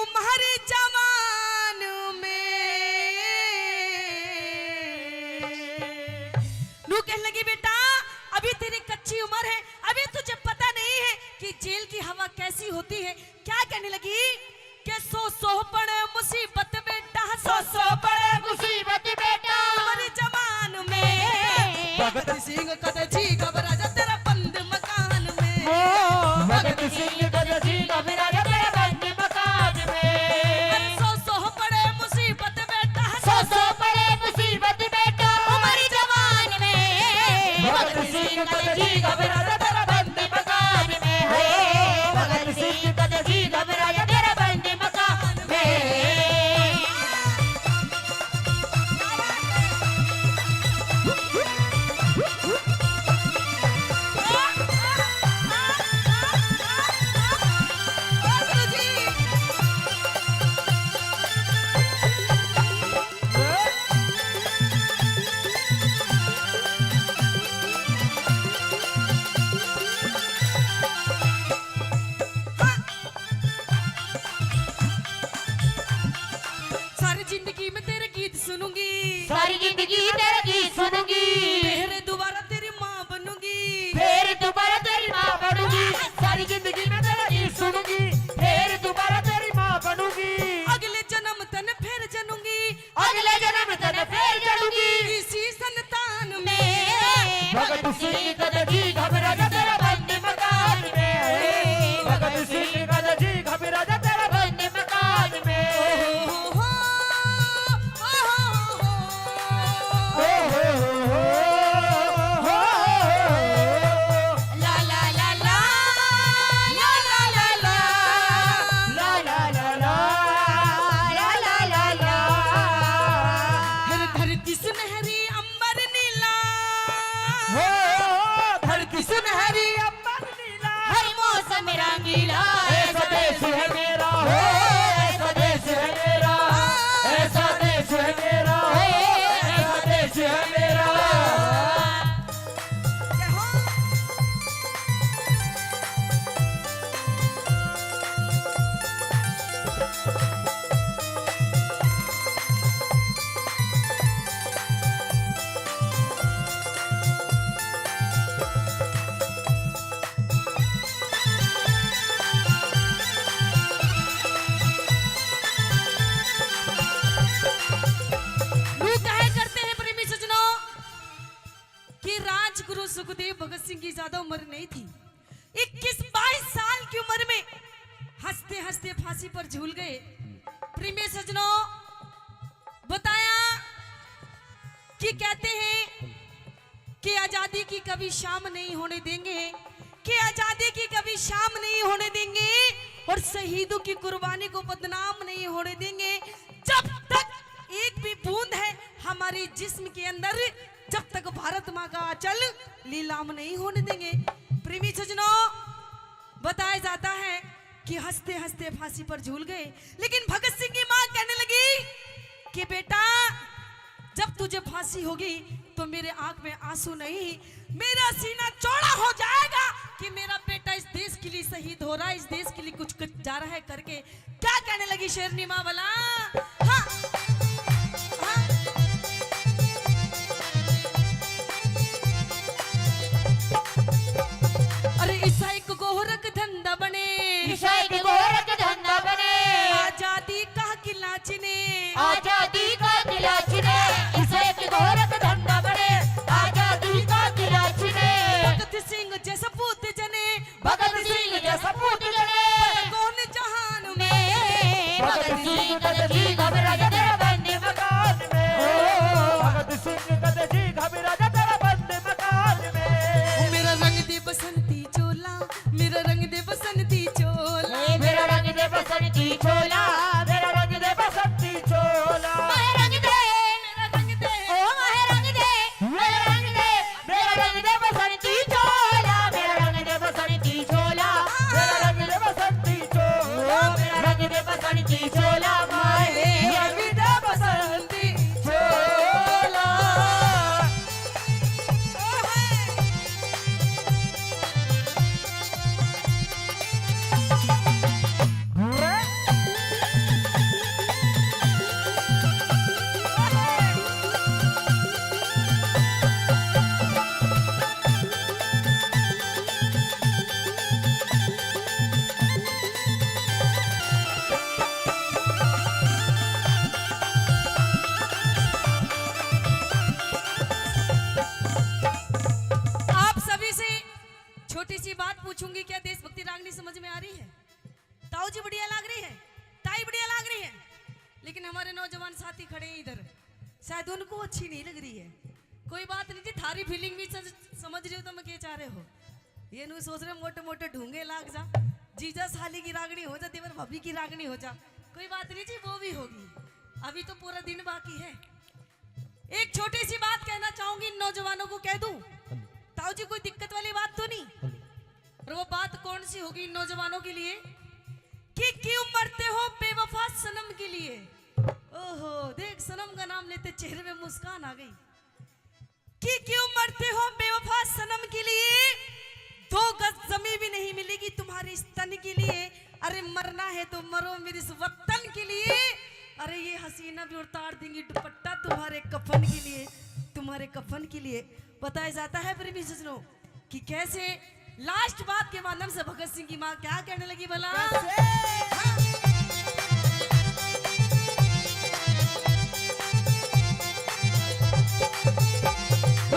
उम्र जवान में नू कहने लगी बेटा अभी तेरी कच्ची उम्र है, अभी तुझे पता नहीं है कि जेल की हवा कैसी होती है। क्या कहने लगी कि सो पड़े मुसीबत बेटा, सो पड़े मुसीबत बेटा उम्र जवान में। भगत सिंह कद जी घबरा जा तेरा बंद मकान में, भगत सिंह कद जी घबरा जा तेरा बंद मकान में। सो पड़े मुसीबत बेटा, सो पड़े मुसीबत बेटा उम्र जवान में। भगत सिंह कद जी घबरा जा तेरा बंद मकान में। भगत सिंह कद जी घबरा जा तेरा बंद मकान में। सारी जिंदगी में तेरे गीत सुनूंगी, सारी जिंदगी तेरा गीत सुनूंगी, फिर दोबारा तेरी माँ बनूंगी, फिर दोबारा तेरी माँ बनूंगी। सारी जिंदगी में तेरा गीत सुनूंगी, फिर दोबारा तेरी माँ बनूंगी। अगले जन्म तन फिर जनूंगी, अगले जन्म तक फिर चलूंगी इसी संतान में। भगत सिंह कद जी घबरा जा तेरा बंद मकान में। भगत सिंह कद जी घबरा जा तेरा बंद मकान में। ला ला ला ला ला ला ला ला ला ला ला ला ला ला ला ला। फिर धरती सुनहरी अंबर नीला, धरती सुनहरी अंबर नीला, हर मौसम रंगीला। ऐसा देश है मेरा, ऐसा देश है मेरा, ऐसा देश है मेरा, ऐसा देश है मेरा। लोग कहा करते हैं प्रेमी सज्जनों कि राजगुरु सुखदेव भगत सिंह की ज्यादा उम्र नहीं थी। 21-22 साल की उम्र में हंसते हंसते फांसी पर झूल गए। प्रेमी सज्जनों बताया कि कहते हैं कि आजादी की कभी शाम नहीं होने देंगे, कि आजादी की कभी शाम नहीं होने देंगे और शहीदों की कुर्बानी को बदनाम नहीं होने देंगे। जब तक एक भी बूंद है हमारे जिस्म के अंदर, जब तक भारत माँ का आंचल लीलाम नहीं होने देंगे। प्रेमी सज्जनों बताया जाता है कि हंसते हंसते फांसी पर झूल गए, लेकिन भगत सिंह की मां कहने लगी कि बेटा जब तुझे फांसी होगी तो मेरे आंख में आंसू नहीं, मेरा सीना चौड़ा हो जाएगा कि मेरा बेटा इस देश के लिए शहीद हो रहा है, इस देश के लिए कुछ जा रहा है करके। क्या कहने लगी शेरनी माँ वाला? हाँ, हाँ। अरे ईसाई को गोरख धंधा बने, ईसाई के गोरख धंधा बने, आजादी का किला चिने, आजादी का किला छिने। ईसाई के गोरख धंधा बने, आजादी का किला छिने। भगत सिंह जैसा पूत जने, भगत सिंह जैसा पूत जने, कौन जहान में। भगत सिंह कद जी घबरा जा तेरा बंद मकान में। भगत सिंह कद जी घबरा जा तेरा बंद मकान में। मेरा रंग दे बसंती चोला, मेरा रंग दे बसंती चोला, मेरा रंग दे बसंती चोला, मेरा रंग दे बसंती चोला। मेरा रंग दे, मेरा रंग दे, ओ मेरा रंग दे, मेरा रंग दे, मेरा रंग दे बसंती चोला, मेरा रंग दे बसंती चोला, मेरा रंग दे बसंती चोला, मेरा रंग दे बसंती चोला, मेरा रंग दे बसंती चोला। शायद उनको अच्छी नहीं लग रही है। कोई बात नहीं जी, थारी फीलिंग भी समझ रही हो तो मैं क्या चाह रहे हो। ये नहीं सोच रहे मोटे मोटे ढूंगे लाग जा, जीजा साली की रागनी हो जा, देवर भाभी की रागनी हो जा। कोई बात नहीं जी, वो भी होगी, अभी तो पूरा दिन बाकी है। एक छोटी सी बात कहना चाहूंगी इन नौजवानों को, कह दूं ताऊ जी, कोई दिक्कत वाली बात तो नहीं? और वो बात कौन सी होगी इन नौजवानों के लिए कि क्यों मरते हो बेवफा सनम के लिए। ओहो, देख सनम का नाम लेते चेहरे में मुस्कान आ गई। कि क्यों मरते हो बेवफा सनम के लिए, 2 गज जमीन भी नहीं मिलेगी तुम्हारे इस तन के लिए। अरे मरना है तो मरो मेरे इस वतन के लिए। अरे ये हसीना भी उतार देंगी दुपट्टा तुम्हारे कफन के लिए, तुम्हारे कफन के लिए। बताया जाता है प्रेमी सज्जनों कि कैसे लास्ट बात के माध्यम से भगत सिंह की माँ क्या कहने लगी भला।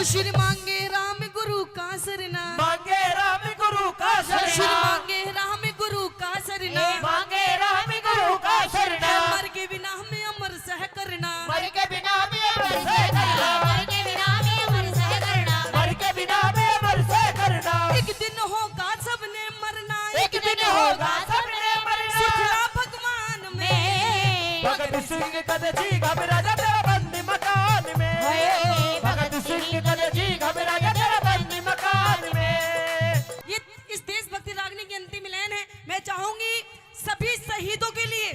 शुर मांगे राम गुरु का सरना, मांगे राम गुरु का शुर शरणा, मांगे राम गुरु का सरना, मांगे राम गुरु का शरणा। मर के बिना हमें अमर सह करना, मर के बिना भी अमर सह करना, मर के बिना भी अमर सह करना, मर के बिना भी अमर सह करना। एक दिन होगा सबने मरना, एक दिन होगा सबने मरना। सुखला भगवान में भगत सिंह कद जी घबरा जा तेरा बंदी मकान में, भगत सिंह कद जी घबरा जा तेरा बंदी मकान में। ये इस देशभक्ति रागनी की अंतिम लाइन है। मैं चाहूंगी सभी शहीदों के लिए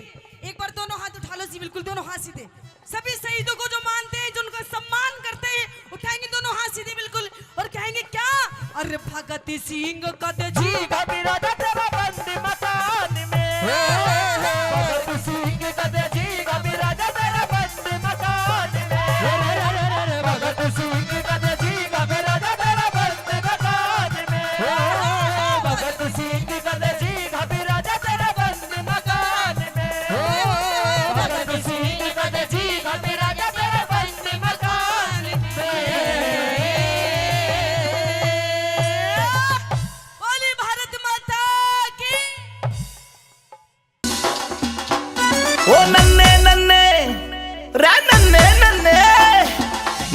एक बार दोनों हाथ उठा लो जी, बिल्कुल दोनों हाथ सीधे। सभी शहीदों को जो मानते हैं, जो उनका सम्मान करते हैं, उठाएंगे दोनों हाथ सीधे बिल्कुल और कहेंगे क्या, अरे भगत सिंह कद जी घबरा जा तेरा बंदी मकान में, भगत सिंह कद जी घबरा जा तेरा बंदी मकान में, भगत सिंह कद जी घबरा जा तेरा बंदी मकान में, भगत सिंह कद जी घबरा जा तेरा बंदी मकान में, भगत सिंह कद जी घबरा जा तेरा बंदी मकान में। बोली भारत माता की। ओ नन्ने नन्ने रे नन्ने नन्ने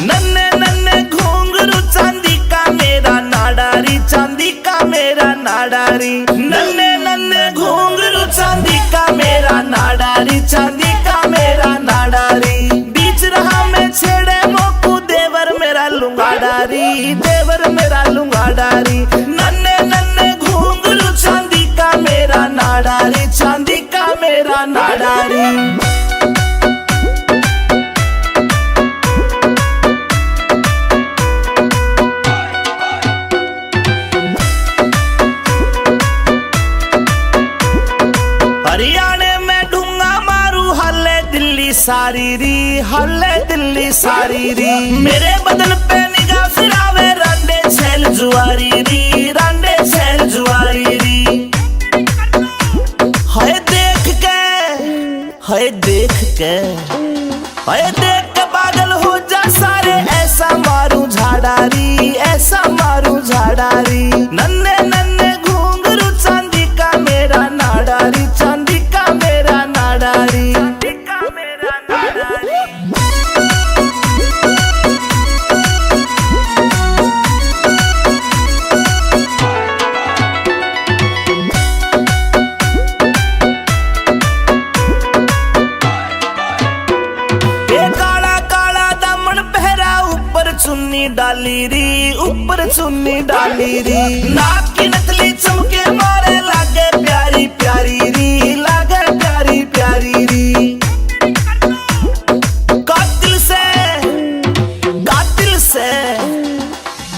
नन्ने नन्ने घुंघरू चांदी का मेरा नाडारी, चांदी का मेरा नाडारी। नन्ने नन्ने घुंघरू चांदी का मेरा नाडारी, चांदी का मेरा नाडारी। बीच रहा मैं छेड़े मोकू देवर मेरा लुंगाडारी, देवर मेरा लुंगाडारी। नन्ने नन्ने घुंघरू चांदी का मेरा नाडारी, चांदी का मेरा नाडारी। हरियाणे में ढूंगा मारू हल्ले दिल्ली सारी री, हल्ले दिल्ली सारी री। मेरे बदन पे निगाह फिरावे रांडे छेल जुआरी री, रांडे छेल जुआरी री। हाय देख के, हाय देख के, हाय देख के पागल हो जा सारे। ऐसा मारू झाड़ारी, ऐसा मारू झाड़ारी। नन्हे नन्हे घुंघरू चांदी का मेरा नाडारी, चांदी का मेरा नाडारी, चांदी का मेरा नाडारी। चुन्नी डाली री, ऊपर चुन्नी डाली री। नाक की नकली चमके मारे लागे प्यारी प्यारी री, लागे प्यारी प्यारी री। कातिल से, कातिल से,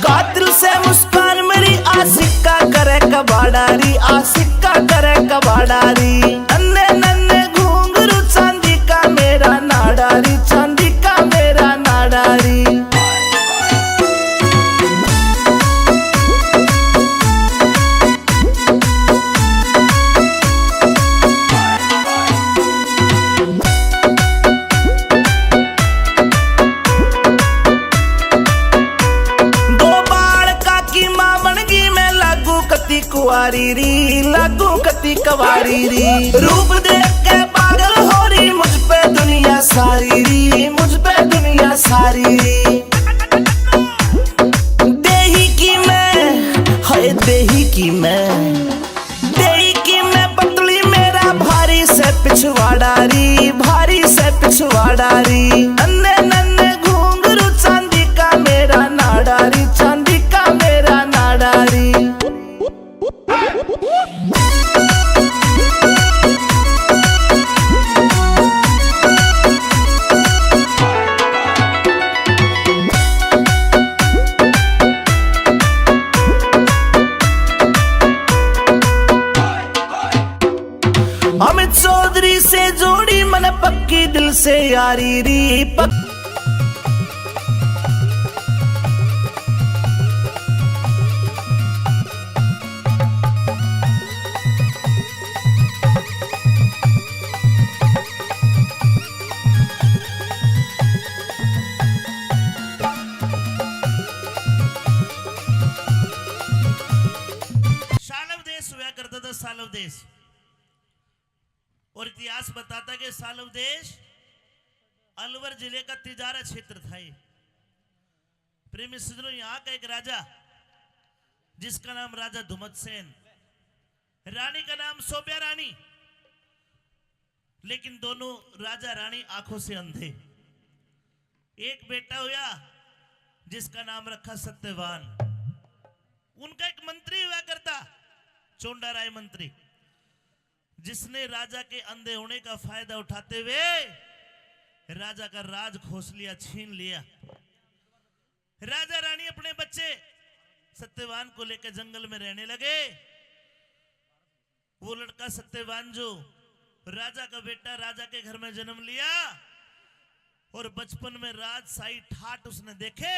कातिल से मुस्कान मेरी आशिका करे कबाडारी, आशिका करे कबाडारी। नन्हे नन्हे घुंघरू चांदी का मेरा नाडारी, चांदी का मेरा नाडारी। कुवारी री, लागू कती कवारी री। रूप देख के पागल हो रही मुझ पे दुनिया सारी री, मुझ पे दुनिया डारी भारी से पिछवाड़ा री नन्हे नन्हे घुंघरू चांदी का मेरा नाडारी चांदी का मेरा नाडारी अमित चौधरी से जोड़ी मन पक्की दिल से यारी री सालव देश हुआ करता था। सालव देश और इतिहास बताता है कि सालव देश अलवर जिले का तिजारा क्षेत्र था। ये प्रेमी सज्जनों, यहाँ का एक राजा जिसका नाम राजा धुमत सेन, रानी का नाम सोबिया रानी, लेकिन दोनों राजा रानी आंखों से अंधे। एक बेटा हुआ जिसका नाम रखा सत्यवान। उनका एक मंत्री हुआ करता, चोंडा राय मंत्री, जिसने राजा के अंधे होने का फायदा उठाते हुए राजा का राज खोस लिया, छीन लिया। राजा रानी अपने बच्चे सत्यवान को लेकर जंगल में रहने लगे। वो लड़का सत्यवान जो राजा का बेटा राजा के घर में जन्म लिया और बचपन में राजशाही ठाट उसने देखे,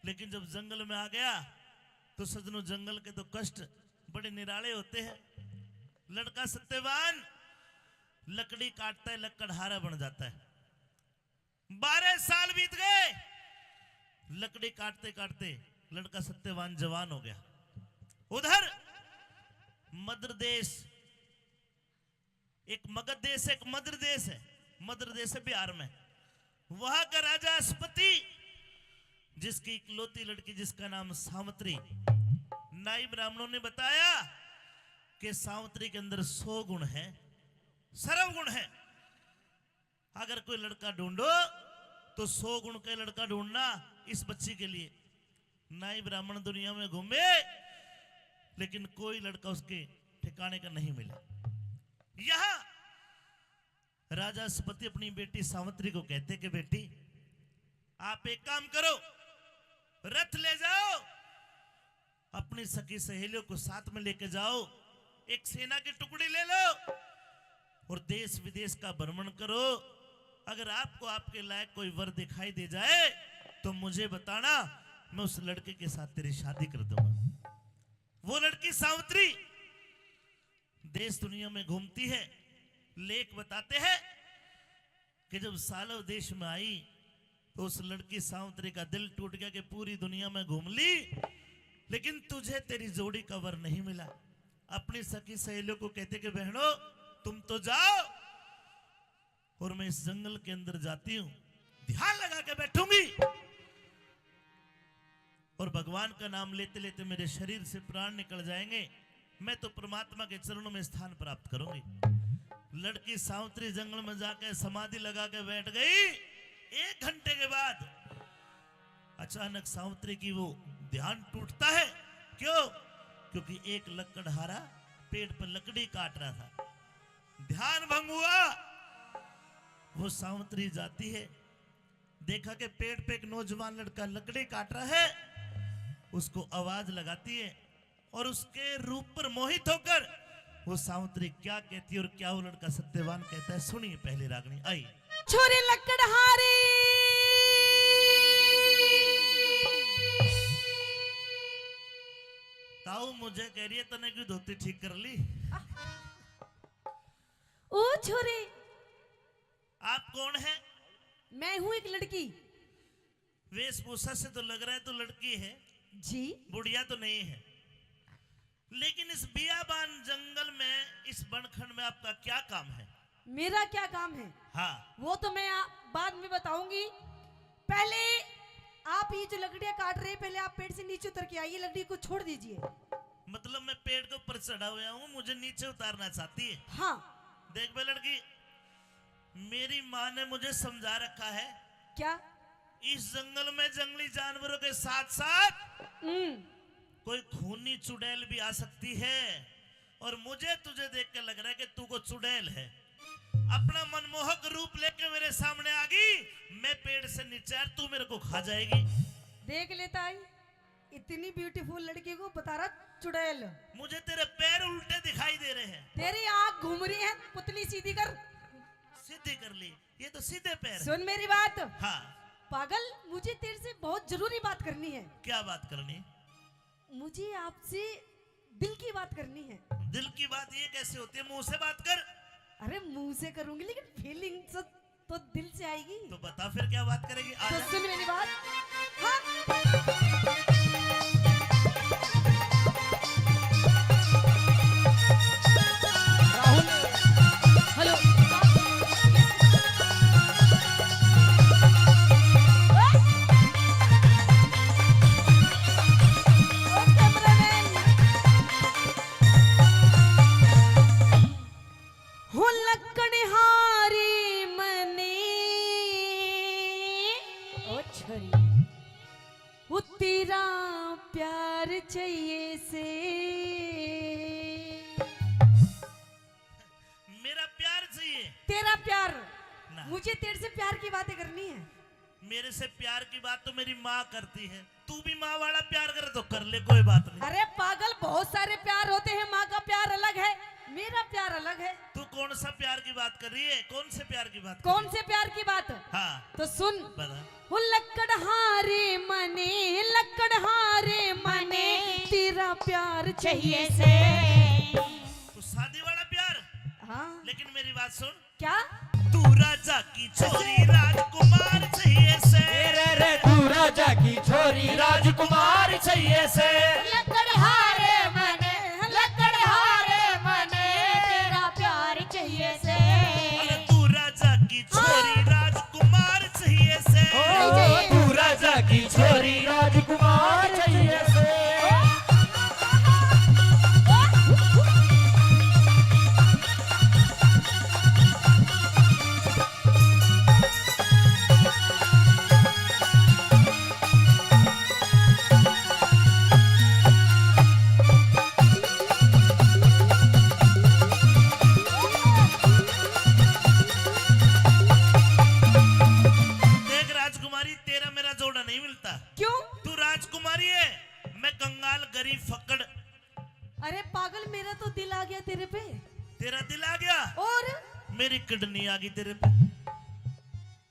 लेकिन जब जंगल में आ गया तो सजनों, जंगल के तो कष्ट बड़े निराले होते हैं। लड़का सत्यवान लकड़ी काटता है, लकड़हारा बन जाता है। 12 साल बीत गए, लकड़ी काटते काटते लड़का सत्यवान जवान हो गया। उधर मध्य देश, एक मगध देश, एक मध्य देश है। मध्य देश है बिहार में। वहां का राजा अस्पति, जिसकी इकलौती लड़की जिसका नाम सावित्री, नाई ब्राह्मणों ने बताया कि सावित्री के अंदर 100 गुण है, सर्व गुण है। अगर कोई लड़का ढूंढो तो 100 गुण का लड़का ढूंढना इस बच्ची के लिए। नाई ब्राह्मण दुनिया में घूमे, लेकिन कोई लड़का उसके ठिकाने का नहीं मिला। यहां राजा अस्पति अपनी बेटी सावित्री को कहते कि बेटी, आप एक काम करो, रथ ले जाओ, अपनी सखी सहेलियों को साथ में लेके जाओ, एक सेना की टुकड़ी ले लो और देश विदेश का भ्रमण करो। अगर आपको आपके लायक कोई वर दिखाई दे जाए तो मुझे बताना, मैं उस लड़के के साथ तेरी शादी कर दूंगा। वो लड़की सावित्री देश दुनिया में घूमती है। लेख बताते हैं कि जब सालव देश में आई तो उस लड़की सावित्री का दिल टूट गया कि पूरी दुनिया में घूम ली, लेकिन तुझे तेरी जोड़ी का वर नहीं मिला। अपनी सखी सहेलियों को कहते कि बहनों, तुम तो जाओ और मैं इस जंगल के अंदर जाती हूं, ध्यान लगा के बैठूंगी और भगवान का नाम लेते लेते मेरे शरीर से प्राण निकल जाएंगे, मैं तो परमात्मा के चरणों में स्थान प्राप्त करूंगी। लड़की सावित्री जंगल में जाकर समाधि लगा के बैठ गई। 1 घंटे के बाद अचानक सावित्री की वो ध्यान टूटता है। क्यों? क्योंकि एक लकड़हारा पेड़ पर लकड़ी काट रहा था, ध्यान भंग हुआ। वो सावित्री जाती है, देखा कि पेड़ पे एक नौजवान लड़का लकड़ी काट रहा है, उसको आवाज लगाती है और उसके रूप पर मोहित होकर वो सावित्री क्या कहती है और क्या वो लड़का सत्यवान कहता है, सुनिए पहली रागनी आई। छोरे लकड़हारे ताऊ मुझे कह रही है तने की धोती ठीक कर ली। ओ छोरे, आप कौन है? मैं हूं एक लड़की। वेशभूषा से तो लग रहा है तो लड़की है जी। बुढ़िया तो नहीं है। लेकिन इस बियाबान जंगल में, इस बनखंड में आपका क्या काम है? मेरा क्या काम है? हाँ, वो तो मैं बाद में बताऊंगी। पहले आप ये जो लकड़ियां काट रहे हैं, पहले आप पेड़ से नीचे उतर के आइए, लकड़ी को छोड़ दीजिए। मतलब मैं पेड़ के ऊपर चढ़ा हुआ हूँ, मुझे नीचे उतारना चाहती है? हाँ। देख बे लड़की, मेरी माँ ने मुझे समझा रखा है, क्या? इस जंगल में जंगली जानवरों के साथ साथ हम्म, कोई खूनी चुड़ैल भी आ सकती है। और मुझे तुझे देख के लग रहा है कि तू को चुड़ैल है। अपना मनमोहक रूप लेके मेरे सामने आ गई, मैं पेड़ से नीचे आ, तू मेरे को खा जाएगी। देख लेता आई, इतनी ब्यूटीफुल लड़की को बता रहा चुड़ैल। मुझे तेरे पैर उल्टे दिखाई दे रहे हैं। तेरी आंख घूम रही है, पुतली सीधी कर। सीधी कर ली, ये तो सीधे पैर है। सुन मेरी बात हाँ, पागल, मुझे तेरे से बहुत जरूरी बात करनी है। क्या बात करनी? मुझे आपसे दिल की बात करनी है। दिल की बात ये कैसे होती है? मुंह से बात कर। अरे मुंह से करूंगी लेकिन फीलिंग तो दिल से आएगी। तो बता फिर क्या बात करेगी? तो आजा। सुन मेरी बात। हाँ। राहुल हेलो। ओ कैमरामैन। हो लकड़हारी मने ओ छरी वो तेरा प्यार चाहिए से। मेरा प्यार चाहिए? तेरा प्यार ना। मुझे तेरे से प्यार की बातें करनी है। मेरे से प्यार की बात तो मेरी माँ करती है। तू भी माँ वाला प्यार करे तो कर ले, कोई बात नहीं। अरे पागल, बहुत सारे प्यार होते हैं, माँ का प्यार अलग है, मेरा प्यार अलग है। तू कौन सा प्यार की बात कर रही है? कौन से प्यार की बात कर कौन रही से प्यार की बात? है? हाँ, तो सुन। बता। वो लकड़हारे मने तेरा प्यार चाहिए चाहिए से तू शादी वाला प्यार? हाँ। लेकिन मेरी बात सुन, क्या? तू राजा की छोरी राजकुमार चाहिए से। रे तू राजा की छोरी राजकुमार चाहिए से लकड़हारे मने तेरा प्यार चाहिए से अरे तू राजा की छोरी राजकुमार चाहिए से। तू राजा की छोरी राजकुमार चाहिए से देख राजकुमारी, तेरा मेरा जोड़ा नहीं मिलता। क्यों? तू राजकुमारी है, मैं कंगाल गरीब फक्कड़। अरे पागल, मेरा तो दिल आ गया तेरे पे। तेरा दिल आ गया, और मेरी किडनी आ गई तेरे पे।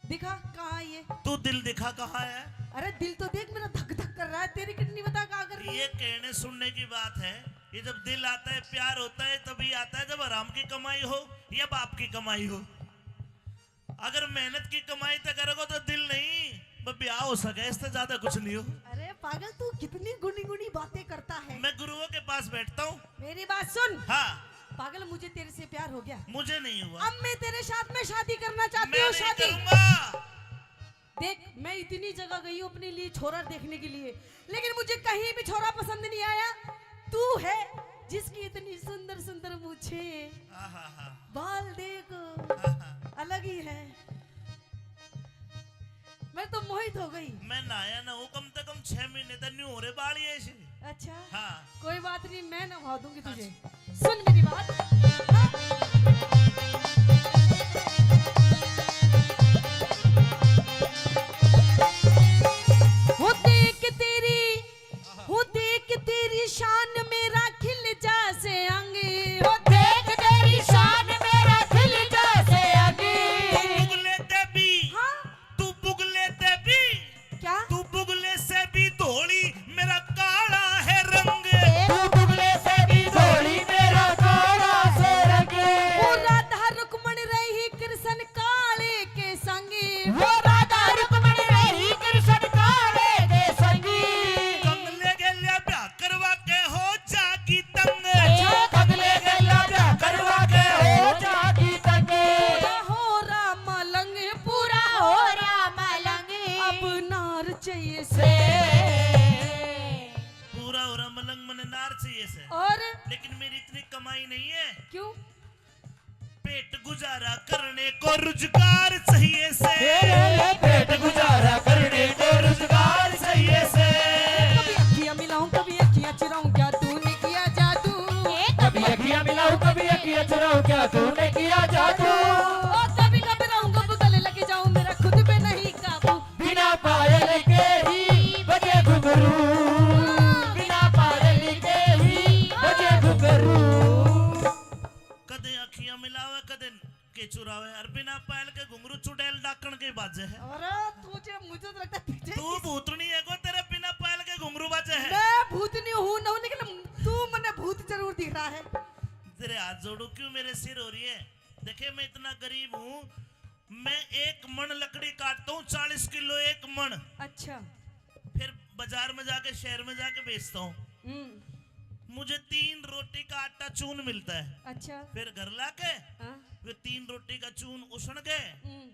दिखा कहाँ ये? तू दिल दिखा कहाँ है? अरे दिल तो देख, मेरा धक धक कर रहा है, तेरी किडनी बता कहाँ कर रही है? ये कहने सुनने की बात है। ये जब दिल आता है, प्यार होता है, तभी आता है जब आराम की कमाई हो या बाप की कमाई हो। अगर मेहनत की कमाई तो करोगे तो दिल नहीं, बस ब्याह हो सके, इससे ज्यादा कुछ नहीं हो। अरे पागल, तू कितनी गुनी गुनी बातें करता है। मैं गुरुओं के पास बैठता हूँ। मेरी बात सुन। हाँ, पागल, मुझे तेरे से प्यार हो गया। मुझे नहीं हुआ। अब मैं तेरे साथ में शादी करना चाहती मैं हूँ। नहीं शादी करूंगा। देख, मैं इतनी जगह गई हूँ अपने लिए छोरा देखने के लिए, लेकिन मुझे कहीं भी छोरा पसंद नहीं आया। तू है जिसकी इतनी सुंदर सुंदर मूछे, आहा, बाल देखो आहा। अलग ही है। मैं तो मोहित हो गई। मैं नहाया ना हूँ कम से कम 6 महीने तक नहीं हो रहे बाल ये ऐसे। अच्छा, हाँ, कोई बात नहीं, मैं नवा दूंगी तुझे। सुन मेरी बात। हो देख तेरी शान मेरा खिल जा से अंग। हो देख तेरी शान मेरा दिल जैसे अभी तू बुगले ते भी, हाँ, तू बुगले ते भी, क्या? तू बुगले से भी धोली, मेरा काला है रंग। तू बुगले से भी धोली मेरा काला से रंगे वो राधा रुक्मण रही कृष्ण काले के संग। वो राधा रुक्मण रही कृष्ण काले के संगी कंगले गेल्या ब्याह करवा के हो जागी तंग। कगले गला ब्याह करवा के हो जागी तंगे हो राम लंग पूरा हो राम लंगे अब नार चाहिए से। से पूरा हो रहा मलंग मन नार चाहिए से। और लेकिन मेरी इतनी कमाई नहीं है, क्यों? पेट गुजारा करने को रुजगार चुरावे और बिना पायल के घुंघरू चुड़ैल डाकण के बाजे है। अरे तुझे मुझे तो लगता है पीछे तू भूतनी है को तेरे बिना पायल के घुंघरू बाजे है। मैं भूतनी हूँ ना, लेकिन तू मने भूत जरूर दिख रहा है। तेरे हाथ जोड़ू क्यों मेरे सिर हो रही है? देखे मैं इतना गरीब हूँ, मैं 1 मन लकड़ी काटता हूँ 40 किलो 1 मन। अच्छा। फिर बाजार में जाके शहर में जाके बेचता हूँ। मुझे 3 रोटी का आटा चून मिलता है। अच्छा। फिर घर लाके हाँ? वे 3 रोटी का चून उसण के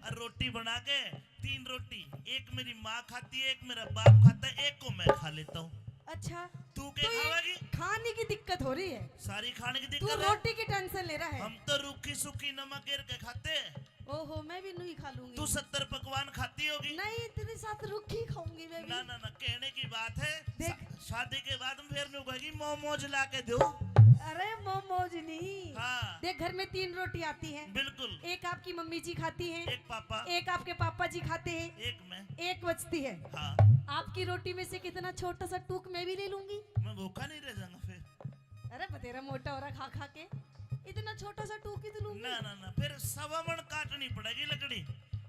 और रोटी बना के 3 रोटी, एक मेरी माँ खाती है, एक मेरा बाप खाता है, एक को मैं खा लेता हूँ। अच्छा। तू क्या ये खावेगी? खाने की दिक्कत हो रही है, सारी खाने की तू दिक्कत है। रोटी की टेंशन ले रहा है। हम तो रूखी सूखी नमक गिर के खाते हैं। ओहो, मैं भी नहीं खा लूंगी। तू 70 पकवान खाती होगी। नहीं, तेरे साथ रुखी खाऊंगी मैं भी। ना ना ना, कहने की बात है। देख। शादी के बाद में फिर नहीं कहेगी मोमोज ला के दो। अरे मोमोज नहीं। हाँ। देख, घर में 3 रोटी आती है। बिल्कुल। एक आपकी मम्मी जी खाती हैं, एक पापा, एक आपके पापा जी खाते हैं, एक मैं। एक बचती है। हाँ। आपकी रोटी में से कितना छोटा सा टूक मैं भी ले लूंगी। मैं भूखा नहीं रह जाऊंगा फिर। अरे बतेरा मोटा हो रहा खा खा के, इतना छोटा सा टूक ही तो लूंगी। ना ना ना, फिर 1.25 मन काटनी पड़ेगी लकड़ी।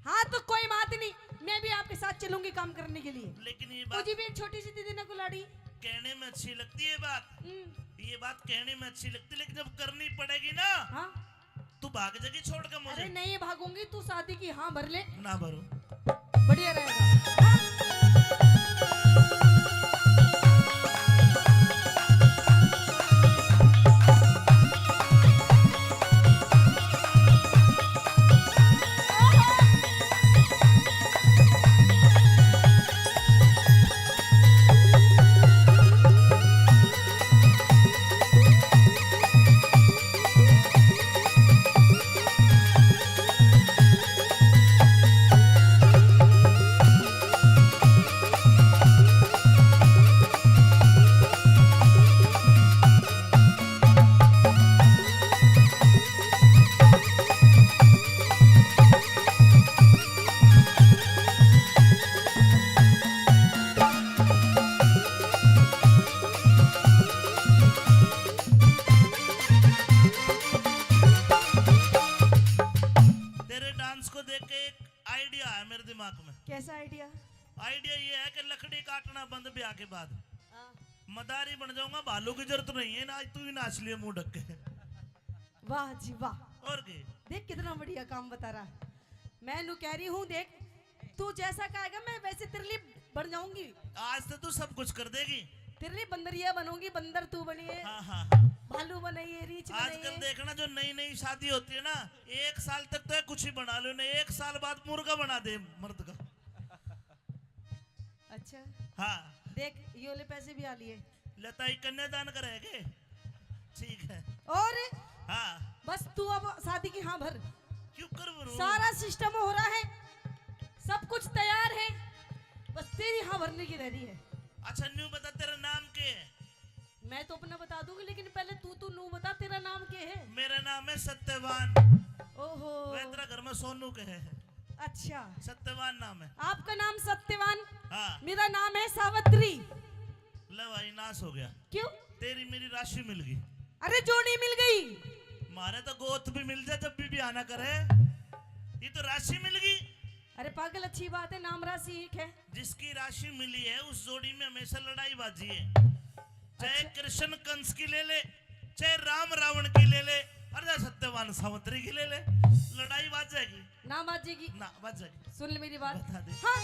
हाँ तो कोई बात नहीं, मैं भी आपके साथ चलूंगी काम करने के लिए। लेकिन ये बात मुझे भी एक छोटी सी दीदी ने कुलाड़ी। कहने में अच्छी लगती है बात, ये बात कहने में अच्छी लगती है, लेकिन जब करनी पड़ेगी ना, हाँ? तू भाग जाएगी छोड़ के मुझे। अरे नहीं भागूंगी, तू शादी की हाँ भर ले, ना भरो। बढ़िया रहेगा। हाँ? कैसा आइडिया? आइडिया ये है कि लकड़ी काटना बंद ब्याह के बाद मदारी बन जाऊंगा, भालू की जरूरत नहीं है ना। आज तू ही नाच लिए मुंह ढक के। वाह जी वाह, और के देख कितना बढ़िया काम बता रहा है। मैं नू कह रही हूँ, देख तू जैसा कहेगा मैं वैसे तेरे लिए बन जाऊंगी। आज तो तू सब कुछ कर देगी। तेरे लिए बंदरिया बनूंगी, बंदर तू बनिए, हाँ हाँ। भालू बनाइए, रीछ आजकल बनाइए। देखना जो नई नई शादी होती है ना, 1 साल तक तो कुछ ही बना लो, नहीं 1 साल बाद मुर्गा बना दे मर्द का। अच्छा हाँ, देख ये वाले पैसे भी आ लिए। लताई कन्यादान करेंगे, ठीक है। और हाँ, बस तू अब शादी की हाँ भर। क्यों कर भरूं? सारा सिस्टम हो रहा है, सब कुछ तैयार है, बस तेरी हाँ भरने की रह रही है। अच्छा न्यू बता, तेरा नाम क्या है? मैं तो अपना बता दूंगी, लेकिन पहले तू नू बता, तेरा नाम क्या है? मेरा नाम है सत्यवान। ओहो, वह तेरा घर में सोनू के है। अच्छा सत्यवान नाम है। आपका नाम सत्यवान, हाँ। मेरा नाम है सावित्री। ले भाई नाश हो गया। क्यों? तेरी मेरी राशि मिल गई। अरे जोड़ी मिल गई। मारे तो गोत भी मिल जाए जब भी आना करे, ये तो राशि मिल गई। अरे पागल, अच्छी बात है, नाम राशि एक है। जिसकी राशि मिली है उस जोड़ी में हमेशा लड़ाई बाजी है। चाहे अच्छा। कृष्ण कंस की ले ले, चाहे राम रावण की ले ले, और चाहे सत्यवान सावित्री की ले ले, लड़ाई बाज जाएगी नाम बाजेगी ना, बाज जाएगी। सुन ले मेरी बात। बता दे। हाँ।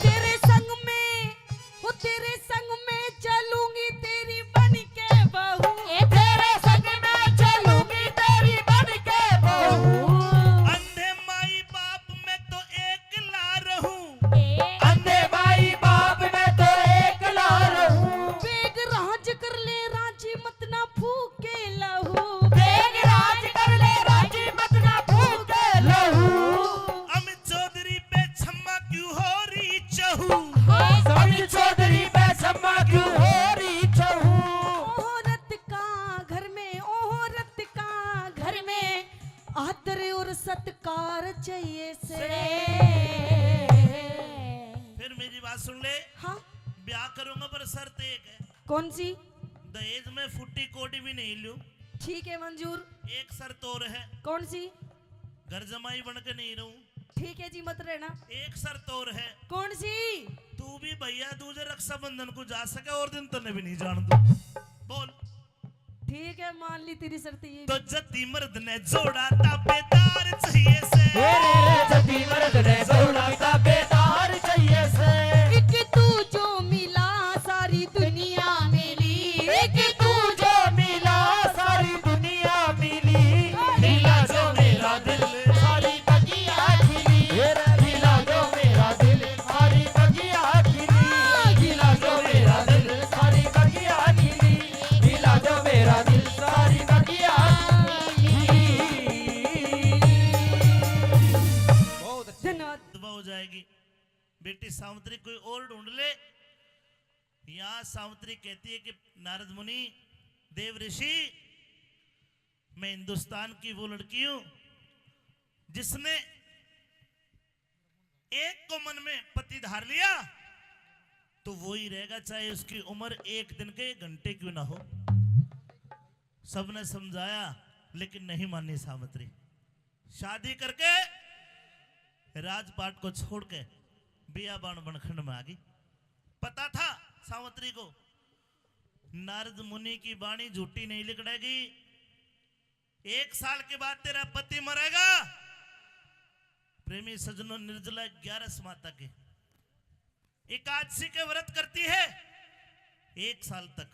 तेरे संग में, वो तेरे संग में चलूंगी तेरी बन के बहू। तेरे संग में चलूंगी तेरी बन के बहू। अंधे माई बाप में तो एकला रहूं, अंधे माई बाप में तो एकला रहूं। बेग राज कर ले राजी मत ना फूके लहू। बेग राज कर ले राजी मत ना फूके लहू। अमित चौधरी पे छम्मा क्यों हो रही चहू। सभी चौधरी पे छम्मा क्यों हो रही चहू। औरत का घर में, औरत का घर में आदर और सत्कार चाहिए से। फिर मेरी बात सुन ले, हाँ, ब्याह करूंगा पर शर्त एक है। कौन सी? दहेज में फुट्टी कोडी भी नहीं लूं। ठीक है मंजूर। एक शर्त और है, कौन सी? घर जमाई बन के नहीं रहूं। ठीक है जी, मत रहना। एक शर्त और है, कौन सी? तू भी भैया दूजे रक्षाबंधन को जा सके और दिन तने भी नहीं जान दू। बोल। ठीक है, मान ली तेरी शर्त ये। तो जति मर्द ने जोड़ा ताबेदार चाहिए से। जति मर्द ने जोड़ा ताबेदार चाहिए से। एक तू जो मिला सारी दुनिया मिली। एक तू जो मिला सारी दुनिया मिली। मिला जो मेरा दिल सारी बगिया खिली। मिला जो मेरा दिल सारी बगिया खिली। मिला जो मेरा दिल सारी बगिया खिली। मिला जो मेरा दिल सारी बगिया धन्यवाद। दुआ हो जाएगी। बेटी सावित्री कोई और ढूंढ ले। यहाँ सावित्री कहती है कि नारद मुनि, देव ऋषि, मैं हिंदुस्तान की वो लड़की हूं जिसने एक को मन में पति धार लिया तो वो ही रहेगा, चाहे उसकी उम्र एक दिन के एक घंटे क्यों ना हो। सबने समझाया लेकिन नहीं मानी सावित्री। शादी करके राजपाट को छोड़ के बियाबान बनखंड में आ गई। पता था सावित्री को नारद मुनि की वाणी झूठी नहीं लिखड़ेगी। 1 साल के बाद तेरा पति मरेगा। प्रेमी सजनों, निर्जला 11 माता के एकादशी के व्रत करती है 1 साल तक,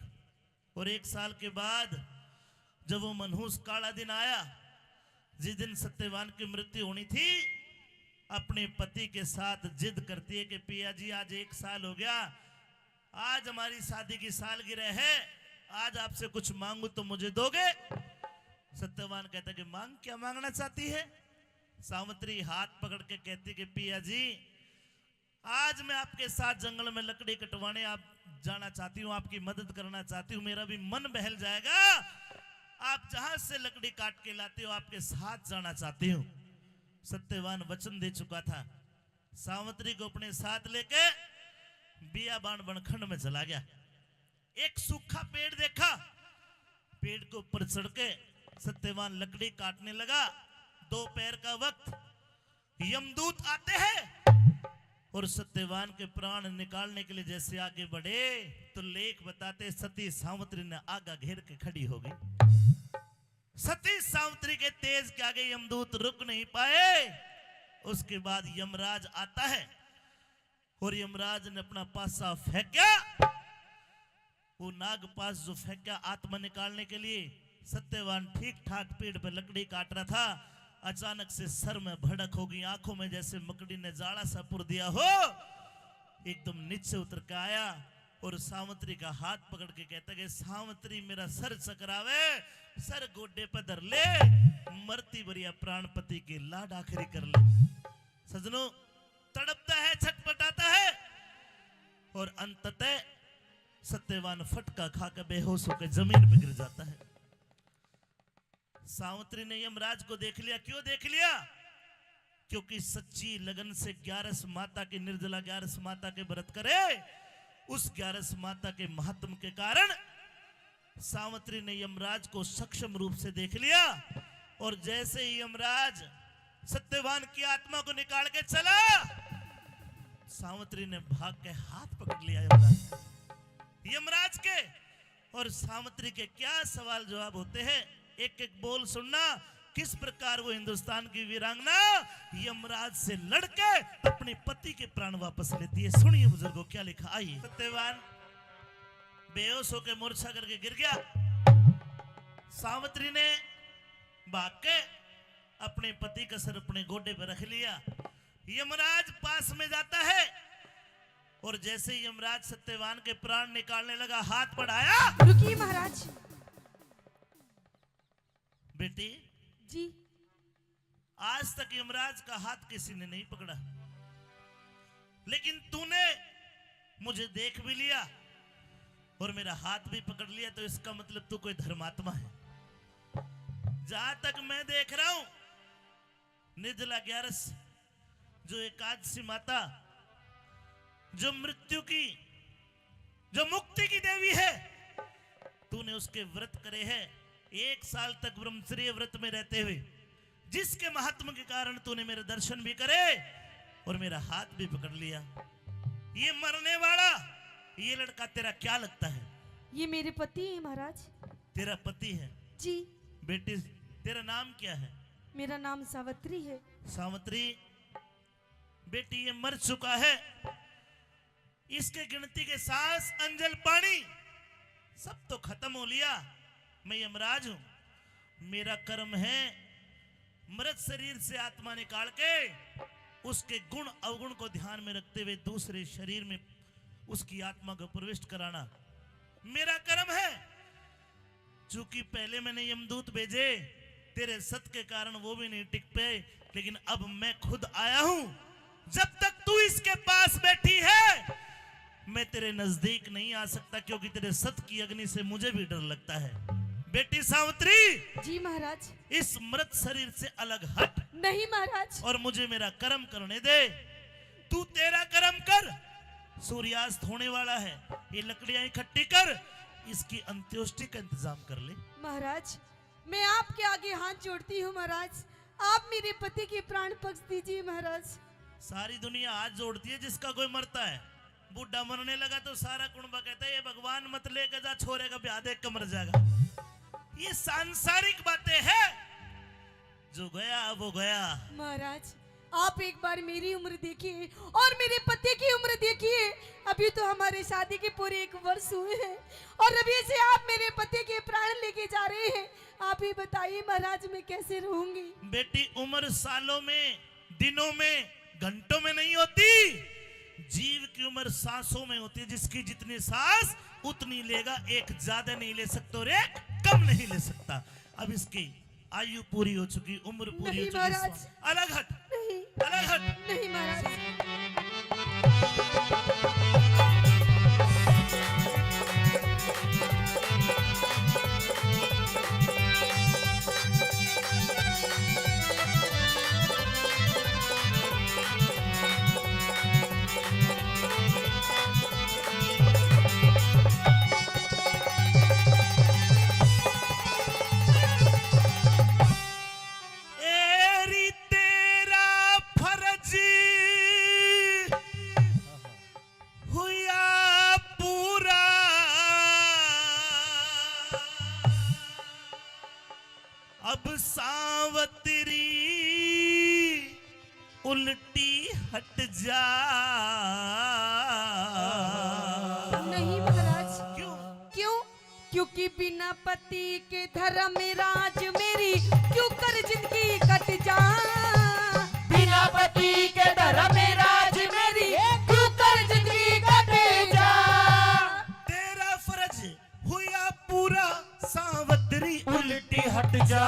और 1 साल के बाद जब वो मनहूस काला दिन आया, जिस दिन सत्यवान की मृत्यु होनी थी, अपने पति के साथ जिद करती है कि पिया जी आज 1 साल हो गया, आज हमारी शादी की सालगिरह है, आज आपसे कुछ मांगू तो मुझे दोगे? सत्यवान कहता कि मांग, क्या मांगना चाहती है? सावित्री हाथ पकड़ के कहती कि पिया जी आज मैं आपके साथ जंगल में लकड़ी कटवाने आप जाना चाहती हूँ, आपकी मदद करना चाहती हूँ, मेरा भी मन बहल जाएगा। आप जहां से लकड़ी काट के लाते हो आपके साथ जाना चाहती हूँ। सत्यवान वचन दे चुका था। सावित्री को अपने साथ लेके बियाबान बनखंड में चला गया। एक सूखा पेड़ देखा, पेड़ के ऊपर चढ़ के सत्यवान लकड़ी काटने लगा। दोपहर का वक्त, यमदूत आते हैं और सत्यवान के प्राण निकालने के लिए जैसे आगे बढ़े तो लेख बताते सती सावित्री ने आगा घेर के खड़ी हो गई। सती सावित्री के तेज के आगे यमदूत रुक नहीं पाए। उसके बाद यमराज आता है और यमराज ने अपना पासा फेंका। वो नाग पास जो फेंका आत्मा निकालने के लिए, सत्यवान ठीक ठाक पेड़ पर लकड़ी काट रहा था। अचानक से सर में भड़क हो गई, आंखों में जैसे मकड़ी ने जाड़ा सा पुर दिया हो। एकदम नीचे उतर के आया और सावित्री का हाथ पकड़ के कहता कि सावित्री मेरा सर चकरावे, सर गोडे पर धर ले, मरती बरिया प्राणपति के लाड आखिरी कर ले। सजनों, तड़पता है, छटपटाता है और अंततः सत्यवान फटका खाकर बेहोश होकर जमीन पे गिर जाता है। सावित्री ने यमराज को देख लिया। क्यों देख लिया? क्योंकि सच्ची लगन से 11 माता की, निर्जला 11 माता के व्रत करे, उस 11 माता के महात्म के कारण सावित्री ने यमराज को सक्षम रूप से देख लिया। और जैसे ही यमराज सत्यवान की आत्मा को निकाल के चला, सावित्री ने भाग के हाथ पकड़ लिया यमराज के। और सावित्री के क्या सवाल जवाब होते हैं, एक एक बोल सुनना। किस प्रकार वो हिंदुस्तान की वीरांगना यमराज से लड़के अपने पति के प्राण वापस लेती है। सुनिए बुजुर्गों क्या लिखा। आइए। सत्यवान बेहोश होकर मूर्छा करके गिर गया। सावित्री ने भाग के अपने पति का सर अपने गोडे पर रख लिया। यमराज पास में जाता है और जैसे ही यमराज सत्यवान के प्राण निकालने लगा, हाथ बढ़ाया। रुकिए महाराज। बेटी जी, आज तक यमराज का हाथ किसी ने नहीं पकड़ा, लेकिन तूने मुझे देख भी लिया और मेरा हाथ भी पकड़ लिया, तो इसका मतलब तू कोई धर्मात्मा है। जहां तक मैं देख रहा हूं, निर्जला 11 जो एकादशी माता, जो मृत्यु की, जो मुक्ति की देवी है, तूने उसके व्रत करे हैं 1 साल तक ब्रह्मचर्य व्रत में रहते हुए, जिसके महात्म के कारण तूने मेरे दर्शन भी करे और मेरा हाथ भी पकड़ लिया। ये मरने वाला ये लड़का तेरा क्या लगता है? ये मेरे पति है महाराज। तेरा पति है? जी। बेटी तेरा नाम क्या है? मेरा नाम सावित्री है। सावित्री बेटी ये मर चुका है, इसके गिनती के सांस अंजल पानी सब तो खत्म हो लिया। मैं यमराज हूं, मेरा कर्म है मृत शरीर से आत्मा निकाल के उसके गुण अवगुण को ध्यान में रखते हुए दूसरे शरीर में उसकी आत्मा को प्रविष्ट कराना मेरा कर्म है। चूंकि पहले मैंने यमदूत भेजे, तेरे सत के कारण वो भी नहीं टिक पे, लेकिन अब मैं खुद आया हूं। जब तक तू इसके पास बैठी है मैं तेरे नजदीक नहीं आ सकता, क्योंकि तेरे सत की अग्नि से मुझे भी डर लगता है। बेटी सावित्री। जी महाराज। इस मृत शरीर से अलग हट। नहीं महाराज। और मुझे मेरा कर्म करने दे। तू तेरा कर्म कर, सूर्यास्त होने वाला है, ये लकड़ियां इकट्ठी कर, इसकी अंत्येष्टि का इंतजाम कर ले। महाराज मैं आपके आगे हाथ जोड़ती हूँ महाराज, आप मेरे पति के प्राण पक्ष दीजिए महाराज। सारी दुनिया हाथ जोड़ती है जिसका कोई मरता है। बूढ़ा मरने लगा तो सारा कुंबा कहता है ये भगवान मत लेकर जा, छोरे का ब्याह देख कर मर जाएगा। ये सांसारिक बातें हैं, जो गया वो गया। महाराज आप एक बार मेरी उम्र देखिए और मेरे पति की उम्र देखिए। अभी तो हमारे शादी के पूरे 1 वर्ष हुए हैं और अभी से आप मेरे पति के प्राण लेके जा रहे हैं। आप ही बताइए महाराज मैं कैसे रहूंगी? बेटी उम्र सालों में, दिनों में, घंटों में नहीं होती, जीव की उम्र सांसों में होती है। जिसकी जितनी सांस उतनी लेगा, एक ज्यादा नहीं ले सकता और एक कम नहीं ले सकता। अब इसकी आयु पूरी हो चुकी, उम्र पूरी हो चुकी। महाराज अलग हट, नहीं, अलग हट। नहीं महाराज। उल्टी हट जा। नहीं महाराज। क्यों? क्यों? क्योंकि बिना पति के धर्म राज मेरी क्यों कर जिंदगी कट जा। बिना पति के धर्म राज मेरी क्यों कर जिंदगी कट जा। तेरा फर्ज हुआ पूरा, सावित्री उल्टी हट जा।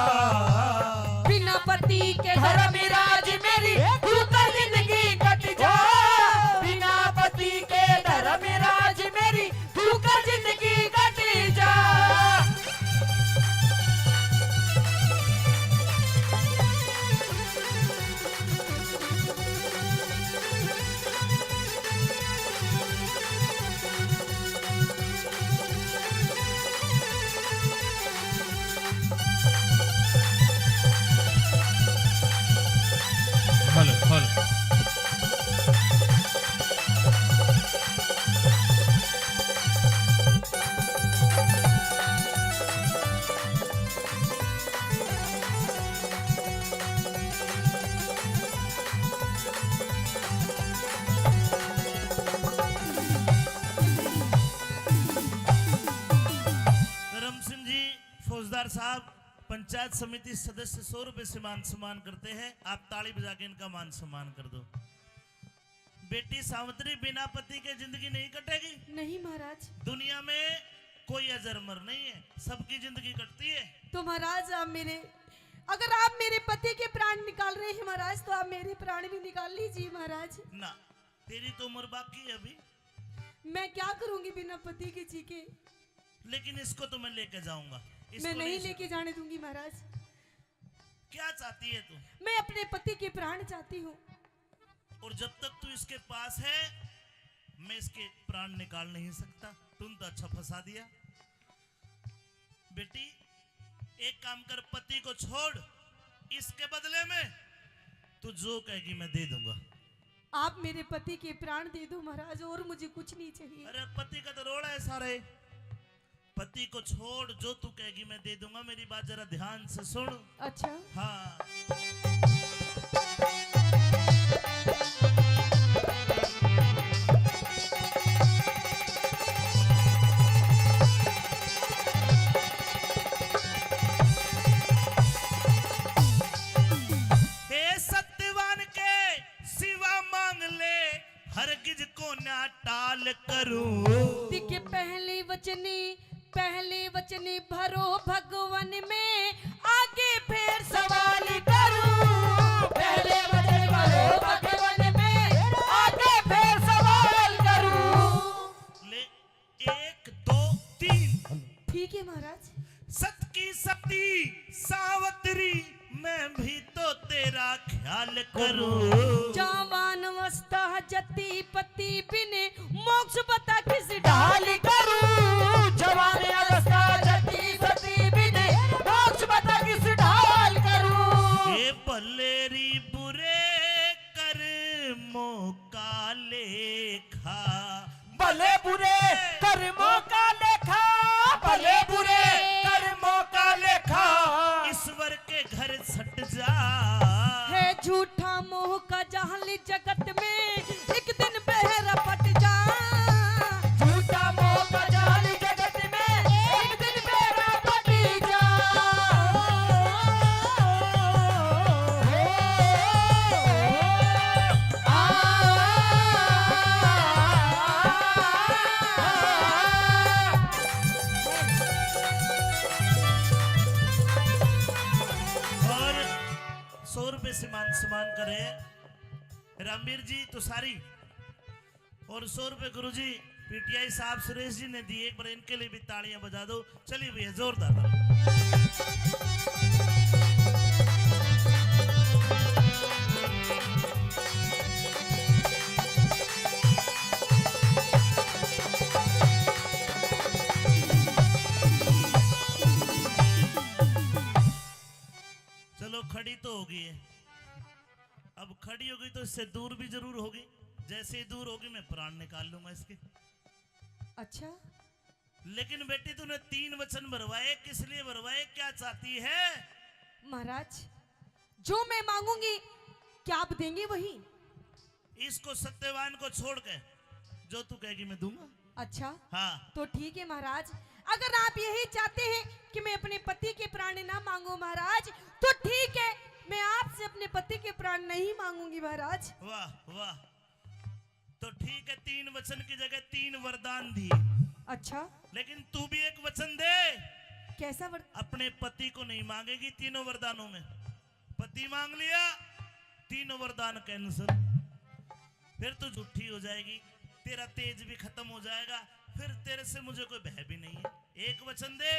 बिना पति के धर्म राज मेरी क्यों कर जिंदगी कट जा। बिना पति के धर्म राज मेरी क्यों कर जिंदगी कट जा। साहब पंचायत समिति सदस्य 100 रुपए से मान सम्मान करते हैं। आप ताली बजा के इनका मान सम्मान कर दो। बेटी सावित्री, बिना पति के जिंदगी नहीं कटेगी। नहीं महाराज। दुनिया में कोई अजरमर नहीं है, सबकी जिंदगी कटती है। तो महाराज अगर आप मेरे पति के प्राण निकाल रहे हैं महाराज, तो आप मेरे प्राण भी निकाल लीजिए महाराज। ना, तेरी तो उम्र बाकी है अभी। मैं क्या करूंगी बिना पति के जी के? लेकिन इसको तो मैं लेके जाऊंगा। मैं नहीं लेके जाने दूंगी महाराज। क्या चाहती है तू? मैं अपने पति के प्राण चाहती हूँ। और जब तक तू इसके पास है, मैं इसके प्राण निकाल नहीं सकता। तूने तो अच्छा फंसा दिया। बेटी एक काम कर, पति को छोड़, इसके बदले में तू जो कहेगी मैं दे दूंगा। आप मेरे पति के प्राण दे दो महाराज, और मुझे कुछ नहीं चाहिए। अरे पति का तो रोड़ा है सारे, पति को छोड़, जो तू कहेगी मैं दे दूंगा। मेरी बात जरा ध्यान से सुन। अच्छा हाँ हे सत्यवान के सिवा मांग ले, हरगिज को ना टाल करूं। दिखे पहले वचनी भरो भगवन में, आगे फिर सवाल करूं। पहले वचन भरो भगवन में, आगे फिर सवाल करूं। ले 1 2 3। ठीक है महाराज। सत की सती सावत्री, मैं भी तो तेरा ख्याल करूं। जवान अवस्था जति पति बिने, मोक्ष बता किस ढाल करूं। जवान अवस्था जति सती बिने, मोक्ष बता किस ढाल करूं। ये भलेरी बुरे कर्मों का लेखा, भले बुरे कर्मों का लेखा, भले बुरे कर्मों का लेखा। ईश्वर के घर सट जा। है झूठा मोह का जाल जगत में, एक दिन बहरा पट जा। झूठा मोह का जाल जगत में, एक दिन मेरा पट जा। और 100 रुपए से मान सम्मान करे रामवीर जी तो सारी, और 100 रुपए गुरुजी पीटीआई साहब सुरेश जी ने दिए। एक बार इनके लिए भी तालियां बजा दो। चलिए भैया जोरदार ताली। चलो खड़ी तो हो गई है, अब खड़ी होगी तो इससे दूर भी जरूर होगी। जैसे ही दूर होगी मैं प्राण निकाल लूंगा इसके। अच्छा लेकिन बेटी तूने 3 वचन भरवाए, किस लिए भरवाए, क्या चाहती है? महाराज, जो मैं मांगूंगी क्या आप देंगे वही? इसको सत्यवान को छोड़ के जो तू कहेगी मैं दूंगा। अच्छा हाँ तो ठीक है महाराज, अगर आप यही चाहते हैं कि मैं अपने पति के प्राण ना मांगू महाराज, तो ठीक है, मैं आपसे अपने पति के प्राण नहीं मांगूंगी महाराज। वाह वाह, तो ठीक है 3 वचन की जगह 3 वरदान दिए। अच्छा लेकिन तू भी एक वचन दे। कैसा अपने पति को नहीं मांगेगी तीनों वरदानों में। पति मांग लिया, तीनों वरदान कैंसिल। फिर तू झूठी हो जाएगी, तेरा तेज भी खत्म हो जाएगा, फिर तेरे से मुझे कोई भय भी नहीं है। एक वचन दे,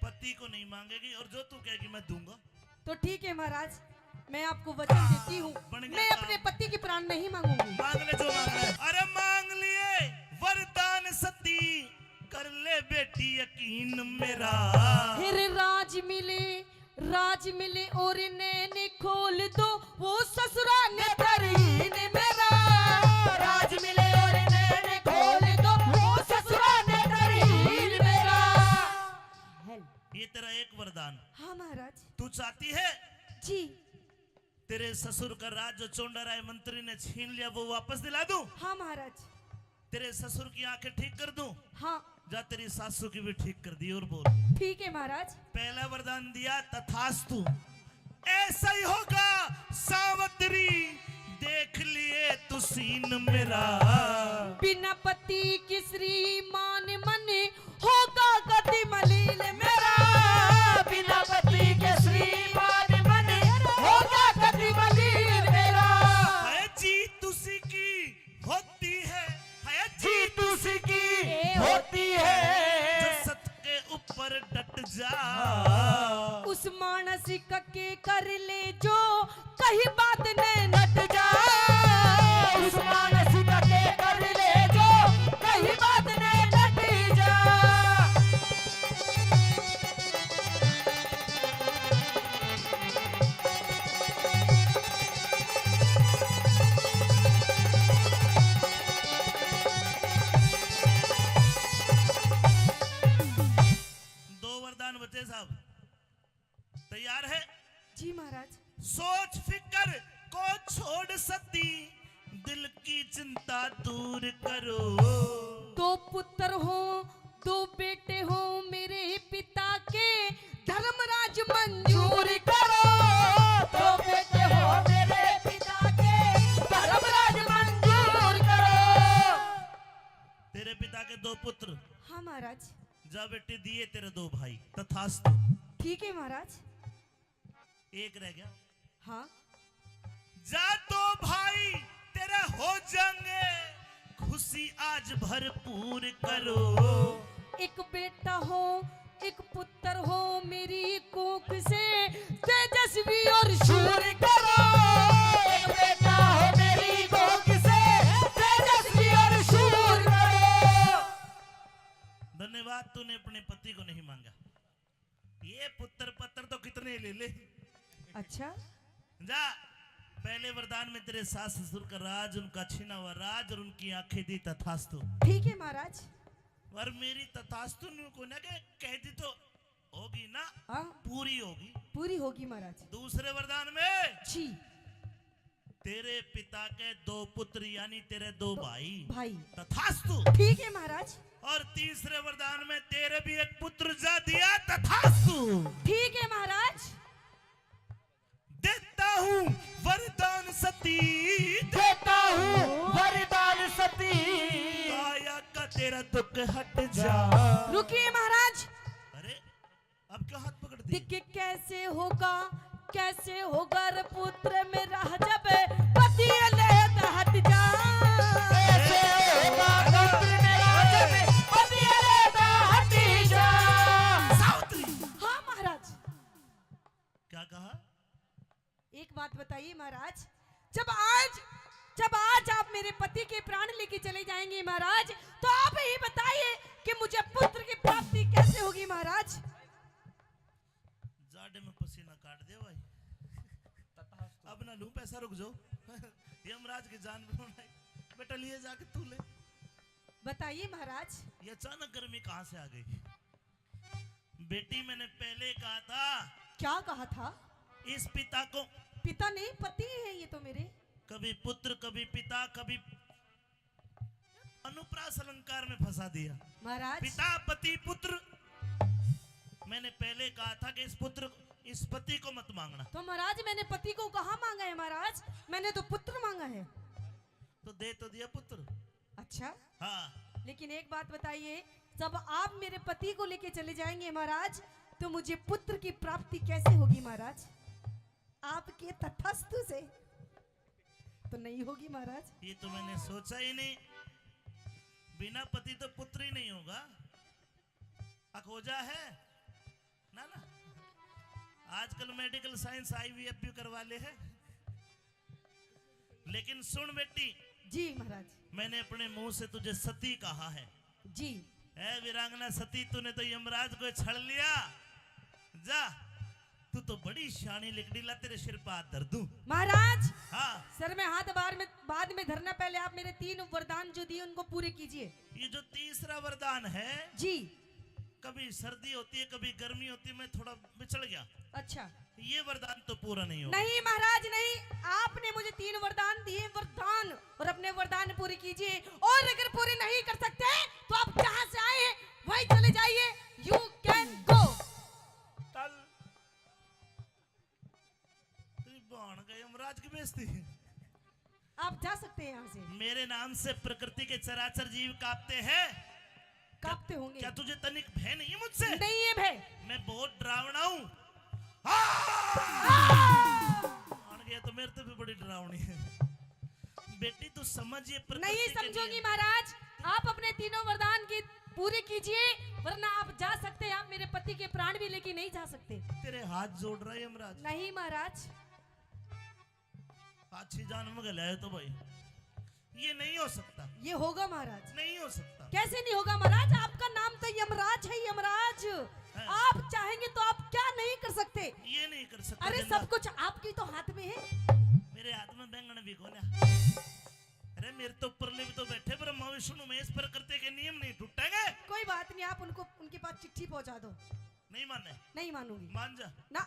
पति को नहीं मांगेगी, और जो तू कहेगी मैं दूंगा। तो ठीक है महाराज, मैं आपको वचन देती हूँ, बन गया मैं काम। अपने पति के प्राण नहीं मांगूंगी। मांग ले जो मांगना है। अरे मांग लिए वरदान सती, कर ले बेटी यकीन मेरा। फिर राज मिले और नैने खोल दो, वो ससुरा ने तरीन मेरा। राज मिले और नैने खोल दो, वो ससुरा ने तरीन मेरा। ये तेरा एक वरदान। हाँ महाराज तू चाहती है जी। तेरे ससुर का राज जो चोंडाराय मंत्री ने छीन लिया वो वापस दिला दूं? हाँ महाराज। तेरे ससुर की आंखें ठीक कर दूं? हाँ जा तेरी सासू की भी ठीक कर दी। और बोल। ठीक है महाराज। पहला वरदान दिया तथास्तु, ऐसा ही होगा सावत्री, देख लिए तू सीन मेरा। बिना पति की श्रीमान मन होगा गति मलिन मेरा। बिना पति के श्रीमान मन होगा गति मलिन मेरा। है जीत उसी की होती है, जीत उसी की होती है, जो सत के ऊपर डट जा। उस मानसिक के कर ले जो कहीं बात ने नट जा। उस मानसिक के कर ले जो कहीं बात ने नट जा। वरदान बचे साहब, तैयार है? जी महाराज। सोच फिकर को छोड़ सती, दिल की चिंता दूर करो। दो पुत्र हो, दो बेटे हो मेरे पिता के, धर्मराज मंजूर करो। दो बेटे हो मेरे पिता के, धर्मराज मंजूर करो। तेरे पिता के दो पुत्र, हाँ महाराज। जा बेटे दिए तेरे दो भाई, तथास्तु। ठीक है महाराज। एक रह गया। हाँ। जा दो भाई तेरे हो जाएंगे, खुशी आज भरपूर करो। एक बेटा हो, एक पुत्र हो मेरी कोख से, तेजस्वी और शूर करो। एक बेटा हो मेरी कोख से, तेजस्वी और शूर करो। धन्यवाद, तूने अपने पति को नहीं मांगा। ये पुत्र पत्र तो कितने ले ले। अच्छा। जा, पहले वरदान में तेरे सास ससुर का राज, उनका छीना हुआ राज और उनकी आंखें दी, तथास्तु। ठीक है महाराज। और मेरी तथास्तु को ना कह दी तो होगी ना, हाँ पूरी होगी। पूरी होगी महाराज। दूसरे वरदान में जी। तेरे पिता के दो पुत्र यानी तेरे दो भाई, तथास्तु। ठीक है महाराज। और तीसरे वरदान में तेरे भी एक पुत्र जा दिया, तथास्तु। ठीक है महाराज। देता हूँ वरदान सती, देता हूँ वरदान सती, काया का तेरा दुख हट जा। रुकिए महाराज। अरे अब क्यों हाथ पकड़ दी? देखिए कैसे होगा, कैसे होगा रे पुत्र मेरा जब पति लेत हट जा। कैसे होगा पुत्र मेरा जब पति लेत हट जा। सावित्री। हाँ महाराज। क्या कहा? एक बात बताइए महाराज, जब आज आप मेरे पति के प्राण लेके चले जाएंगे महाराज, तो आप ही बताइए कि मुझे पुत्र की प्राप्ति कैसे होगी महाराज। जाड़े में पसीना काट दे भाई। अब ना लूं पैसा, रुक जाओ। यमराज की जान भी उड़ाई। बेटा लिए जाके तू ले। बताइए महाराज। ये अचानक गर्मी कहाँ से आ गई? बेटी मैंने पहले कहा था, क्या कहा था? इस पिता को, पिता नहीं पति है ये तो मेरे। कभी पुत्र कभी पिता कभी अनुप्रास अलंकार में फंसा दिया। महाराज पिता पति पुत्र। मैंने पहले कहा था कि इस पति को मत मांगना। तो महाराज मैंने पति को कहाँ मांगा है महाराज? मैंने तो पुत्र मांगा है। तो दे तो दिया पुत्र। अच्छा। हाँ। लेकिन एक बात बताइए, जब आप मेरे पति को लेके चले जाएंगे महाराज, तो मुझे पुत्र की प्राप्ति कैसे होगी महाराज? आपके तथास्तु से तो नहीं होगी महाराज। ये तो मैंने सोचा ही नहीं। बिना पति तो पुत्र ही नहीं होगा। अखोजा है ना ना। आजकल मेडिकल साइंस IVF भी करवा ले है। लेकिन सुन बेटी। जी महाराज। मैंने अपने मुंह से तुझे सती कहा है। जी। ऐ वीरांगना सती, तूने तो यमराज को छड़ लिया। जा, तू तो बड़ी शानी लिकड़ी, ला तेरे सिर पर हाथ धर दूं। महाराज। हाँ। सर में हाथ बाद में धरना, पहले आप मेरे 3 वरदान जो दिए उनको पूरे कीजिए। ये जो तीसरा वरदान है जी। कभी सर्दी होती है कभी गर्मी होती है, मैं थोड़ा बिछड़ गया। अच्छा। ये वरदान तो पूरा नहीं होगा। नहीं महाराज नहीं, आपने मुझे 3 वरदान दिए, वरदान, और अपने वरदान पूरे कीजिए। और अगर पूरे नहीं कर सकते तो आप जहां से आए वहीं चले जाइए। You can go. यमराज की बेइज्जती। आप जा सकते हैं यहाँ से। मेरे नाम से प्रकृति के चराचर जीव कांपते हैं। कांपते होंगे। क्या तुझे तनिक भय नहीं है मुझसे? नहीं है भय। मैं बहुत डरावना हूँ। गया तो मेरे तो भी बड़ी डरावनी है। बेटी तू समझिए प्रकृति नहीं के समझूंगी नियम। महाराज। आप अपने 3 वरदान की पूरे कीजिए, वरना आप जा सकते हैं। आप मेरे पति के प्राण भी लेके नहीं जा सकते। तेरे हाथ जोड़ रहा है यमराज। नहीं महाराज। अच्छी जान में गलाए तो भाई ये नहीं हो सकता। ये होगा महाराज। नहीं हो सकता। कैसे नहीं होगा महाराज? आपका नाम तो यमराज है। यमराज है। आप चाहेंगे तो आप क्या नहीं कर सकते? ये नहीं कर सकता। अरे जिंदा। सब कुछ आपकी तो हाथ में है। मेरे हाथ में बैंगन भी खोला। अरे मेरे तो ऊपरले भी तो बैठे ब्रह्मा विष्णु महेश, प्रकृति के नियम नहीं टूटेंगे। कोई बात नहीं, आप उनको उनके पास चिट्ठी पहुंचा दो। नहीं माने? नहीं मानूंगी मान जा। ना।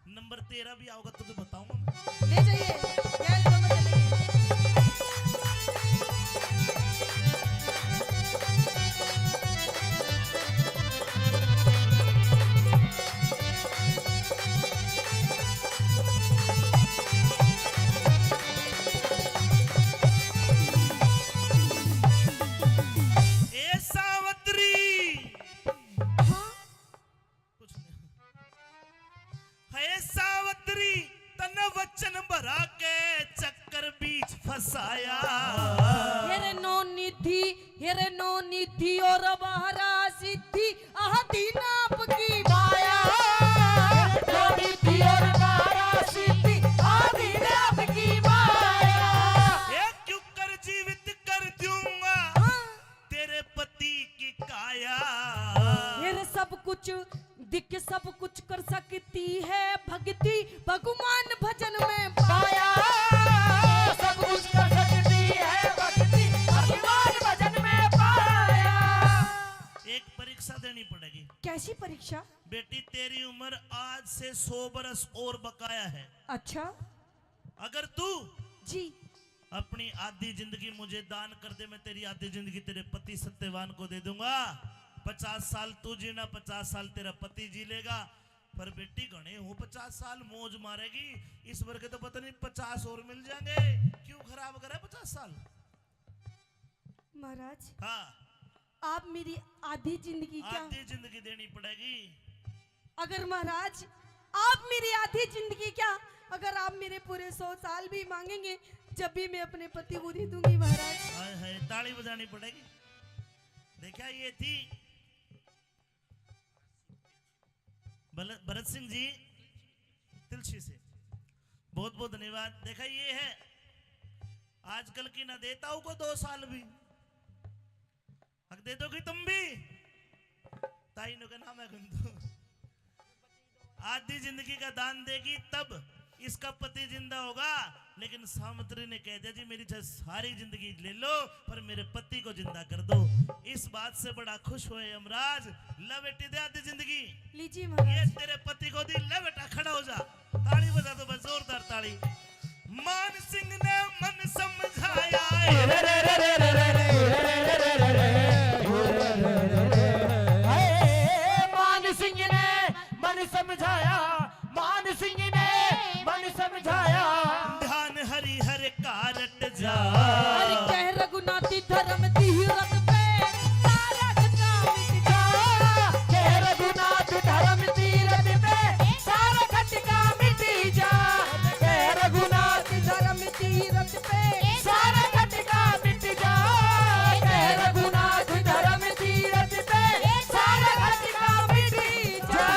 नंबर 13 भी आओगा तो बताऊंगा मैं। ले जाइए, गैल दोनों चलेंगे। ए सावत्री, हाँ कुछ नहीं। है सावत्री तन वचन भरा के चक्कर बीच फसाया। हेरे नो निधि और बहरा सिद्धि आहती नाप की माया। जोड़ी थी और बारा सिद्धि आदि नाप की माया। ए क्यों कर जीवित कर दूंगा हाँ। तेरे पति की काया। हेरे सब कुछ दिख सब कुछ कर सकती है भक्ति भगवान भजन में पाया। सब कुछ कर सकती है भक्ति भगवान भजन में पाया। एक परीक्षा देनी पड़ेगी। कैसी परीक्षा? बेटी तेरी उम्र आज से 100 बरस और बकाया है। अच्छा अगर तू जी। अपनी आधी जिंदगी मुझे दान कर दे, मैं तेरी आधी जिंदगी तेरे पति सत्यवान को दे दूंगा। 50 साल तू जीना, 50 साल तेरा पति जी लेगा। पर बेटी घने हो 50 साल मौज मारेगी, इस वर्ग के तो पता नहीं 50 और मिल जाएंगे। क्यों खराब करा 50 साल? महाराज हाँ, आप मेरी आधी जिंदगी क्या? आधी जिंदगी देनी पड़ेगी। अगर महाराज आप मेरी आधी जिंदगी क्या, अगर आप मेरे पूरे 100 साल भी मांगेंगे, जब भी मैं अपने पति को दे दूंगी महाराज। हाय हाय, ताली बजानी पड़ेगी। देखा, ये थी भरत सिंह जी तिलसी से, बहुत बहुत धन्यवाद। देखा, ये है आजकल की ना देताओं को 2 साल भी हक दे दोगी तुम भी। ताई नो का नाम है गुंदू। आधी जिंदगी का दान देगी तब इसका पति जिंदा होगा। लेकिन सामंतरी ने कह दिया जी मेरी चाहे सारी जिंदगी ले लो पर मेरे पति को जिंदा कर दो। इस बात से बड़ा खुश हुए यमराज। ला बेटी दे आधी जिंदगी। लीजिए ये महाराज। तेरे पति को दी। ले बेटा खड़ा हो जा। ताली बजा दो बस, जोरदार ताली। मान सिंह ने मन समझाया। मान सिंह ने मन समझाया, मान सिंह ने मन समझाया। ध्यान हरि हर कारट जा। अरे कह रघुनाथी धर्म तीरथ पे सारा खतरा मिट जा। कह रघुनाथ धर्म तीरथ पे सारा खटका मिट जा। कह रघुनाथ धर्म तीरथ पे सारा खटका मिट जा। कह रघुनाथ धर्म तीरथ पे सारा खटका मिट जा।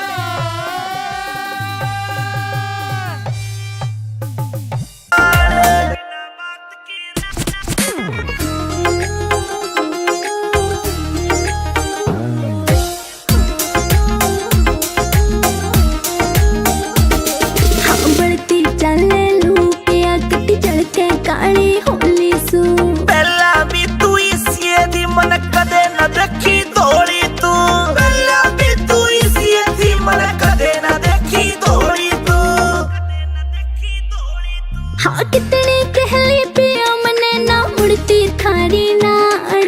बढ़ती चले लू के अकटी चढ़के काली होली सू। पहला भी तू इसी दी मन कदे न देखी दौड़ी तू। पहला भी तू इसी दी मन कदे न देखी दौड़ी तू। हाँ कितने कहले पिया मने ना मुड़ती थारी नाड़।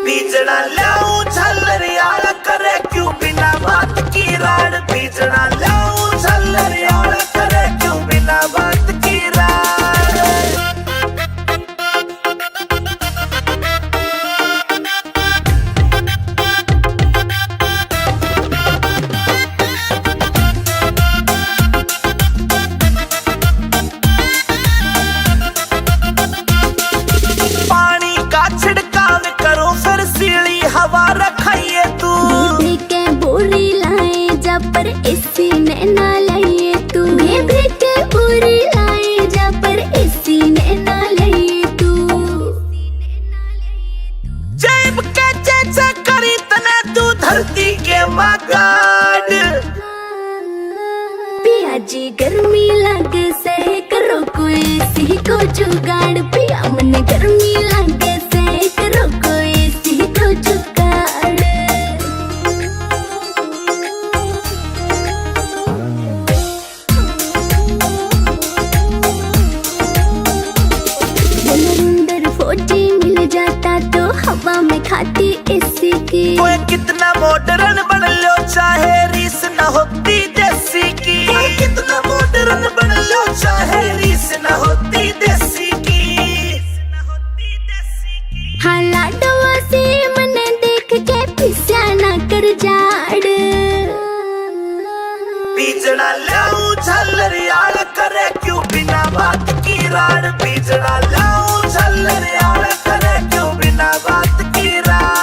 बीजना लाऊं झल्लरियाल करे क्यों बिना बात की राड़। बीजना लाऊं झल्लरियाल करे क्यों बिना बात की राड़। पानी का छिड़काव करो फिर सीली हवा रखाइए तू। भी के बोरी लाए जा पर इसी ने ना लाइए तू। भी के बोरी लाए जा पर इसी ने ना लाइए तू। जेब के चेचे करी तने तू धरती के मगाड़। पिया जी गर्मी लगे से करो कोई सी को जुगाड़। पिया मन गर्मी लगे से करो कोई सी को जुगाड़। कितना मॉडर्न बन लो चाहे रीस न होती देसी की, कितना मॉडर्न बन लो चाहे रीस न होती देसी की। हाँ लाडवा से मने देख के पिस्या ना कर जाड़, बीजड़ा लाऊं झल्लरियाल करे क्यों बिना बात की राड़, बीजड़ा लाऊं झल्लरियाल करे क्यों बिना बात की राड़।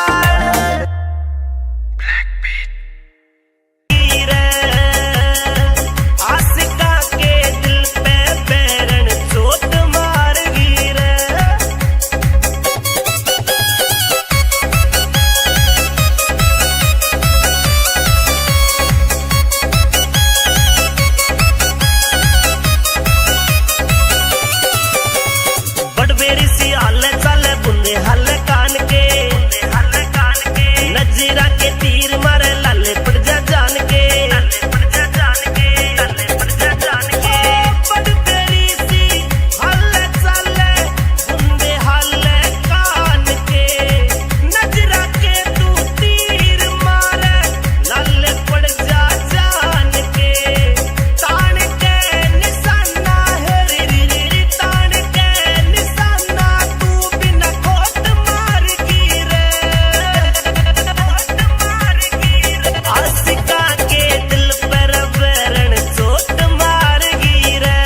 आशिका के दिल पे बैरन चोट मार गिरे, बड़बेरी सी हाल चाले बुंदे हाल कान के, नजरा के तीर मारे लाले पड़ जा जान के, बड़बेरी सी हाल चाले बुंदे हाल कान के, नजरा के तू तीर मारे लाले पड़ जा जान के, तान के निशाना है री तान के निशाना तू बिना खोट मार गिरे, आशिका के दिल पर बैरन चोट मार गिरे,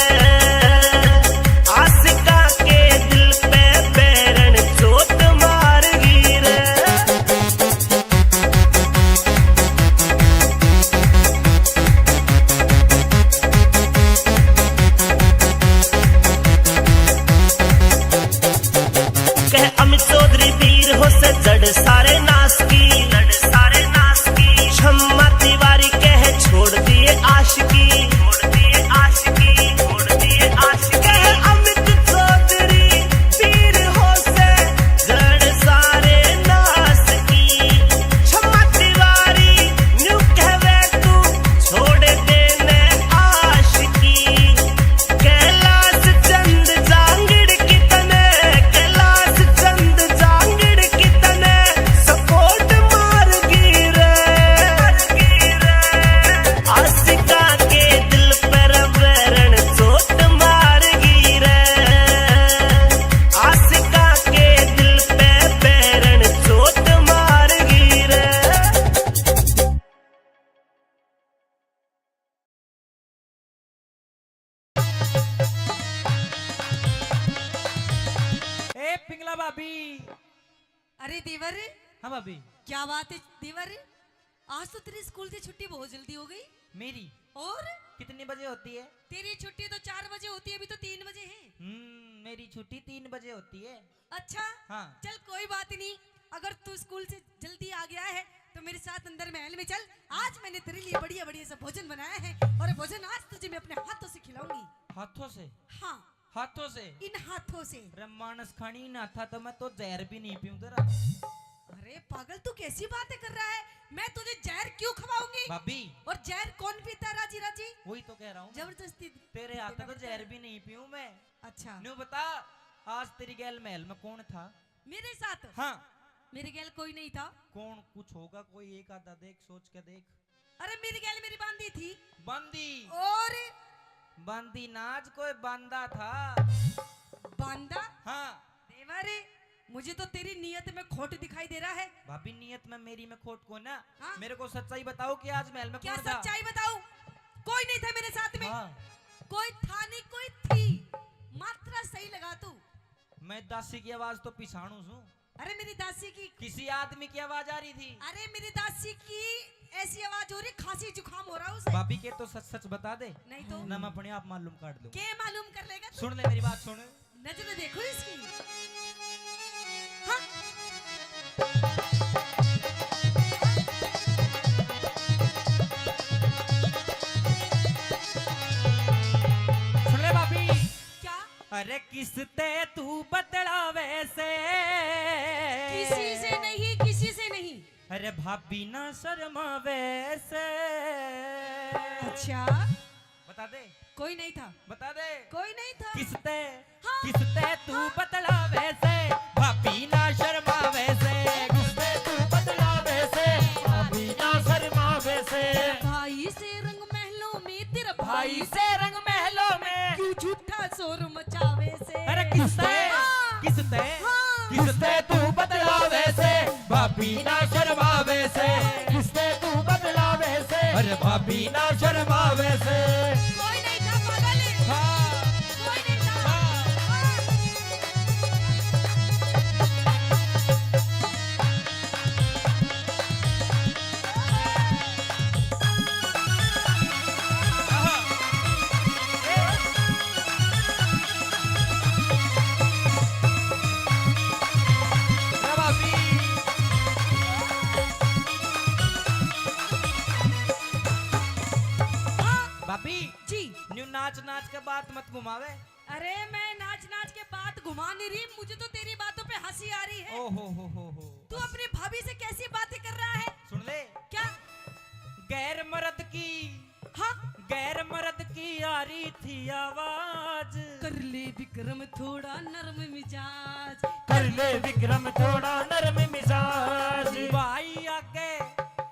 आशिका के दिल पे बैरन चोट मार गिरे। कह अमित चौधरी वीर हो से जड़ सारे नास की, क्षमा तिवारी कह छोड़ दिए आशिकी, कह अमित चौधरी वीर हो से जड़ सारे नास की, क्षमा तिवारी न्यू कहवे तू छोड़ देने आशिकी, कैलाश चंद जांगड़ कितने, कैलाश चंद जांगड़ कितने सपोर्ट मार गिरे, आशिका के दिल पर बैरन चोट मार गिरे, आशिका के दिल पे बैरन चोट मार गिरे। ए पिंगला भाभी। अरे देवर, हाँ भाभी। क्या बात है देवर, आज तो तेरी स्कूल से छुट्टी बहुत जल्दी हो गई। मेरी और कितने बजे होती है? तेरी छुट्टी तो 4 बजे होती है, अभी तो 3 बजे है। मेरी छुट्टी 3 बजे होती है। अच्छा हाँ। चल कोई बात नहीं, अगर तू स्कूल से जल्दी आ गया है तो मेरे साथ अंदर महल में चल। आज मैंने तेरे लिए बढ़िया बढ़िया सा भोजन बनाया है और भोजन आज तुझे मैं अपने हाथों से खिलाऊंगी। हाथों से? हाँ हाथों से? इन हाथों से। अरे मानस खानी ना था तो मैं तो जहर भी नहीं पीऊं तेरा। अरे पागल, तू कैसी बातें कर रहा है? मैं तुझे जहर क्यों खवाऊंगी? भाभी और जहर कौन पीता है राजी राजी? वही तो कह रहा हूँ, जबरदस्ती तेरे हाथ तो जहर भी नहीं पीऊं मैं। अच्छा न्यू बता, आज तेरी गैल महल में कौन था? मेरे साथ? हाँ। मेरे गैल कोई नहीं था। कौन? कुछ होगा कोई एक आधा, देख सोच के देख। अरे मेरी गैल मेरी बांदी थी। बंदी? और बंदी नाच कोई बंदा था। बांदा? हाँ। देवर, मुझे तो तेरी नियत में खोट दिखाई दे रहा है। भाभी नियत में मेरी में खोट को ना। हाँ? मेरे को सच्चाई बताओ कि आज महल में क्या कौन था? सच्चाई बताऊं? कोई नहीं था मेरे साथ में। हाँ। कोई था नहीं, कोई थी। मात्रा सही लगा तू। मैं दासी की आवाज तो पिछाणू हूँ। अरे मेरी दासी की, किसी आदमी की आवाज आ रही थी। अरे मेरी दासी की ऐसी आवाज हो रही, खांसी जुकाम हो रहा उसे। भाभी के तो सच सच बता दे, नहीं तो ना मैं अपने आप मालूम काट दूं। क्या मालूम कर लेगा तू? सुन ले मेरी बात, सुन। नजर देखो इसकी। हाँ? सुन ले भाभी। क्या? अरे किसते तू बतलावे से? किसी से नहीं, किसी से नहीं। अरे भाभी ना शर्मावे से। अच्छा बता दे। कोई नहीं था। बता दे। कोई नहीं था। किसते? हाँ। किसते तू बतलावे से? भाभी ना शर्मावे से। किसते तू बतलावे से? किसते किसते किसते तू बदलावे से भाभी ना शर्मावे से किसते तू बदलावे से अरे भाभी ना शर्मावे से कोई नहीं था पागल, हाँ कोई नहीं था। भाभी भाभी जी न्यू नाच नाच के बात मत घुमावे। अरे मैं नाच नाच के बात घुमा नहीं रही, मुझे तो तेरी बातों पे हंसी आ रही है। ओ हो तू अपनी भाभी से कैसी बातें कर रहा है? सुन ले क्या? गैर मर्द की हाँ गैर मर्द की आ रही थी आवाज कर ले विक्रम थोड़ा नरम मिजाज, कर ले विक्रम थोड़ा नरम मिजाज भाई आगे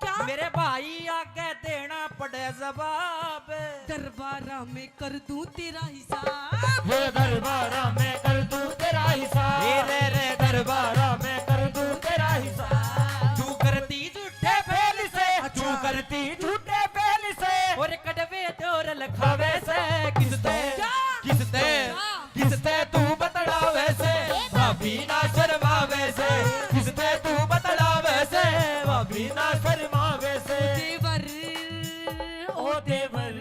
क्या? मेरे भाई आगे देना पड़े जवाब दरबारा में कर दूं तेरा हिसाब। वो दरबारा में कर दूं तेरा हिसाब रे दरबारा में कर दूं तेरा हिसाब तू करती झूठे फेल से तू करती झूठे फेल से और कड़वे डोर लखावे से किसते किसते किसते तू बतलावे से भाभी ना शर्मावे से किसते तू बतलावे से भाभी ना शर्मावे से देवर ओ देवर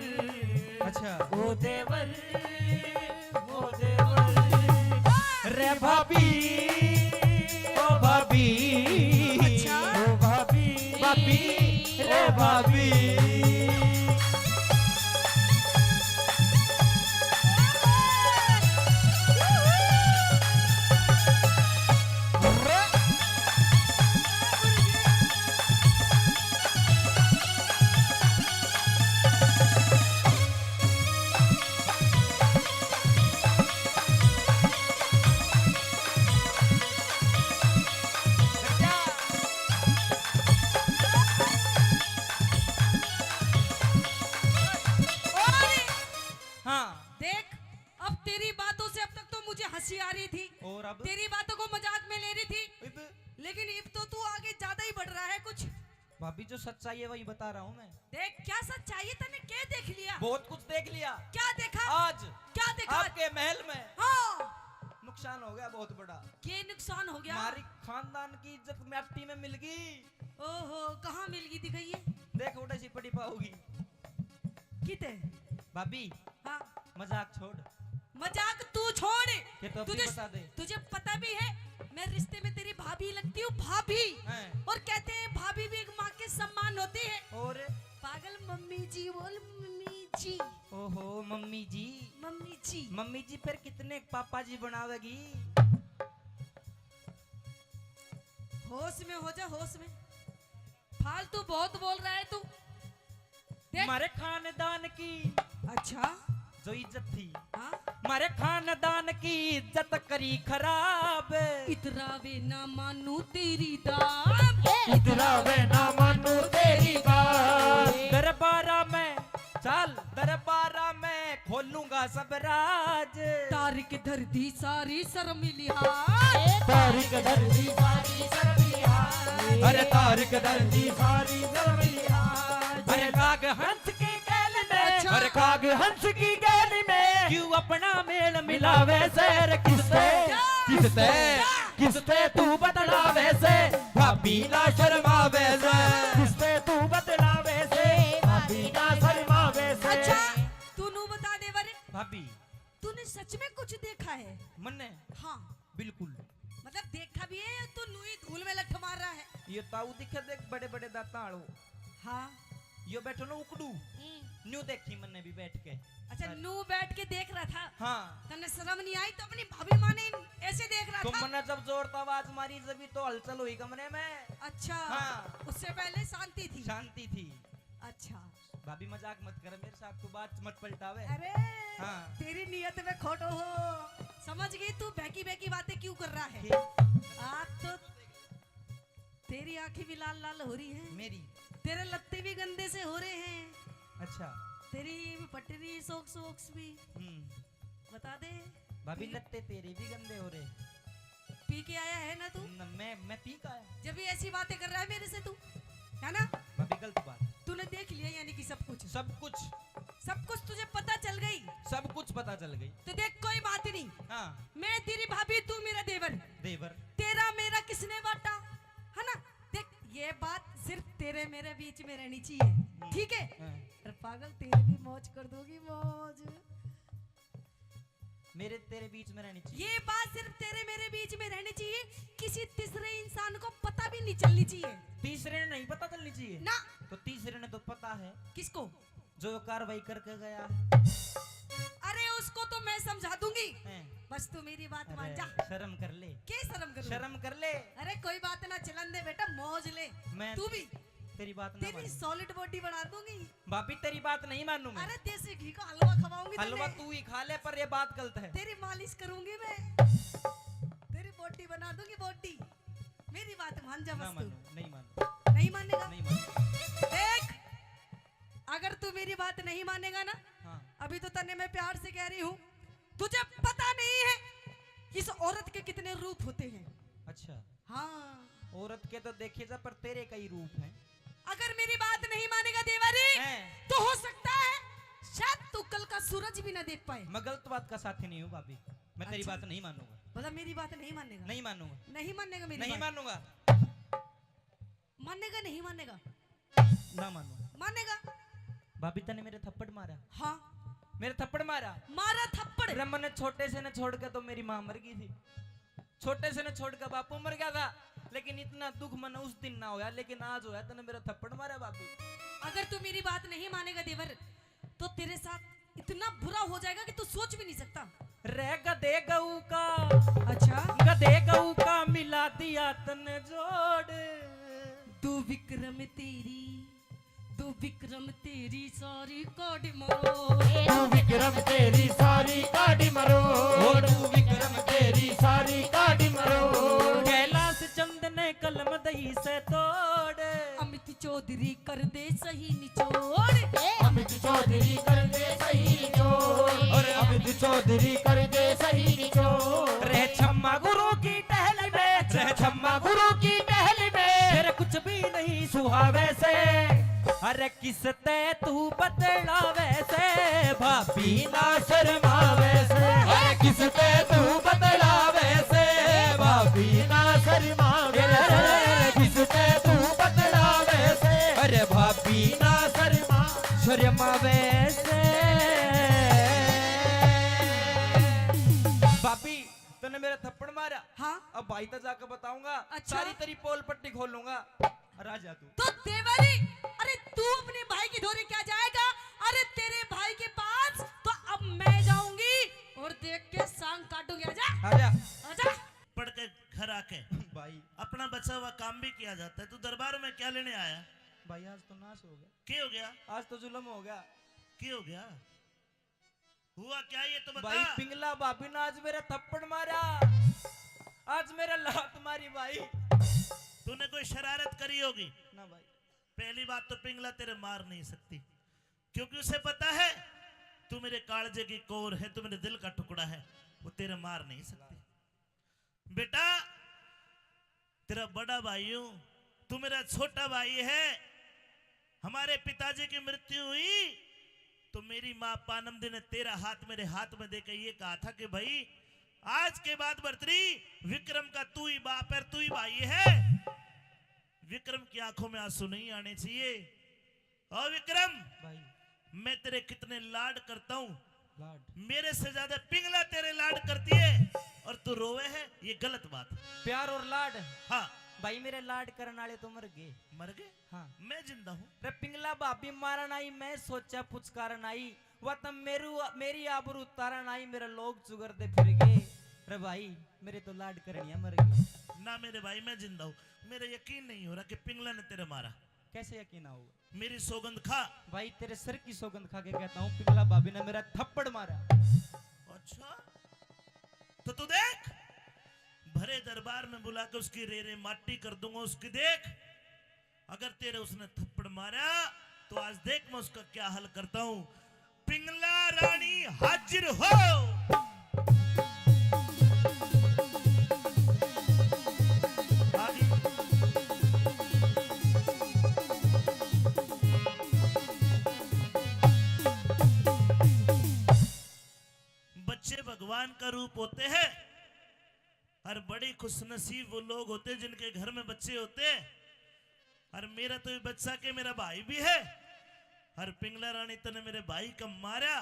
अच्छा ओ देवर रे भाभी ओ भाभी अच्छा? ओ भाभी भाभी रे भाभी हाँ देख, अब तेरी बातों से अब तक तो मुझे हंसी आ रही थी, और अब तेरी बातों को मजाक में ले रही थी, लेकिन अब तो तू आगे ज्यादा ही बढ़ रहा है कुछ। भाभी जो सच्चाई है वही बता रहा हूँ मैं देख क्या सच्चाई है, तूने क्या देख लिया? बहुत कुछ देख लिया क्या देखा? आज क्या देखा? आपके महल में हाँ, नुकसान हो गया बहुत बड़ा ये नुकसान हो गया। हमारी खानदान की इज्जत मिट्टी में मिल गई ओहो, कहाँ मिल गई दिखाइए। देख उड़ा सी पड़ी पाओगी किते? भाभी हाँ, मजाक छोड़ मजाक तू छोड़। ये तो अपनी बता दे तुझे पता भी है मैं रिश्ते में तेरी भाभी लगती हूँ, भाभी। हैं। और कहते हैं भाभी भी एक माँ के सम्मान होती है। और पागल मम्मी जी बोल, मम्मी जी, ओहो मम्मी जी मम्मी जी। मम्मी जी फिर कितने पापा जी बनावेगी होश में हो जा, होश में। फालतू बहुत बोल रहा है तू। देख। हमारे खानदान की अच्छा, जो इज्जत थी हाँ, हमारे खानदान की इज्जत करी खराब इतरावे ना मानू तेरी दाब। इतरावे ना मानू तेरी बात दरबारा में चल दरबारा में खोलूंगा सब राज तारिक धरती सारी शर्म लिहाज। तारिक दर्दी सारी शर्मिया अरे तारिक दर्दी सारी शर्मिया अरे काग हंस की गैल में अच्छा। अरे काग हंस की गैल में क्यों अपना मेल मिलावे से रे किससे किससे किससे तू बदलावे से भाभी ना शर्मावे से किससे तू बदलावे से भाभी ना शर्मावे से अच्छा, तू नू बता दे वरे, भाभी तूने सच में कुछ देखा है? मन्ने हाँ, बिल्कुल मतलब देखा भी है या तू नू ही धूल में लठ मार रहा है? ये ताऊ दिखे देख बड़े बड़े दांता आड़ो हाँ। यो बैठो ना उकड़ू न्यू देखी मैंने भी बैठ के अच्छा, नू बैठ के देख रहा था। हाँ तने शर्म नहीं आई तो अपनी भाभी माँ ने ऐसे देख रहा तो था? मैंने जब जोर तो आवाज मारी जब तो हलचल हुई कमरे में अच्छा, हाँ। उससे पहले शांति थी। शांति थी अच्छा, भाभी मजाक मत कर मेरे साथ तू बात मत पलटावे अरे हाँ। तेरी नियत में खोटो हो, समझ गई तू बहकी बहकी बातें क्यों कर रहा है? ठीक। आज तो तेरी आंखें भी लाल लाल हो रही हैं, मेरी तेरे लत्ते भी गंदे से हो रहे हैं, अच्छा तेरी पटरी सोक्स वोक्स भी। बता दे भाभी लट्टे तेरे भी गंदे हो रहे। पी के आया है ना तू? मैं पी का आया। जब भी ऐसी बातें कर रहा है मेरे से तू, है ना? भाभी गलत बात। तूने देख लिया यानी कि सब कुछ सब कुछ तुझे पता चल गई। सब कुछ पता चल गई। तो देख कोई बात नहीं, हाँ मैं तेरी भाभी, तू मेरा देवर। देवर तेरा मेरा किसने बांटा, है ना? देख ये बात सिर्फ तेरे मेरे बीच में रहनी चाहिए, ठीक है? हाँ। अरे पागल, तेरे भी मौज कर दोगी, मौज। मेरे तेरे बीच में रहनी चाहिए। ये बात सिर्फ तेरे मेरे बीच में रहनी चाहिए, किसी तीसरे इंसान को पता भी नहीं चलनी चाहिए। तीसरे ने नहीं पता चलनी चाहिए ना। तो तीसरे ने तो पता है। किसको? जो कार्रवाई करके गया। अरे उसको तो मैं समझा दूंगी, हैं। बस तू मेरी बात मान अरे, जा। शर्म कर ले। क्या शर्म करूं? शर्म कर ले। अरे कोई बात ना, चलन दे बेटा, मौज ले। मैं तू भी तेरी बात ना तेरी मानूं। सॉलिड बॉडी बना दूंगी। भाभी तेरी बात नहीं मानूं मैं। अरे देसी घी का हलवा खवाऊंगी हलवा तुझे। तू ही खा ले, पर ये बात गलत है। तेरी मालिश करूंगी मैं, तेरी बॉडी बना दूंगी, बॉडी। मेरी बात मान जा ना बस। मानूं, तू नहीं मानूं, नहीं मानेगा? नहीं मानूं। देख, अगर तू मेरी बात नहीं मानेगा ना, हाँ अभी तो तने मैं प्यार से कह रही हूँ, तुझे पता नहीं है इस औरत के कितने रूप होते हैं। अच्छा, हाँ, औरत के तो देखे जा, पर तेरे कई रूप हैं। अगर मेरी बात नहीं मानेगा देवरी, हैं। तो हो सकता है शायद तू कल का सूरज भी ना देख पाए। मैं गलत बात का साथी नहीं हूँ भाभी, मैं तेरी अच्छा। बात नहीं मानूंगा। मतलब मेरी बात नहीं मानेगा? नहीं मानूंगा, नहीं मानेगा मेरी नहीं बात? मानूंगा, मानेगा नहीं मानेगा? ना मानूंगा। मानेगा? भाभी तने मेरे थप्पड़ मारा, हाँ, मेरे थप्पड़ मारा। मारा थप्पड़। रमन ने छोटे से न छोड़ के तो मेरी माँ मर गई थी, छोटे से न छोड़ के बापू मर गया था, लेकिन इतना दुख मन उस दिन ना होया, लेकिन आज होया। तने मेरा थप्पड़ मारा भाभी। अगर तू मेरी बात नहीं मानेगा देवर, तो तेरे साथ इतना बुरा हो जाएगा कि तू सोच भी नहीं सकता। रह गधे गऊ का, अच्छा, गधे गऊ का मिला दिया तने जोड़। दो विक्रम तेरी, दो विक्रम तेरी सारी काटी मरोड़। तू विक्रम तेरी सारी काटी मरोड़, तू विक्रम तेरी सारी काटी मरोड़। कैलाश चंद ने कलम दही से तोड़। अमित चौधरी कर दे सही निचोड़। अमित चौधरी कर दे सही निचोड़, और अमित चौधरी कर दे सही निचोड़। रह छम्मा गुरु की टहल में, रह छम्मा गुरु की टहल में, तेरे कुछ भी नहीं सुहावे से। अरे किसते तू बदलावे से, भाभी ना शर्मावे से। अरे किसते तू बदलावे से, भाभी ना शर्मावे से। किसते तू बदलावे से, अरे भाभी ना शर्मावे से। भाभी तूने मेरा थप्पड़ मारा। हाँ, अब भाई तक जाकर बताऊंगा। अच्छा। सारी तेरी पोल पट्टी खोलूंगा। राजा तू तो देवरी, अरे तू अपने भाई की धोरे क्या जाएगा? अरे तेरे भाई के पास तो अब मैं जाऊंगी और देख के सांग काटूंगी। आजा, आजा आजा। पढ़ के घर आके भाई। अपना बचा हुआ काम भी किया जाता है। तू दरबार में क्या लेने आया? भाई आज तो नाश हो गया, क्या हो गया? आज तो जुल्म हो गया। क्या हो गया? हुआ क्या ये तो बता। भाई पिंगला भाभी ने आज मेरा थप्पड़ मारा, आज मेरा लात मारी भाई। तूने कोई शरारत करी होगी ना भाई। पहली बात तो पिंगला तेरे मार नहीं सकती, क्योंकि उसे पता है तू मेरे कालजे की कोर है, तू मेरे दिल का टुकड़ा है, वो तेरे मार नहीं सकती। बेटा तेरा बड़ा भाई हूं, तू मेरा छोटा भाई है। हमारे पिताजी की मृत्यु हुई तो मेरी माँ पानमदी ने तेरा हाथ मेरे हाथ में देकर ये कहा था कि भाई आज के बाद बर्तरी विक्रम का तू ही बाप है, तू ही भाई है। विक्रम की आंखों में आंसू नहीं आने चाहिए। और विक्रम भाई मैं तेरे कितने लाड करता हूं, लाड मेरे से ज्यादा पिंगला तेरे लाड करती है और तू रोवे है, ये गलत बात है। प्यार और लाड। हाँ भाई मेरे लाड करने वाले तो मर गए। मर गए? हाँ मैं जिंदा हूँ। रे पिंगला भाभी मारन आई, मैं सोचा पुचकारन आई, वह तब मेरी आबरू उतारन आई, मेरे लोग चुगर दे फिर गए। रे भाई मेरे तो लाड करनिया मर गए। ना मेरे भाई मैं जिंदा हूँ। मेरा यकीन नहीं हो रहा कि पिंगला ने तेरे मारा। कैसे यकीन होगा? मेरी सौगंध खा। भाई तेरे सर की सौगंध खा के कहता हूँ पिंगला भाभी ने मेरा थप्पड़ मारा। अच्छा तो तू देख, भरे दरबार में बुला के उसकी रे माटी कर दूंगा उसकी। देख अगर तेरे उसने थप्पड़ मारा तो आज देख मैं उसका क्या हल करता हूं। पिंगला रानी हाजिर हो। भगवान का रूप होते हैं। और बड़ी खुशनसीब वो लोग होते हैं जिनके घर में बच्चे होते हैं। और मेरा तो ये बच्चा के मेरा भाई भी है। और पिंगला रानी तूने मेरे भाई का मारा,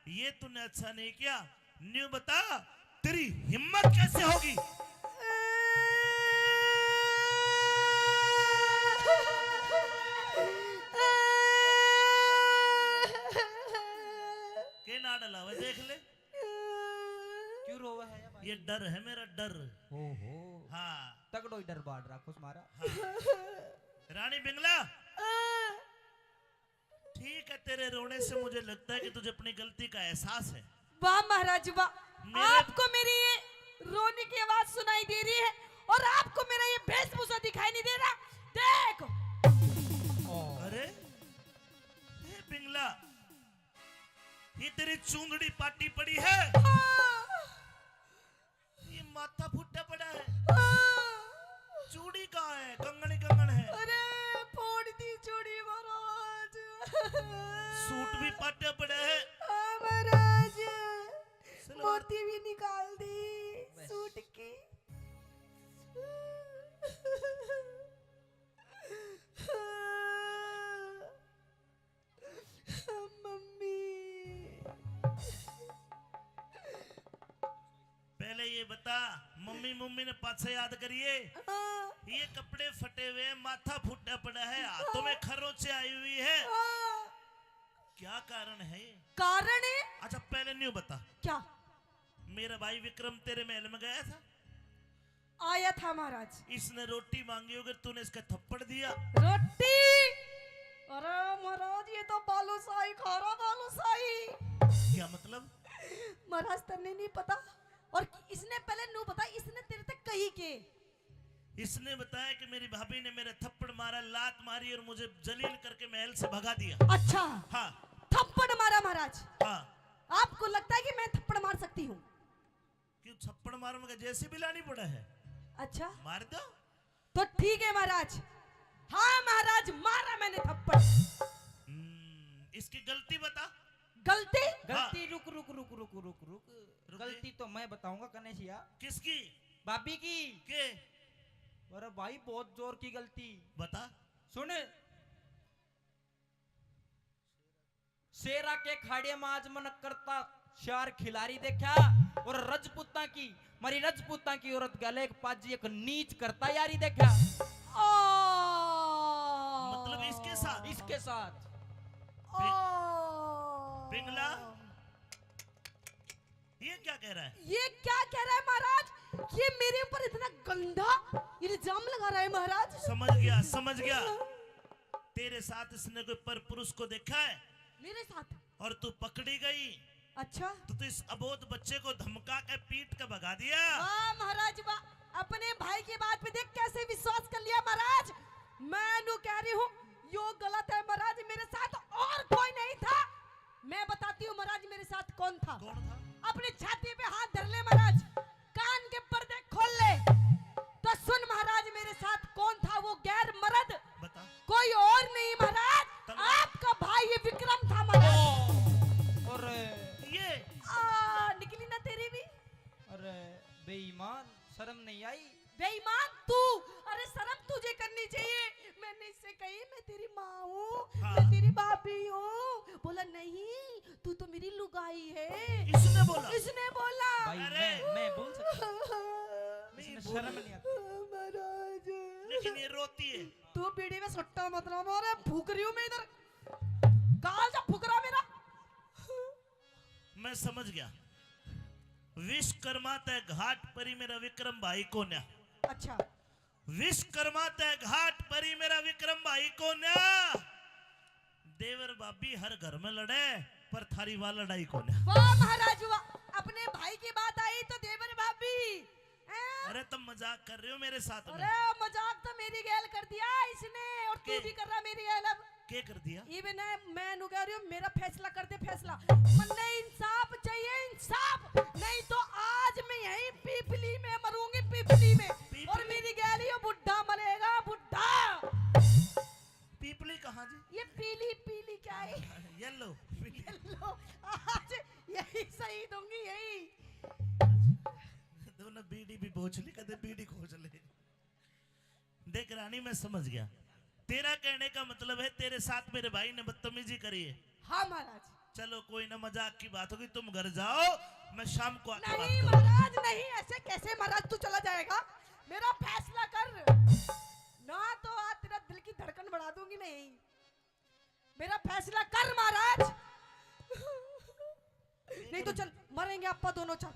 ये तूने अच्छा नहीं किया। न्यू बता तेरी हिम्मत कैसे होगी? के ना डला हुआ देख ले। क्यों रोवा है भाई? ये डर है मेरा डर। ओहो, हाँ तगड़ो ही डर बाढ़ रहा कुछ मारा। रानी बिंगला, ठीक है, तेरे रोने से मुझे लगता है कि तुझे अपनी गलती का एहसास है। वाह महाराज वाह, आपको मेरी ये रोने की आवाज सुनाई दे रही है और आपको मेरा ये वेशभूषा दिखाई नहीं दे रहा। देखो अरे ये बिंगला, ये तेरी चूंदड़ी पाटी पड़ी है, ये माथा फुट्टा पड़ा है, चूड़ी कहाँ है? कंगन ही कंगन है। अरे फोड़ दी चूड़ी महाराज। सूट भी पाटा पड़ा है। हाँ, महाराज मोती भी निकाल दी सूट की। मम्मी पहले ये बता, मम्मी मम्मी ने पाछे याद करिए, ये कपड़े फटे हुए, माथा फुटा पड़ा है, हाथों में खरोंचे आई हुई है, क्या कारण है ये? कारण है? अच्छा पहले न्यू बता, क्या? मेरा भाई विक्रम तेरे महल में गया था, आया था महाराज। इसने रोटी मांगी होगी, तूने इसका थप्पड़ दिया। रोटी? अरे महाराज ये तो बालूशाही खा रहा, बालूशाही। क्या मतलब? महाराज तन्ने नहीं पता, और इसने पहले नू पता, इसने तेरे तक कही के। इसने बताया कि मेरी भाभी ने मेरे थप्पड़ मारा, लात मारी और मुझे जलील करके महल से भगा दिया। अच्छा हाँ थप्पड़ मारा महाराज? हाँ। आपको लगता है कि मैं थप्पड़ मार सकती हूँ? क्यों थप्पड़ मारूंगा? जैसे भी लानी पड़ा है। अच्छा मार दो। तो ठीक है महाराज। हाँ महाराज मारा मैंने थप्पड़। इसकी गलती बता। गलती? गलती रुक रुक रुक रुक रुक रुक, गलती तो मैं बताऊंगा कनेशिया। किसकी? भाभी की। के? अरे भाई बहुत जोर की गलती। बता। सुन, शेरा के खाड़े में आज मन करता शार खिलाड़ी देखा, और रजपूता की मरी रजपूता की औरत गले एक पाजी एक नीच करता यारी देखा। मतलब इसके साथ? इसके साथ। पिंगला ये क्या कह रहा है? ये क्या कह रहा है महाराज? ये मेरे ऊपर इतना गंदा इल्जाम लगा रहा है महाराज। समझ गया समझ गया। तेरे साथ इसने कोई पर पुरुष को देखा है? मेरे साथ? और तू पकड़ी गई। अच्छा तो इस अबोध बच्चे को धमका के पीट के भगा दिया। वाह महाराज वाह, अपने भाई की बात पे देख कैसे विश्वास कर लिया महाराज। मैं नु कह रही हूँ यो गलत है महाराज, मेरे साथ और कोई नहीं था। मैं बताती हूँ महाराज मेरे साथ कौन था। कौन था? अपनी छाती पे हाथ धर ले महाराज, कान के पर्दे खोल ले, तो सुन महाराज मेरे साथ कौन था वो गैर मर्द। बता। कोई और नहीं महाराज, आपका भाई ये विक्रम था महाराज। और ये निकली ना तेरी भी? अरे बेईमान, शर्म नहीं आई? बेईमान तू? अरे शर्म तुझे करनी चाहिए। मैंने इससे कही मैं तेरी माँ हूँ, हाँ। मैं तेरी भाभी हूँ। बोला नहीं तू तो मेरी लुगाई है। इसने बोला? इसने बोला। भाई अरे! मैं बोल सकता हूँ? नहीं, इसमें शर्म नहीं आती। महाराज लेकिन ये रोती है। तू बीड़ी में सट्टा मत रहा, मारे फूक रही हूँ मैं इधर, गाल जा फूक रहा मेरा। मैं समझ गया। विश्वकर्मा तय घाट परी मेरा विक्रम भाई को न्या। अच्छा विश्वकर्मा तय घाट परी मेरा विक्रम भाई को न्या। देवर भाभी हर घर में लड़े पर थारी वाला लड़ाई को न्या। वाह महाराज वाह, अपने भाई की बात आई तो देवर भाभी। अरे तुम मजाक कर रहे हो मेरे साथ में? अरे मजाक तो मेरी गैल कर दिया इसने, और तू भी कर रहा मेरी गैल। अब क्या कर दिया? इवन मैं नु कह रही हूँ मेरा फैसला कर दे फैसला। मन्ने इंसाफ चाहिए, इंसाफ, नहीं तो आज मैं यहीं पीपली में मरूंगी, पीपली में। और मेरी गैल ये बुढ़ा मरेगा, बुढ़ा। पीपली कहाँ जी? ये पीली पीली क्या है? येलो। लो आज यही सही दूंगी, यही दोनों बीड़ी भी बोझ ली, कदे बीड़ी खोज ले। देख रानी, मैं समझ गया तेरा कहने का मतलब है तेरे साथ मेरे भाई ने बदतमीजी करी है। हाँ महाराज। चलो कोई ना, मजाक की बात होगी, तुम घर जाओ, मैं शाम को आके बात नहीं करूंगा। महाराज नहीं, ऐसे कैसे महाराज तू चला जाएगा? मेरा फैसला कर, ना तो आज तेरा दिल की धड़कन बढ़ा दूंगी मैं यहीं। मेरा फैसला कर महाराज, नहीं तो चल मरेंगे अपा दोनों, चल।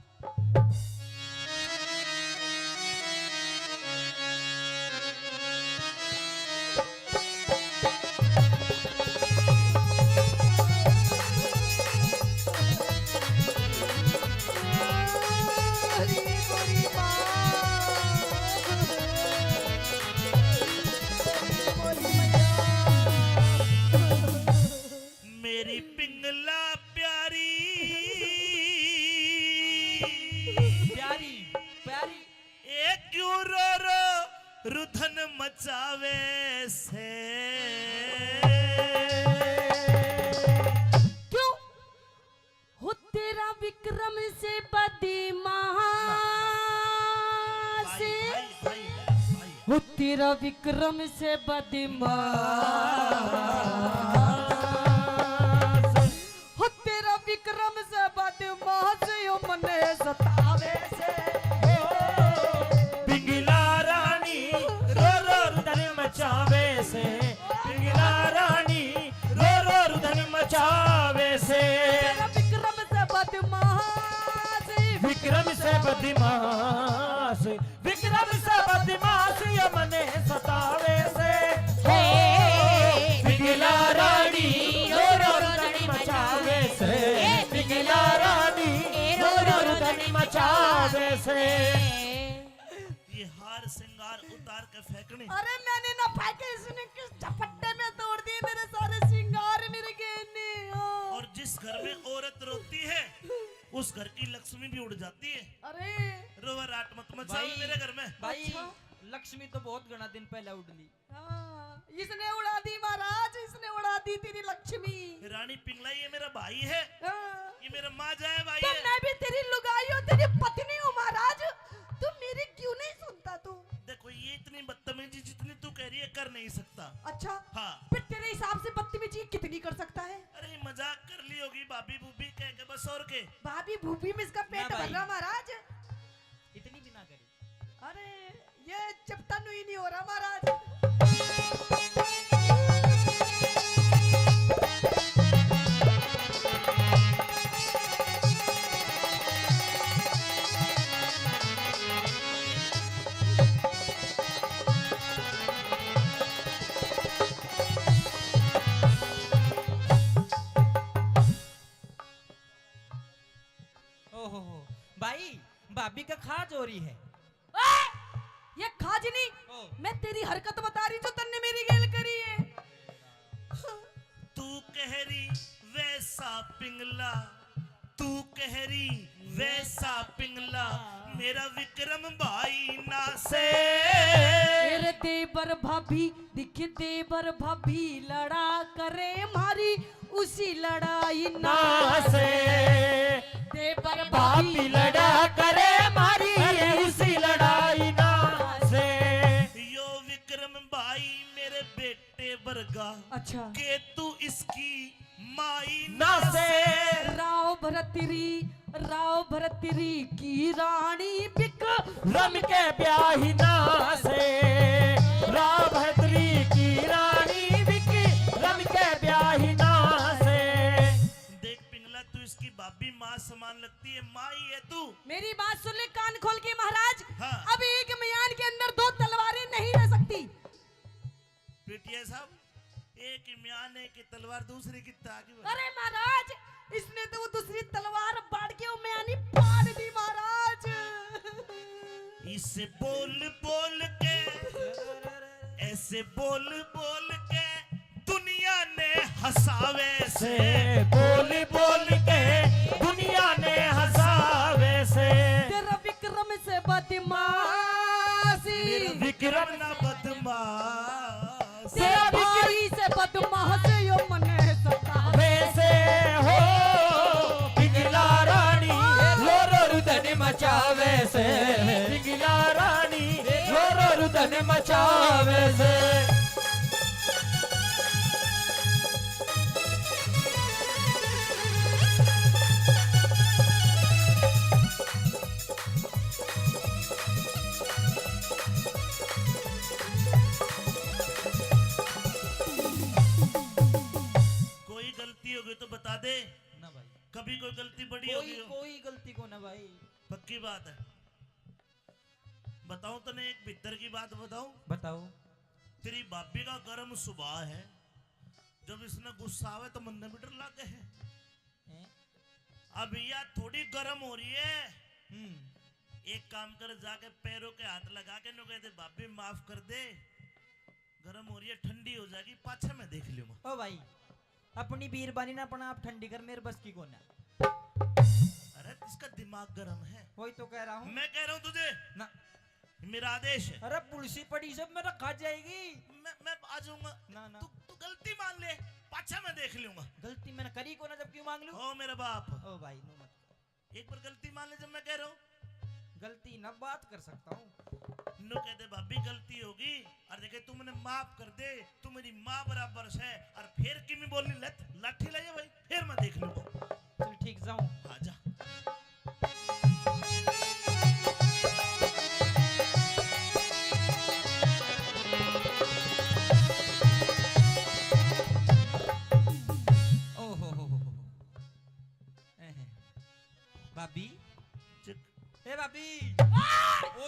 मेरी पिंगला प्यारी प्यारी प्यारी ए क्यों रो रो रुधन मचावे से। क्यों हो तेरा विक्रम से बदीमा से, भाई हो तेरा विक्रम से बदीमा, हो तेरा विक्रम से बदमाश यो मने सतावे से। पिंगला रानी रो रो रुदन मचावे से, पिंगला रानी रो रो रुदन मचावे से। तेरा विक्रम से बदमाश, विक्रम से बदमाश, विक्रम से बदमाश ये मने सतावे से। पिंगला रानी रो रो रुदन मचावे से, पिंगला रानी रो रो रुदन मचावे से। ये हार श्रृंगार उतार के फेंकने, अरे मैंने ना फेंके, इसने किस झपट्टे में तोड़ दिए मेरे सारे श्रृंगार मेरे गहने। और जिस घर में औरत रोती है उस घर की लक्ष्मी भी उड़ जाती है। अरे रोवा राट मत मचाओ भाई। मेरे घर में। भाई अच्छा। लक्ष्मी तो बहुत घना दिन पहले उड़ली। हाँ, इसने उड़ा दी महाराज, इसने उड़ा दी तेरी लक्ष्मी। रानी पिंगला ये मेरा भाई है, हाँ, ये मेरा माँ जाए भाई तो है। मैं भी तेरी लुगाई हूँ, तेरी पत्नी हूँ महाराज, तुम मेरी क्यों नहीं सुनता तू? देखो ये इतनी बदतमीजी जितनी तू कह रही है कर नहीं सकता। अच्छा हाँ। फिर तेरे हिसाब से बदतमीजी कितनी कर सकता है? अरे मजाक कर ली होगी भाभी भूबी कह के बस, और के। भाभी भूभी में इसका पेट ना भर भाई। रहा महाराज। इतनी भी ना करी। अरे ये चिपटा ही नहीं हो रहा महाराज। ओहो भाई, भाभी का खा चोरी है। ओए, ये खाजनी, ओ। मैं तेरी हरकत बता रही जो तन्ने मेरी गेल करी है। तू कह रही वैसा पिंगला, तू कह रही वैसा पिंगला, मेरा विक्रम भाई ना से। मेरे देवर भाभी दिख, देवर भाभी लड़ा करे मारी, उसी लड़ाई ना से देवर भाभी लड़ा करे मारी, उसी लड़ाई ना से। यो विक्रम भाई मेरे बेटे वर्गा, अच्छा के तू इसकी माई ना से। राव भरतरी की रानी बिक, रम के ब्याही ना से। राभद्री की रानी बिकी, रम के ब्याही ना से। देख पिंगला, तू इसकी भाभी माँ समान लगती है, माँ ही है तू। मेरी बात सुन ले कान खोल के महाराज। हाँ। अब एक म्यान के अंदर दो तलवारें नहीं रह सकती। पीटीए साहब, एक म्यान है कि तलवार दूसरी की ताकि। अरे महाराज, इसने तो वो दूसरी तलवार बाढ़ के वो म्यानी फाड़ दी महाराज। इसे बोल बोल के, ऐसे बोल बोल के दुनिया ने हंसावे से। बोल बोल के दुनिया ने हंसावे से। तेरा विक्रम से बदमाशी, विक्रम ना बदमाश, तेरा भाई से बदमाश यो मने सतावे। वैसे हो पिंगला रानी रो रो रुदन से पिंगला रानी रो रो रुदन मचावे से कोई गलती होगी तो बता दे। ना भाई, कभी कोई गलती बड़ी कोई होगी कोई गलती को ना भाई। पक्की बात है। बताऊं तने एक भीतर की बात बताऊं। बताओ। तेरी भाभी का गर्म स्वभाव है, जब इसने गुस्सा आवे तो मन में भी डर लागे है। हैं? अब यह थोड़ी गर्म हो रही है। हम्म। एक काम कर, जाके पैरों के हाथ लगा के नो कहते भाभी माफ कर दे, गर्म हो रही है, ठंडी हो जाएगी, पाछे मैं देख लूंगा। ओ भाई, अपनी बीरबानी ना अपना आप ठंडी कर, मेरे बस की कौन है। अरे इसका दिमाग गर्म है। वही तो कह रहा हूँ मैं कह रहा हूँ तुझे, ना। मेरा आदेश है। अरे पुलिसी पड़ी सब मेरा खा जाएगी। मैं आ जाऊंगा। ना ना, तू गलती मान ले, पाछा मैं देख लूंगा। गलती मैंने करी को ना, जब क्यों मांग लूं। ओ मेरा बाप, ओ भाई नो मत। एक बार गलती मान ले जब मैं कह रहा हूँ। गलती ना बात कर सकता हूँ। नो कहते भाभी गलती होगी, और देखे तू मुझे माफ कर दे, तू मेरी माँ बराबर है। और फिर की मैं बोलनी लत लाठी ले भाई, फिर मैं देख लूंगा। चल ठीक, जाऊं। हाँ जा। ओ हो। एहे। भाभी, चिक। ए भाभी। ओ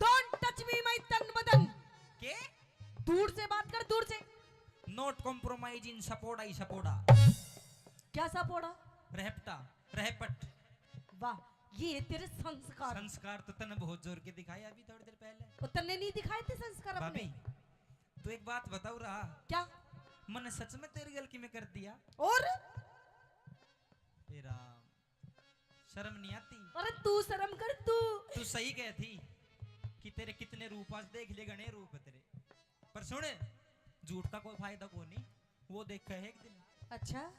डोंट टच मी माय तन बदन। के? दूर से बात कर, दूर से। Not compromise in support I सपोर्टा। क्या सा पोड़ा? रहपटा, रहपट। वाह, ये तेरे संस्कार। संस्कार तो तने बहुत जोर के दिखाए अभी थोड़ी देर पहले। उतने नहीं दिखाए थे संस्कार भाभी, अपने। तू एक बात बताऊ रहा, क्या? मैंने सच में तेरी गलती में कर दिया। और तेरा शर्म नहीं आती? अरे तू शर्म कर तू। तू सही कह थी कि तेरे कितने रूप, आज देख ले गणे रूप है तेरे। पर सुन, झूठ का कोई फायदा को नहीं, वो देख है एक दिन। अच्छा,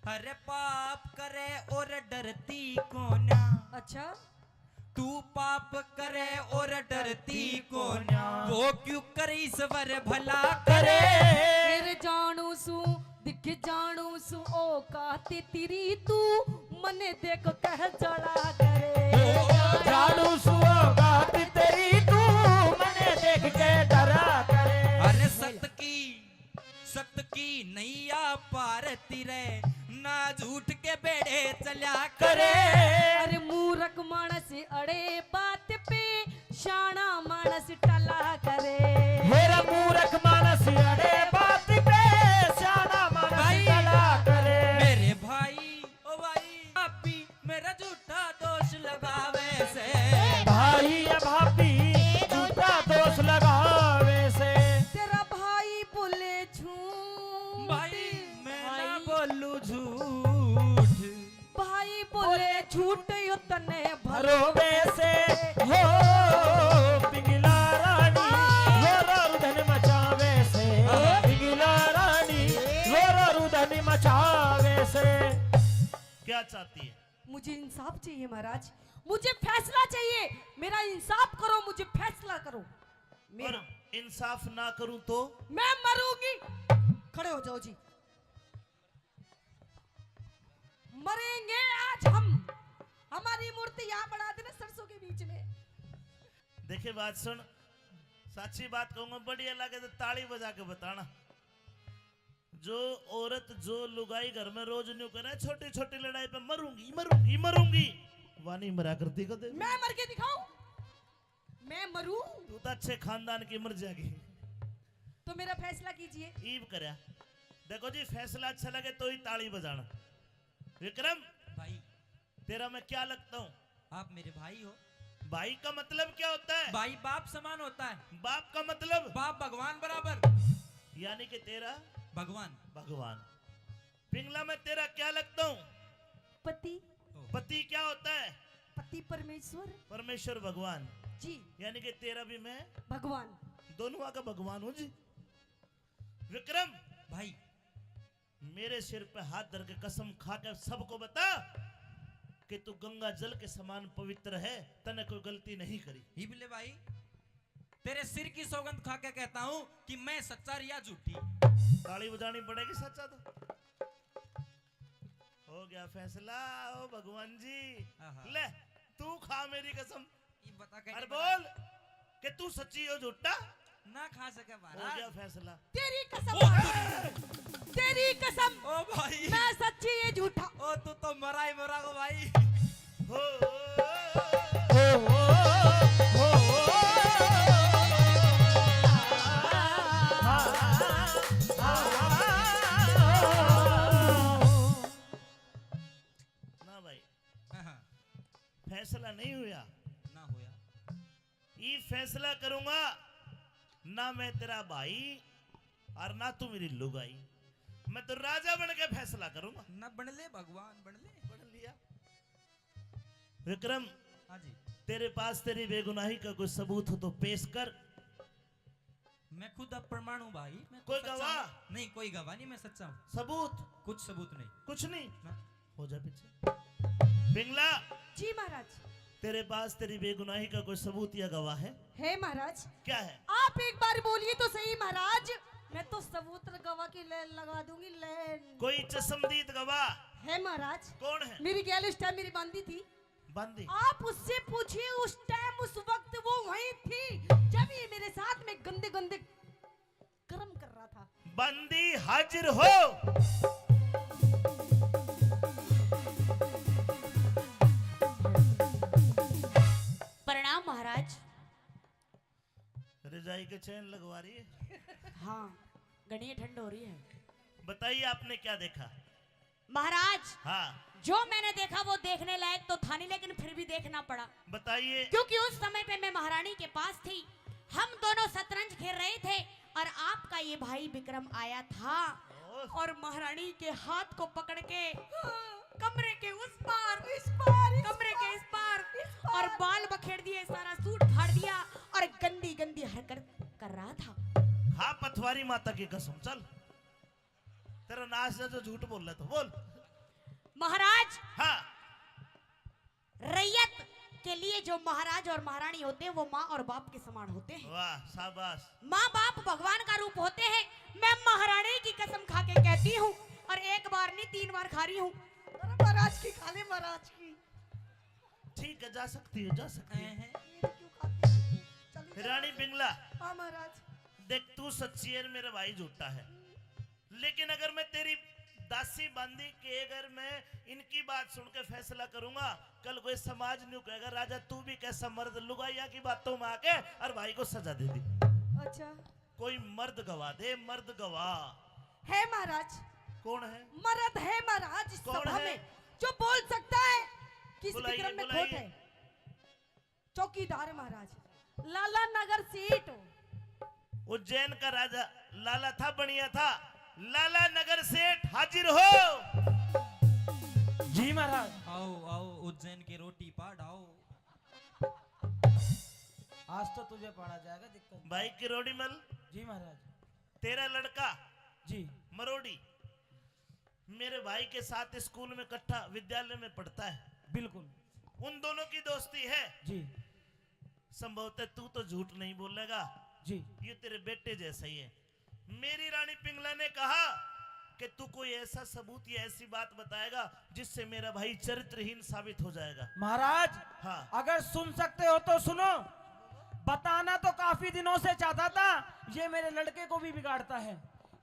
अरे पाप करे और डरती कोना। अच्छा। तू पाप करे और डरती को ना, वो क्यों करे ईश्वर भला करे। फिर जानू सू दिख जानू सू ओ काती तेरी तू मने देख कह जड़ा करे। जानू सुओ बात तेरी तू मने देख के डरा करे। अरे सत की नैया पार तिरे ना झूठ के बेड़े चला करे। अरे मूर्ख मानस अड़े बात पे शाना मानस टला करे। मेरा मूर्ख मानस अड़े बात पे शाना मानस टला करे। मेरे भाई ओ भाई भाभी मेरा झूठा दोष लगावे से। भाई या भाभी झूठा दोष लगावे से। तेरा भाई बोले झूठ, भाई मैं ना बोलू झूठ। भाई बोले झूठ यो तने भरोवे से हो पिंगला रानी हो रुदन मचावे से। पिंगला रानी हो रुदन मचावे से। क्या चाहती है? मुझे इंसाफ चाहिए महाराज, मुझे फैसला चाहिए। मेरा इंसाफ करो, मुझे फैसला करो। और मेरा इंसाफ ना करूं तो? मैं मरूंगी। खड़े हो जाओ जी। मरेंगे आज हम। हमारी मूर्ति यहाँ बढ़ा देना सरसों के बीच में। देखे बात सुन, सच्ची बात कहूंगा, बढ़िया लगे तो ताली बजा के बताना। जो औरत जो लुगाई घर में रोज न्यू करे छोटी छोटी लड़ाई पे मरूंगी मरूंगी मरूंगी, वानी मरा करती कदे। मैं मर के दिखाऊं? मैं मरूं? तू तो अच्छे खानदान की मर जाएगी। तो मेरा फैसला कीजिए। ईब करया। देखो जी, फैसला अच्छा लगे तो ही ताली बजाना। विक्रम भाई तेरा मैं क्या लगता हूँ? आप मेरे भाई हो। भाई का मतलब क्या होता है? भाई बाप समान होता है। बाप का मतलब? बाप भगवान बराबर। यानी कि तेरा भगवान। भगवान। पिंगला में तेरा क्या लगता हूँ? पति। पति क्या होता है? पति परमेश्वर परमेश्वर भगवान जी। यानी कि तेरा भी मैं भगवान। दोनों का भगवान हूँ जी। विक्रम भाई मेरे सिर पे हाथ धर के कसम खा कर सबको बता, कि तू गंगा जल के समान पवित्र है, तने कोई गलती नहीं करी। हिबले भाई तेरे सिर की सौगंध खा के कहता हूँ कि मैं सच्चा या झूठी। ताली बजानी पड़ेगी सच्चा तो। हो गया फैसला ओ भगवान जी। आहा। ले तू खा मेरी कसम। ये बता अरे के बोल कि तू सच्ची हो झूठा। ना खा सके हो महाराज। गया फैसला। तेरी कसम, तेरी कसम, ओ भाई मैं सच्ची ये झूठा। ओ तू तो मरा ही मरा को भाई। हो ना भाई हाँ, फैसला नहीं हुआ। ना होया। ये फैसला करूंगा ना मैं तेरा भाई और ना तू मेरी लुगाई। मैं तो राजा बन के फैसला करूंगा। ना बन ले भगवान बन ले। बन लिया। विक्रम हाँ जी तेरे पास तेरी बेगुनाही का कोई सबूत हो तो पेश कर। मैं खुद अप्रमाण हूँ भाई। मैं कोई सच्चा गवाह? हूँ। नहीं कोई गवाह नहीं, मैं सच्चा हूँ। सबूत कुछ सबूत नहीं कुछ नहीं। ना। हो जा पीछे। पिंगला जी महाराज। तेरे पास तेरी बेगुनाही का कोई सबूत या गवाह है? महाराज। क्या है? आप एक बार बोलिए तो सही महाराज, मैं तो सबूत गवाह की लेन लगा दूंगी। लेन कोई चश्मदीद गवाह है महाराज। कौन है? मेरी गैल उस टाइम मेरी बंदी थी। बंदी? आप उससे पूछिए, उस टाइम उस वक्त वो वहीं थी जब ये मेरे साथ में गंदे गंदे कर्म कर रहा था। बंदी हाजिर हो। प्रणाम महाराज। रजाई के चैन लगवा रही है। हाँ घनी ठंड हो रही है। बताइए आपने क्या देखा? महाराज हाँ जो मैंने देखा वो देखने लायक तो था नहीं, लेकिन फिर भी देखना पड़ा बताइए। क्योंकि उस समय पे मैं महारानी के पास थी। हम दोनों शतरंज खेल रहे थे और आपका ये भाई विक्रम आया था और महारानी के हाथ को पकड़ के कमरे के उस पार कमरे के इस पार और बाल बखेड़ दिए, सारा सूट फाड़ दिया और गंदी गंदी हरकत कर रहा था। हाँ पथवारी माता की कसम। चल तेरा नाश है जो झूठ बोल रहा था। बोल। महाराज हाँ रैयत के लिए जो महाराज और महारानी होते हैं वो माँ और बाप के समान होते हैं। वाह शाबाश। माँ बाप भगवान का रूप होते हैं। मैं महारानी की कसम खा के कहती हूँ और एक बार नहीं 3 बार खा रही हूँ। महाराज की खाली महाराज की। ठीक है जा सकती है, जा सकती है। क्यों खाती है? चलिए। रानी पिंगला हाँ महाराज। देख तू सच्ची है, मेरा भाई झूठा है, लेकिन अगर मैं तेरी दासी बंदी के अगर मैं इनकी बात सुन के फैसला करूंगा, कल कोई समाज नहीं कहेगा राजा तू भी कैसा मर्द लुगाइया की बातों में आके और भाई को सजा दे दी। अच्छा कोई मर्द गवाह दे, मर्द गवाह। है महाराज। कौन है? मर्द है महाराज इस कौन सभा है? में जो बोल सकता है कि इस बुलाइए, विक्रम में खोट बुलाइए। है। चौकीदार है महाराज, लाला नगर सीट। उज्जैन का राजा लाला था, बढ़िया था। लाला नगर सेठ हाजिर हो। जी महाराज। आओ आओ उज्जैन की रोटी पाड़ आओ। आज तो तुझे पढ़ा जाएगा दिक्कत। भाई किरोड़ी मल जी महाराज। तेरा लड़का जी मरोड़ी मेरे भाई के साथ स्कूल में इकट्ठा विद्यालय में पढ़ता है। बिल्कुल। उन दोनों की दोस्ती है। जी संभवतः तू तो झूठ नहीं बोलेगा, जी ये तेरे बेटे जैसा ही है। मेरी रानी पिंगला ने कहा कि तू कोई ऐसा सबूत या ऐसी बात बताएगा जिससे मेरा भाई चरित्रहीन साबित हो जाएगा। महाराज हाँ अगर सुन सकते हो तो सुनो। बताना तो काफी दिनों से चाहता था। ये मेरे लड़के को भी बिगाड़ता है,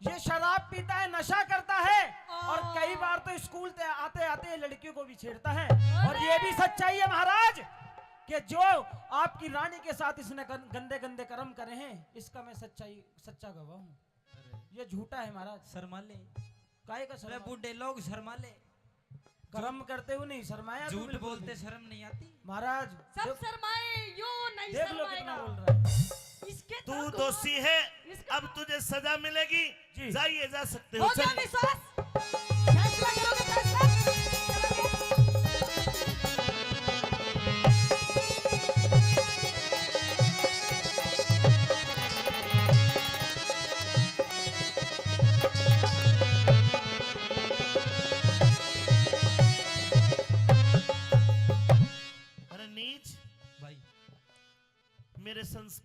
ये शराब पीता है, नशा करता है और कई बार तो स्कूल से आते आते लड़कियों को भी छेड़ता है। और ये भी सच्चाई है महाराज कि जो आपकी रानी के साथ इसने गंदे गंदे कर्म करे हैं, इसका मैं सच्चा गवाह हूँ। ये झूठा है महाराज। शर्मा ले। काहे का अरे शर्मा? बूढ़े लोग शर्मा ले। कर्म करते हुए नहीं शर्माया। झूठ बोलते शर्म नहीं आती महाराज सब शर्माए यो नहीं देख लो कितना शर्माएगा। बोल रहा है। इसके तू तरफ दोषी है, इसका- अब तुझे सजा मिलेगी। जी। जाइए जा सकते हो हो। गया चलिए। विश्वास। फैसला करोगे फैसला।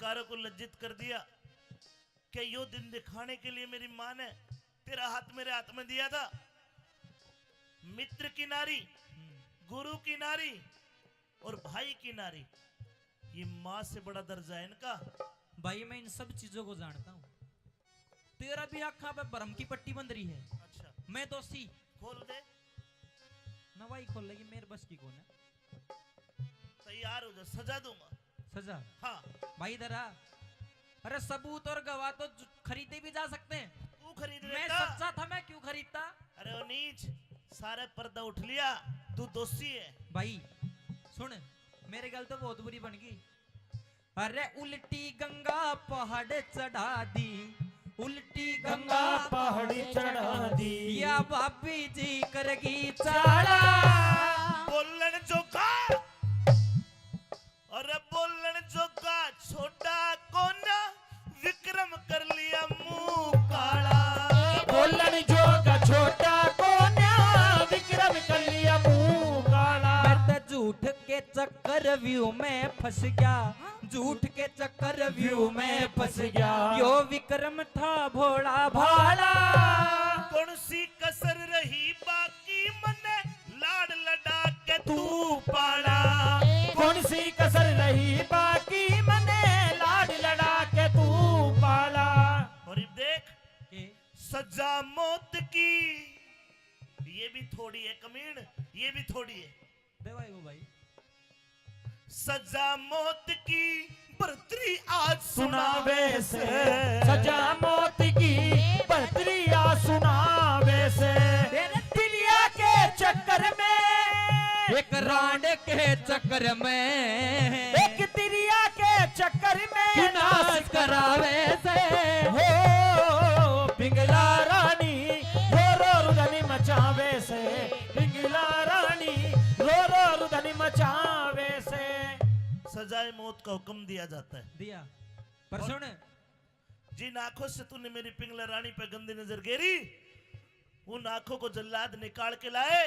संस्कारों को लज्जित कर दिया कि यो दिन दिखाने के लिए मेरी माँ ने तेरा हाथ मेरे हाथ में दिया था। मित्र की नारी, गुरु की नारी और भाई की नारी, ये माँ से बड़ा दर्जा है इनका। भाई मैं इन सब चीजों को जानता हूँ। तेरा भी आँखा पे भरम की पट्टी बंद रही है। अच्छा मैं दोषी खोल दे, नवाई खोल लेगी, मेरे बस की कौन है। तैयार हो जा, सजा दूंगा। सजा? हाँ भाई इधर आ। अरे सबूत और गवाह तो खरीदे भी जा सकते हैं। तू खरीद मैं लेता। सच्चा था, मैं क्यों खरीदता? अरे ओ नीच, सारे पर्दा उठ लिया, तू दोषी है। भाई सुन, मेरे गल तो बहुत बुरी बन गई। अरे उल्टी गंगा पहाड़ चढ़ा दी, उल्टी गंगा पहाड़ी चढ़ा दी, या भाभी जी करगी चाड़ा। बोलन जोगा, अरे बोलन जोगा छोटा कोना, विक्रम कर लिया मुंह काला। बोलन जोगा छोटा कोन्या, विक्रम कर लिया मुंह काला। मैं तो झूठ के चक्कर व्यू में फंस गया, झूठ के चक्कर व्यू में फंस गया। यो विक्रम था भोला भाला। कौन सी कसर रही बाकी मने, लाड लड़ा के तू पाला। कौन सी कसर रही बाकी मने, लाड लड़ा के तू पाला। और अब देख, सजा मौत की, ये भी थोड़ी है कमीण, ये भी थोड़ी है। दे भाई वो भाई, सजा मौत की बर्तरी आज सुनावे से, सजा मौत की बर्तरिया सुनावे से। दिलिया के चक्कर में, एक रांड के चक्कर में, एक तिरिया के चक्कर में नाश करावे से। हो पिंगला रानी रो रो रुदनी मचावे से, पिंगला रानी रो रो रुदनी मचावे से। सजाए मौत का हुक्म दिया जाता है। दिया, पर सुन, जिन आंखों से तूने मेरी पिंगला रानी पे गंदी नजर गेरी, उन आंखों को जल्लाद निकाल के लाए।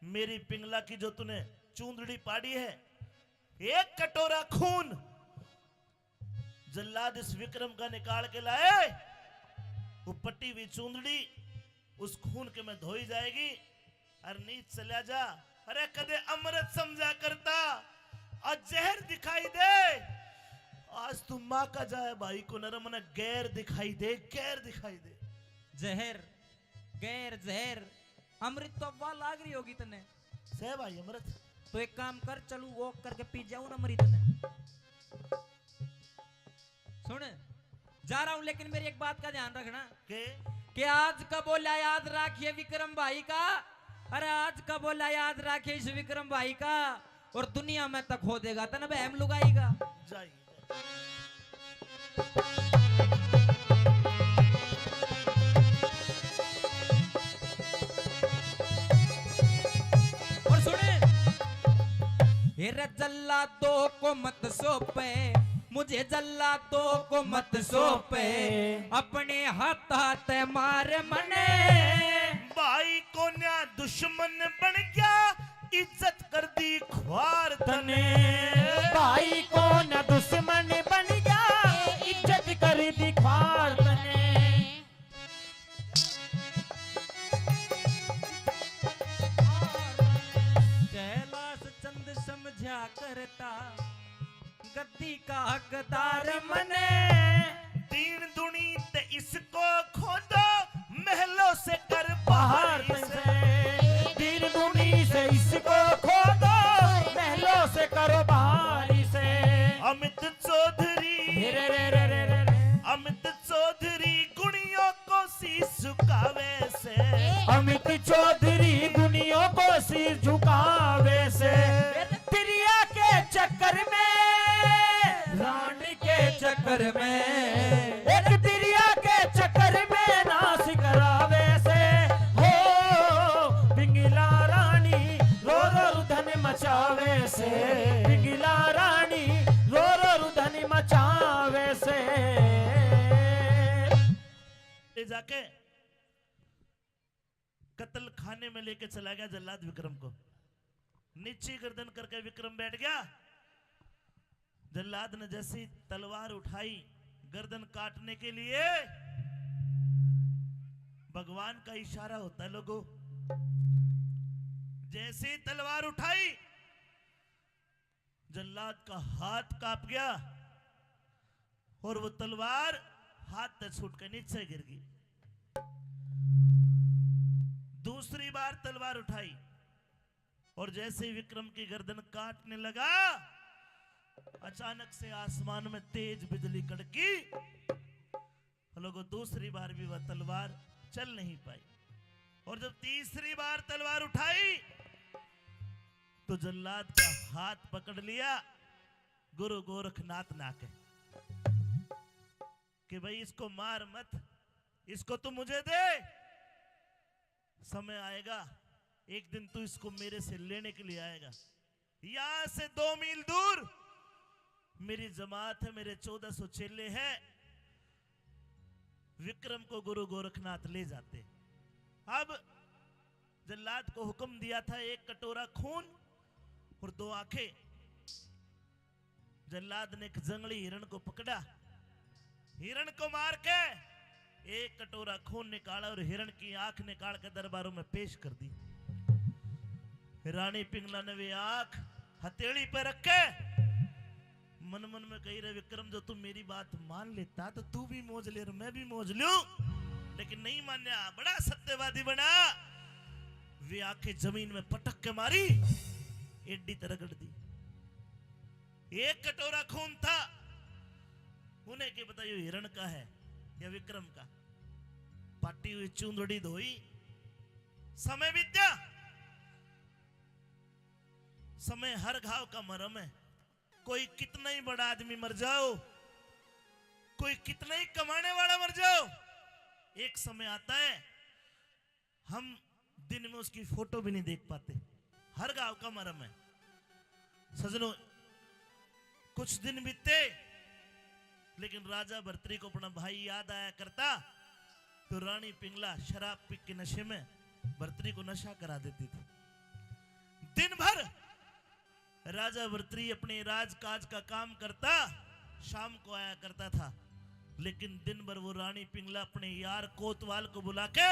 मेरी पिंगला की जो तूने चूंदड़ी पाड़ी है, एक कटोरा खून जल्लाद इस विक्रम का निकाल के लाए। वो पट्टी हुई चूंदड़ी उस खून के में धोई जाएगी। अरे नीच चला जा, अरे कदे अमृत समझा करता और जहर दिखाई दे। आज तू माँ का जाए भाई को नरम न गैर दिखाई दे, गैर दिखाई दे। जहर गैर जहर अमृत तो अब्बा लाग रही होगी तने। सह भाई अमृत, तो एक काम कर, चलू वॉक करके पी जाऊं ना अमृत ने। सुन, जा रहा हूं, लेकिन मेरी एक बात का ध्यान रखना कि आज का बोला याद रखिए विक्रम भाई का। अरे आज का बोला याद रखिए इस विक्रम भाई का, और दुनिया में तक हो देगा तना बहम लुगाईगा। जाइए। और सुने, हेरे जल्लादों को मत सौंपे, मुझे जल्लादों को मत सौंपे, अपने हाथ हाथ मार मने। भाई को न्या दुश्मन बन गया, इज्जत कर दी ख्वार तने। भाई को न दुश्मन बन गया, इज्जत कर दी ख्वार तने। कैलाश चंद समझा करता, गद्दी का हकदार मने। दीन दुनी ते इसको खोदो, महलों से कर बाहर बाहर से। से दीन दुनी से इसको खोदो, महलों से करो बाहरी से। अमित चौधरी, रे रे रे रे रे रे रे। अमित चौधरी गुणियों को शीश झुकावे से। अमित चौधरी दुनिया को सिर झुकावे से। तिरिया के चक्कर में, रानी के चक्कर में, एक तिरिया के चक्कर में नाश करावे से। हो पिंगला रानी रो रो रुदन मचावे से, पिंगला रानी रो रो रुदन मचावे से। ले जाके कत्ल खाने में लेके चला गया जल्लाद विक्रम को। नीचे गर्दन करके विक्रम बैठ गया। जल्लाद ने जैसी तलवार उठाई गर्दन काटने के लिए, भगवान का इशारा होता है लोगों, जैसे तलवार उठाई जल्लाद का हाथ कांप गया और वो तलवार हाथ से छूट कर नीचे गिर गई। दूसरी बार तलवार उठाई और जैसे ही विक्रम की गर्दन काटने लगा, अचानक से आसमान में तेज बिजली कड़की। लोगों, दूसरी बार भी वह तलवार चल नहीं पाई। और जब तीसरी बार तलवार उठाई तो जल्लाद का हाथ पकड़ लिया गुरु गोरखनाथ नाके कि भाई इसको मार मत, इसको तू मुझे दे। समय आएगा एक दिन तू इसको मेरे से लेने के लिए आएगा। यहां से 2 मील दूर मेरी जमात है, मेरे 1400 चेले हैं। विक्रम को गुरु गोरखनाथ ले जाते। अब जल्लाद को हुक्म दिया था 1 कटोरा खून और 2 आंखें। जल्लाद ने एक जंगली हिरण को पकड़ा, हिरण को मार के 1 कटोरा खून निकाला और हिरण की आंख निकाल के दरबारों में पेश कर दी। रानी पिंगला ने वे आंख हथेली पे रख के मन मन में कही रहे, विक्रम जो तू मेरी बात मान लेता तो तू भी मौज ले और मैं भी मौज लूं, लेकिन नहीं मान्या, बड़ा सत्यवादी बना। वे आंखें जमीन में पटक के मारी, एडी तरगड़ दी। 1 कटोरा खून था, उन्हें के बताइए हिरण का है या विक्रम का। पाटी हुई चूंदड़ी धोई, समय बीत्या। समय हर घाव का मरहम है। कोई कितना ही बड़ा आदमी मर जाओ, कोई कितना ही कमाने वाला मर जाओ, एक समय आता है हम दिन में उसकी फोटो भी नहीं देख पाते। हर गांव का मरहम है। सजनों, कुछ दिन बीते लेकिन राजा भर्तरी को अपना भाई याद आया करता तो रानी पिंगला शराब पी के नशे में भर्तरी को नशा करा देती थी। दिन भर राजा भर्तरी अपने राजकाज का काम करता, शाम को आया करता था, लेकिन दिन भर वो रानी पिंगला अपने यार कोतवाल को बुला के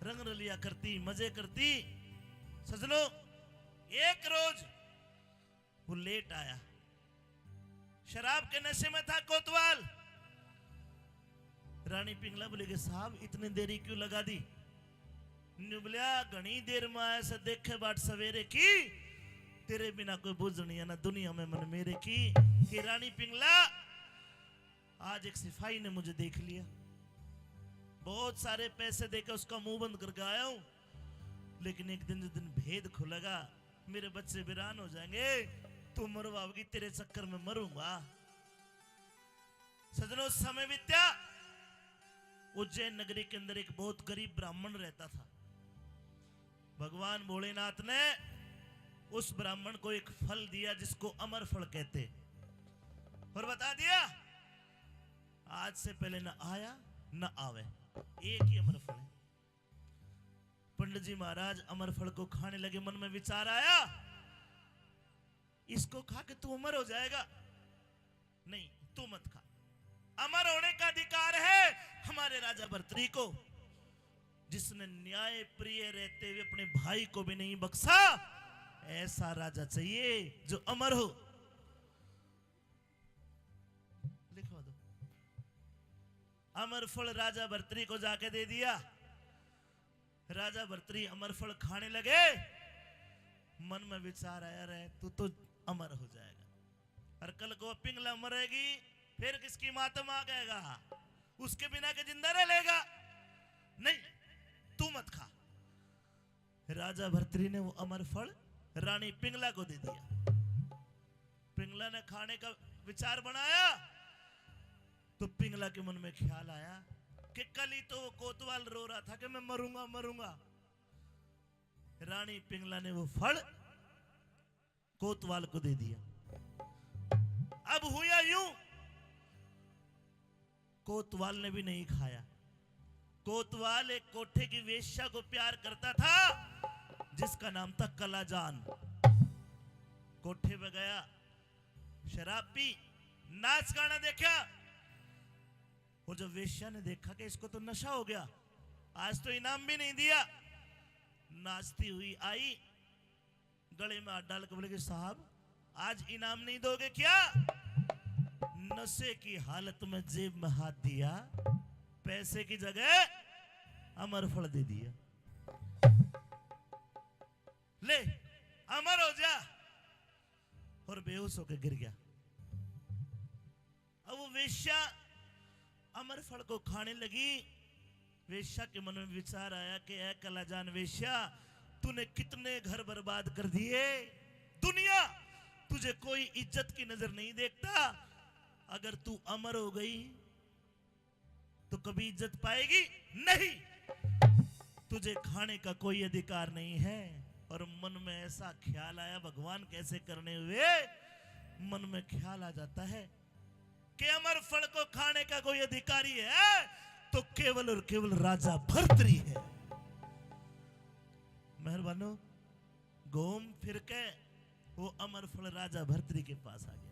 रंग रलिया करती, मजे करती। सजनों, एक रोज वो लेट आया, शराब के नशे में था कोतवाल। रानी पिंगला बोले कि साहब इतनी देरी क्यों लगा दी? नुबलिया घनी देर में आया से देखे बाट सवेरे की, तेरे बिना कोई बुझनी है ना दुनिया में मन मेरे की। कि रानी पिंगला, आज एक सिपाही ने मुझे देख लिया, बहुत सारे पैसे देकर उसका मुंह बंद करके आया हूं, लेकिन एक दिन जिस दिन भेद खुलेगा मेरे बच्चे वीरान हो जाएंगे, तू मरवाओगी, तेरे चक्कर में मरूंगा। सजनों, समय बीत्या। उज्जैन नगरी के अंदर एक बहुत गरीब ब्राह्मण रहता था। भगवान भोलेनाथ ने उस ब्राह्मण को एक फल दिया जिसको अमर फल कहते, और बता दिया आज से पहले न आया न आवे, एक ही अमर फल है। पंडित जी महाराज अमर फल को खाने लगे। मन में विचार आया, इसको खा के तू अमर हो जाएगा। नहीं, तू मत खा, अमर होने का अधिकार है हमारे राजा भर्तरी को, जिसने न्याय प्रिय रहते हुए अपने भाई को भी नहीं बख्शा। ऐसा राजा चाहिए जो अमर हो। लिखवा दो। अमर फल राजा भर्तरी को जाके दे दिया। राजा भर्तरी अमर फल खाने लगे। मन में विचार आया, रहे तू तो अमर हो जाएगा, और कल को पिंगला मरेगी, फिर किसकी मातम आ गएगा, उसके बिना के जिंदा रह लेगा। नहीं, तू मत खा। राजा भर्तरी ने वो अमर फल रानी पिंगला को दे दिया। पिंगला ने खाने का विचार बनाया तो पिंगला के मन में ख्याल आया कि कल ही तो वो कोतवाल रो रहा था कि मैं मरूंगा मरूंगा। रानी पिंगला ने वो फल कोतवाल को दे दिया। अब हुआ यूं, कोतवाल ने भी नहीं खाया। कोतवाल एक कोठे की वेश्या को प्यार करता था जिसका नाम था कलाजान। कोठे पे गया, शराब पी, नाच गाना देखा, और जब वेश्या ने देखा कि इसको तो नशा हो गया, आज तो इनाम भी नहीं दिया, नाचती हुई आई, गले में हाथ डाल के बोले कि साहब आज इनाम नहीं दोगे क्या? नशे की हालत में जेब में हाथ दिया, पैसे की जगह अमर फल दे दिया। ले अमर हो जा, और बेहोश होकर गिर गया। अब वो वेश्या अमर फल को खाने लगी। वेश्या के मन में विचार आया कि ऐ कलाजान वेश्या, तूने कितने घर बर्बाद कर दिए, दुनिया तुझे कोई इज्जत की नजर नहीं देखता, अगर तू अमर हो गई तो कभी इज्जत पाएगी नहीं, तुझे खाने का कोई अधिकार नहीं है। और मन में ऐसा ख्याल आया, भगवान कैसे करने हुए मन में ख्याल आ जाता है कि अमर फल को खाने का कोई अधिकारी है तो केवल और केवल राजा भर्तृ है। मेहरबानो घूम फिर के वो अमर फल राजा भर्तृ के पास आ गया।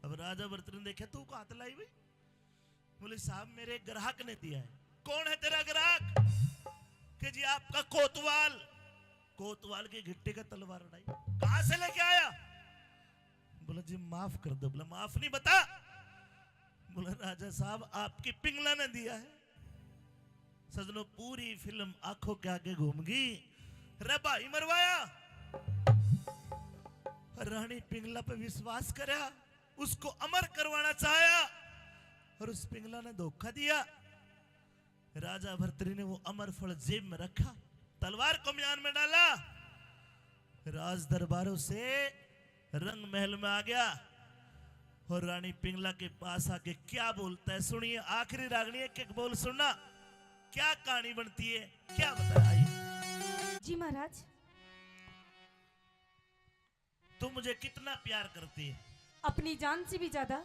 अब राजा भर्तृ ने देखा, तू कहां लाई भाई? बोले साहब मेरे ग्राहक ने दिया है। कौन है तेरा ग्राहक? कि जी आपका कोतवाल। कोतवाल की गिट्टी का तलवार उड़ाई, कहां से लेके आया? बोला जी माफ कर दो। बोला माफ नहीं, बता। बोला राजा साहब आपकी पिंगला ने दिया है। सजनों पूरी फिल्म आंखों के आगे घूम गई। रे भाई मरवाया, रानी पिंगला पे विश्वास करा, उसको अमर करवाना चाहा, और उस पिंगला ने धोखा दिया। राजा भर्तृ ने वो अमर फल जेब में रखा, तलवार को म्यान में डाला, राज दरबारों से रंग महल में आ गया, और रानी पिंगला के पास आके क्या बोलता है सुनिए। आखिरी रागनी एक बोल सुनना, क्या कहानी बनती है, क्या बताया? जी महाराज। तुम मुझे कितना प्यार करती है? अपनी जान से भी ज्यादा।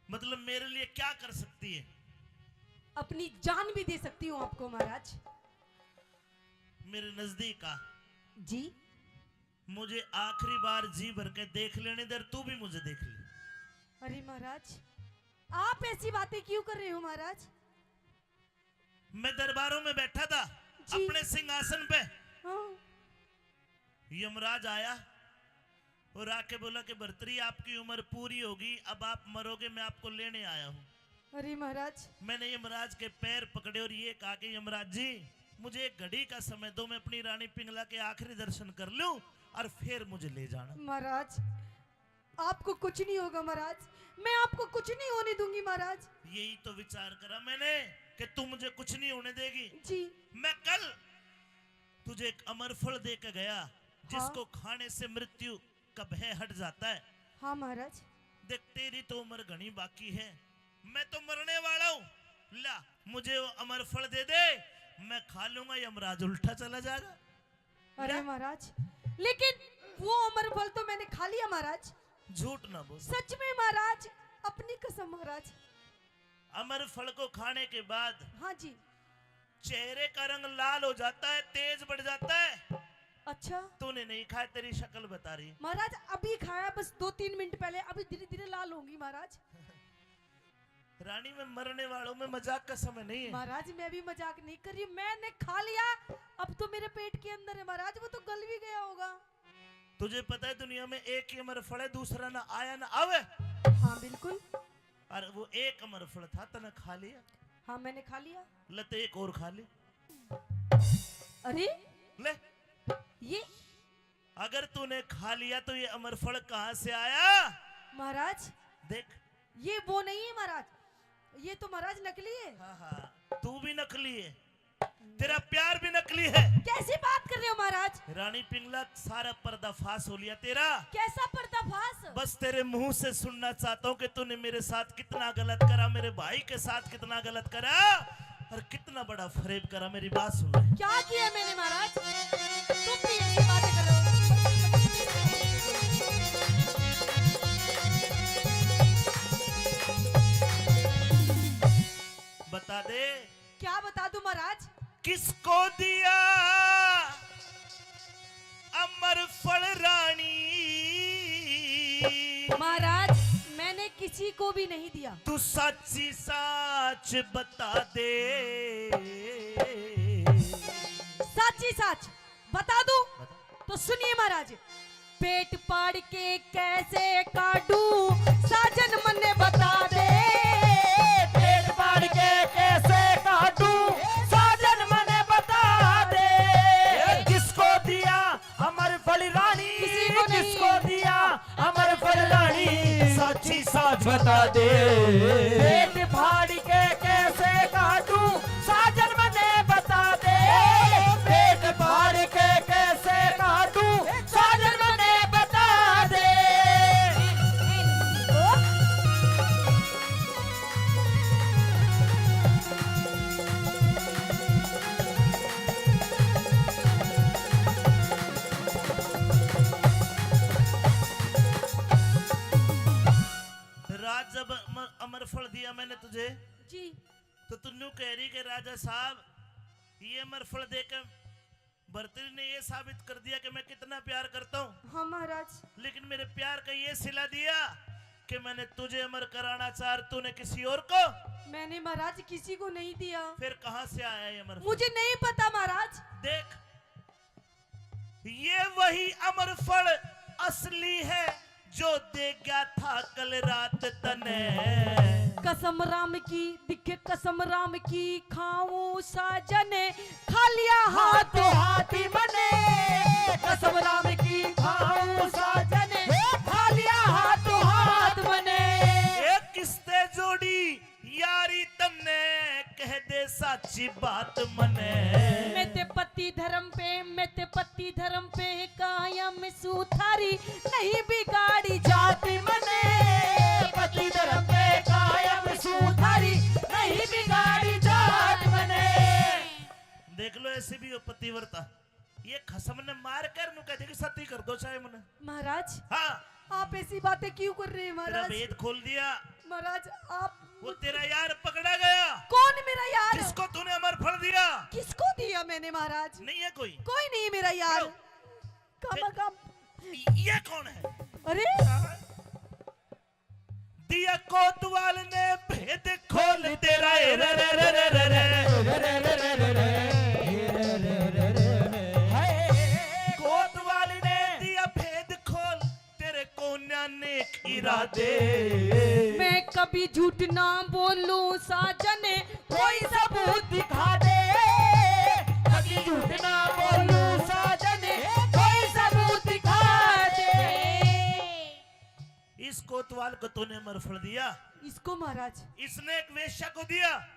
मतलब मेरे लिए क्या कर सकती है? अपनी जान भी दे सकती हूँ आपको महाराज। मेरे नजदीक आ, जी। मुझे आखिरी बार जी भर के देख लेने दे, तू भी मुझे देख ले। अरे महाराज आप ऐसी बातें क्यों कर रहे हो महाराज? मैं दरबारों में बैठा था जी। अपने सिंहासन पे, हाँ। यमराज आया और आके बोला कि भर्तृ आपकी उम्र पूरी होगी, अब आप मरोगे, मैं आपको लेने आया हूँ। अरे महाराज। मैंने यमराज के पैर पकड़े और ये कहा कि यमराज जी मुझे एक घड़ी का समय दो, मैं अपनी रानी पिंगला के आखिरी दर्शन कर लूं और फिर मुझे ले जाना। महाराज आपको कुछ नहीं होगा महाराज, मैं आपको कुछ नहीं होने दूंगी महाराज। यही तो विचार करा मैंने कि तू मुझे कुछ नहीं होने देगी। जी। मैं कल तुझे एक अमर फल दे के गया, जिसको खाने से मृत्यु का भय हट जाता है। हाँ महाराज। देख तेरी तो उम्र घनी बाकी है, मैं तो मरने वाला हूँ, ला मुझे वो अमर फल दे दे, मैं खा लूंगा, यमराज उल्टा चला जाएगा। अरे महाराज लेकिन वो अमर फल तो मैंने खा लिया महाराज। झूठ ना बोल। सच में महाराज, अपनी कसम महाराज। अमर फल को खाने के बाद हाँ जी। चेहरे का रंग लाल हो जाता है, तेज बढ़ जाता है। अच्छा तूने नहीं खाया, तेरी शक्ल बता रही। महाराज अभी खाया, बस 2-3 मिनट पहले, अभी धीरे धीरे लाल होंगी महाराज। रानी में मरने वालों में मजाक का समय नहीं है महाराज। मैं भी मजाक नहीं कर रही, मैंने खा लिया, अब तो मेरे पेट के अंदर है महाराज, वो तो गल भी गया होगा। तुझे पता है दुनिया में एक ही अमर फल है, दूसरा ना आया ना आवे। हाँ बिल्कुल। और वो एक अमर फल था, तने खा लिया। हाँ मैंने खा लिया। लते एक और खा ले। अरे ले, ये अगर तूने खा लिया तो ये अमर फल कहां से आया? महाराज देख, ये वो नहीं है महाराज, ये तो महाराज नकली है। हाँ हाँ, तू भी नकली है, तेरा प्यार भी नकली है। कैसी बात कर रहे हो महाराज? रानी पिंगला सारा पर्दाफाश हो लिया तेरा। कैसा पर्दाफाश? बस तेरे मुंह से सुनना चाहता हूँ कि तूने मेरे साथ कितना गलत करा, मेरे भाई के साथ कितना गलत करा, और कितना बड़ा फरेब करा। मेरी बात सुन ले। क्या किया मैंने महाराज? तुम भी ऐसी बातें कर रहे हो? बता दे। क्या बता दूं महाराज? किसको दिया अमर फल रानी? महाराज मैंने किसी को भी नहीं दिया। तू सच्ची साच बता दे। सच्ची साच बता दूं तो सुनिए महाराज। पेट पाड़ के कैसे काटू साजन मन्ने बता दे। पेट फाड़ के कैसे काटू साजन मने बता दे। किसको दिया अमर फल रानी, किसी को नहीं। किसको दिया अमर फल रानी, सच्ची साच बता दे। पेट फाड़ के कैसे काटू साजन मने बता दे। पेट फाड़ के कैसे काटू साजन मने बता दे। राज जब अमर फल दिया मैंने तुझे जी तो तू न्यू कह रही कि राजा साहब ये अमर फल देकर भर्तृ ने ये साबित कर दिया कि मैं कितना प्यार करता हूँ। हाँ महाराज। लेकिन मेरे प्यार का ये सिला दिया कि मैंने तुझे अमर कराना चाह, तूने किसी और को। मैंने महाराज किसी को नहीं दिया। फिर कहां से आया ये अमर फल? मुझे नहीं पता महाराज। देख ये वही अमर फल असली है जो दे गया था कल रात तने। कसम राम की दिखे कसम राम की खाऊं साजने खा लिया हाथ तो हाथी बने। कसम राम की खाऊं साजने खा लिया हाथों हाथ बने। एक किस्ते जोड़ी यारी तन्ने कह दे साची बात मने। मैं ते पति धर्म पे कायम सुथारी नहीं बिगाड़ी जाति मने। पति धर्म पे कायम सुधारी नहीं बिगाड़ी जात बने। देख लो ऐसे भी हो पतिव्रता। ये खसम ने मार कर नु कह दे कि सती कर दो चाहे मने। महाराज हाँ आप ऐसी बातें क्यों कर रहे हैं तेरा महाराज? भेद खोल दिया। महाराज आप वो तेरा यार पकड़ा गया। कौन मेरा यार? जिसको तूने अमर फल दिया। किसको दिया मैंने महाराज? नहीं है कोई। कोई नहीं मेरा यार। कम ये कौन है? अरे दिया कोतवाल ने भेद खोल तेरा रे रे रे रे रे रे। कोतवाल ने दिया भेद खोल तेरे कोन्या ने इरादे। मैं कभी झूठ ना बोलूं साजने कोई सबूत दिखा दे। कभी झूठ ना बोलूं साजने कोई सबूत दिखा दे। इस कोतवाल को तूने अमर फल दिया। इसको महाराज इसने एक वेश्या को दिया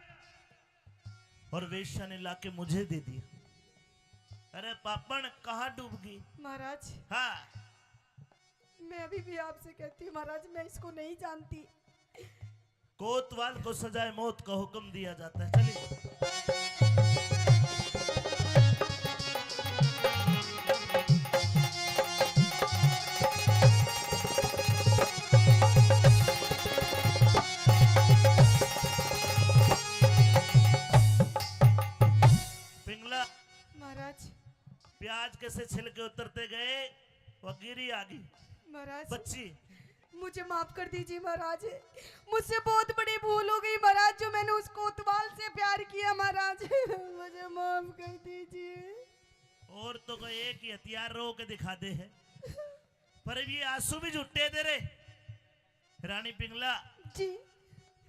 और वेश्या ने लाके मुझे दे दिया। अरे पापन कहाँ डूब गई? महाराज हाँ मैं अभी भी आपसे कहती हूँ महाराज मैं इसको नहीं जानती। कोतवाल को सजाए मौत का हुक्म दिया जाता है। चलिए पिंगला महाराज प्याज कैसे छिलके उतरते गए वो गिरी आ गई महाराज बच्ची। मुझे माफ कर दीजिए महाराज। मुझसे बहुत बड़ी भूल हो गई महाराज जो मैंने उस कोतवाल से प्यार किया महाराज। मुझे माफ कर दीजिए। और तो कोई एक ही हथियार रो के दिखा दे है पर ये आंसू भी झुट्टे दे रे। रानी पिंगला जी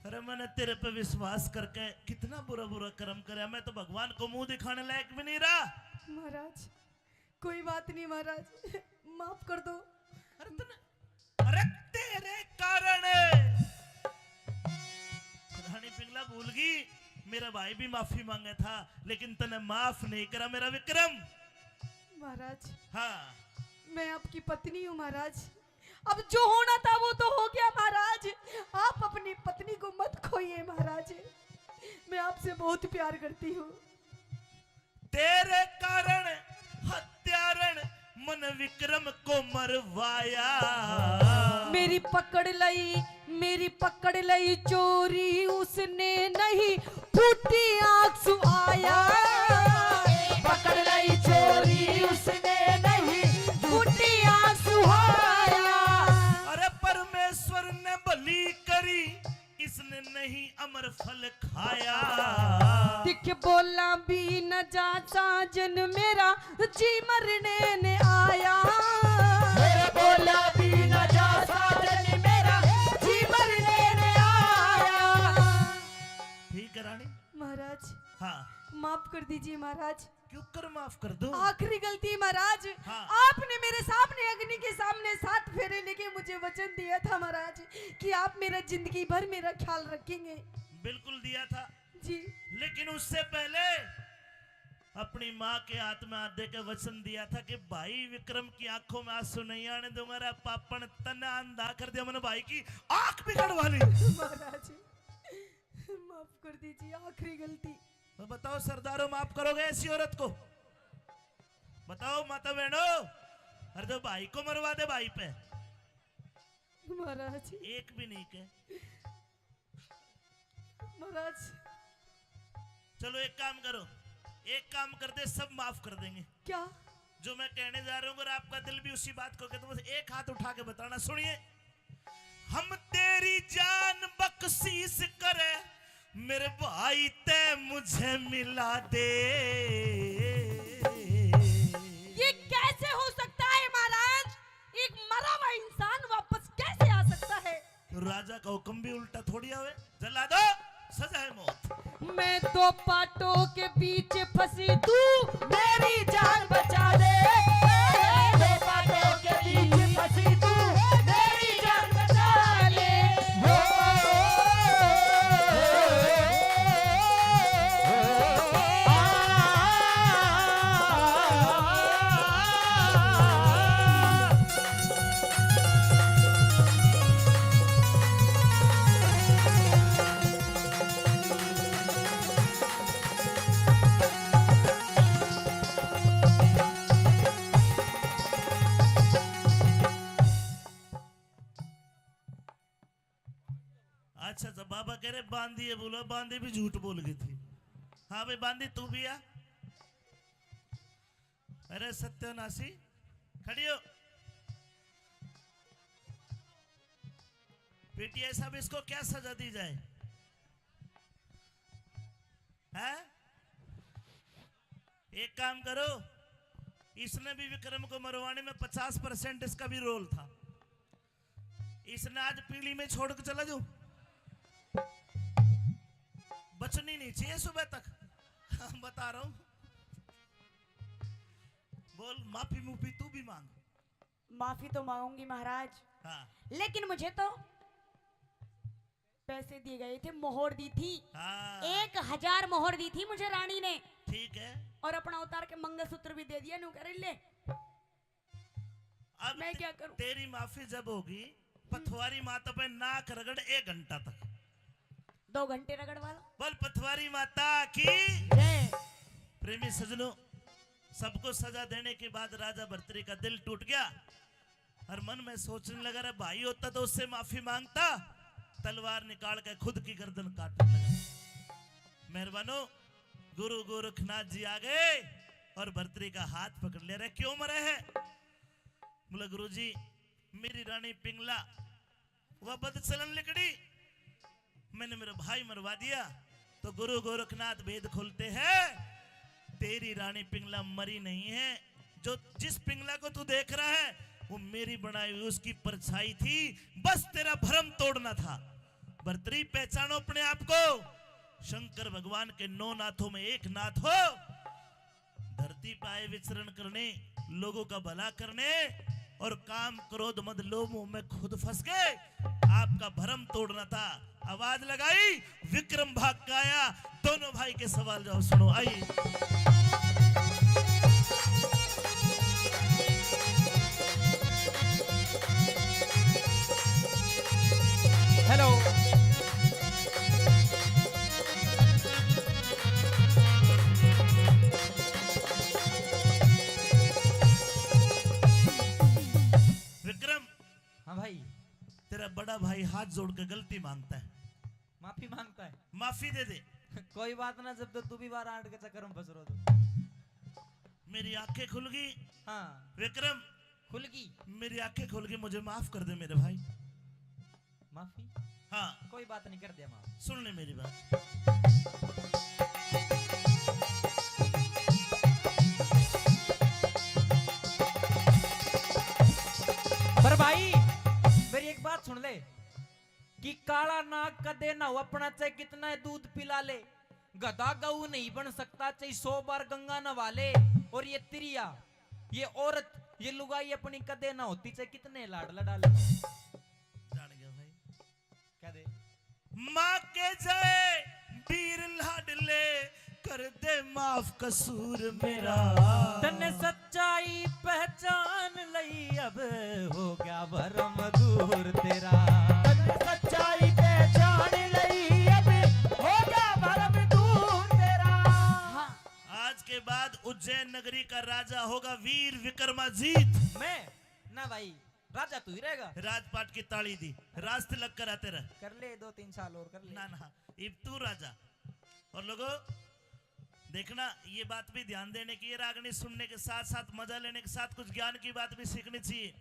अरे मैंने तेरे पे विश्वास करके कितना बुरा बुरा कर्म कराया। मैं तो भगवान को मुंह दिखाने लायक भी नहीं रहा। महाराज कोई बात नहीं महाराज माफ कर दो। अरे तेरे कारण रानी पिंगला भूल गई मेरा भाई भी माफी मांगा था लेकिन तने माफ नहीं करा मेरा विक्रम। महाराज हाँ मैं आपकी पत्नी हूँ महाराज। अब जो होना था वो तो हो गया महाराज। आप अपनी पत्नी को मत खोइए महाराज। मैं आपसे बहुत प्यार करती हूँ। तेरे कारण हत्यारण मन विक्रम को मरवाया। मेरी पकड़ लई चोरी उसने नहीं फूटी आंसू आया। पकड़ लई चोरी उसने नहीं फूटी आंसू आया। अरे परमेश्वर बोला भी न जा साजन मेरा जी मरने ने आया। मेरे बोला भी न जा साजन मेरा जी मरने ने आया। ठीक है रानी। महाराज हाँ माफ कर दीजिए महाराज। क्यों कर माफ कर दो। आखिरी गलती महाराज। हाँ। आपने मेरे सामने अग्नि के सामने 7 फेरे लेके मुझे वचन दिया था महाराज कि आप मेरा जिंदगी भर मेरा ख्याल रखेंगे। बिल्कुल दिया था जी। लेकिन उससे पहले अपनी माँ के हाथ में हाथ दे के वचन दिया था कि भाई विक्रम की आंखों में आंसू नहीं आने दूंगा। रे पापा ने तना अंधा कर दिया, मैंने भाई की आंख बिगड़वा ली। महाराज माफ कर दीजिए, आखिरी गलती। तो बताओ सरदारों, माफ करोगे ऐसी औरत को? बताओ माता बहनों। अरे तो भाई को मरवा दे भाई पे। महाराज एक भी नहीं के। महाराज चलो एक काम करो, एक काम कर दे, सब माफ कर देंगे। क्या? जो मैं कहने जा रहा हूँ अगर आपका दिल भी उसी बात को कहते तो बस एक हाथ उठा के बताना। सुनिए। हम तेरी जान बख्शीश करे मेरे भाई ते मुझे मिला दे। ये कैसे हो सकता है महाराज? एक मरा हुआ इंसान वापस कैसे आ सकता है? राजा का हुक्म भी उल्टा थोड़ी आवे। जला दो, सजा है मौत। मैं 2 पाटों के बीच फंसी, तू मेरी जान बचा दे। 2 पाटों के बीच फंसी तू मेरी जान बचा ले। अच्छा तो बाबा कह रहे बांदी है, बोलो बांदी भी झूठ बोल गई थी। हाँ भाई बांदी तू भी आ। अरे सत्यानाशी खड़ी हो। पीटीआई साहब इसको क्या सजा दी जाए? हैं? एक काम करो, इसने भी विक्रम को मरवाने में 50% इसका भी रोल था। इसने आज पीली में छोड़ के चला जाऊं, बचनी नहीं चाहिए सुबह तक। बता रहा हूं। बोल माफी मुफी तू भी मांग। माफी तो मांगूंगी महाराज। हाँ लेकिन मुझे तो पैसे दिए गए थे, मोहर दी थी। हाँ 1000 मोहर दी थी मुझे रानी ने, ठीक है। और अपना उतार के मंगलसूत्र भी दे दिया। नु कर ले, अब मैं क्या करूं? तेरी माफी जब होगी पथवारी माता पे नाक रगड़ 1 घंटा तक। 2 घंटे रगड़वा लो। बोल पथवारी माता की जय। प्रेमी सजनों, सबको सजा देने के बाद राजा भर्तृहरि का दिल टूट गया और मन में सोचने लगा रे भाई होता तो उससे माफी मांगता। तलवार निकाल के खुद की गर्दन काटने लगा। मेहरबानो, गुरु गोरखनाथ जी आ गए और भर्तृहरि का हाथ पकड़ ले रहे। क्यों मरे हैं? बोले गुरु जी मेरी रानी पिंगला वह बदचलन लिकड़ी, मैंने मेरा भाई मरवा दिया। तो गुरु गोरखनाथ वेद खोलते हैं, तेरी रानी पिंगला मरी नहीं है। जो जिस पिंगला को तू देख रहा है वो मेरी बनाई हुई उसकी परछाई थी, बस तेरा भ्रम तोड़ना था। भर्तृहरि पहचानो अपने आप को। शंकर भगवान के 9 नाथों में एक नाथ हो। धरती पाए विचरण करने, लोगों का भला करने और काम क्रोध मद लोभ मोह में खुद फंस गए। आपका भ्रम तोड़ना था। आवाज लगाई, विक्रम भाग का आया। दोनों भाई के सवाल जवाब सुनो। आइए। हेलो। विक्रम, हाँ भाई। तेरा बड़ा भाई हाथ जोड़ के गलती मांगता है, माफी मांगता है। माफी दे दे। कोई बात ना, जब तो तू भी 12 8 के चक्कर में फंस रहा तो। मेरी आंखें खुल गई। हाँ विक्रम खुल गई। मेरी आंखें खुल गई, मुझे माफ कर दे मेरे भाई। माफी? हाँ कोई बात नहीं, कर दिया माफ। सुन ले मेरी बात। पर भाई मेरी एक बात सुन ले कि काला नाग कदे ना हो अपना चाहे कितना दूध पिला ले, गधा गऊ नहीं बन सकता चाहे 100 बार गंगा नवा ले। और ये तिरिया, ये औरत, ये लुगाई अपनी कदे ना होती चाहे कितने लाड लड़ा ले। जान गया भाई क्या दे माँ के जय वीर लाडले कर दे माफ कसूर मेरा। तने सच्चाई पहचान लई अब हो गया भरम दूर तेरा। तने सच्चाई पहचान लई अब हो गया भरम दूर तेरा। आज के बाद उज्जैन नगरी का राजा होगा वीर विक्रमाजीत। मैं ना भाई, राजा तू ही रहेगा। राजपाट की ताली दी, राज तिलक कराते रह। कर ले 2-3 साल और कर ले। ना ना अब तू राजा। और लोगों देखना, ये बात भी ध्यान देने की, ये रागनी सुनने के साथ साथ मजा लेने के साथ कुछ ज्ञान की बात भी सीखनी चाहिए।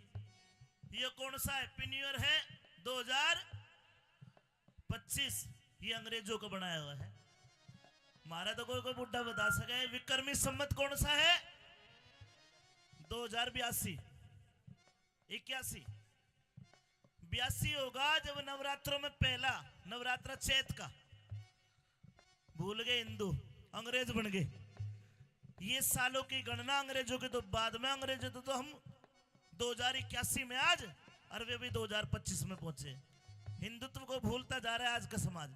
ये कौन सा है पिन्यूर है 2025, ये अंग्रेजों को बनाया हुआ है। हमारा तो कोई बुढ़ा बता सके। विक्रमी संवत कौन सा है 2082, 81, 82 होगा जब नवरात्रों में पहला नवरात्र चैत का। भूल गए हिंदू, अंग्रेज बन गए। ये सालों की गणना अंग्रेजों के तो बाद में, अंग्रेजों तो हम 2081 में आज, और वे भी 2025 में पहुंचे। हिंदुत्व को भूलता जा रहा है आज का समाज।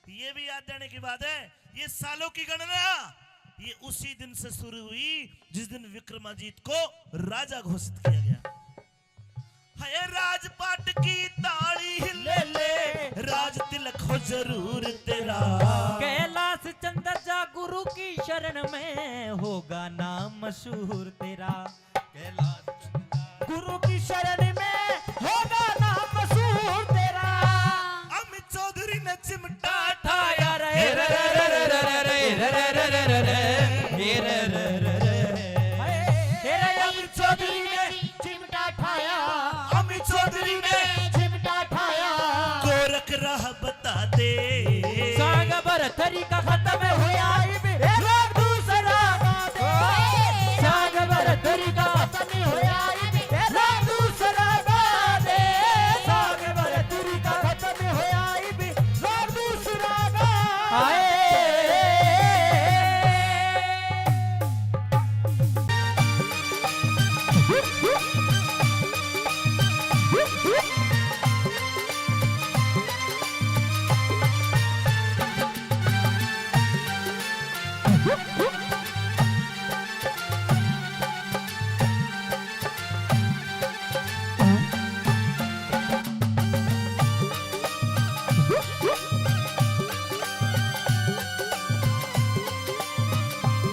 ये भी याद देने की बात है, ये सालों की गणना ये उसी दिन से शुरू हुई जिस दिन विक्रमाजीत को राजा घोषित किया गया। है राजपाट की ताली ले ले, राज तिलक हो जरूर तेरा। कैलाश चंद्र जा गुरु की शरण में होगा नाम मशहूर तेरा। कैलाश गुरु की शरण में होगा नाम मशहूर तेरा। अमित चौधरी ने चिमटा ठाया रे रे रे रे रे रे रे रे रे रे रे रे रे। अमित चौधरी ने चिमटा ठाया, अमित चौधरी ने चिमटा ठाया। गोरख राह बता दे। साग भरथरी का खत्म हुआ राग दूसरा गाते। साग भरथरी का खत्म हुआ राग दूसरा गाते। साग भरथरी का खत्म हुआ राग दूसरा गाते।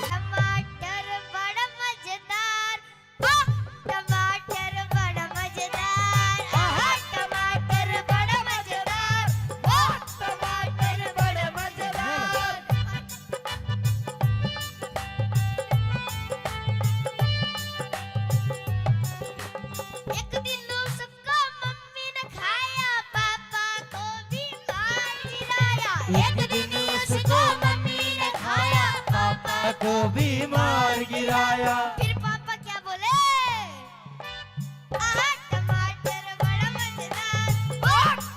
टमाटर बड़ा मजेदार, टमाटर बड़ा मजेदार, टमाटर बड़ा मजेदार, टमाटर बड़ा मजेदार। एक दिन उसको मम्मी ने खाया, पापा को भी मार गिराया। एक दिन उसको मम्मी ने खाया, पापा को भी मार गिराया। फिर पापा क्या बोले? टमाटर बड़ा मजेदार,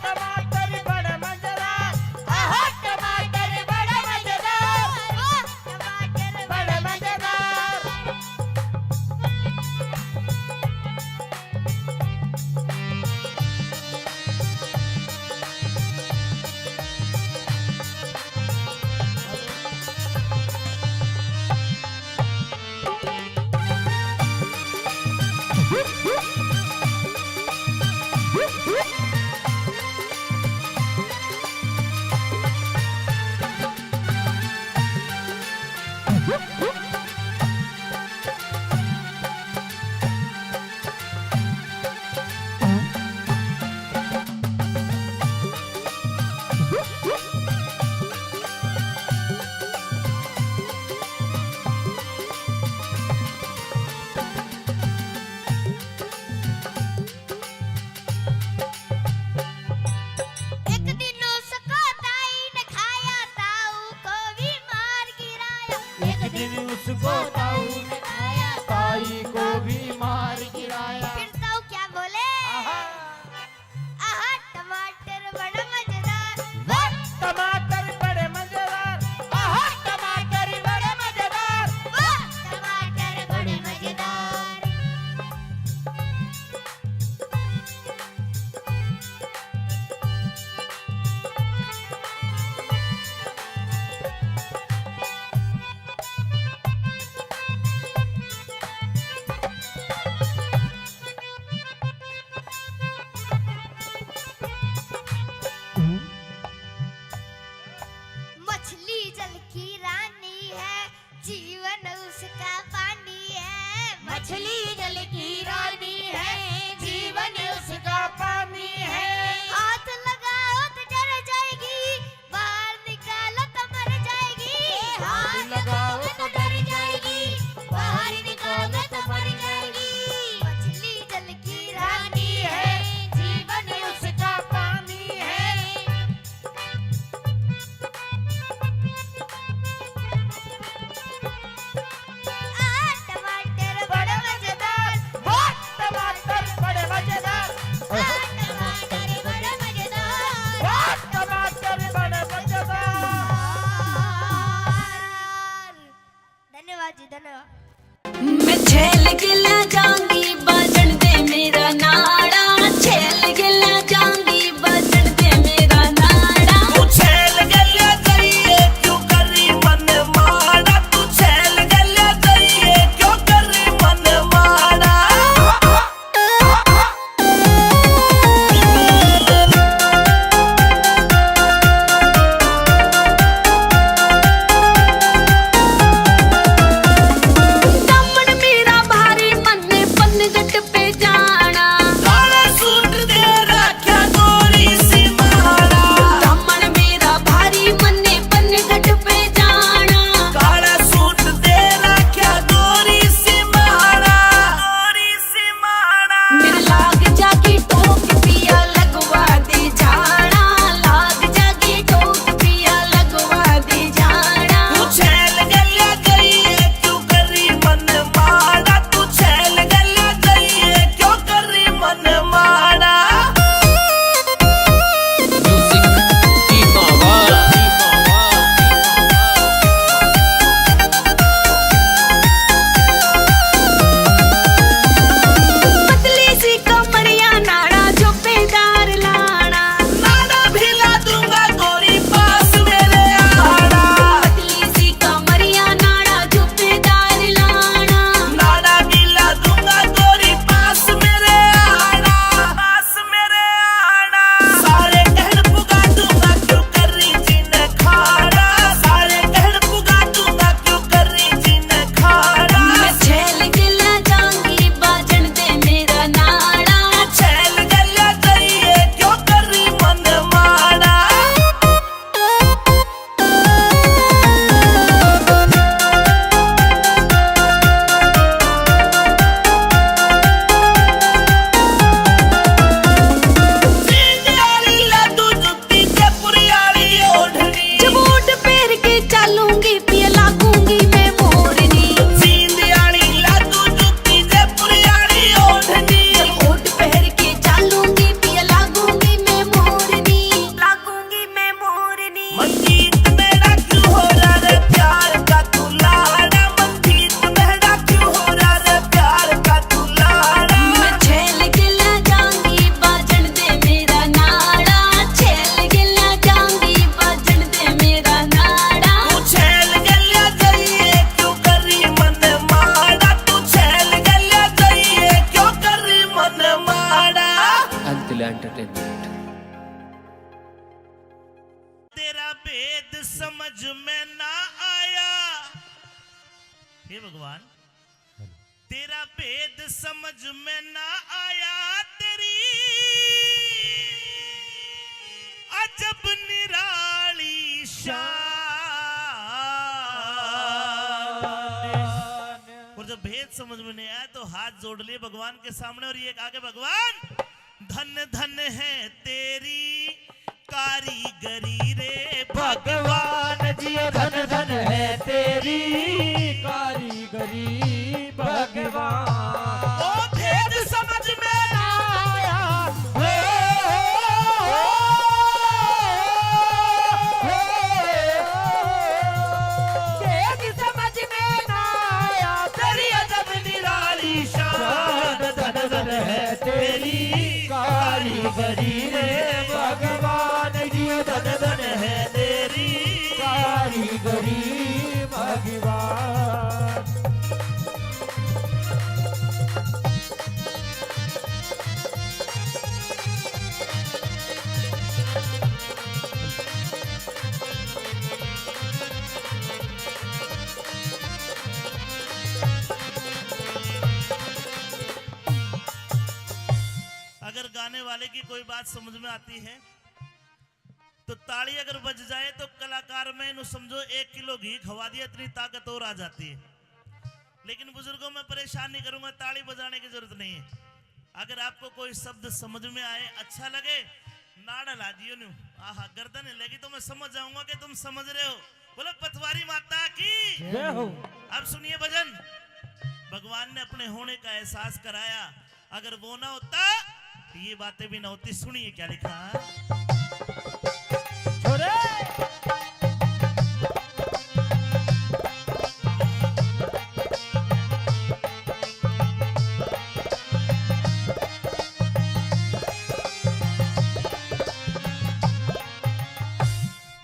टमाटर बड़ा मजेदार, टमाटर बड़ा मजेदार, टमाटर बड़ा मजेदार। उसको ताऊ ने खाया, ताई को भी मार गिराया। फिर ताऊ क्या बोले? उसका पानी है, मछली जल की रानी है, जीवन उसका पानी है। हाथ लगाओ तो डर जाएगी, बाहर निकालो तो मर जाएगी। हाथ लगाओ तो डर जाएगी, बाहर निकालो तो मर जाएगी। मछली जल की रानी रानी है, जीवन उसका पानी है। टमाटर बड़े मजेदार, टमाटर बड़े मजेदार, टमाटर बड़े मजेदार। टमाटर बड़े मजेदार। धन्यवाद जी, धन्यवाद। मैं छेल गिला जाऊंगी बजन दे मेरा नाड़ा, छेल गिला जाऊंगी बजन दे मेरा नाड़ा। तू छेल गल्या जाइए क्यों करी मन माड़ा, तू छेल गल्या जाइए क्यों करी मन माड़ा। दमन मेरा भारी मन पनगट पे जाना, काला सूट दे रखा गोरी सी माड़ा, दमन मेरा भारी मन पनगट पे जाना। काला सूट दे रखा गोरी सी माड़ा, गोरी सी माड़ा। मेरे लाग जागी टोक पिया लगवा दे जाना, लाग जागी टोक पिया लगवा दे जाना। तू छेल गल्या जाइए क्यों करी मन माड़ा, तू छेल गल्या जाइए क्यों करी मन माड़ा। पतली सी कमरिया नाड़ा झोंपेदार लाना, नाना भिला दूंगा गोरी पास मेरे आना, पतली सी कमरिया नाड़ा झोंपेदार लाना। नाना भिला दूंगा गोरी पास मेरे आना, पास मेरे आना। सारे कहन पुगा दूंगा क्यों करी जिन खाड़ा, सारे कहन पुगा दूंगा क्यों करी जिन खाड़ा। मैं छेल गिला जाऊंगी बाजन दे मेरा नाड़ा, छेल गल्या जाइए क्यों करी मन माड़ा। सींधियाली लाडू जुत्ती ते पुरियाली ओढ़नी, जब ओढ़ पैर के चलूंगी पिया लागूंगी मैं मोरनी। सींधियाली लाडू जुत्ती ते पुरियाली ओढ़नी, ओढ़ पैर के चलूंगी पिया लागूंगी मैं मोरनी, लागूंगी मैं मोरनी। मंजीत मेरा क्यों हो रहा रे प्यार का तू लाड़ा, मंजीत मेरा क्यों हो रहा रे प्यार का तू लाड़ा। मैं छेल गिला जाऊंगी बाजन दे मेरा नाड़ा, छेल गिला जाऊंगी बाजन दे मेरा नाड़ा। तू छेल गल्या जाइए क्यों करी मन माड़ा, तू छेल गल्या जाइए क्यों करी मन माड़ा। अंतिल एंटरटेनमेंट। तेरा भेद समझ में ना आया, हे भगवान तेरा भेद समझ में ना आया, तेरी अजब निराली शान। और जब भेद समझ में नहीं आया तो हाथ जोड़ लिए भगवान के सामने और ये आगे, भगवान धन धन है तेरी कारीगरी रे भगवान जी धन धन है तेरी कारीगरी भगवान। ओ भेद समझ में ना आया, भेद समझ में ना आया, तेरी अजब निराली शान। धन धन है तेरी कारीगरी रे भगवान जी धन धन है तेरी कारीगरी भगवान। गाने वाले की कोई बात समझ में आती है तो ताली अगर बज जाए तो कलाकार में इन्हें समझो 1 किलो घी खवा दिया इतनी ताकत और आ जाती है। लेकिन बुजुर्गों में परेशान नहीं करूंगा, ताली बजाने की जरूरत नहीं है। अगर आपको कोई शब्द समझ में आए, अच्छा लगे, नाड़ा ला दियो न्यू, आहा गर्दन लगी तो मैं समझ जाऊंगा कि तुम समझ रहे हो। बोलो पतवारी माता की जय हो। अब सुनिए भजन। भगवान ने अपने होने का एहसास कराया, अगर वो ना होता ये बातें भी ना होती। सुनिए क्या लिखा। छोरे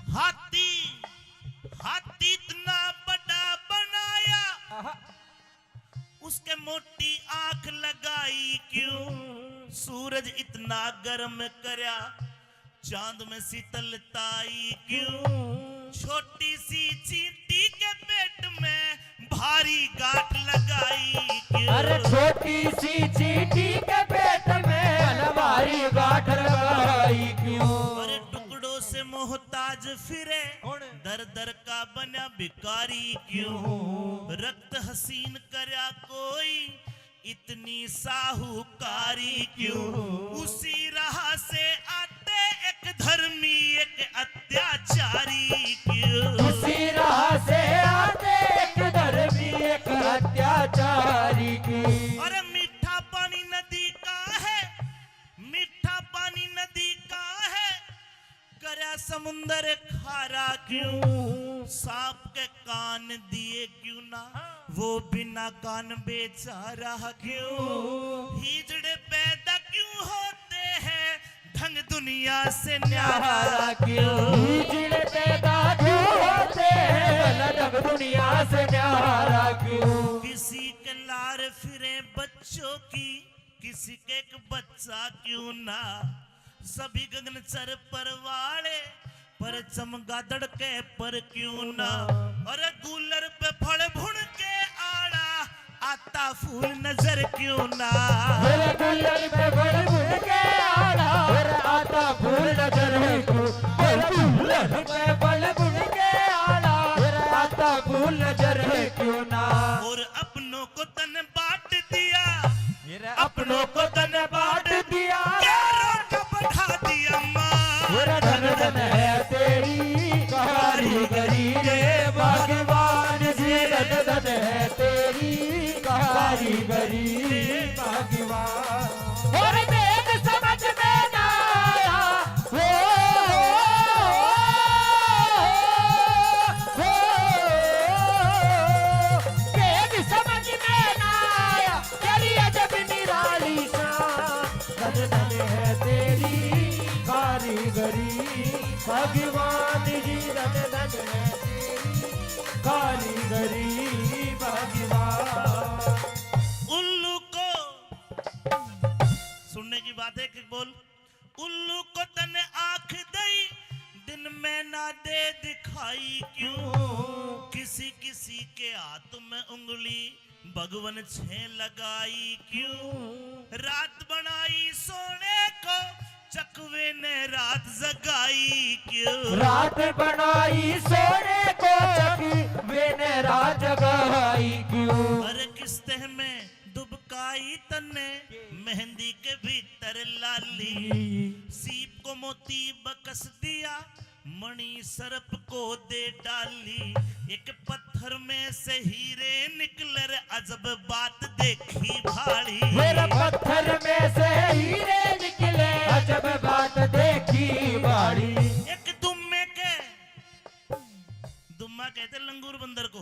हाथी हाथी इतना बड़ा बनाया, उसके मोटी आंख लगाई क्यों? सूरज इतना गर्म करया, चांद में शीतलताई क्यों? छोटी सी चींटी के पेट में भारी गांठ लगाई क्यों? अरे छोटी सी चींटी के पेट में भारी गांठ लगाई क्यों? अरे टुकड़ों से मोहताज फिरे, दर दर का बना भिखारी क्यों? रक्त हसीन करया कोई, इतनी साहूकारी क्यों? उसी राह से आते एक धर्मी एक अत्याचारी क्यों? उसी राह से आते एक धर्मी एक अत्याचारी की। अरे मीठा पानी नदी का है, मीठा पानी नदी का है, करया समुंदर खारा क्यों? सांप के कान दिए क्यों ना, वो बिना कान बेचारा क्यों? हिजड़े पैदा क्यों होते हैं, ढंग दुनिया से न्यारा क्यों? हिजड़े पैदा क्यों होते हैं, ढंग दुनिया से न्यारा क्यों? किसी के लार फिरे बच्चों की, किसी के एक बच्चा क्यों ना? सभी गगनचर परवाले, पर चमगादड़ के पर क्यों ना? और कूलर पे फल भुन के आड़ा, आता फूल नजर क्यों ना? मेरे गुल्लर पे बड़ बुन के आड़ा, मेरा आता फूल नजर है क्यों? मेरे गुल्लर पे बड़ बुन के आड़ा, मेरा आता फूल नजर है क्यों ना? और अपनों को तन बांट दिया, अपनों को तन बांट दिया, प्यारों का बढ़ा दिया माँ। मेरा धन धन है तेरी कारीगरी रे भगवान जी, धन धन है तेरी कारीगरी भगवान। और वेद समझ में ना आया, वेद समझ में ना आया, तेरी अजब निराली शान, धन धन है तेरी कारीगरी भगवान जी, धन धन है तेरी कारीगरी भगवान। उल्लू को सुनने की बात है कि बोल। उल्लू को तने आंख दई, दिन में ना दे दिखाई क्यों? किसी किसी के हाथ में उंगली, भगवन छे लगाई क्यों? रात बनाई सोने को, चकवे ने रात जगाई क्यों? रात बनाई सोने को, चकवे ने रात जगाई क्यों? अरे किस्ते में दुबकाई तन्ने, मेहंदी के भीतर लाली, सीप को मोती बकस दिया, मणि सरप को दे डाली। एक पत्थर में से हीरे निकले, अजब बात देखी भाड़ी। मेरे पत्थर में से हीरे निकले, अजब बात देखी बाड़ी। एक दुम्मा कहते लंगूर बंदर को,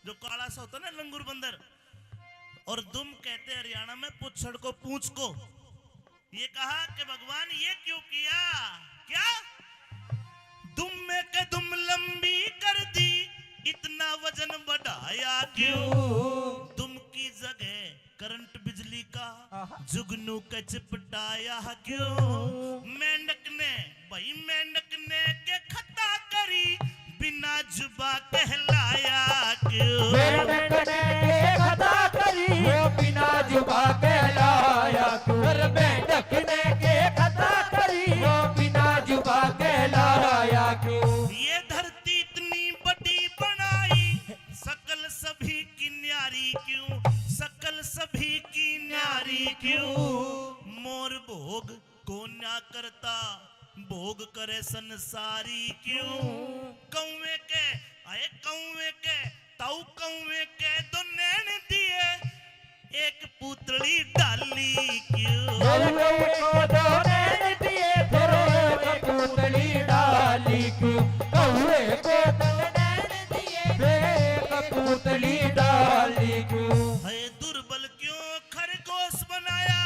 जो काला सा होता है ना लंगूर बंदर, और दुम कहते हरियाणा में पुच्छड़ को पूंछ को। ये कहा कि भगवान ये क्यों किया? क्या दुम में के दुम लंबी कर दी, इतना वजन बढ़ाया क्यों? दुम की जगह करंट बिजली का जुगनू का चिपटाया क्यों? मेंढक ने भाई मेंढक ने के खता करी, बिना जुबा कहलाया क्यों? मेंढक ने के खता करी, वो बिना जुबा कहलाया क्यों? मेंढक ने सभी की न्यारी क्यों, सकल सभी की न्यारी क्यों, मोर भोग को न्या करता भोग करे संसारी क्यों, कौवे के आए कौवे के ताऊ कौवे के दो नैन दिए एक पुतली डाली क्यों, को दो नैन दिए फिर एक पुतली डाली क्यों, कौवे को दो नैन दिए फिर एक पुतली डाली क्यों, है दुर्बल क्यों खरगोश बनाया,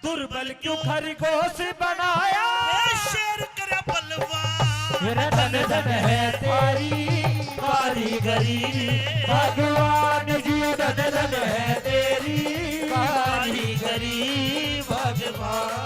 दुर्बल क्यों खरगोश बनाया, ए शेर करे बलवान, फिर धन धन है तेरी कारीगरी, भगवान जी धन धन है तेरी कारीगरी भगवान।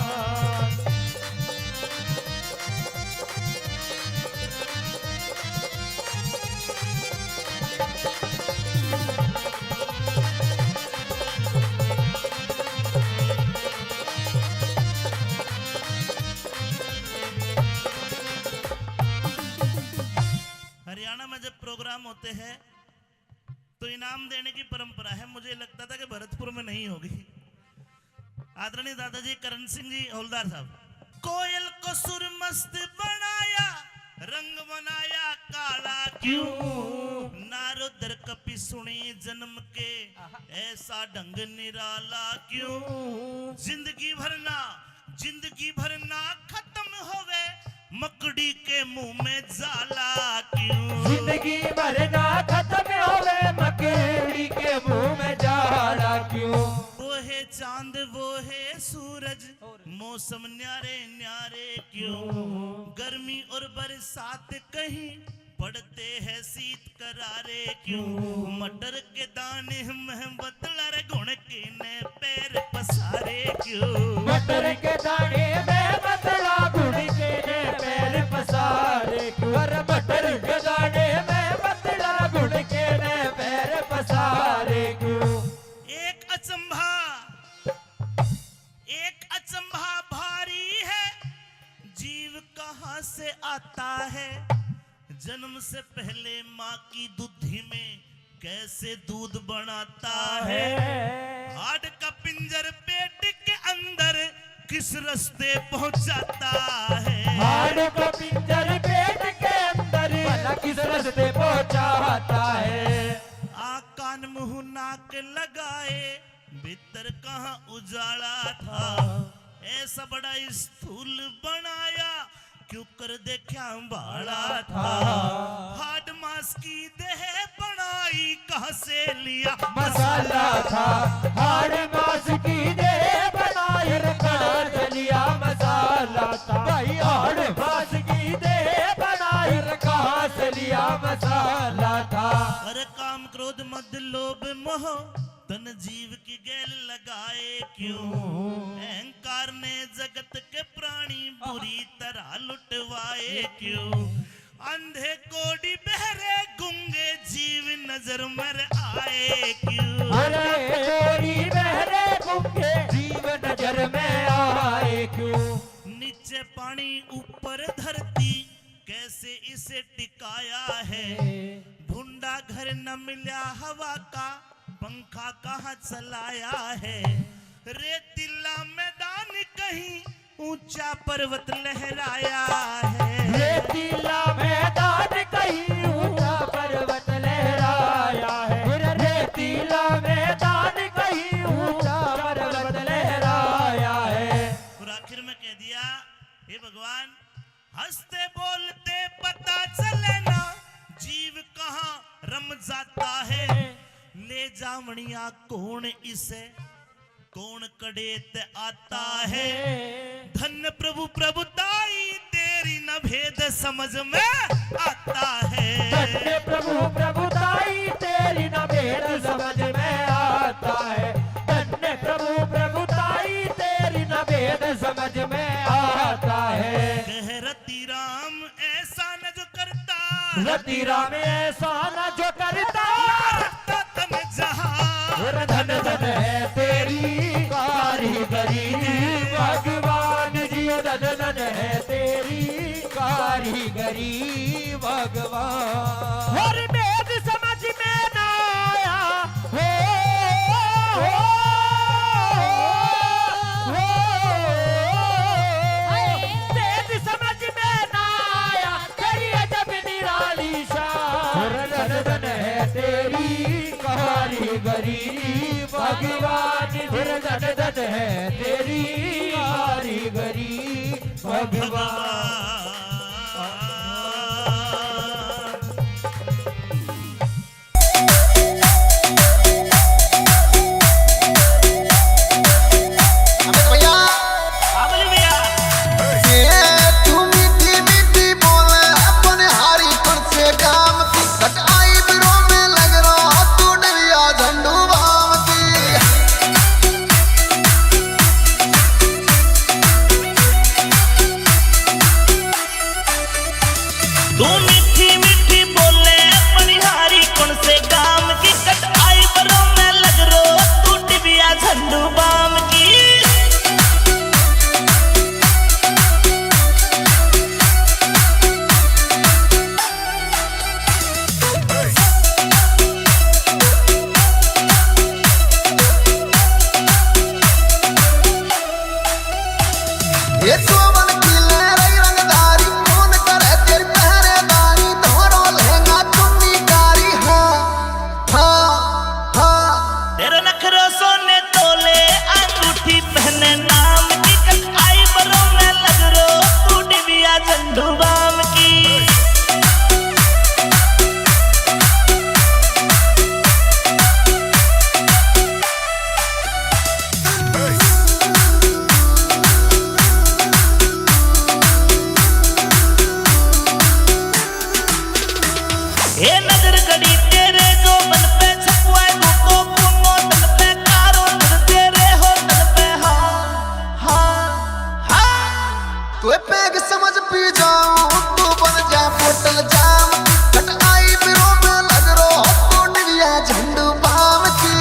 हरियाणा में जब प्रोग्राम होते हैं तो इनाम देने की परंपरा है, मुझे लगता था कि भरतपुर में नहीं होगी। आदरणीय दादाजी करण सिंह जी हवलदार साहब, कोयल को सुर मस्त बनाया रंग बनाया काला क्यों, नारदर कपि सुनी जन्म के ऐसा ढंग निराला क्यों, जिंदगी भरना खत्म होवे मकड़ी के मुंह में जाला क्यों, जिंदगी भरना खत्म होवे मकड़ी के मुंह में जाला क्यों, वो है चांद वो है सूरज मौसम न्यारे न्यारे क्यों, गर्मी और बरसात कहीं पड़ते हैं शीत करारे क्यों, मटर के दाने में बतलर गुण के ने पैर पसारे क्यों, मटर के दाने में बतला गुड़ के ने पैर पसारे क्यों, अरे मटर के दाने में बतला गुड़ के ने पैर पसारे क्यों, एक अचंभा भारी है जीव कहाँ से आता है, जन्म से पहले माँ की दूधी में कैसे दूध बनाता है, हार्ट का पिंजर पेट के अंदर किस रास्ते पहुंचाता है, हार्ट का पिंजर पेट के अंदर भला किस रास्ते पहुंचाता है, आँख कान मुंह नाक लगाए भीतर कहाँ उजाला था, ऐसा बड़ा स्थूल बनाया क्यों कर देखा बाड़ा था, हाड मास की देह बनाई कहाँ से लिया मसाला था, हाड़ मास की देह बनाई कहाँ से लिया मसाला था, भाई हाड़ मास की देह बनाई कहाँ से लिया मसाला था, अरे काम क्रोध मद लोभ मोह तन जीव की गैल लगाए क्यों, अहंकार ने जगत के प्राणी बुरी तरह लुटवाए क्यों, अंधे कोड़ी बहरे गुंगे जीव नजर मर आए क्यों, अरे कोरी बहरे गुंगे जीव नजर में आए क्यों, नीचे पानी ऊपर धरती कैसे इसे टिकाया है, भुंडा घर न मिला हवा का पंखा कहाँ चलाया है, रेतीला मैदान कहीं ऊंचा पर्वत लहराया है, रेतीला मैदान कहीं ऊंचा पर्वत लहराया है, रेतीला मैदान कहीं ऊंचा पर्वत लहराया है, और आखिर में कह दिया हे भगवान हंसते बोलते पता चले ना जीव कहाँ रम जाता है, ले जावणिया कौन इसे कौन कड़ेत आता है, धन्य प्रभु प्रभुताई तेरी न भेद समझ में आता है, धन्य प्रभु प्रभुताई तेरी न भेद समझ में आता है, धन्य प्रभु प्रभुताई तेरी न भेद समझ में आता है, कह रति राम ऐसा न जो करता, रति राम ऐसा न जो करता, तन जहां धन धन है तेरी कारीगरी, भगवान जी धन धन है तेरी कारीगरी भगवान, और वेद समझ में ना आया कारीगरी भगवान फिर धट है तेरी कारीगरी भगवान। तू मीठी मीठी बोले मनिहारी कौन से काम की कट आई बरो में लग रो तू डिबिया झंडू बाम की। ये सोवन की लहराई रंगदारी कौन करे तेरी पहरेदारी दोहरो लहंगा चुन्नी कारी हाँ हाँ हाँ। तेरे नखरो सोने तोले अंगूठी पहने नाम की कट आई बरो में लग रो तू डिबिया झंडू बाम की। ये नजर गड़ी तेरे जो मन पे छपुआ तो पुनो तन पे कारो तन तेरे हो तन पे हाँ हाँ हाँ। तू पैग समझ पी जाऊं तू बन जा बोतल जाम कट आई बिरो में लग रो तू डिबिया झंडू बाम की।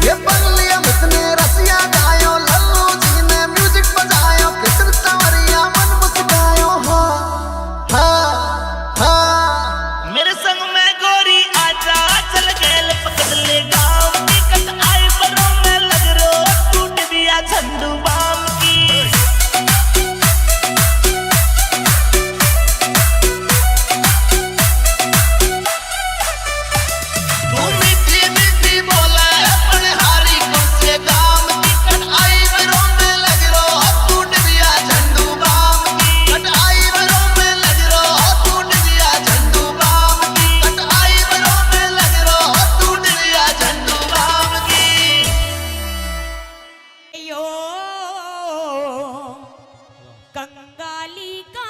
ये बंगलिया मितने रसिया गायो लल्लू जी ने म्यूजिक बजायो कृष्ण संवरिया मन मुस्कायो हाँ हाँ हाँ। मेरे संग में गोरी आजा चल गेल पकड़ ले गाँव की कट आई बरो में लग रो तू डिबिया झंडू बाम की। तू मीठी मीठी बोले अपने हारी कौन से गाम की कट आई बिरो में लग रो तू डिबिया झंडू बाम की। कट आई बिरो में लग रो तू डिबिया झंडू बाम की। कट आई बिरो में लग रो तू डिबिया झंडू बाम की। यो कंगाली का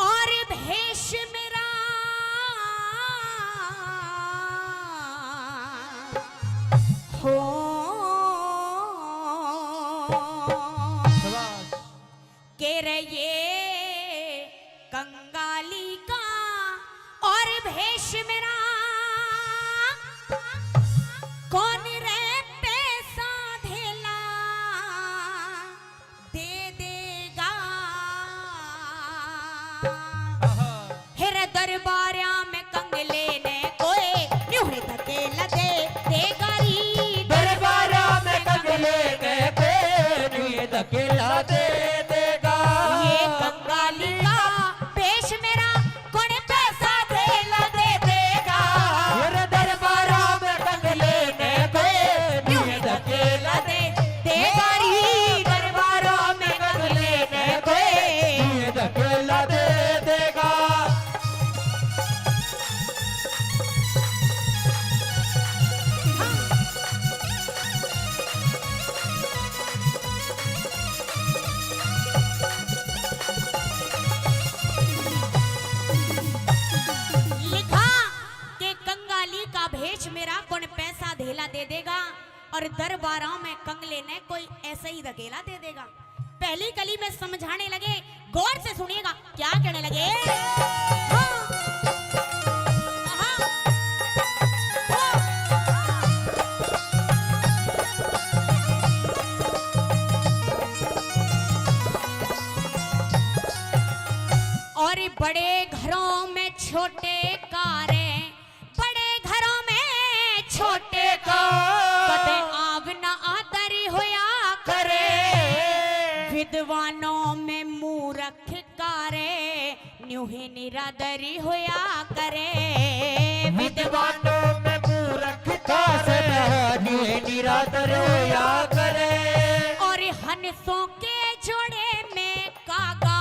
और भेष मेरा हो के रे ये कंगाली का और भेष मेरा कौन रे पैसा धेला दे देगा हेरे दरबारिया में कंगले ने कोई न्यूहरे धकेला दे देगा री दरबारा में कंगले के कोई धकेला दे देगा। ये कंगाली का पेश मेरा कौन पैसा धेला दे देगा। मेरे दरबारा में कंगले के कोई धकेला दे देगा री दरबारों में कंगले ने कोई धकेला दे देगा। लिखा के कंगाली का भेष मेरा कौन पैसा धेला दे देगा और दरबारों में कंगले ने कोई ऐसे ही धकेला दे देगा। पहली कली में समझाने लगे, गौर से सुनिएगा क्या कहने लगे। हाँ। हाँ। हाँ। और बड़े घरों में छोटे कारे, बड़े घरों में छोटे का कदे आव न आदरी होया करे, विद्वानों में मूर्ख कारे न्यू ही निरादरी होया करे, विद्वानों में मूर्ख का न्यू ही निरादर होया करे। और हंसों के जोड़े में कागा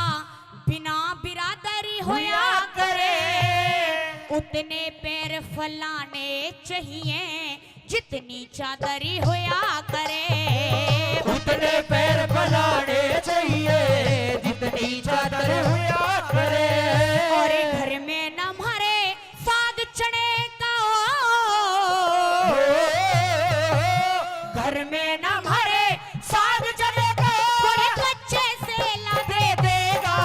बिना बिरादरी होया करे, उतने पैर फलाने चाहिए जितनी चादरी होया करे, उतने पैर फलाने चाहिए जितनी चादर होया करे। और घर में न मारे साग चने का, घर में न मारे साग चने का बड़े कच्चे से ला दे देगा,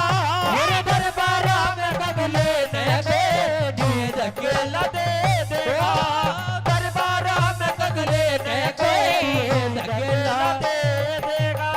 मेरे दरबारा में बदले ने दिए धकेला दे देगा, दरबारा में बदले ने धकेला दे देगा।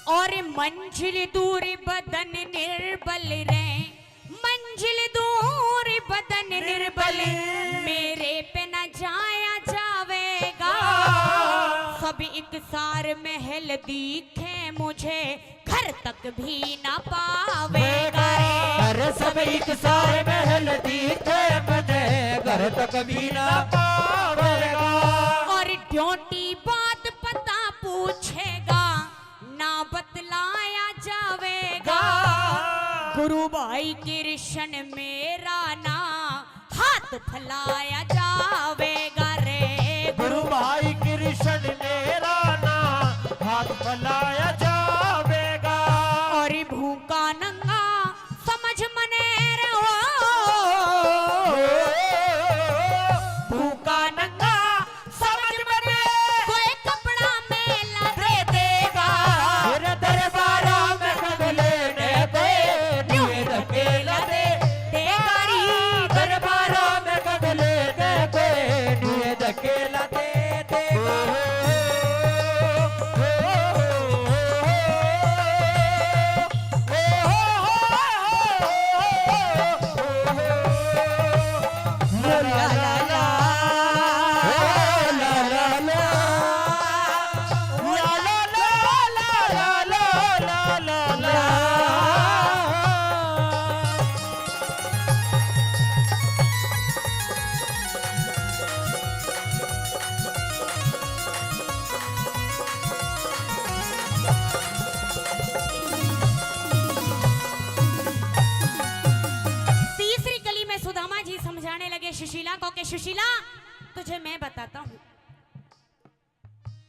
और मंजिल दूर बदन निर्बल रे, मंजिल दूर बदन निर्बल, मेरे पे न जाया जावेगा, सब एक सार महल दिखे मुझे घर तक भी न पावेगा रे, घर सब एक सारे महल दिखे मुझे घर तक भी ना पावेगा। और ड्यूटी बात पता पूछेगा ना बतलाया जावेगा, गुरु भाई कृष्ण मेरा ना हाथ फैलाया जावेगा रे, गुरु भाई कृष्ण मेरा ना हाथ फैलाया जावेगा। और भूखा नंगा समझ मने रहो, भूखा नंगा समझ मने कोई कपड़ा मेला दे देगा, मेरे दरबारा में बदले ने दिए धकेला दे देगा री, दरबारा में बदले ने दिए धकेला दे देगा। तीसरी कली में सुदामा जी समझाने लगे सुशीला को कि सुशीला तुझे मैं बताता हूँ,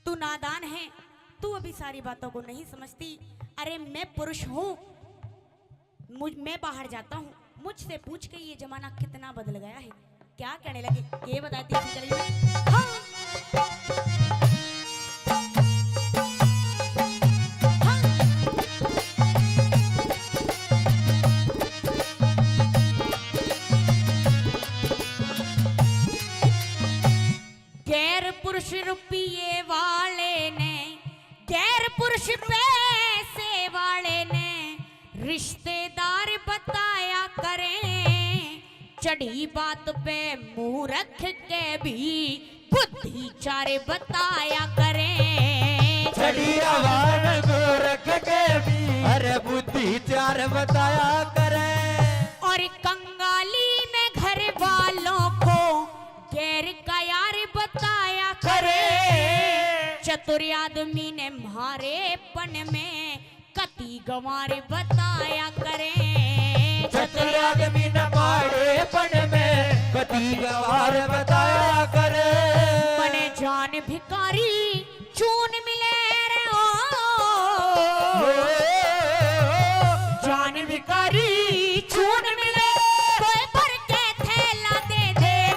तू नादान है, तू अभी सारी बातों को नहीं समझती। अरे मैं पुरुष हूँ, मैं बाहर जाता हूँ, मुझसे पूछ के ये जमाना कितना बदल गया है। क्या कहने लगे ये बताती थी कली में। हाँ। गैर पुरुष रुपये वाले ने, गैर पुरुष पैसे वाले ने रिश्तेदार बताया करें, चढ़ी बात पे मुंह रख के भी बुद्धि चारे बताया करें, चढ़ी आवाज को रख के भी अरे बुद्धि चार बताया करे। और कंगाली में घर वालों को गैर का यार बताया करे, चतुर आदमी ने मारे पन में कति गंवार बताया करे, चतुर आदमी न मारे पन में कति गवार बताया करे। मने जान भिकारी चून मिले रे ओ, जान भिकारी चून मिले कोई भर के थैला दे देगा,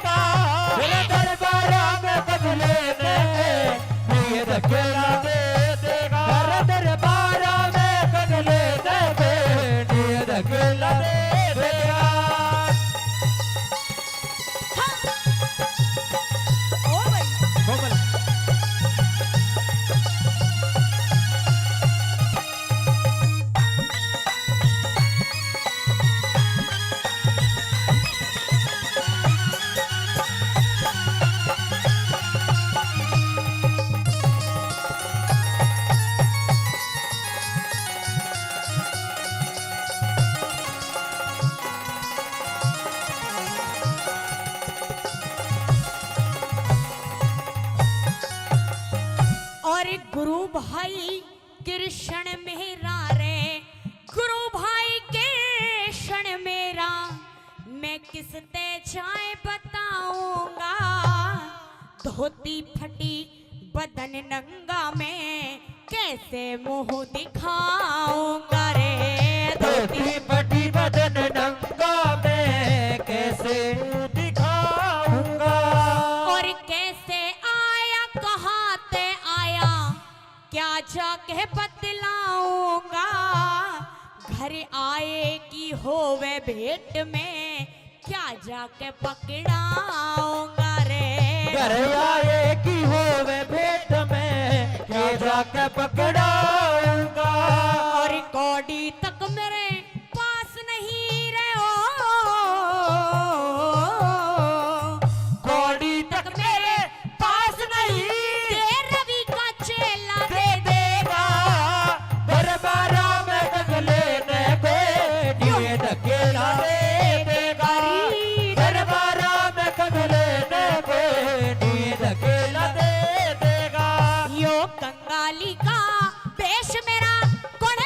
गुरु भाई कृष्ण मेरा रे, गुरु भाई कृष्ण मेरा, मैं किसते जाए बताऊंगा। धोती फटी बदन नंगा, मैं कैसे मुंह दिखाऊंगा रे। धोती फटी बदन नंगा, मैं कैसे मुंह दिखाऊंगा। और कैसे आया कहाँ ते आया, क्या जाके बतलाऊंगा। घर आए की होवे भेंट में, क्या जाके पकड़ाऊंगा रे। घर आए की होवे भेंट में, क्या जाके पकड़ाऊंगा। और कौड़ी तक मेरे पास नहीं रे ओ, कौड़ी तक मेरे पास नहीं, दे रवि का चेला दे देगा। दरबारा में डगले ने बेटिए धकेला दे देगा। दरबारा में डगले ने बेटिए धकेला दे देगा। यो कंगाली का वेश मेरा कौन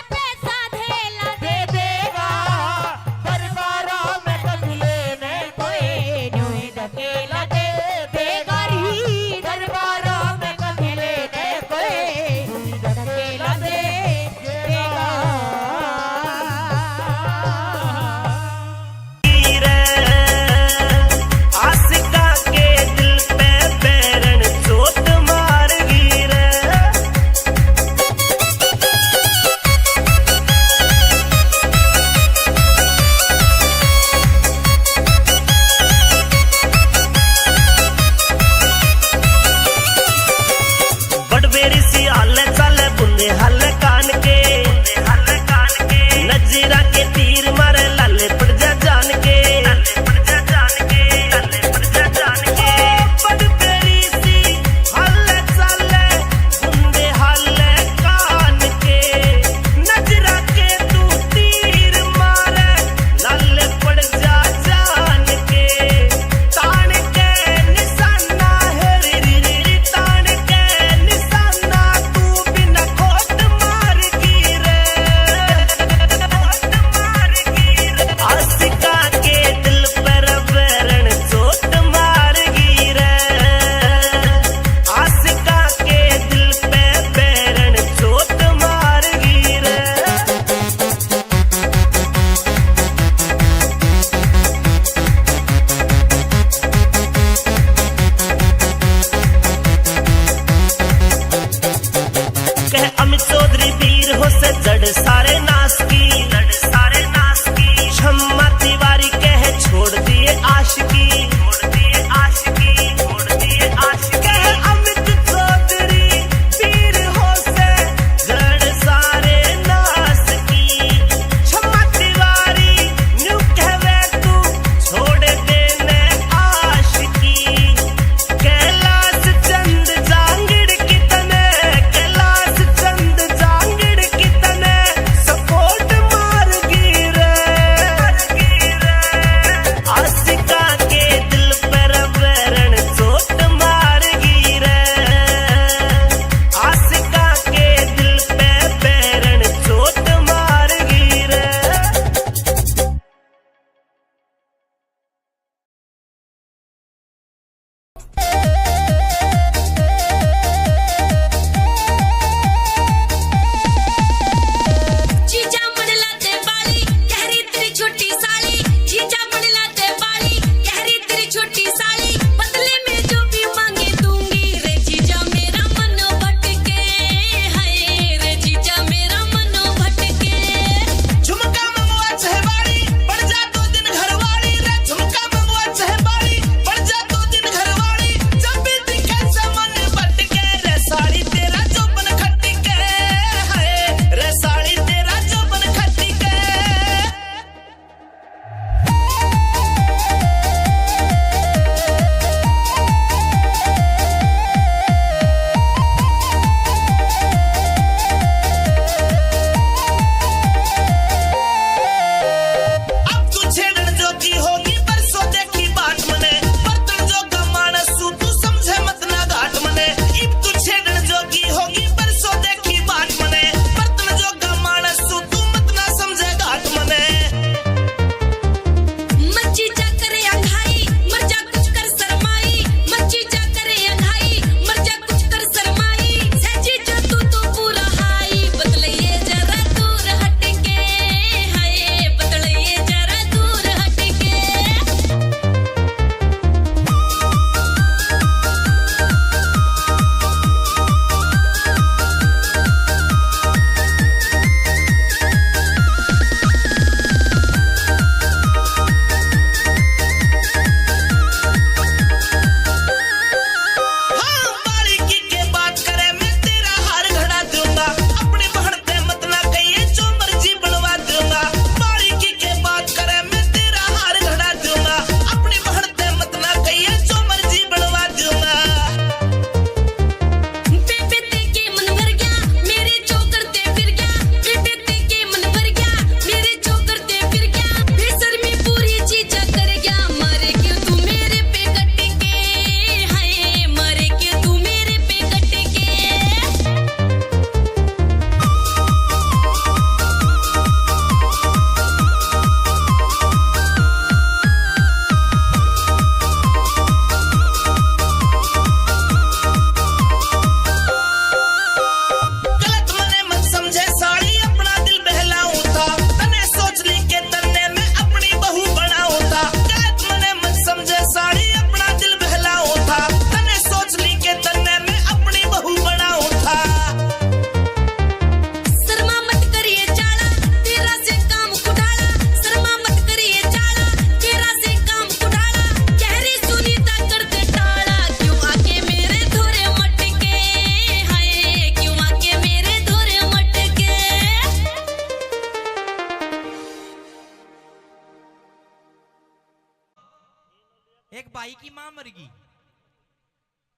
एक भाई की मां मर गई,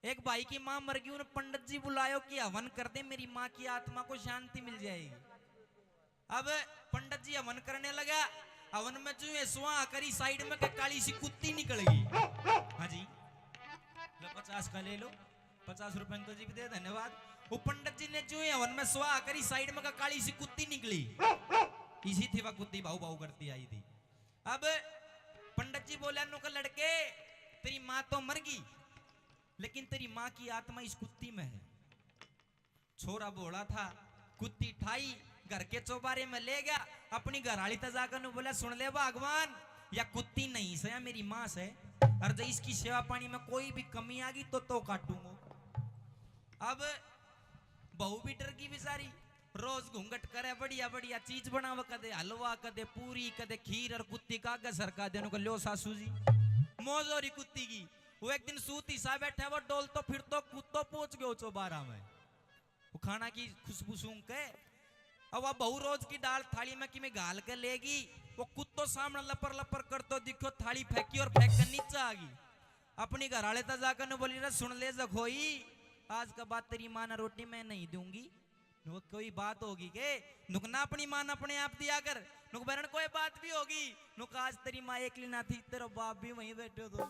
एक भाई की मां मर गई, उन्हें पंडित जी बुलायो कि हवन कर दे, मेरी मां की आत्मा को शांति मिल जाएगी। अब पंडित जी हवन करने लगा, हवन में जो सुहा करी साइड में के काली सी कुत्ती निकल गई। हाँ जी, लो 50 का ले लो, 50 रुपए अंकल जी भी दे, धन्यवाद। वो पंडित जी ने जो हवन में सुहा करी साइड में का काली सी कुत्ती निकली, इसी थी वह कुत्ती भाऊ भाऊ करती आई थी। अब पंडित जी बोले नुका लड़के, तेरी माँ तो मर गई, लेकिन तेरी माँ की आत्मा इस कुत्ती में है। छोरा बोला था, कुत्ती ठाई घर के चौबारे में ले गया, अपनी घरवाली तजाकर बोला सुन ले भगवान, या कुत्ती नहीं से या मेरी माँ से, और जब इसकी सेवा पानी में कोई भी कमी आ गई तो काटूंगा। अब बहू भी डर गई बेचारी, रोज घूंघट करे, बढ़िया बढ़िया चीज बनाव, कदे हलवा, कदे पूरी, कदे खीर, और कुत्ती का गसर का देने को लो सासू जी मौज हो रही कुत्ती की। वो एक दिन सूती सा बैठा, वो डोल तो फिर तो कुत्तो पहुंच गयो चौबारा में, वो खाना की खुशबू सूंघ के। अब वह बहु रोज की दाल थाली में कि मैं गाल के लेगी, वो कुत्तो सामने लपर लपर कर तो दिखो, थाली फेंकी और फेंक कर नीचे आ गई। अपनी घरवाले तक जाकर बोली रे सुन ले जखोई, आज का बाद तेरी माँ ना रोटी मैं नहीं दूंगी, वो कोई बात होगी के नुकना अपनी माँ अपने आप दिया कर, नुक बरन कोई बात भी होगी, नुक आज तेरी माँ एकली ना थी, तेरा बाप भी वहीं बैठे तो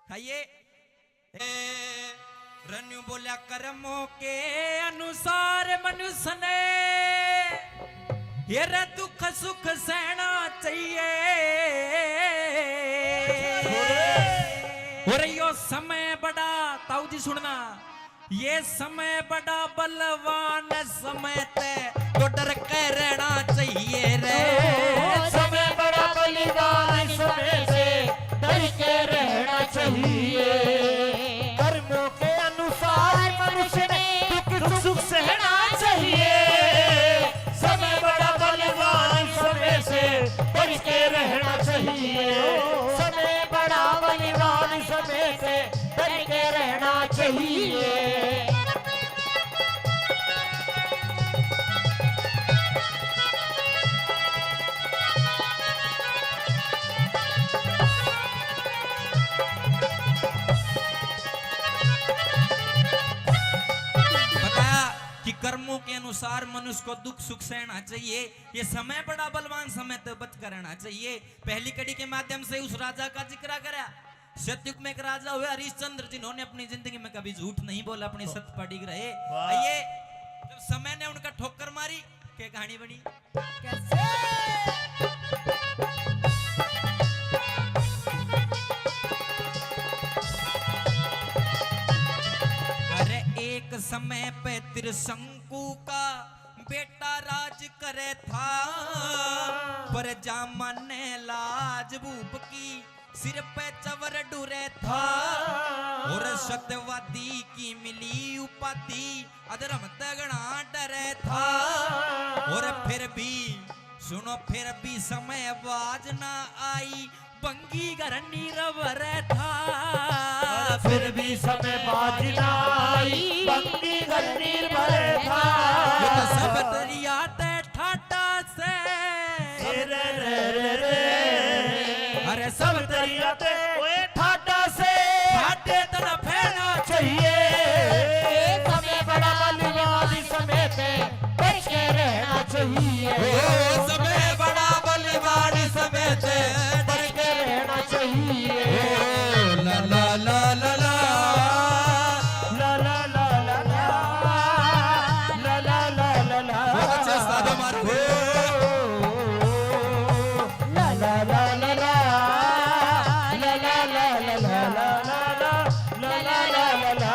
खाइए। रन्यू बोलिया कर्मों के अनुसार मनुष्य ने ये रे दुख सुख सहना चाहिए, और यो समय बड़ा, ताऊ जी सुनना, ये समय बड़ा बलवान समय ते तो डर के रहना चाहिए रे। समय बड़ा बलिदान समय से डर के रहना चाहिए, कर्मों के अनुसार मनुष्य ने दुख सुख सहना चाहिए। समय बड़ा बलिदान समय से डर के रहना चाहिए, समय बड़ा बलिदान समय से डर के रहना चाहिए। कर्मों के अनुसार मनुष्य को दुख सुख सहना चाहिए, ये समय बड़ा बलवान समय तो बच कर रहना चाहिए। पहली कड़ी के माध्यम से उस राजा का जिक्र करा, सतयुग में एक राजा हुए हरिश्चंद्र, जिन्होंने अपनी जिंदगी में कभी झूठ नहीं बोला, अपने सत्य पर डिग रहे। आइए, जब समय ने उनका ठोकर मारी, क्या कहानी बनी कैसे? एक समय पे त्रिशंकु का बेटा राज करे था, पर जामन ने लाज भूप की सिर पे चवर डुरे था, और सत्यवादी की मिली उपाधि अधर्म तगड़ा डरे था, और फिर भी सुनो फिर भी समय बाज ना आई, बंगी घर नीरव था, फिर भी समय बाज ना आई, बंगी घर निर्भर था। तो सब दरिया ते ठाटा से अरे सब दरिया ते ठाटा से ठाटे तना फैलना चाहिए। समय बड़ा बलिदान समय पे बच के रहना चाहिए, समय बड़ा बलिदान समय से बच के रहना चाहिए। ला ला ला ला ला ला ला ला ला ला ला ला ला ला। बहुत अच्छे साधु मार्ग ला ला ला ला ला ला ला ला ला ला ला ला ला ला।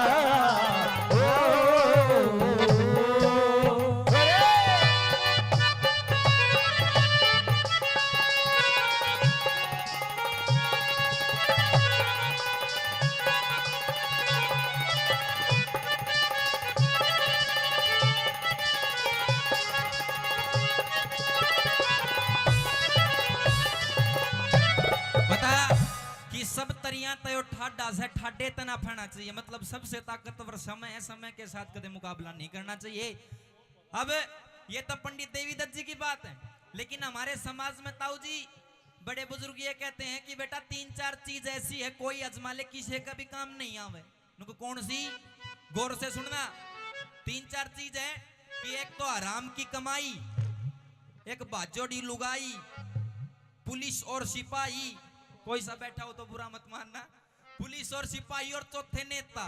सब तरिया तय ठाडा से ठाडे तना फैना चाहिए, मतलब सबसे ताकतवर समय है, समय के साथ कदे मुकाबला नहीं करना चाहिए। अब ये तो पंडित देवी दत्त जी की बात है, लेकिन हमारे समाज में ताऊ जी बड़े बुजुर्ग ये कहते हैं कि बेटा 3-4 चीज ऐसी है कोई अजमा ले किसी का भी काम नहीं आवे। उनको कौन सी? गौर से सुनना। 3-4 चीज है कि एक तो हराम की कमाई, एक बाजोड़ी लुगाई, पुलिस और सिपाही, कोई सा बैठा हो तो बुरा मत मानना, पुलिस और सिपाही, और चौथे नेता।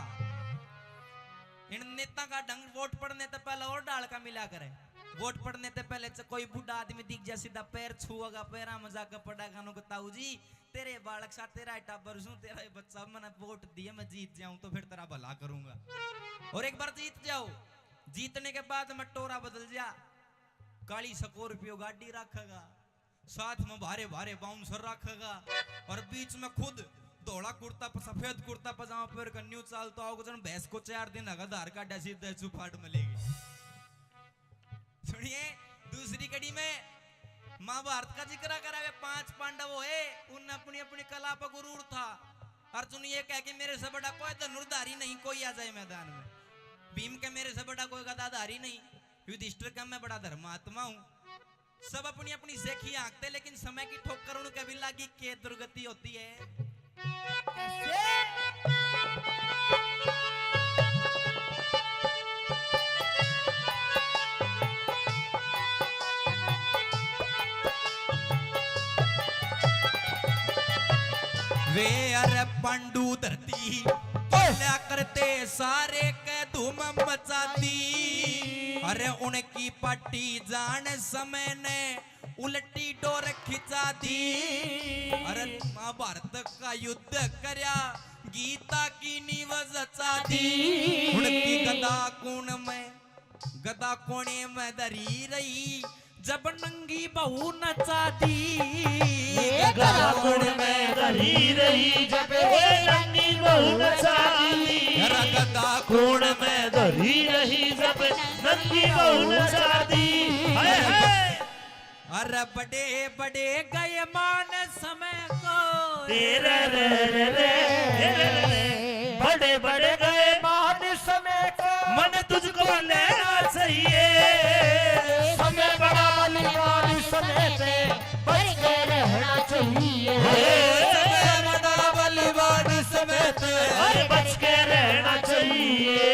इन नेता का ढंग वोट पड़ने से पहले और डाल का मिला करे। वोट पड़ने से पहले कोई बूढ़ा आदमी दिख जाए सीधा पैर छुआगा, पैरा मजाक पड़ेगा, नो ताऊ जी तेरे बालक सा तेरा टाबर हूं, तेरा बच्चा, मैंने वोट दिए, मैं जीत जाऊं तो फिर तेरा भला करूंगा। और एक बार जीत जाओ, जीतने के बाद मैं टोरा बदल जा, काली स्कॉर्पियो गाड़ी रखेगा, साथ में भारे भारे बाउंसर रखेगा, और बीच में खुद धोला कुर्ता सफेद कुर्ता पजामा पहन कर न्यू चाल तो आओगे जन भैंस को 4 दिन आधार कार्ड ऐसी चुपाट मिलेगी। सुनिए दूसरी कड़ी में महाभारत का जिक्र करा हुआ 5 पांडव है, उन अपनी अपनी कला पर गुरूर था। अर्जुन ये कह के मेरे से बड़ा कोई धनुर्धारी नहीं कोई आ जाए मैदान में, भीम के मेरे से बड़ा कोई गदाधारी नहीं, युधिष्ठिर का मैं बड़ा धर्मात्मा हूं। सब अपनी अपनी सेखी आंकते, लेकिन समय की ठोकर उनके भी लागी के दुर्गति होती है। वे अरे पांडु धरती क्या करते सारे के धूम मचाती, अरे उनकी पट्टी जान समय ने उल्टी डोर खिंचा दी। अरे महाभारत का युद्ध करया गीता की नींव रचा दी, उनकी गदा कोने में धरी रही जब नंगी बहू नचाती। गदा कोने में धरी रही जब नंगी बहू नचाती, गदा कोने में धरी रही जब नंगी बहू नचाती। अरे बड़े बड़े गए मान समय को, तेरे रे रे रे बड़े बड़े गए मान समय को, मन तुझको लेना चाहिए। समय बड़ा बलिवान समय पे बच के रहना चाहिए। समय बड़ा बलिवान समय पे अरे बच के रहना चाहिए।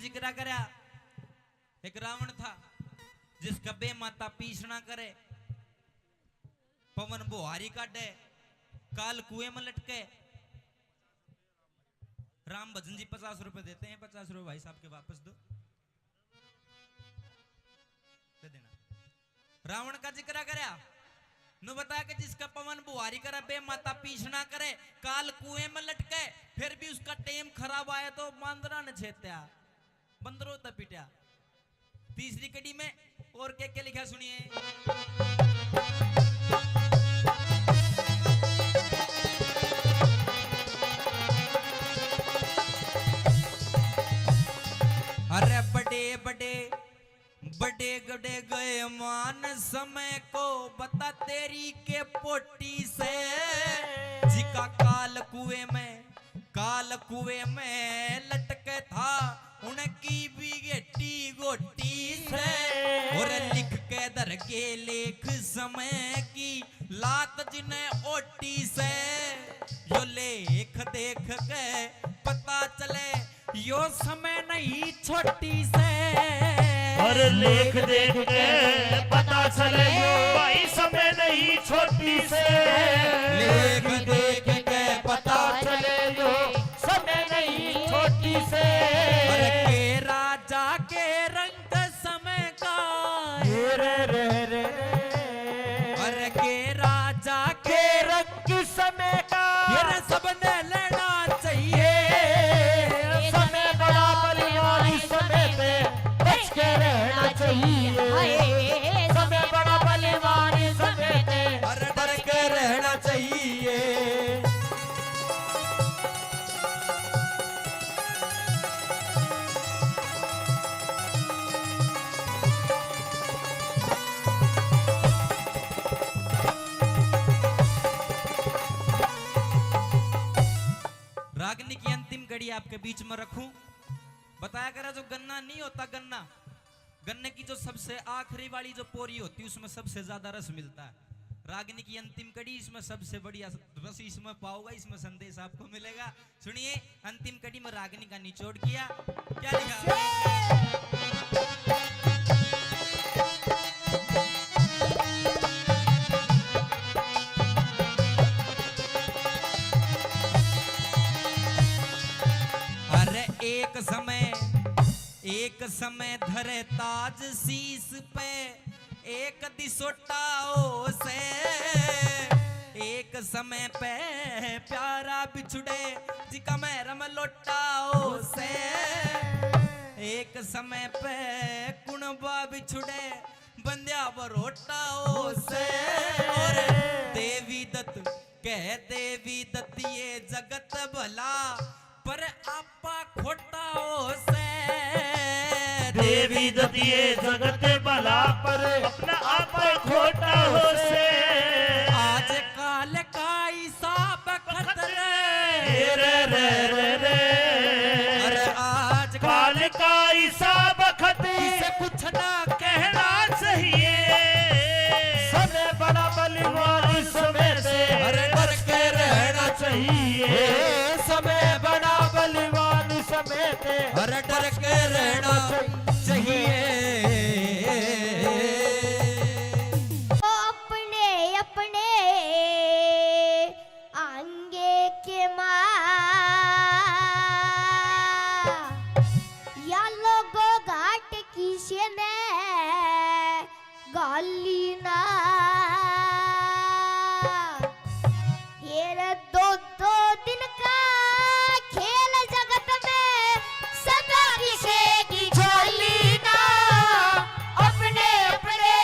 जिक्र करा एक रावण था जिसका बे माता पीछना करे, पवन बुहारी काटे, काल कुएं में लटके। राम भजन जी 50 रुपए देते हैं, 50 रुपए भाई साहब के वापस दो, दे देना। रावण का जिक्र करा नु बता के जिसका पवन बुहारी करे, बे माता पीछना करे, काल कुएं में लटके, फिर भी उसका टेम खराब आया तो मांदरा ने छेत्या, बंदरों तक पिटा। तीसरी कड़ी में और क्या लिखा सुनिए। अरे बड़े बड़े बड़े गड़े गए मान समय को, बता तेरी के पोटी से, जिका काल कुएं में लटके था, उनकी भी गेटी गोटी से। और लिख के दर के लेख समय की लात जिन्हें ओटी से, यो लेख देख के पता चले यो समय नहीं छोटी से। और लेख देख के पता चले भाई समय नहीं छोटी से। लेख देख के पता चले जो समय नहीं छोटी से। अरे के राजा के रंग समय का, रे रे रे अरे के राजा के रंग समय का, ये सबने लेना चाहिए। समय बड़ा बलिवान समय पे बच के रहना चाहिए। समय बड़ा रागनी की अंतिम घड़ी आपके बीच में रखूं। बताया करा जो गन्ना नहीं होता, गन्ना गन्ने की जो सबसे आखिरी वाली जो पोरी होती है उसमें सबसे ज्यादा रस मिलता है। रागनी की अंतिम कड़ी इसमें सबसे बढ़िया रस इसमें पाओगा, इसमें संदेश आपको मिलेगा। सुनिए, अंतिम कड़ी में रागनी का निचोड़ किया, क्या लिखा? अरे एक समय धरे ताज शीस पे, एक दिसोटाओ से, एक समय पे प्यारा बिछुड़े जिका मैरम लोटाओ से, एक समय पे कुणबा बिछुड़े बंद्या बरोटाओ से। और देवी दत्त कह देवी दत्त ये जगत भला पर आपा खोटाओ से। देवी दत्त ये जगत भला पर अपना आप खोटा हो से। आज काल का हिसाब खतरे रे रे रे रे। अरे आज काल का हिसाब खतरे से कुछ ना कहना चाहिए। समय बड़ा बलिवान समय से अरे डर के रहना चाहिए। समय बड़ा बलिवान समय थे, अरे डर के रहना चाहिए। वो अपने अपने आंगे के माँ या लोगो घाट किसे ने गाली ना। ये रे दो दिन का खेल जगत में सदा किसे की झोली ना। अपने अपने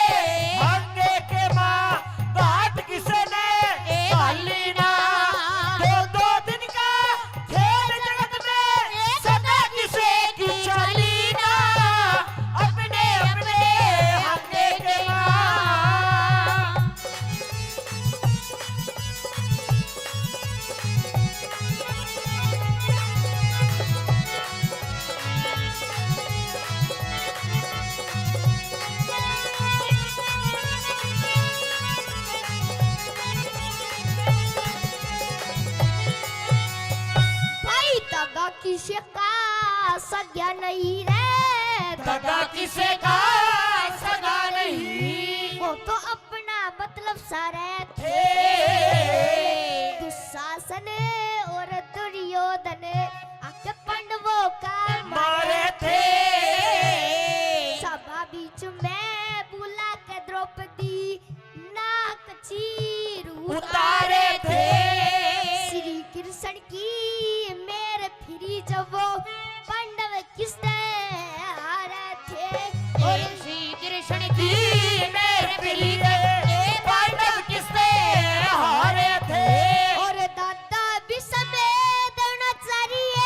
आगे के माँ बात किसे ने गाली ना। दो दिन का खेल जगत में सदा किसे की चली ना। अपने अपने आगे के माँ। भाई दगा किसे का सज्ञा नहीं रे। दगा किसे का सगा नहीं। वो तो अपना मतलब सारे थे। दुशासन और दुर्योधन आके पांडवों का मारे थे। सभा बीच में बुला के द्रौपदी नाक चीर उतारे थे। श्री कृष्ण की मेरे फिरी जब वो पांडव किसने हारे थे। और श्री कृष्ण की मेरे प्रिय पांडव किसने हारे थे। और दादा भी समेत द्रोणाचार्य,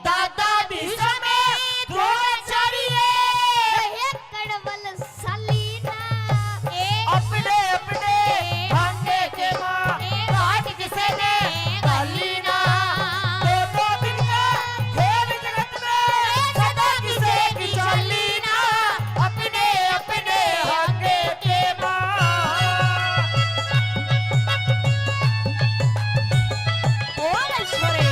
दादा भी समेत द्रोणाचार्य कड़वल सालीना। अपने अपने भांगे के माँ घाट किसे ने गाली ना। दो दिन का खेल जगत में सदा किसे की चली ना। अपने अपने भांगे के माँ। बोल ईश्वरी।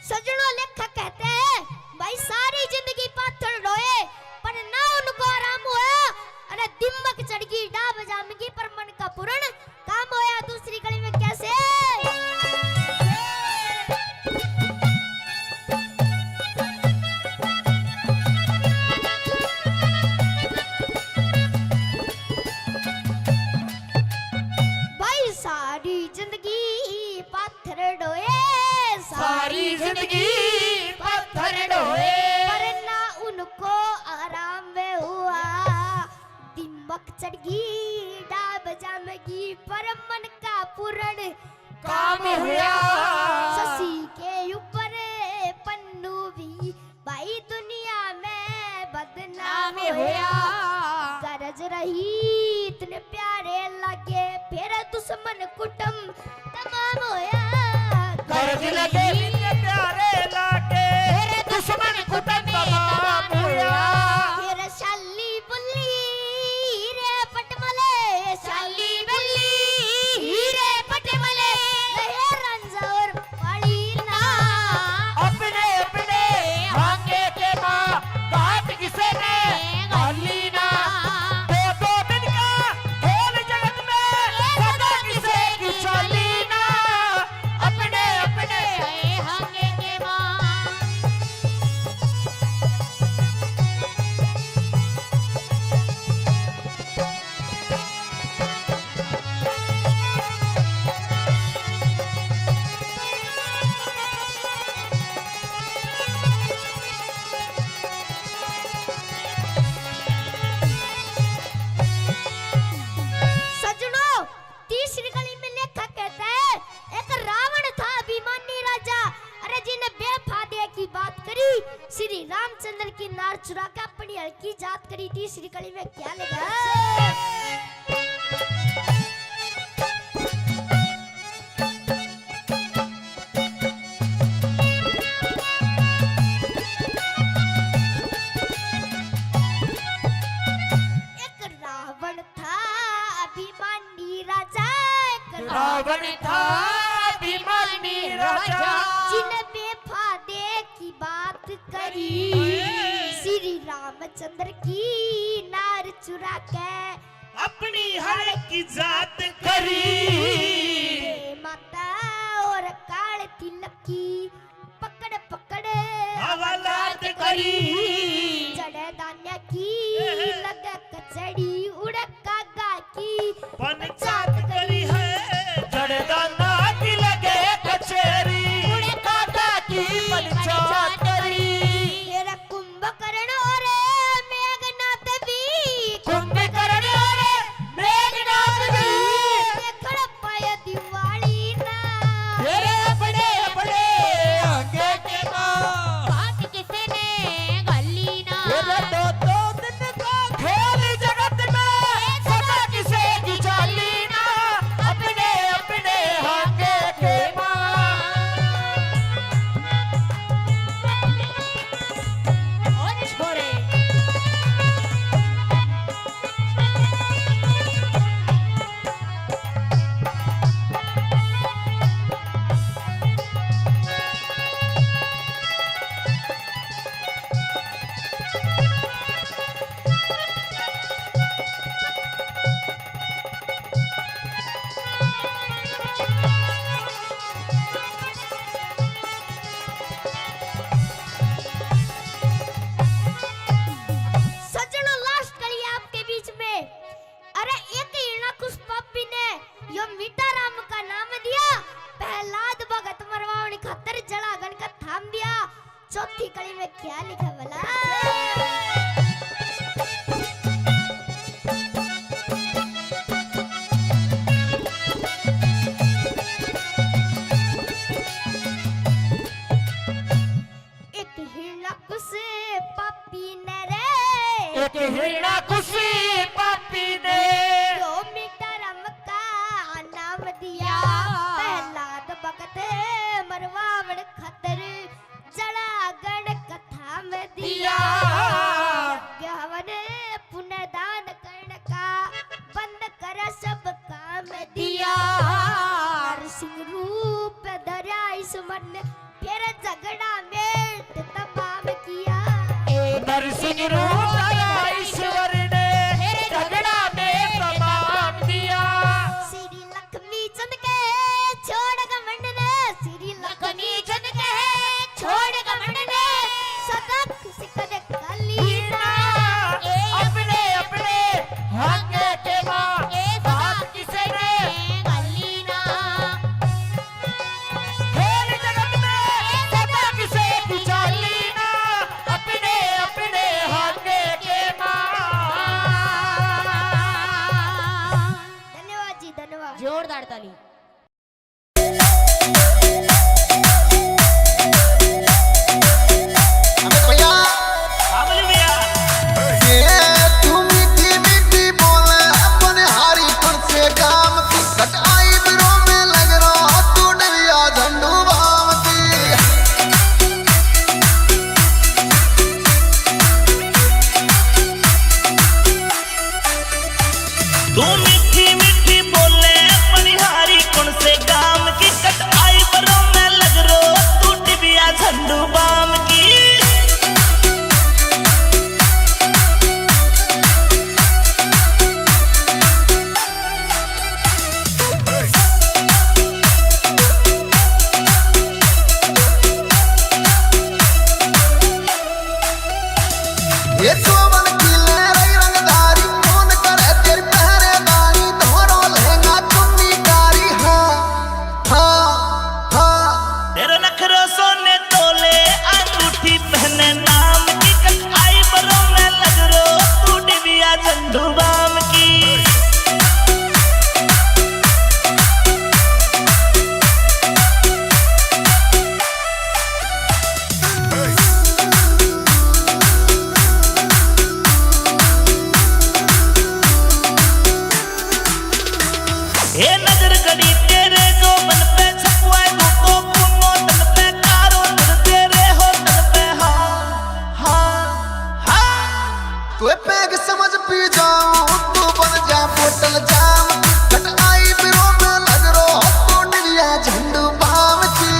सजनों लेखक कहते हैं भाई सारी जिंदगी पाथर ढोए पर ना उनको आराम हुआ। अरे दिमक चढ़गी डाब जामगी पर मन का पूर्ण काम होया दूसरी गली में कैसे। भाई सारी जिंदगी पाथर ढोए सारी जिंदगी पत्थर ढोए पर ना उनको आराम में हुआ। दिमक चढ़गी डाब जामगी पर मन का पूर्ण काम हुआ। शशि होया गरज रही इतने प्यारे लगे फिर दुश्मन कुटुम तमाम होया गरज लगे इतने प्यारे लागे तेरे दुश्मन कुटुंब तमाम होया फिर शाली बुल्ली हीरे पटमले शाली बल्ली हीरे पटमले रहे रंजा और पड़ीना अपने अपने भांगे के माँ बात किसे ने गाली ना दो दिन का खेल जगत में सदा किसे की चली ना अपने अपने भांगे के माँ सज्जनों तीसरी कड़ी में लेखक कहता है एक रावण था अभिमानी राजा अरे जिन्हें बेफादे की बात करी श्री रामचंद्र की नार चुरा कर अपनी हल्की जात करी तीसरी कड़ी में क्या लिखा एक रावण था अभिमानी राजा एक रावण था अभिमानी राजा जिन्हें बेफादे की बात करी श्री रामचंद्र की नार चुरा के अपनी हर की जात करी माता और काल तिलक की पकड़ पकड़ हवालात करी जड़े दान्या की लग कचड़ी उड़का गा की पंचायत करी है जड़दाना की लगे कचेरी उड़े काका की पंचायत करी तेरा कुंभकर्ण और मेघनाथ भी कुंभकर्ण और मेघनाथ भी देखड़ पाया दिवाली ना तेरे अपने अपने आगे के माँ बात किसे ने गली ना तेरे दो दिन का खेल जगत में सदा किसे की चाली ना अपने अपने आगे के माँ और छोरे सज्जनों लास्ट कड़ी आपके बीच में अरे एक हिरणाकुश पापी ने यो मीठा राम का नाम दिया प्रहलाद भगत मरवाने खातर जलागन का थाम दिया चौथी कड़ी में क्या लिखा भला एक हिरणाकुश पापी ने रे एक हिरणा खुशी पापी ने यो मीठा राम का नाम दिया प्रहलाद भगत मरवावण खतर जलागण कथा में दिया यज्ञ हवन पुण्य दान कर्ण का बंद कर सब काम दिया नरसिंह रूप धरा इस मन फिर झगड़ा में तमाम किया नरसिंह रूप धरा ईश्वर ने झगड़ा में तमाम दिया श्री लक्ष्मी चंद के छोड़ घमंड ने श्री लक्ष्मी चंद के छोड़ घमंड ने सदा खुशी कर कली ना अपने अपने आगे के माँ बात किसे ने कली ना खेल जगत में सदा किसे की चाली ना अपने अपने आगे के माँ धन्यवाद जी धन्यवाद जोरदार ताली। अमित भैया काबुली भैया ये ए नजर गड़ी तेरे जो मन पे छपुआ तो पुनो तन पे कारो दिल तेरे हो तन पे हाँ तू पैग समझ पी जाऊं तू बन जा बोतल जाम कट आई बिरो में लग रो तो डिबिया झंडू बाम की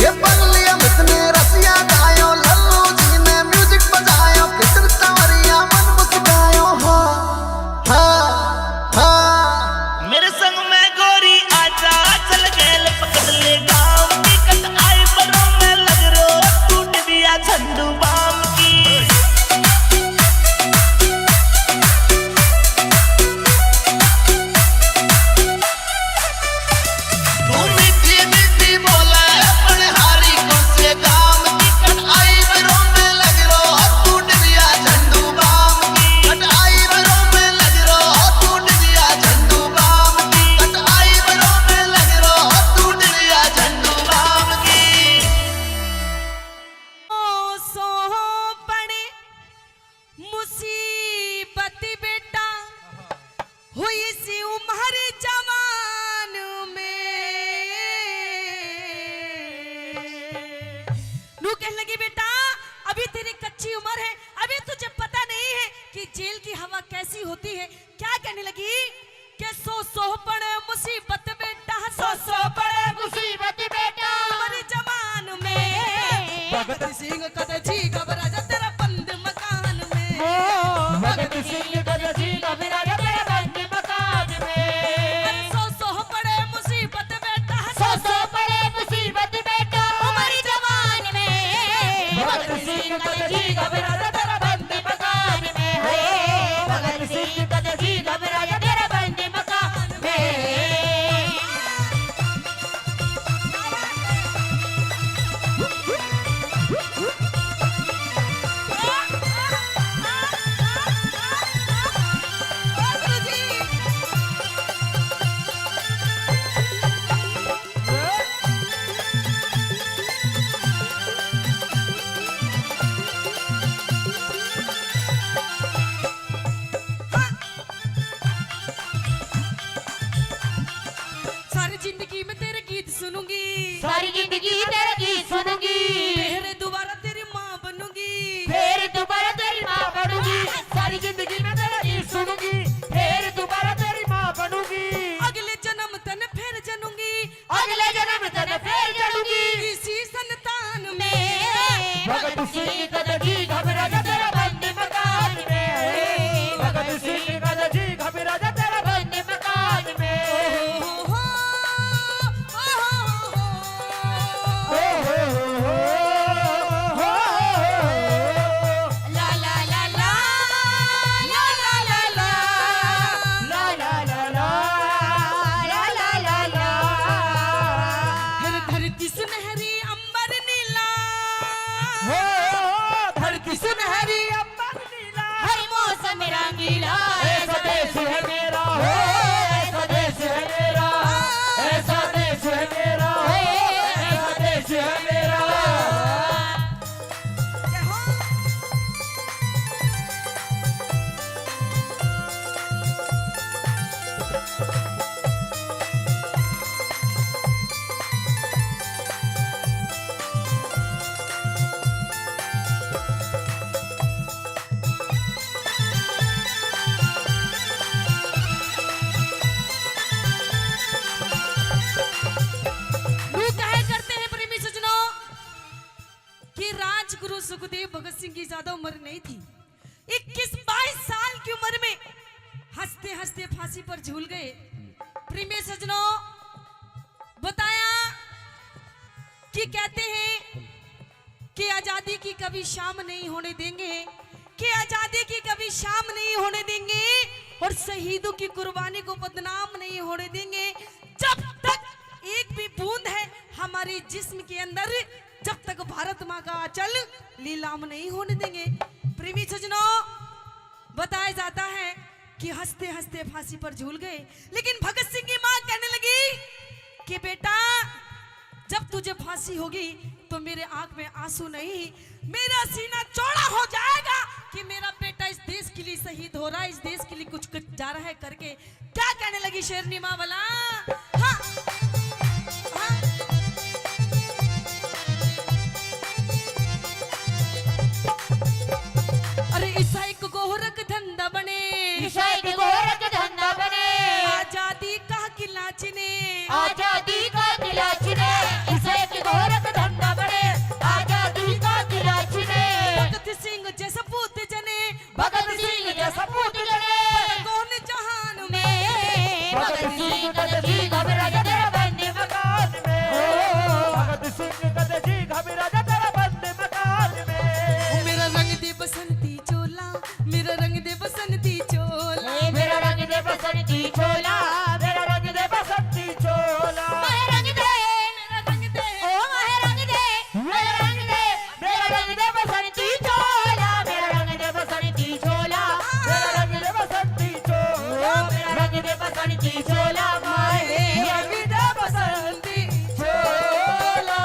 ये बंगलिया मितने रसिया गायो लल्लू जी ने म्यूजिक बजायो कितन तवरिया मन मुस्कायो हाँ मेरे संग में गोरी आजा चल गेल पकड़ ले गाँव की कट आई बरों में लग रो टूट दिया झंडू बाम की तू मीठी मीठी बोला अपने हारी कौन से गाम की कट आई बिरो में लग रो तू डिबिया झंडू बाम की कट आई बिरो में लग रो तू डिबिया झंडू बाम की कट आई बिरो में लग रो तू डिबिया झंडू बाम की ओ सो पड़े मुसीबत बेटा हुई सी उम्र जवान में नू कहने लगी बेटा अभी तेरी कच्ची उम्र है अभी तुझे पता नहीं है कि जेल की हवा कैसी होती है क्या कहने लगी कि सो पड़े मुसीबत बेटा सो पड़े मुसीबत बेटा उम्र जवान में भगत सिंह कद जी घबरा जा तेरा बंद मकान में भगत सिंह कद जी घबरा जा तेरा बंद मकान में सो पड़े मुसीबत बेटा सो पड़े मुसीबत बेटा उम्र जवान में भगत सिंह कद जी घबरा जा तेरा बंद मकान में है भगत सिंह कद जी घबरा जा तेरा बंद मकान में सारी जिंदगी में तेरे गीत सुनूंगी सारी जिंदगी तेरा गीत सुनूंगी फिर दोबारा तेरी माँ बनूंगी फिर दोबारा तेरी माँ बनूंगी सारी जिंदगी में तेरा गीत सुनूंगी फिर दोबारा तेरी माँ बनूंगी अगले जन्म तन फिर जनूंगी अगले जन्म तक फिर चलूंगी इसी संतान में भगत सिंह कद जी घबरा जा तेरा बंद मकान में भगत सिंह कद जी घबरा जा तेरा बंद मकान में ला ला ला ला ला ला ला ला ला ला ला ला ला ला ला ला हर धरती सुनहरी अंबर नीला धरती सुनहरी अंबर नीला हर मौसम रंगीला ऐसा देश है मेरा ऐसा देश है मेरा ऐसा देश है मेरा ऐसा देश है मेरा वो कहा करते हैं प्रेमी सज्जनों कि राजगुरु सुखदेव भगत सिंह की ज्यादा उम्र नहीं थी 21-22 साल की उम्र में हंसते हंसते फांसी पर झूल गए प्रेमी सज्जनों बताया कि कहते हैं कि आजादी की कभी शाम नहीं होने देंगे कि आजादी की कभी शाम नहीं होने देंगे और शहीदों की कुर्बानी को बदनाम नहीं होने देंगे जब तक एक भी बूंद है हमारे जिस्म के अंदर जब तक भारत माँ का आंचल लीलाम नहीं होने देंगे। प्रेमी सज्जनों बताया जाता है कि हंसते हंसते फांसी पर झूल गए। लेकिन भगत सिंह की मां कहने लगी कि बेटा जब तुझे फांसी होगी तो मेरे आंख में आंसू नहीं, मेरा सीना चौड़ा हो जाएगा कि मेरा बेटा इस देश के लिए शहीद हो रहा है, इस देश के लिए कुछ जा रहा है करके। क्या कहने लगी शेरनी मां वाला? हाँ, हाँ। अरे ईसाई को गोरख धंधा बने, ईसाई के गोरख धंधा बने, आजादी का किला चिने, आजादी का किला चिने, ईसाई के गोरख धंधा बने, आजादी का किला चिने। भगत सिंह जैसा पूत जने, भगत सिंह जैसा पूत जने, कौन जहान में, भगत सिंह कद जी घबरा जा तेरा बंदे मकान में, भगत सिंह कद जी घबरा जा तेरा बंदे मकान में। मेरा रंग दे बसंती चोला, मेरा रंग दे बसंती चोला, मेरा रंग दे बसंती चोला, मेरा रंग दे बसंती चोला, मेरा रंग दे, मेरा रंग दे, ओ मेरा रंग दे, मेरा रंग दे, मेरा रंग दे बसंती चोला, मेरा रंग दे बसंती चोला, मेरा रंग दे बसंती चोला, मेरा रंग दे बसंती चोला, माए रंग दे बसंती चोला।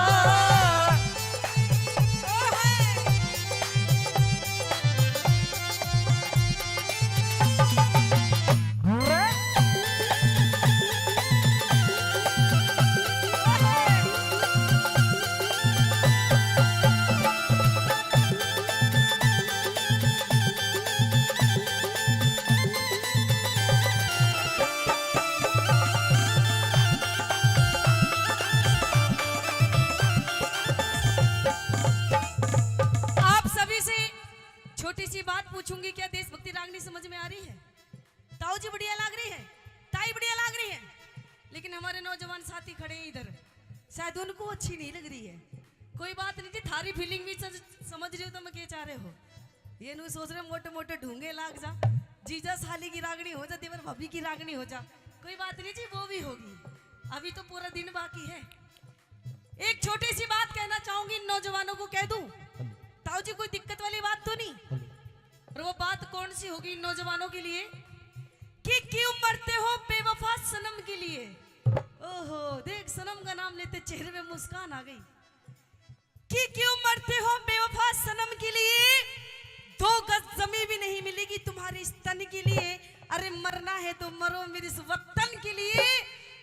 आप सभी से छोटी सी बात पूछूंगी, क्या देशभक्ति रागनी समझ में आ रही है? ताऊ जी बढ़िया लग रही है, ताई बढ़िया लग रही है, लेकिन हमारे नौजवान साथी खड़े हैं इधर, शायद उनको अच्छी नहीं लग रही है। कोई बात नहीं थी, थारी फीलिंग भी समझ रही हो तो मैं क्या चाह रहे हो। ये नहीं सोच रहे मोटे मोटे ढूंगे लाग जा, जीजा साली की रागनी हो जा, देवर भाभी की रागनी हो जा, कोई बात नहीं जी, वो भी होगी, अभी तो पूरा दिन बाकी है। एक छोटी सी बात कहना चाहूंगी इन नौजवानों को, कह दूं ताऊ जी कोई दिक्कत वाली बात तो नहीं? और वो बात कौन सी होगी इन नौजवानों के लिए कि क्यों मरते हो बेवफा सनम के लिए? ओहो देख सनम का नाम लेते चेहरे में मुस्कान आ गई। कि क्यों मरते हो बेवफा सनम के लिए, 2 गज जमीन भी नहीं मिलेगी तुम्हारे इस तन के लिए, अरे मरना है तो मरो मेरे इस वतन के लिए,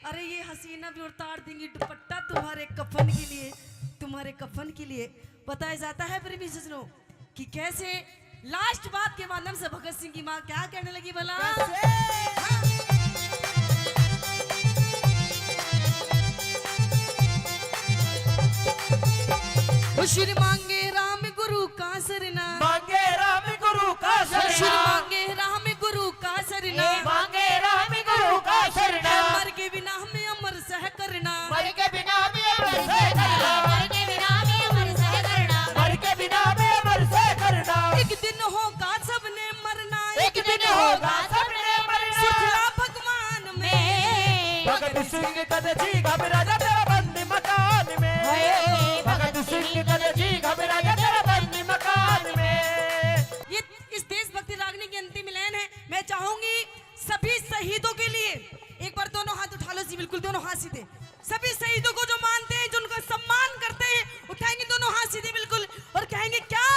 अरे ये हसीना भी उतार देंगी दुपट्टा तुम्हारे कफन के लिए, तुम्हारे कफन के लिए। बताया जाता है प्रेमी सज्जनों कि कैसे लास्ट बात के माध्यम से भगत सिंह की मां क्या कहने लगी भला? श्री मांगे राम गुरु का सरना, मांगे राम गुरु का श्री शरण, मांगे राम गुरु का सरना, मांगे राम गुरु का शरण, मर के बिना हमें अमर सह करना, मर के बिना भी अमर से करना, मर के बिना भी अमर से करना, मर के बिना भी अमर से करना। एक दिन होगा सबने मरना, एक दिन होगा सबने मरना, सोचला भगवान में, भगत सिंह कद जी घबरा जा तेरा बंदी मकान में, भगत सिंह कद जी घबरा जा तेरा बंदी मकान में। ये इस देशभक्ति रागनी की अंतिम लाइन है। मैं चाहूंगी सभी शहीदों के लिए एक बार दोनों हाथ उठा लो जी, बिल्कुल दोनों हाथ सीधे, सभी शहीदों को जो मानते हैं, जो उनका सम्मान करते हैं, उठाएंगे दोनों हाथ सीधे बिल्कुल और कहेंगे क्या?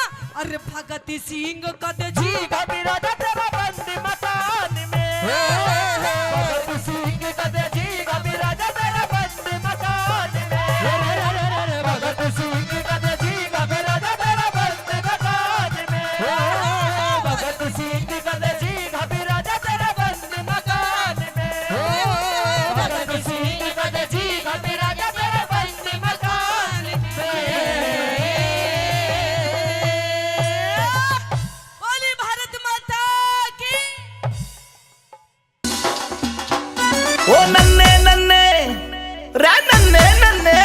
अरे भगत सिंह कद जी घबरा जा तेरा बंदी मकान में, भगत सिंह कद जी घबरा जा तेरा बंदी मकान में, भगत सिंह कद जी घबरा जा तेरा बंदी मकान में, भगत सिंह कद जी घबरा जा तेरा बंदी मकान में, भगत सिंह कद जी घबरा जा तेरा बंदी मकान में। बोली भारत माता की। ओ नन्ने नन्ने रे नन्ने नन्ने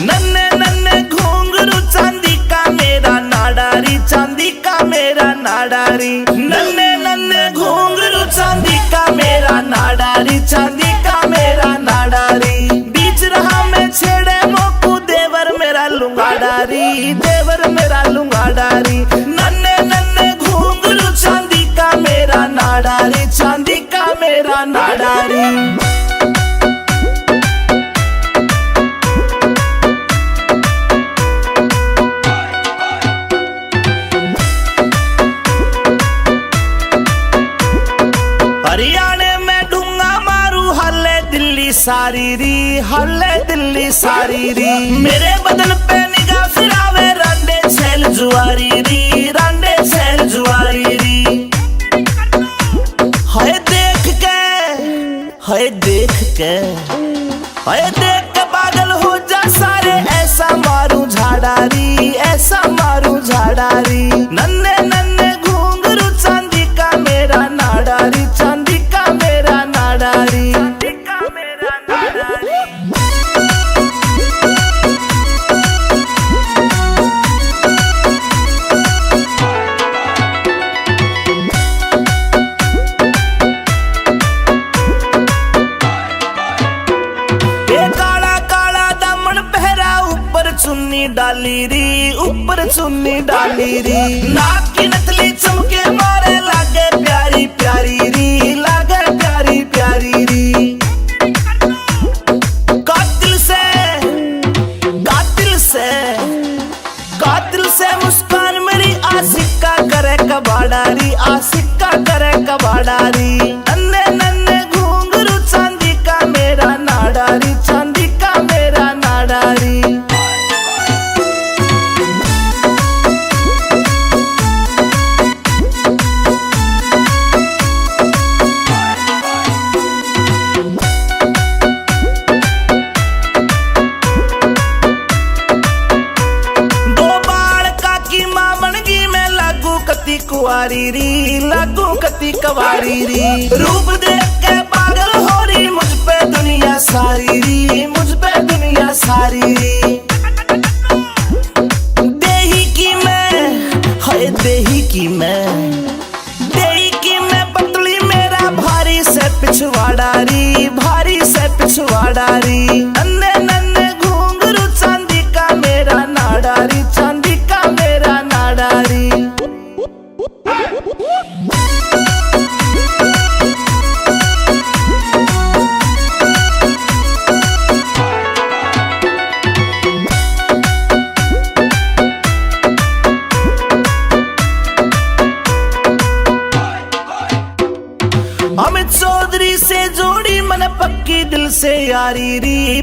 नन्ने नन्ने घुंघरू चांदी का मेरा नाडारी, चांदी का मेरा नाडारी, नन्ने नन्ने घुंघरू चांदी का मेरा नाडारी, चांदी का मेरा नाडारी, बीच रहा मैं छेड़े मोकू देवर मेरा लुंगाडारी, देवर मेरा लुंगाडारी, नन्ने नन्ने घुंघरू चांदी का मेरा नाडारी, चांदी का मेरा नाडारी। हरियाणे में ढूंगा मारू हल्ले दिल्ली सारी री, हल्ले दिल्ली सारी री। मेरे बदन पे निगाह फिरावे रांडे छैल जुआरी री, रांडे छैल जुआरी री। हाय देख के, हाय देख के, हाय देख के पागल हो जा सारे। ऐसा मारू झाड़ारी, ऐसा मारू झाड़ारी। नन्हे नन्हे घुंघरू चांदी का मेरा नाडारी, चांदी का मेरा नाडारी, चांदी का मेरा नाडारी। चुन्नी डाली री, ऊपर चुन्नी डाली री। नाक की नथली चमके मारे लागे प्यारी प्यारी री, लागे प्यारी प्यारी री। कातिल से, कातिल से, कातिल से मुस्कान मेरी आशिका करे कबाड़ारी, आशिका करे कबाड़ारी। नन्हे नन्हे घुंघरू चांदी का मेरा नाडारी, चांदी का मेरा नाडारी। कुआरी री, लागू कती कवारी री। रूप देख के पागल हो रही मुझ पे दुनिया सारी री, मुझ पे दुनिया सारी री। देही की मैं, हाय देही की मैं, देही की मैं पतली मेरा भारी से पिछवाड़ा री, भारी से पिछवाड़ा री। नन्हे नन्हे घुंघरू चांदी का मेरा नाडारी, चांदी का मेरा नाडारी। अमित चौधरी से जोड़ी मन पक्की दिल से यारी री।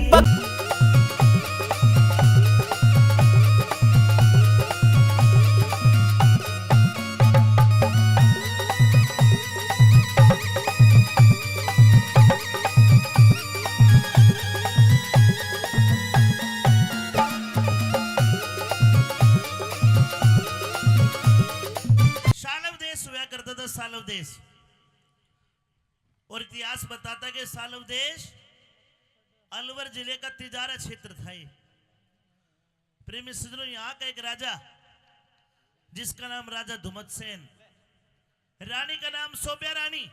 सालव देश हुआ करता था, सालव देश। और इतिहास बताता है कि सालव देश अलवर जिले का तिजारा क्षेत्र था। प्रेमी सज्जनों, यहाँ का एक राजा जिसका नाम राजा धुमत सेन, रानी का नाम सोबिया रानी।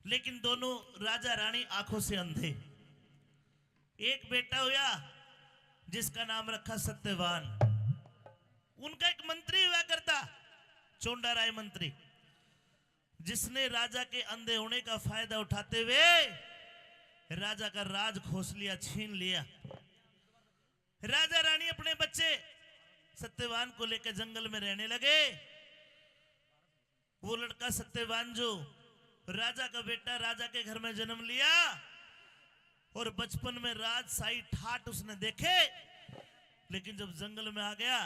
लेकिन दोनों राजा रानी आंखों से अंधे। एक बेटा हुआ जिसका नाम रखा सत्यवान। उनका एक मंत्री हुआ करता, चोंडा राय मंत्री, जिसने राजा के अंधे होने का फायदा उठाते हुए राजा का राज खोस लिया, छीन लिया। राजा रानी अपने बच्चे सत्यवान को लेकर जंगल में रहने लगे। वो लड़का सत्यवान जो राजा का बेटा राजा के घर में जन्म लिया और बचपन में राजशाही ठाट उसने देखे। लेकिन जब जंगल में आ गया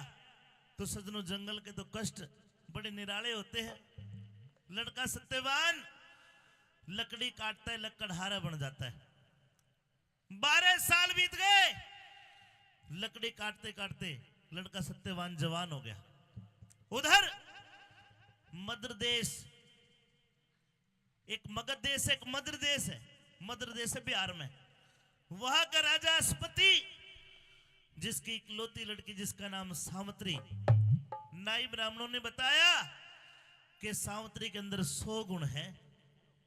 तो सजनों, जंगल के तो कष्ट बड़े निराले होते हैं। लड़का सत्यवान लकड़ी काटता है, लकड़हारा बन जाता है। 12 साल बीत गए, लकड़ी काटते काटते लड़का सत्यवान जवान हो गया। उधर मध्य देश, एक मगध देश, एक मध्य देश है। मध्य देश है बिहार में। वहां का राजा अस्पति, जिसकी इकलौती लड़की जिसका नाम सावित्री। नाई ब्राह्मणों ने बताया कि सावित्री के अंदर 100 गुण है,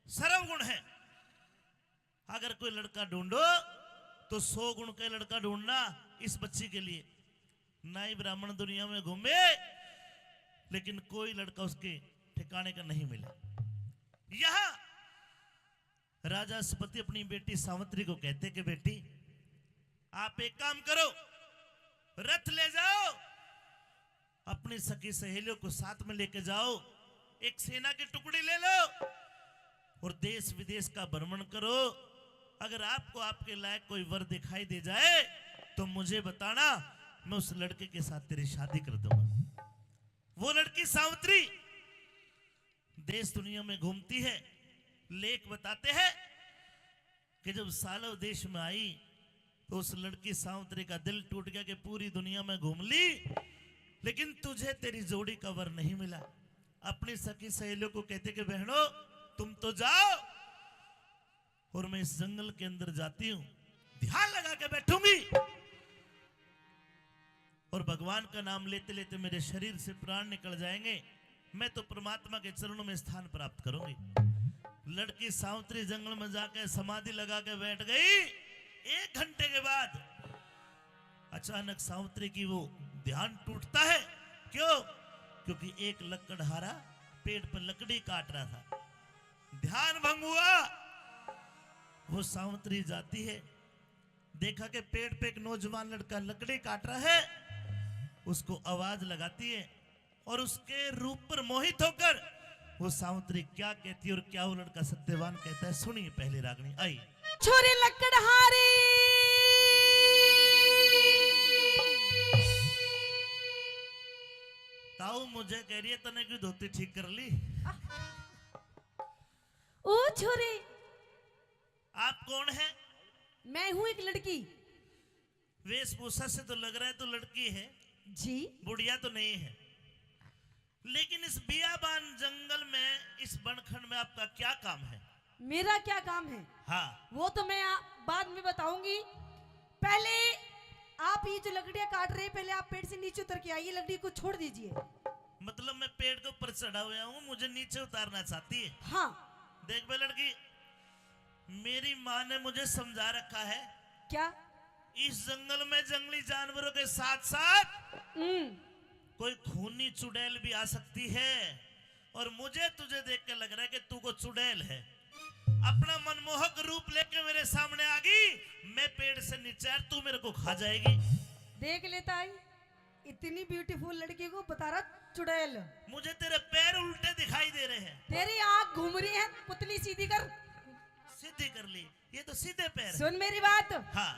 सर्व गुण है। अगर कोई लड़का ढूंढो तो 100 गुण का लड़का ढूंढना इस बच्ची के लिए। नाई ब्राह्मण दुनिया में घूमे लेकिन कोई लड़का उसके ठिकाने का नहीं मिला। राजा सपति अपनी बेटी सावित्री को कहते कि बेटी आप एक काम करो, रथ ले जाओ, अपनी सखी सहेलियों को साथ में लेके जाओ, एक सेना की टुकड़ी ले लो और देश विदेश का भ्रमण करो। अगर आपको आपके लायक कोई वर दिखाई दे जाए तो मुझे बताना, मैं उस लड़के के साथ तेरी शादी कर दूंगा। वो लड़की सावित्री देश दुनिया में घूमती है। लेख बताते हैं कि जब सालों देश में आई तो उस लड़की सावित्री का दिल टूट गया कि पूरी दुनिया में घूम ली, लेकिन तुझे तेरी जोड़ी का वर नहीं मिला। अपनी सखी सहेलियों को कहते कि बहनों तुम तो जाओ और मैं इस जंगल के अंदर जाती हूं, ध्यान लगा के बैठूंगी और भगवान का नाम लेते लेते मेरे शरीर से प्राण निकल जाएंगे, मैं तो परमात्मा के चरणों में स्थान प्राप्त करूंगी। लड़की सावित्री जंगल में जाकर समाधि लगा के बैठ गई। 1 घंटे के बाद अचानक सावित्री की वो ध्यान टूटता है। क्यों? क्योंकि एक लकड़हारा पेड़ पर लकड़ी काट रहा था, ध्यान भंग हुआ। वो सावित्री जाती है, देखा कि पेड़ पे एक नौजवान लड़का लकड़ी काट रहा है, उसको आवाज लगाती है और उसके रूप पर मोहित होकर वो सावित्री क्या कहती है और क्या वो लड़का सत्यवान कहता है, सुनिए पहले रागनी। आई छोरे लकड़हारे ताऊ मुझे कह रही है तने क्यों धोती ठीक कर ली? ओ छोरे, आप कौन है? मैं हूं एक लड़की। वेशभूषा से तो लग रहा है तो लड़की है जी, बुढ़िया तो नहीं है। लेकिन इस बियाबान जंगल में, इस बनखंड में आपका क्या काम है? मेरा क्या काम है? हाँ वो तो मैं बाद में बताऊंगी। पहले आप ये जो लकड़ियां काट रहे हैं, पहले आप पेड़ से नीचे उतर के आइए, लकड़ी को छोड़ दीजिए। मतलब मैं पेड़ के ऊपर चढ़ा हुआ हूँ, मुझे नीचे उतारना चाहती है? हाँ। देख बे लड़की, मेरी माँ ने मुझे समझा रखा है क्या? इस जंगल में जंगली जानवरों के साथ साथ कोई खूनी चुड़ैल भी आ सकती है, और मुझे तुझे देख के लग रहा है कि तू को चुड़ैल है। अपना मनमोहक रूप लेके मेरे सामने आ गई, मैं पेड़ से नीचे आ, तू मेरे को खा जाएगी। देख लेता है, इतनी ब्यूटीफुल लड़की को बता रहा चुड़ैल। मुझे तेरे पैर उल्टे दिखाई दे रहे हैं। तेरी आंख घूम रही है, पुतली सीधी कर। सीधी कर ली, ये तो सीधे पैर। सुन मेरी बात। हाँ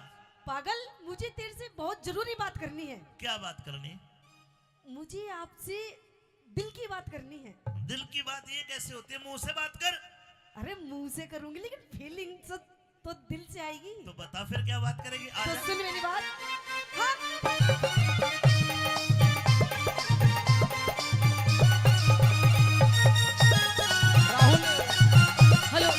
पागल, मुझे तेरे से बहुत जरूरी बात करनी है। क्या बात करनी? मुझे आपसे दिल की बात करनी है। दिल की बात ये कैसे होती है? मुंह से बात कर। अरे मुंह से करूंगी, लेकिन फीलिंग तो दिल से आएगी। तो बता फिर क्या बात करेगी? तो सुन मेरी बात। हाँ। हेलो,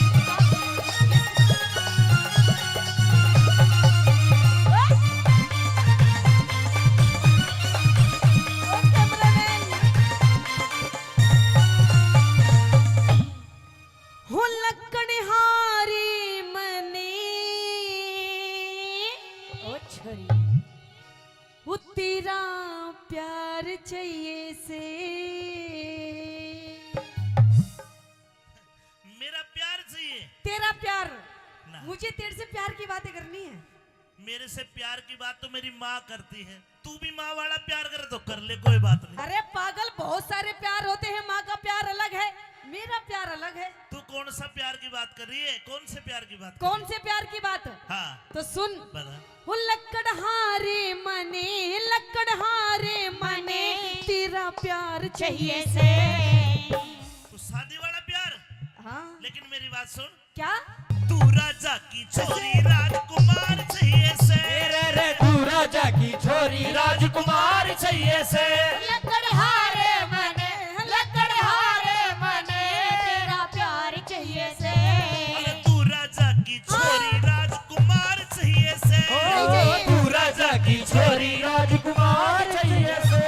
हो लकड़हारी मने ओ छरी, वो तेरा प्यार चाहिए से। मेरा प्यार चाहिए? तेरा प्यार ना। मुझे तेरे से प्यार की बातें करनी है। मेरे से प्यार की बात तो मेरी माँ करती है, तू भी माँ वाला प्यार करे तो कर ले, कोई बात नहीं। अरे पागल, बहुत सारे प्यार होते हैं, माँ का प्यार अलग है, मेरा प्यार अलग है। तू कौन सा प्यार की बात कर रही है? कौन से प्यार की बात? कौन से प्यार की बात? हाँ तो सुन। बता। वो लकड़हारे मने, लकड़हारे मने, तेरा प्यार चाहिए से। तो शादी वाला प्यार? हाँ। लेकिन मेरी बात सुन। क्या? तू राजा की छोरी राजकुमार चाहिए से। रे तू राजा की छोरी राजकुमार चाहिए से। लकड़हारे मने, लकड़हारे मने, तेरा प्यार चाहिए से। अरे तू राजा की छोरी राजकुमार चाहिए से। तू राजा की छोरी राजकुमार चाहिए से।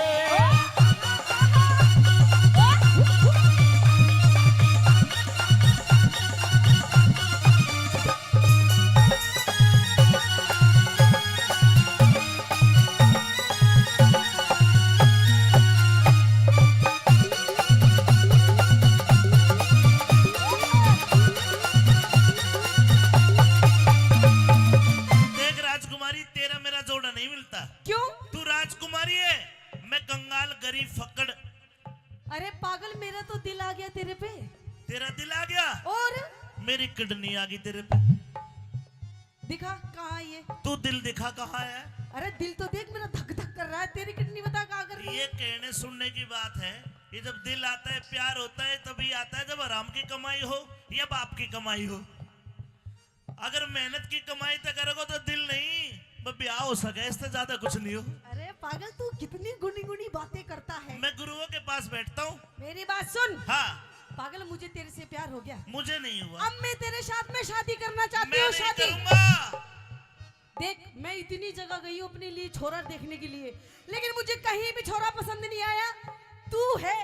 मेरी किडनी आ गई तेरे पे। दिखा कहाँ ये? तू दिल दिखा कहाँ है? अरे दिल तो देख मेरा धक धक कर रहा है, तेरी किडनी बता कहाँ कर रही है? ये कहने सुनने की बात है। ये जब दिल आता है, प्यार होता है, तभी आता है जब आराम की कमाई हो या बाप की कमाई हो। अगर मेहनत की कमाई तो करोगे तो दिल नहीं, बस ब्याह हो सके, इससे ज्यादा कुछ नहीं हो। अरे पागल, तू कितनी गुनी गुनी बातें करता है। मैं गुरुओं के पास बैठता हूँ। मेरी बात सुन। हाँ। पागल, मुझे तेरे से प्यार हो गया। मुझे नहीं हुआ। अब मैं तेरे साथ में शादी करना चाहती मैं हूँ। नहीं शादी करूंगा। देख, मैं इतनी जगह गई हूँ अपने लिए छोरा देखने के लिए, लेकिन मुझे कहीं भी छोरा पसंद नहीं आया। तू है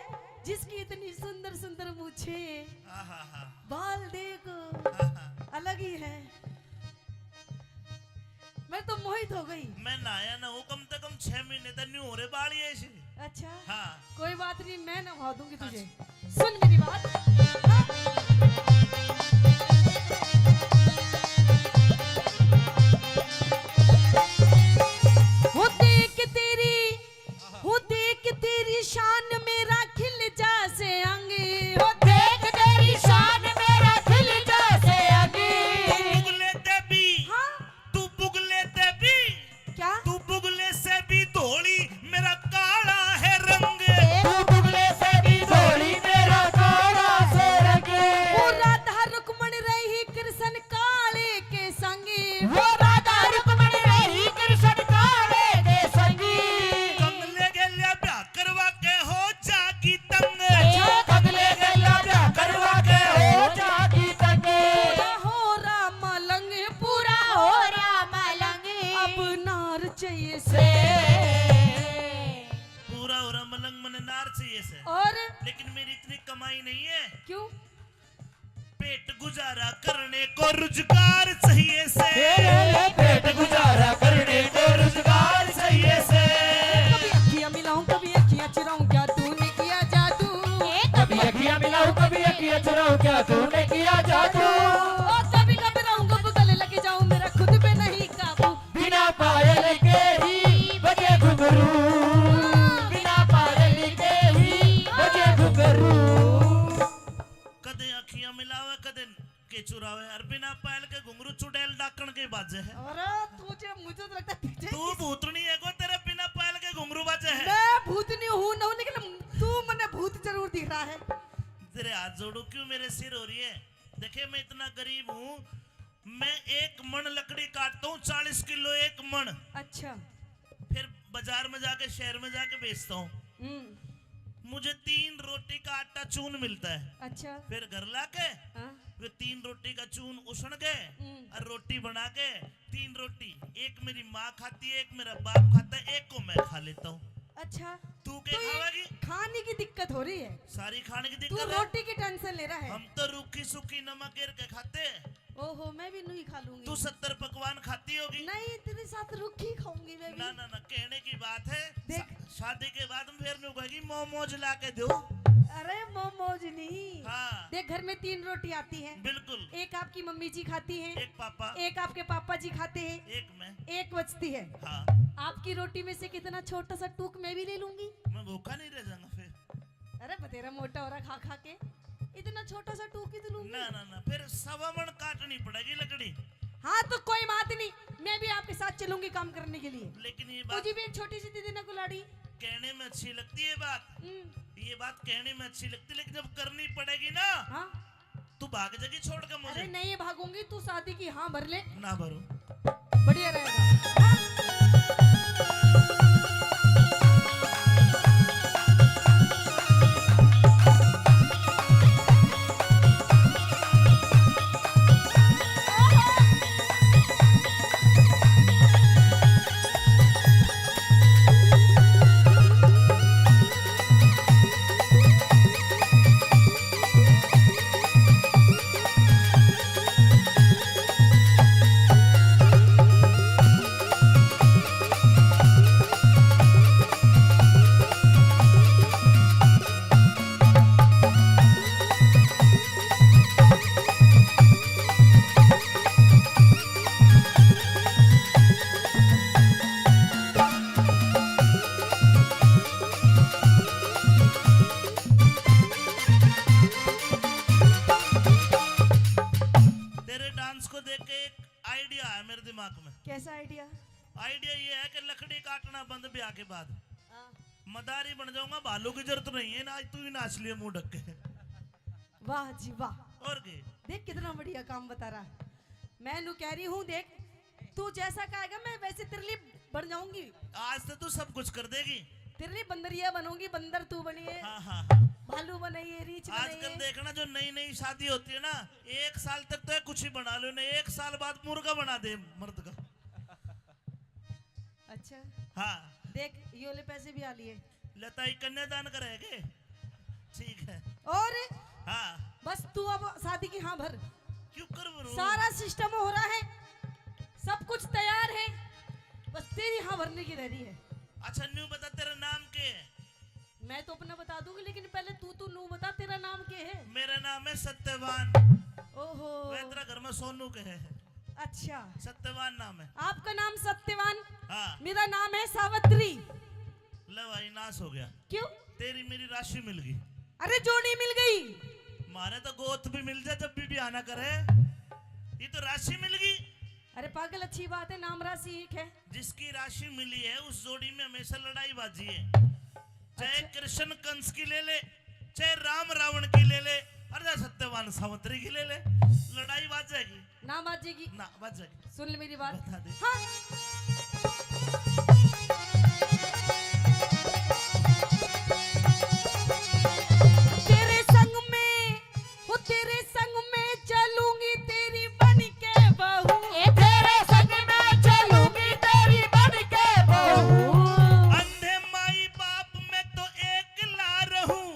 जिसकी इतनी सुंदर सुंदर मूछे, बाल देख अलग ही है। मैं तो मोहित हो गई। मैं नहाया ना हूँ कम से कम 6 महीने तक नहीं हो रहे बाल ये ऐसे। अच्छा हाँ। कोई बात नहीं, मैं नहा दूंगी तुझे। सुन मेरी बात। हाँ? वो देख तेरी शान मेरा खिल जा से अंगे। वो देख तेरी शान मेरा खिल जासे आगे। बुगले देवी। हाँ? तू बुगले देवी। क्या? तू बुगले से भी धोली, मेरा काला है रंग। तू बुगले से भी धोली, मेरा काला से रंगे। वो राधा रुक्मण रही कृष्ण काले के संगे। वो राधा रुक्मण रही कृष्ण काले के संगी। कंगले गेल्या ब्याह करवा के हो जागी तंग। अगले गला ब्याह करवा के हो जागी तंगे। पूरा हो राम लंग, पूरा हो राम लंगे। अब नार चाहिए से पूरा हो रहा मलंग मन नार चाहिए से। और लेकिन मेरी इतनी कमाई नहीं है। क्यों? पेट गुजारा करने को रोजगार चाहिए से। पेट गुजारा करने को रोजगार चाहिए से। कभी अखियां मिलाऊं, कभी अखियां चुराऊं, क्या तूने किया जादू? कभी अखियां मिलाऊं, कभी अखियां चुराऊं, क्या तूने किया जादू? ओ कभी कभी रहूंगा गले लगे जाऊं, मेरा खुद पे नहीं काबू। बिना पायल के ही बजे घुंघरू। बिना पायल के ही बजे घुंघरू। कदे अखियां मिलावे कदे के चुरावे, और बिना पायल के घुंघरू चुड़ैल डाकण के बाजे है। अरे मुझे तो लगता है तुझे तू भूतनी है को, तेरे बिना पायल के घुंघरू बाजे है। मैं भूतनी हूं ना, लेकिन तू मने भूत जरूर दिख रहा है। तेरे हाथ जोड़ू, क्यों मेरे सिर हो रही है? देखे मैं इतना गरीब हूँ, मैं 1 मन लकड़ी काटता हूँ, 40 किलो 1 मन। अच्छा। फिर बाजार में जाके, शहर में जाके बेचता हूँ। मुझे 3 रोटी का आटा चून मिलता है। अच्छा। फिर घर लाके हाँ? वे 3 रोटी का चून उसण के और रोटी बना के 3 रोटी, एक मेरी माँ खाती है, एक मेरा बाप खाता है, एक को मैं खा लेता हूँ। अच्छा। तू क्या खाएगी? खाने की दिक्कत हो रही है। सारी खाने की तू दिक्कत है। रोटी की टेंशन ले रहा है। हम तो रूखी सूखी नमक गिर के खाते। ओहो, मैं भी नहीं खा लूंगी। तू 70 पकवान खाती होगी। नहीं, तेरे साथ रुखी खाऊंगी मैं भी। ना ना ना, कहने की बात है। देख। शादी के बाद में फिर नहीं कहेगी मोमोज ला के दो। अरे मोमोज नहीं। हाँ। देख, घर में 3 रोटी आती है। बिल्कुल। एक आपकी मम्मी जी खाती हैं, एक पापा, एक आपके पापा जी खाते हैं, एक मैं, एक बचती है। हाँ। आपकी रोटी में से कितना छोटा सा टूक मैं भी ले लूंगी। मैं भूखा नहीं रह जाऊंगा फिर। अरे बतेरा मोटा हो रहा खा खा के, इतना छोटा सा टूक ही तो लूंगी। ना ना ना, फिर 1.25 मन काटनी पड़ेगी लकड़ी। हाँ तो कोई बात नहीं, मैं भी आपके साथ चलूंगी काम करने के लिए। लेकिन ये बात मुझे भी एक छोटी सी दे देना कुल्हाड़ी। कहने में अच्छी लगती है बात, ये बात कहने में अच्छी लगती है, लेकिन जब करनी पड़ेगी ना, हाँ? तू भाग जाएगी छोड़ के मुझे। अरे नहीं भागूंगी, तू शादी की हाँ भर ले, ना भरो। बढ़िया रहेगा। हाँ? दिमाग में। कैसा आइडिया? आइडिया ये है कि लकड़ी काटना बंद ब्याह के बाद, मदारी बन जाऊंगा, भालू की जरूरत नहीं है ना। आज तू ही नाच लिया मुंह ढक के। वाह जी वाह। और के देख कितना बढ़िया काम बता रहा। मैं नू कह रही हूँ, देख तू जैसा कहेगा मैं वैसे तेरे लिए बन जाऊंगी। आज तो तू सब कुछ कर देगी। तेरे लिए बंदरिया बनूंगी। बंदर तू बनिए, हाँ हाँ। भालू बनाइए, रीछ आजकल बनाइए। देखना जो नई नई शादी होती है ना, 1 साल तक तो कुछ ही बना लो, नहीं 1 साल बाद मुर्गा बना दे मर्द का। अच्छा हाँ देख ये वाले पैसे भी आ लिए। लताई कन्यादान करेगे, ठीक है। और हाँ बस तू अब शादी की हाँ भर। क्यों कर बरू? सारा सिस्टम हो रहा है, सब कुछ तैयार है, बस तेरी हाँ भरने की रह रही है। अच्छा न्यू बता तेरा नाम क्या है? मैं तो अपना बता दूंगी, लेकिन पहले तू नू बता तेरा नाम क्या है? मेरा नाम है सत्यवान। ओहो तेरा घर में सोनू के है। अच्छा सत्यवान नाम है। आपका नाम सत्यवान, हाँ मेरा नाम है सावित्री। लो भाई नाश हो गया। क्यों? तेरी मेरी राशि मिल गई। अरे जोड़ी मिल गई। मारे तो गोत भी मिल जाए जब भी आना करे, ये तो राशि मिल गई। अरे पागल अच्छी बात है, नाम राशि एक है। जिसकी राशि मिली है उस जोड़ी में हमेशा लड़ाई बाजी है। चाहे कृष्ण कंस की ले ले, चाहे राम रावण की ले ले, अरे सत्यवान सावित्री की ले ले, लड़ाई बाज जाएगी ना बाजेगी ना बाज जाएगी। सुन ले मेरी बात। बता दे। हाँ तेरे संग में हो, तेरे संग में चलूंगी तेरी बन के बहू। तेरे संग में चलूंगी तेरी बन के बहू। अंधे माई बाप में तो एक ला रहूं,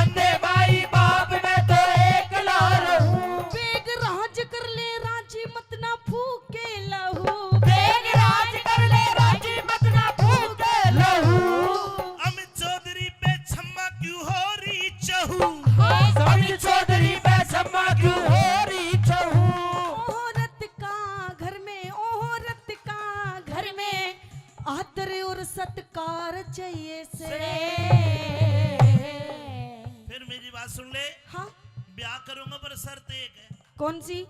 अंधे माई बाप में तो एक ला रहूं। बेग राज कर ले राजी मत ना फूके लहू। बेग राज कर ले राजी मत ना फूके लहू। अमित चौधरी पे छम्मा क्यों हो रही चहू। सभी चौधरी पे छम्मा क्यों हो रही चहू। औरत का घर में, औरत का घर में आदर और सत्कार चाहिए से। फिर मेरी बात सुन ले, हाँ ब्याह करूंगा पर शर्त एक है, कौन सी?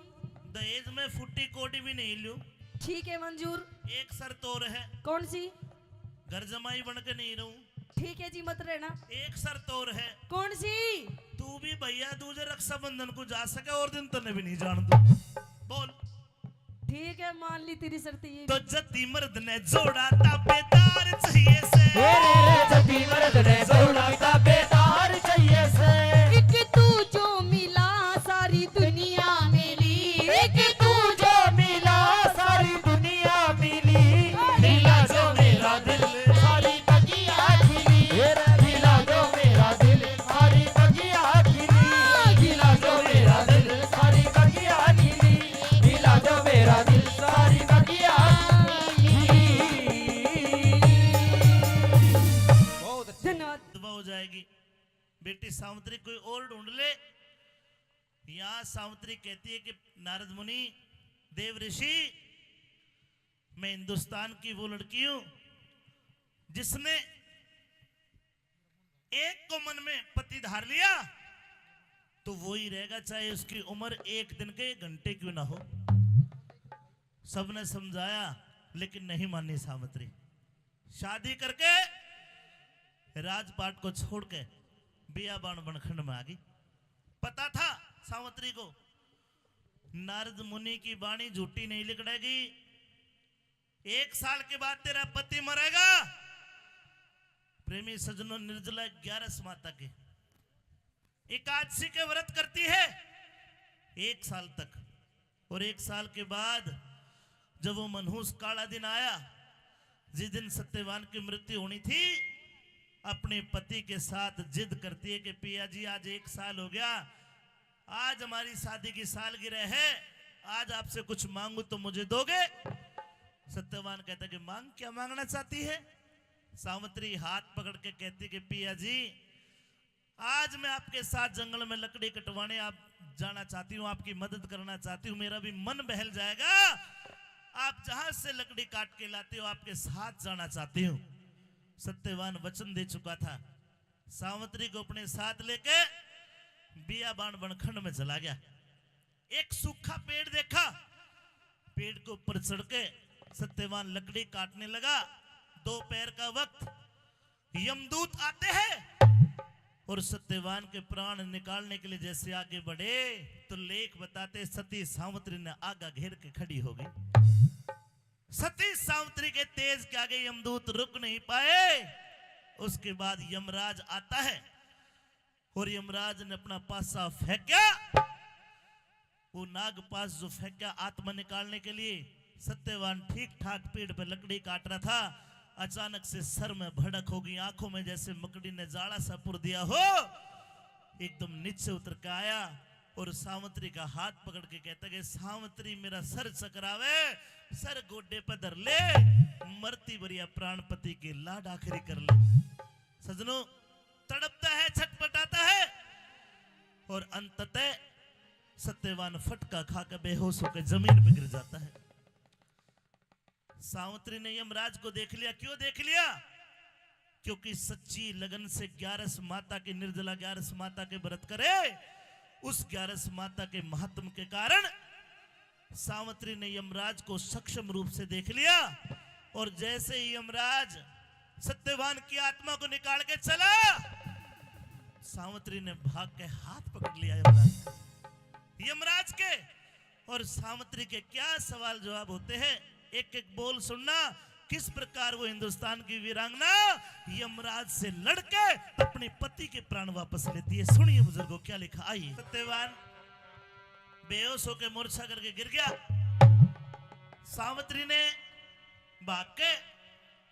दहेज में फुट्टी कोटी भी नहीं लूं। ठीक है मंजूर। एक शर्त और है, कौन सी? घर जमाई बन के नहीं रहूं। ठीक है जी मत रहना। एक शर्त और है, कौन सी? तू भी भैया दूजे रक्षाबंधन को जा सके और दिन तने भी नहीं जान दू। बोल। ठीक है मान ली तेरी शर्त ये तो जति मर्द ने जोड़ा ताबेदार चाहिए से। जति मर्द ने जोड़ा ताबेदार चाहिए से। एक तू जो मिला सारी दुनिया मिली। एक तू जो मिला सारी दुनिया मिली। मिला जो मेरा दिल सारी बगिया खिली। मिला जो मेरा दिल सारी बगिया खिली। मिला जो मेरा दिल सारी बगिया खिली। मिला जो मेरा दिल सारी बगिया धन्यवाद। दुआ हो जाएगी। बेटी सावित्री कोई और ढूंढ ले। यहाँ सावित्री कहती है कि नारद मुनि, देव ऋषि, मैं हिंदुस्तान की वो लड़की हूं जिसने एक को मन में पति धार लिया तो वो ही रहेगा, चाहे उसकी उम्र 1 दिन के 1 घंटे क्यों ना हो। सबने समझाया लेकिन नहीं मानी सावित्री। शादी करके राजपाट को छोड़ के बियाबान बनखंड में आ गई। पता था सावित्री को नारद मुनि की वाणी झूठी नहीं लिकड़ेगी। 1 साल के बाद तेरा पति मरेगा। प्रेमी सज्जनों, निर्जला 11 माता के एकादशी के व्रत करती है 1 साल तक, और 1 साल के बाद जब वो मनहूस काला दिन आया, जिस दिन सत्यवान की मृत्यु होनी थी, अपने पति के साथ जिद करती है कि पिया जी आज 1 साल हो गया, आज हमारी शादी की सालगिरह है, आज आपसे कुछ मांगू तो मुझे दोगे? सत्यवान कहता है कि मांग, क्या मांगना चाहती है? सावित्री हाथ पकड़ के कहती कि पिया जी आज मैं आपके साथ जंगल में लकड़ी कटवाने आप जाना चाहती हूँ, आपकी मदद करना चाहती हूँ, मेरा भी मन बहल जाएगा। आप जहां से लकड़ी काट के लाते हो आपके साथ जाना चाहती हूँ। सत्यवान वचन दे चुका था। सावित्री को अपने साथ लेके बियाबान बनखंड में चला गया। एक सूखा पेड़ देखा, पेड़ के ऊपर चढ़ के सत्यवान लकड़ी काटने लगा। दोपहर का वक्त, यमदूत आते हैं और सत्यवान के प्राण निकालने के लिए जैसे आगे बढ़े तो लेख बताते सती सावित्री ने आगा घेर के खड़ी हो गई। सती सावित्री के तेज के आगे यमदूत रुक नहीं पाए। उसके बाद यमराज आता है और यमराज ने अपना पासा फेंका। वो नागपास जो फेंका आत्मा निकालने के लिए, सत्यवान ठीक ठाक पेड़ पे लकड़ी काट रहा था। अचानक से सर में भड़क हो गई, आंखों में जैसे मकड़ी ने जाड़ा सा पुर दिया हो। एकदम नीचे उतर के आया और सावित्री का हाथ पकड़ के कहता कि सावित्री मेरा सर चकरावे, सर गोडे पे धर ले, मरती बरिया प्राणपति के लाड आखिरी कर ले। सजनों, तड़पता है, छटपटाता है और अंततः सत्यवान फटका खाकर बेहोश होकर जमीन पे गिर जाता है। सावित्री ने यमराज को देख लिया। क्यों देख लिया? क्योंकि सच्ची लगन से 11 माता की, निर्जला 11 माता के व्रत करे। उस 11 माता के महात्म के कारण सावित्री ने यमराज को सक्षम रूप से देख लिया और जैसे ही यमराज सत्यवान की आत्मा को निकाल के चला, सावित्री ने भाग के हाथ पकड़ लिया यमराज के। और सावित्री के क्या सवाल जवाब होते हैं, एक एक बोल सुनना। किस प्रकार वो हिंदुस्तान की वीरांगना यमराज से लड़के अपने पति के प्राण वापस लेती है। सुनिए बुजुर्गों क्या लिखा, आइए। सत्यवान बेहोश होकर मूर्छा करके गिर गया। सावित्री ने भाग के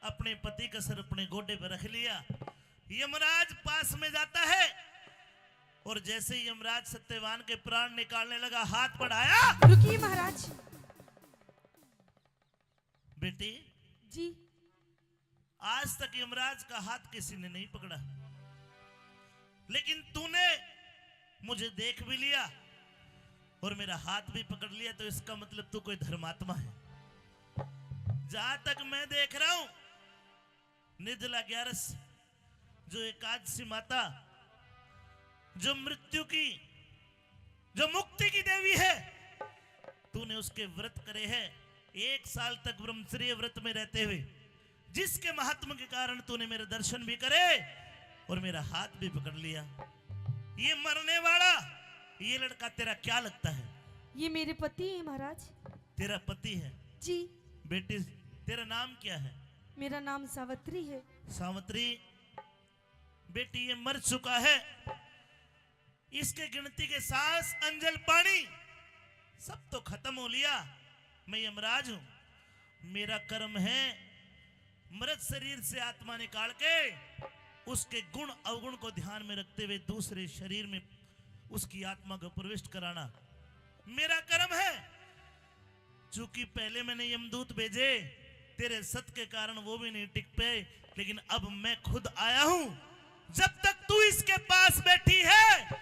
अपने पति का सर अपने गोडे पर रख लिया। यमराज पास में जाता है और जैसे ही यमराज सत्यवान के प्राण निकालने लगा, हाथ बढ़ाया। रुकिए महाराज। बेटी जी, आज तक यमराज का हाथ किसी ने नहीं पकड़ा, लेकिन तूने मुझे देख भी लिया और मेरा हाथ भी पकड़ लिया, तो इसका मतलब तू कोई धर्मात्मा है। जहां तक मैं देख रहा हूं, निर्जला 11 जो एकादशी माता, जो मृत्यु की, जो मुक्ति की देवी है, तूने उसके व्रत करे हैं। 1 साल तक ब्रह्मचर्य व्रत में रहते हुए जिसके महात्मा के कारण तूने मेरे दर्शन भी करे और मेरा हाथ भी पकड़ लिया। ये मरने वाला ये लड़का तेरा क्या लगता है? ये मेरे पति है महाराज। तेरा पति है? जी। बेटी, तेरा नाम क्या है? मेरा नाम सावित्री है। सावित्री बेटी, ये मर चुका है। इसके गिनती के सांस, अंजल, पानी सब तो खत्म हो लिया। मैं यमराज हूं। मेरा कर्म है मृत शरीर से आत्मा निकाल के उसके गुण अवगुण को ध्यान में रखते हुए दूसरे शरीर में उसकी आत्मा को प्रविष्ट कराना मेरा कर्म है। चूंकि पहले मैंने यमदूत भेजे, तेरे सत के कारण वो भी नहीं टिक पे, लेकिन अब मैं खुद आया हूं। जब तक तू इसके पास बैठी है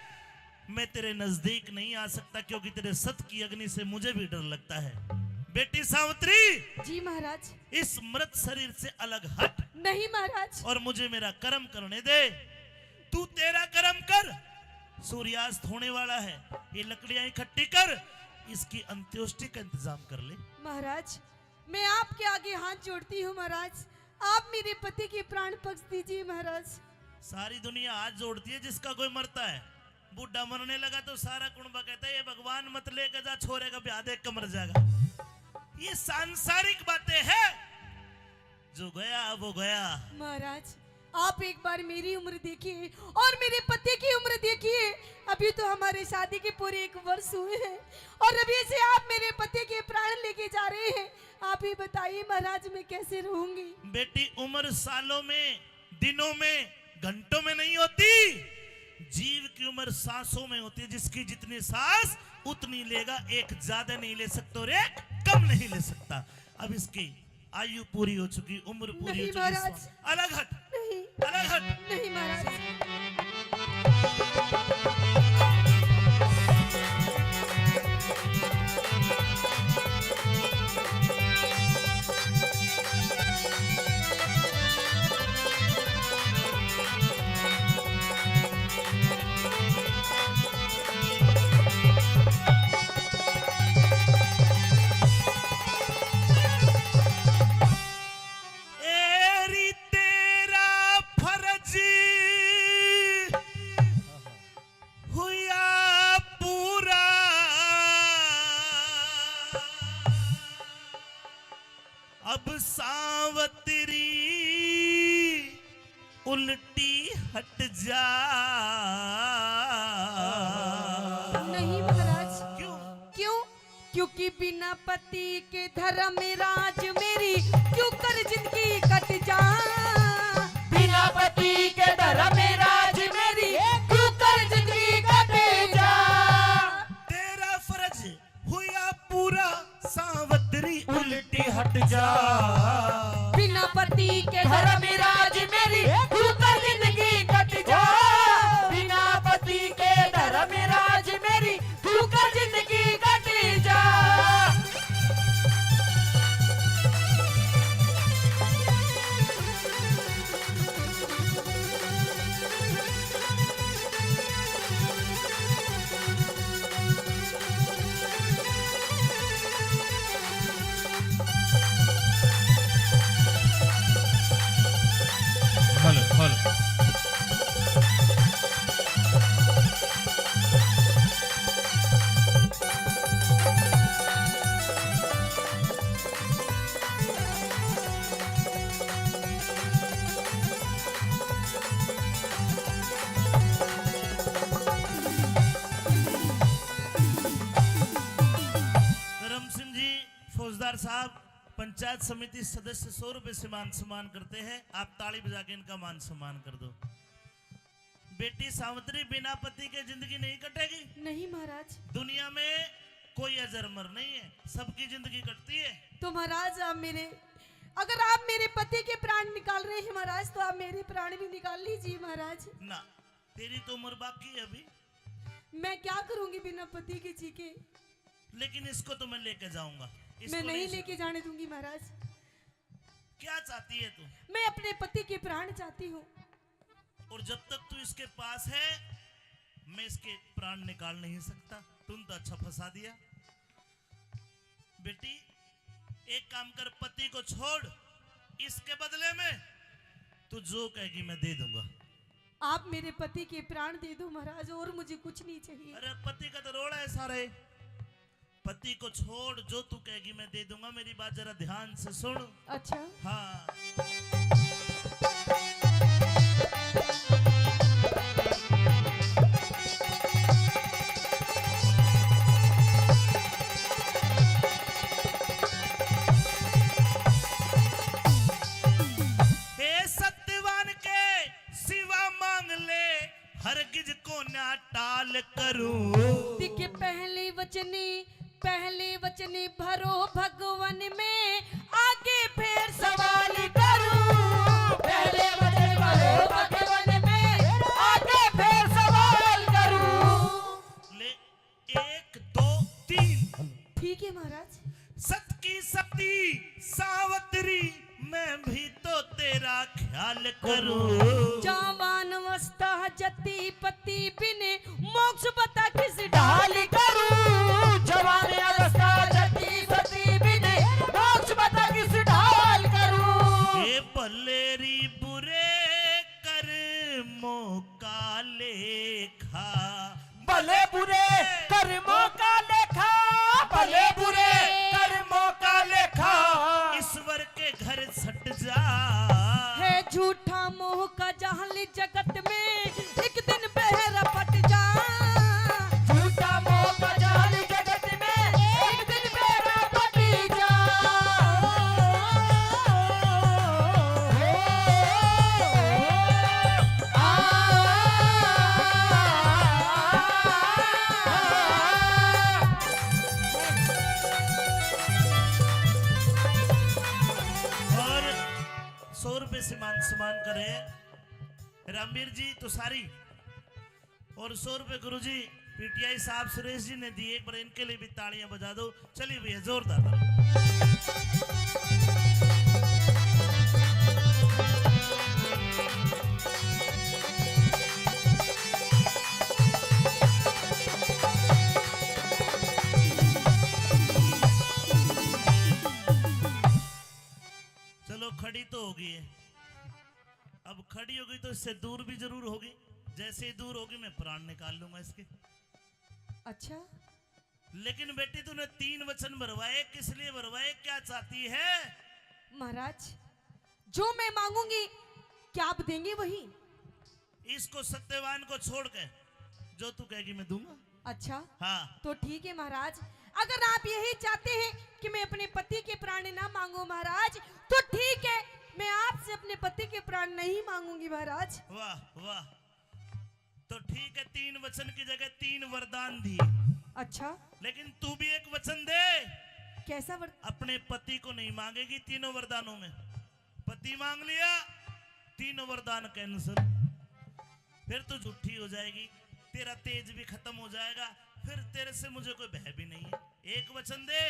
मैं तेरे नजदीक नहीं आ सकता, क्योंकि तेरे सत की अग्नि से मुझे भी डर लगता है। बेटी सावित्री। जी महाराज। इस मृत शरीर से अलग हट। नहीं महाराज। और मुझे मेरा कर्म करने दे। तू तेरा कर्म कर, सूर्यास्त होने वाला है। ये लकड़ियां इकट्ठी कर, इसकी अंत्योष्टि का इंतजाम कर ले। महाराज, मैं आपके आगे हाथ जोड़ती हूँ महाराज, आप मेरे पति के प्राण पक्ष दीजिए महाराज। सारी दुनिया हाथ जोड़ती है जिसका कोई मरता है। बूढ़ा मरने लगा तो सारा कुंबा कहता है ये भगवान मत लेकर जा, छोरे का ब्याह देख कर मर जाएगा। ये सांसारिक बातें हैं, जो गया वो गया। महाराज, आप एक बार मेरी उम्र देखिए और मेरे पति की उम्र देखिए। अभी तो हमारे शादी के पूरे 1 वर्ष हुए हैं और अभी से आप मेरे पति के प्राण लेके जा रहे हैं। आप ही बताइए महाराज, मैं कैसे रहूंगी? बेटी, उम्र सालों में, दिनों में, घंटों में नहीं होती। जीव की उम्र सांसों में होती है। जिसकी जितनी सांस उतनी लेगा, एक ज्यादा नहीं ले सकता और एक कम नहीं ले सकता। अब इसकी आयु पूरी हो चुकी, उम्र पूरी हो चुकी। अलग हट। नहीं, अलग हट। नहीं महाराज। अब सावतरी उल्टी हट जा। नहीं महाराज। क्यों? क्यों? क्योंकि बिना पति के धर्म राज मेरी क्यों कर जिंदगी कट जा। बिना पति के धर्म राज मेरी क्यों कर जिंदगी कटे जा। तेरा फर्ज हुआ पूरा सावतरी उल्टी हट जा। बिना पति के धर्म राज मेरी क्यों कर जिंदगी कट जा। बिना पति के धर्म राज मेरी क्यों कर जिंदगी कट जा। धर्म सिंह जी फौजदार साहब पंचायत समिति सदस्य 100 रुपए से मान सम्मान करते हैं। आप ताली बजा के इनका मान सम्मान कर दो। बेटी सावित्री बिना पति के जिंदगी नहीं कटेगी। नहीं महाराज। दुनिया में कोई अजरमर नहीं है, सबकी जिंदगी कटती है। तो महाराज अगर आप मेरे पति के प्राण निकाल रहे हैं महाराज तो आप मेरे प्राण भी निकाल लीजिए महाराज। ना, तेरी तो उम्र बाकी है अभी। मैं क्या करूंगी बिना पति के जी के। लेकिन इसको तो मैं लेके जाऊंगा। मैं नहीं लेके जाने दूंगी महाराज। क्या चाहती है तू? मैं अपने पति के प्राण चाहती हूँ। और जब तक तू इसके पास है मैं इसके प्राण निकाल नहीं सकता। तुम तो अच्छा फंसा दिया। बेटी एक काम कर, पति को छोड़, इसके बदले में तू जो कहेगी मैं दे दूंगा। आप मेरे पति के प्राण दे दो महाराज, और मुझे कुछ नहीं चाहिए। अरे पति का तो रोड़ा है सारे। पति को छोड़, जो तू कहेगी मैं दे दूंगा। मेरी बात जरा ध्यान से सुन। अच्छा। हाँ, हे सत्यवान के सिवा मांग ले, हरगिज को ना टाल करूं। दिखे पहले वचनी भरो भगवान में, आगे फिर सवाल करूं। पहले वचन भरो भगवान में, आगे फिर सवाल करूं। ले 1 2 3। ठीक है महाराज। सत की सती सावत्री मैं भी तो तेरा ख्याल करूं। जवान अवस्था जति पति बिने, मोक्ष बता किस ढाल करूं। जवान अवस्था जति सती बिने, मोक्ष बता किस ढाल करूं। ये भलेरी बुरे कर्मों का लेखा, भले बुरे कर्मों का लेखा, भले बुरे कर्मों का लेखा। ईश्वर के घर सट जा। है झूठा मोह का जहाल जगत में, एक दिन बहरा पट जा। झूठा मोह का जाल जगत में, एक दिन बेरा पट जा। और 100 रुपए से मान सम्मान करे रामवीर जी तुषारी, और 100 रुपए गुरुजी पीटीआई साहब सुरेश जी ने दिए। एक बार इनके लिए भी तालियां बजा दो। चलिए भैया जोरदार तालियां। चलो खड़ी तो होगी है, अब खड़ी होगी तो इससे दूर भी जरूर होगी। जैसे ही दूर होगी मैं प्राण निकाल लूंगा इसके। अच्छा। लेकिन बेटी तूने 3 वचन भरवाए, किस लिए भरवाए, क्या चाहती है? महाराज जो मैं मांगूंगी क्या आप देंगे वही? इसको सत्यवान को छोड़ के जो तू कहेगी मैं दूंगा। अच्छा हाँ तो ठीक है महाराज, अगर आप यही चाहते हैं कि मैं अपने पति के प्राण ना मांगू महाराज तो ठीक है, मैं आपसे अपने पति के प्राण नहीं मांगूंगी महाराज। वाह वाह, तो ठीक है 3 वचन की जगह 3 वरदान दिए। अच्छा लेकिन तू भी एक वचन दे। कैसा अपने पति को नहीं मांगेगी तीनों वरदानों में। पति मांग लिया, तीनों वरदान कैंसिल, फिर तू झूठी हो जाएगी, तेरा तेज भी खत्म हो जाएगा, फिर तेरे से मुझे कोई भय भी नहीं है। एक वचन दे,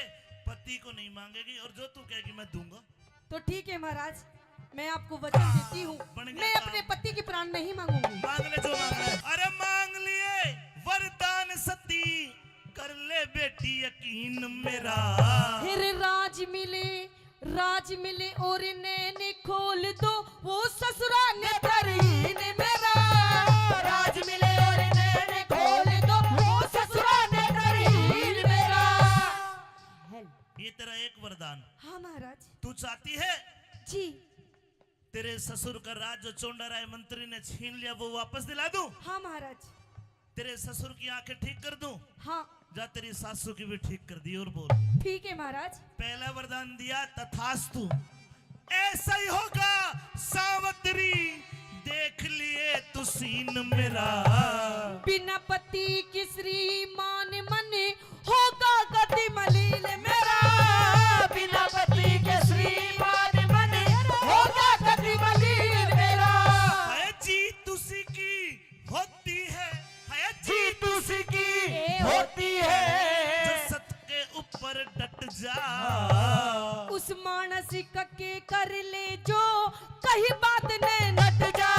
पति को नहीं मांगेगी और जो तू कहेगी मैं दूंगा। तो ठीक है महाराज, मैं आपको वचन देती हूँ, मैं अपने पति के प्राण नहीं मांगूंगी। मांग ले जो मांगना है। अरे मांग लिए वरदान सती, कर ले बेटी यकीन मेरा। फिर राज मिले और नैने खोल दो, वो ससुरा ने तरहीन मेरा। राज मिले और नैने खोल दो, वो ससुरा ने तरहीन मेरा। ये तेरा एक वरदान। हाँ महाराज। तू चाहती है जी तेरे ससुर का राज जो चोंडा राय मंत्री ने छीन लिया वो वापस दिला दूं? हाँ महाराज। तेरे ससुर की आंखें ठीक कर दूं? हाँ। जा तेरी सासू की भी ठीक कर दी। और बोल। ठीक है महाराज। पहला वरदान दिया तथास्तु, ऐसा ही होगा सावित्री, देख लिए तू सीन मेरा। बिना पति की श्रीमान मन होगा गति मलिन मेरा। बिना पति के श्रीमान मन होगा गति मलिन मेरा। है जीत उसी की होती है, जीत उसी की होती है, जो सत के ऊपर डट जा। उस मानसिक के कर ले जो कहीं बात ने नट जा।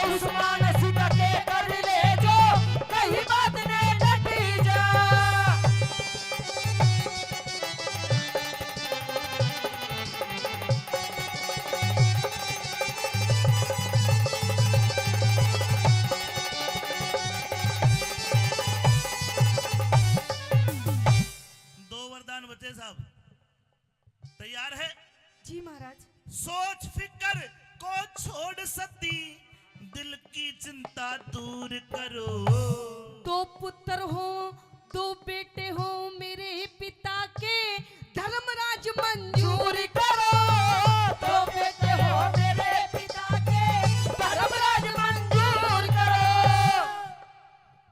उस मानसिक के कर ले जो कहीं बात ने नट जा। बचे साहब, तैयार है? जी महाराज। सोच फिकर को छोड़ सती, दिल की चिंता दूर करो। 2 पुत्र हो 2 बेटे हो मेरे पिता के, धर्मराज मंजूर करो। 2 बेटे हो मेरे पिता के, धर्मराज मंजूर करो।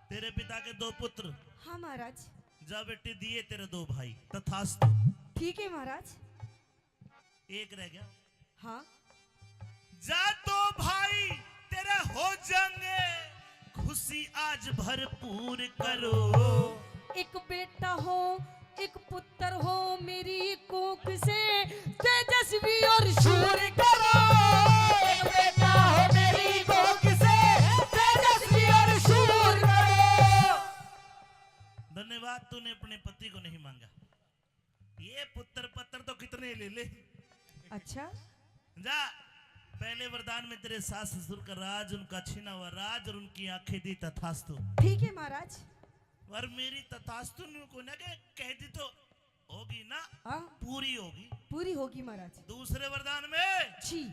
तेरे पिता के 2 पुत्र। हाँ महाराज। जा बेटे दिए तेरे 2 भाई, तथास्तु। ठीक है महाराज। एक रह गया। हाँ। जा 2 भाई तेरे हो जाएंगे, खुशी आज भरपूर करो। एक बेटा हो 1 पुत्र हो मेरी कोख से, तेजस्वी और शूर करो। एक बेटा हो मेरी कोख से, तेजस्वी और शूर करो। धन्यवाद, तूने अपने पति को नहीं मांगा। ये पुत्र पत्र तो कितने ले ले। अच्छा। जा, पहले वरदान में तेरे सास ससुर का राज, उनका छीना हुआ राज और उनकी आंखें दी, तथास्तु। ठीक है महाराज। और मेरी तथास्तु को ना कह दी तो होगी ना? हाँ पूरी होगी। पूरी होगी महाराज। दूसरे वरदान में जी,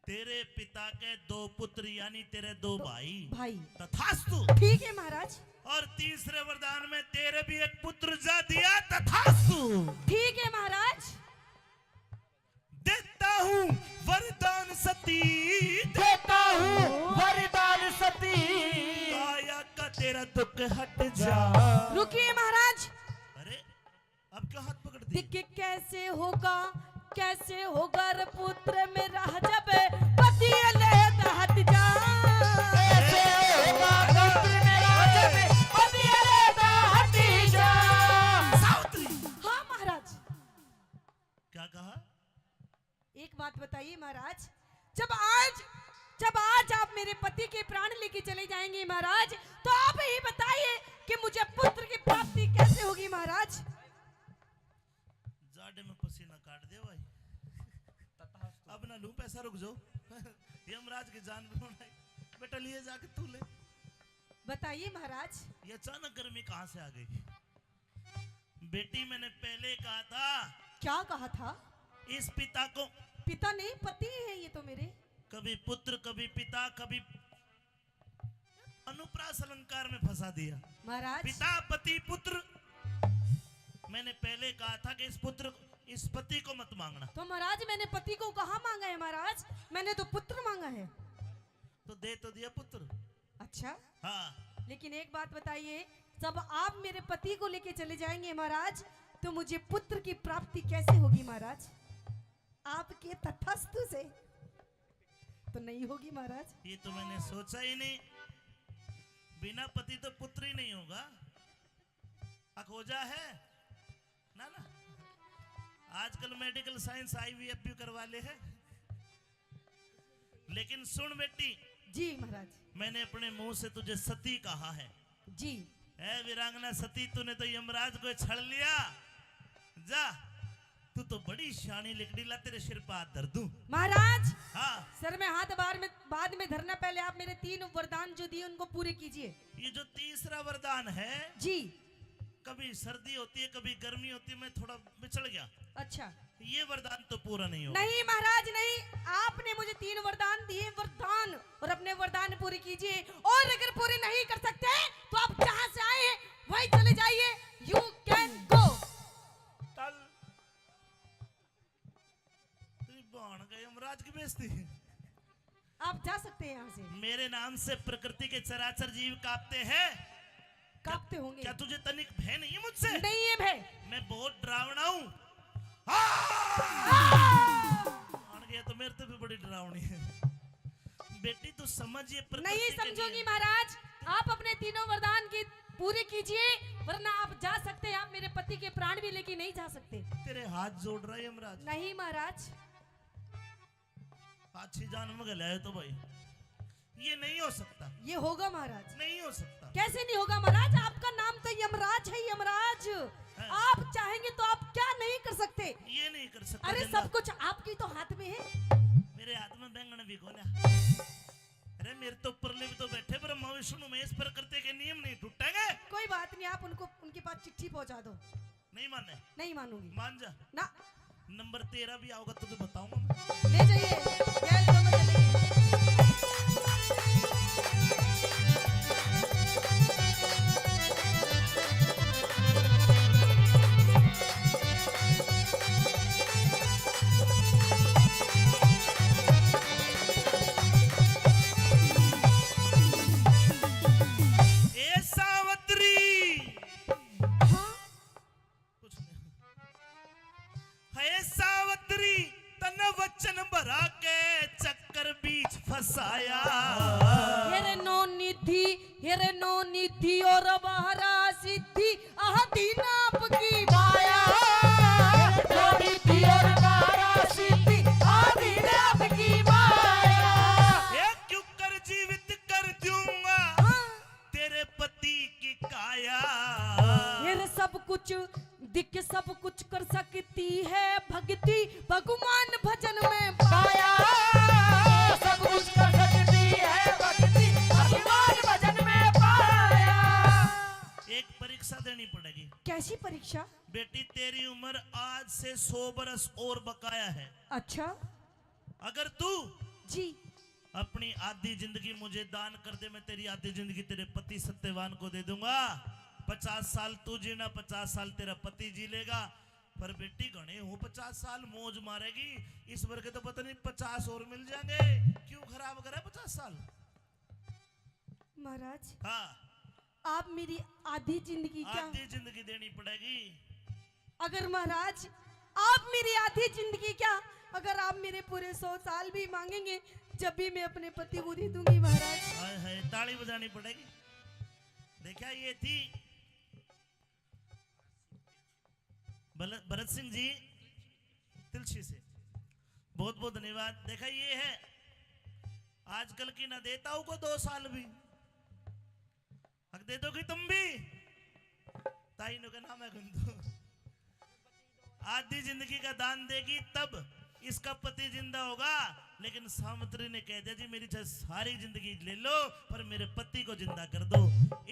तेरे पिता के 2 पुत्र यानी तेरे 2 भाई, तथास्तु। ठीक है महाराज। और तीसरे वरदान में तेरे भी 1 पुत्र जा दिया, तथास्तु। ठीक है महाराज। देता हूँ वरदान सती, देता हूँ वरदान सती, काया का तेरा दुख हट जा। रुकिए महाराज। अरे अब क्यों हाथ पकड़ दिए? देखिए कैसे होगा रे पुत्र मेरा जब पति अलग हट जा। कैसे होगा पुत्र मेरा जब पति अलग हट जा। सावित्री। हाँ महाराज। क्या कहा? एक बात बताइए महाराज, जब आज आप मेरे पति के प्राण लेके चले जाएंगे महाराज, तो आप ही बताइए कि मुझे पुत्र की प्राप्ति कैसे होगी महाराज। जाड़े में पसीना काट दे भाई। अब ना लूं पैसा, रुक जाओ। यमराज की जान बेटा लिए जाके तू ले। बताइए महाराज। ये अचानक गर्मी कहां से आ गई? बेटी मैंने पहले कहा था। क्या कहा था? इस पिता को पिता नहीं, पति है ये तो मेरे। कभी पुत्र, कभी पिता, कभी अनुप्रास अलंकार में फंसा दिया। महाराज पिता, पति, पुत्र। मैंने पहले कहा था कि इस पति को मत मांगना। तो महाराज मैंने पति को कहाँ मांगा है महाराज, मैंने तो पुत्र मांगा है। तो दे तो दिया पुत्र। अच्छा, हाँ, लेकिन एक बात बताइए, जब आप मेरे पति को लेके चले जाएंगे महाराज, तो मुझे पुत्र की प्राप्ति कैसे होगी महाराज? आपके तथस्तु से तो नहीं होगी महाराज। ये तो मैंने सोचा ही नहीं। बिना पति तो पुत्र ही नहीं होगा। अखोजा है ना ना। आजकल मेडिकल साइंस IVF भी करवा ले है। लेकिन सुन बेटी, जी महाराज। मैंने अपने मुंह से तुझे सती कहा है। जी। है वीरांगना सती, तूने तो यमराज को छड़ लिया। जा, तू तो बड़ी शानी लिकड़ी, ला तेरे सिर पर हाथ धर दूं। महाराज हाँ, सर में हाथ बाद में धरना, पहले आप मेरे 3 वरदान जो दिए उनको पूरे कीजिए। ये जो तीसरा वरदान है, जी। कभी सर्दी होती है, कभी गर्मी होती है, मैं थोड़ा बिछड़ गया। अच्छा, ये वरदान तो पूरा नहीं होगा। नहीं महाराज नहीं, आपने मुझे 3 वरदान दिए, वरदान, और अपने वरदान पूरे कीजिए। और अगर पूरे नहीं कर सकते तो आप जहां से आए हैं वहीं चले जाइए। You can go. बाण गए यमराज की बेइज्जती। आप जा सकते हैं यहाँ से। मेरे नाम से प्रकृति के चराचर जीव कांपते हैं। कांपते होंगे। क्या तुझे तनिक भय नहीं है मुझसे? नहीं है भय। मैं बहुत डरावना हूँ। बाण गया तो मेरे तो भी बड़ी डरावनी है। बेटी तू समझिए, प्रकृति नहीं के समझोगी नियम। महाराज, आप अपने 3 वरदान की पूरे कीजिए, वरना आप जा सकते हैं। आप मेरे पति के प्राण भी लेके नहीं जा सकते। तेरे हाथ जोड़ रहा है यमराज। नहीं महाराज। अच्छी जान में गलाए तो भाई, ये नहीं हो सकता। ये होगा महाराज। नहीं हो सकता। कैसे नहीं होगा महाराज? आपका नाम तो यमराज है, यमराज। हाँ। आप चाहेंगे तो आप क्या नहीं कर सकते? ये नहीं कर सकता। अरे जिंदा। सब कुछ आपकी तो हाथ में है। मेरे हाथ में बैंगन भी खोला। अरे मेरे तो ऊपर भी तो बैठे, ब्रह्मा विष्णु महेश, प्रकृति के नियम नहीं टूटेंगे। कोई बात नहीं, आप उनके पास चिट्ठी पहुंचा दो। नहीं माने? नहीं मानूंगी। मान जा। ना। नंबर 13 भी आओगा तो बताऊंगा मैं। ले जाइए, गैल दोनों चलेंगे। ए सावित्री। हाँ? कुछ नहीं। है सावित्री, तन वचन भरा के चक्कर बीच फंसाया। हेरे नो निधि और बहरा सिद्धि अहदीन आपकी माया। ये क्यों कर जीवित कर दूंगा तेरे पति की काया। हेरे सब कुछ दिख सब कुछ कर सकती है भक्ति, भगवान भजन में पाया। सब कुछ कर सकती है भक्ति, भगवान भजन में पाया। एक परीक्षा देनी पड़ेगी। कैसी परीक्षा? बेटी तेरी उम्र आज से 100 बरस और बकाया है। अच्छा अगर तू जी। अपनी आधी जिंदगी मुझे दान कर दे, मैं तेरी आधी जिंदगी तेरे पति सत्यवान को दे दूंगा। 50 साल तू जीना, 50 साल तेरा पति जी लेगा। पर बेटी गणे हो 50 साल मौज मारेगी। इस वर्ग के तो पता नहीं 50 और मिल जाएंगे। क्यों खराब करा 50 साल? महाराज हाँ, आप मेरी आधी जिंदगी क्या? आधी जिंदगी देनी पड़ेगी। अगर महाराज आप मेरी आधी जिंदगी क्या, अगर आप मेरे पूरे 100 साल भी मांगेंगे, जब भी मैं अपने पति को दे दूंगी महाराज। हाय हाय, ताली बजानी पड़ेगी। देखा, ये थी भरत सिंह जी तिलसी से, बहुत बहुत धन्यवाद। देखा, ये है आजकल की न देताओं को 2 साल भी हक दे दोगी तुम भी। ताई नो का नाम है गुंदू। आधी जिंदगी का दान देगी तब इसका पति जिंदा होगा। लेकिन सावित्री ने कह दिया जी मेरी चाहे सारी जिंदगी ले लो पर मेरे पति को जिंदा कर दो।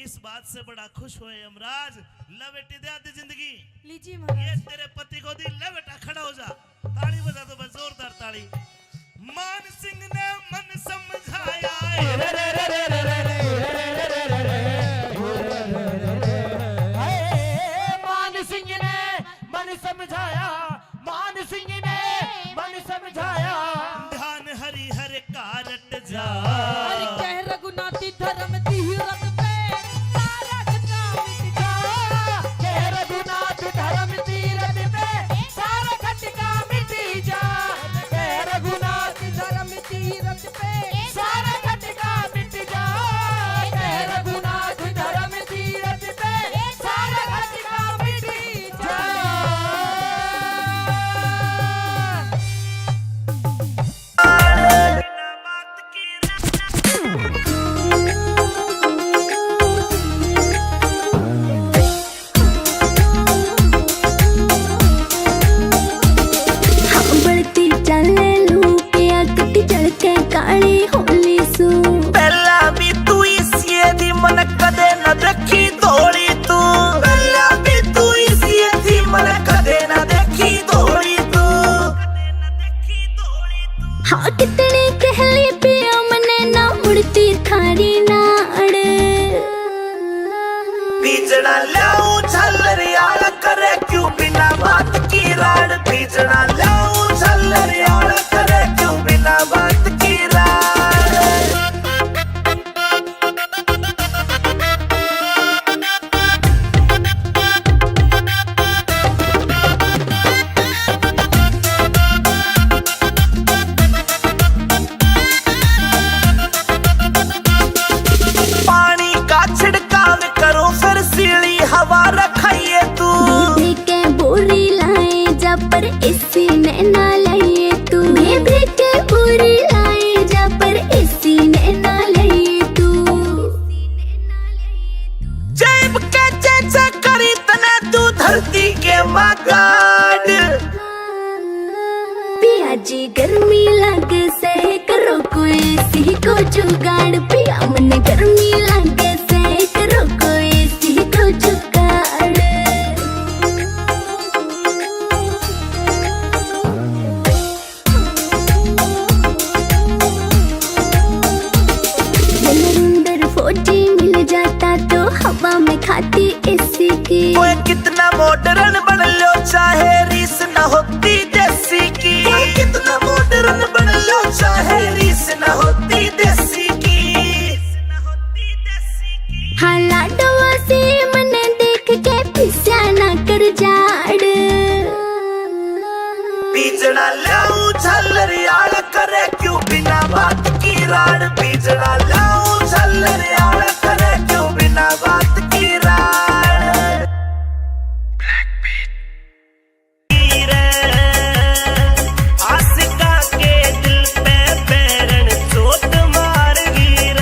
इस बात से बड़ा खुश हुए यमराज। ला बेटी दे आधी जिंदगी, लीजिए ये महाराज। तेरे पति को दी। ले बेटा खड़ा हो जा। ताली बजा दो बस, जोरदार ताली। मान सिंह ने मन समझाया मान सिंह ने मन समझाया, मान सिंह ने मन समझाया। ध्यान हरि हर कारट जा अरे कह रघुनाथी धर्म तीरथ पे सारा खतरा मिट जा। कह रघुनाथ धर्म तीरथ पे सारा खटका मिट जा। कह रघुनाथ धर्म तीरथ पे सारा खटका मिट जा। कह रघुनाथ धर्म तीरथ पे सारा खटका मिट जा। बढ़ती चले लू के कटी चढ़ के काली होली सू। पहला भी तू इसी दी मन कदे न देखी धोली तू। पहला भी तू इसी दी मन कदे न देखी धोली तू। हाँ कितने कहली पिया मने ना मुड़ती थारी नाड़। बीजना लाऊं झलरियाल करे क्यों बिना बात की राड। बीजना लाऊं झलरियाल करे क्यों बिना बात की राड। पानी का छिड़काव करो फिर सीली हवा रखाइए तू। बेबी के बोरी लाए जा पर इसी ने ना लाइए तू। बेबी के बोरी लाए जा पर इसी ने ना लाइए तू। जैब के चेचे करी तने तू धरती के मगाड। पिया जी गर्मी लगे से करो कोई सी को जुगाड़। पिया मन गर्मी लगे से करो कोई सी को जुगाड़। नरेंद्र फौजी मिल जाता तो हवा में खाती एसी की। कोई कितना मॉडर्न बन लो चाहे रीस न होती देसी की। कोई कितना मॉडर्न बन लो चाहे रीस न होती देसी की। हाँ लाडवा से मन देख के पिस्या ना कर जाड़। बीजना लाऊं झलरियाल करे क्यों बिना बात की राड। बीजना लाऊं झलरियाल करे क्यों बिना बात की राड। आशिका के दिल पे पैरन चोट मार गिर।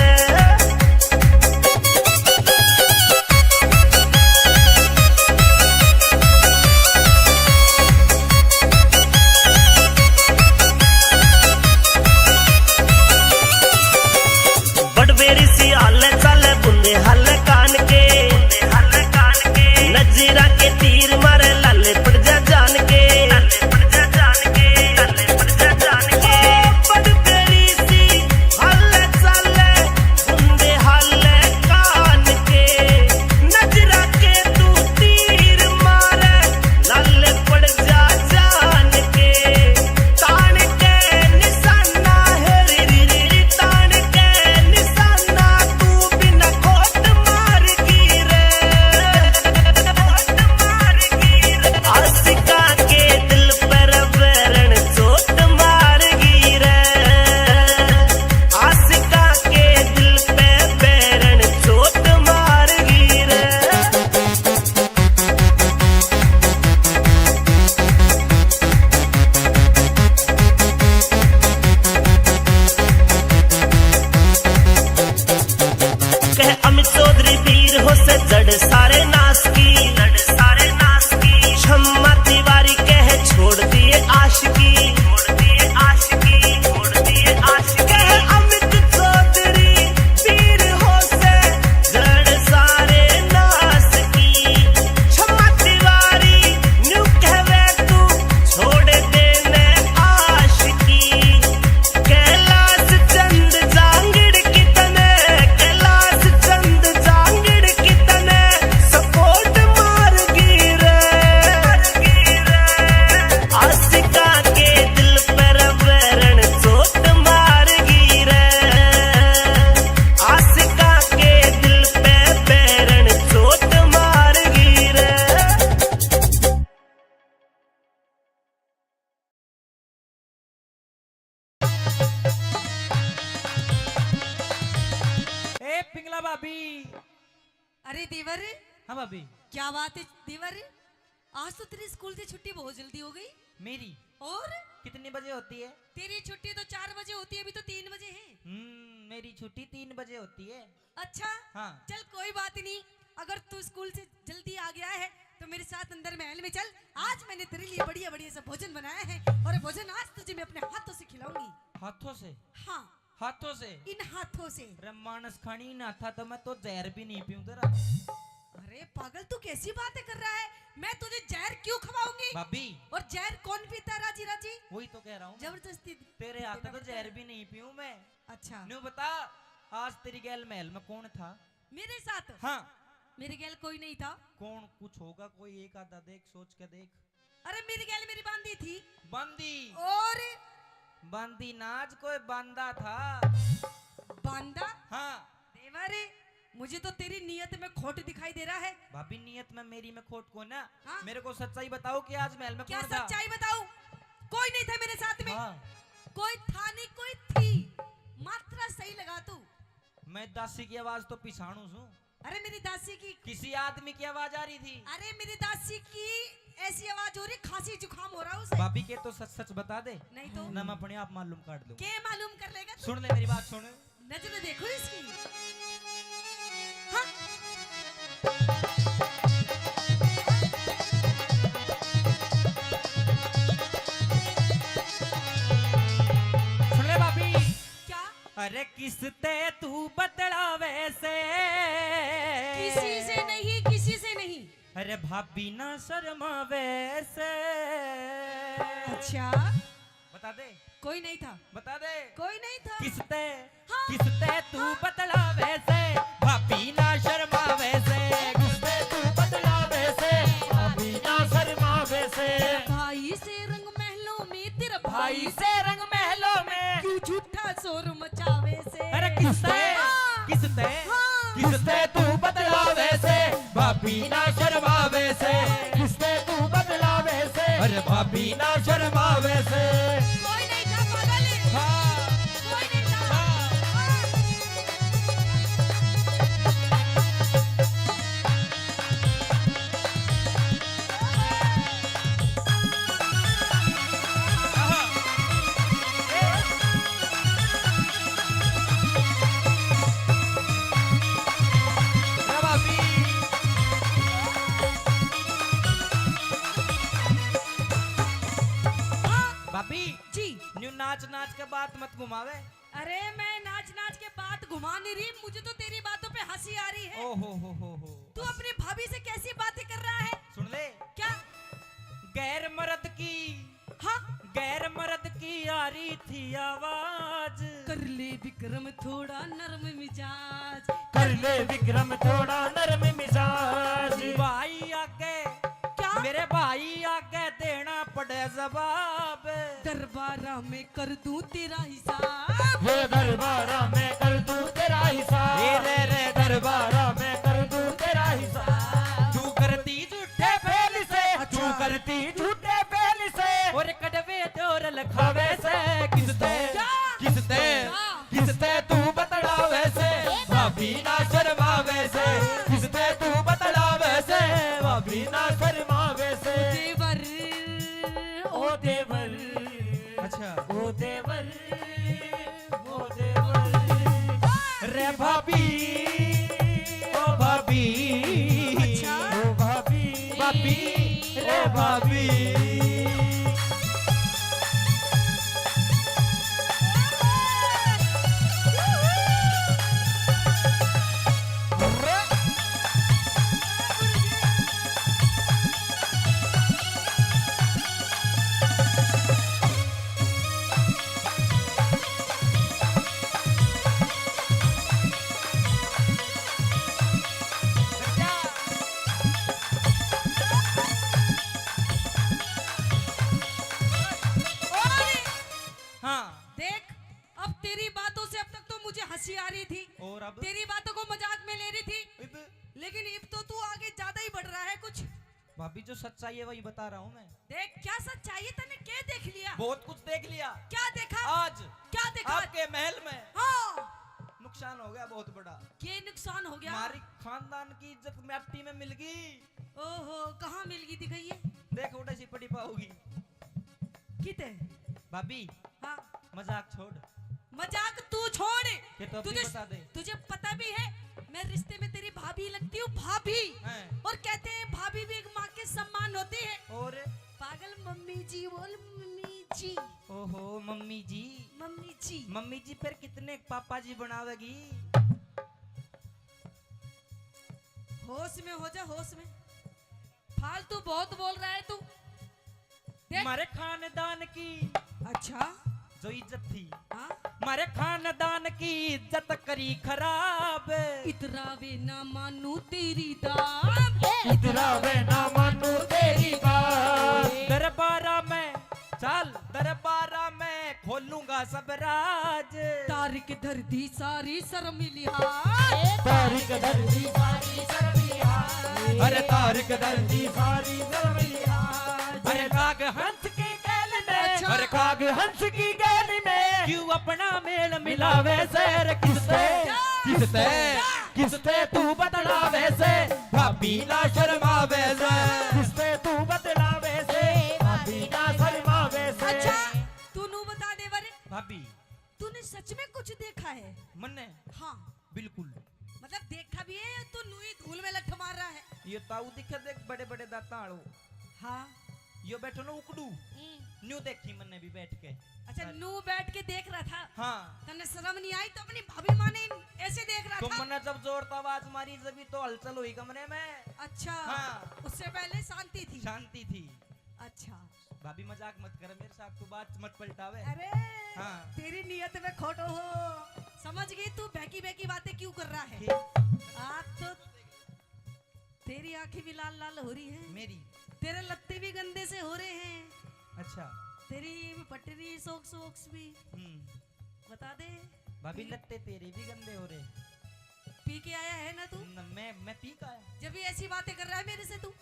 बड़बेरी सी हाल चाल बुंदे हाल कान अरे देवर, हाँ भाभी। क्या बात है देवर, आज तो तेरी स्कूल से छुट्टी बहुत जल्दी हो गई। मेरी और कितनी बजे होती है? तेरी छुट्टी तो 4 बजे होती है, अभी तो 3 बजे है। मेरी छुट्टी 3 बजे होती है। अच्छा हाँ। चल कोई बात नहीं, अगर तू स्कूल से जल्दी आ गया है तो मेरे साथ अंदर महल में चल। आज मैंने तेरे लिए बढ़िया बढ़िया सा भोजन बनाया है, और ये भोजन आज तुझे मैं अपने हाथों से खिलाऊंगी। हाथों से? हाँ, हाथों से? इन हाथों से। अरे मानस खानी ना था तो मैं तो जहर भी नहीं पीऊं तेरा। अरे पागल, तू कैसी बातें कर रहा है? मैं तुझे जहर क्यों खवाऊंगी? भाभी, और जहर कौन पीता है राजी राजी? वही तो कह रहा हूँ। जबरदस्ती तेरे हाथ तो जहर भी नहीं पीऊं मैं। अच्छा न्यू बता, आज तेरी गैल महल में कौन था? मेरे साथ? हाँ। मेरे गैल कोई नहीं था। कौन? कुछ होगा कोई, एक आधा देख, सोच के देख। अरे मेरी गैल मेरी बांदी थी। बंदी? और बंदी नाच कोई बांदा था। बांदा? हाँ। देवर, मुझे तो तेरी नियत में खोट दिखाई दे रहा है। भाभी, नियत में मेरी में खोट को ना। हाँ? मेरे को सच्चाई बताओ कि आज महल में क्या कौन था? सच्चाई बताऊं? कोई नहीं था मेरे साथ में। हाँ। कोई था नहीं, कोई थी। मात्रा सही लगा तू। मैं दासी की आवाज तो पिछाणू हूँ। अरे मेरी दासी की, किसी आदमी की आवाज आ रही थी। अरे मेरी दासी की ऐसी आवाज हो रही, खांसी जुकाम हो रहा है उसे। भाभी के तो सच सच बता दे, नहीं तो ना मैं अपने आप मालूम काट दूं। के मालूम कर लेगा तू? सुन ले मेरी बात, सुन। नजर देखो इसकी। हाँ? सुन ले भाभी। क्या? अरे किसते तू बदला वैसे? किसी से नहीं, किसी से नहीं। अरे भाभी ना शर्मा वैसे। अच्छा, बता दे। कोई नहीं था। बता दे। कोई नहीं था। किसते? हाँ। किसते तू बदला वैसे? भाभी ना शर्मा वैसे। किसते तू बदला वैसे? भाभी ना शर्मा वैसे। भाई से रंग महलों में, तेरा भाई से रंग महलों में क्यों झूठा शोर मचावे से? अरे किसते? हाँ। किसते? हाँ। किसते तू बदला वैसे? भाभी ना शर्मा वैसे। किसते तू बदला वैसे? अरे भाभी ना शर्मा वैसे। कोई नहीं था पागल। हाँ। कोई नहीं था। हाँ। हाँ। भाभी जी। न्यू नाच नाच के बात मत घुमावे। अरे मैं नाच नाच के बात घुमा नहीं रही, मुझे तो तेरी बातों पे हंसी आ रही है। ओ हो। तू अपनी भाभी से कैसी बातें कर रहा है? सुन ले। क्या? गैर मर्द की, हाँ? गैर मर्द की आ रही थी आवाज। कर ले विक्रम थोड़ा नरम मिजाज। कर ले विक्रम थोड़ा नरम मिजाज। भाई आगे, क्या? मेरे भाई आगे देना पड़े जवाब। दरबारा में कर दूं तेरा हिसाब। ये दरबारा में कर दूं तेरा हिसाब। ये रे दरबारा में कर दूं तेरा हिसाब। तू करती झूठे फेल से, तू करती झूठे फेल से। और कड़वे तोर लखावे से। किसते? क्या? किसते? क्या? किसते तू बतड़ा वैसे? भाभी ना शर्मा वैसे। किसते तू बतड़ा वैसे? भाभी ना शर्मा वैसे। देवर, ओ देवर, अच्छा। ओ देवर, ओ देवर। रे भाभी, ओ भाभी, अच्छा। ओ भाभी, भाभी, रे भाभी। हाँ। देख, अब तेरी बातों से अब तक तो मुझे हंसी आ रही थी, और अब? तेरी बातों को मजाक में ले रही थी, लेकिन अब तो तू आगे ज्यादा ही बढ़ रहा है कुछ। भाभी जो सच्चाई है वही बता रहा हूँ मैं। देख, क्या सच्चाई है? तने क्या देख लिया? बहुत कुछ देख लिया। क्या देखा? आज क्या देखा? आपके महल में हाँ। नु नुकसान हो गया बहुत बड़ा। ये नुकसान हो गया? हमारी खानदान की इज्जत मिट्टी में मिल गई। ओहो, कहाँ मिल गई दिखाइए। देख उठे सी पड़ी पाओगी। किते? भाभी हाँ, मजाक छोड़। मजाक तू छोड़। ये तो अभी बता दे। तुझे पता भी है मैं रिश्ते में तेरी भाभी लगती हूँ, भाभी। हैं? और कहते हैं भाभी भी एक माँ के सम्मान होती है। और पागल, मम्मी जी बोल, मम्मी जी। ओहो मम्मी जी। मम्मी जी। मम्मी जी फिर कितने पापा जी बनावेगी? होश में हो जा, होश में। फालतू बहुत बोल रहा है तू। देख। हमारे खानदान की अच्छा, जो इज्जत थी, हाँ, हमारे खानदान की इज्जत करी खराब। इतरावे ना मानू तेरी दाब। इतरावे ना मानू तेरी बात। दरबारा में चल, दरबारा में खोलूंगा सब राज। तारिक धरती सारी शर्म लिहाज। तारिक धरती सारी शर्मिया। अरे तारिक धरती सारी शर्मिया। अरे काग हंस की गैल में, अच्छा। अरे काग हंस की गैली में क्यों अपना मेल मिलावे से? किससे किससे किससे तू बदलावे से? भाभी ना शर्मावे से। किससे तू बदलावे से? भाभी ना शर्मावे से। अच्छा, तू नू बता दे बरे, भाभी तूने सच में कुछ देखा है? मन्ने हाँ, बिल्कुल। मतलब देखा भी है, तू नू ही धूल में लठ मार रहा है। ये ताऊ दिखे देख, बड़े बड़े दाताड़ो। हाँ, यो बैठो ना उकड़ू, न्यू देखी मैंने भी बैठ के। अच्छा, नू बैठ के देख रहा था। हाँ, तन्ने शर्म नहीं आई तो अपनी भाभी माँ ने ऐसे देख रहा तो था। मैंने जब जोर तो आवाज मारी जब तो हलचल हुई कमरे में। अच्छा, हाँ। उससे पहले शांति थी। शांति थी। अच्छा, भाभी मजाक मत कर मेरे साथ, तू बात मत पलटावे। अरे हाँ। तेरी नियत में खोटो हो। समझ गई तू बहकी बहकी बातें क्यों कर रहा है। ठीक। आप तो, तेरी आंखें भी लाल लाल हो रही है, मेरी तेरे लत्ते भी गंदे से हो रहे हैं, अच्छा। तेरी पटरी सोक्स वोक्स भी। बता दे, भाभी लत्ते तेरे भी गंदे हो रहे। पी के आया है ना तू? मैं पी का आया। जब भी ऐसी बातें कर रहा है मेरे से तू,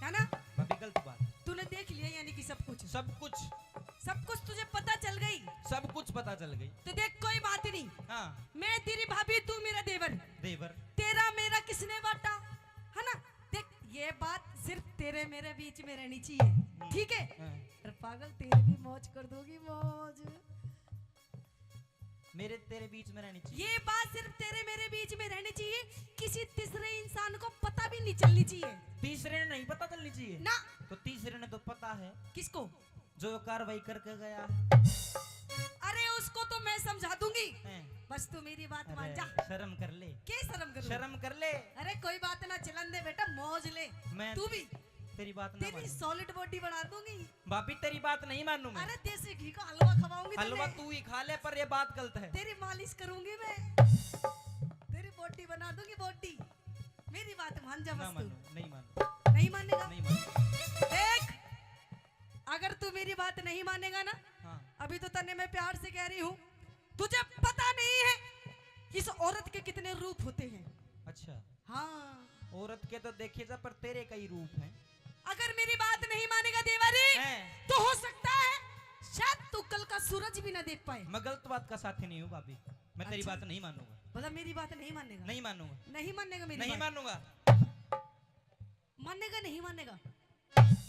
है ना? भाभी गलत बात। तूने देख लिया यानी कि सब कुछ। सब कुछ, सब कुछ तुझे पता चल गई। सब कुछ पता चल गई। तो देख, कोई बात नहीं। हाँ, मैं तेरी भाभी, तू मेरा देवर। देवर। तेरा मेरा किसने बांटा, है ना? देख, ये बात सिर्फ तेरे मेरे बीच में रहनी चाहिए, ठीक है? हाँ। अरे पागल, तेरे भी मौज कर दोगी, मौज। मेरे तेरे बीच में रहनी चाहिए। ये बात सिर्फ तेरे मेरे बीच में रहनी चाहिए, किसी तीसरे इंसान को पता भी नहीं चलनी चाहिए। तीसरे ने नहीं पता चलनी चाहिए ना। तो तीसरे ने तो पता है, किसको? जो कार्रवाई करके गया अरे उसको तो मैं समझा दूंगी, है। बस तू मेरी बात मान अरे जा। शर्म कर ले, क्या शर्म कर? शर्म कर ले। अरे कोई बात ना, चलन दे बेटा, मौज ले। मैं तू भी तेरी बात ना तेरी मानूं। सॉलिड बॉडी बना दूंगी। भाभी तेरी बात नहीं मानूं मैं। अरे देसी घी का हलवा खवाऊंगी हलवा तुझे। तू ही खा ले, पर ये बात गलत है। तेरी मालिश करूंगी मैं, तेरी बॉडी बना दूंगी, बॉडी। मेरी बात मान जा ना बस तू। मानूं, नहीं मानूं, नहीं मानेगा? नहीं मानूं। देख, अगर तू मेरी बात नहीं मानेगा ना, हाँ। अभी तो तन्ने मैं प्यार से कह रही हूँ, तुझे पता नहीं है इस औरत के कितने रूप होते हैं। अच्छा, हाँ, औरत के तो देखे जा, पर तेरे कई रूप हैं। अगर मेरी बात नहीं मानेगा देवरी, हैं। तो हो सकता है शायद तू कल का सूरज भी ना देख पाए। मैं गलत बात का साथी नहीं हूँ भाभी, मैं तेरी अच्छा। बात नहीं मानूंगा। मतलब मेरी बात नहीं मानेगा? नहीं मानूंगा, नहीं मानेगा मेरी नहीं बात? मानूंगा, मानेगा नहीं मानेगा?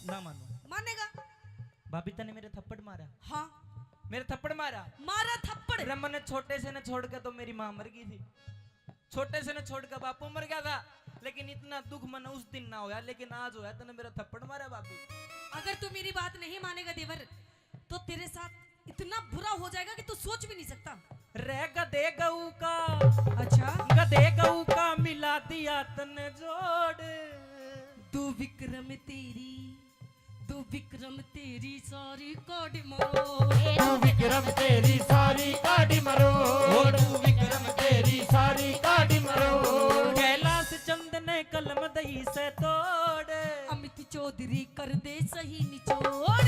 ना मानूंगा। मानेगा? भाभी तने मेरे थप्पड़ मारा, हाँ, मेरे थप्पड़ मारा। मारा थप्पड़। रमन ने छोटे से न छोड़ के तो मेरी माँ मर गई थी, छोटे से न छोड़ के बापू मर गया था, लेकिन इतना दुख मन उस दिन ना होया, लेकिन आज होया तने मेरा थप्पड़ मारा भाभी। अगर तू मेरी बात नहीं मानेगा देवर, तो तेरे साथ इतना बुरा हो जाएगा कि तू सोच भी नहीं सकता। रह गधे गऊ का, अच्छा, गधे गऊ का मिला दिया तने जोड़। तू विक्रम तेरी, तू विक्रम तेरी सारी काट मारो। तू विक्रम तेरी सारी काटी मरो। तू विक्रम तेरी सारी काटी मरो। कैलाश चंद ने कलम दई से तोड़। अमित चौधरी कर दे सही निचोड़।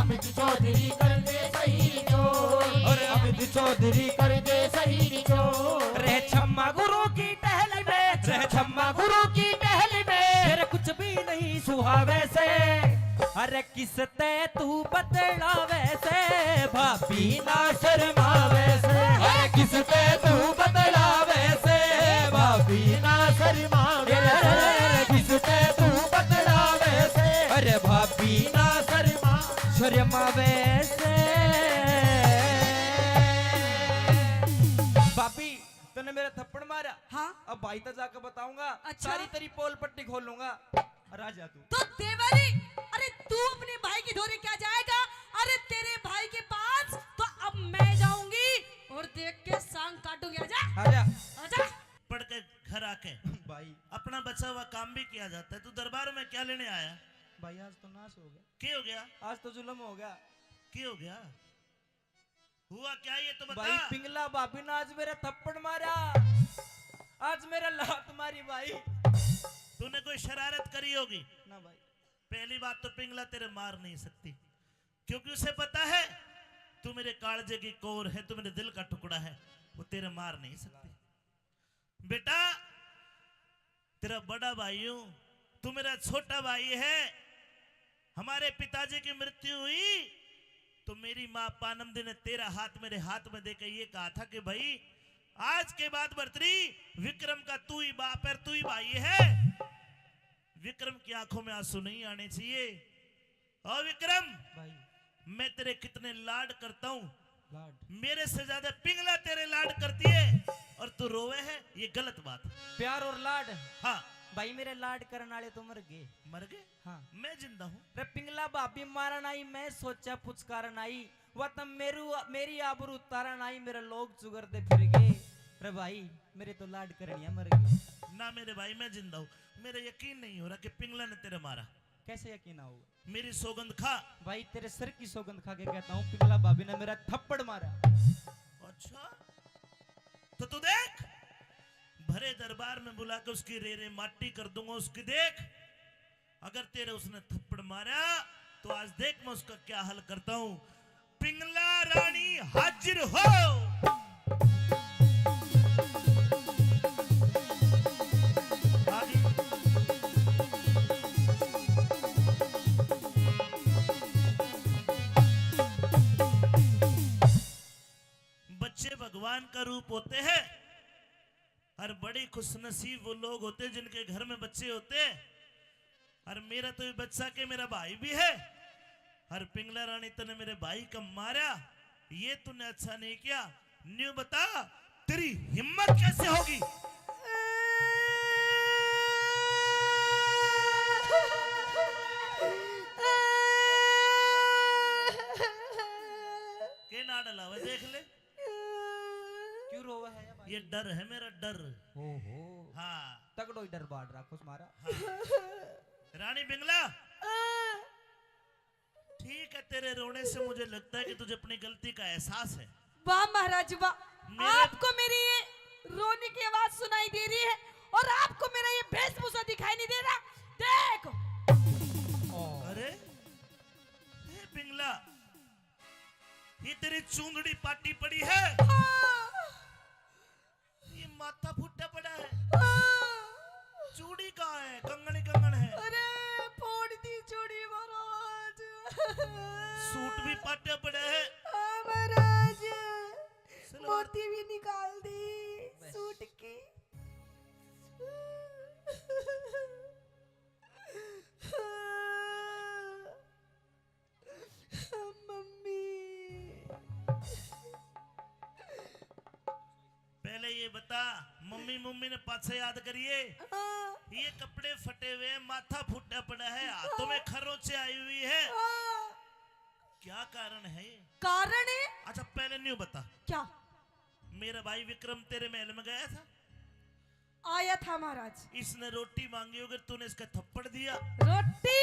अमित चौधरी कर दे सही निचोड़। और अमित चौधरी कर दे सही निचोड़। रह छम्मा गुरु की टहल में, रह छम्मा गुरु की टहल में, फिर कुछ भी नहीं सुहावे से। अरे किसते तू बदलावे से, भाभी ना शर्मावे से। किस पे तू बतलावे से भाभी ना शर्मावे से किस पे तू बतलावे से अरे भाभी ना शर्मावे से भाभी तूने मेरा थप्पड़ मारा हाँ अब भाई तक जाकर बताऊंगा अच्छा। सारी तेरी पोल पट्टी खोल लूंगा राजा तू तो देवरी अरे तू अपने भाई की धोरे क्या जाएगा अरे तेरे भाई के पास तो अब मैं जाऊंगी और देख के सांग काटूंगी आजा आजा आजा पढ़ के घर आके भाई अपना बचा हुआ काम भी किया जाता है। तू दरबार में क्या लेने आया? भाई आज तो नाश हो गया क्या हो गया? आज तो जुल्म हो गया क्या हो गया? हुआ क्या ये तो बता। भाई पिंगला भाभी ने आज मेरा थप्पड़ मारा आज मेरा लात मारी भाई तूने कोई शरारत करी होगी ना भाई पहली बात तो पिंगला तेरे मार नहीं सकती क्योंकि उसे पता है तू मेरे कालजे की कोर है, तू मेरे दिल का टुकड़ा है, वो तेरे मार नहीं सकती। बेटा तेरा बड़ा भाई हूं, तू मेरा छोटा भाई है। हमारे पिताजी की मृत्यु हुई तो मेरी माँ पानमदी ने तेरा हाथ मेरे हाथ में देकर ये कहा था कि भाई आज के बाद बर्तरी विक्रम का तू ही बाप है, तू ही भाई है। विक्रम की आंखों में आंसू नहीं आने चाहिए। और विक्रम भाई मैं तेरे कितने लाड करता हूँ, लाड मेरे से ज्यादा पिंगला तेरे लाड करती है और तू रोवे है, ये गलत बात है। प्यार और लाड हाँ भाई मेरे लाड करने वाले तो मर गए मर गए, हाँ मैं जिंदा हूँ। रे पिंगला भाभी मारन आई मैं सोचा पुचकारन आई वह तब मेरी आबरू उतारन आई मेरे लोग चुगरते फिर गए। रे भाई मेरे तो लाड करनिया मर गए। ना मेरे भाई मैं जिंदा हूँ। मेरा यकीन नहीं हो रहा कि पिंगला ने तेरे मारा। कैसे यकीन होगा? मेरी सौगंध खा। भाई तेरे सर की सौगंध खा के कहता हूँ पिंगला भाभी ने मेरा थप्पड़ मारा। अच्छा तो तू देख, भरे दरबार में बुला के उसकी रेरे माटी कर दूंगा उसकी। देख अगर तेरे उसने थप्पड़ मारा तो आज देख मैं उसका क्या हल करता हूं। पिंगला रानी हाजिर हो। आगे। बच्चे भगवान का रूप होते हैं और बड़ी खुशनसीब वो लोग होते हैं जिनके घर में बच्चे होते हैं। और मेरा तो ये बच्चा के मेरा भाई भी है। और पिंगला रानी तूने मेरे भाई का मारा, ये तूने अच्छा नहीं किया। न्यू बता तेरी हिम्मत कैसे होगी? के ना डला हुआ देख ले, क्यों रोवा है भाई? ये डर है मेरा डर। ओहो हाँ तगड़ो ही डर बाढ़ राखो मारा। रानी पिंगला ठीक है, तेरे रोने से मुझे लगता है कि तुझे अपनी गलती का एहसास है। वाह महाराज वाह, आपको मेरी ये रोने की आवाज सुनाई दे रही है और आपको मेरा ये वेशभूषा दिखाई नहीं दे रहा। देखो अरे ये पिंगला, ये तेरी चूंदड़ी पाटी पड़ी है, ये माथा फुट्टा पड़ा है, चूड़ी कहाँ है? कंगन कंगन है। अरे फोड़ दी चूड़ी महाराज। सूट भी पाटा पड़ा है। हाँ, महाराज मोती भी निकाल दी सूट की। मम्मी पहले ये बता, मम्मी मम्मी ने पाछे याद करिए। ये कपड़े फटे हुए हैं, माथा फुटा पड़ा है, हाथों में खरोंचे आई हुई है, क्या कारण है ये? कारण है? अच्छा पहले न्यू बता, क्या? मेरा भाई विक्रम तेरे महल में गया था, आया था महाराज। इसने रोटी मांगी होगी, तूने इसका थप्पड़ दिया। रोटी?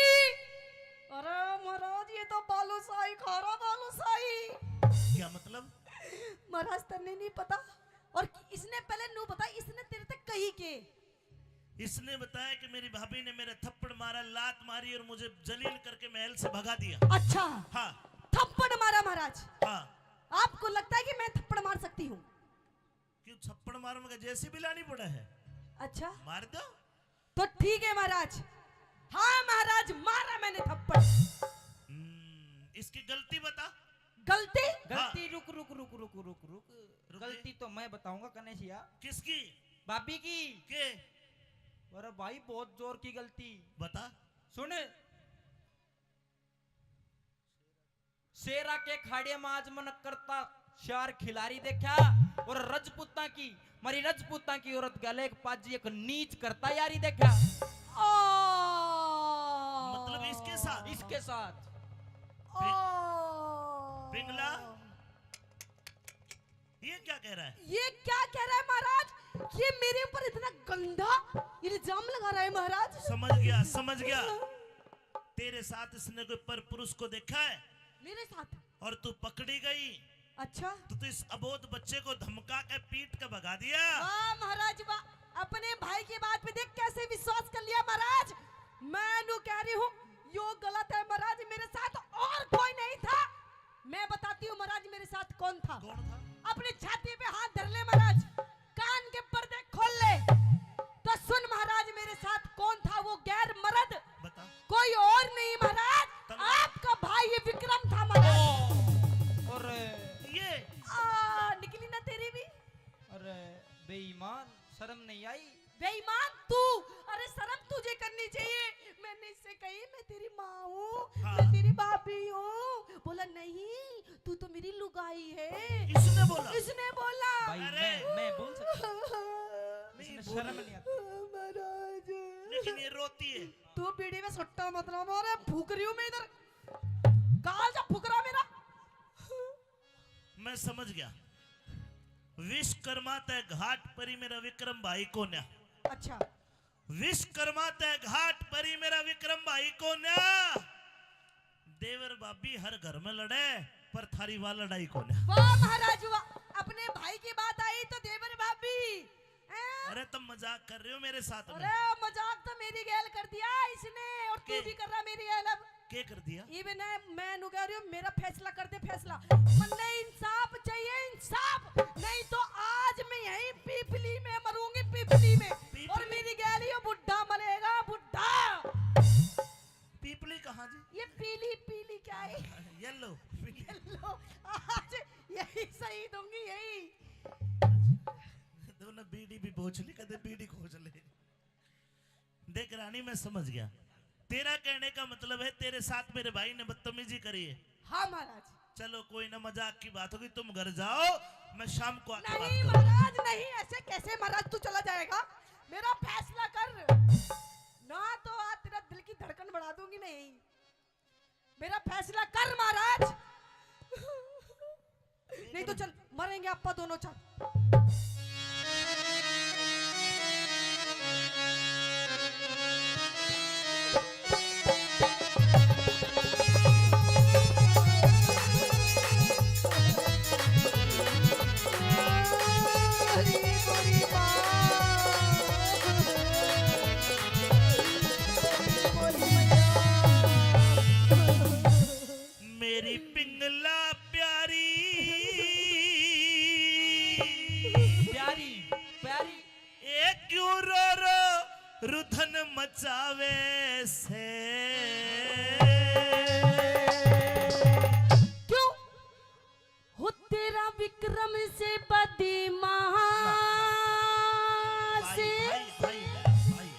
अरे महाराज ये तो बालूशाही खा रहा, बालूशाही। क्या मतलब? महाराज तन्ने नहीं पता, और इसने पहले नू बता, इसने तेरे तक कही के? इसने बताया कि मेरी भाभी ने मेरे थप्पड़ मारा, लात मारी और मुझे जलील करके महल से भगा दिया। अच्छा हाँ थप्पड़ मारा महाराज? हाँ। आपको लगता है कि मैं थप्पड़ मार सकती हूँ? क्यों थप्पड़ मारूंगा? जैसे भी लानी पड़ा है। अच्छा मार दो तो ठीक है महाराज। हाँ महाराज मारा मैंने थप्पड़। इसकी गलती बता। गलती? गलती रुक रुक रुक रुक रुक रुक रुक गलती तो मैं बताऊंगा कनेशिया। किसकी? भाभी की। के? अरे भाई बहुत जोर की गलती। बता। सुन, शेरा के खाड़े में आज मन करता शार खिलाड़ी देखा और रजपूता की मारी रजपूता की औरत गले एक पाजी एक नीच करता यारी देखा। मतलब इसके साथ? इसके साथ। पिंगला ये क्या कह रहा है? ये क्या कह रहा है महाराज? ये मेरे ऊपर इतना गंदा इल्जाम लगा रहा है महाराज। समझ गया। तेरे साथ इसने कोई पर पुरुष को देखा है? मेरे साथ? और तू पकड़ी गई। अच्छा, तो इस अबोध बच्चे को धमका के पीट के भगा दिया। वाह महाराज वाह, अपने भाई की बात पे देख कैसे विश्वास कर लिया महाराज। मैं नु कह रही हूँ यो गलत है महाराज, मेरे साथ और कोई नहीं था। मैं बताती हूँ महाराज मेरे साथ कौन था। कौन था? अपनी छाती पे हाथ धर ले महाराज, कान के पर्दे खोल ले तो सुन महाराज मेरे साथ कौन था वो गैर मर्द। बता। कोई और नहीं महाराज, आपका भाई ये विक्रम था महाराज। और ये निकली ना तेरी भी। अरे बेईमान, शर्म नहीं आई? बेईमान तू? अरे शर्म तुझे करनी चाहिए। मैंने इससे कही मैं तेरी माँ हूँ, हाँ। मैं तेरी भाभी हूँ। बोला नहीं तू तो मेरी लुगाई है। इसने बोला? इसने बोला। भाई अरे। मैं बोल सकता हूँ? इसमें शर्म नहीं आती। महाराज लेकिन ये रोती है। तू बीड़ी में सुट्टा मतलब अरे फूक रही हूँ मैं इधर। कहा जा फूक रहा मेरा। मैं समझ गया। विश्वकर्मा तय घाट परी मेरा विक्रम भाई को न्या। अच्छा, विश्वकर्मा तय घाट परी मेरा विक्रम भाई को न्या। देवर भाभी हर घर में लड़े पर थारी वाल लड़ाई को न्या। वाह महाराज वाह, अपने भाई की बात आई तो देवर भाभी। अरे तुम मजाक कर रहे हो मेरे साथ में? अरे मजाक तो मेरी गैल कर दिया इसने, और तू भी कर रहा मेरी गैल। अब क्या कर दिया? इवन मैं नु कह रही हूँ मेरा फैसला कर दे फैसला। मन्ने इंसाफ चाहिए, इंसाफ। नहीं तो आज मैं यहीं पीपली में मरूंगी, पीपली में। और मेरी गैल ये बुढ़ा मरेगा, बुढ़ा। पीपली कहाँ जी? ये पीली पीली क्या है? येलो। लो, आज यही सही दूंगी यही। दोनों बीड़ी भी बोझ ली, कदे बीड़ी खोज ले। देख रानी मैं समझ गया। तेरा कहने का मतलब है तेरे साथ मेरे भाई ने बदतमीजी करी है। हाँ महाराज। चलो कोई ना, मजाक की बात होगी, तुम घर जाओ, मैं शाम को आके बात नहीं करूंगा। महाराज नहीं, ऐसे कैसे महाराज तू चला जाएगा? मेरा फैसला कर ना तो आज तेरा दिल की धड़कन बढ़ा दूंगी। नहीं मेरा फैसला कर महाराज। नहीं तो चल मरेंगे अपा दोनों। चल मेरी पिंगला प्यारी प्यारी प्यारी एक क्यों रो रो रुधन मचावे से। क्यों हो तेरा विक्रम से बदमाश से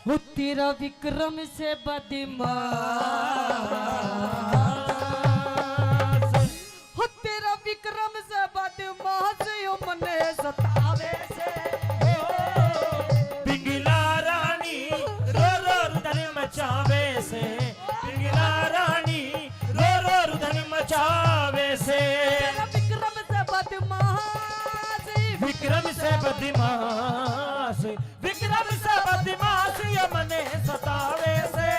हो तेरा विक्रम से बदमाश हो तेरा विक्रम से बदमाश यो मने सतावे से। पिंगला रानी रो रो रुदन मचावे से, पिंगला रानी रो रो रुदन मचावे से। तेरा विक्रम से बदमाश विक्रम से बदमाश, विक्रम से बदमाश ये मने सतावे से।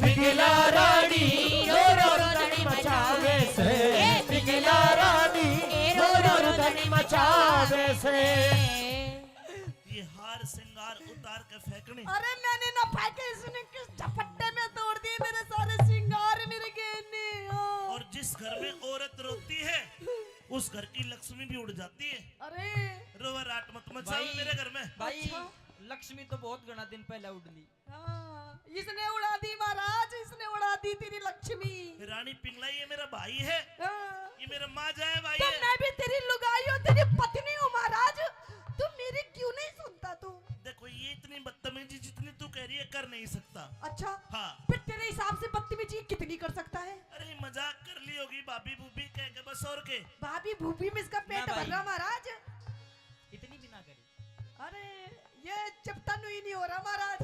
पिंगला रानी रो रो रुदन मचावे से, पिंगला रानी रो रो रुदन मचावे से। ये हार श्रृंगार उतार के फेंकने। अरे मैंने ना फेंके, इसने किस झपट्टे में तोड़ दिए मेरे सारे श्रृंगार मेरे गहने। और जिस घर में औरत रोती है उस घर की लक्ष्मी भी उड़ जाती है। अरे रोवा रात मत मचाओ मेरे घर में। भाई अच्छा। लक्ष्मी तो बहुत घना दिन पहले उड़ ली। हाँ, इसने उड़ा दी महाराज, इसने उड़ा दी तेरी लक्ष्मी। रानी पिंगला ये मेरा भाई है, हाँ। ये मेरा माँ जाए भाई तो है। मैं भी तेरी लुगाई हूँ, तेरी पत्नी हूँ महाराज, तू मेरी क्यों नहीं सुनता तू? देखो ये इतनी बदतमीजी जितनी तू कह रही है कर नहीं सकता। अच्छा हाँ। फिर तेरे हिसाब से बदतमीजी कितनी कर सकता है? अरे मजाक कर ली होगी भाभी भूबी कह के बस, और के। भाभी भूबी में इसका पेट ना भर भाई। रहा महाराज। इतनी भी ना करी। अरे ये चपटन ही नहीं हो रहा महाराज।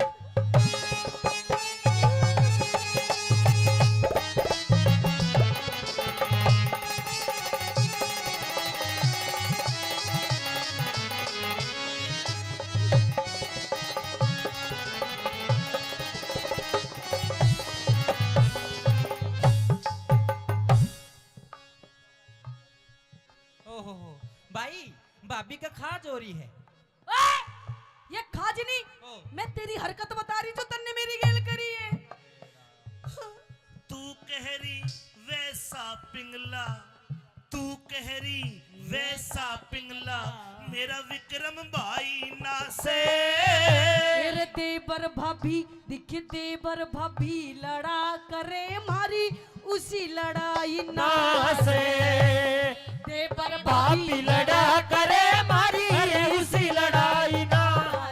ओहो भाई, भाभी का खा चोरी है। ओए! ये खाजनी, ओ। मैं तेरी हरकत बता रही जो तन्ने मेरी गेल करी है। तू कह रही वैसा पिंगला, तू कह रही वैसा पिंगला, मेरा विक्रम भाई ना से। मेरे देवर भाभी दिख, देवर भाभी लड़ा करे मारी, उसी लड़ाई ना से देवर भाभी लड़ा करे मारी उसी लड़ाई ना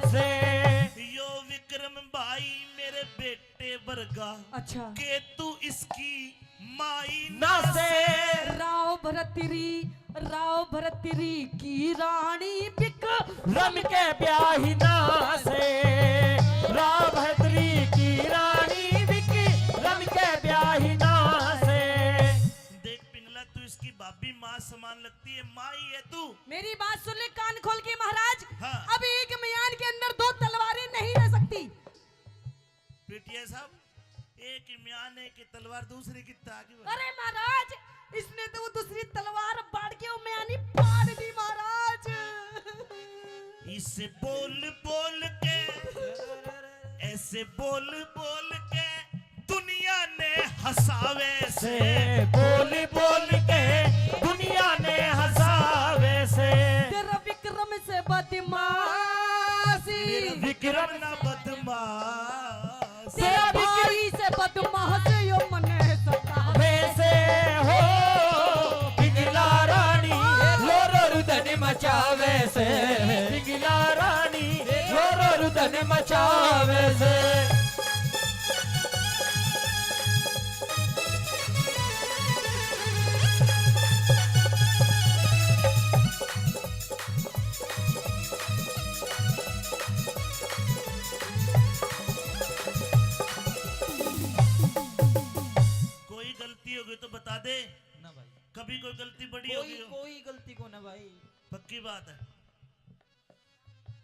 से। यो विक्रम भाई मेरे बेटे वर्गा, अच्छा के तू इसकी माई ना से। राव भरतरी की रानी बिक रम के ब्याही ना से। राभद्री की रानी बिकी रम के ब्याही ना से। देख पिंगला, तू इसकी भाभी माँ समान लगती है, माँ ही है तू। मेरी बात सुन ले कान खोल के महाराज। हाँ। अब एक म्यान के अंदर दो तलवारें नहीं रह सकती। पीटीआई साहब, एक इम्यान है कि तलवार दूसरे की ताकि। अरे महाराज, इसने तो वो दूसरी तलवार बाढ़ के वो म्यानी फाड़ दी महाराज। इसे बोल बोल के, ऐसे बोल बोल के दुनिया ने हंसावे से। बोल बोल के दुनिया ने हंसावे से। तेरा विक्रम से बदमाशी, विक्रम ना बदमाश, तेरा भाई से बदमाश यो मने सता। वैसे हो पिघला रानी लोरो रुदन मचावे से। पिघला रानी लोरो रुदन मचावे से। कोई गलती होगी तो बता दे। ना भाई, कभी कोई गलती बड़ी कोई होगी? कोई गलती को ना भाई। पक्की बात है।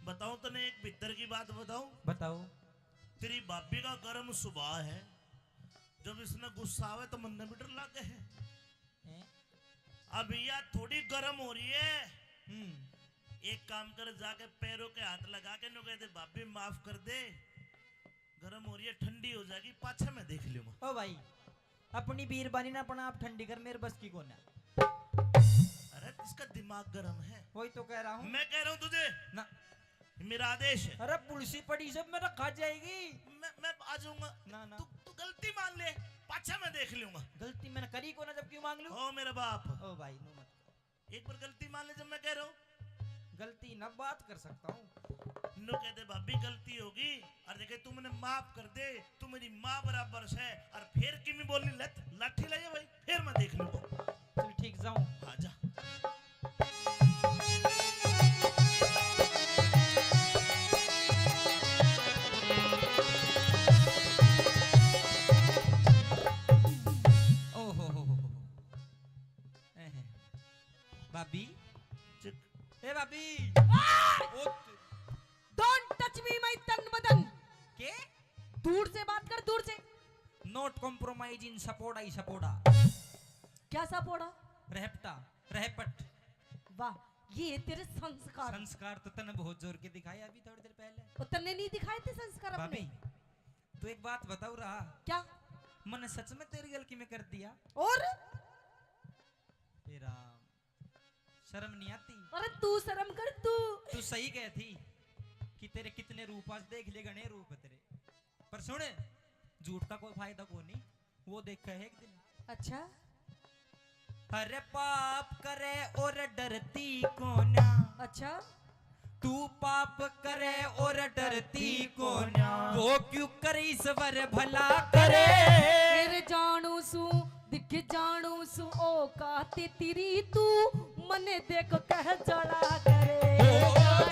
बताऊं तने एक भीतर की बात बताऊं? बताओ। तेरी भाभी का गर्म स्वभाव है, जब इसने गुस्सा आवे तो मन में भी डर लगे है। हैं? अब यह थोड़ी गर्म हो रही है। हम्म। एक काम कर, जाके पैरों के हाथ लगा के नो कहते भाभी माफ कर दे, गर्म हो रही है, ठंडी हो जाएगी, पाछा मैं देख लूंगा। ओ भाई, अपनी बीरबानी ना अपना आप ठंडी कर, मेरे बस की कौन है। अरे इसका दिमाग गर्म है। वही तो कह रहा हूँ मैं कह रहा हूँ तुझे, ना। मेरा आदेश है। अरे पुलसी पड़ी सब मेरा खा जाएगी। मैं आ जाऊंगा। ना ना, तू गलती मान ले, पाछा मैं देख लूंगा। गलती मैंने करी को ना, जब क्यों मांग लूं। ओ मेरा बाप, ओ भाई नो मत करो। एक बार गलती मान ले, जब मैं कह रहा हूँ गलती ना बात कर सकता हूँ। नो कहते भाभी गलती होगी, और देखे तू मैंने माफ कर दे, तू मेरी माँ बराबर है, और फिर किमी बोलनी लत लाठी लाइए भाई, फिर मैं देख लूंगा। चल ठीक जाऊं। हाँ जा। भाभी, चिक। ए भाभी। डोंट टच मी माय तन बदन। के? दूर से बात कर, दूर से। Not compromise in support I सपोर्टा। क्या सपोड़ा? रहपटा, रहपट। वाह, ये तेरे संस्कार। संस्कार तो तने बहुत जोर के दिखाया अभी थोड़ी देर पहले। और तन्ने नहीं दिखाए थे संस्कार अपने? भाभी, तो एक बात बताओ रहा। क्या? मैंने सच में तेरी गलती में कर दिया। और तेरा शर्म नहीं आती? अरे तू शर्म कर तू। तू सही कहती कि तेरे कितने रूप, आज देख ले गणे रूप तेरे। पर सुन, झूठ का कोई फायदा को नहीं, वो देखा है एक दिन। अच्छा, अरे पाप करे और डरती कोना, अच्छा, तू पाप करे और डरती कोना, वो क्यों करे ईश्वर भला करे। मेरे जानू सु दिख जानू सु ओ काती तेरी तू मने देख कह जड़ा करे।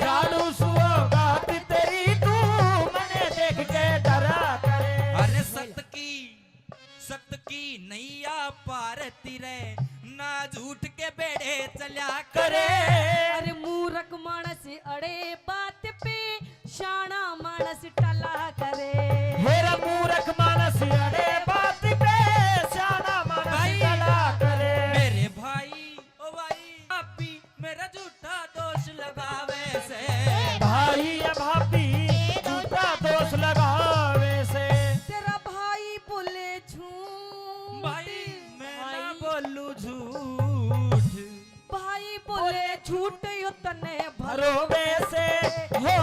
जानू सुओ बात तेरी तू मने देख के डरा करे। अरे सत्य की नैया पारती रे, ना झूठ के बेड़े चला करे। अरे मूर्ख मानस अड़े बात पे शाना मानस टला करे। मेरा मूर्ख मानस अड़े बात पे शाना मानस भाई, चला करे। मेरे भाई ओ भाई भाभी मेरा झूठा दोष लगावे से। भाई या भाभी झूठा दोष लगावे से। तेरा भाई बोले झूठ, भाई मैं ना बोलू झूठ, भाई बोले झूठ यो तने भरो में से हो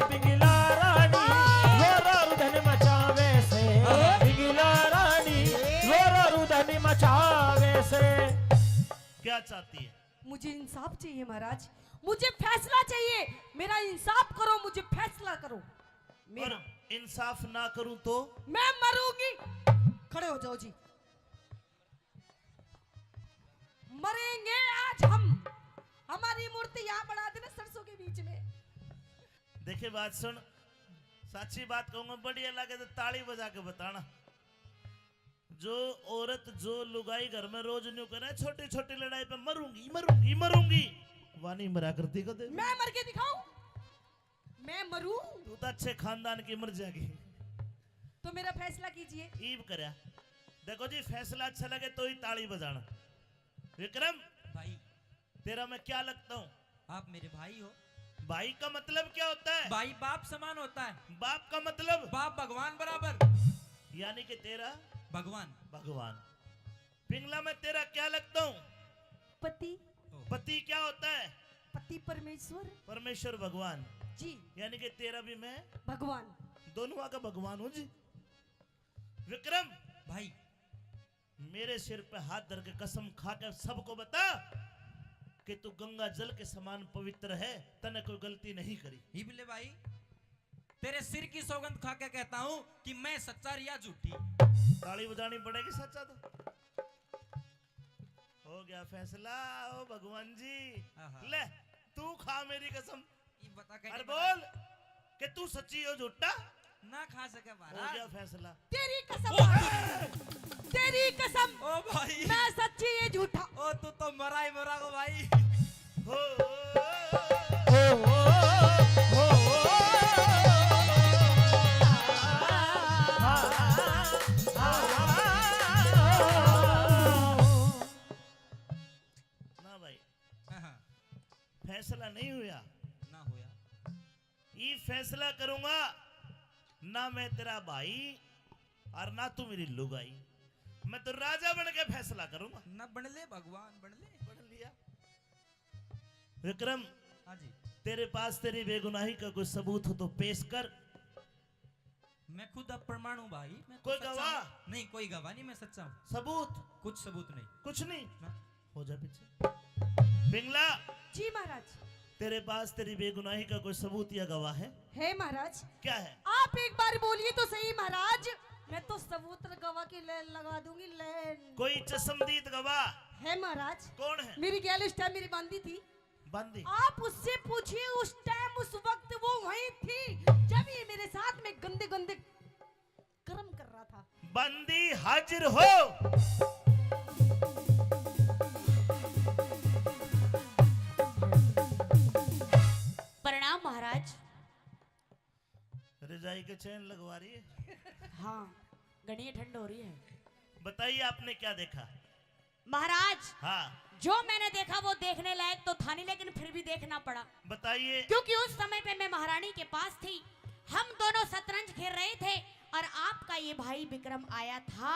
पिघला रानी रोरा रुदन मचावे से। पिघला रानी रोरा रुदन मचावे से। क्या चाहती है? मुझे इंसाफ चाहिए महाराज, मुझे फैसला चाहिए। मेरा इंसाफ करो, मुझे फैसला करो। और इंसाफ ना करूं तो? मैं मरूंगी। खड़े हो जाओ जी। मरेंगे आज हम। हमारी मूर्ति यहाँ बना देना सरसों के बीच में। देखे बात सुन, सच्ची बात कहूंगा, बढ़िया लगे तो ताली बजा के बताना। जो औरत जो लुगाई घर में रोज न्यू करे छोटी छोटी लड़ाई पे मरूंगी मरूंगी मरूंगी, वानी मरा करती कदे। मैं मर के दिखाऊं? मैं मरूं? तू तो अच्छे खानदान की मर जाएगी। तो मेरा फैसला कीजिए। ईब करया। देखो जी, फैसला अच्छा लगे तो ही ताली बजाना। विक्रम भाई तेरा मैं क्या लगता हूँ? आप मेरे भाई हो। भाई का मतलब क्या होता है? भाई बाप समान होता है। बाप का मतलब? बाप भगवान बराबर। यानी कि तेरा भगवान। भगवान। पिंगला में तेरा क्या लगता हूँ? पति। पति क्या होता है? पति परमेश्वर। परमेश्वर भगवान जी। यानी कि तेरा भी मैं भगवान। दोनों का भगवान हूँ जी। विक्रम भाई मेरे सिर पे हाथ धर के कसम खा के सबको बता कि तू गंगा जल के समान पवित्र है, तने कोई गलती नहीं करी। ही बिल्ले भाई, तेरे सिर की सौगंध खा के कहता हूँ कि मैं सच्चा रिया झूठी। ताली बजानी पड़ेगी सच्चा तो। हो गया फैसला। ओ भगवान जी, ले तू खा मेरी कसम। ये बता अरे बोल कि तू सच्ची हो झूठा? ना खा सके हो महाराज। गया फैसला। तेरी कसम, तेरी कसम। ओ भाई मैं सच्ची ये झूठा। ओ तू तो मरा ही मरा को भाई। हो ना भाई, फैसला नहीं हुआ ना होया। ये फैसला करूंगा ना मैं तेरा भाई और ना तू मेरी लुगाई। मैं तो राजा बन के फैसला करूंगा। ना बन ले भगवान, बन ले। पढ़ लिया। विक्रम हाँ जी। तेरे पास तेरी बेगुनाही का कोई सबूत हो तो पेश कर। मैं खुद अब प्रमाण हूँ भाई। मैं तो कोई सच्चा गवाह? हूँ। नहीं कोई गवाह नहीं, मैं सच्चा हूँ। सबूत? कुछ सबूत नहीं। कुछ नहीं। ना। हो जा पीछे। पिंगला जी महाराज। तेरे पास तेरी बेगुनाही का कोई सबूत या गवाह है महाराज। क्या है? आप एक बार बोलिए तो सही महाराज। मैं तो सबूत गवाह की लाइन लगा दूंगी। लाइन कोई चश्मदीद गवाह है महाराज। कौन है? मेरी गैल उस टाइम मेरी बांदी थी। बंदी? आप उससे पूछिए, उस टाइम उस वक्त वो वहीं थी जब ये मेरे साथ में गंदे गंदे कर्म कर रहा था। बंदी हाजिर हो। प्रणाम महाराज। रजाई के चैन लगवा रही है? हाँ, घनी ठंड हो रही है। बताइए आपने क्या देखा? महाराज हाँ जो मैंने देखा वो देखने लायक तो था नहीं, लेकिन फिर भी देखना पड़ा। बताइए। क्योंकि उस समय पे मैं महारानी के पास थी, हम दोनों शतरंज खेल रहे थे और आपका ये भाई विक्रम आया था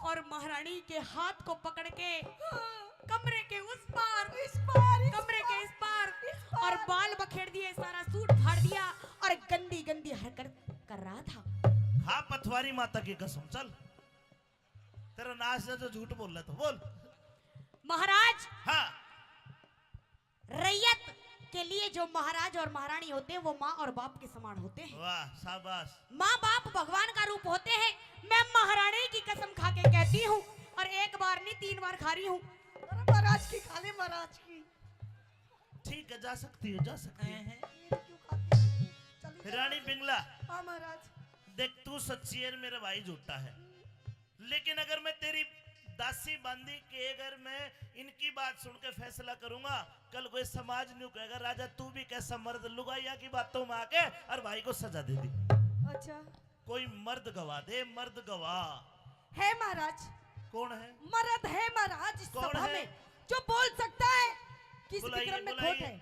और महारानी के हाथ को पकड़ के कमरे के उस पार कमरे के इस पार और बाल बखेड़ दिए, सारा सूट फाड़ दिया और गंदी गंदी हरकत कर रहा था। हाँ पथवारी माता की कसम। चल तेरा नाश है जो झूठ बोल रहा, तो बोल। महाराज, हाँ, रैयत के लिए जो महाराज और महारानी होते हैं वो माँ और बाप के समान होते हैं। वाह, शाबाश। माँ बाप भगवान का रूप होते हैं। मैं महारानी की कसम खा के कहती हूँ, और एक बार नहीं 3 बार खा रही हूँ। महाराज की खा ले, महाराज की। ठीक है, जा सकती हो, जा सकती है। ये क्यों खाते हैं? चलिए रानी पिंगला, हाँ महाराज। देख तू सच्ची है, मेरा भाई झूठा है, लेकिन अगर मैं तेरी दासी बांधी के अगर मैं इनकी बात सुन के फैसला करूंगा, कल कोई समाज नहीं कहेगा राजा तू भी कैसा मर्द लुगाइया की बातों में आके और भाई को सजा दे दी। अच्छा कोई मर्द गवाह दे, मर्द गवाह। है महाराज। कौन है? मर्द है महाराज इस कौन सभा है? में जो बोल सकता है कि इस बुलाइए, विक्रम में खोट बुलाइए। है।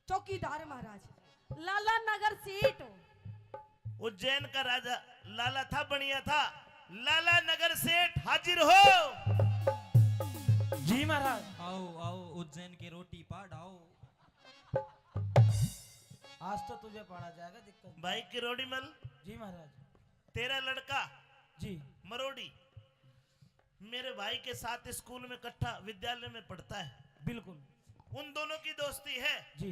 चौकीदार महाराज, लाला नगर सीट। उज्जैन का राजा लाला था, बढ़िया था। लाला नगर सेठ हाजिर हो। जी महाराज। आओ आओ उज्जैन की रोटी पाड़ आओ। आज तो तुझे पढ़ा जाएगा, दिक्कत नहीं। भाई किरोड़ी मल, जी महाराज। तेरा लड़का जी मरोड़ी मेरे भाई के साथ स्कूल में इकट्ठा विद्यालय में पढ़ता है। बिल्कुल। उन दोनों की दोस्ती है। जी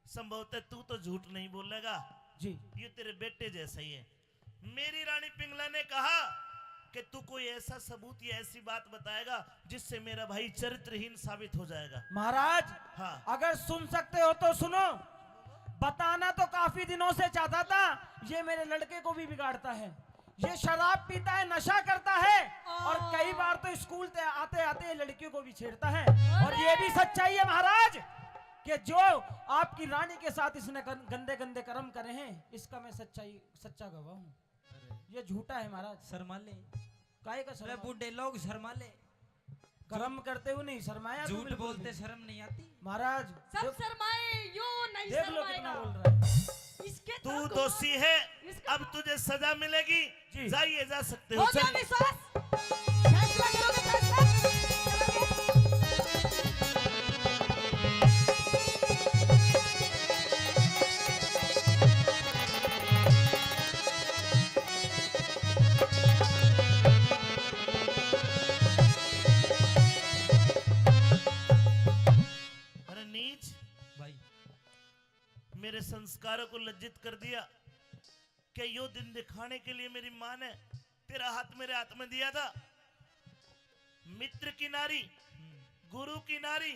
संभवतः तू तो झूठ नहीं बोलेगा, जी। ये तेरे बेटे जैसा ही है। मेरी रानी पिंगला ने कहा कि तू कोई ऐसा सबूत या ऐसी बात बताएगा जिससे मेरा भाई चरित्रहीन साबित हो जाएगा। महाराज, हाँ। अगर सुन सकते हो तो सुनो। बताना तो काफी दिनों से चाहता था, ये मेरे लड़के को भी बिगाड़ता है। ये शराब पीता है, नशा करता है, और कई बार तो स्कूल से आते आते लड़कियों को भी छेड़ता है। और ये भी सच्चाई है महाराज कि जो आपकी रानी के साथ इसने गंदे गंदे कर्म करे हैं, इसका मैं सच्चा गवाह हूँ। ये झूठा है महाराज। शर्मा ले, काहे का अरे शर्मा? बूढ़े लोग शर्मा ले, कर्म करते हुए नहीं शर्माया। तो झूठ बिल्कुल बोलते नहीं। शर्म नहीं आती। महाराज सब शर्माए, यो नहीं देख लो कितना शर्माएगा। बोल रहा है। इसके तू तरफ दोषी है, इसका- अब तुझे सजा मिलेगी। जी। जाइए, जा सकते हो, हो गया चलिए। विश्वास। फैसला करोगे, फैसला अरे नीच, भाई मेरे संस्कारों को लज्जित कर दिया। क्या यो दिन दिखाने के लिए मेरी माँ ने तेरा हाथ मेरे हाथ में दिया था? मित्र की नारी, गुरु की नारी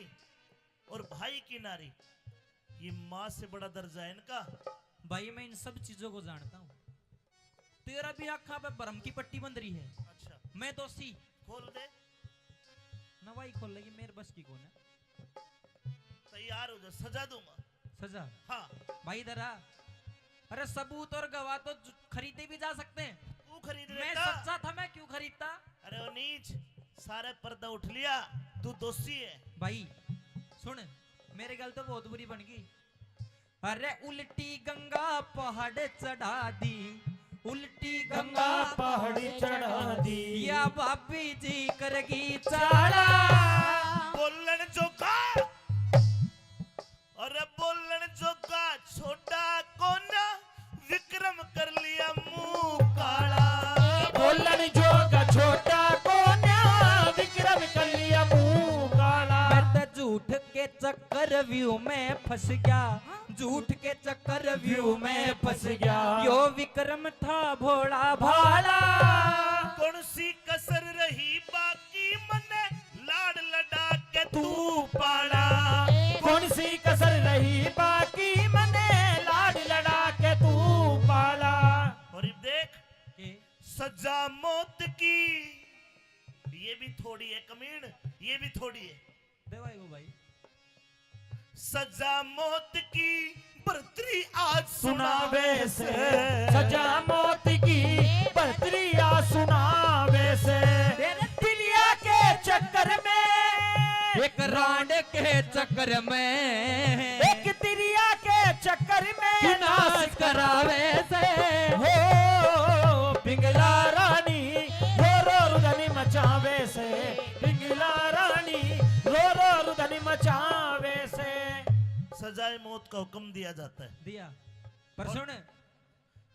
और भाई की नारी, ये माँ से बड़ा दर्जा है इनका। भाई मैं इन सब चीजों को जानता हूँ। तेरा भी आँखा पे भरम की पट्टी बंध रही है। अच्छा, मैं दोषी खोल दे। नवाई खोल लगी, मेरे बस की कौन है? तैयार हो जा, सजा दूंगा। सजा? हाँ, भाई दरा, अरे सबूत और गवाह तो खरीदे भी जा सकते हैं। तू खरीद मैं लेता। सच्चा था, मैं क्यों खरीदता? अरे ओ नीच, सारे पर्दा उठ लिया, तू दोषी है। भाई सुन, मेरे गल तो बहुत बुरी बन गई। अरे उल्टी गंगा पहाड़ चढ़ा दी, उल्टी गंगा पहाड़ी चढ़ा दी। या भाभी जी करगी चाड़ा। बोलन जोगा, अरे बोलन जोगा छोटा कोना, विक्रम कर लिया मुंह काला। बोलन जोगा छोटा कोन्या, विक्रम कर लिया मुंह काला। मैं तो झूठ के चक्कर व्यू में फंस गया, झूठ के चक्कर व्यू में फंस गया। यो विक्रम था भोला भाला। कौन सी कसर रही बाकी मने, लाड लड़ा के तू पाला। कौन सी कसर रही बाकी मने, लाड लड़ा के तू पाला। और अब देख, सजा मौत की, ये भी थोड़ी है कमीण, ये भी थोड़ी है। देवाई वो भाई, सजा मौत की बर्तरी आज सुनावे से, सजा मौत की बर्तरिया सुनावे से। दिलिया के चक्कर में, एक रांड के चक्कर में, एक तिरिया के चक्कर में नाश करावे से। हो पिंगला रानी रो रो रुदनी मचावे से, पिंगला रानी रो रो रुदनी मचावे से। सजाए मौत का हुक्म दिया जाता है। दिया, पर सुन,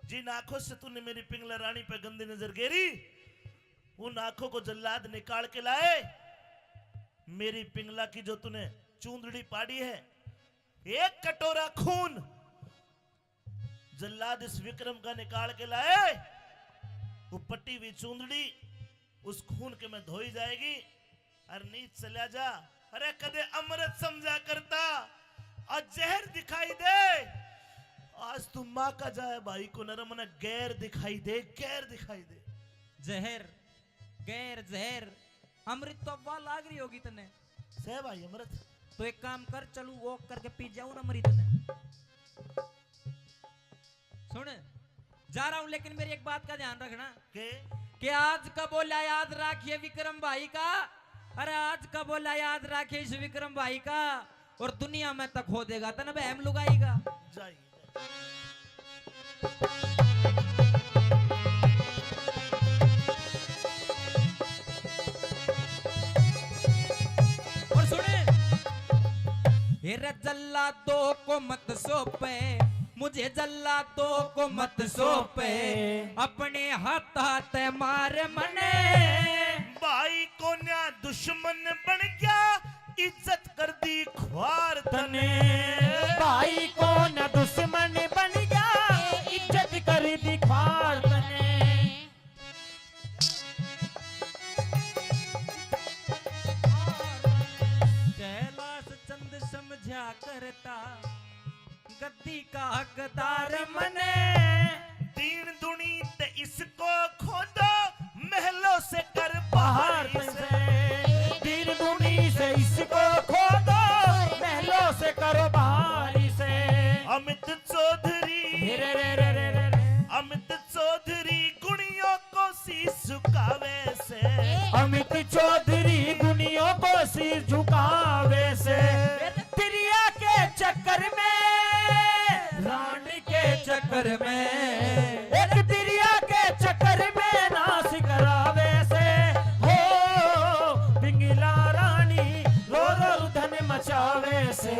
जिन आंखों से तूने मेरी पिंगला रानी पे गंदी नजर गेरी, उन आंखों को जल्लाद निकाल के लाए। मेरी पिंगला की जो तूने चूंदड़ी पाड़ी है, एक कटोरा खून जल्लाद इस विक्रम का निकाल के लाए। वो पट्टी हुई चूंदड़ी उस खून के में धोई जाएगी। अरे नीच चला जा, अरे कदे अमृत समझा करता, आज जहर दिखाई दे। आज तू माँ का जाए भाई को नरम न गैर दिखाई दे, गैर दिखाई दे। जहर गैर जहर अमृत तो अब्बा लाग रही होगी तने। सह भाई अमृत तो एक काम कर, चलू वॉक करके पी जाऊं ना अमृत ने। सुन जा रहा हूं, लेकिन मेरी एक बात का ध्यान रखना कि आज का बोला याद रखिए विक्रम भाई का। अरे आज का बोला याद रखिए इस विक्रम भाई का, और दुनिया में तक हो देगा तन बहम लुगाएगा। जाइए। और सुने, जल्लादों को मत सौंपे, मुझे जल्लादों को मत सौंपे, अपने हाथ हाथ मार मने। भाई को न्या दुश्मन बन गया, इज्जत कर दी ख्वार तने। भाई को न दुश्मन बन गया, इज्जत कर दी ख्वार तने। कैलाश चंद समझा करता, गद्दी का हकदार मने। दीन दुनी ते इसको खोदो, महलों से कर बाहर से। दीन दुनी से इसको खोदो, महलों से करो बाहरी से। अमित चौधरी रे रे रे रे रे रे। अमित चौधरी गुणियों को शीश झुकावे से। अमित चौधरी गुनियों को सिर झुकावे से। तिरिया के चक्कर में, रानी के चक्कर में, एक तिरिया के चक्कर में नाश करावे से। हो पिंगला रानी रो रो रुधन मचावे से।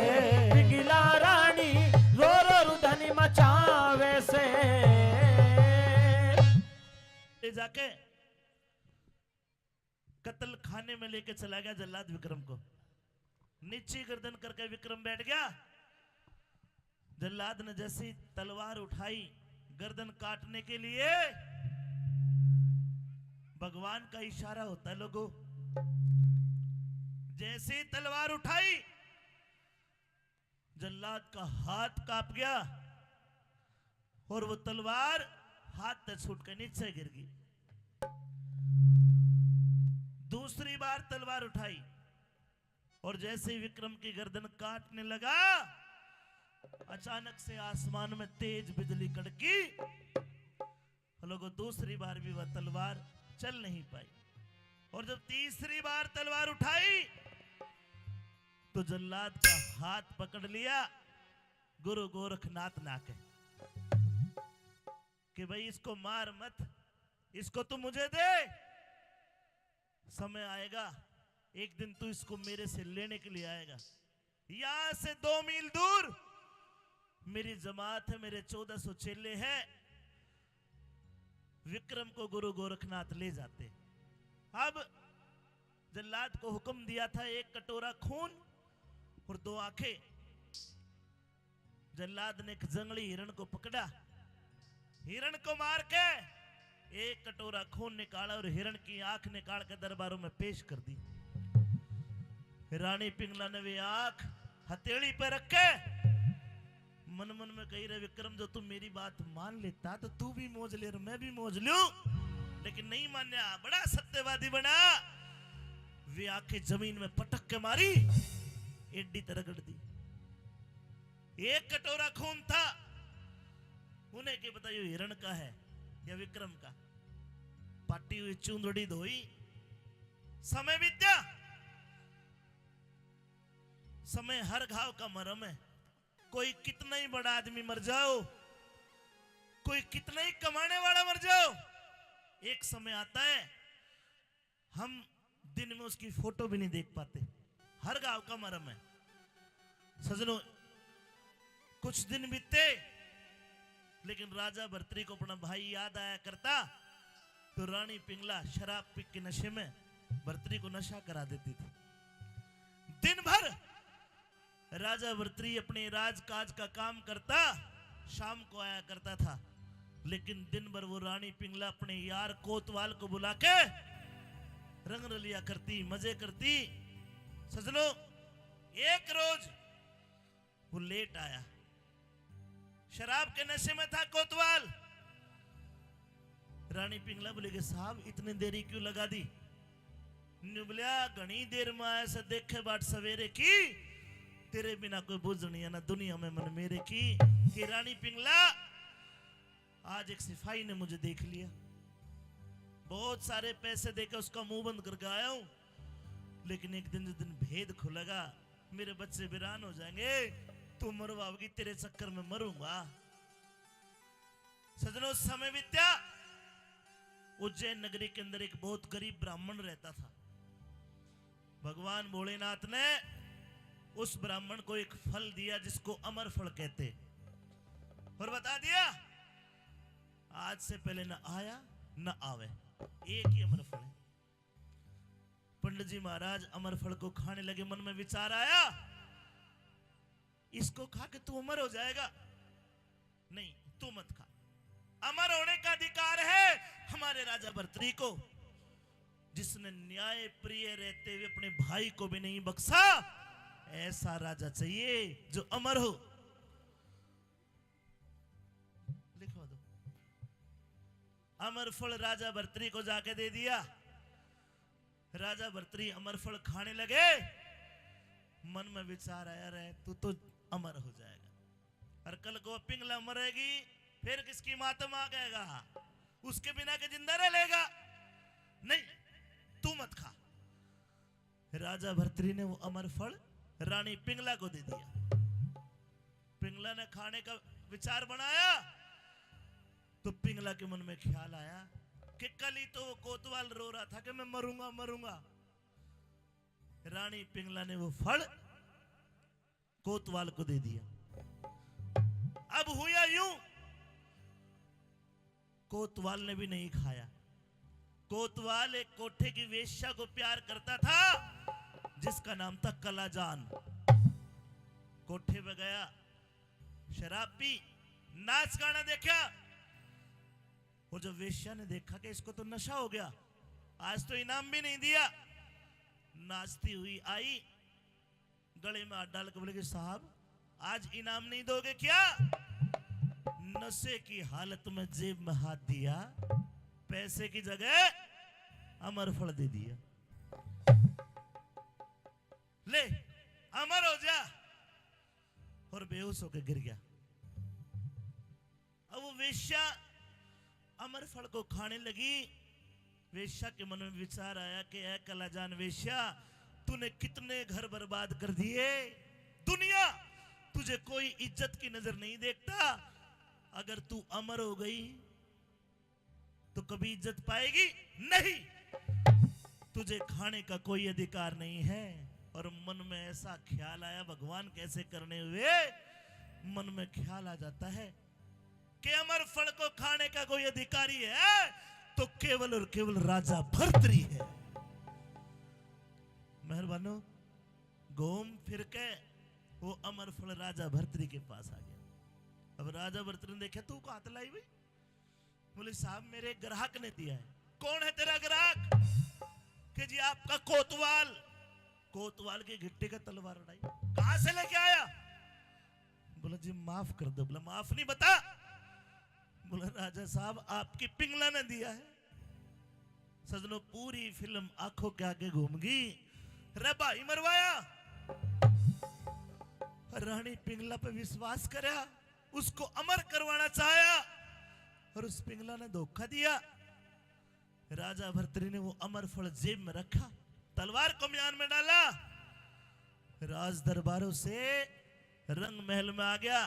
पिंगला रानी रो रो रुधन मचावे से। जाके कत्ल खाने में लेके चला गया जल्लाद विक्रम को। नीचे गर्दन करके विक्रम बैठ गया। जल्लाद ने जैसी तलवार उठाई गर्दन काटने के लिए, भगवान का इशारा होता है लोगों। जैसे तलवार उठाई, जल्लाद का हाथ कांप गया और वो तलवार हाथ से छूट कर नीचे गिर गई। दूसरी बार तलवार उठाई और जैसे विक्रम की गर्दन काटने लगा, अचानक से आसमान में तेज बिजली कड़की। लोगों दूसरी बार भी वह तलवार चल नहीं पाई। और जब तीसरी बार तलवार उठाई तो जल्लाद का हाथ पकड़ लिया गुरु गोरखनाथ नाके कि भाई इसको मार मत, इसको तू मुझे दे। समय आएगा एक दिन तू इसको मेरे से लेने के लिए आएगा। यहां से 2 मील दूर मेरी जमात है, मेरे 1400 चेले हैं। विक्रम को गुरु गोरखनाथ ले जाते। अब जल्लाद को हुक्म दिया था 1 कटोरा खून और 2 आंखें। जल्लाद ने एक जंगली हिरण को पकड़ा, हिरण को मार के 1 कटोरा खून निकाला और हिरण की आंख निकाल के दरबारों में पेश कर दी। रानी पिंगला ने वे आंख हथेली पे रख के मन मन में कही रहे, विक्रम जो तू मेरी बात मान लेता तो तू भी मौज ले और मैं भी मौज लूं, लेकिन नहीं मान्या, बड़ा सत्यवादी बना। वे आंखें जमीन में पटक के मारी, एडी तरह रगड़ दी। 1 कटोरा खून था, उन्हें क्या पता ये हिरण का है या विक्रम का। पाटी हुई चूंदड़ी धोई, समय बीत्या। समय हर घाव का मरहम है। कोई कितना ही बड़ा आदमी मर जाओ, कोई कितना ही कमाने वाला मर जाओ, एक समय आता है हम दिन में उसकी फोटो भी नहीं देख पाते। हर गांव का मरहम है। सजनों, कुछ दिन बीते लेकिन राजा भर्तरी को अपना भाई याद आया करता। तो रानी पिंगला शराब पी के नशे में भर्तरी को नशा करा देती थी। दिन भर राजा भर्तरी अपने राजकाज का काम करता, शाम को आया करता था। लेकिन दिन भर वो रानी पिंगला अपने यार कोतवाल को बुला के रंग रलिया करती, मजे करती। सजनो, एक रोज वो लेट आया, शराब के नशे में था कोतवाल। रानी पिंगला बोले कि साहब इतनी देरी क्यों लगा दी? नुबलिया घनी देर में आया से देखे बाट सवेरे की, तेरे बिना कोई बुझ नहीं है ना दुनिया में मन मेरे की। कि रानी पिंगला, आज एक सिपाही ने मुझे देख लिया, बहुत सारे पैसे देकर उसका मुंह बंद करके आया हूं, लेकिन एक दिन जिस दिन भेद खुलेगा मेरे बच्चे वीरान हो जाएंगे, तू मरवाओगी, तेरे चक्कर में मरूंगा। सजनों, समय बीत्या। उज्जैन नगरी के अंदर एक बहुत गरीब ब्राह्मण रहता था। भगवान भोलेनाथ ने उस ब्राह्मण को एक फल दिया जिसको अमर फल कहते, और बता दिया आज से पहले न आया न आवे, एक ही अमर फल है। पंडित जी महाराज अमर फल को खाने लगे। मन में विचार आया, इसको खा के तू अमर हो जाएगा। नहीं, तू मत खा, अमर होने का अधिकार है हमारे राजा भर्तरी को, जिसने न्याय प्रिय रहते हुए अपने भाई को भी नहीं बख्शा। ऐसा राजा चाहिए जो अमर हो। लिखवा दो। अमर फल राजा भर्तरी को जाके दे दिया। राजा भर्तरी अमर फल खाने लगे। मन में विचार आया, रहे तू तो अमर हो जाएगा, और कल को पिंगला मरेगी, फिर किसकी मातम आ गएगा, उसके बिना के जिंदा रह लेगा। नहीं, तू मत खा। राजा भर्तरी ने वो अमर फल रानी पिंगला को दे दिया। पिंगला ने खाने का विचार बनाया तो पिंगला के मन में ख्याल आया कि कल ही तो वो कोतवाल रो रहा था कि मैं मरूंगा मरूंगा। रानी पिंगला ने वो फल कोतवाल को दे दिया। अब हुआ यूं, कोतवाल ने भी नहीं खाया। कोतवाल एक कोठे की वेश्या को प्यार करता था जिसका नाम था कलाजान। कोठे पे गया, शराब पी, नाच गाना देखा, और जब वेश्या ने देखा कि इसको तो नशा हो गया, आज तो इनाम भी नहीं दिया, नाचती हुई आई, गले में हाथ डाल के बोले कि साहब आज इनाम नहीं दोगे क्या? नशे की हालत में जेब में हाथ दिया, पैसे की जगह अमर फल दे दिया। ले अमर हो जा, और बेहोश होकर गिर गया। अब वो वेश्या अमर फल को खाने लगी। वेश्या के मन में विचार आया कि ऐ कलाजान वेश्या, तूने कितने घर बर्बाद कर दिए, दुनिया तुझे कोई इज्जत की नजर नहीं देखता। अगर तू अमर हो गई तो कभी इज्जत पाएगी नहीं, तुझे खाने का कोई अधिकार नहीं है। और मन में ऐसा ख्याल आया, भगवान कैसे करने हुए मन में ख्याल आ जाता है कि अमर फल को खाने का कोई अधिकारी है तो केवल और केवल राजा भर्तरी है। मेहरबानो, घूम फिर के वो अमर फल राजा भर्तरी के पास आ गया। अब राजा भर्तरी ने देखा, तू कहां लाई भाई? बोले साहब मेरे ग्राहक ने दिया है। कौन है तेरा ग्राहक? कि जी आपका कोतवाल। कोतवाल के गिट्टे का तलवार उड़ाई, कहां से लेके आया? बोला जी माफ कर दो। बोला माफ नहीं, बता। बोला राजा साहब आपकी पिंगला ने दिया है। सजनों, पूरी फिल्म आंखों के आगे घूम गई। रे भाई मरवाया, रानी पिंगला पे विश्वास करा, उसको अमर करवाना चाहा, और उस पिंगला ने धोखा दिया। राजा भर्तरी ने वो अमर फल जेब में रखा, तलवार को म्यान में डाला, राज दरबारों से रंग महल में आ गया,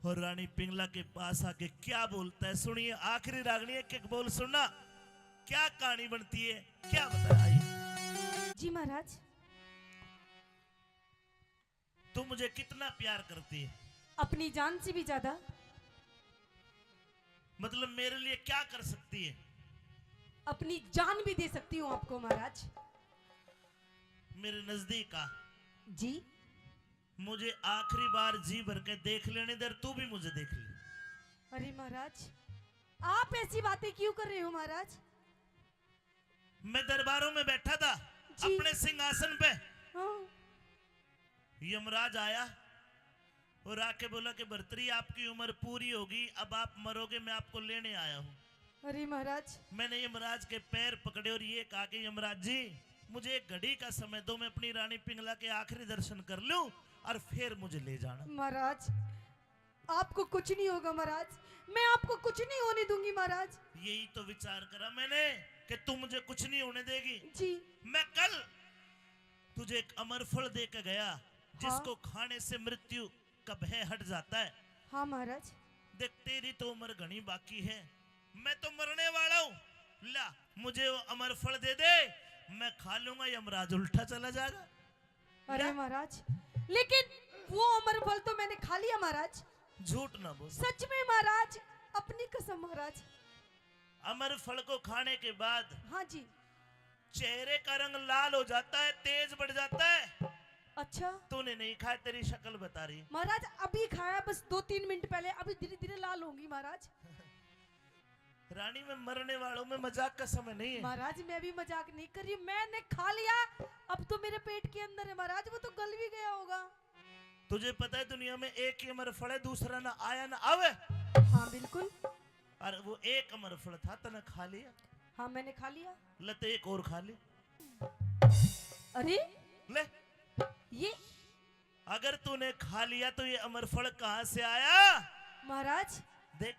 और रानी पिंगला के पास आके क्या बोलता है सुनिए। आखिरी रागनी एक एक बोल सुनना, क्या कहानी बनती है, क्या बताया। जी महाराज। तुम मुझे कितना प्यार करती है? अपनी जान से भी ज्यादा। मतलब मेरे लिए क्या कर सकती है? अपनी जान भी दे सकती हूँ आपको महाराज। मेरे नजदीक आ, जी मुझे आखिरी बार जी भर के देख लेने दे, तू भी मुझे देख ले। अरे महाराज आप ऐसी बातें क्यों कर रहे हो महाराज? मैं दरबारों में बैठा था जी। अपने सिंहासन पे, हाँ। यमराज आया और आके बोला कि भर्तरी आपकी उम्र पूरी होगी, अब आप मरोगे, मैं आपको लेने आया हूँ। अरे महाराज मैंने यमराज के पैर पकड़े और ये कहा कि यमराज जी मुझे एक घड़ी का समय दो, मैं अपनी रानी पिंगला के आखिरी दर्शन कर लूं और फिर मुझे ले जाना। महाराज आपको कुछ नहीं होगा महाराज, मैं आपको कुछ नहीं होने दूंगी महाराज। यही तो विचार करा मैंने कि तू मुझे कुछ नहीं होने देगी। जी मैं कल तुझे एक अमर फल दे के गया, जिसको खाने से मृत्यु का भय हट जाता है। हाँ महाराज। देख तेरी तो उम्र घनी बाकी है, मैं तो मरने वाला हूँ, ला मुझे वो अमर फल दे दे, मैं खा लूंगा, यमराज उल्टा चला जाएगा। अरे महाराज लेकिन वो अमर फल तो मैंने खा लिया महाराज। झूठ ना बोल। सच में महाराज, अपनी कसम महाराज। अमर फल को खाने के बाद हाँ जी। चेहरे का रंग लाल हो जाता है, तेज बढ़ जाता है। अच्छा तूने नहीं खाया, तेरी शक्ल बता रही। महाराज अभी खाया, बस 2-3 मिनट पहले, अभी धीरे धीरे लाल होंगी महाराज। रानी में मरने वालों में मजाक का समय नहीं है। महाराज मैं भी मजाक नहीं कर रही, मैंने खा लिया, अब तो मेरे पेट के अंदर है महाराज, वो तो गल भी गया होगा। तुझे पता है दुनिया में एक ही अमर फल है, दूसरा ना आया ना आवे। हाँ बिल्कुल। और वो एक अमर फल था, तने खा लिया। हाँ मैंने खा लिया। लते एक और खा ले। अरे ले, ये अगर तूने खा लिया तो ये अमर फल कहाँ से आया? महाराज देख,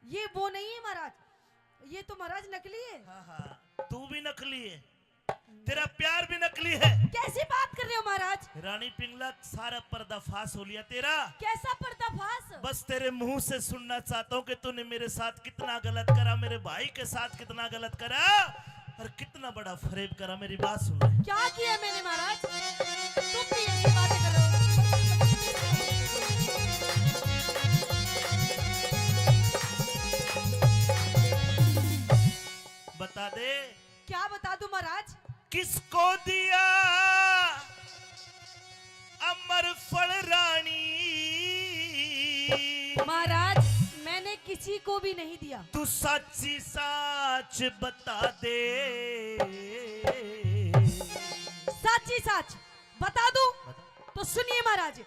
ये वो नहीं है महाराज, ये तो महाराज नकली है। हाँ हाँ, तू भी नकली है, तेरा प्यार भी नकली है। कैसी बात कर रहे हो महाराज? रानी पिंगला सारा पर्दाफाश हो लिया तेरा। कैसा पर्दाफाश? बस तेरे मुंह से सुनना चाहता हूँ कि तूने मेरे साथ कितना गलत करा, मेरे भाई के साथ कितना गलत करा और कितना बड़ा फरेब करा। मेरी बात सुन ले। क्या किया मैंने महाराज? तुम भी ऐसी बातें कर रहे हो? बता दे। क्या बता दूं महाराज? किसको दिया अमर फल रानी? महाराज मैंने किसी को भी नहीं दिया। तू सच्ची सच बता दे। सच ही सच बता दूं? तो सुनिए महाराज,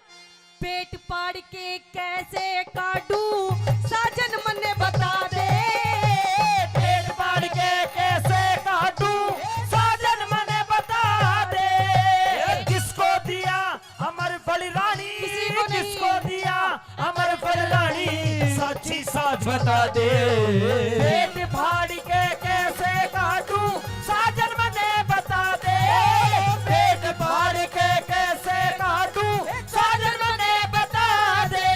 पेट पाड़ के कैसे काटू साजन मन्ने बता दे। पेट फाड़ के कैसे काटूं साजन मने बता दे। किसको दिया अमर फल रानी? किसी को नहीं। किसको दिया अमर फल रानी? सच्ची सच बता दे। पेट फाड़ के कैसे काटूं साजन मने बता दे। पेट फाड़ के कैसे काटूं साजन मने बता दे।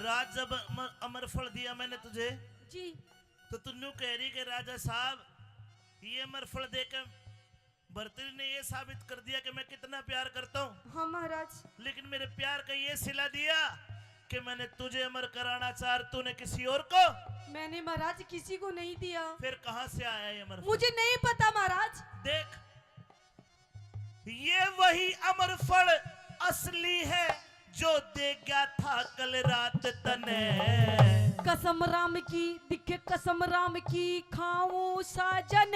राज जब अमर फल दिया मैंने तुझे, जी तो तू न्यू कह रही कि राजा साहब ये अमर फल देकर भर्तरी ने ये साबित कर दिया कि मैं कितना प्यार करता हूँ। हाँ महाराज। लेकिन मेरे प्यार का ये सिला दिया कि मैंने तुझे अमर कराना चाह, तूने किसी और को। मैंने महाराज किसी को नहीं दिया। फिर कहां से आया ये अमर फल? मुझे नहीं पता महाराज। देख, ये वही अमर फल असली है जो दे गया था कल रात तने। कसम राम की दिखे, कसम राम की खाऊं साजन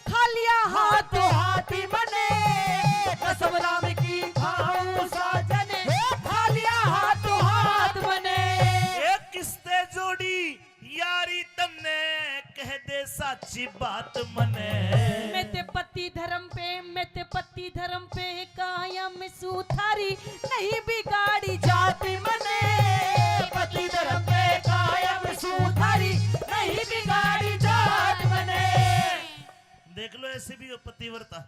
खा लिया हाथ हाथी मने। कसम राम की खाऊं साजन खा लिया हाथों हाथ मने। एक किस्ते जोड़ी यारी तन्ने कह दे साची बात मने। मैं ते पति धर्म पे, मैं ते पति धर्म पे कायम सुथारी नहीं बिगाड़ी जाति मने। पति धर्म पे कायम सुथारी नहीं बिगाड़ी जात मने। देख लो ऐसे भी हो पतिव्रता,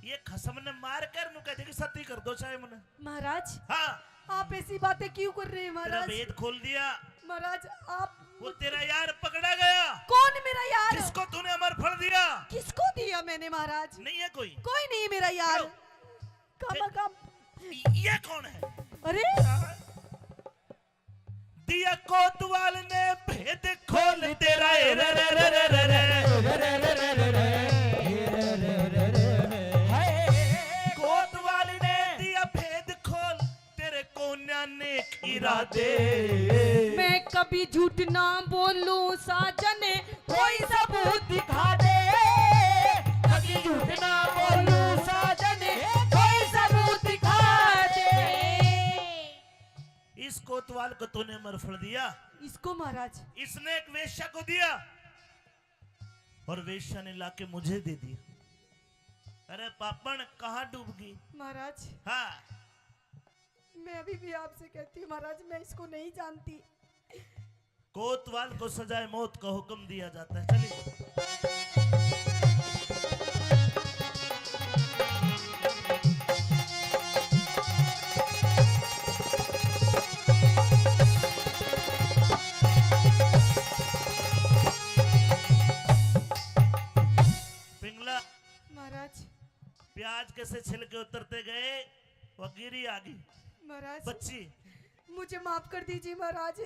ये खसम ने मार कर नु कहते कि सती कर दो चाहे मने। महाराज हाँ, आप ऐसी बातें क्यों कर रहे हैं तेरा महाराज? भेद खोल दिया। महाराज आप वो तेरा यार पकड़ा गया। कौन मेरा यार। किसको तूने अमर फल दिया? किसको दिया मैंने महाराज? नहीं है कोई? कोई नहीं मेरा यार। हेलो। काम ये कौन है? अरे दिया कोतवाल ने भेद खोल तेरा ए रे रे रे रे रे रे। कोतवाल ने दिया भेद खोल तेरे कोन्या ने इरादे। मैं कभी झूठ ना बोलूं साजन, कोई सबूत दिखा दे, कभी झूठ ना बोलूं साजन, कोई सबूत दिखा दे। इस कोतवाल को तूने अमर फल दिया? इसको महाराज। इसने एक वेश्या को दिया और वेश्या ने लाके मुझे दे दिया। अरे पापण कहाँ डूब गई? महाराज हाँ मैं अभी भी आपसे कहती हूँ महाराज, मैं इसको नहीं जानती। कोतवाल को सजाए मौत का हुक्म दिया जाता है। चलिए। पिंगला महाराज प्याज कैसे छिलके उतरते गए वो गिरी आ गई महाराज बच्ची। मुझे माफ कर दीजिए महाराज,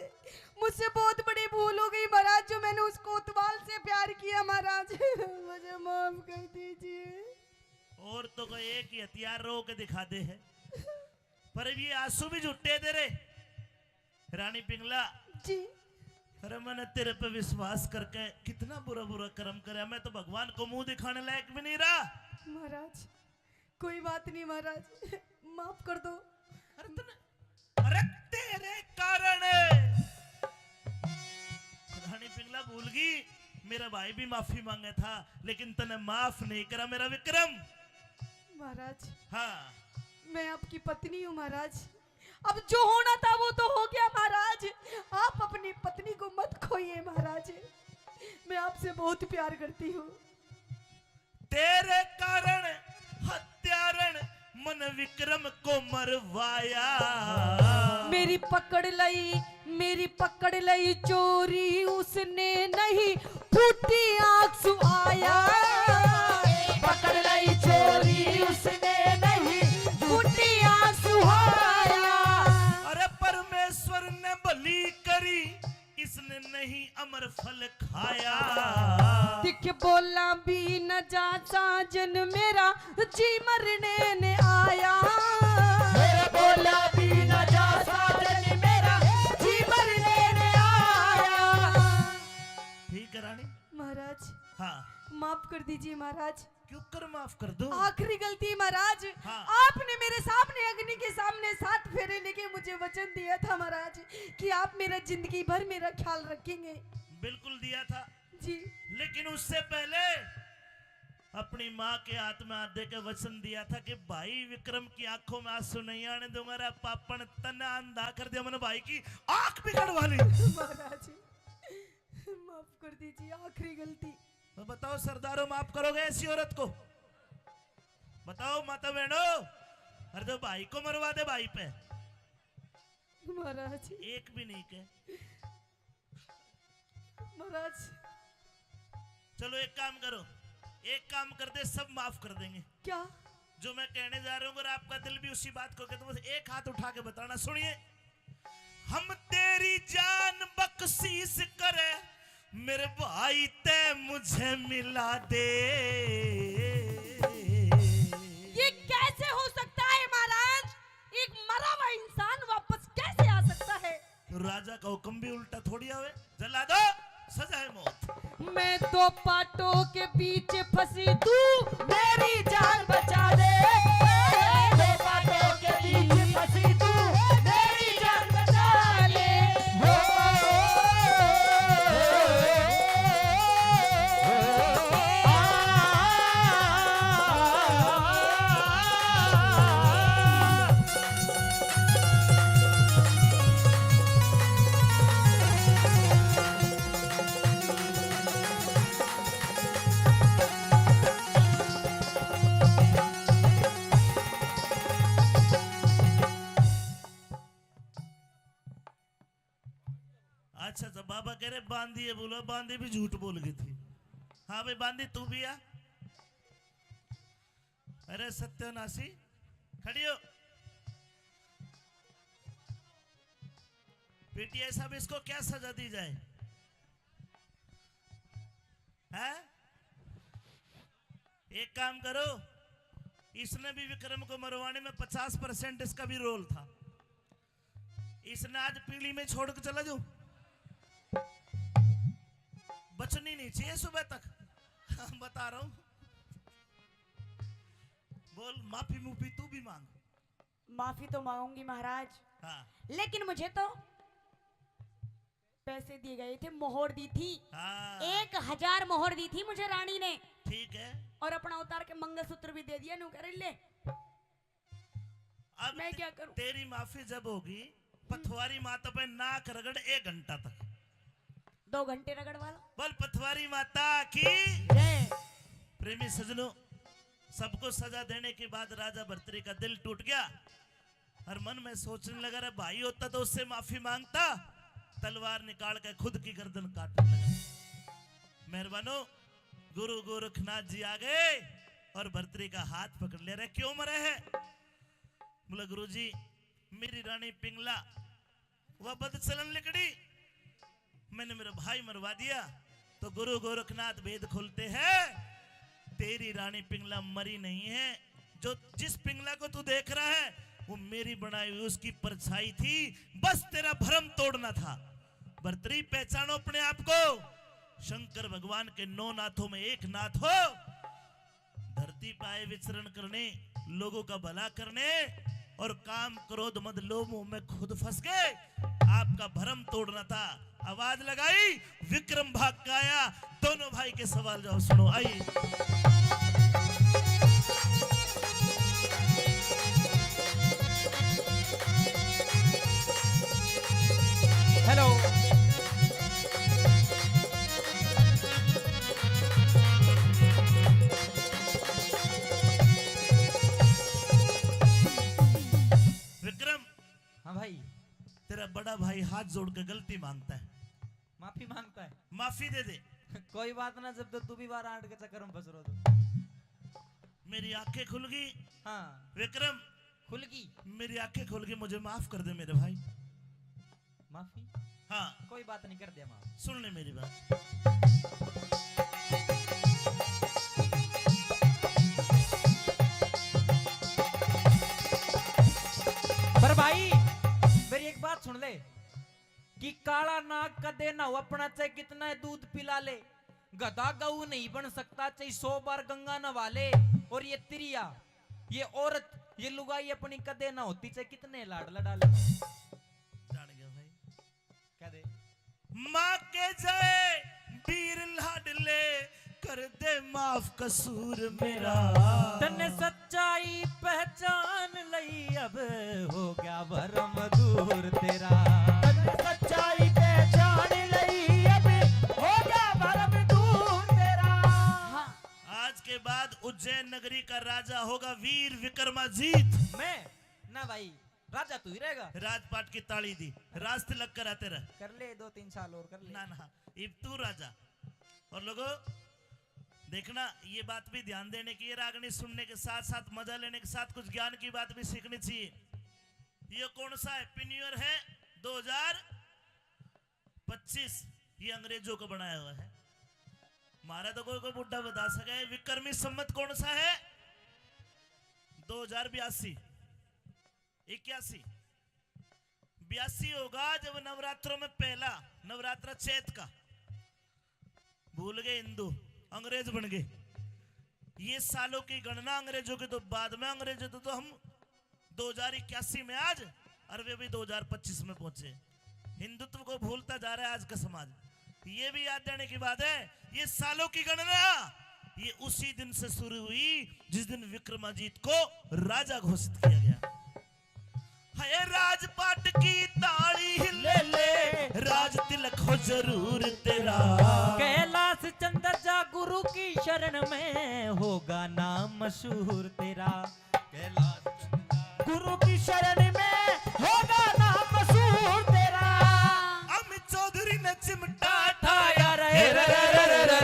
मुझसे बहुत बड़ी भूल हो गई महाराज, जो मैंने उस कोतवाल से प्यार किया महाराज। मुझे माफ कर दीजिए। और तो कोई एक ही हथियार रो के दिखा दे है, पर अब ये आंसू भी झुट्टे दे रे। रानी पिंगला जी अरे मैंने तेरे पे विश्वास करके कितना बुरा बुरा कर्म करे, मैं तो भगवान को मुंह दिखाने लायक भी नहीं रहा। महाराज कोई बात नहीं महाराज, माफ कर दो। अरे तेरे कारण रानी पिंगला भूल गई, मेरा भाई भी माफी मांगा था लेकिन तने माफ नहीं करा मेरा विक्रम। महाराज हाँ मैं आपकी पत्नी हूँ महाराज, अब जो होना था वो तो हो गया महाराज, आप अपनी पत्नी को मत खोइए महाराज, मैं आपसे बहुत प्यार करती हूँ। तेरे कारण हत्यारण मन विक्रम को मरवाया। मेरी पकड़ लई चोरी उसने नहीं, फूटी आंख सुहाया। पकड़ लाई चोरी उसने नहीं, फूटी आंख सुहाया। अरे परमेश्वर ने बलि करी, इसने नहीं अमर फल खाया। दिख बोला भी न जा साजन मेरा, जी मरने ने आया। मेरा बोला भी न जा साजन मेरा, जी मरने ने आया। ठीक है रानी। महाराज हाँ माफ कर दीजिए महाराज, क्यों कर माफ कर दो। आखिरी गलती महाराज। हाँ। आपने मेरे सामने अग्नि के सामने 7 फेरे लेके मुझे वचन दिया था महाराज कि आप मेरा जिंदगी भर मेरा ख्याल रखेंगे। बिल्कुल दिया था जी लेकिन उससे पहले अपनी माँ के हाथ में हाथ दे के वचन दिया था कि भाई विक्रम की आंखों में आंसू नहीं आने दूंगा। रे पापन तना अंधा कर दिया मैंने भाई की आंख बिगड़वा ली। महाराज माफ कर दीजिए, आखिरी गलती। तो बताओ सरदारों माफ करोगे ऐसी औरत को? बताओ माता बहनों। अरे तो भाई को मरवा दे भाई पे, महाराज एक भी नहीं के। महाराज चलो एक काम करो, एक काम कर दे सब माफ कर देंगे। क्या? जो मैं कहने जा रहा हूँ अगर आपका दिल भी उसी बात को कहता, बस एक हाथ उठा के बताना। सुनिए। हम तेरी जान बख्शीश करे मेरे भाई ते मुझे मिला दे। ये कैसे हो सकता है महाराज? एक मरा हुआ इंसान वापस कैसे आ सकता है? राजा का हुक्म भी उल्टा थोड़ी आवे। जला दो, सजा है मौत। मैं 2 पाटों के बीच फंसी, तू मेरी जान बचा दे। 2 पाटों के बीच फंसी तू, मेरी जान बचा ले। अच्छा बाबा कह रहे बांधी है, बोला बांधी भी झूठ बोल गई थी। हाँ भाई बांधी तू भी आ। अरे सत्यानाशी खड़ी हो। पीटीआई साहब इसको क्या सजा दी जाए? हैं? एक काम करो, इसने भी विक्रम को मरवाने में 50% इसका भी रोल था। इसने आज पीली में छोड़ के चला जाओ, बचनी नहीं चाहिए सुबह तक। बता रहा हूं। बोल माफी मुफी तू भी मांग। माफी तो मांगूंगी महाराज, हाँ लेकिन मुझे तो पैसे दिए गए थे, मोहर दी थी। हाँ 1000 मोहर दी थी मुझे रानी ने, ठीक है। और अपना उतार के मंगलसूत्र भी दे दिया। नु कर ले, अब मैं क्या करूं? तेरी माफी जब होगी, पथवारी माता पे नाक रगड़ 1 घंटा तक। 2 घंटे रगड़वा लो। बोल पथवारी माता की जय। प्रेमी सजनों, सबको सजा देने के बाद राजा भर्तरी का दिल टूट गया और मन में सोचने लगा, रे भाई होता तो उससे माफी मांगता। तलवार निकाल के खुद की गर्दन काटने लगा। मेहरबानो, गुरु गोरखनाथ जी आ गए और भर्तरी का हाथ पकड़ ले रहे। क्यों मरे हैं? बोला गुरु जी, मेरी रानी पिंगला वह बदचलन लिकड़ी, मैंने मेरा भाई मरवा दिया। तो गुरु गोरखनाथ भेद खोलते हैं, तेरी रानी पिंगला मरी नहीं है। जो जिस पिंगला को तू देख रहा है वो मेरी बनाई हुई उसकी परछाई थी, बस तेरा भ्रम तोड़ना था। भर्तरी पहचानो अपने आप को, शंकर भगवान के 9 नाथों में एक नाथ हो। धरती पाए विचरण करने, लोगों का भला करने, और काम क्रोध मद लोभ मोह में खुद फंस गए। आपका भ्रम तोड़ना था। आवाज लगाई, विक्रम भाग का आया। दोनों भाई के सवाल जवाब सुनो। आई हेलो। विक्रम, हाँ भाई। तेरा बड़ा भाई हाथ जोड़ के गलती मांगता है, माफी मांगता है। माफी दे दे। कोई बात ना, जब तो तू भी 12-8 के चक्कर में फंस रहा तो। मेरी आंखें खुल गई। हाँ विक्रम, खुल गई। मेरी आंखें खुल गई, मुझे माफ कर दे मेरे भाई। माफी? हाँ कोई बात नहीं, कर दिया माफ। सुन ले मेरी बात। पर भाई मेरी एक बात सुन ले, कि काला नाग का देना हो अपना, चाहे कितना है दूध पिला ले, गधा गऊ नहीं बन सकता, चाहे 100 बार गंगा नवा ले। और ये त्रिया, ये औरत, ये लुगाई अपनी का देना होती, चाहे कितने लाड लड़ा ले। जान गया भाई। क्या दे? माँ के जय वीर लाडले, कर दे माफ कसूर मेरा। तने सच्चाई पहचान लई, अब हो गया भरम दूर तेरा। तने सच्चाई पहचान लई, अब हो गया भरम दूर तेरा। हाँ, आज के बाद उज्जैन नगरी का राजा होगा वीर विक्रमाजीत। मैं ना भाई, राजा तू ही रहेगा। राजपाट की ताली दी, राज तिलक कराते रह। कर ले 2-3 साल और कर ले। ना ना, अब तू राजा। और लोगों देखना, ये बात भी ध्यान देने की, ये रागनी सुनने के साथ साथ मजा लेने के साथ कुछ ज्ञान की बात भी सीखनी चाहिए। ये कौन सा हैप्पी न्यू ईयर है? 2025। ये अंग्रेजों को बनाया हुआ है, हमारा तो कोई बुढ़ा बता सके। विक्रमी संवत कौन सा है? 2082, 81, 82 होगा जब नवरात्रों में पहला नवरात्र चैत का। भूल गए हिंदू, अंग्रेज बन गए। ये सालों की गणना अंग्रेजों के तो बाद में, अंग्रेजों तो हम 2081 में आज, और वे भी 2025 में पहुंचे। हिंदुत्व को भूलता जा रहा है आज का समाज। ये भी याद देने की बात है, ये सालों की गणना ये उसी दिन से शुरू हुई जिस दिन विक्रमाजीत को राजा घोषित किया गया। हाय राजपाट की ताली ले ले, राज तिलक हो जरूर तेरा। कैलाश चंद्र जा गुरु की शरण में, होगा नाम मशहूर तेरा। कैलाश गुरु की शरण में, होगा नाम मशहूर तेरा। अमित चौधरी ने चिमटा ठाया रे रे रे रे रे रे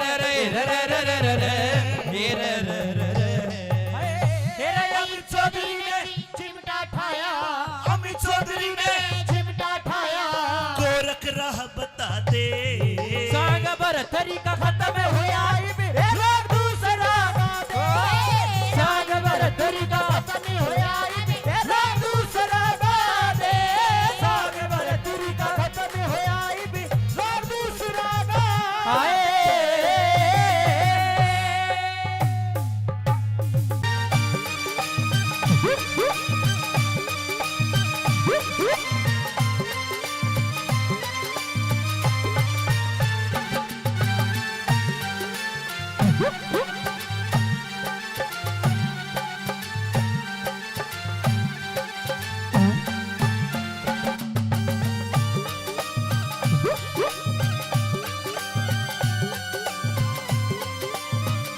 रे रे रे दे सांग भर तरीका खत्म होया लोग दूसरा गा दे सांग भर तरीका खत्म होया लोग दूसरा गा दे सांग भर तरीका खत्म होया लोग दूसरा गा आए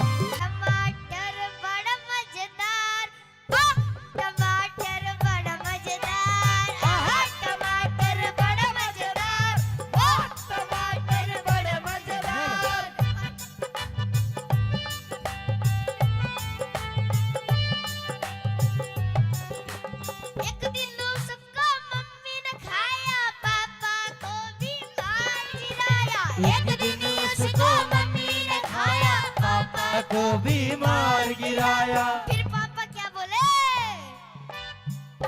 टमाटर बड़ा मजेदार वाह टमाटर बड़ा मजेदार आहा टमाटर बड़ा मजेदार वाह टमाटर बड़ा मजेदार एक दिन उसको मम्मी ने खाया पापा को भी मार गिराया एक दिन उसको मम्मी ने खाया पापा को भी मार गिराया फिर पापा क्या बोले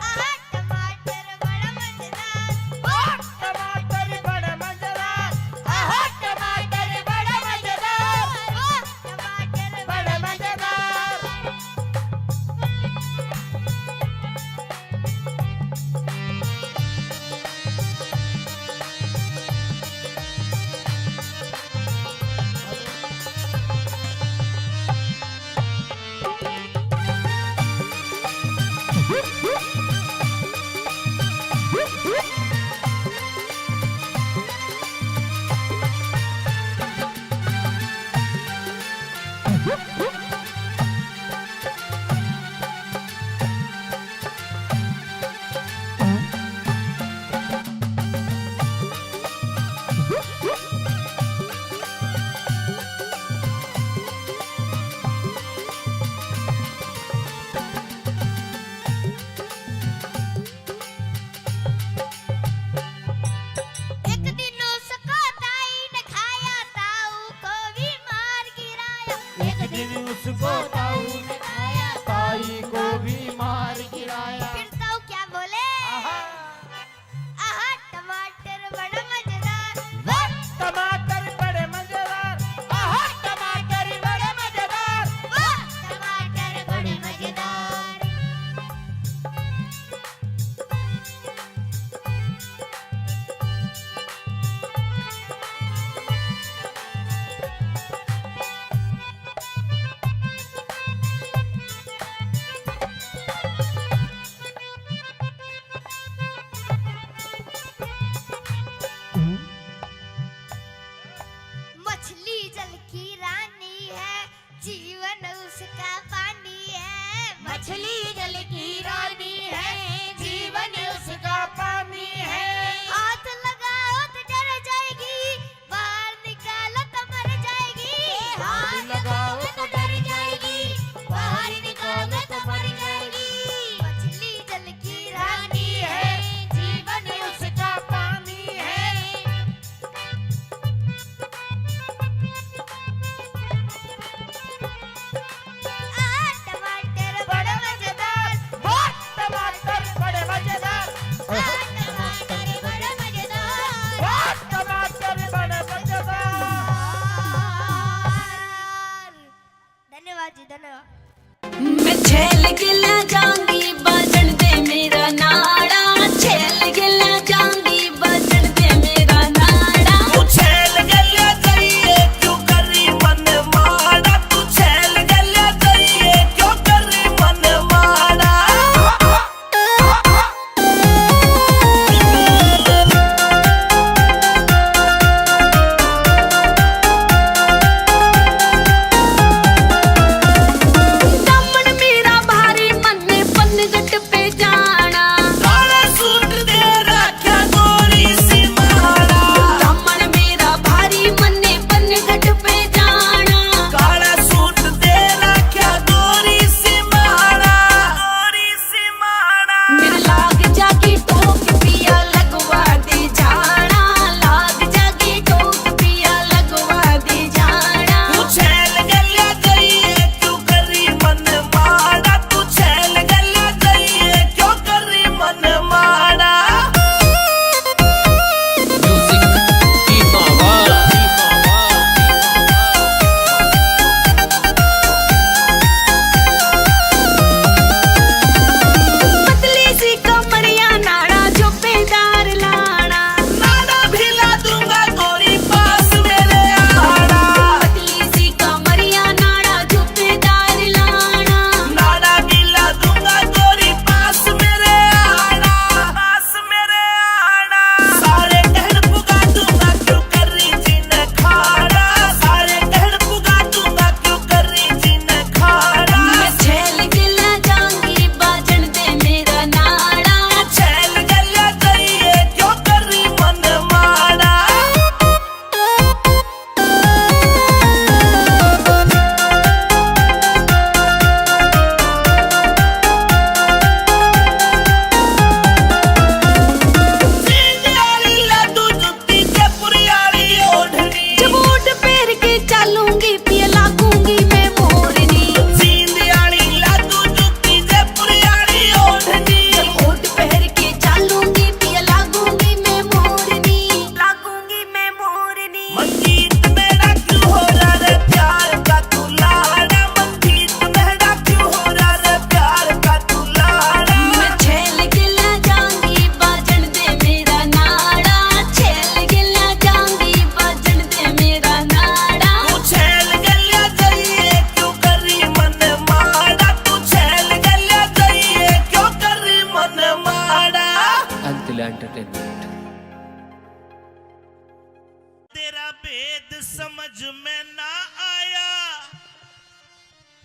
आहा टमाटर बड़ा मजेदार वाह टमाटर बड़ा मजेदार आहा टमाटर बड़ा मजेदार वाह टमाटर बड़ा मजेदार एक दिन उसको ताई ने खाया ताऊ को भी मार गिराया एक दिन उसको ताऊ ने खाया ताई को भी मार गिराया फिर ताऊ क्या बोले आहा टमाटर बड़ा मजेदार वाह टमाटर बड़े मजेदार आहा टमाटर बड़े मजेदार वाह टमाटर बड़े मजेदार मछली जल की रानी है जीवन उसका पानी है मछली जल की रानी है जीवन उसका पानी है हाथ लगाओ तो डर जाएगी बाहर निकालो तो मर जाएगी हाथ लगाओ तो डर जाएगी बाहर निकालो तो मर जाएगी मछली जल की रानी है जीवन उसका पानी है टमाटर बड़ा मजेदार वाह टमाटर बड़े मजेदार टमाटर बड़ा मजेदार वाह टमाटर बड़े मजेदार धन्यवाद जी धन्यवाद मैं झेल गिला जाऊंगी बजन दे मेरा नाड़ा झेल गिला जाऊंगी बजन दे मेरा नाड़ा तू छेल गल्या जाइए क्यों करी मन माड़ा तू छेल गल्या जाइए क्यों करी मन माड़ा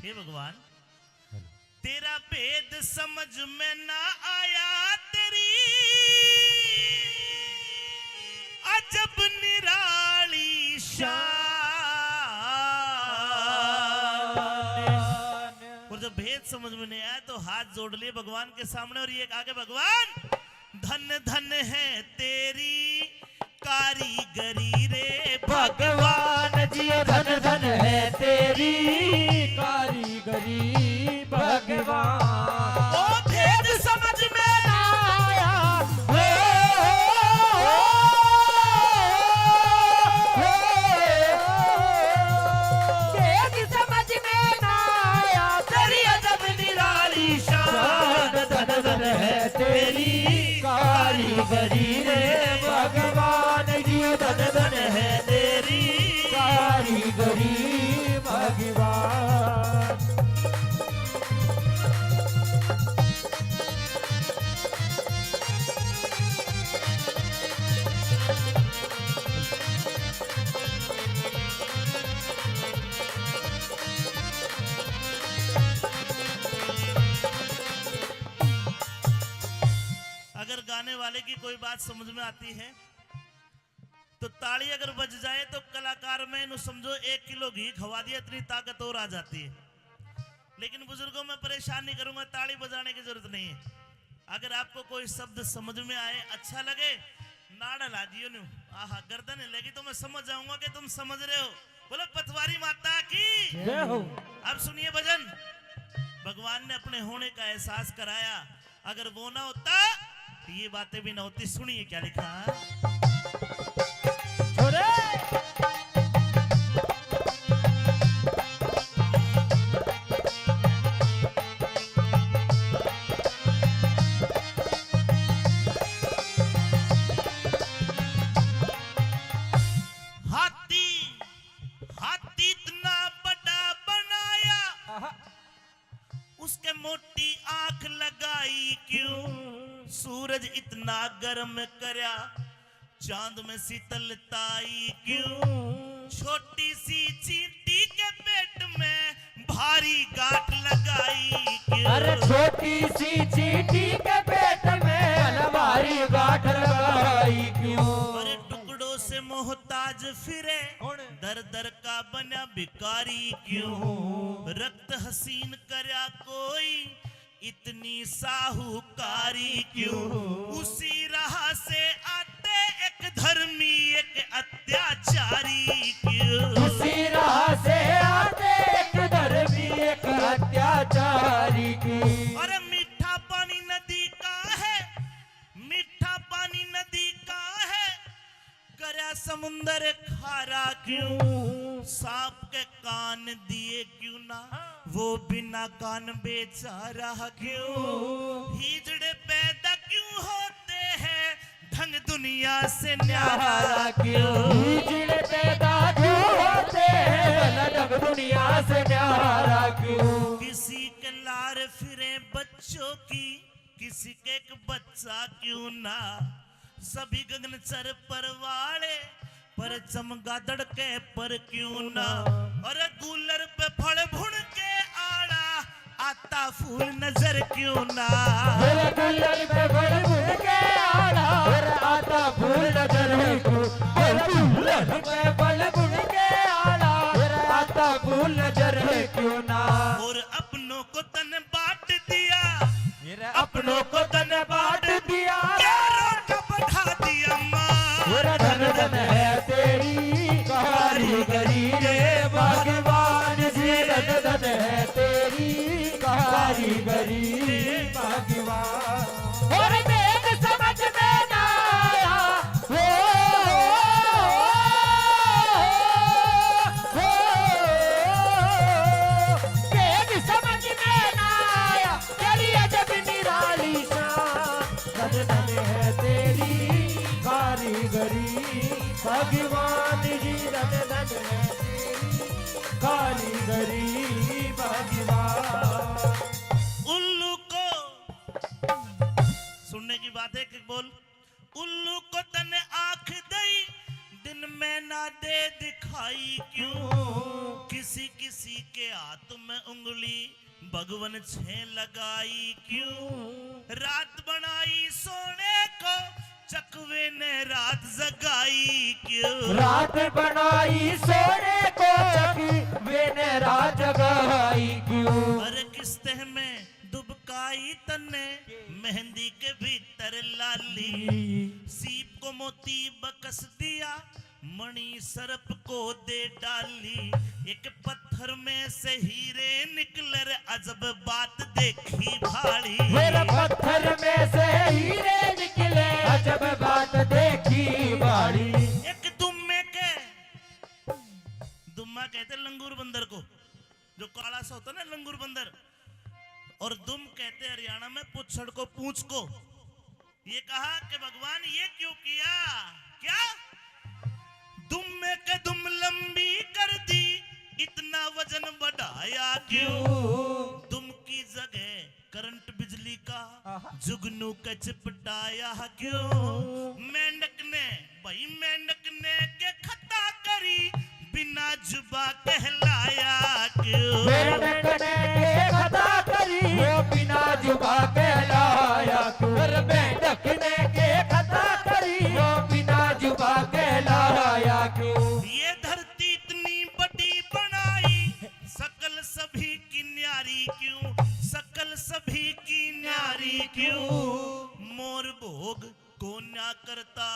हे भगवान तेरा भेद समझ में ना आया, तेरी अजब निराली शान। और जब भेद समझ में नहीं आया तो हाथ जोड़ लिए भगवान के सामने और ये आगे, भगवान धन धन है तेरी कारीगरी रे भगवान जी धन धन है तेरी कारीगरी भगवान। ओ भेद समझ में ना आया भेद समझ में ना आया, तेरी अजब निराली शान। धन धन है तेरी कारीगरी रे भगवान जी धन धन है तेरी कारीगरी भगवान। अगर गाने वाले की कोई बात समझ में आती है तो ताली अगर बज जाए तो कलाकार में नु समझो 1 किलो घी खवा दिया, इतनी ताकत और आ जाती है। लेकिन बुजुर्गों में परेशान नहीं करूंगा, ताली बजाने की जरूरत नहीं है। अगर आपको कोई शब्द समझ में आए, अच्छा लगे, नाड़ा ला दियो नु, आहा गर्दन हिलेगी तो मैं समझ जाऊंगा कि तुम समझ रहे हो। बोलो पतवारी माता की जय हो। अब सुनिए भजन। भगवान ने अपने होने का एहसास कराया, अगर वो ना होता ये बातें भी ना होती। सुनिए क्या लिखा। हाथी हाथी इतना बड़ा बनाया, उसके मोटी आंख लगाई क्यों, सूरज इतना गर्म करया, चांद में शीतलताई क्यों, छोटी सी चींटी के पेट में भारी गांठ लगाई क्यों। अरे छोटी सी चींटी के पेट में भारी गांठ लगाई क्यों। अरे टुकड़ों से मोहताज फिरे, दर दर का बना भिखारी क्यों, रक्त हसीन करया कोई इतनी साहूकारी क्यों, उसी राह से आते एक धर्मी एक अत्याचारी क्यों, उसी राह से आते एक धर्मी एक अत्याचारी की। अरे मीठा पानी नदी का है, मीठा पानी नदी का है, करया समुंदर खारा क्यों, सांप के कान दिए क्यों ना, वो बिना कान बेचारा क्यों, हिजड़े पैदा क्यों होते हैं, ढंग दुनिया से न्यारा क्यों, हिजड़े पैदा क्यों होते हैं, ढंग दुनिया से न्यारा क्यों। किसी के लार फिरे बच्चों की, किसी के एक बच्चा क्यों ना, सभी गगनचर परवाले पर चमगादड़ के पर क्यों ना, और गूलर पे फल भुन के आड़ा आता फूल नजर क्यों ना, गुल्लर पे फल भुन के आड़ा आता फूल नजर क्यों, गुल्लर पे फल भुन के आड़ा आता फूल नजर क्यों ना। और अपनों को तन बांट दिया, अपनों को तन बांट दिया, यारों का बढ़ा दिया माँ, धन धन है तेरी कारीगरी रे भगवान जी, धन धन है तेरी कारीगरी भगवान। और वेद समझ में ना आया, वेद समझ में ना आया, तेरी अजब निराली शान, धन धन है तेरी कारीगरी भगवान जी, धन धन है तेरी कारीगरी भगवान। उल्लू को सुनने की बात है कि बोल, उल्लू को तने आंख दई दिन में ना दे दिखाई क्यों, किसी किसी किसी के हाथ में उंगली भगवन छे लगाई क्यों। रात बनाई सोने को चकवे ने रात जगाई क्यों। रात बनाई सोने को चकवे ने रात जगाई क्यों। अरे किस तह में दुबकाई तन्ने मेहंदी के भीतर लाली। सीप को मोती बकस दिया मणि सरप को दे डाली। एक पत्थर में से हीरे निकले रे अजब बात देखी भाड़ी। मेरे पत्थर में से हीरे निकले अजब बात देखी भाड़ी। एक दुम्मा कहते लंगूर बंदर को, जो काला सा होता है ना लंगूर बंदर, और दुम कहते हरियाणा में पुच्छड़ को पूंछ को। ये कहा कि भगवान ये क्यों किया, क्या दुम में के दुम लंबी कर दी, इतना वजन बढ़ाया क्यों। दुम की जगह करंट बिजली का जुगनू का चिपटाया क्यों। मेंढक ने भाई मेंढक ने के खता करी, बिना जुबा कहलाया क्यों। मेंढक ने के खता करी, वो बिना जुबा कहलाया क्यों। मेंढक ने के खता करी, वो बिना जुबा कहलाया क्यों। ये धरती इतनी बड़ी बनाई, सकल सभी की न्यारी क्यों। सकल सभी की न्यारी क्यों। मोर भोग को ना करता,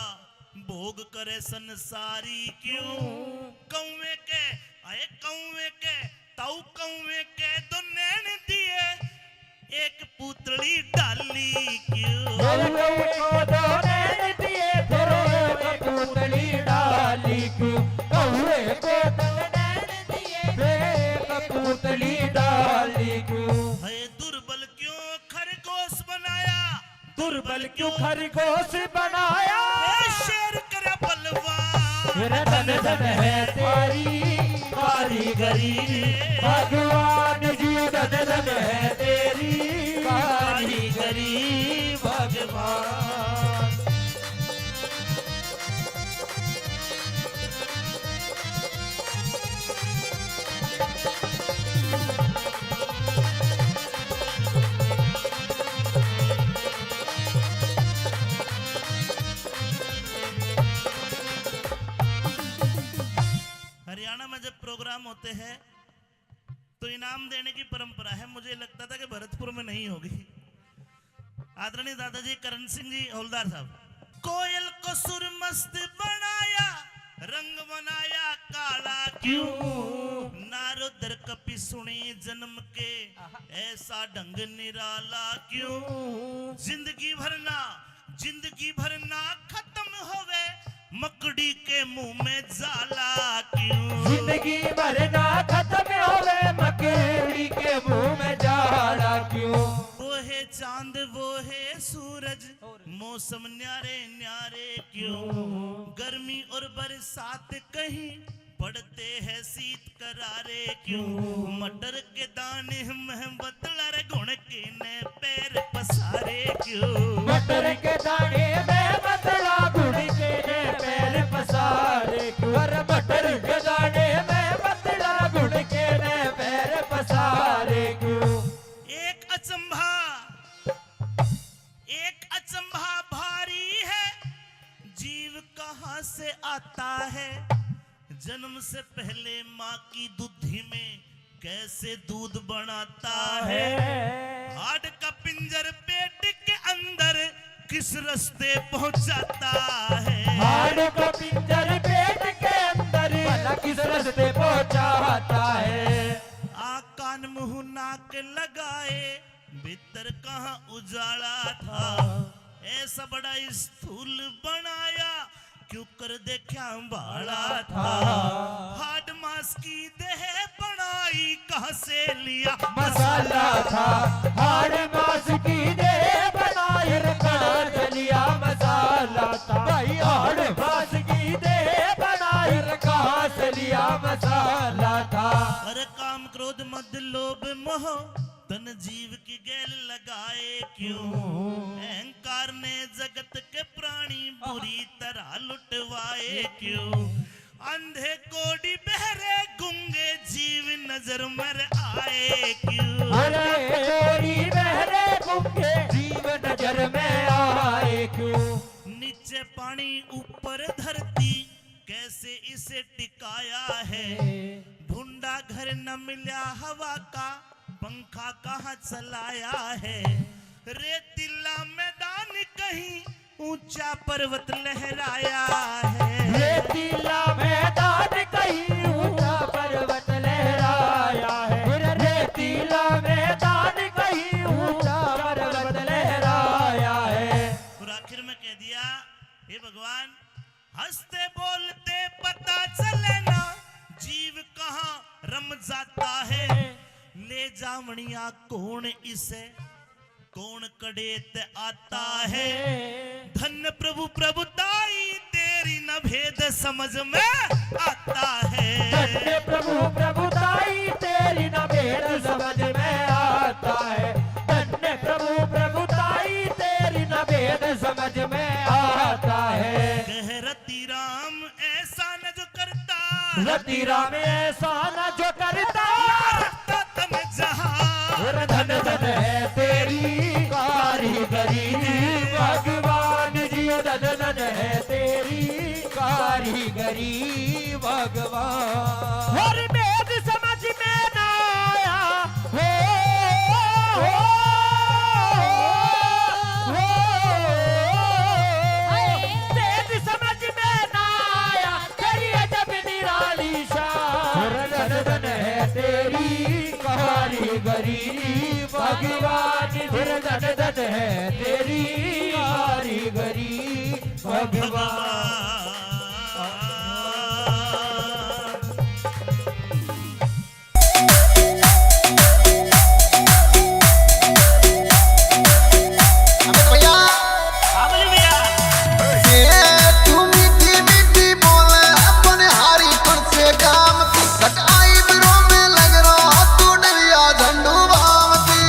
भोग करे संसारी क्यों। कौवे के आए कौवे के ताऊ कौवे के तो नैन दिए, एक पुतली डाली क्यों। कौवे को तो नैन दिए, फिर एक पुतली डाली क्यों। कौवे को तो नैन दिए, फिर एक पुतली डाली क्यों। है दुर्बल क्यों खरगोश बनाया, दुर्बल क्यों खरगोश बनाया। शेर कर बलवान। फिर धन धन है तेरी कारीगरी, भगवान जी धन धन है तेरी कारीगरी भगवान। हरियाणा में जब प्रोग्राम होते हैं तो इनाम देने की परंपरा है। मुझे लगता था कि भरतपुर में नहीं होगी। आदरणीय दादाजी करण सिंह जी हौलदार साहब, कोयल को सुर मस्त बनाया, रंग बनाया काला क्यों। नारदर कपि सुनी जन्म के, ऐसा ढंग निराला क्यों। जिंदगी भरना खत्म होवे, मकड़ी के मुंह में जाला क्यों। जिंदगी भरना खत्म होवे, मकड़ी के मुंह में जाला क्यों। वो है चांद वो है सूरज, मौसम न्यारे न्यारे क्यों। गर्मी और बरसात कहीं पड़ते हैं शीत करारे क्यों। मटर के दाने में बतलर गुण के ने पैर पसारे क्यों। मटर के दाने में बतला गुड़ के ने पैर पसारे क्यों। मटर के दाने में बतला गुड़ के ने पैर पसारे क्यों। एक अचंभा भारी है, जीव कहाँ से आता है। जन्म से पहले माँ की दूधी में कैसे दूध बनाता है। हार्ट का पिंजर पेट के अंदर किस रास्ते पहुंचाता है। हार्ट का पिंजर पेट के अंदर भला किस रास्ते पहुंचाता है। आँख कान मुंह नाक लगाए, भीतर कहाँ उजाला था। ऐसा बड़ा स्थूल बनाया, क्यों कर देखा बाड़ा था। हार्ड मास की देह बनाई, कहाँ से लिया मसाला था। हार्ड मास की देह बनाई, कहाँ से लिया मसाला था। भाई हार्ड मास की देह बनाई, कहाँ से लिया मसाला था। अरे काम क्रोध मद लोभ मोह तन जीव की गैल लगाए क्यों। अहंकार ने जगत के प्राणी बुरी तरह लुटवाए क्यों। अंधे कोड़ी बहरे गुंगे जीव नजर मर आए क्यों? अरे कोड़ी बहरे गुंगे जीव नजर में आए क्यों? नीचे पानी ऊपर धरती कैसे इसे टिकाया है? ढूंढा घर न मिला हवा का पंखा कहाँ चलाया है? रेतीला मैदान कहीं ऊंचा पर्वत लहराया है। रेतीला मैदान कहीं ऊंचा पर्वत लहराया है। रेतीला मैदान कहीं ऊंचा पर्वत लहराया है। और आखिर में कह दिया, हे भगवान, हंसते बोलते पता चले ना जीव कहाँ रम जाता है। ले जावणिया कौन इसे कौन कड़ेत आता है? धन्य प्रभु प्रभुताई तेरी न भेद समझ में आता है। धन्य प्रभु प्रभुताई तेरी न भेद समझ में आता है। धन्य प्रभु प्रभुताई तेरी न भेद समझ में आता है। कह रति राम ऐसा न जो करता, रति राम ऐसा न जो करता, तन जहां धन धन है तेरी कारीगरी भगवान जी। धन धन है तेरी कारीगरी भगवान। और वेद समझ में ना आया हो, वेद समझ में ना आया तेरी अजब निराली शान। धन धन है तेरी कारीगरी भगवान। फिर धन धन है तेरी कारीगरी भगवान। अबे भैया बोले भैया, ये तू मीठी मीठी बोले अपने हारी पर से काम की कटाई बिरो में लग रहा तू डरिया झंडू बाम की।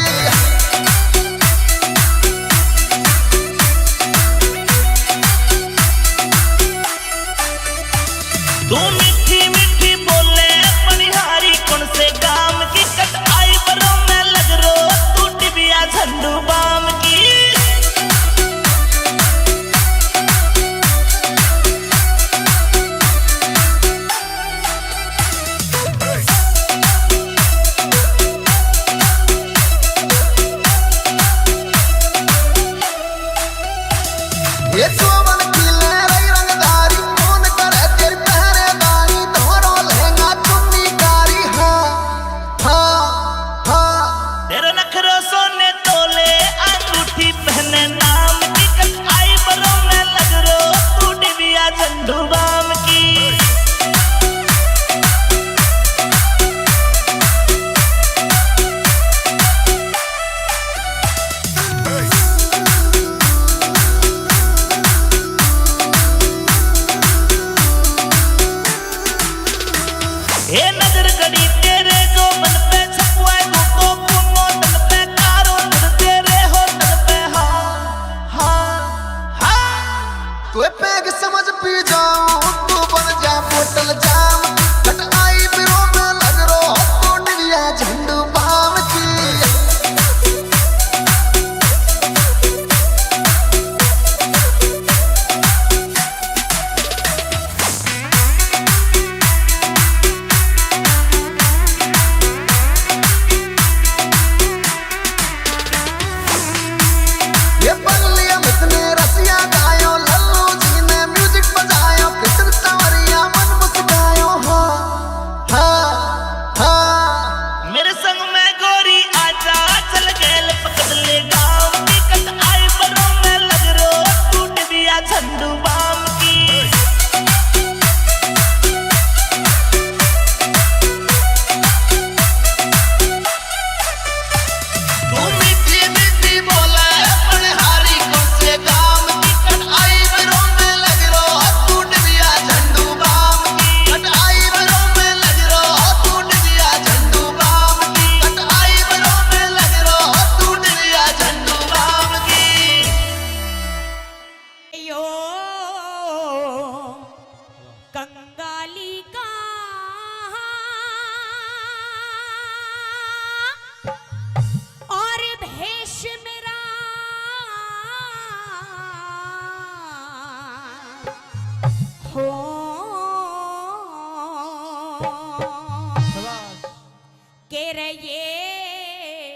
रे ये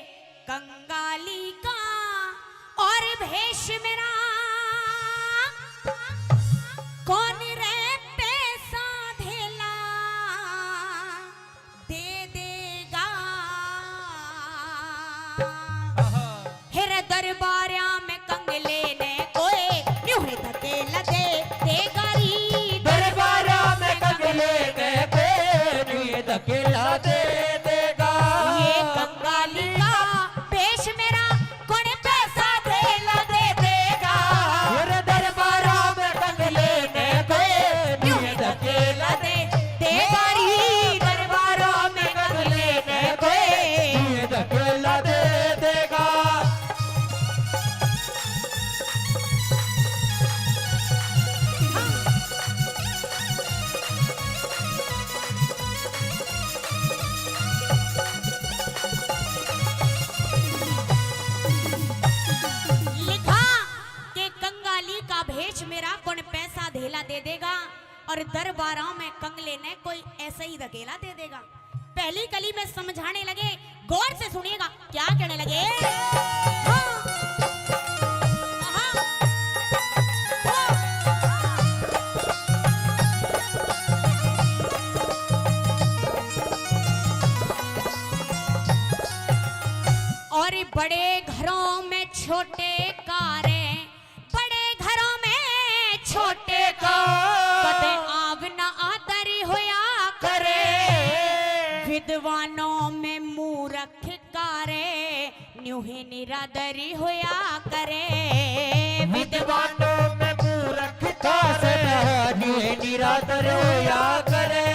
कंगाली का और भेष मेरा कौन रे पैसा धेला दे देगा हेरे दरबारिया में कंगले ने कोई न्यू ही धकेला दे देगा री दरबारा में कंगले ने कोई धकेला दे देगा ये कंगाली का पेश मेरा कौन पैसा धेला दे देगा मेरे दरबारा में कंगले ने कोई न्यू ही धकेला दे देगा री दरबारा में कंगले ने कोई धकेला दे देगा लिखा कि कंगाली का भेष मेरा कौन पैसा धेला दे देगा और दरबारों में कंगले ने कोई ऐसे ही धकेला दे देगा। पहली कली में समझाने लगे, गौर से सुनिएगा क्या कहने लगे। हाँ। हाँ। और बड़े घरों में छोटे कारें, बड़े घरों में छोटे कदे आव न आदरी होया करे, विद्वानों में मूर्ख कारे न्यू ही निरादरी होया करे, विद्वानों में मूर्ख का से निरादर होया करे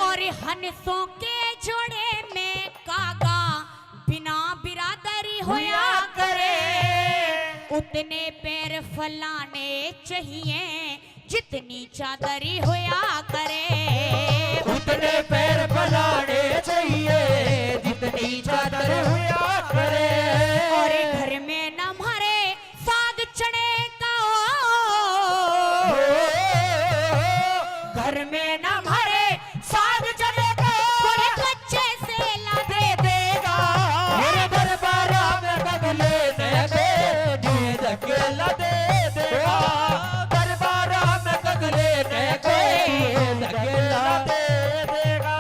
और हंसों के जोड़े में कागा बिना बिरादरी होया करे, उतने पैर फलाने चाहिए जितनी चादरी होया करे, उतने पैर फैलाने चाहिए जितनी चादर होया करे और घर में न मारे साग चने का घर में न मारे साग चने का कोई कच्चे से ला दे देगा मेरे दरबारा में कंगले ने कोई धकेला दे देगा दरबारा में कंगले ने कोई धकेला दे देगा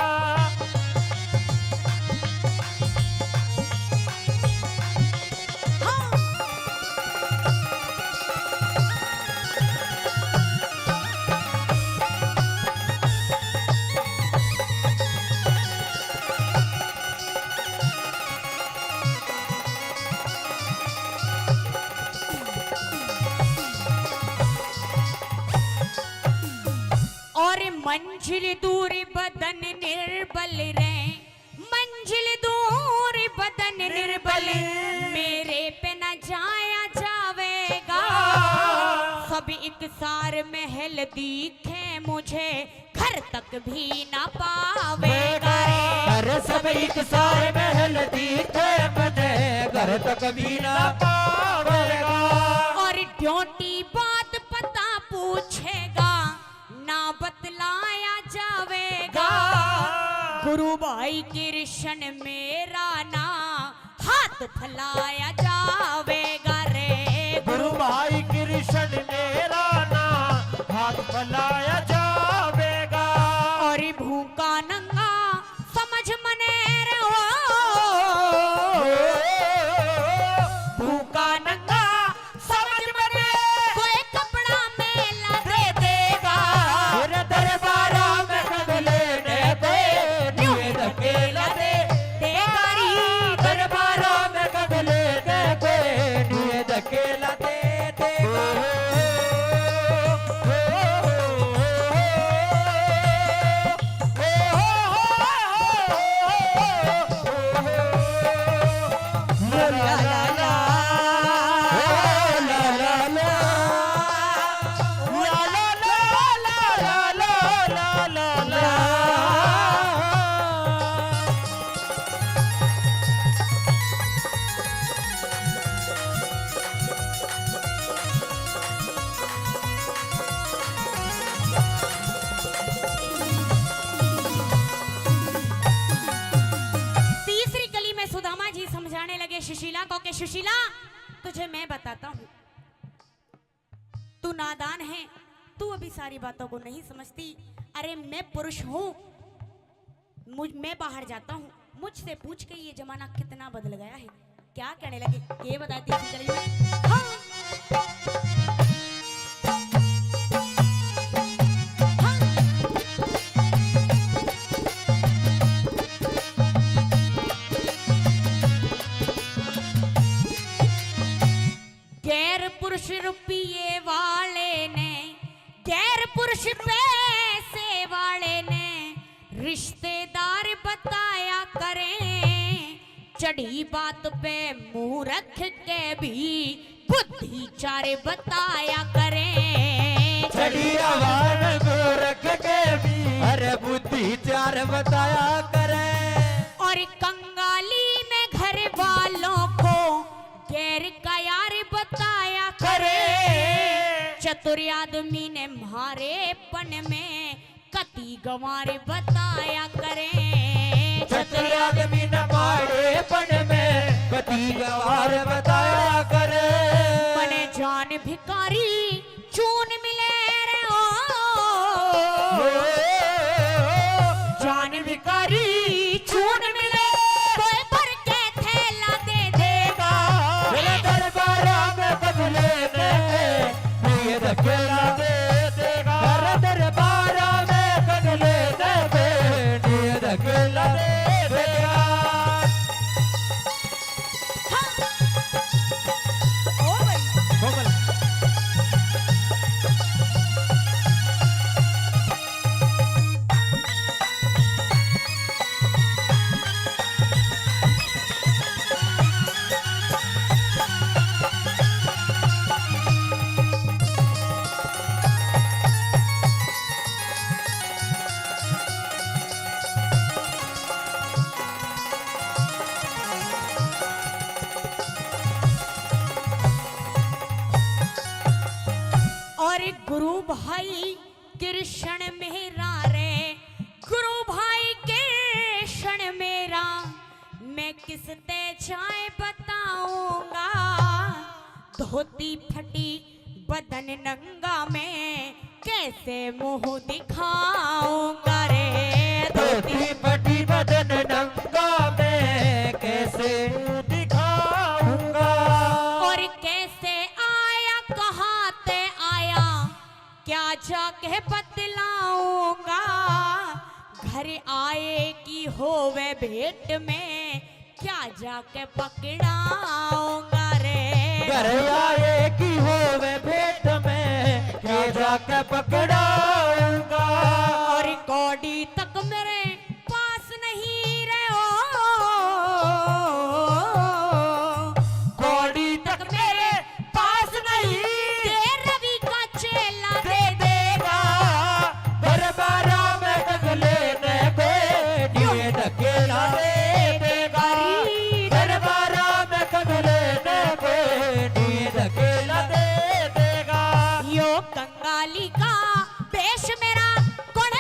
और मंजिल दूर बदन निर्बल रे, मंजिल दूर बदन निर्बल मेरे पे न जाया जावेगा, सब एक सार महल दिखे मुझे घर तक भी न पावेगा अरे सब एक सारे महल दिखे मुझे घर तक भी ना पावेगा और ड्यूटी बात पता पूछेगा ना बतलाया जावेगा, गुरु भाई कृष्ण मेरा ना हाथ फैलाया जावेगा रे, गुरु भाई कृष्ण मेरा ना हाथ फैलाया जावेगा और भूखा नंगा समझ मने रे हो, भूखा नंगा समझ मने कोई कपड़ा मेला दे देगा मेरे दरबारा में कंगले ने कोई धकेला दे देगा री दरबारा में कंगले ने कोई धकेला दे देगा समझाने लगे सुशीला को कि सुशीला तुझे मैं बताता हूँ, तू नादान है, तू अभी सारी बातों को नहीं समझती। अरे मैं पुरुष हूँ, मैं बाहर जाता हूँ, मुझसे पूछ के ये जमाना कितना बदल गया है। क्या कहने लगे ये बताती थी चलिए। हाँ। गैर पुरुष रुपये वाले ने, गैर पुरुष पैसे वाले ने रिश्तेदार बताया करें, चढ़ी बात पे मुंह रख के भी बुद्धि चारे बताया करें। चढ़ी आवाज को रख के भी अरे बुद्धि चार बताया करें। और कंगाली में घर वालों को गैर का यार बताया करे, चतुर आदमी ने मारेपन में कति गंवार बताया करें। चतुर आदमी न मारेपन में कति गंवार बताया करे। बने जान भिखारी चून मिले रे ओ, जान भिखारी चून मिले कोई भर के थैला दे देगा। दरबारा में बदले ने धकेला दे देगा। दरबारा में बदले ने धकेला दे देगा। ओ भाई और गुरु भाई कृष्ण मेरा रे, गुरु भाई कृष्ण मेरा, मैं किस ते जाए बताऊंगा। धोती फटी बदन नंगा में कैसे मुंह दिखाऊंगा रे। धोती फटी बदन नंगा में कैसे दिखाऊंगा। और कैसे आया कहाँ ते आया क्या जाके बतलाऊंगा। घर आए की होवे भेंट में क्या जाके पकड़ाऊंगा रे। घर आए की होवे भेंट में क्या जाके पकड़ाऊंगा। और कौड़ी तक मेरे पास नहीं रे ओ, कौड़ी तक मेरे पास नहीं ये रवि का चेला दे देगा। दरबारा में गगले ने कोई धकेला दे देगा। दरबारा में गगले ने कोई धकेला दे देगा। यो कंगाली का पेश मेरा कौन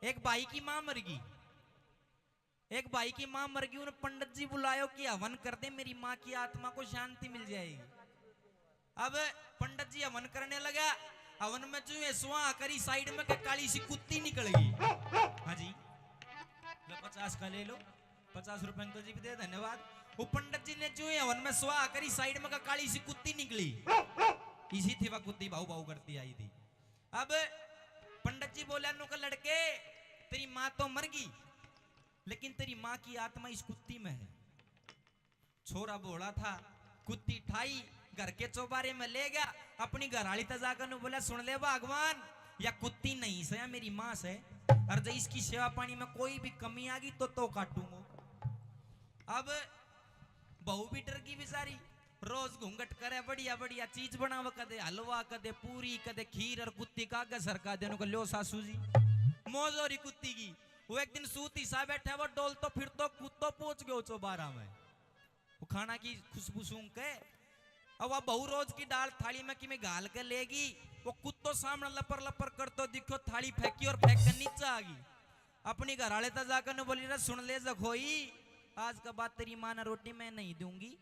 एक भाई की मां मर गई, एक भाई की मां मर गई, उन्हें पंडित जी बुलायो कि हवन कर दे, मेरी मां की आत्मा को शांति मिल जाएगी। अब पंडित जी हवन करने लगा, हवन में जो है सुहा करी साइड में के काली सी कुत्ती निकल गई। हाँ जी, लो 50 का ले लो, 50 रुपए तो जी भी दे, धन्यवाद। वो पंडित जी ने जो है हवन में सुहा करी साइड में का काली सी कुत्ती निकली, इसी थी वह कुत्ती भाऊ भाऊ करती आई थी। अब पंडित जी बोले नो का लड़के, तेरी माँ तो मर गई, लेकिन तेरी माँ की आत्मा इस कुत्ती में है। छोरा बोला था, कुत्ती ठाई घर के चौबारे में ले गया, अपनी घरवाली तजाकर बोला सुन ले भगवान, या कुत्ती नहीं से या मेरी माँ से, और जब इसकी सेवा पानी में कोई भी कमी आ गई तो काटूंगा। अब बहू भी डर गई बेचारी, रोज घूंघट करे, बढ़िया बढ़िया चीज बनावा, कदे हलवा, कदे पूरी, कदे खीर, और कुत्ती का गसर का देने को लो सासू जी मौज हो रही कुत्ती की। वो एक दिन सूती सा बैठा, वो डोल तो फिर तो कुत्तो पहुंच गयो चौबारा में, वो खाना की खुशबू सूंघ के। अब वह बहु रोज की दाल थाली में कि मैं गाल के लेगी, वो कुत्तो सामने लपर लपर कर तो दिखो, थाली फेंकी और फेंक कर नीचे आ गई। अपनी घरवाले तक जाकर ने बोली, सुन ले जखोई, आज का बाद तेरी माँ ने रोटी मैं नहीं दूंगी।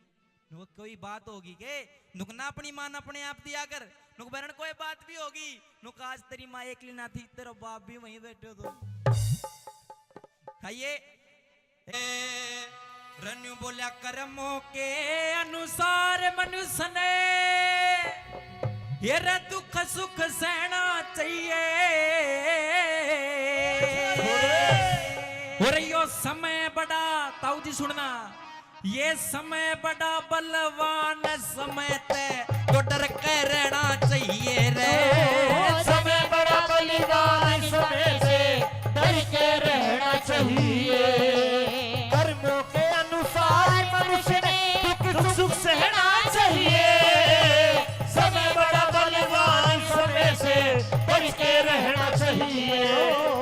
नुक कोई बात होगी के नुक ना, अपनी माँ अपने आप दिया कर, नुक बहन कोई बात भी होगी, नुक आज तेरी माँ एकली ना थी, तेरा बाप भी वहीं बैठे तो खाइए। रन्यू बोलिया, कर्मों के अनुसार मनुष्य ने ये दुख सुख सहना चाहिए, और यो समय बड़ा, ताऊ जी सुनना, ये समय बड़ा बलवान समय ते तो डर के रहना चाहिए रे। समय बड़ा बलिदान, समय से डर के रहना चाहिए। कर्मों के अनुसार मनुष्य ने दुख सुख सहना चाहिए। समय बड़ा बलिदान, समय से डर के रहना चाहिए।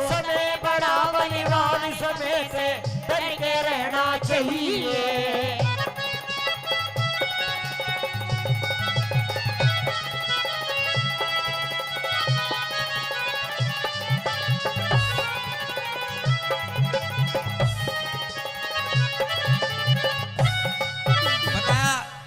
समय बड़ा बलिदान, समय से डर के रहना चाहिए।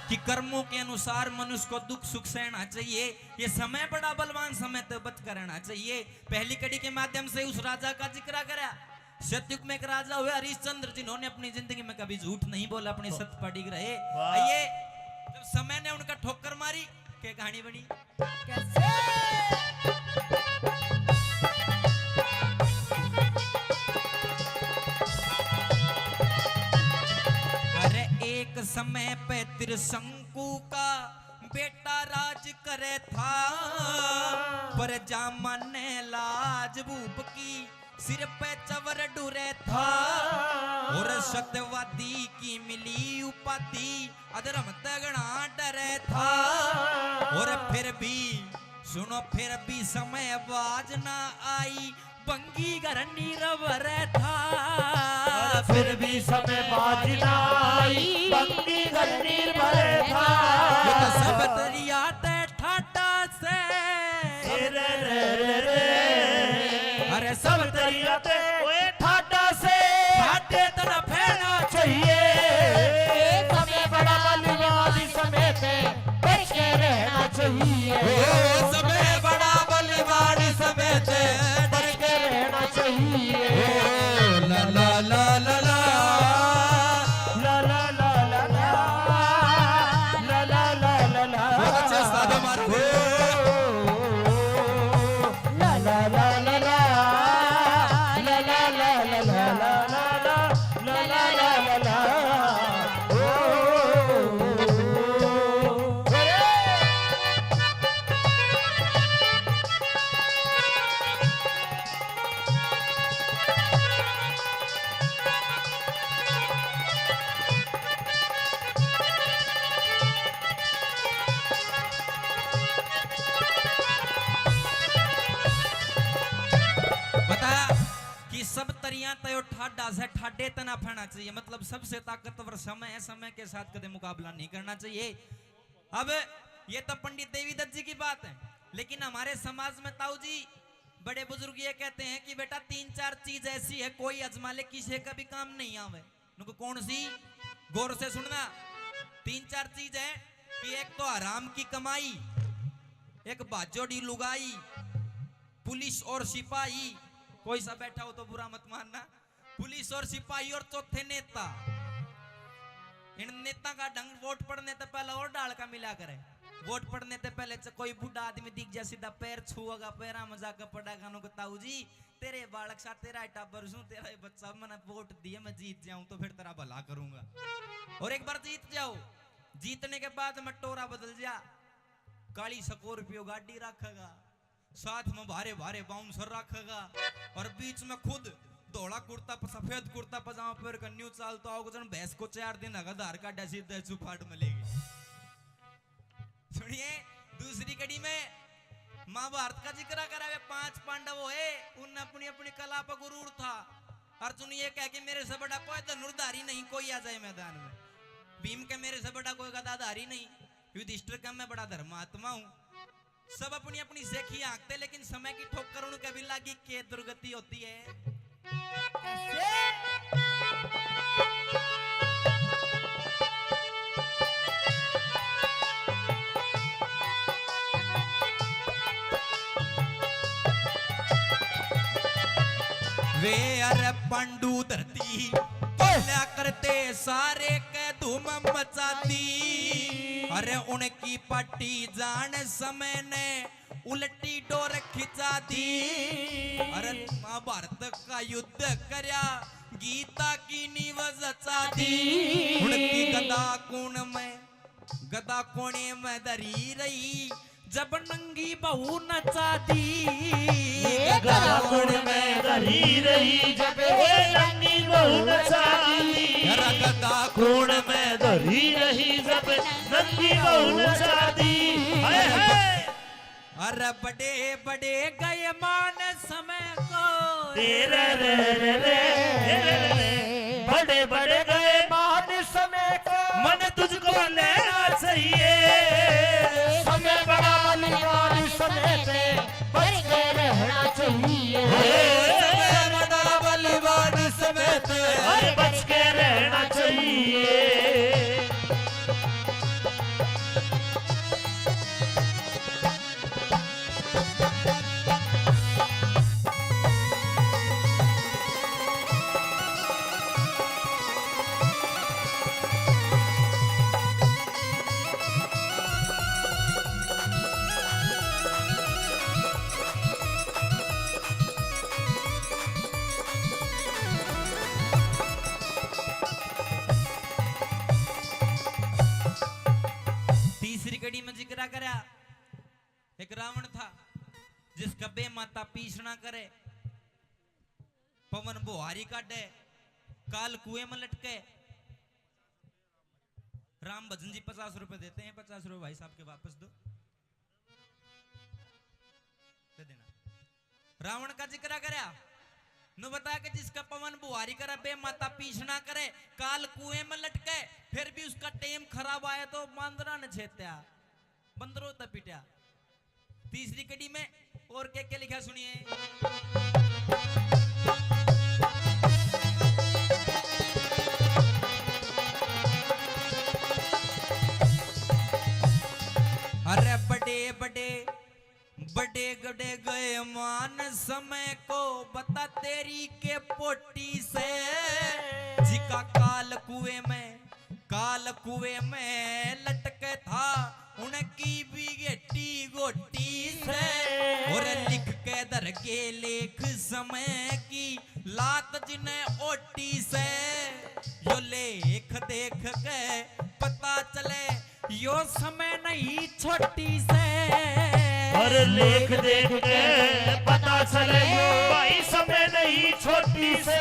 कि कर्मों के अनुसार मनुष्य को दुख सुख सहना चाहिए, ये समय बड़ा बलवान, समय तो बच कर रहना चाहिए। पहली कड़ी के माध्यम से उस राजा का जिक्र करा, सतयुग में एक राजा हुए हरिश्चंद्र, जिन्होंने अपनी जिंदगी में कभी झूठ नहीं बोला, अपने सत्य पर टिक रहे। आइए, जब समय ने उनका ठोकर मारी, क्या कहानी बनी कैसे? अरे एक समय पे त्रिशंकु का बेटा राज करे था, पर जामन ने लाज भूप की सिर पे चवर डूरे था, और सत्यवादी की मिली उपाधि अधर्म तगड़ा डरे था। और फिर भी सुनो, फिर भी समय बाज ना आई, बंगी घर नीरवर था। फिर भी समय बाज ना आई, बंगी घर निर्भर था। सब दरिया ते ठाटा से, अरे सब दरिया ते ठाटा से ठाटे तरफ फेरना चाहिए। समय बड़ा बलिदान, समय पे बच के रहना चाहिए। समय बड़ा बलिदान, समय से बच के रहना चाहिए। ला ला ला ला ला ला ला ला ला ला ला ला ला ला। बहुत अच्छे साधु मारो। ला ला ला ला ला ला ला ला ला ला ला ला ला ला। सब तरिया तय ठाडा से ठाडे तना फैना चाहिए, मतलब सबसे ताकतवर समय है, समय के साथ कदे मुकाबला नहीं करना चाहिए। अब ये तो पंडित देवी दत्त जी की बात है, लेकिन हमारे समाज में ताऊ जी बड़े बुजुर्ग ये कहते हैं कि बेटा 3-4 चीज ऐसी है कोई अजमा ले किसी का भी काम नहीं आवे। उनको कौन सी? गौर से सुनना। 3-4 चीज है कि एक तो हराम की कमाई, एक बाजोड़ी लुगाई, पुलिस और सिपाही। कोई सा बैठा हो तो बुरा मत मानना। पुलिस और सिपाही और चौथे नेता। इन नेता का ढंग वोट पड़ने से पहले और डाल का मिला करे। वोट पड़ने से पहले कोई बूढ़ा आदमी दिख जा सीधा पैर छुआगा, पैरा मजाक पड़ा गानों को ताऊ जी तेरे बालक सा तेरा टाबर हूं, तेरा बच्चा मैंने वोट दिए, मैं जीत जाऊं तो फिर तेरा भला करूंगा। और एक बार जीत जाओ, जीतने के बाद मैं टोरा बदल जा, काली स्कॉर्पियो गाड़ी रखेगा, साथ में भारे भारे बाउंसर रखेगा और बीच में खुद धोला कुर्ता सफेद कुर्ता पजामा पहन कर न्यू चालता होगा। जन भैंस को 4 दिन आधार कार्ड सीधे चुपाट मिलेगी। सुनिए दूसरी कड़ी में महाभारत का जिक्र करा। 5 पांडव है, उन अपनी अपनी कला पर गुरूर था। अर्जुन ये कह के मेरे से बड़ा कोई धनुर्धारी नहीं कोई आ जाए मैदान में। भीम के मेरे से बड़ा कोई गदाधारी नहीं। युधिष्ठिर का मैं बड़ा धर्मात्मा हूं। सब अपनी अपनी सेखी आंकते, लेकिन समय की ठोकर उनके भी लागी के दुर्गति होती है। वे अरे पांडु धरती क्या करते सारे के धूम मचाती। अरे उनकी पट्टी जान समय ने उल्टी डोर खिंचा दी। अरे महाभारत का युद्ध करया गीता की नींव रचा दी। उनकी गदा कोने में धरी रही जब नंगी बहू नचा दी। गदा कोने में धरी रही जब नंगी बहू नचा दी। गदा कोण में धरी रही जब नंगी बहू नचा दी। अरे बड़े बड़े गए मान समय को तेरे रे बड़े बड़े गए मान समय को मन तुझको लेना चाहिए। समय बड़ा बलिवान समय पे बच के रहना चाहिए। बड़ा बलिवान समय पे अरे बच के रहना चाहिए। में जिक्र करा। एक रावण था जिसका बे माता पीछना करे, पवन बुहारी काटे, काल कुएं में लटके। राम भजन जी 50 रुपए देते हैं। 50 रुपए भाई साहब के वापस दो, दे देना। रावण का जिक्र करा नु बता के जिसका पवन बुहारी करा, बे माता पीछना करे, काल कुएं में लटके, फिर भी उसका टेम खराब आया तो मांदरा ने छेत्या, बंदरों तक पिटा। तीसरी कड़ी में और क्या लिखा सुनिए। अरे बड़े बड़े बड़े गड़े गए मान समय को, बता तेरी के पोटी से, जिका काल कुएं में लटके था, उनकी भी गेटी गोटी से। और लिख के दर के लेख समय की लात जिन्हें ओटी से, यो लेख देख के पता चले यो समय नहीं छोटी से। और लेख देख के पता चले भाई समय नहीं छोटी से।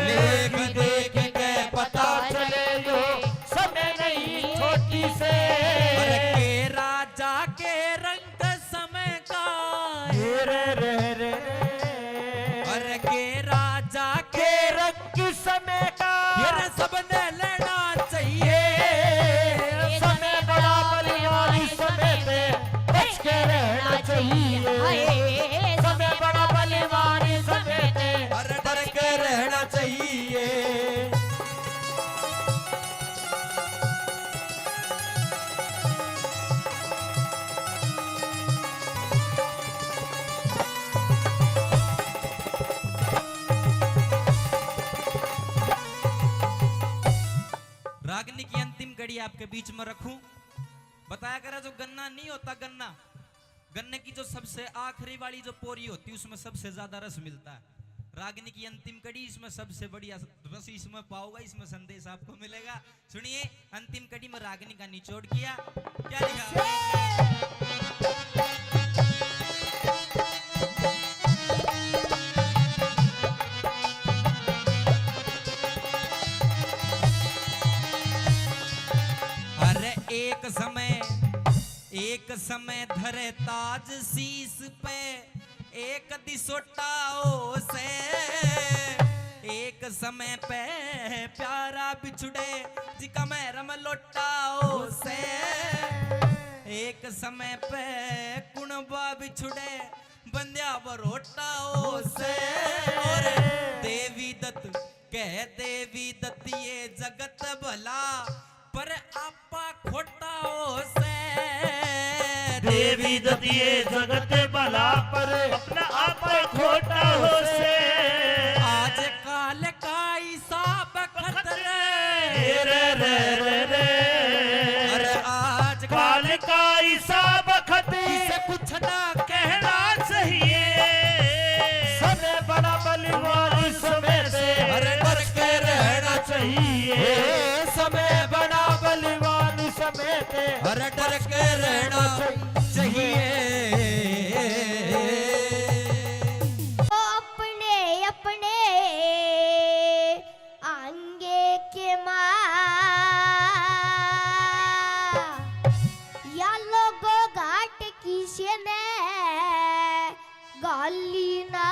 लेख देख के पता चले जो समय नहीं छोटी से। अरे के राजा के रंग समय का, अरे के राजा के रंग समय का ये सबने लेना चाहिए। समय बड़ा बलिवान समय पे बच के रहना चाहिए। समय बड़ा आपके बीच में रखूं। बताया करा जो गन्ना नहीं होता, गन्ने की जो सबसे आखिरी वाली जो पोरी होती है उसमें सबसे ज्यादा रस मिलता है। रागिनी की अंतिम कड़ी इसमें सबसे बढ़िया रस इसमें पाओगा, इसमें संदेश आपको मिलेगा। सुनिए, अंतिम कड़ी में रागिनी का निचोड़ किया, क्या लिखा? अरे एक समय धरे ताज शीस पे, एक दिसोटाओ से, एक समय पे प्यारा बिछुड़े जिका मैं रम लोटाओ से, एक समय पे कुणबा बिछुड़े बंध्या बरोटाओ से। और देवी दत्त कह देवी दत्त ये जगत भला पर आपा खोटाओ से। देवी दत्त ये जगत भला पर अपना आप खोटा हो से। आज काल का हिसाब खतरे रे रे रे रे, अरे आज काल का हिसाब खतरे से कुछ ना कहना चाहिए। समय बड़ा बलवान समय से अरे डर के रहना चाहिए। समय बड़ा बलवान समय से अरे डर के रहना चाहिए। अपने अपने आंगे के माँ या लोगो घाट किसे ने गाली ना।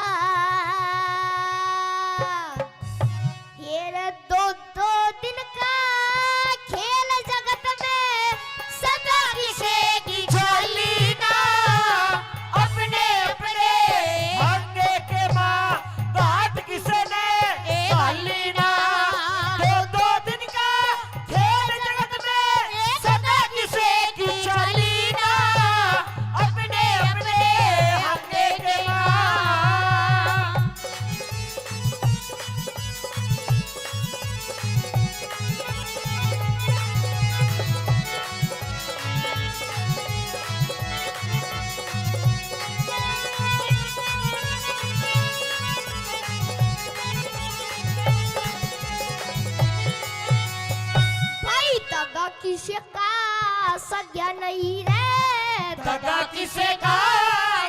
ये दो दिन का खेल जगत में सदा किसे की झोली ना। अपने अपने आगे के माँ बात किसे ने गाली ना। दो दिन का खेल जगत में सदा किसे की चली ना। अपने अपने आगे के माँ। भाई दगा किसे का सज्ञा नहीं रे। दगा किसे का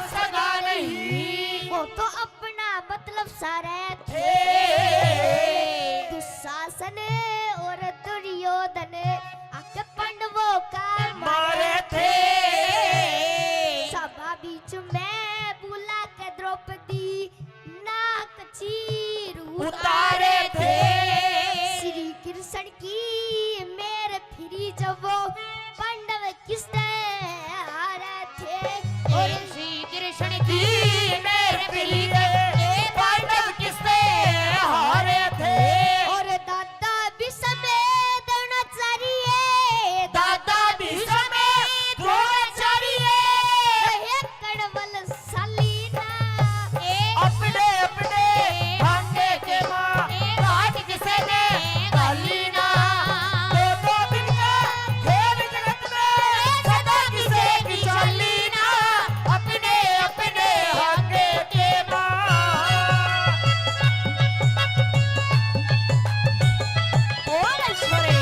सगा नहीं। वो तो अपना मतलब सारे थे। दुशासन और दुर्योधन आके पांडवों का मारे थे। सभा बीच में बुला के द्रौपदी नाक चीर उतारे थे। श्री कृष्ण की मेरे फिरी जब वो पांडव किसने हारे थे। और श्री कृष्ण की मेरे प्रिय पांडव किसने हारे थे। और दादा भी समेत द्रोणाचार्य दादा भी समेत द्रोणाचार्य कड़वल सलीना। अपने अपने भांगे के माँ बात किसे ने गाली ना। दो दिन का खेल जगत में सदा किसे की चली ना। अपने अपने भांगे के माँ। बोल छोरे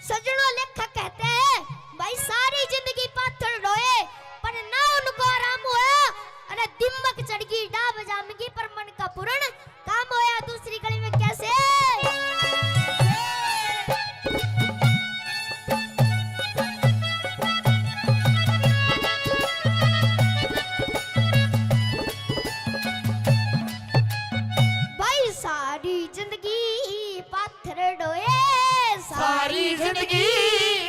सजनों लेखक कहते हैं भाई सारी जिंदगी पाथर ढोए पर ना उनको आराम हुआ। अरे दिमक चढ़गी डाब जामगी पर मन का पूर्ण काम होया। दूसरी कड़ी में कैसे भाई सारी जिंदगी पाथर ढोए। सारी जिंदगी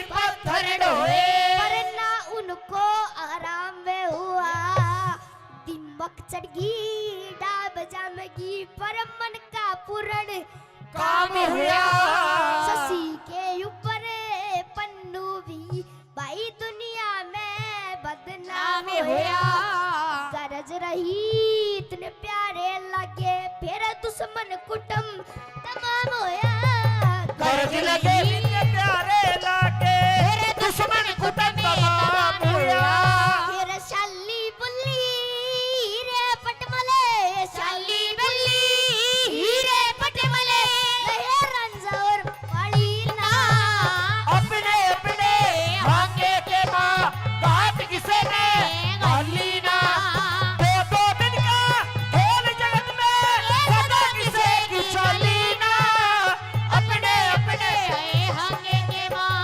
पत्थर ढोए पर ना उनको आराम में हुआ। दिमक चढ़गी डाब जामगी पर मन का पूर्ण काम हुआ। शशि के ऊपर नाम होया। गरज रही इतने प्यारे लगे फिर दुश्मन कुटुम तमाम होया। गरज लगे इतने प्यारे लाके दुश्मन कुटुम तमाम होया। फिर शाली बुल्ली हीरे पटमले शाली बुल्ली हीरे पटमले रहे रंजा और वाली ना। अपने अपने भाग्य के माँ बात किसे ने गाली ना। दो दिन का खेल जगत में सदा किसे की चली ना। अपने अपने हंगे के मां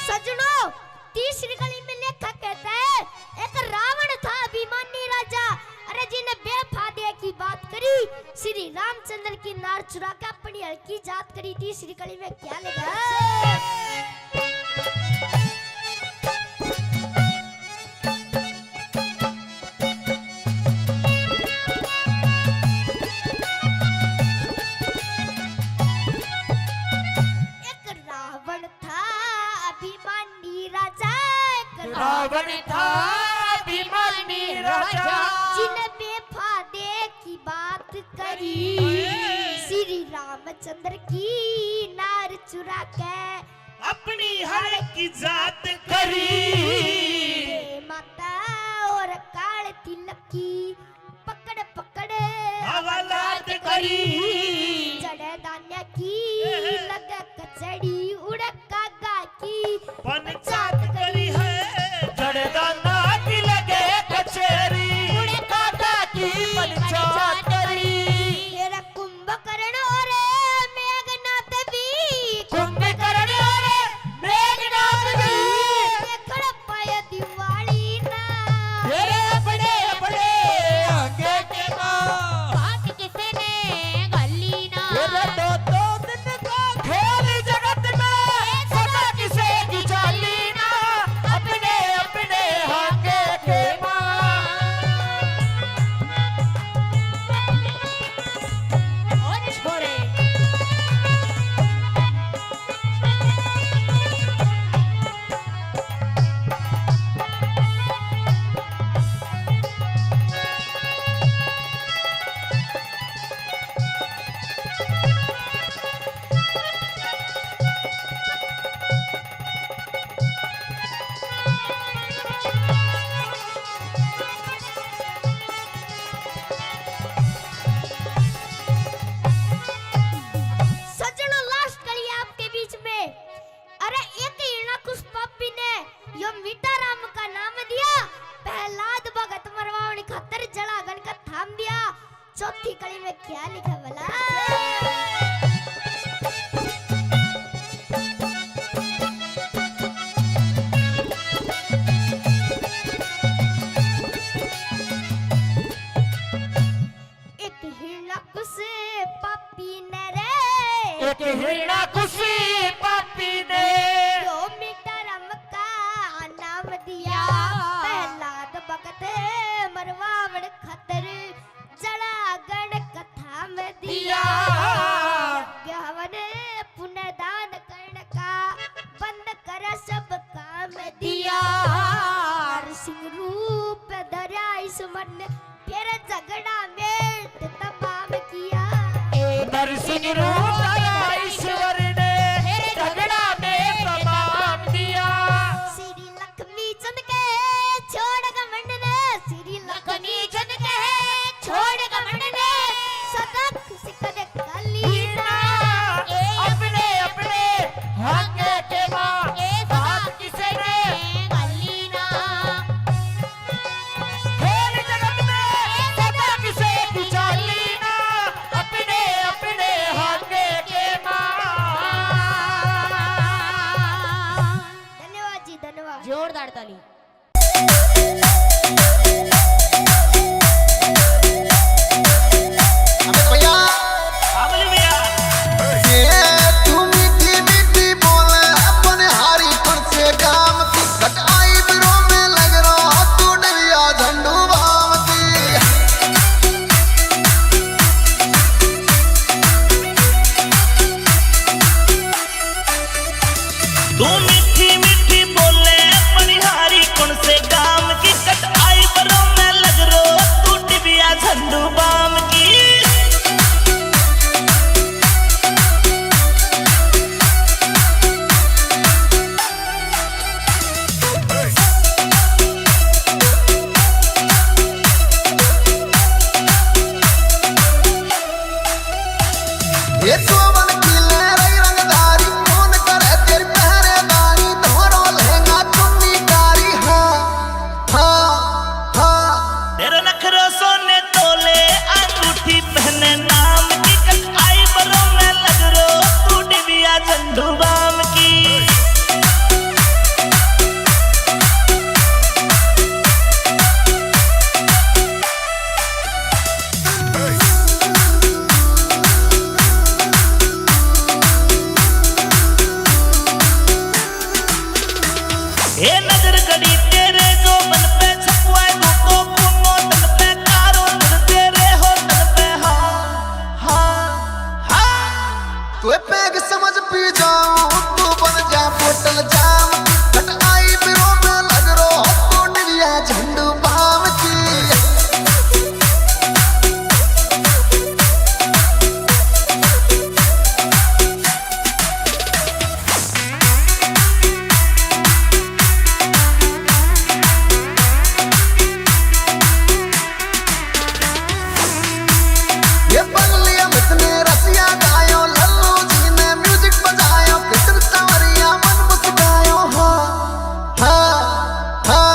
सजनों, तीसरी कड़ी में लेखक कहता है एक रावण था अभिमानी राजा। अरे जी ने बेफादे की बात करी श्री रामचंद्र की नार चुरा के अपनी हल्की जात करी। तीसरी कड़ी में क्या लगा? एक रावण था अभिमानी राजा। एक रावण था अभिमानी राजा। जिन्हें बेफादे की बात करी श्री रामचंद्र की नार चुरा के अपनी हर की जात करी हे माता और काल तिलक की पकड़ पकड़ हवालात करी। जड़े दान्या की लग कचड़ी उड़का गा की पंचायत करी है जड़दाना की लगे कचेरी काका की पंचायत करी। तेरा कुंभकर्ण और मेघनाथ भी कुंभकर्ण और मेघनाथ भी देखड़ पाया दिवाली ना। तेरे अपने अपने आगे के माँ बात किसे ने गाली ना। तेरे दो दिन का खेल जगत में सदा किसे की चाली ना। अपने अपने आगे के माँ और छोरे सज्जनों, लास्ट कड़ी आपके बीच में। अरे एक हिरणाकुश पापी ने यो मीठा राम का नाम दिया। प्रहलाद भगत मरवावनी खातर जलागन का थाम दिया। चौथी कड़ी में क्या लिखा भला? एक हिरणाकुश पापी ने रे एक हिरणाकुश पापी ने यो मीठा राम का नाम दिया। प्रहलाद भगत मरवावण खतर जलागण कथा में दिया। यज्ञ हवन पुण्य दान कर्ण का बंद कर सब काम दिया। नरसिंह रूप धरा इस मन फिर झगड़ा में तमाम किया। नरसिंह रूप ईश्वर ने झगड़ा में तमाम दिया। श्री लक्ष्मी चंद के छोड़ घमंड ने श्री लक्ष्मी चंद के छोड़ घमंड ने सदा खुशी करे कली ना। अपने अपने आगे के माँ बात किसे ने गाली ना। खेल जगत में सदा किसे की चाली ना। अपने अपने आगे के माँ। धन्यवाद जी, धन्यवाद। जोरदार ताली। अबे भैया अमली भैया हे नजर गड़ी तेरे जो मन पे छपुआए तो खूनो तन पे कारो तन तेरे हो तन पे हाँ तू पैग समझ पी जाऊं तू बन जा बोतल जाम कट आई बिरो में लग रो तू डिबिया झंडू बाम की ये बंगलिया मितने रसिया गायो लल्लू जी ने म्यूजिक बजायो कितन तवरिया मन मुस्कायो हाँ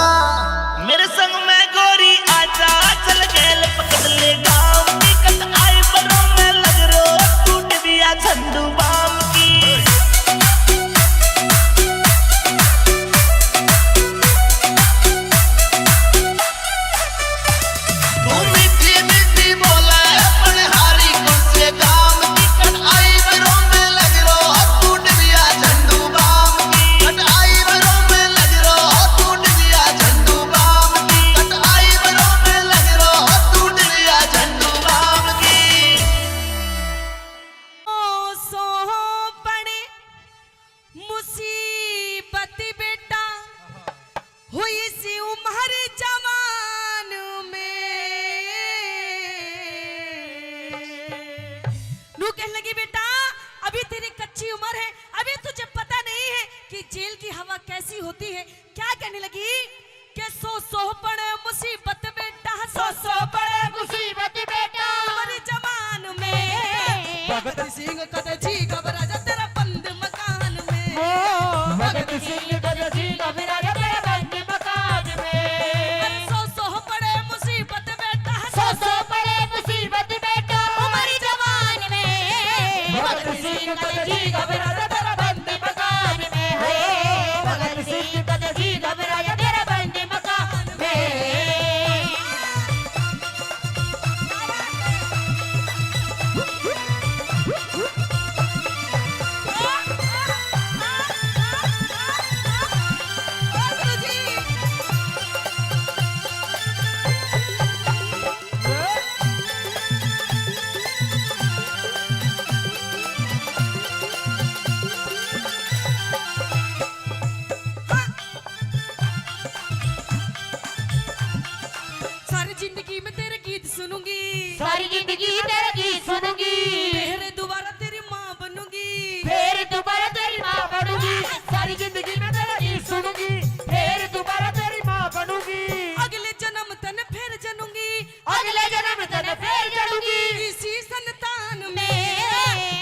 मेरे संग में गोरी आजा चल गेल पकड़ ले गाँव की कट आई बरों में लग रो तू डिबिया झंडू बाम की तू मीठी मीठी बोला अपने हारी कौन से काम की कट आई बिरो में लग रो तू डिबिया झंडू बाम की कट आई बिरो में लग रो तू डिबिया झंडू बाम की कट आई बिरो में लग रो तू डिबिया झंडू बाम की ओ सो पड़े मुसीबत बेटा हुई सी उम्र जवान में नू कहने लगी बेटा अभी तेरी कच्ची उम्र है अभी तुझे पता नहीं है कि जेल की हवा कैसी होती है क्या कहने लगी कि सो पड़े मुसीबत बेटा सो पड़े मुसीबत बेटा उम्र जवान में भगत सिंह कद जी घबरा जा तेरा बंद मकान में भगत सिंह कद जी घबरा जा तेरा बंद मकान में सो पड़े मुसीबत बेटा सो पड़े मुसीबत बेटा उम्र जवान में भगत सिंह कद जी घबरा जा तेरा बंद मकान में है भगत सिंह कद जी घबरा जा तेरा बंद मकान में सारी जिंदगी में तेरे गीत सुनूंगी सारी जिंदगी तेरा गीत सुनूंगी फिर दोबारा तेरी माँ बनूंगी फिर दोबारा तेरी माँ बनूंगी सारी जिंदगी में तेरा गीत सुनूंगी फिर दोबारा तेरी माँ बनूंगी अगले जन्म तन फिर जनूंगी अगले जन्म तक फिर चढ़ूंगी इसी संतान में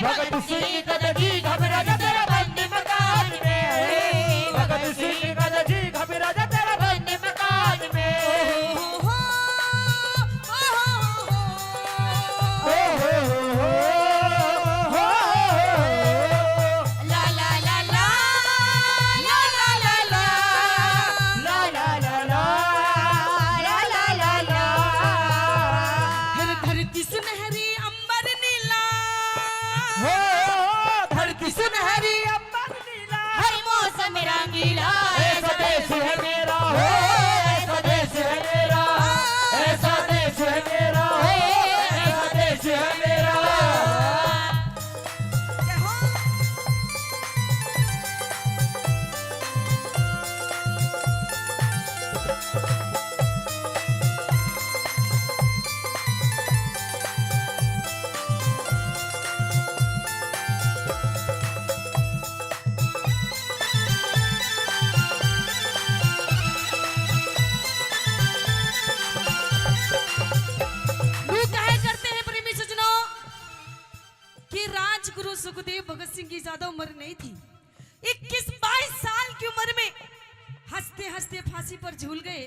भगत सिंह कद जी घबरा जा तेरा बंद मकान में भगत सिंह कद जी घबरा जा तेरा बंद मकान में ला ला ला ला ला ला ला ला ला ला ला ला ला ला ला ला हर धरती सुनहरी अंबर नीला धरती सुनहरी अंबर नीला हर मौसम रंगीला ऐसा देश है मेरा हो ऐसा देश है मेरा ऐसा देश है मेरा हो ऐसा देश है मेरा वो कहे करते हैं प्रेमी सज्जनों कि राजगुरु सुखदेव भगत सिंह की ज्यादा उम्र नहीं थी 21-22 साल की उम्र में हंसते हंसते फांसी पर झूल गए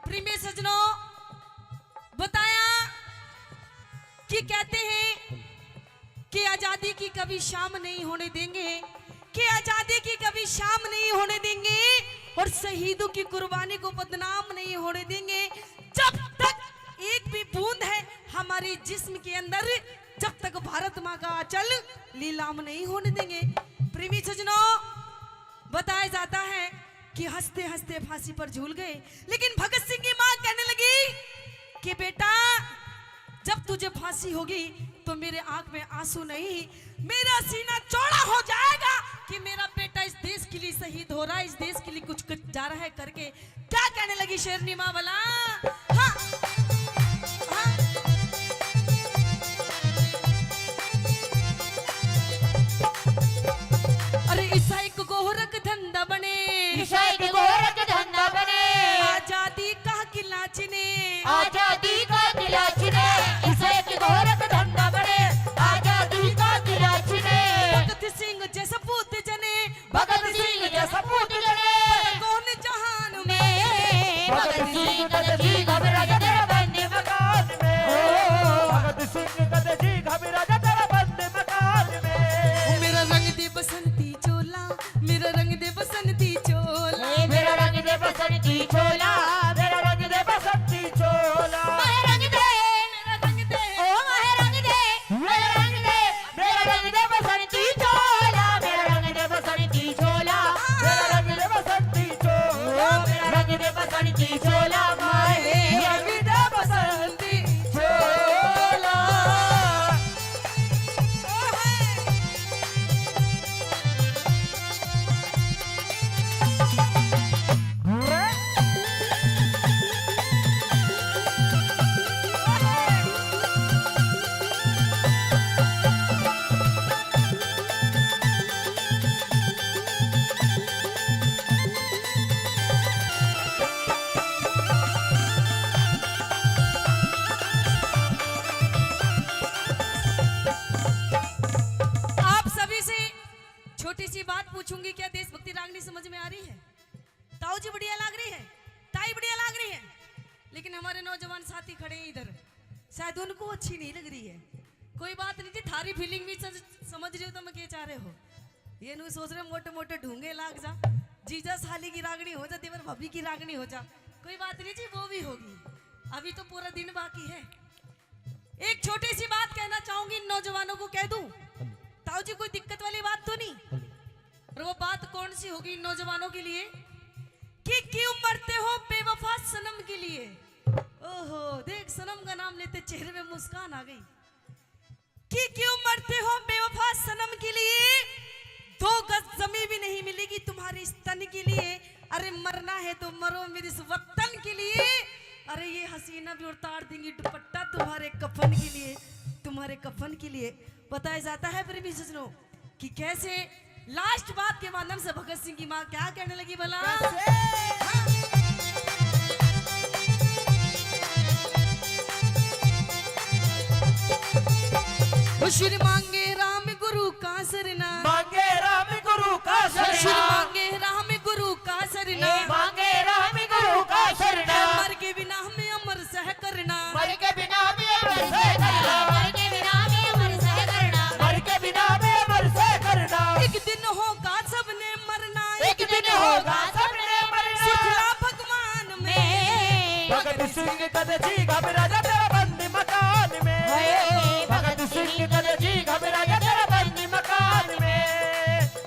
प्रेमी सज्जनों बताया कि कहते हैं कि आजादी की कभी शाम नहीं होने देंगे कि आजादी की कभी शाम नहीं होने देंगे और शहीदों की कुर्बानी को बदनाम नहीं होने देंगे जब तक एक भी बूंद है हमारे जिस्म के अंदर जब तक भारत माँ का आंचल लीलाम नहीं होने देंगे। प्रेमी सज्जनों बताया जाता है कि हंसते हंसते फांसी पर झूल गए। लेकिन भगत सिंह की मां कहने लगी कि बेटा जब तुझे फांसी होगी तो मेरे आंख में आंसू नहीं, मेरा सीना चौड़ा हो जाएगा कि मेरा बेटा इस देश के लिए शहीद हो रहा है, इस देश के लिए कुछ जा रहा है करके। क्या कहने लगी शेरनी मां वाला? हाँ, हाँ। अरे ईसाई को गोरख धंधा बने, ईसाई के गोरख धंधा बने, आजादी का किला चिने, आजादी का किला चिने, ईसाई के गोरख धंधा बने, आजादी का किला चिने। भगत सिंह जैसा पूत जने, भगत सिंह जैसा पूत जने, कौन जहान में भगत सिंह कद जी घबरा जा तेरा बंदे मकान में, भगत सिंह कद जी घबरा जा तेरा बंदे मकान में। मेरा रंग दे बसंती चोला, मेरा रंग दे बसंती चोला, मेरा रंग दे बसंती चोला, मेरा रंग दे बसंती चोला, मेरा रंग दे, मेरा रंग दे, ओ मेरा रंग दे, मेरा रंग दे, मेरा रंग दे बसंती चोला, मेरा रंग दे बसंती चोला, मेरा रंग दे बसंती चोला, मेरा रंग दे बसंती चोला, माए रंग दे बसंती चोला। आप सभी से छोटी सी बात पूछूंगी, क्या देशभक्ति रागनी समझ में आ रही है? ताऊ जी बढ़िया लग रही है, ताई बढ़िया लग रही है, लेकिन हमारे नौजवान साथी खड़े हैं इधर, शायद उनको अच्छी नहीं लग रही है। कोई बात नहीं जी, थारी फीलिंग भी समझ रही हो तो मैं क्या चाह रहे हो। ये नहीं सोच रहे मोटे मोटे ढूंगे लाग जा, जीजा साली की रागनी हो जा, देवर भाभी की रागनी हो जा, कोई बात नहीं जी, वो भी होगी, अभी तो पूरा दिन बाकी है। एक छोटी सी बात कहना चाहूंगी इन नौजवानों को, कह दूं ताऊ जी कोई दिक्कत वाली बात तो नहीं? और वो बात कौन सी होगी इन नौजवानों के लिए कि क्यों मरते हो बेवफा सनम के लिए। ओहो देख सनम का नाम लेते चेहरे में मुस्कान आ गई। कि क्यों मरते हो बेवफा सनम के लिए, 2 गज जमीन भी नहीं मिलेगी तुम्हारे इस तन के लिए। अरे मरना है तो मरो मेरे इस वतन के लिए। अरे ये हसीना भी उतार देंगी दुपट्टा तुम्हारे कफन के लिए, तुम्हारे कफन के लिए। बताया जाता है प्रेमी सज्जनों कि कैसे लास्ट बात के माध्यम से भगत सिंह की मां क्या कहने लगी भला? मुशीर मांगे राम गुरु का सरना, मांगे राम गुरु का मुशीर शरणा, मांगे राम गुरु का सरना, मांगे राम गुरु का शरणा, मर के बिना हमें अमर सह करना, मर के बिना भी अमर सह करना, मर के बिना भी अमर सह करना, मर के बिना भी अमर सह करना। एक दिन होगा सबने मरना, एक दिन होगा सबने मरना, सिखला भगवान में। भगत सिंह कद जी घबरा जा तेरा बंदी मकान में, भगत सिंह कद जी घबरा जा तेरा बंदी मकान में।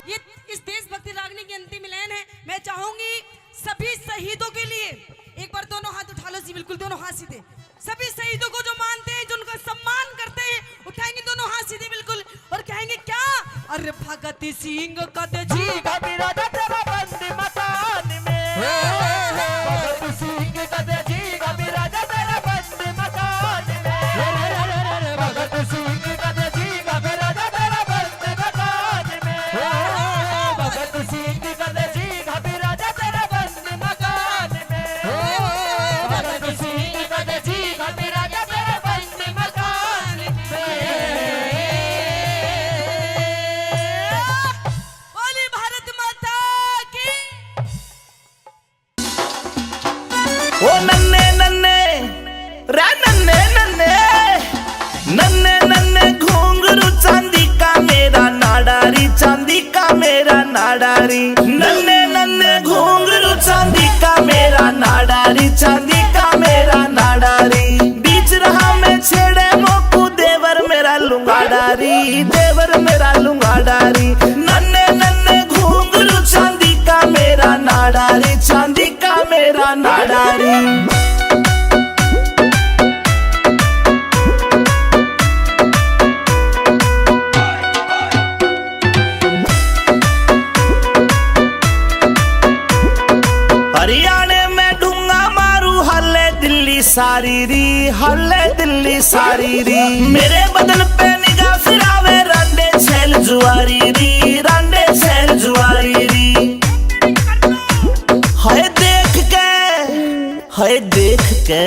ये इस देशभक्ति रागनी की अंतिम लाइन है। मैं चाहूंगी सभी शहीदों के लिए एक बार दोनों हाथ उठा लो जी, बिल्कुल दोनों हाथ सीधे। सभी शहीदों को जो मानते हैं, जो उनका सम्मान करते हैं, उठाएंगे दोनों हाथ सीधे बिल्कुल और कहेंगे क्या? अरे भगत सिंह कद जी घबरा जा तेरा बंदी मकान में, भगत सिंह कद जी घबरा जा तेरा बंदी मकान में, भगत सिंह कद जी घबरा जा तेरा बंदी मकान में, भगत सिंह कद जी घबरा जा तेरा बंदी मकान में, भगत सिंह कद जी घबरा जा तेरा बंदी मकान में। बोली भारत माता की। ओ नन्ने नन्ने रे नन्ने नन्ने नन्ने नन्ने घुंघरू चांदी का मेरा नाडारी, चांदी का मेरा नाडारी, नन्ने नन्ने घुंघरू चांदी का मेरा नाडारी, चांदी का मेरा नाडारी। बीच रहा मैं छेड़े मोकू देवर मेरा लुंगाडारी, देवर मेरा लुंगाडारी, नन्ने नन्ने घुंघरू चांदी का मेरा नाडारी। नाडारी चांदी का मेरा नाडारी। हरियाणे में ढूंगा मारू हल्ले दिल्ली सारी री, हल्ले दिल्ली सारी री। मेरे बदन पे निगाह फिरावे रांडे छेल जुआरी री, रांडे छेल जुआरी री। हाय देख के, हाय देख के,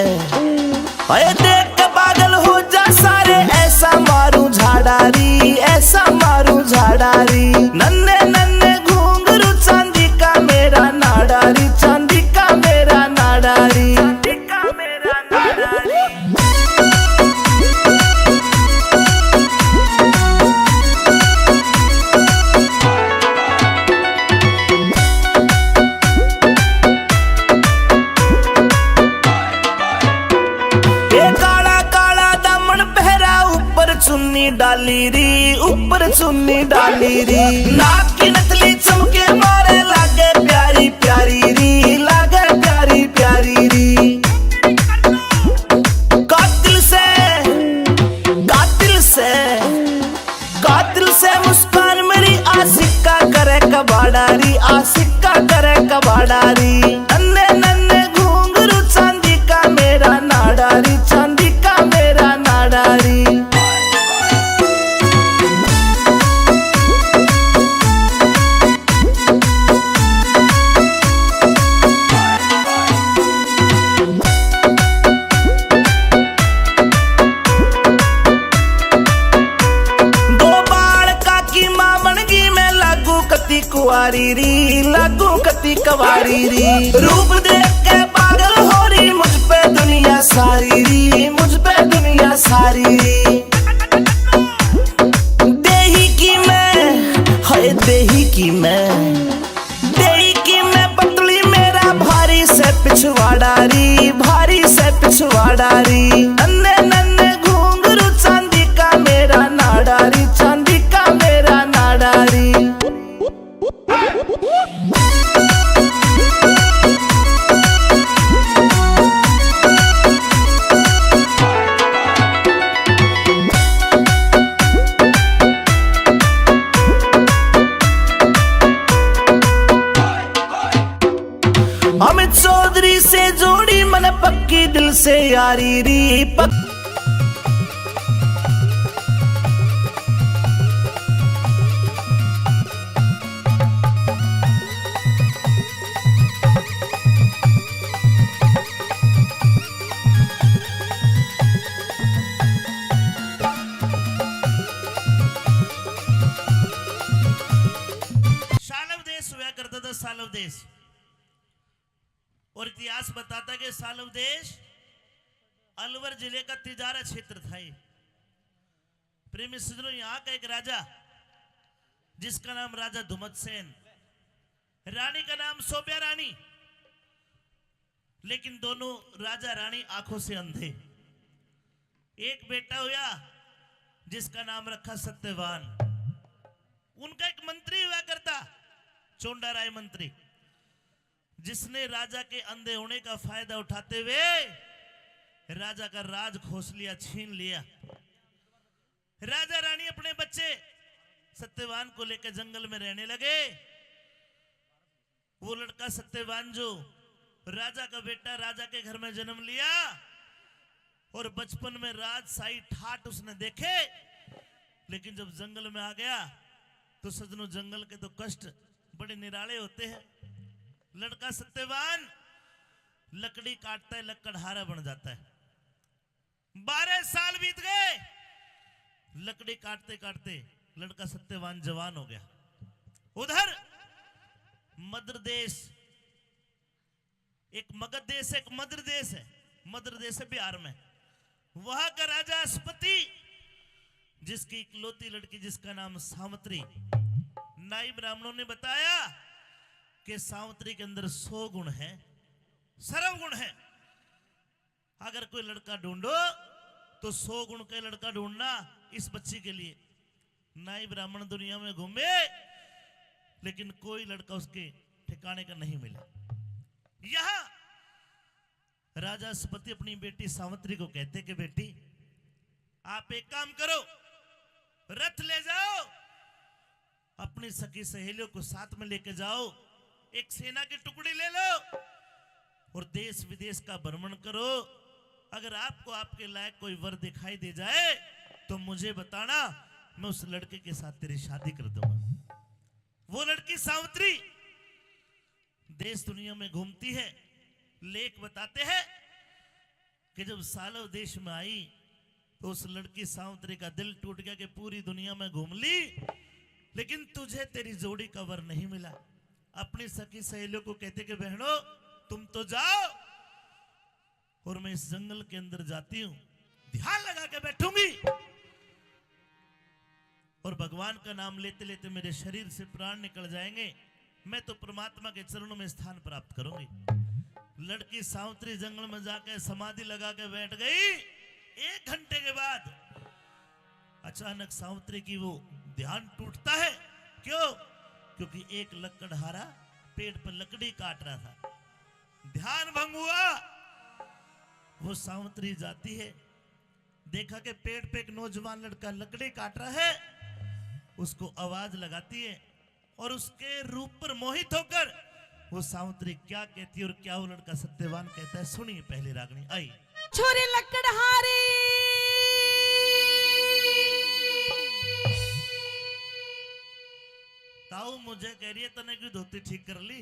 हाय देख के पागल हो जा सारे। ऐसा मारू झाड़ारी, ऐसा मारू झाड़ारी। नन्हे नन्हे घुंघरू चांदी का मेरा नाडारी, चांदी का मेरा नाडारी, चांदी का मेरा नाडारी। ये काला काला दामन पहरा ऊपर चुन्नी डाली री, ऊपर चुन्नी डाली री। नाक की नथली चमके मारे लागे प्यारी प्यारी री, लागे प्यारी प्यारी री। कातिल से, कातिल से, कातिल से मुस्कान मेरी आशिका करे कबाड़ारी, आशिका करे कबाड़ारी। नन्हे नन्हे घुंघरू चांदी का मेरा नाडारी, चांदी का मेरा नाडारी। दो बाल काकी मामनगी में लागू कती कुआरी री, लागू कती कवारी री। रूप देख के पागल हो रही मुझ पे दुनिया सारी री, मुझ पे दुनिया सारी री। देही की मैं, हाय देही की मैं, देही की मैं पतली मेरा भारी से पिछवाड़ारी, भारी से पिछवाड़ारी। नन्हे नन्हे घुंघरू चांदी का मेरा नाडारी, चांदी का मेरा नाडारी। अमित चौधरी से जोड़ी मन पक्की दिल से यारी री, सालव देश हुआ करता था, सालव देश। और इतिहास बताता है कि सालव देश अलवर जिले का तिजारा क्षेत्र था। ये प्रेमी सज्जनों, यहाँ का एक राजा जिसका नाम राजा धुमत सेन, रानी का नाम सोबिया रानी। लेकिन दोनों राजा रानी आंखों से अंधे। एक बेटा हुआ जिसका नाम रखा सत्यवान। उनका एक मंत्री हुआ करता, चोंडा राय मंत्री, जिसने राजा के अंधे होने का फायदा उठाते हुए राजा का राज खोस लिया, छीन लिया। राजा रानी अपने बच्चे सत्यवान को लेकर जंगल में रहने लगे। वो लड़का सत्यवान जो राजा का बेटा राजा के घर में जन्म लिया और बचपन में राजशाही ठाट उसने देखे। लेकिन जब जंगल में आ गया तो सजनों, जंगल के तो कष्ट बड़े निराले होते हैं। लड़का सत्यवान लकड़ी काटता है, लकड़हारा बन जाता है। 12 साल बीत गए, लकड़ी काटते काटते लड़का सत्यवान जवान हो गया। उधर मध्य देश, एक मगध देश, एक मध्य देश है। मध्य देश है बिहार में। वहां का राजा अस्पति, जिसकी इकलौती लड़की जिसका नाम सावित्री। नाई ब्राह्मणों ने बताया कि सावित्री के अंदर 100 गुण है, सर्व गुण है। अगर कोई लड़का ढूंढो तो 100 गुण का लड़का ढूंढना इस बच्ची के लिए। नाई ब्राह्मण दुनिया में घूमे लेकिन कोई लड़का उसके ठिकाने का नहीं मिला। यहां राजा अस्पति अपनी बेटी सावित्री को कहते कि बेटी आप एक काम करो, रथ ले जाओ, अपनी सखी सहेलियों को साथ में लेके जाओ, एक सेना की टुकड़ी ले लो और देश विदेश का भ्रमण करो। अगर आपको आपके लायक कोई वर दिखाई दे जाए तो मुझे बताना, मैं उस लड़के के साथ तेरी शादी कर दूंगा। वो लड़की सावित्री देश दुनिया में घूमती है। लेख बताते हैं कि जब सालव देश में आई तो उस लड़की सावित्री का दिल टूट गया कि पूरी दुनिया में घूम ली, लेकिन तुझे तेरी जोड़ी का वर नहीं मिला। अपनी सखी सहेलियों को कहते कि बहनों तुम तो जाओ और मैं इस जंगल के अंदर जाती हूं, ध्यान लगा के बैठूंगी और भगवान का नाम लेते लेते मेरे शरीर से प्राण निकल जाएंगे, मैं तो परमात्मा के चरणों में स्थान प्राप्त करूंगी। लड़की सावित्री जंगल में जाकर समाधि लगा के बैठ गई। 1 घंटे के बाद अचानक सावित्री की वो ध्यान टूटता है। क्यों? क्योंकि एक लकड़हारा पेड़ पर लकड़ी काट रहा था, ध्यान भंग हुआ। वो सावित्री जाती है, देखा कि पेड़ पे एक नौजवान लड़का लकड़ी काट रहा है, उसको आवाज लगाती है और उसके रूप पर मोहित होकर वो सावित्री क्या कहती है और क्या वो लड़का सत्यवान कहता है, सुनिए पहली रागनी आई। छोरे लकड़हारे ताऊ मुझे कह रही है तने की धोती ठीक कर ली।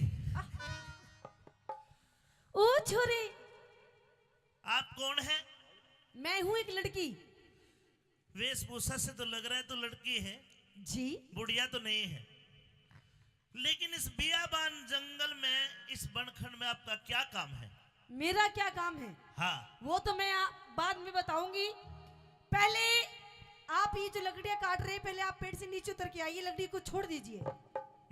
ओ छोरे, आप कौन है? मैं हूं एक लड़की। वेशभूषा से तो लग रहा है तो लड़की है जी, बुढ़िया तो नहीं है। लेकिन इस बियाबान जंगल में, इस बनखंड में आपका क्या काम है? मेरा क्या काम है? हाँ वो तो मैं बाद में बताऊंगी। पहले आप ये जो लकड़ियां काट रहे हैं, पहले आप पेड़ से नीचे उतर के आइए, लकड़ी को छोड़ दीजिए।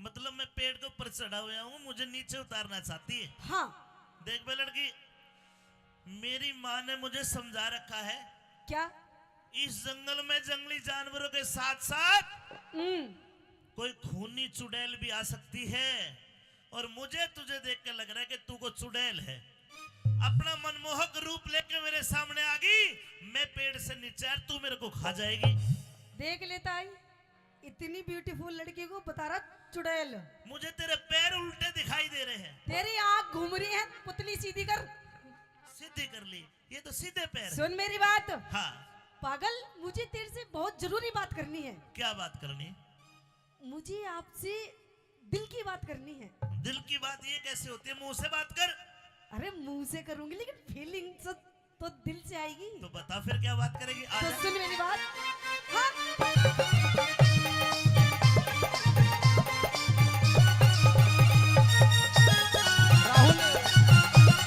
मतलब मैं पेड़ के ऊपर चढ़ा हुआ हूँ, मुझे नीचे उतारना चाहती है? हाँ। देख बे लड़की, मेरी माँ ने मुझे समझा रखा है क्या? इस जंगल में जंगली जानवरों के साथ साथ कोई खूनी चुड़ैल भी आ सकती है, और मुझे तुझे देख के लग रहा है कि तू को चुड़ैल है। अपना मनमोहक रूप लेके मेरे सामने आ गई, मैं पेड़ से नीचे और तू मेरे को खा जाएगी। देख लेता है, इतनी ब्यूटीफुल लड़की को बता रहा चुड़ैल। मुझे तेरे पैर उल्टे दिखाई दे रहे हैं। तेरी आंख घूम रही है, पुतली सीधी कर। सीधी कर ली, ये तो सीधे पैर है। सुन मेरी बात। हाँ पागल, मुझे तेरे से बहुत जरूरी बात करनी है। क्या बात करनी? मुझे आपसे दिल की बात करनी है। दिल की बात ये कैसे होती है? मुंह से बात कर। अरे मुंह से करूंगी, लेकिन फीलिंग तो दिल से आएगी। तो बता फिर क्या बात करेगी? तो सुन मेरी बात। हाँ।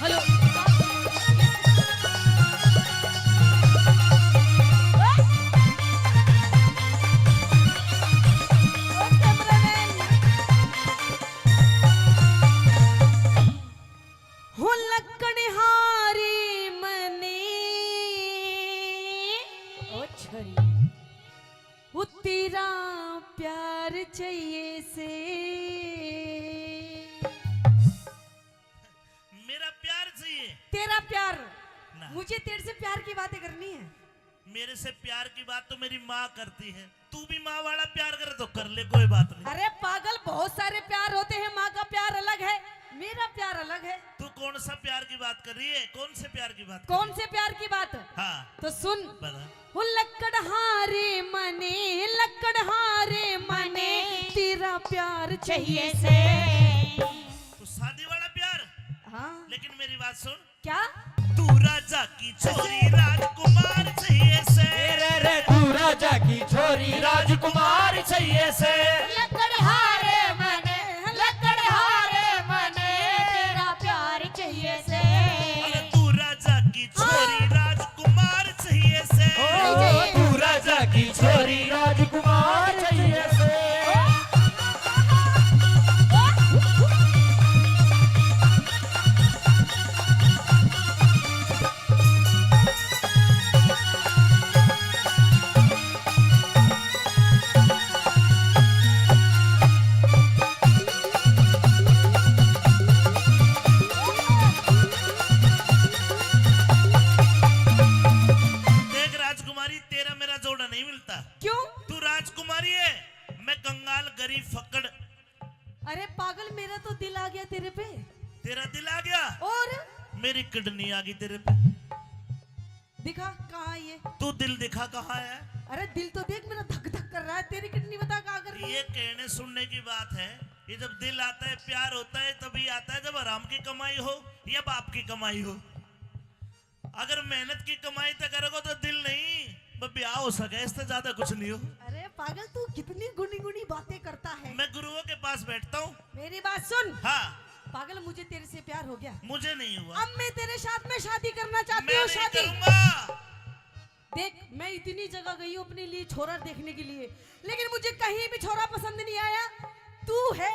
हेलो। हो लकड़हारे मने ओ छरी, वो तेरा प्यार चाहिए से। मेरा प्यार चाहिए? तेरा प्यार ना। मुझे तेरे से प्यार की बातें करनी है। मेरे से प्यार की बात तो मेरी माँ करती है, तू भी माँ वाला प्यार करे तो कर ले, कोई बात नहीं। अरे पागल, बहुत सारे प्यार होते हैं, माँ का प्यार अलग है, मेरा प्यार अलग है। तू कौन सा प्यार की बात कर रही है? कौन से प्यार की बात? कौन से प्यार की बात? हाँ तो सुन। बता। वो लकड़हारे मने, लकड़हारे मने, तेरा प्यार चाहिए से। तो शादी वाला प्यार? हाँ। लेकिन मेरी बात सुन। क्या? तू राजा की छोरी राजकुमार चाहिए से। रे तू राजा की छोरी राजकुमार चाहिए से। लकड़हारे मने, लकड़हारे मने, तेरा प्यार चाहिए से। अरे तू राजा की छोरी राजकुमार चाहिए से। तू राजा की छोरी राजकुमार चाहिए से। मेरी किडनी आ गई तेरे पे। दिखा कहाँ ये? तू दिल दिखा कहाँ है? अरे दिल तो देख मेरा धक धक कर रहा है, तेरी किडनी बता कहाँ कर रही है? ये कहने सुनने की बात है। ये जब दिल आता है, प्यार होता है, तभी आता है जब आराम की कमाई हो या बाप की कमाई हो। अगर मेहनत की कमाई तो करोगे तो दिल नहीं, बस ब्याह हो सके, इससे ज्यादा कुछ नहीं हो। अरे पागल, तू कितनी गुनी गुनी बातें करता है। मैं गुरुओं के पास बैठता हूँ। मेरी बात सुन। हाँ। पागल, मुझे तेरे से प्यार हो गया। मुझे नहीं हुआ। अब मैं तेरे साथ में शादी करना चाहती मैं हूँ। नहीं शादी करूंगा। देख, मैं इतनी जगह गई हूँ अपने लिए छोरा देखने के लिए, लेकिन मुझे कहीं भी छोरा पसंद नहीं आया। तू है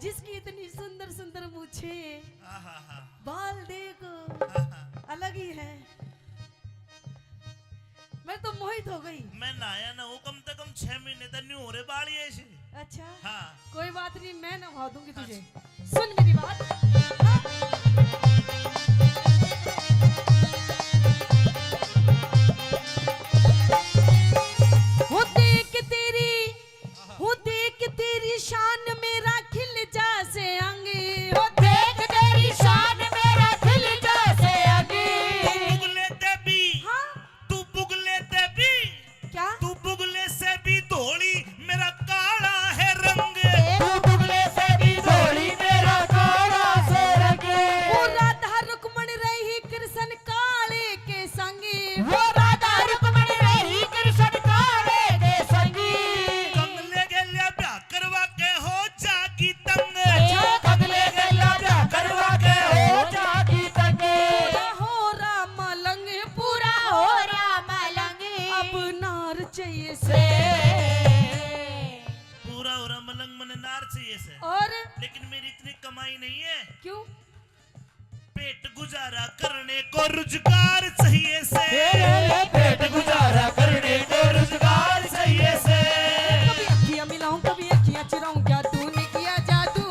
जिसकी इतनी सुंदर सुंदर मूछे, बाल देख अलग ही है। मैं तो मोहित हो गई। मैं नहाया ना हूँ कम से कम 6 महीने तक नहीं हो रहे बाल ये ऐसे। अच्छा हाँ। कोई बात नहीं, मैं नहा दूंगी तुझे। सुन मेरी बात। हाँ? हो देख तेरी शान मेरा खिल जा से अंगे। हो देख तेरी शान मेरा खिल जासे आगे। तू बुगले देवी। हाँ? तू बुगले देवी। क्या? तू बुगले से भी धोली, मेरा काला है रंग। तू बुगले से भी धोली, मेरा काला से रंगे। वो राधा रुक्मण रही कृष्ण काले के संगे। वो राधा रुक्मणी रही कृष्ण काले के संगी। कंगले गेले ब्याह करवा के हो जागी तंग। कगले गला ब्याह करवा के हो जागी तंगे। पूरा हो राम लंगे, पूरा हो राम लंगे। अब नार चाहिए से। पूरा हो रहा मलंग मन नार चाहिए से। और लेकिन मेरी इतनी कमाई नहीं है। क्यों? पेट गुजारा करने को रोजगार चाहिए से। पेट गुजारा करने को रोजगार चाहिए से। कभी अखियां मिलाऊं, कभी अखियां चुराऊं, क्या तूने किया जादू?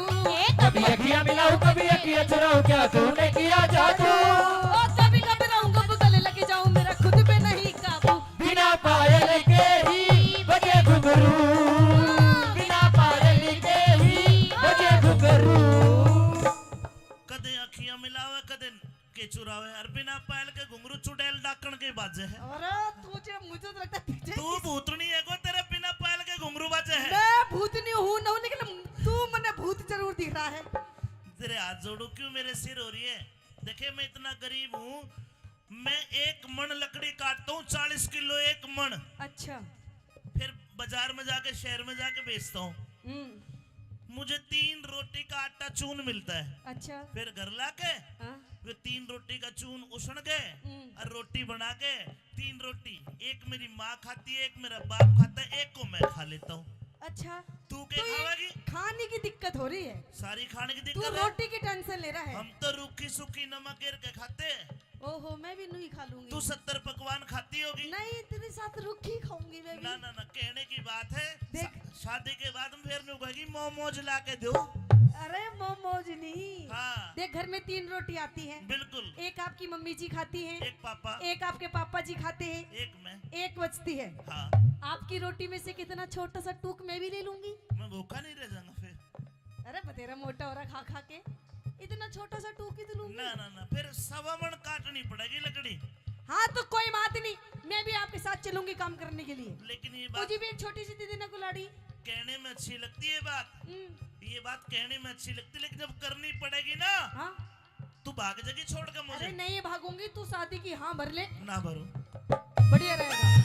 कभी अखियां मिलाऊं, कभी अखियां चुराऊं, क्या तूने किया जादू? ओ कभी घबराऊं, कभी गले लगे जाऊं, मेरा खुद पे नहीं काबू। बिना पायल के ही बजे घुंघरू। बिना पायल के ही बजे घुंघरू। कदे अखियां मिलावे कदे के चुरावे, और बिना पायल के घुंघरू चुड़ैल डाकण के बाजे है। अरे मुझे तो लगता है तुझे तू भूतनी है को तेरे बिना पायल के घुंघरू बाजे है। मैं भूतनी हूं ना, लेकिन तू मने भूत जरूर दिख रहा है। तेरे हाथ जोड़ू, क्यों मेरे सिर हो रही है? देखे मैं इतना गरीब हूँ, मैं 1 मन लकड़ी काटता हूँ, 40 किलो 1 मन। अच्छा। फिर बाजार में जाके, शहर में जाके बेचता हूँ। मुझे 3 रोटी का आटा चून मिलता है। अच्छा। फिर घर लाके हाँ? वे 3 रोटी का चून उसण के और रोटी बना के 3 रोटी, एक मेरी माँ खाती है, एक मेरा बाप खाता है, एक को मैं खा लेता हूँ। अच्छा। तू क्या खावेगी? खाने की दिक्कत हो रही है। सारी खाने की तू दिक्कत है। रोटी की टेंशन ले रहा है। हम तो रूखी सूखी नमक गिर के खाते। ओहो, मैं भी नहीं खा लूंगी। तू 70 पकवान खाती होगी। नहीं, तेरे साथ रुखी खाऊंगी मैं भी। ना ना ना, कहने की बात है। देख। शादी के बाद में फिर नहीं कहेगी मोमोज ला के दो। अरे मोमोज नहीं। हाँ। देख, घर में 3 रोटी आती है। बिल्कुल। एक आपकी मम्मी जी खाती है, एक पापा, एक आपके पापा जी खाते हैं, एक मैं। एक बचती है। हाँ। आपकी रोटी में से कितना छोटा सा टूक मैं भी ले लूंगी। मैं भूखा नहीं रह जाऊंगा फिर। अरे बतेरा मोटा हो रहा खा खा के, इतना छोटा सा टूक ही तो लूंगी। ना ना ना, फिर 1.25 मन काटनी पड़ेगी लकड़ी। हाँ तो कोई बात नहीं, मैं भी आपके साथ चलूंगी काम करने के लिए। लेकिन ये बात मुझे भी एक छोटी सी दे देना कुल्हाड़ी। कहने में अच्छी लगती है बात, ये बात कहने में अच्छी लगती, लेकिन जब करनी पड़ेगी ना, हाँ? तू भाग जाएगी छोड़ के मुझे। अरे नहीं भागूंगी, तू शादी की हाँ भर ले, ना भरो। बढ़िया रहेगा।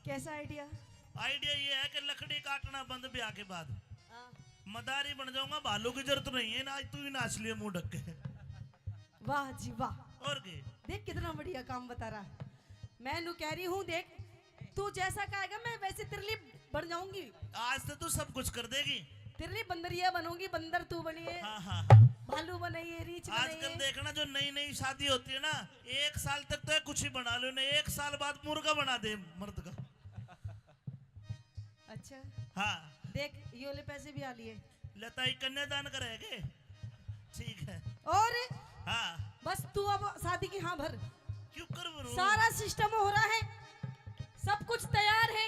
कैसा आइडिया? आइडिया ये है कि लकड़ी काटना बंद ब्याह के बाद। मदारी बन जाऊंगा, भालू की जरूरत नहीं है ना। आज तू ही नाच लिया मुंह ढक के। वाह जी वाह। और के देख कितना बढ़िया काम बता रहा। मैं नु कह रही हूँ, देख तू जैसा कहेगा मैं वैसे तेरे लिए बन जाऊंगी। आज तो तू सब कुछ कर देगी। तेरे लिए बंदरिया बनूंगी। बंदर तू बनी है, हाँ हाँ हाँ। भालू बनाइए, रीछ आजकल बनाइए। देखना जो नई नई शादी होती है ना, 1 साल तक तो कुछ ही बना लो ना, 1 साल बाद मुर्गा बना दे मर्द का। अच्छा हाँ देख ये वाले पैसे भी आ लिए। लताई कन्यादान करेगे, ठीक है। और हाँ बस तू अब शादी की हाँ भर। क्यों कर भरूं? सारा सिस्टम हो रहा है, सब कुछ तैयार है,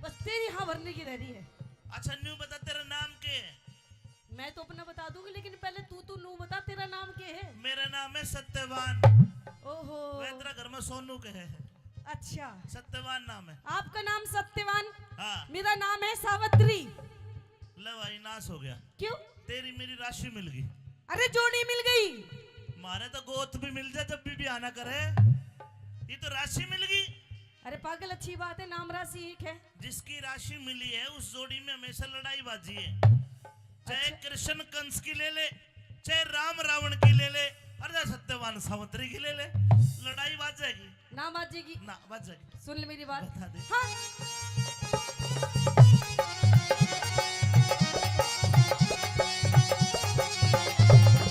बस तेरी हाँ भरने की रह रही है। अच्छा न्यू बता तेरा नाम क्या है? मैं तो अपना बता दूंगी, लेकिन पहले तू नू बता तेरा नाम क्या है? मेरा नाम है सत्यवान। ओहो तेरा घर में सोनू के है। अच्छा सत्यवान नाम है। आपका नाम सत्यवान, हाँ मेरा नाम है सावित्री। ले भाई नाश हो गया। क्यों? तेरी मेरी राशि मिल गई। अरे जोड़ी मिल गई। मारे तो गोत भी मिल जाए जब भी आना करे, ये तो राशि मिल गई। अरे पागल अच्छी बात है, नाम राशि एक है। जिसकी राशि मिली है उस जोड़ी में हमेशा लड़ाई बाजी है। चाहे अच्छा। कृष्ण कंस की ले ले, चाहे राम रावण की ले ले, अरे सत्यवान सावित्री की ले ले, लड़ाई बाज जाएगी ना बाजेगी ना, बाज जाएगी। सुन ले मेरी बात। बता दे। हाँ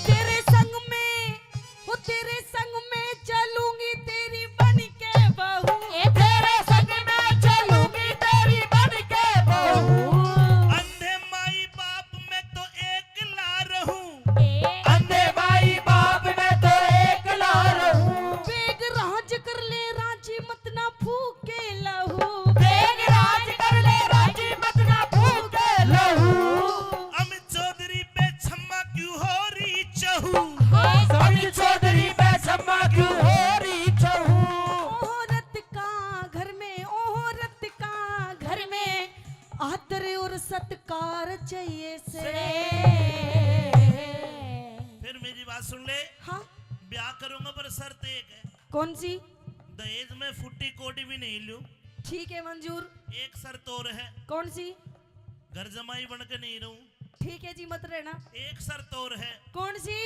तेरे संग में हो, तेरे संग में चलूंगी तेरी बन के बहू। तेरे संग में चलूंगी तेरी बन के बहू। अंधे माई बाप में तो एक ला रहूं, अंधे भाई बाप में तो एक ला रहूं। बेग राज कर ले राजी मत ना फूके लहू। बेग राज कर ले राजी मत ना फूके लहू। अमित चौधरी पे छम्मा क्यों हो रही चहू। सभी चौधरी पे छम्मा क्यों हो रही चहू। औरत का घर में, औरत का घर में आदर और सत्कार चाहिए से। फिर मेरी बात सुन ले, हाँ ब्याह करूंगा पर शर्त एक है, कौन सी? दहेज में फुट्टी कोटी भी नहीं लूं। ठीक है मंजूर। एक शर्त और है, कौन सी? घर जमाई बन के नहीं रहूं। ठीक है जी मत रहना। एक शर्त और है, कौन सी?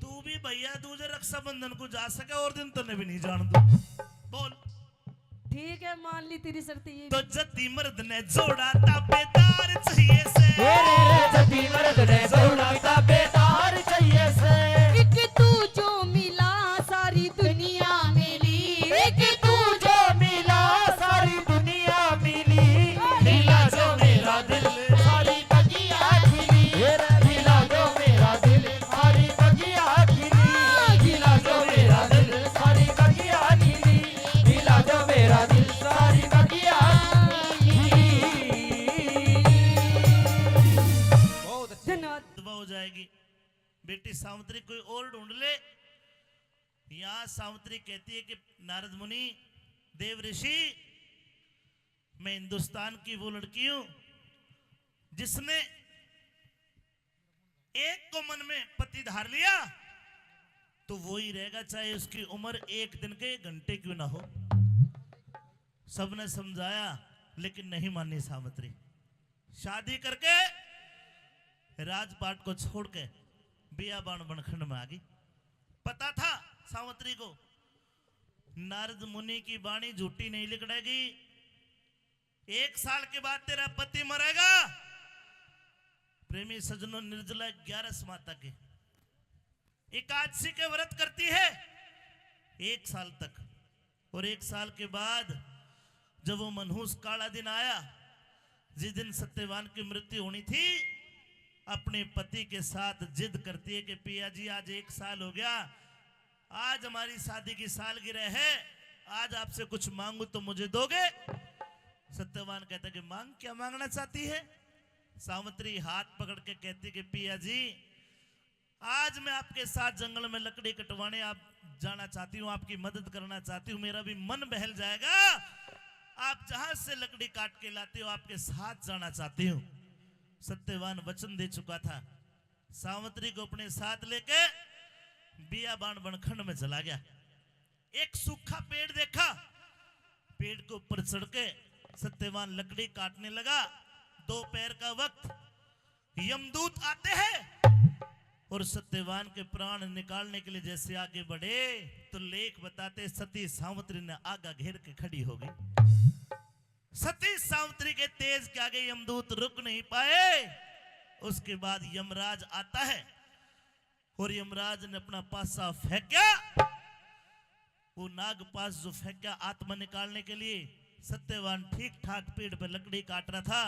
तू भी भैया दूजे रक्षाबंधन को जा सके और दिन तो भी नहीं जान दू। बोल। ठीक है मान ली तेरी शर्त ये। तो जति मर्द ने जोड़ा ताबेदार चाहिए से। जति मर्द ने जोड़ा ताबेदार चाहिए से। एक तू जो मिला सारी दुनिया मिली। एक तू जो मिला सारी दुनिया मिली। मिला जो मेरा दिल सारी बगिया खिली। मिला जो मेरा दिल सारी बगिया खिली। मिला जो मेरा दिल सारी बगिया खिली। मिला जो मेरा दिल सारी बगिया धन्यवाद। दुआ हो जाएगी। बेटी सावित्री कोई और ढूंढ ले। यहाँ सावित्री कहती है कि नारद मुनि, देव ऋषि, मैं हिंदुस्तान की वो लड़की हूं जिसने एक को मन में पति धार लिया तो वो ही रहेगा, चाहे उसकी उम्र 1 दिन के 1 घंटे क्यों ना हो। सबने समझाया लेकिन नहीं मानी सावित्री। शादी करके राजपाट को छोड़ के बियाबान बनखंड में आ गई। पता था सावित्री को नारद मुनि की वाणी झूठी नहीं लिकड़ेगी। 1 साल के बाद तेरा पति मरेगा। प्रेमी सजनों, निर्जला 11 माता के एकादशी के व्रत करती है 1 साल तक, और 1 साल के बाद जब वो मनहूस काला दिन आया, जिस दिन सत्यवान की मृत्यु होनी थी, अपने पति के साथ जिद करती है कि पिया जी आज 1 साल हो गया, आज हमारी शादी की सालगिरह है, आज आपसे कुछ मांगू तो मुझे दोगे? सत्यवान कहता है कि मांग, क्या मांगना चाहती है? सावित्री हाथ पकड़ के कहती कि पिया जी आज मैं आपके साथ जंगल में लकड़ी कटवाने आप जाना चाहती हूँ, आपकी मदद करना चाहती हूँ, मेरा भी मन बहल जाएगा। आप जहां से लकड़ी काट के लाते हो आपके साथ जाना चाहती हूँ। सत्यवान वचन दे चुका था। सावित्री को अपने साथ लेके बियाबान बनखंड में चला गया। एक सूखा पेड़ देखा, पेड़ के ऊपर चढ़ के सत्यवान लकड़ी काटने लगा। दोपहर का वक्त, यमदूत आते हैं और सत्यवान के प्राण निकालने के लिए जैसे आगे बढ़े तो लेख बताते सती सावित्री ने आगा घेर के खड़ी हो गई। सती सावित्री के तेज के आगे यमदूत रुक नहीं पाए। उसके बाद यमराज आता है और यमराज ने अपना पासा फेंका। वो नाग पास जो फेंका आत्मा निकालने के लिए, सत्यवान ठीक ठाक पेड़ पे लकड़ी काट रहा था।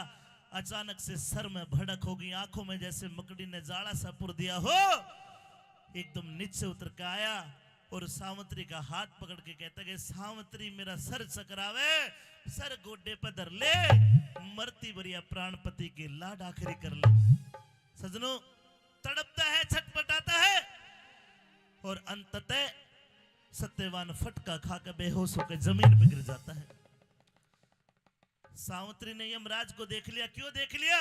अचानक से सर में भड़क हो गई, आंखों में जैसे मकड़ी ने जाड़ा सा पुर दिया हो। एकदम नीचे उतर के आया और सावित्री का हाथ पकड़ के कहता है, सावित्री मेरा सर चकरावे, सर गोडे पे धर ले, मरती बरिया प्राणपति के लाड आखिरी कर ले। सजनों, तड़पता है, छटपटाता है और अंततः सत्यवान फटका खाकर बेहोश होकर जमीन पे गिर जाता है। सावित्री ने यमराज को देख लिया। क्यों देख लिया?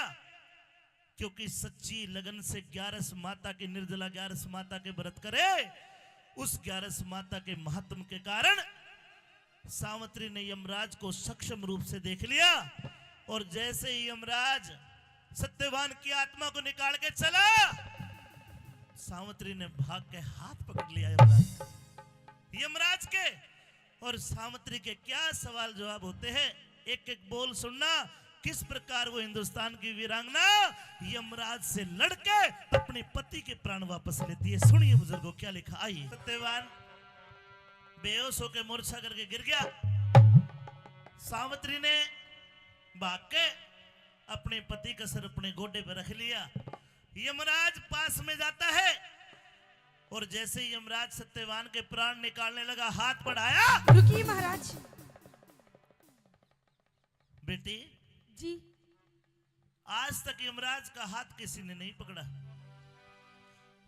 क्योंकि सच्ची लगन से 11 माता की, निर्जला 11 माता के व्रत करे। उस 11 माता के महात्म के कारण सावित्री ने यमराज को सक्षम रूप से देख लिया। और जैसे ही यमराज सत्यवान की आत्मा को निकाल के चला, सावित्री ने भाग के हाथ पकड़ लिया यमराज के। और सावित्री के क्या सवाल जवाब होते हैं, एक एक बोल सुनना। किस प्रकार वो हिंदुस्तान की वीरांगना यमराज से लड़के अपने पति के प्राण वापस लेती है। सुनिए बुजुर्गों क्या लिखा। आइए। सत्यवान बेहोश होकर मूर्छा करके गिर गया। सावित्री ने भाग के अपने पति का सर अपने गोडे पर रख लिया। यमराज पास में जाता है और जैसे ही यमराज सत्यवान के प्राण निकालने लगा, हाथ बढ़ाया। रुकिए महाराज। बेटी जी, आज तक यमराज का हाथ किसी ने नहीं पकड़ा,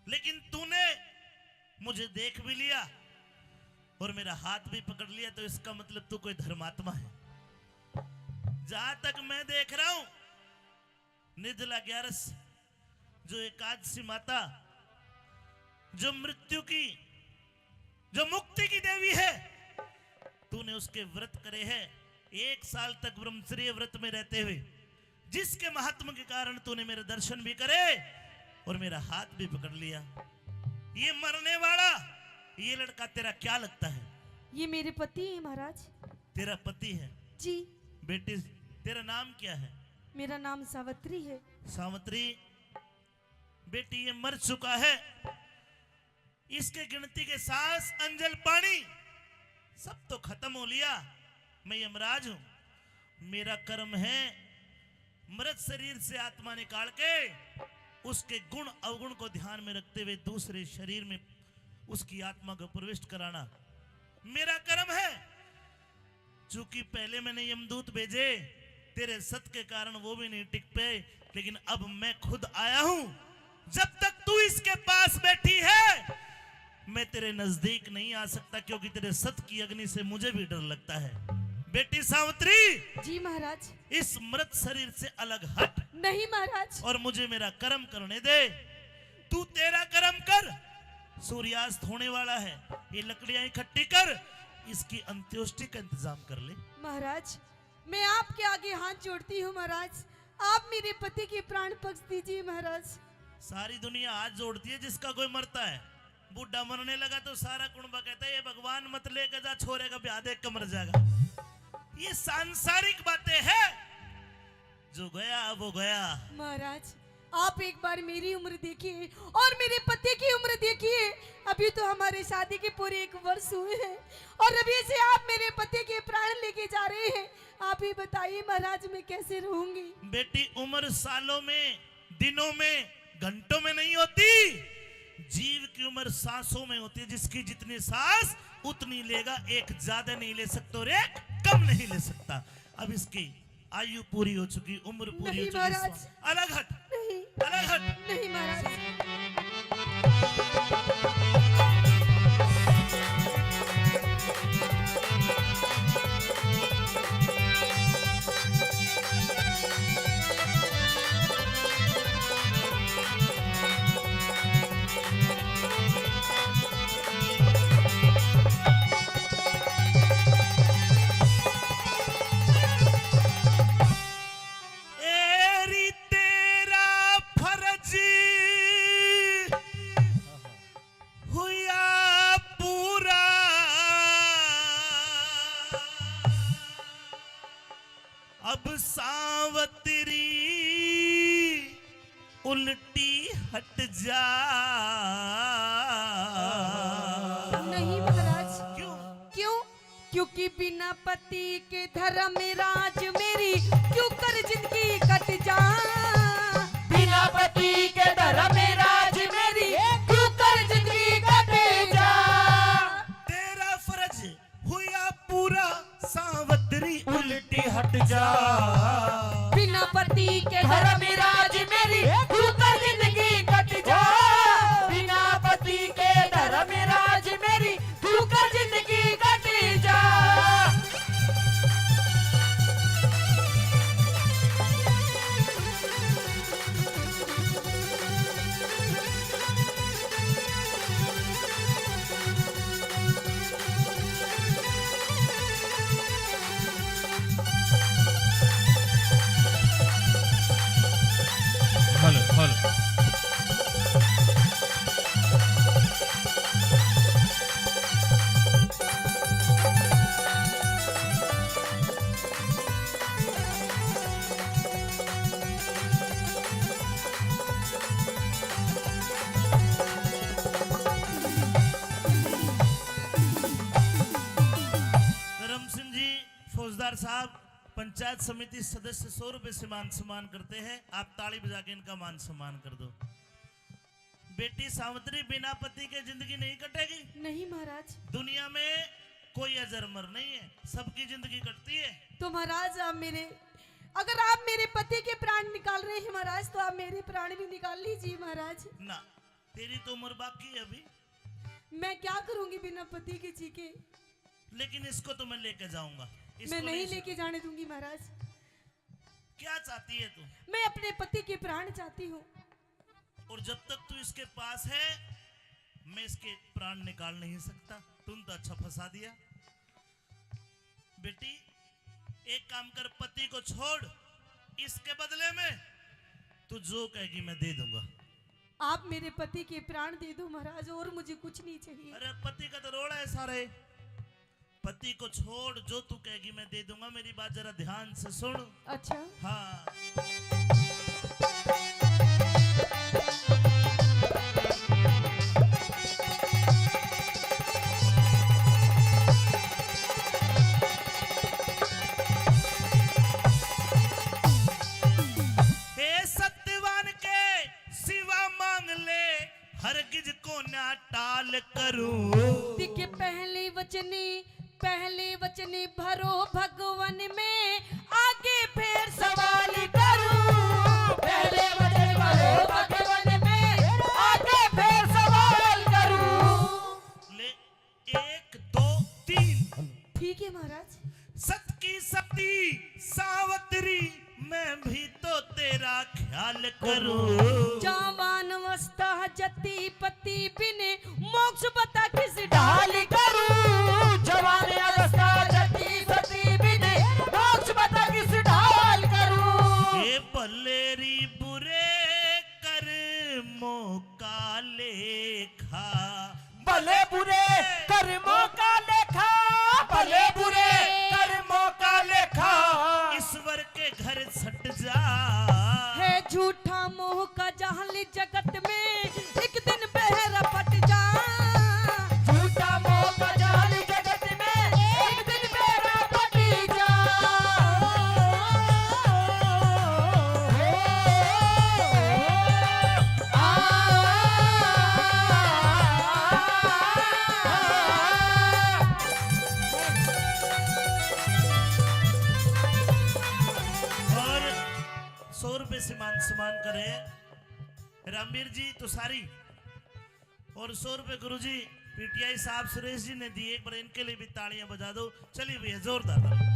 लेकिन तूने मुझे देख भी लिया और मेरा हाथ भी पकड़ लिया, तो इसका मतलब तू कोई धर्मात्मा है। जहां तक मैं देख रहा हूं, निर्जला 11 जो एकादशी माता, जो मृत्यु की, जो मुक्ति की देवी है, तूने उसके व्रत करे हैं। 1 साल तक ब्रह्मचर्य व्रत में रहते हुए जिसके महात्मा के कारण तूने मेरे दर्शन भी करे और मेरा हाथ भी पकड़ लिया। ये मरने वाला ये लड़का तेरा क्या लगता है? ये मेरे पति है महाराज। तेरा पति है? जी। बेटी, तेरा नाम क्या है? मेरा नाम सावित्री है। सावित्री बेटी, ये मर चुका है। इसके गिनती के सांस, अंजल, पानी सब तो खत्म हो लिया। मैं यमराज हूं। मेरा कर्म है मृत शरीर से आत्मा निकाल के उसके गुण अवगुण को ध्यान में रखते हुए दूसरे शरीर में उसकी आत्मा को प्रविष्ट कराना मेरा कर्म है। चूंकि पहले मैंने यमदूत भेजे, तेरे सत के कारण वो भी नहीं टिक पे, लेकिन अब मैं खुद आया हूं। जब तक तू इसके पास बैठी है मैं तेरे नजदीक नहीं आ सकता, क्योंकि तेरे सत की अग्नि से मुझे भी डर लगता है। बेटी सावित्री। जी महाराज। इस मृत शरीर से अलग हट। नहीं महाराज। और मुझे मेरा कर्म करने दे। तू तेरा कर्म कर, सूर्यास्त होने वाला है। ये लकड़ियां इकट्ठी कर, इसकी अंत्योष्टि का इंतजाम कर ले। महाराज, मैं आपके आगे हाथ जोड़ती हूँ महाराज, आप मेरे पति के प्राण पक्ष दीजिए महाराज। सारी दुनिया हाथ जोड़ती है जिसका कोई मरता है। बूढ़ा मरने लगा तो सारा कुंबा कहता है ये भगवान मत लेकर जा, छोरे का ब्याह देख कर मर जाएगा। ये सांसारिक बातें हैं, जो गया वो गया। महाराज, आप एक बार मेरी उम्र देखिए और मेरे पति की उम्र देखिए। अभी तो हमारे शादी के पूरे 1 वर्ष हुए हैं और अभी से आप मेरे पति के प्राण लेके जा रहे हैं। आप ही बताइए महाराज, मैं कैसे रहूंगी? बेटी, उम्र सालों में, दिनों में, घंटों में नहीं होती। जीव की उम्र सांसों में होती है। जिसकी जितनी सांस उतनी लेगा, एक ज्यादा नहीं ले सकता और एक कम नहीं ले सकता। अब इसकी आयु पूरी हो चुकी, उम्र पूरी हो चुकी। अलग हट। नहीं, अलग हट। नहीं महाराज। अब सावतरी उल्टी हट जा। नहीं महाराज। क्यों? क्यों? क्योंकि बिना पति के धर्म राज मेरी क्यों कर जिंदगी कट जा। बिना पति के धर्म राज मेरी क्यों कर जिंदगी कटे जा। तेरा फर्ज हुआ पूरा सावतरी उल्टी हट जा। बिना पति के धर्म राज मेरी क्यों कर जिंदगी कट जा। बिना पति के धर्म राज मेरी क्यों कर जिंदगी कट जा। धर्म सिंह जी फौजदार साहब पंचायत समिति सदस्य 100 रुपए से मान सम्मान करते हैं। आप ताली बजा के इनका मान सम्मान कर दो। बेटी सावित्री बिना पति के जिंदगी नहीं कटेगी। नहीं महाराज। दुनिया में कोई अजरमर नहीं है, सबकी जिंदगी कटती है। तो महाराज अगर आप मेरे पति के प्राण निकाल रहे हैं महाराज तो आप मेरे प्राण भी निकाल लीजिए महाराज। ना, तेरी तो उम्र बाकी है अभी। मैं क्या करूंगी बिना पति के जी के। लेकिन इसको तो मैं लेके जाऊंगा। मैं नहीं लेके जाने दूंगी महाराज। क्या चाहती है तू? मैं अपने पति के प्राण चाहती हूँ। और जब तक तू इसके पास है मैं इसके प्राण निकाल नहीं सकता। तुम तो अच्छा फंसा दिया। बेटी एक काम कर, पति को छोड़, इसके बदले में तू जो कहेगी मैं दे दूंगा। आप मेरे पति के प्राण दे दो महाराज, और मुझे कुछ नहीं चाहिए। अरे पति का तो रोड़ा है सारे। पति को छोड़, जो तू कहेगी मैं दे दूंगा। मेरी बात जरा ध्यान से सुन। अच्छा। हाँ, हे सत्यवान के सिवा मांग ले, हरगिज को ना टाल करूं। दिखे पहले वचनी भरो भगवान में, आगे फिर सवाल करूं। पहले वचन भरो भगवान में, आगे फिर सवाल करूं। ले 1 2 3। ठीक है महाराज। सत की सती सावत्री मैं भी तो तेरा ख्याल करूं। जवान अवस्था जति पति बिने मोक्ष बता किस ढाल करूं। जवान अवस्था जति सती बिने मोक्ष बता किस ढाल करूं। ये भलेरी बुरे कर्मों का लेखा, भले बुरे कर्मों का लेखा, भले बुरे कर्मों का लेखा। ईश्वर के घर सट जा। है झूठा मोह का जाल जगत में, एक दिन बहरा पट जा। झूठा मोह का जाल जगत में, एक दिन बेरा पट जा। और 100 रुपए से मान सम्मान करे रामवीर जी तुषारी, और 100 रुपए गुरुजी पीटीआई साहब सुरेश जी ने दिए। एक बार इनके लिए भी तालियां बजा दो। चलिए भैया जोरदार तालियां।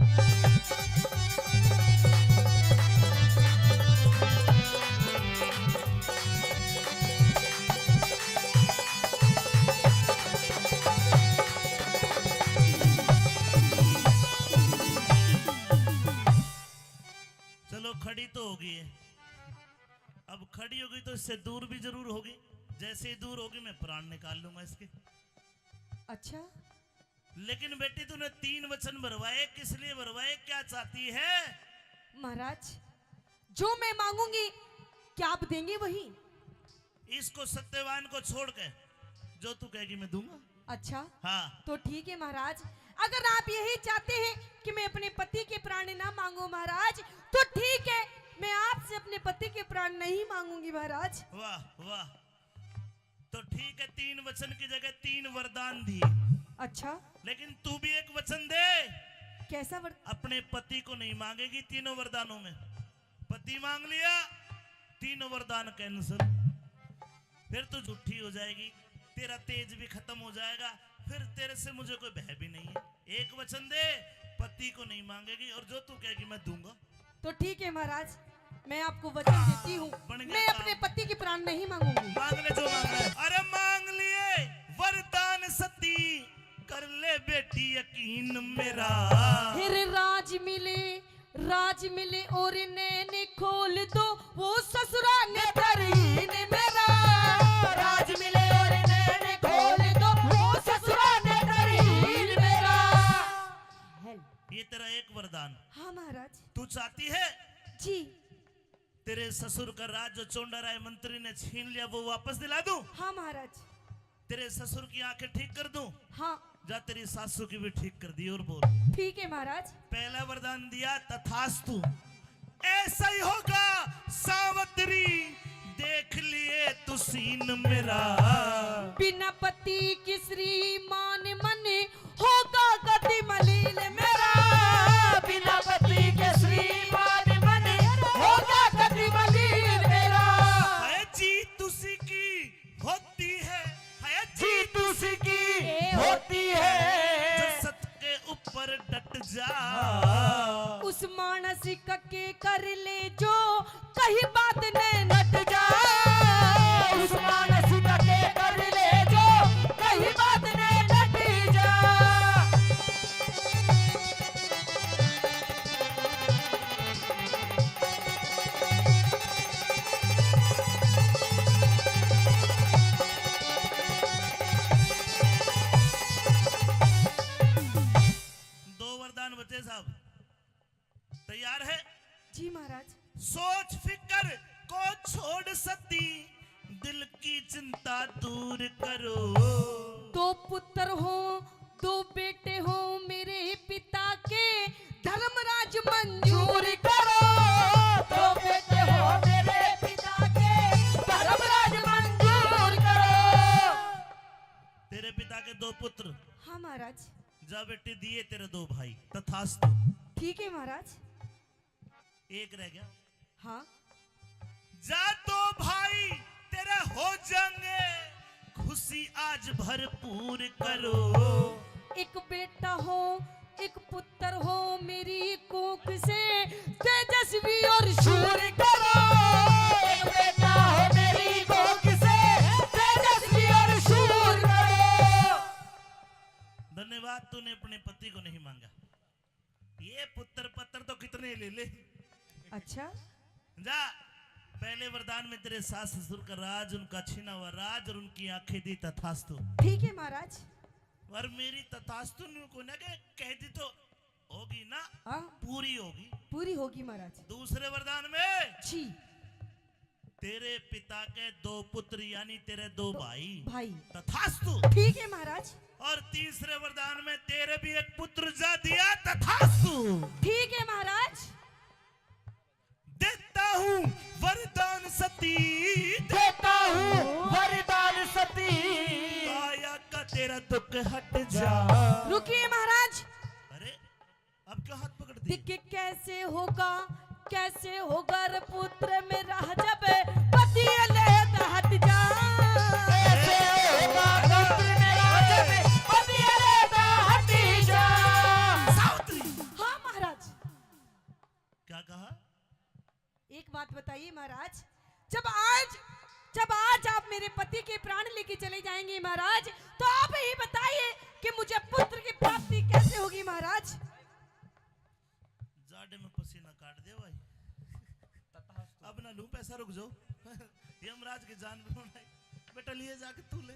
चलो खड़ी तो होगी है, अब खड़ी होगी तो इससे दूर भी जरूर होगी। जैसे ही दूर होगी मैं प्राण निकाल लूंगा इसके। अच्छा। लेकिन बेटी तूने 3 वचन भरवाए, किस लिए भरवाए, क्या चाहती है? महाराज जो मैं मांगूंगी क्या आप देंगे वही? इसको सत्यवान को छोड़ के जो तू कहेगी मैं दूंगा। अच्छा हाँ तो ठीक है महाराज, अगर आप यही चाहते हैं कि मैं अपने पति के प्राण ना मांगू महाराज तो ठीक है, मैं आपसे अपने पति के प्राण नहीं मांगूंगी महाराज। वाह वाह, तो ठीक है 3 वचन की जगह 3 वरदान दिए। अच्छा लेकिन तू भी एक वचन दे। कैसा अपने पति को नहीं मांगेगी तीनों वरदानों में। पति मांग लिया, तीनों वरदान कैंसिल, फिर तू झूठी हो जाएगी, तेरा तेज भी खत्म हो जाएगा, फिर तेरे से मुझे कोई भय भी नहीं है। एक वचन दे, पति को नहीं मांगेगी और जो तू कहेगी मैं दूंगा। तो ठीक है महाराज, मैं आपको वचन देती हूँ, मैं अपने पति के प्राण नहीं मांगूंगी। मांग ले जो मांगना है। अरे मांग लिए वरदान सती, कर ले बेटी यकीन मेरा। फिर राज मिले और नैने खोल दो, वो ससुरा ने तरहीन मेरा। राज मिले और नैने खोल दो, वो ससुरा ने तरहीन मेरा। ये तेरा एक वरदान। हाँ महाराज। तू चाहती है जी तेरे ससुर का राज जो चोंडा राय मंत्री ने छीन लिया वो वापस दिला दूं? हाँ महाराज। तेरे ससुर की आंखें ठीक कर दूं? हाँ। जा तेरी सासू की भी ठीक कर दी। और बोल। ठीक है महाराज। पहला वरदान दिया तथास्तु, ऐसा ही होगा सावित्री, देख लिए तू सीन मेरा। बिना पति की श्रीमान मन होगा गति मलिन मेरा। बिना पति के श्रीमान मन होगा गति मलिन मेरा। है जीत उसी की होती है, जीत उसी की होती है, जो सत के ऊपर डट जा। उस मानसिक के कर ले जो कहीं बात न नट जा। उस मानसिक के कर ले जो कहीं बात न नट जा। बचे साहब, तैयार है? जी महाराज। सोच फिकर को छोड़ सती, दिल की चिंता दूर करो। 2 पुत्र हो 2 बेटे हो मेरे पिता के, धर्मराज मंजूर करो। 2 बेटे हो मेरे पिता के, धर्मराज मंजूर करो। तेरे पिता के 2 पुत्र। हाँ महाराज। जा बेटे दिए तेरे 2 भाई, तथास्तु। ठीक है महाराज। एक रह गया। हाँ। जा 2 भाई तेरे हो जाएंगे, खुशी आज भरपूर करो। एक बेटा हो 1 पुत्र हो मेरी कोख से, तेजस्वी और शूर करो। एक बेटा हो मेरी कोख से, तेजस्वी और शूर करो। धन्यवाद, तूने अपने पति को नहीं मांगा। ये पुत्र पत्र तो कितने ले ले। अच्छा। जा, पहले वरदान में तेरे सास ससुर का राज, उनका छीना हुआ राज और उनकी आंखें दी, तथास्तु। ठीक है महाराज। और मेरी तथास्तु को ना कह दी तो होगी ना? हाँ पूरी होगी। पूरी होगी महाराज। दूसरे वरदान में जी, तेरे पिता के 2 पुत्र यानी तेरे 2 भाई, तथास्तु। ठीक है महाराज। और तीसरे वरदान में तेरे भी 1 पुत्र जा दिया, तथास्तु। ठीक है महाराज। देता हूँ वरदान सती, देता हूँ वरदान सती, आया का तेरा दुख हट जा। रुकिए महाराज। अरे अब क्या हाथ पकड़ दी? देखिए कैसे होगा रे पुत्र मेरा जब पति अलग हट जा। कैसे होगा पुत्र मेरा जब पति अलग हट जा। सावित्री। हाँ महाराज। क्या कहा? एक बात बताइए महाराज, जब आज आप मेरे पति के प्राण लेके चले जाएंगे महाराज, तो आप ही बताइए कि मुझे पुत्र की प्राप्ति कैसे होगी महाराज? जाड़े में पसीना काट दे भाई। अब ना लूं पैसा, रुक जाओ। यमराज की जान बेटा लिए जाके तू ले।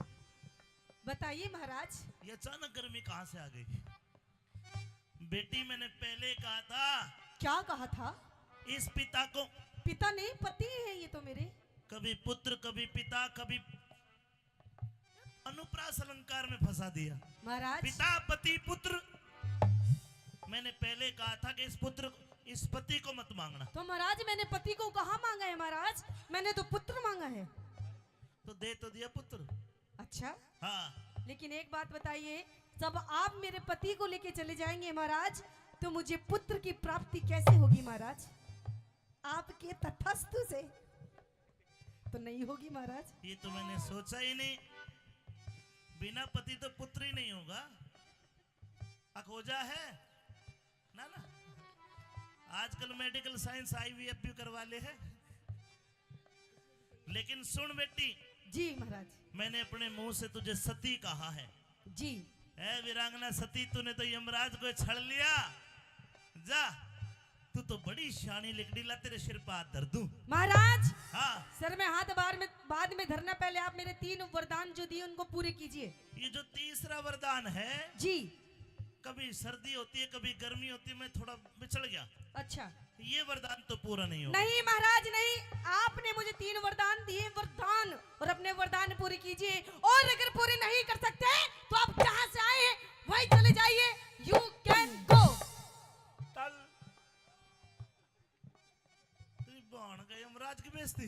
बताइए महाराज। ये अचानक गर्मी कहां से आ गई? बेटी मैंने पहले कहा था। क्या कहा था? इस पिता को पिता नहीं, पति है ये तो मेरे। कभी पुत्र, कभी पिता, कभी अनुप्रास अलंकार में फंसा दिया। महाराज पिता, पति, पुत्र। मैंने पहले कहा था कि इस पति को मत मांगना। तो महाराज मैंने पति को कहाँ मांगा है महाराज, मैंने तो पुत्र मांगा है। तो दे तो दिया पुत्र। अच्छा, हाँ, लेकिन एक बात बताइए, जब आप मेरे पति को लेके चले जाएंगे महाराज, तो मुझे पुत्र की प्राप्ति कैसे होगी महाराज? आपके तथस्तु से तो नहीं होगी महाराज। ये तो मैंने सोचा ही नहीं। बिना पति तो पुत्र ही नहीं होगा। अखोजा है ना ना। आजकल मेडिकल साइंस IVF भी करवा ले है। लेकिन सुन बेटी, जी महाराज। मैंने अपने मुंह से तुझे सती कहा है। जी। है वीरांगना सती, तूने तो यमराज को छड़ लिया। जा, तू तो बड़ी शानी लिकड़ी, ला तेरे सिर पर हाथ धर दूं। महाराज हाँ, सर में हाथ बाद में धरना, पहले आप मेरे 3 वरदान जो दिए उनको पूरे कीजिए। ये जो तीसरा वरदान है, जी। कभी सर्दी होती है, कभी गर्मी होती है, मैं थोड़ा बिछड़ गया। अच्छा, ये वरदान तो पूरा नहीं होगा। नहीं महाराज नहीं, आपने मुझे 3 वरदान दिए, वरदान, और अपने वरदान पूरे कीजिए। और अगर पूरे नहीं कर सकते तो आप जहां से आए हैं वहीं चले जाइए। You can go. बहन का यमराज की बेइज्जती।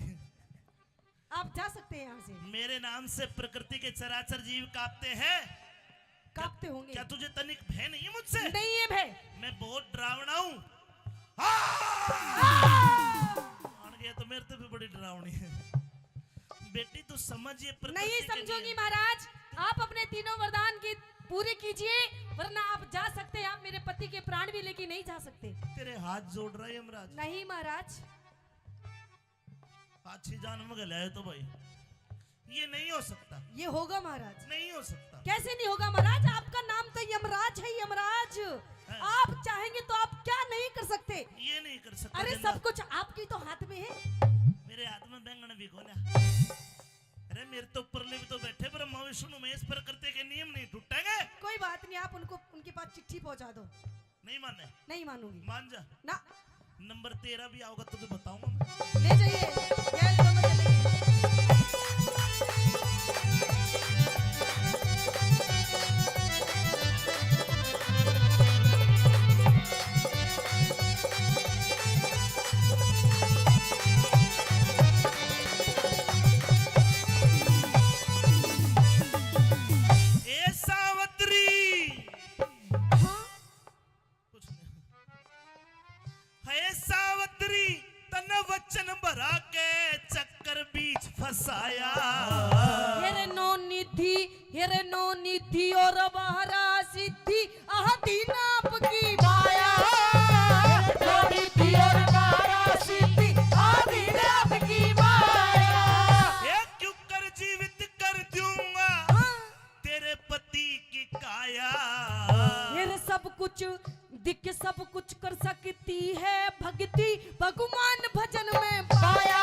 आप जा सकते हैं यहाँ से। मेरे नाम से प्रकृति के चराचर जीव कांपते हैं। कांपते होंगे। क्या तुझे तनिक भय नहीं है मुझसे? नहीं है भय। मैं बहुत डरावना हूँ। मान गया तो मेरे तो भी बड़ी डरावनी है। बेटी तू समझिए, प्रकृति नहीं के समझूंगी नियम। महाराज, आप अपने 3 वरदान की पूरे कीजिए, वरना आप जा सकते हैं। आप मेरे पति के प्राण भी लेके नहीं जा सकते। तेरे हाथ जोड़ रहा है यमराज। नहीं महाराज। अच्छी जान में गलाए तो भाई, ये नहीं हो सकता। ये होगा महाराज। नहीं हो सकता। कैसे नहीं होगा महाराज? आपका नाम तो यमराज है, यमराज। आप चाहेंगे तो आप क्या नहीं कर सकते? ये नहीं कर सकता। अरे जिंदा। सब कुछ आपकी तो हाथ में है। मेरे हाथ में बैंगन भी खोला। अरे मेरे तो ऊपर भी तो बैठे ब्रह्मा विष्णु महेश, प्रकृति के नियम नहीं टूटेंगे। कोई बात नहीं, आप उनके पास चिट्ठी पहुंचा दो। नहीं माने? नहीं मानूंगी। मान जा। ना। नंबर 13 भी आओगा तो बताऊंगा मैं। ले जाइए, गैल दोनों चलेंगे। ए सावित्री। हाँ? कुछ नहीं। है सावित्री, तन वचन भरा के चक्कर बीच फंसाया। हेरे नो निधि और बहरा सिद्धि आहती नाप की माया। नो निधि और बहरा सिद्धि आहती नाप की माया। ये क्यों कर जीवित कर दूंगा तेरे पति की काया। हेरे सब कुछ दिख सब कुछ कर सकती है भक्ति, भगवान भजन में पाया।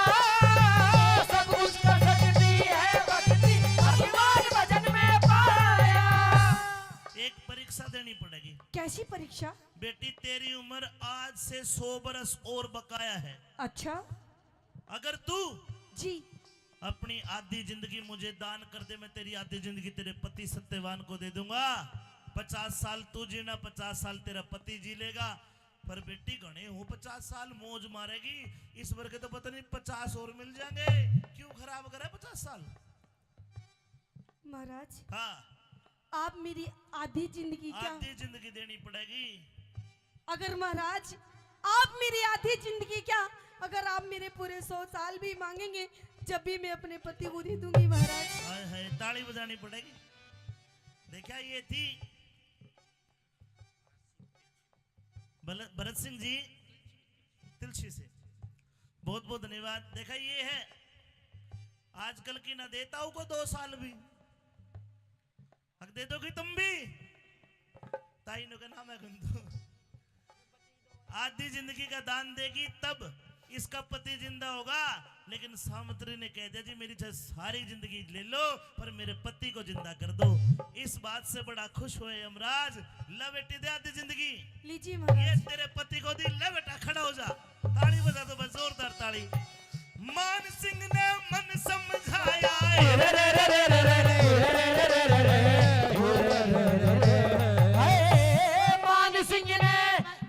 सब कुछ कर सकती है भक्ति, भगवान भजन में पाया। एक परीक्षा देनी पड़ेगी। कैसी परीक्षा? बेटी तेरी उम्र आज से 100 बरस और बकाया है। अच्छा अगर तू जी। अपनी आधी जिंदगी मुझे दान कर दे, मैं तेरी आधी जिंदगी तेरे पति सत्यवान को दे दूंगा। 50 साल तू जीना, 50 साल तेरा पति जी लेगा। पर बेटी गणे हो 50 साल मौज मारेगी। इस वर्ग के तो पता नहीं 50 और मिल जाएंगे। क्यों खराब करा 50 साल? महाराज हाँ, आप मेरी आधी जिंदगी क्या? आधी जिंदगी देनी पड़ेगी। अगर महाराज आप मेरी आधी जिंदगी क्या, अगर आप मेरे पूरे 100 साल भी मांगेंगे, जब भी मैं अपने पति को दे दूंगी महाराज। हाय हाय, ताली बजानी पड़ेगी। देखा, ये थी भरत सिंह जी तिलसी से, बहुत बहुत धन्यवाद। देखा, ये है आजकल की न देता हूं को 2 साल भी हक दे दोगी तुम भी। ताई नो का नाम है गुंदू। आधी जिंदगी का दान देगी तब इसका पति जिंदा होगा। लेकिन सावित्री ने कह दिया जी मेरी चाहे सारी जिंदगी ले लो पर मेरे पति को जिंदा कर दो। इस बात से बड़ा खुश हुए यमराज। ला बेटी दे आधी जिंदगी। लीजिए ये महाराज। तेरे पति को दी, ले बेटा खड़ा हो जा। ताली बजा दो बस, जोरदार ताली। मान सिंह ने मन समझाया मान सिंह ने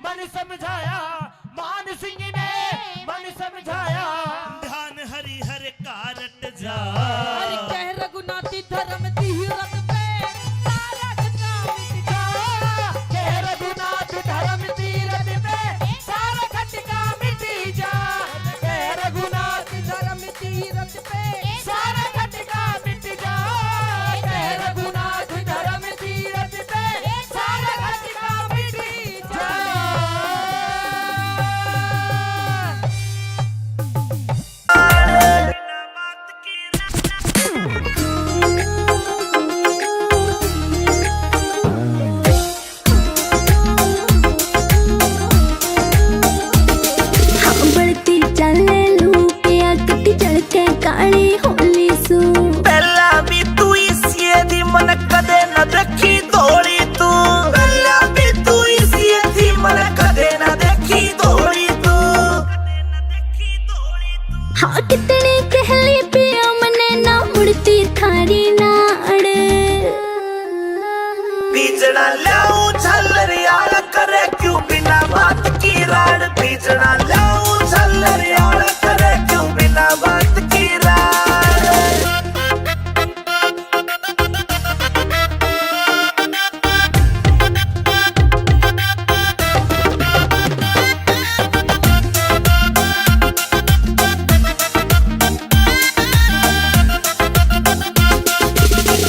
मन समझाया, मान सिंह ने मन समझाया। ध्यान हरि हर कारट जा। अरे कह रघुनाथी धर्म तीरथ पे सारा खतरा मिट जा। कह रघुनाथ धर्म तीरथ पे सारा खटका मिट जा। कह रघुनाथ धर्म तीरथ पे सारा खटका मिट जा। कह रघुनाथ धर्म तीरथ पे सारा खटका मिट जा। बढ़ती चले लू के अकटी चढ़के काली होली सू। पहला भी तू इसी दी मन कदे न देखी दौड़ी तू। पहला भी तू इसी दी मन कदे न देखी दौड़ी तू। हाँ कितने कहली पिया मने ना मुड़ती थारी नाड़। बीजना लाऊं झल्लरियाल करे क्यों बिना बात की राड़। बीजना लाऊं झल्लरियाल करे क्यों बिना बात की राड़।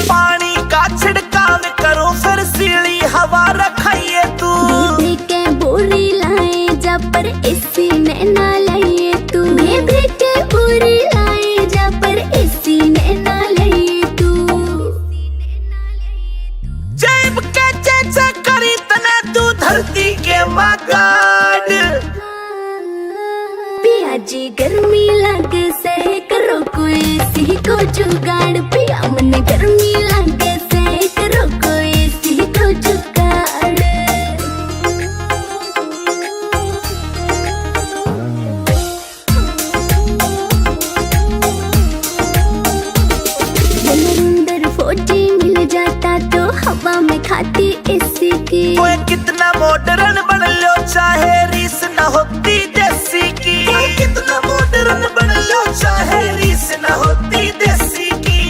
पानी का छिड़काव करो फिर सीढ़ी हवा रखाइए तू। बेबी के बोरी लाए जा पर इसी ने ना लाइए तू। बेबी के बोरी लाए जा पर इसी ने ना लाइए तू। जैब के चेचे करी तने तू धरती के मगाड़। पिया जी गर्मी लगे से करो कोई सी को जुगाड़। पिया मन गर्मी लगे से करो कोई सी को जुगाड़। नरेंद्र फौजी मिल जाता तो हवा में खाती इसी की। कोई कितना मॉडर्न बन लो चाहे रीस न होती देसी की। कोई कितना मॉडर्न बन लो चाहे रीस न होती देसी की।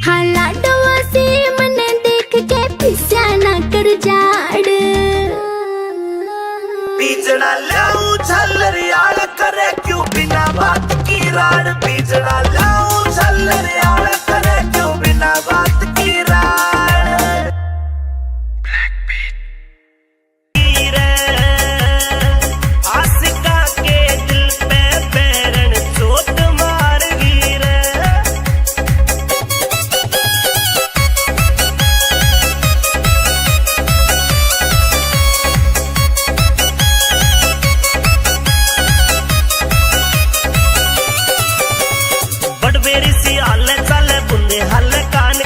हाँ लाडवा से मने देख के पिस्या ना कर जाड़। बीजना लाऊं झल्लरियाल करे क्यों बिना बात की राड़। बीजना लाऊं झल्लरियाल करे क्यों बिना बात की राड़। आशिका के दिल पे पैरन चोट मार गिरे। बड़बेरी सी हाल चाले बुंदे हाल कान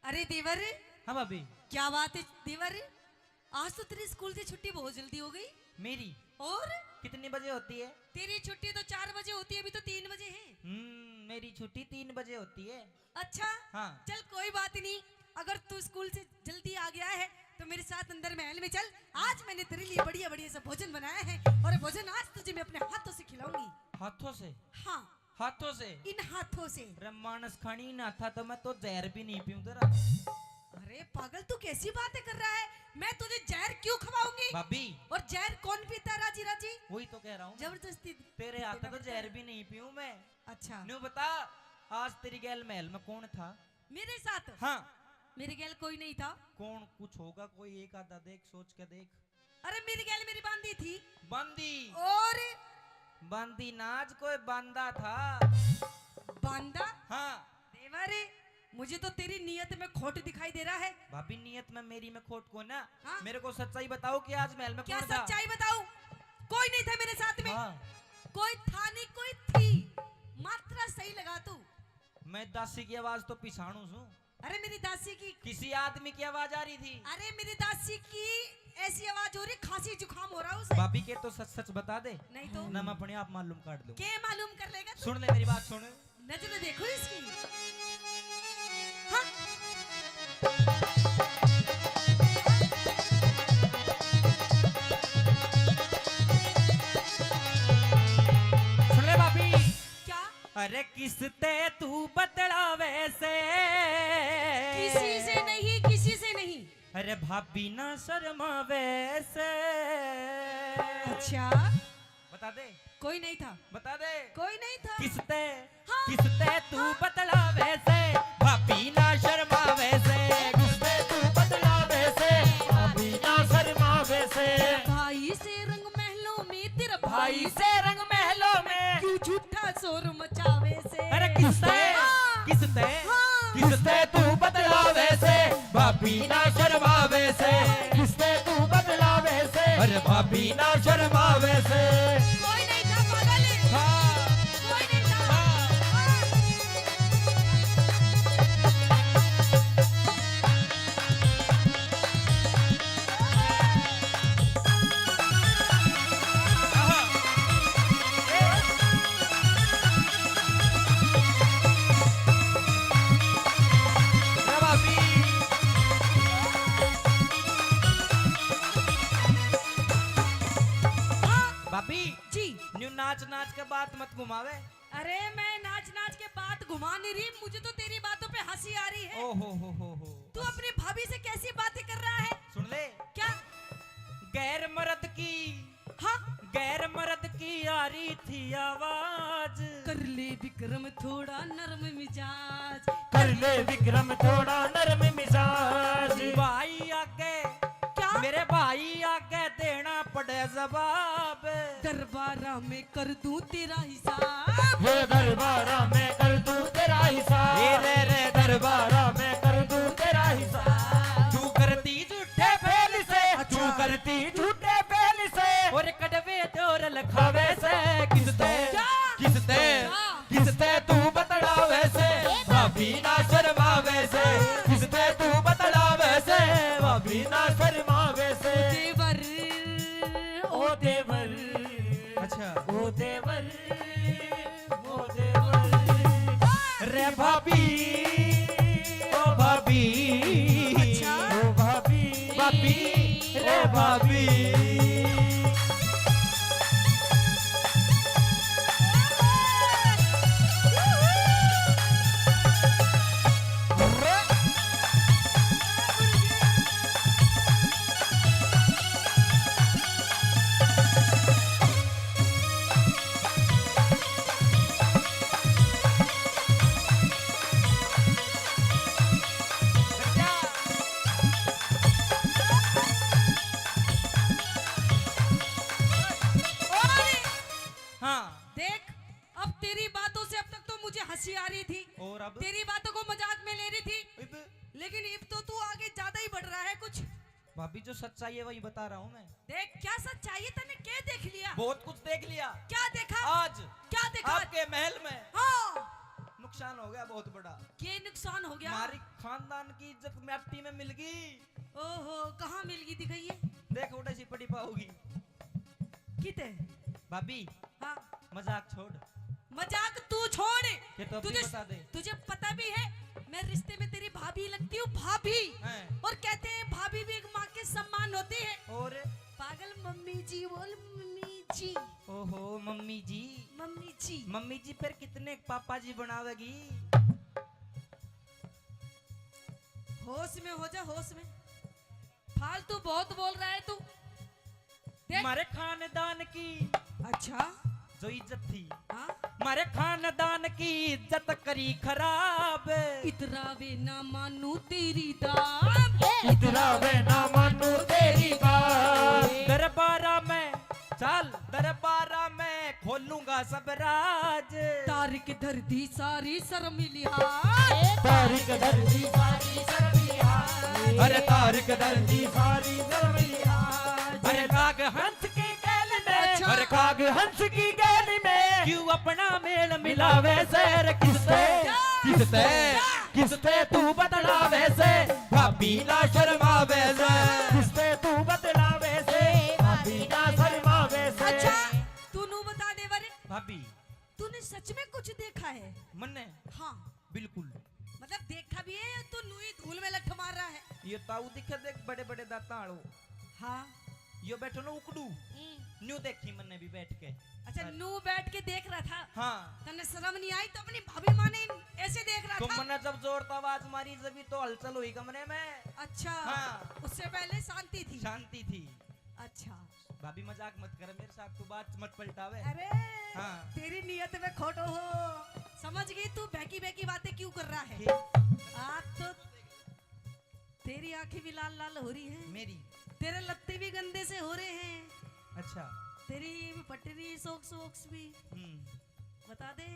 अरे देवर, हाँ भाभी। क्या बात है देवर, आज तो तेरी स्कूल से छुट्टी बहुत जल्दी हो गई। मेरी और कितनी बजे होती है? तेरी छुट्टी तो 4 बजे होती है, अभी तो 3 बजे है। मेरी छुट्टी 3 बजे होती है। अच्छा हाँ। चल कोई बात नहीं, अगर तू स्कूल से जल्दी आ गया है तो मेरे साथ अंदर महल में चल। आज मैंने तेरे लिए बढ़िया बढ़िया सा भोजन बनाया है, और ये भोजन आज तुझे मैं अपने हाथों से खिलाऊंगी। हाथों से? हाँ, हाथों से? इन हाथों से। अरे मानस खानी ना था तो मैं तो जहर भी नहीं पीऊं तेरा। अरे पागल, तू कैसी बातें कर रहा है? मैं तुझे जहर क्यों खवाऊंगी? भाभी, और जहर कौन पीता है राजी राजी? वही तो कह रहा हूँ। जबरदस्ती तेरे हाथ तो जहर भी नहीं पीऊं मैं। अच्छा न्यू बता, आज तेरी गैल महल में कौन था? मेरे साथ? हाँ। मेरे गैल कोई नहीं था। कौन? कुछ होगा कोई, एक आधा देख, सोच के देख। अरे मेरी गैल मेरी बांदी थी। बंदी? और बंदी नाच कोई बांदा था। बांदा? हाँ। देवर, मुझे तो तेरी नियत में खोट दिखाई दे रहा है। भाभी, नियत में मेरी में खोट को ना। हाँ? मेरे को सच्चाई बताओ कि आज महल में क्या कौन था? सच्चाई बताऊं? कोई नहीं था मेरे साथ में। हाँ। कोई था नहीं, कोई थी। मात्रा सही लगा तू। मैं दासी की आवाज तो पिछाणू हूँ। अरे मेरी दासी की, किसी आदमी की आवाज आ रही थी। अरे मेरी दासी की ऐसी आवाज हो रही, खांसी जुकाम हो रहा है उसे। भाभी के तो सच सच बता दे, नहीं तो ना मैं अपने आप मालूम काट दूं। के मालूम कर लेगा तू? सुन ले मेरी बात, सुन। नजर देखो इसकी। हाँ? सुन ले भाभी। क्या? अरे किसते तू बदला वैसे? किसी से नहीं, किसी से नहीं। अरे भाभी ना शर्मा वैसे। अच्छा, बता दे। कोई नहीं था। बता दे। कोई नहीं था। किसते? हाँ। किसते तू बदला वैसे? भाभी ना शर्मा वैसे। किसते तू बदला वैसे? भाभी ना शर्मा वैसे। भाई से रंग महलों में, तेरा भाई से रंग महलों में क्यों झूठा शोर मचावे से? अरे किसते? हाँ। किसते? हाँ। किसते तू बदला वैसे? भाभी ना शर्मा वैसे। किसते तू बदला वैसे? अरे भाभी ना शर्मा वैसे। कोई नहीं था पागल। हाँ। कोई नहीं था। हाँ। हाँ। भाभी जी। न्यू नाच नाच के बात मत घुमावे। अरे मैं नाच नाच के बात घुमा नहीं रही, मुझे तो तेरी बातों पे हंसी आ रही है। ओ हो। तू अपनी भाभी से कैसी बातें कर रहा है? सुन ले। क्या? गैर मर्द की, हाँ? गैर मर्द की आ रही थी आवाज। कर ले विक्रम थोड़ा नरम मिजाज। कर ले विक्रम थोड़ा नरम मिजाज। भाई आगे, क्या? मेरे भाई आगे देना पड़े जवाब। दरबारा में कर दूं तेरा हिसाब। ये दरबारा में कर दूं तेरा हिसाब। ये रे दरबारा में कर दूं तेरा हिसाब। तू करती झूठे फेल से, तू करती झूठे फेल से। और कड़वे जोर लखावे से। किसते? क्या? किसते? क्या? किसते तू बतड़ा वैसे? भाभी ना शर्मा वैसे। किसते तू बतड़ा वैसे? भाभी ना शर्मा वैसे। देवर, ओ देवर, अच्छा। ओ देवर, ओ देवर। रे भाभी, ओ भाभी, अच्छा। ओ भाभी, भाभी, रे भाभी। हाँ। देख, अब तेरी बातों से अब तक तो मुझे हंसी आ रही थी, और अब? तेरी बातों को मजाक में ले रही थी, लेकिन अब तो तू आगे ज्यादा ही बढ़ रहा है कुछ। भाभी जो सच्चाई है वही बता रहा हूँ मैं। देख, क्या सच्चाई है? तने क्या देख लिया? बहुत कुछ देख लिया क्या देखा? आज क्या देखा? आपके महल में। हाँ। नुकसान हो गया बहुत बड़ा। ये नुकसान हो गया? हमारी खानदान की इज्जत मिट्टी में मिल गई। ओहो, कहाँ मिल गई दिखाइए। देख उठे सी पड़ी पाओगी। किते? भाभी हाँ, मजाक छोड़। मजाक तू छोड़। ये तो अभी बता दे। तुझे पता भी है मैं रिश्ते में तेरी भाभी लगती हूँ, भाभी। हैं। और कहते हैं भाभी भी एक माँ के सम्मान होती है। और पागल मम्मी जी बोल, मम्मी जी। ओहो मम्मी जी। मम्मी जी। मम्मी जी फिर कितने पापा जी बनावेगी? होश में हो जा, होश में। फालतू बहुत बोल रहा है तू। देख। हमारे खानदान की अच्छा, जो इज्जत थी, हाँ, हमारे खानदान की इज्जत करी खराब। इतरावे ना मानू तेरी दाब। इतरावे ना मानू तेरी बात। दरबारा में चल, दरबारा में खोलूंगा सब राज। तारिक धरती सारी शर्म लिहाज। तारिक दर्दी सारी शर्मिया। अरे तारिक दर्दी सारी शर्मिया। अरे काग हंस की गैल में, अच्छा। अरे काग हंस की गैल में क्यों अपना मेल मिलावे से? किससे किससे किससे तू बदलावे से? भाभी ना शर्मावे से। किससे तू बदलावे से? भाभी ना शर्मावे से। अच्छा, तू नू बता दे बरे, भाभी तूने सच में कुछ देखा है? मन्ने हाँ, बिल्कुल। मतलब देखा भी है, तू नूई धूल में लठ मार रहा है। ये ताऊ दिखे देख, बड़े बड़े दांत आड़ो। हाँ, यो बैठो ना उकड़ू, न्यू देखी मैंने भी बैठ के। अच्छा, नू बैठ के देख रहा था। हाँ, तन्ने शर्म नहीं आई तो अपनी भाभी माँ ने ऐसे देख रहा तो था। मैंने जब जोर तो आवाज मारी जब तो हलचल हुई कमरे में। अच्छा, हाँ। उससे पहले शांति थी। शांति थी। अच्छा, भाभी मजाक मत कर मेरे साथ, तू बात मत पलटावे। अरे हाँ। तेरी नियत में खोटो हो। समझ गई तू बहकी बहकी बातें क्यों कर रहा है? आज तो तेरी आंखें भी लाल लाल हो रही हैं, मेरी तेरे लत्ते भी गंदे से हो रहे हैं, अच्छा। तेरी पटरी सोक्स वोक्स भी। बता दे,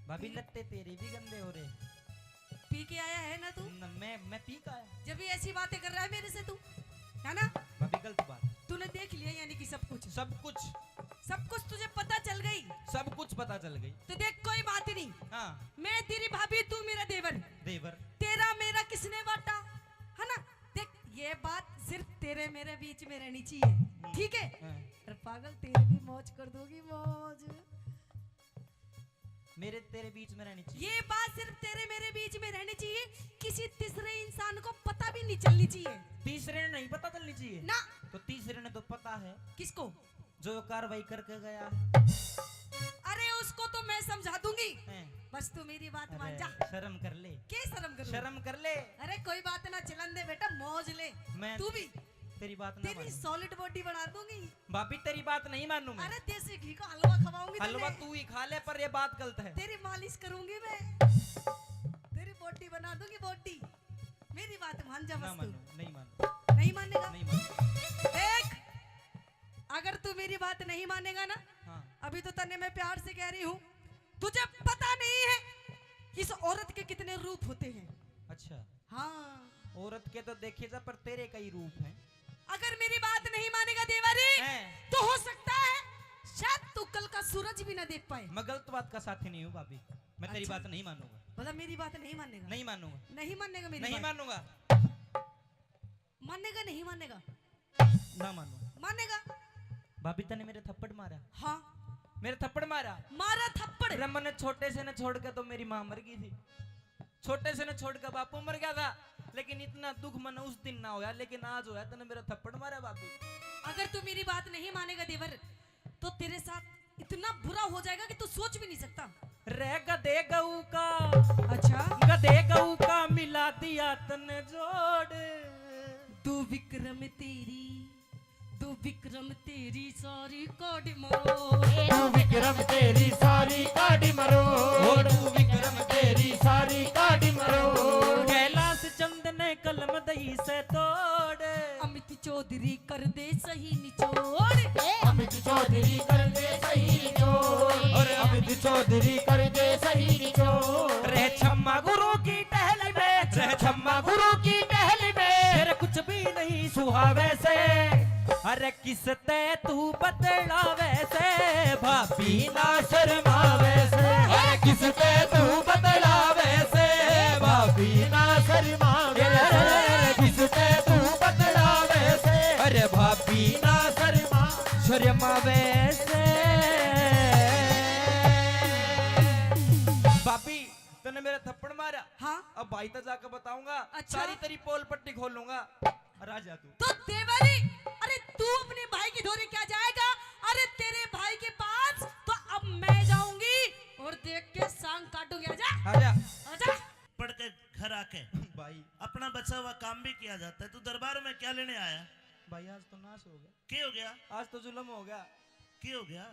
भाभी लत्ते तेरे भी गंदे हो रहे। पी के आया है ना तू? मैं पी का है। जब भी ऐसी बातें कर रहा है मेरे से तू, है ना? भाभी गलत बात। तूने देख लिया यानी कि सब कुछ? सब कुछ, सब कुछ तुझे पता चल गई? सब कुछ पता चल गई। तो देख, कोई बात नहीं। हाँ, मैं तेरी भाभी, तू मेरा देवर। देवर। तेरा मेरा किसने बांटा, है ना? देख, ये बात सिर्फ तेरे मेरे बीच में रहनी चाहिए, ठीक है? हाँ। अरे पागल, तेरे भी मौज कर दोगी, मौज। मेरे तेरे बीच में रहनी चाहिए। ये बात सिर्फ तेरे मेरे बीच में रहनी चाहिए, किसी तीसरे इंसान को पता भी नहीं चलनी चाहिए। तीसरे ने नहीं पता चलनी चाहिए ना। तो तीसरे ने तो पता है। किसको? जो कार्रवाई करके गया। अरे उसको तो मैं समझा दूंगी, है। बस तू मेरी बात मान अरे, जा। शर्म कर ले। क्या शर्म करूं? शर्म कर ले। अरे कोई बात ना, चलन दे बेटा, मौज ले। मैं तू भी तेरी बात ना तेरी मानूं। सॉलिड बॉडी बना दूंगी। भाभी तेरी बात नहीं मानू मैं। अरे देसी घी का हलवा खवाऊंगी हलवा तुझे। तू ही खा ले, पर ये बात गलत है। तेरी मालिश करूंगी मैं, तेरी बॉडी बना दूंगी, बॉडी। मेरी बात मान जा ना बस तू। मानू, नहीं मानू, नहीं मानेगा? नहीं मानू। देख, अगर तू मेरी बात नहीं मानेगा ना, हाँ। अभी तो तन्ने मैं प्यार से कह रही हूँ, तुझे पता नहीं है इस औरत के कितने रूप होते हैं। अच्छा, हाँ, औरत के तो देखे जा, पर तेरे कई रूप हैं। अगर मेरी बात नहीं मानेगा देवरी, हैं। तो हो सकता है शायद तू कल का सूरज भी ना देख पाए। मैं गलत बात का साथी नहीं हूँ भाभी, मैं तेरी अच्छा। बात नहीं मानूंगा। मतलब मेरी बात नहीं मानेगा? नहीं मानूंगा, नहीं मानेगा मेरी नहीं बात? मानूंगा, मानेगा नहीं मानेगा? ना मानू। मानेगा? भाभी तने मेरे थप्पड़ मारा। हाँ, मेरे थप्पड़ मारा। मारा थप्पड़। अरे मैंने छोटे से न छोड़ के तो मेरी माँ मर गई थी, छोटे से न छोड़ के बापू मर गया था, लेकिन इतना दुख मन उस दिन ना होया, लेकिन आज होया। तने मेरा थप्पड़ मारा भाभी। अगर तू मेरी बात नहीं मानेगा देवर, तो तेरे साथ इतना बुरा हो जाएगा कि तू सोच भी नहीं सकता। रे गधे गऊ का, अच्छा, गधे गऊ का मिला दिया तने जोड़। तू विक्रम तेरी, तू विक्रम तेरी सारी काट मरो। तू विक्रम तेरी सारी काटी मरो। तू विक्रम तेरी सारी काटी मरो। कैलाश चंद ने कलम दही से तोड़। अमित चौधरी कर दे सही निचोड़। अमित चौधरी कर दे सही निचोड़। और अमित चौधरी कर दे सही निचोड़। रे छम्मा गुरु की टहल में, रे छम्मा गुरु की टहल में तेरे कुछ भी नहीं सुहावे से। अरे किसते तू बदलावे से, भाभी ना शर्मावे से। अरे किस पे तू बतलावे से भाभी ना शर्मा किस पे तू बतलावे से अरे भाभी ना शर्मावे से भाभी तूने मेरा थप्पड़ मारा हाँ अब भाई तक जाकर बताऊंगा अच्छा। सारी तेरी पोल पट्टी खोल लूंगा राजा तू तो देवरी अरे तू अपने भाई की धोरी क्या जाएगा अरे तेरे भाई के पास तो अब मैं जाऊंगी और देख के सांग काटूंगी आजा आजा आजा पढ़ के घर आके भाई अपना बचा हुआ काम भी किया जाता है। तू दरबार में क्या लेने आया? भाई आज तो नाश हो गया क्या हो गया? आज तो जुल्म हो गया क्या हो गया?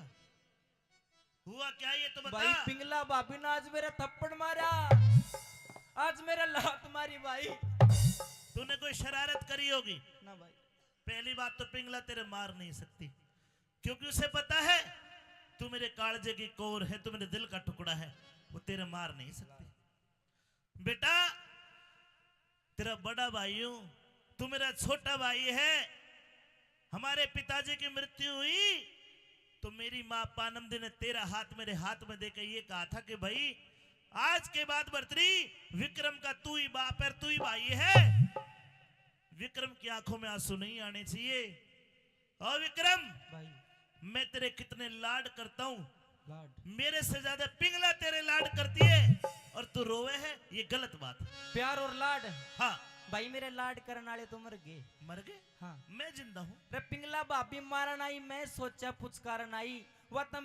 हुआ क्या ये तो बता। भाई पिंगला भाभी ने आज मेरा थप्पड़ मारा आज मेरा लात मारी भाई तूने कोई शरारत करी होगी ना भाई पहली बात तो पिंगला तेरे मार नहीं सकती क्योंकि उसे पता है तू मेरे कालजे की कोर है, तू मेरे दिल का टुकड़ा है, वो तेरे मार नहीं सकती। बेटा तेरा बड़ा भाई हूं, तू मेरा छोटा भाई है। हमारे पिताजी की मृत्यु हुई तो मेरी माँ पानमदी ने तेरा हाथ मेरे हाथ में देकर ये कहा था कि भाई आज के बाद बर्तरी विक्रम का तू ही बाप है, तू ही भाई है। विक्रम की आंखों में आंसू नहीं आने चाहिए। और विक्रम भाई मैं तेरे कितने लाड करता हूँ, लाड मेरे से ज्यादा पिंगला तेरे लाड करती है और तू रोवे है, ये गलत बात है। प्यार और लाड हाँ भाई मेरे लाड करने वाले तो मर गए मर गए, हाँ मैं जिंदा हूँ। रे पिंगला भाभी मारन आई मैं सोचा पुचकारन आई वह तब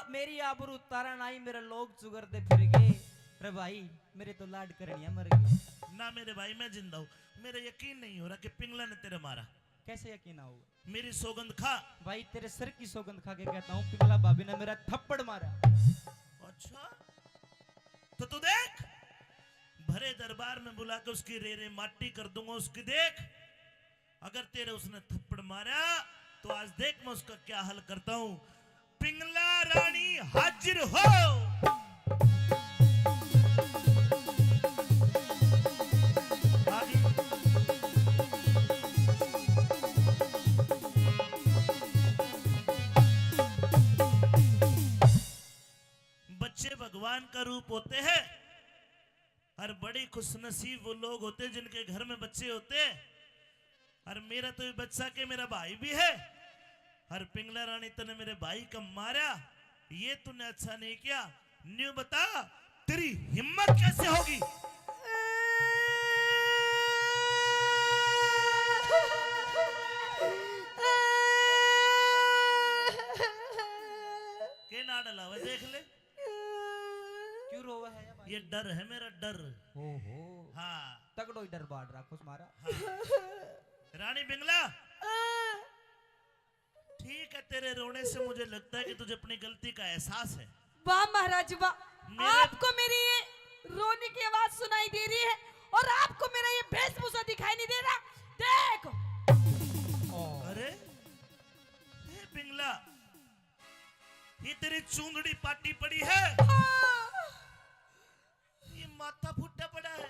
मेरी आबरू उतारन आई मेरे लोग चुगर दे फिर गए। रे भाई मेरे तो लाड करनिया मर गए। ना मेरे भाई मैं जिंदा हूँ। मेरा यकीन नहीं हो रहा कि पिंगला ने तेरे मारा। कैसे यकीन होगा? मेरी सौगंध खा। भाई तेरे सर की सौगंध खा के कहता हूँ पिंगला भाभी ने मेरा थप्पड़ मारा। अच्छा तो तू देख, भरे दरबार में बुला के उसकी रेरे माटी कर दूंगा उसकी। देख अगर तेरे उसने थप्पड़ मारा तो आज देख मैं उसका क्या हल करता हूं। पिंगला रानी हाजिर हो। आगे। बच्चे भगवान का रूप होते हैं और बड़ी खुशनसीब वो लोग होते हैं जिनके घर में बच्चे होते हैं। और मेरा तो ये बच्चा के मेरा भाई भी है। और पिंगला रानी तूने मेरे भाई का मारा, ये तूने अच्छा नहीं किया। न्यू बता तेरी हिम्मत कैसे होगी? के ना डला हुआ देख ले, क्यों रोवा है भाई? ये डर है मेरा डर। ओहो हाँ तगड़ो ही डर बाढ़ रखो मारा। रानी पिंगला ठीक है, तेरे रोने से मुझे लगता है कि तुझे अपनी गलती का एहसास है। वाह महाराज वाह, आपको मेरी ये रोने की आवाज सुनाई दे रही है और आपको मेरा ये वेशभूषा दिखाई नहीं दे रहा। देखो अरे ये पिंगला, ये तेरी चूंदड़ी पाटी पड़ी है, ये माथा फुट्टा पड़ा है,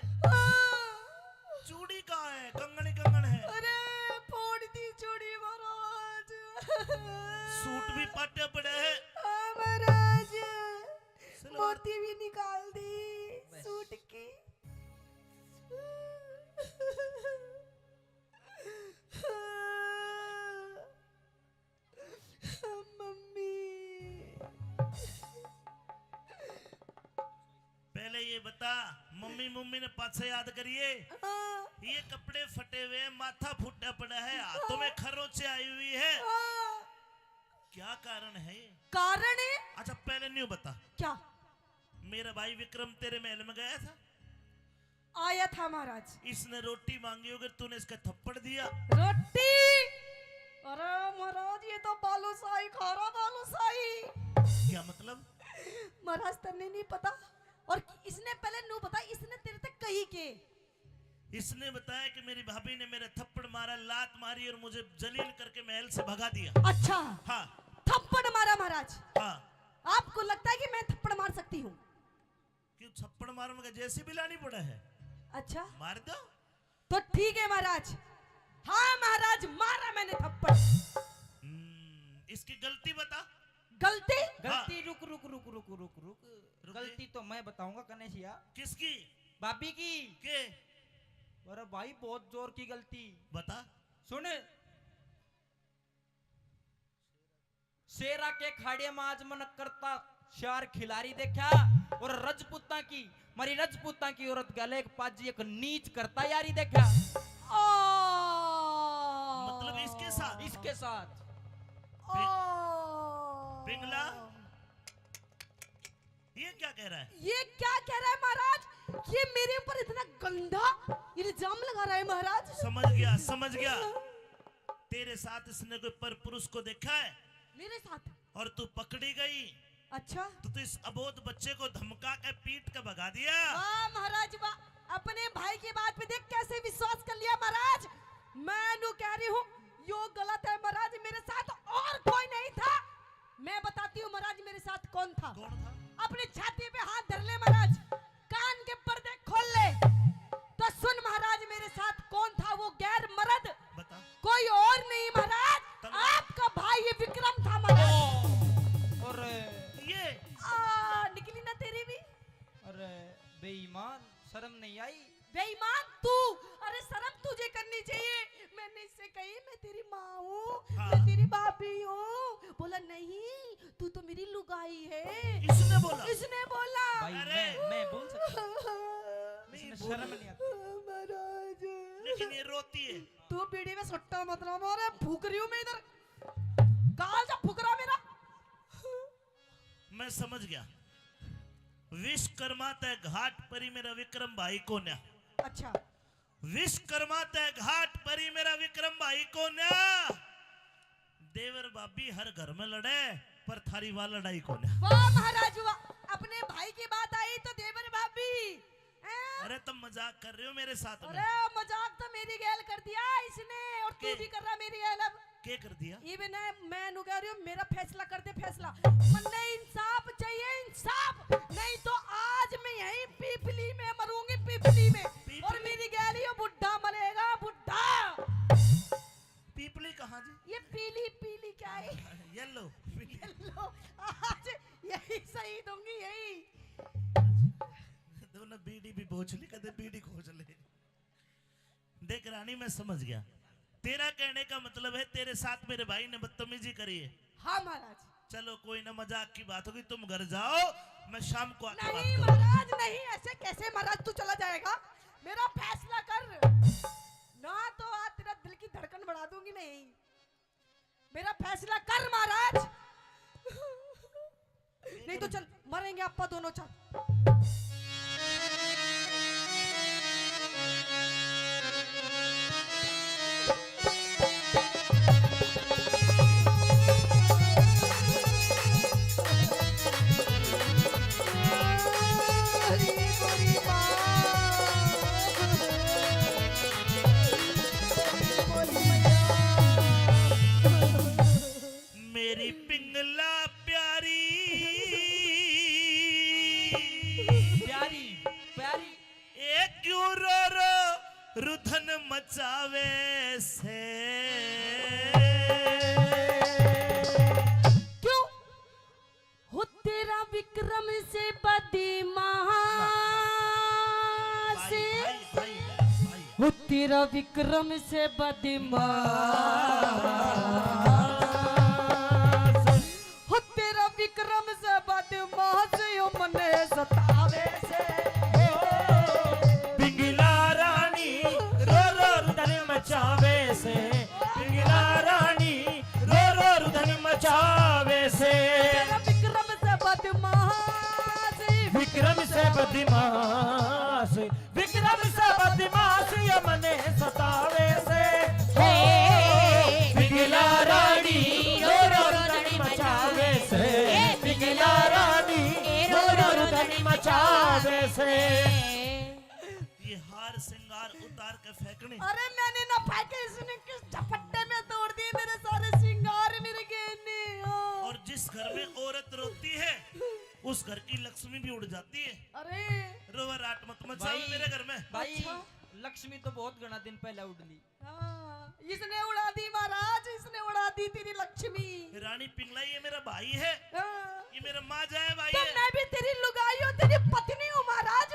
चूड़ी कहाँ है? कंगन ही कंगन है। अरे फोड़ दी चूड़ी महाराज। सूट भी पाटा पड़ा है। हाँ, महाराज सलवार- मोती भी निकाल दी सूट की। मम्मी पहले ये बता, मम्मी मम्मी ने पाछे याद करिए, ये कपड़े फटे हुए हैं, माथा फुटा पड़ा है, हाथों में खरोंचे आई हुई है, क्या कारण है ये? कारण है? अच्छा पहले न्यू बता, क्या? मेरा भाई विक्रम तेरे महल में गया था, आया था महाराज। इसने रोटी मांगी होगी, तूने इसका थप्पड़ दिया। रोटी? अरे महाराज ये तो बालूशाही खा रहा, बालूशाही। क्या मतलब? महाराज तन्ने नहीं पता, और इसने पहले नू बता, इसने तेरे तक कही के? इसने बताया कि मेरी भाभी ने मेरे थप्पड़ मारा, लात मारी और मुझे जलील करके महल से भगा दिया। अच्छा हाँ थप्पड़ मारा महाराज? हाँ। आपको लगता है कि मैं थप्पड़ मार सकती हूँ? क्यों थप्पड़ मारूंगा? जैसे भी लानी पड़ा है अच्छा मार दो। तो ठीक है महाराज। हाँ महाराज मारा मैंने थप्पड़। इसकी गलती बता। गलती? गलती रुक रुक रुक रुक रुक रुक गलती तो मैं बताऊंगा कनेशिया। किसकी? भाभी की। के? अरे भाई बहुत जोर की गलती। बता। सुन, शेरा के खाड़े में आज मन करता शार खिलाड़ी देखा, और रजपूता की मारी रजपूता की औरत गले एक पाजी एक नीच करता यारी देखा। मतलब इसके साथ? इसके साथ। पिंगला ये क्या कह रहा है? ये क्या कह रहा है महाराज? ये मेरे ऊपर इतना गंदा इल्जाम लगा रहा है महाराज। समझ गया। तेरे साथ इसने कोई पर पुरुष को देखा है? मेरे साथ? और तू पकड़ी गई। अच्छा, तो इस अबोध बच्चे को धमका के पीट के भगा दिया। वाह महाराज वाह, अपने भाई की बात पे देख कैसे विश्वास कर लिया महाराज। मैं नु कह रही हूँ यो गलत है महाराज, मेरे साथ और कोई नहीं था। मैं बताती हूँ महाराज मेरे साथ कौन था। कौन था? अपनी छाती पे हाथ धर ले महाराज, कान के पर्दे खोल ले तो सुन महाराज मेरे साथ कौन था वो गैर मर्द। बता। कोई और नहीं महाराज, आपका भाई ये विक्रम था महाराज। और ये निकली ना तेरी भी। अरे बेईमान, शर्म नहीं आई? बेईमान तू? अरे शर्म तुझे करनी चाहिए। मैंने इससे कही मैं तेरी माँ हूँ, हाँ। मैं तेरी भाभी हूँ। बोला नहीं तू तो मेरी लुगाई है। इसने बोला? इसने बोला। भाई अरे। मैं बोल सकता? नहीं इसमें बोल। शर्म नहीं आती? महाराज लेकिन ये रोती है। तू बीड़ी में सुट्टा मत लो, मारे फूक रही हूँ मैं इधर। कहाँ जा फूक रहा मेरा? मैं समझ गया। विश्वकर्मा तय घाट परी मेरा विक्रम भाई को न्या। अच्छा, विश्वकर्मा तय घाट परी मेरा विक्रम भाई को न्या। देवर भाभी हर घर में लड़े पर थारी वाल लड़ाई को न्या। वाह महाराज वाह, अपने भाई की बात आई तो देवर भाभी। अरे तुम मजाक कर रहे हो मेरे साथ में? अरे मजाक तो मेरी गैल कर दिया इसने, और तू भी कर रहा मेरी गैल। अब क्या कर दिया? ये भी मैं नु कह रही हूँ मेरा फैसला कर दे फैसला। मन्ने इंसाफ चाहिए, इंसाफ। नहीं तो आज मैं यहीं पीपली में मरूंगी, पीपली में। और मेरी गैल ये बुढ़ा मरेगा, बुढ़ा। पीपली कहाँ जी? ये पीली पीली क्या है? येलो। लो, आज यही सही दूंगी यही। दोनों बीड़ी भी बोझ ली, कदे बीड़ी खोज ले। देख रानी मैं समझ गया, तेरा कहने का मतलब है तेरे साथ मेरे भाई ने बदतमीजी करी है। हाँ महाराज। चलो कोई ना, मजाक की बात होगी, तुम घर जाओ, मैं शाम को आके बात नहीं करूंगा। महाराज नहीं, ऐसे कैसे महाराज तू चला जाएगा? मेरा फैसला कर ना, तो आज तेरा दिल की धड़कन बढ़ा दूंगी। नहीं, मेरा फैसला कर महाराज। नहीं तो चल मरेंगे अपा दोनों। चल मेरी पिंगला प्यारी प्यारी प्यारी एक क्यों रो रो रुधन मचावे से। क्यों हो तेरा विक्रम से बदीमा से, हो तेरा विक्रम से बदीमा, हो तेरा विक्रम से बदीमा से यो मने सतावे से। पिंगला रानी रो रो रुदन मचावे से, पिंगला रानी रो रो रुदन मचावे से। तेरा विक्रम से बदमाश, विक्रम से बदमाश, विक्रम से बदमाश ये मने सतावे से। पिंगला रानी रो रो रुदन मचावे से, पिंगला रानी रो रो रुदन मचावे से। ये हार श्रृंगार उतार के फेंकने। अरे मैंने ना फेंके, इसने किस झपट्टे में तोड़ दिए मेरे सारे श्रृंगार, मेरे गहने। और जिस घर में औरत रोती है उस घर की लक्ष्मी भी उड़ जाती है। अरे रोवर राट मत मचाओ मेरे घर में। भाई अच्छा। लक्ष्मी तो बहुत घना दिन पहले उड़ली। हाँ, इसने उड़ा दी महाराज, इसने उड़ा दी तेरी लक्ष्मी। रानी पिंगला ये मेरा भाई है, हाँ, ये मेरा माँ जाए भाई तो है। मैं भी तेरी लुगाई हूँ, तेरी पत्नी हूँ महाराज।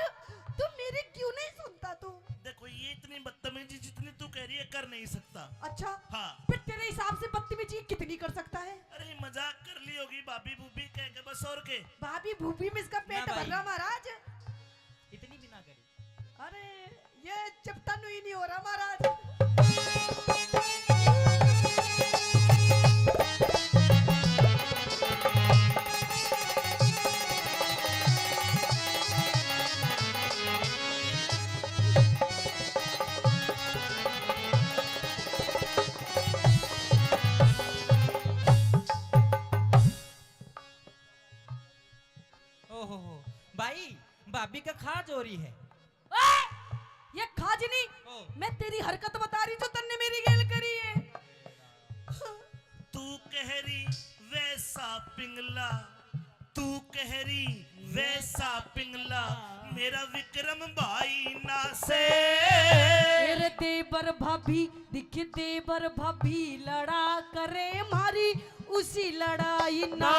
तू मेरी क्यों नहीं सुनता तू? देखो ये इतनी बदतमीजी जितनी तू कह रही है कर नहीं सकता। अच्छा हाँ। फिर तेरे हिसाब से बदतमीजी कितनी कर सकता है? अरे मजाक कर ली होगी भाभी भूबी कह के बस और के। भाभी भूबी में इसका पेट ना भर भाई। रहा महाराज। इतनी भी ना करी। अरे ये चपटन ही नहीं हो रहा महाराज। ओहो हो भाई, भाभी का खाज हो रही है। ये खाज नहीं, ओ। मैं तेरी हरकत बता रही जो तन्ने मेरी गेल करी है। तू कह रही वैसा पिंगला, तू कह रही वैसा पिंगला, मेरा विक्रम भाई ना से। मेरे देवर भाभी दिख, देवर भाभी लड़ा करे मारी उसी लड़ाई ना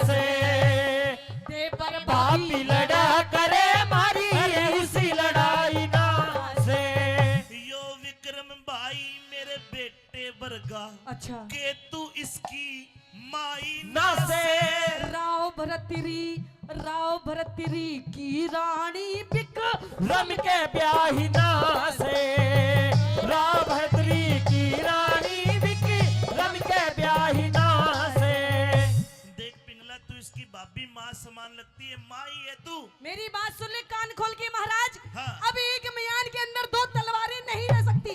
से देवर भाभी लड़ा करे मारी उसी लड़ाई ना से। यो विक्रम भाई मेरे बेटे वर्गा अच्छा के तू इसकी माई ना से। राव भरतरी की रानी बिक रम के ब्याही ना से। राभद्री की रानी बिकी रम के ब्याही ना से। देख पिंगला तू इसकी भाभी माँ समान लगती है, माँ ही है तू। मेरी बात सुन ले कान खोल के महाराज। हाँ। अब एक म्यान के अंदर दो तलवारें नहीं रह सकती।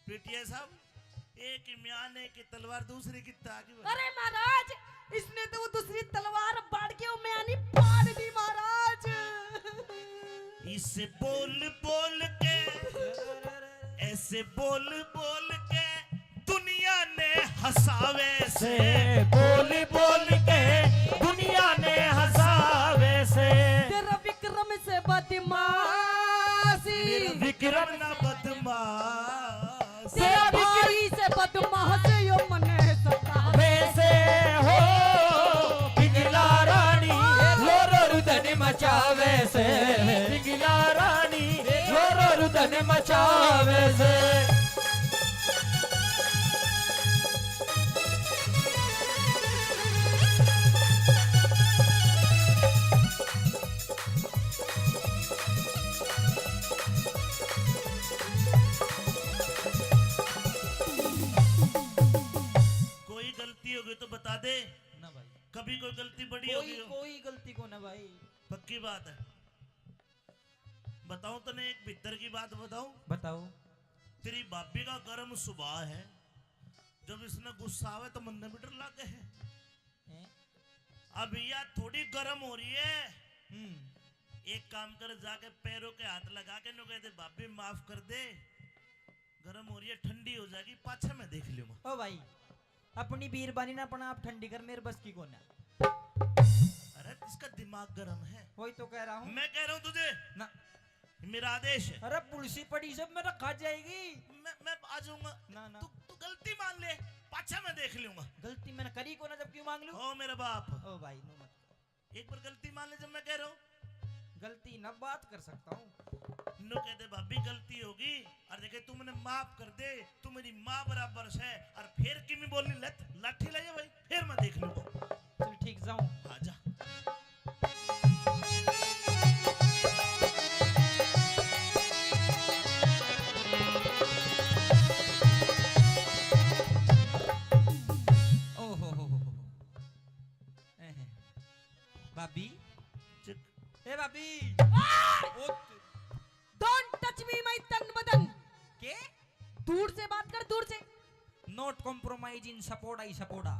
पीटीए साहब एक इम्यान है कि तलवार दूसरी की ताकि। अरे महाराज इसने तो वो दूसरी तलवार बाढ़ के वो म्यानी फाड़ दी महाराज। इसे बोल बोल के ऐसे बोल बोल के दुनिया ने हंसावे से। बोल बोल के दुनिया ने हंसावे से। तेरा विक्रम से बदमाशी, विक्रम ना बदमाश तेरा भाई से बदमाश यो मने सता। वैसे हो पिघला रानी लोरो रुदन मचावे से। पिघला रानी लोरो रुदन मचावे से। कोई गलती होगी तो बता दे। ना भाई, कभी कोई गलती बड़ी कोई होगी कोई गलती को ना भाई। पक्की बात है। बताऊं तने एक भीतर की बात बताऊं। बताओ। तेरी भाभी का गर्म स्वभाव है, जब इसने गुस्सा आवे तो मन में भी डर लागे है। हैं? अब यह थोड़ी गर्म हो रही है। हम्म। एक काम कर जाके पैरों के हाथ लगा के नो कहते भाभी माफ कर दे, गर्म हो रही है ठंडी हो जाएगी पाछे मैं देख लूंगा। ओ भाई, अपनी बीरबानी ना अपना आप ठंडी कर, मेरे बस की कौन है। अरे इसका दिमाग गर्म है। वही तो कह रहा हूँ मैं कह रहा हूँ तुझे, ना। मेरा आदेश है। अरे पुलसी पड़ी सब मेरा खा जाएगी। मैं आ जाऊंगा। ना ना, तू गलती मान ले, पाछा मैं देख लूंगा। गलती मैंने करी को ना, जब क्यों मांग लूं। ओ मेरा बाप, ओ भाई नो मत करो। एक बार गलती मान ले जब मैं कह रहा हूँ। गलती ना बात कर सकता हूँ। नो कहते भाभी गलती होगी और देखे तू मैंने माफ कर दे, तू मेरी माँ बराबर है। और फिर किमी बोलनी लत लाठी लाइए भाई, फिर मैं देख लूंगा। चल ठीक जाऊं। हाँ जा। भाभी, चिक। ए भाभी। डोंट टच मी माय तन बदन। के? दूर से बात कर, दूर से। Not compromise in support I सपोर्टा।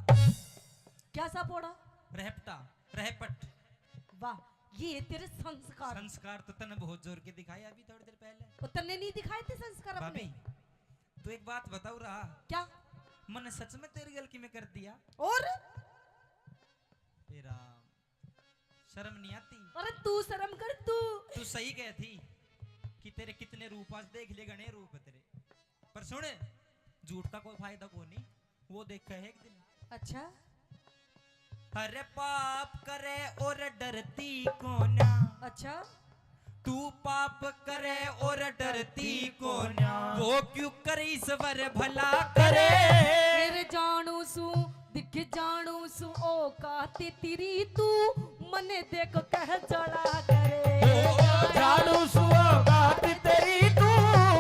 क्या सपोड़ा? रहपटा, रहपट। वाह, ये तेरे संस्कार। संस्कार तो तने बहुत जोर के दिखाया अभी थोड़ी देर पहले। वो तन्ने नहीं दिखाए थे संस्कार अपने? भाभी, तो एक बात बताओ रहा। क्या? मैंने सच में तेरी गलती में कर दिया। और तेरा शर्म नहीं आती? अरे तू शर्म कर तू। तू सही कहती कि तेरे कितने रूप, आज देख ले गणे रूप है तेरे। पर सुन, झूठ का कोई फायदा को नहीं, वो देख है एक दिन। अच्छा अरे पाप करे और डरती कोना, अच्छा तू पाप करे और डरती कोना, वो क्यों करे ईश्वर भला करे। मेरे जानू सू दिख जानू सू ओ काती तेरी तू मने देख कह जड़ा करे। जानू सुओ बात तेरी तू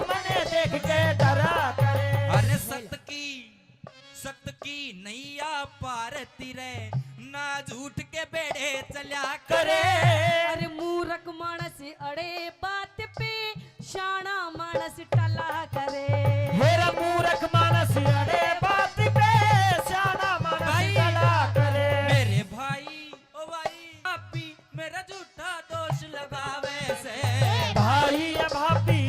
मने देख के डरा करे। अरे सत की नैया पारती रे, ना झूठ के बेड़े चला करे। अरे मूर्ख मानस अड़े बात पे शाना मानस टला करे। मेरा मूर्ख मानस अड़े बात पे शाना मानस भाई, टला करे। मेरे भाई ओ भाई भाभी मेरा झूठा दोष लगावे से। भाई या भाभी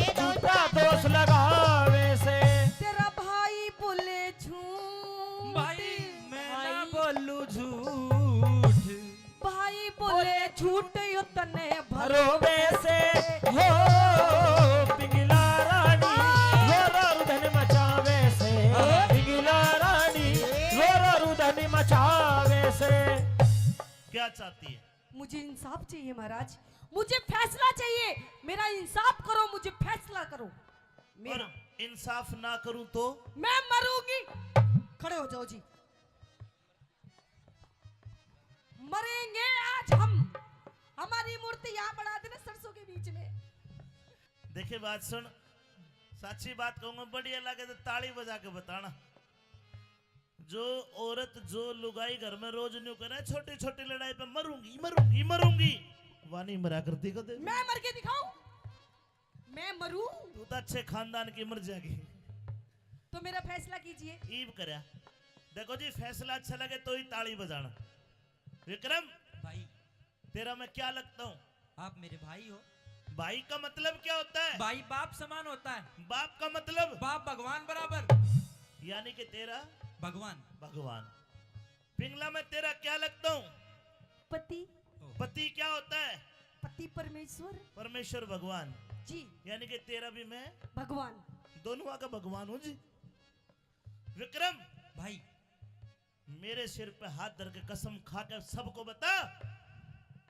झूठा दोष लगावे से। तेरा भाई बोले झूठ, भाई मैं ना बोलू झूठ, भाई बोले झूठ यो तने भरोवे से हो पिंगला रानी रोरा रुदन मचावे से। पिंगला रानी रोरा रुदन मचावे से। क्या चाहती है? मुझे इंसाफ चाहिए महाराज, मुझे फैसला चाहिए। मेरा इंसाफ करो, मुझे फैसला करो। मेरा और इंसाफ ना करूं तो? मैं मरूंगी। खड़े हो जाओ जी। मरेंगे आज हम। हमारी मूर्ति यहाँ बढ़ा देना सरसों के बीच में। देखे बात सुन, सच्ची बात कहूंगा, बढ़िया लगे तो ताली बजा के बताना। जो औरत जो लुगाई घर में रोज न्यू करे छोटी छोटी लड़ाई पे मरूंगी मरूंगी मरूंगी, वानी मरा करती कदे। मैं मर के दिखाऊं? मैं मरूं? तू तो अच्छे खानदान की मर जाएगी। तो मेरा फैसला कीजिए। ईब करया। देखो जी, फैसला अच्छा लगे तो ही ताली बजाना। विक्रम भाई तेरा मैं क्या लगता हूँ? आप मेरे भाई हो। भाई का मतलब क्या होता है? भाई बाप समान होता है। बाप का मतलब? बाप भगवान बराबर, यानी कि तेरा भगवान। भगवान। पिंगला में तेरा क्या लगता हूँ? पति। पति क्या होता है? पति परमेश्वर। परमेश्वर भगवान जी। यानी कि तेरा भी मैं भगवान। दोनों का भगवान हूँ जी। विक्रम भाई मेरे सिर पे हाथ धर के कसम खा के सबको बता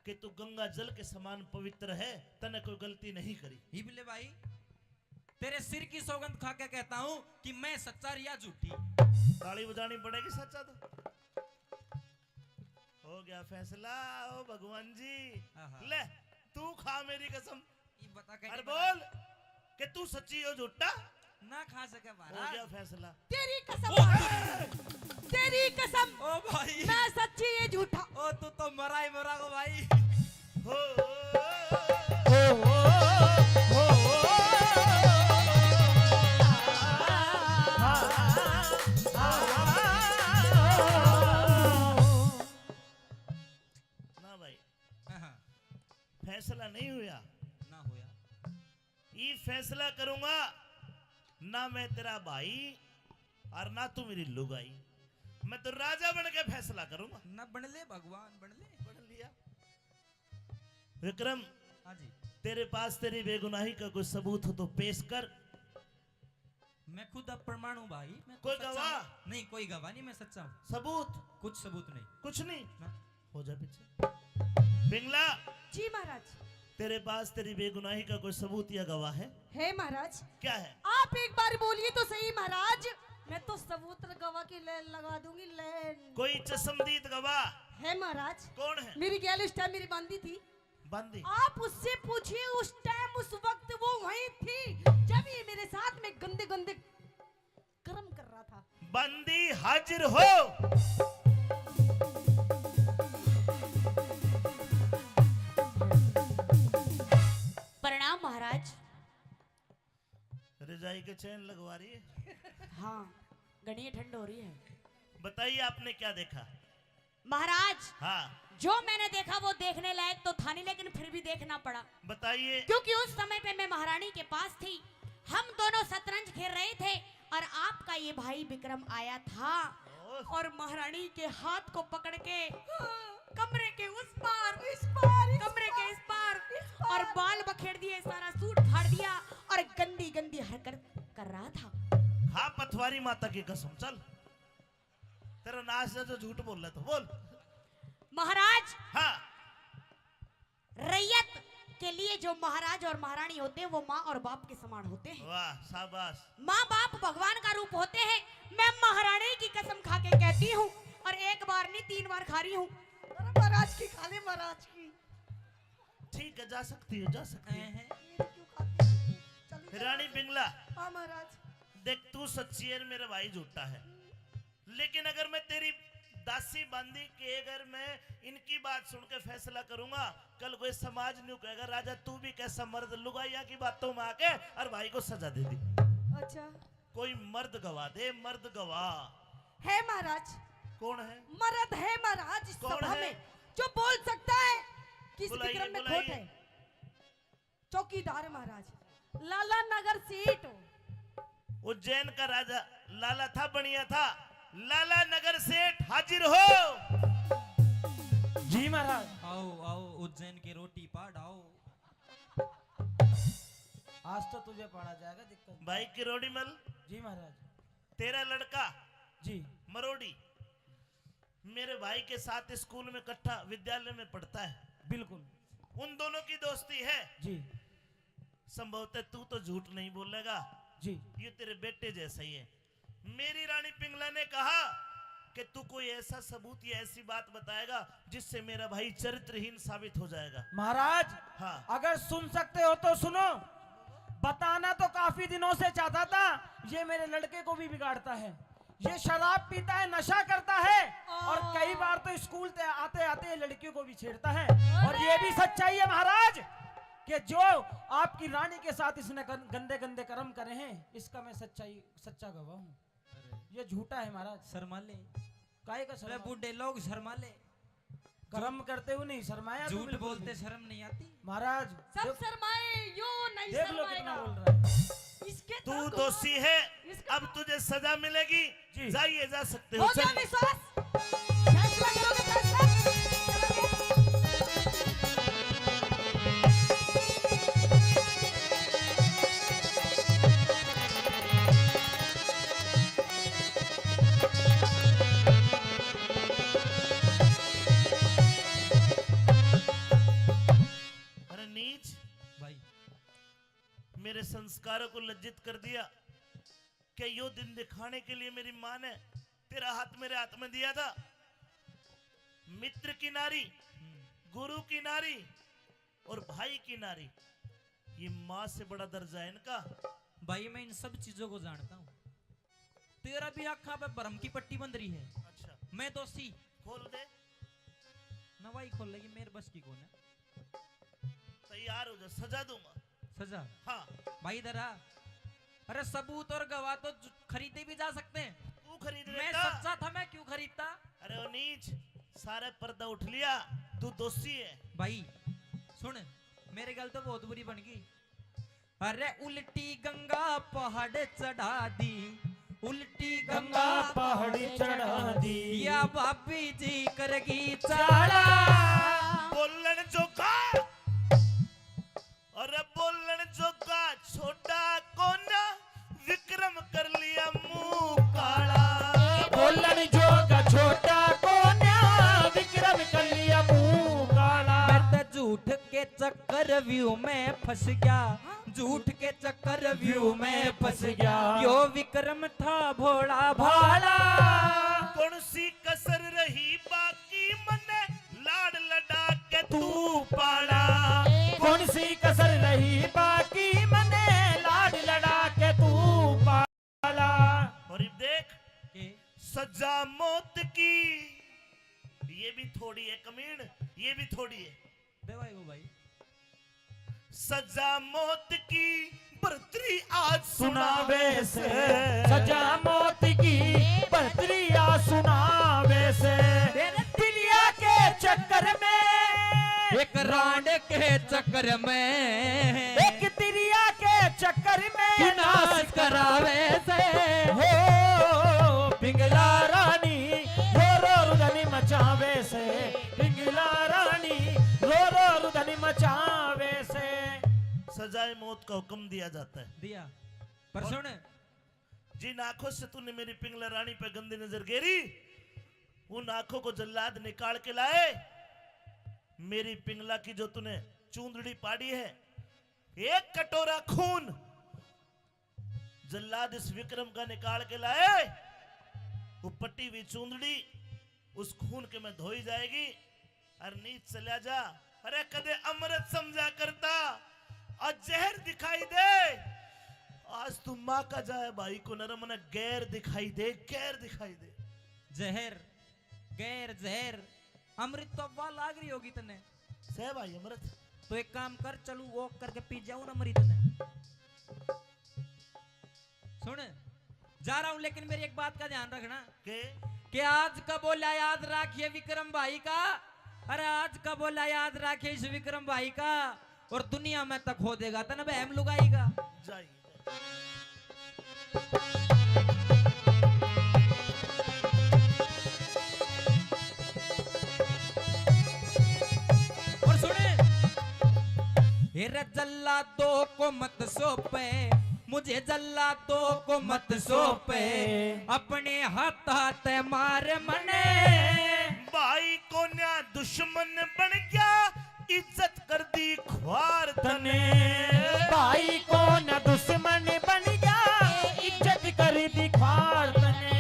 कि तू गंगा जल के समान पवित्र है, तने कोई गलती नहीं करी। ही बिले भाई, तेरे सिर की सौगंध खा के कहता हूँ कि मैं सच्चा या झूठी। ताली बजानी पड़ेगी सच्चा तो। हो गया फैसला। ओ भगवान जी, ले तू खा मेरी कसम। ये बता अरे बोल कि तू सच्ची हो झूठा। ना खा सके हो महाराज। गया फैसला। तेरी कसम, तेरी कसम। ओ भाई मैं सच्ची ये झूठा। ओ तू तो मरा ही मरा को भाई। हो ना भाई, फैसला नहीं हुआ ना होया। ये फैसला करूंगा ना मैं तेरा भाई और ना तू मेरी लुगाई। मैं तो राजा बन के फैसला करूंगा। ना बन ले भगवान, बन ले। बन लिया। विक्रम हाँ जी। तेरे पास तेरी बेगुनाही का कोई सबूत हो तो पेश कर। मैं खुद अब प्रमाण हूँ भाई। मैं तो कोई सच्चा गवाह? हूँ। नहीं कोई गवाह नहीं, मैं सच्चा हूँ। सबूत? कुछ सबूत नहीं। कुछ नहीं। ना। हो जा पीछे। पिंगला जी महाराज। तेरे पास तेरी बेगुनाही का कोई सबूत या गवाह है महाराज? क्या है? आप एक बार बोलिए तो सही महाराज। मैं तो सबूत गवाह की लाइन लगा दूंगी। लाइन कोई चश्मदीद गवाह है महाराज। कौन है? मेरी गैल उस टाइम मेरी बांदी थी। बंदी? आप उससे पूछिए, उस टाइम उस वक्त वो वहीं थी जब ये मेरे साथ में गंदे गंदे कर्म कर रहा था। बंदी हाजिर हो। प्रणाम महाराज। रजाई के चैन लगवा रही है? हाँ, घनी ठंड हो रही है। बताइए आपने क्या देखा? महाराज हाँ जो मैंने देखा वो देखने लायक तो था नहीं, लेकिन फिर भी देखना पड़ा। बताइए। क्योंकि उस समय पे मैं महारानी के पास थी, हम दोनों शतरंज खेल रहे थे और आपका ये भाई विक्रम आया था और महारानी के हाथ को पकड़ के कमरे के उस पार कमरे के इस पार और बाल बखेड़ दिए, सारा सूट फाड़ दिया और गंदी गंदी हरकत कर रहा था। हाँ पथवारी माता की कसम, चल तेरा नाश है जो झूठ बोल रहा था, बोल। महाराज, हाँ रैयत के लिए जो महाराज और महारानी होते हैं वो माँ और बाप के समान होते हैं। वाह शाबाश। माँ बाप भगवान का रूप होते हैं। मैं महारानी की कसम खा के कहती हूँ, और एक बार नहीं 3 बार खा रही हूँ। महाराज की खा ले, महाराज की। ठीक है, जा सकती हो, जा सकती है। ये क्यों खाते हैं? चलिए रानी पिंगला, हाँ महाराज। देख तू सच्ची है, मेरा भाई झूठा है, लेकिन अगर मैं तेरी दासी बांधी के अगर मैं इनकी बात सुन के फैसला करूंगा, कल कोई समाज नहीं कहेगा राजा तू भी कैसा मर्द लुगाइया की बातों में आके और भाई को सजा दे दी। अच्छा कोई मर्द गवाह दे, मर्द गवाह। है महाराज। कौन है? मर्द है महाराज इस कौन सभा है? में जो बोल सकता है कि इस बुलाइए, विक्रम में खोट बुलाइए। है। चौकीदार है महाराज, लाला नगर सीट। उज्जैन का राजा लाला था, बढ़िया था। लाला नगर सेठ हाजिर हो। जी महाराज। आओ आओ उज्जैन की रोटी पाड़ आओ। आज तो तुझे पढ़ा जाएगा, दिक्कत। भाई किरोड़ीमल, जी महाराज। तेरा लड़का जी मरोड़ी मेरे भाई के साथ स्कूल में इकट्ठा विद्यालय में पढ़ता है। बिल्कुल। उन दोनों की दोस्ती है। जी संभवतः तू तो झूठ नहीं बोलेगा, जी। ये तेरे बेटे जैसा ही है। मेरी रानी पिंगला ने कहा कि तू कोई ऐसा सबूत या ऐसी बात बताएगा जिससे मेरा भाई चरित्रहीन साबित हो जाएगा। महाराज, हाँ अगर सुन सकते हो तो सुनो। बताना तो काफी दिनों से चाहता था, ये मेरे लड़के को भी बिगाड़ता है। ये शराब पीता है, नशा करता है, और कई बार तो स्कूल से आते आते लड़कियों को भी छेड़ता है। और ये भी सच्चाई है महाराज कि जो आपकी रानी के साथ इसने गंदे गंदे कर्म करे हैं, इसका मैं सच्चा गवाह हूँ। ये झूठा है महाराज। शर्माले, काहे का अरे शर्मा? बूढ़े लोग शर्माले, कर्म करते हुए नहीं शर्माया। तो झूठ बिल्कुल बोलते नहीं। शर्म नहीं आती। महाराज सब शर्माए, यो नहीं देख लो कितना शर्माएगा। बोल रहा है। इसके तू तरफ दोषी है, इसका- अब तुझे सजा मिलेगी। जी। जाइए, जा सकते हो। हो गया चलिए। विश्वास। फैसला करोगे फैसला? अरे नीच, भाई मेरे संस्कारों को लज्जित कर दिया। क्या यो दिन दिखाने के लिए मेरी माँ ने तेरा हाथ मेरे हाथ में दिया था? मित्र की नारी, गुरु की नारी और भाई की नारी, ये माँ से बड़ा दर्जा है इनका। भाई मैं इन सब चीजों को जानता हूँ। तेरा भी आँखा पे भरम की पट्टी बंध रही है। अच्छा, मैं दोषी खोल दे। नवाई खोल लेगी, मेरे बस की कौन है? तैयार हो जा, सजा दूंगा। सजा? हाँ, भाई इधर आ। अरे सबूत और गवाह तो खरीदे भी जा सकते हैं। तू खरीद मैं लेता। सच्चा था, मैं क्यों खरीदता? अरे ओ नीच, सारे पर्दा उठ लिया, तू दोषी है। भाई सुन, मेरे गल तो बहुत बुरी बन गई। अरे उल्टी गंगा पहाड़ चढ़ा दी, उल्टी गंगा पहाड़ी चढ़ा दी, या भाभी जी करगी चाड़ा। बोलन जोगा, अरे बोलन जोगा छोटा कोना, विक्रम कर लिया मुंह काला। बोलन जोगा छोटा कोन्या, विक्रम कर लिया मुंह काला। मैं तो झूठ के चक्कर व्यू में फंस गया, झूठ के चक्कर व्यू में फंस गया। यो विक्रम था भोला भाला। कौन सी कसर रही बाकी मने, लाड लड़ा के तू पाला। कौन सी कसर रही बाकी मने, लाड लड़ा के तू पाला। और अब देख, सजा मौत की, ये भी थोड़ी है कमीण, ये भी थोड़ी है। देवाई वो भाई सजा मौत की बर्तरी आज सुनावे से, सजा मौत की बर्तरिया सुनावे से। दुनिया के चक्कर में, एक रांड के चक्कर में, एक तिरिया के चक्कर में नाश करावे से। हो पिंगला रानी रो रो रुदनी मचावे से, पिंगला रानी रो रो रुदनी मचावे से। सजाए मौत का हुक्म दिया जाता है। दिया पर सुन, जिन आंखों से तूने मेरी पिंगला रानी पे गंदी नजर गेरी, उन आंखों को जल्लाद निकाल के लाए। मेरी पिंगला की जो तूने चूंदड़ी पाड़ी है, एक कटोरा खून जल्लाद इस विक्रम का निकाल के लाए। वो पट्टी हुई चूंदड़ी उस खून के में धोई जाएगी। अरे नीच चला जा, अरे कदे अमृत समझा करता और जहर दिखाई दे। आज तू माँ का जाए भाई को नरम न गैर दिखाई दे, गैर दिखाई दे। जहर गैर जहर अमृत तो अब्बा लाग रही होगी तने। सह भाई अमृत तो एक काम कर, चलू वॉक करके पी जाऊं ना अमृत ने। सुन जा रहा हूं, लेकिन मेरी एक बात का ध्यान रखना कि आज का बोला याद रखिए विक्रम भाई का। अरे आज का बोला याद रखिए इस विक्रम भाई का, और दुनिया में तक हो देगा तन बहम लुगाईगा। जाइए। और सुने, हेरे जल्लादों को मत सौंपे, मुझे जल्लादों को मत सौंपे, अपने हाथ हाथ मार मने। भाई को न्या दुश्मन बन गया, इज्जत कर दी ख्वार तने। भाई को न दुश्मन बन गया, इज्जत कर दी ख्वार तने।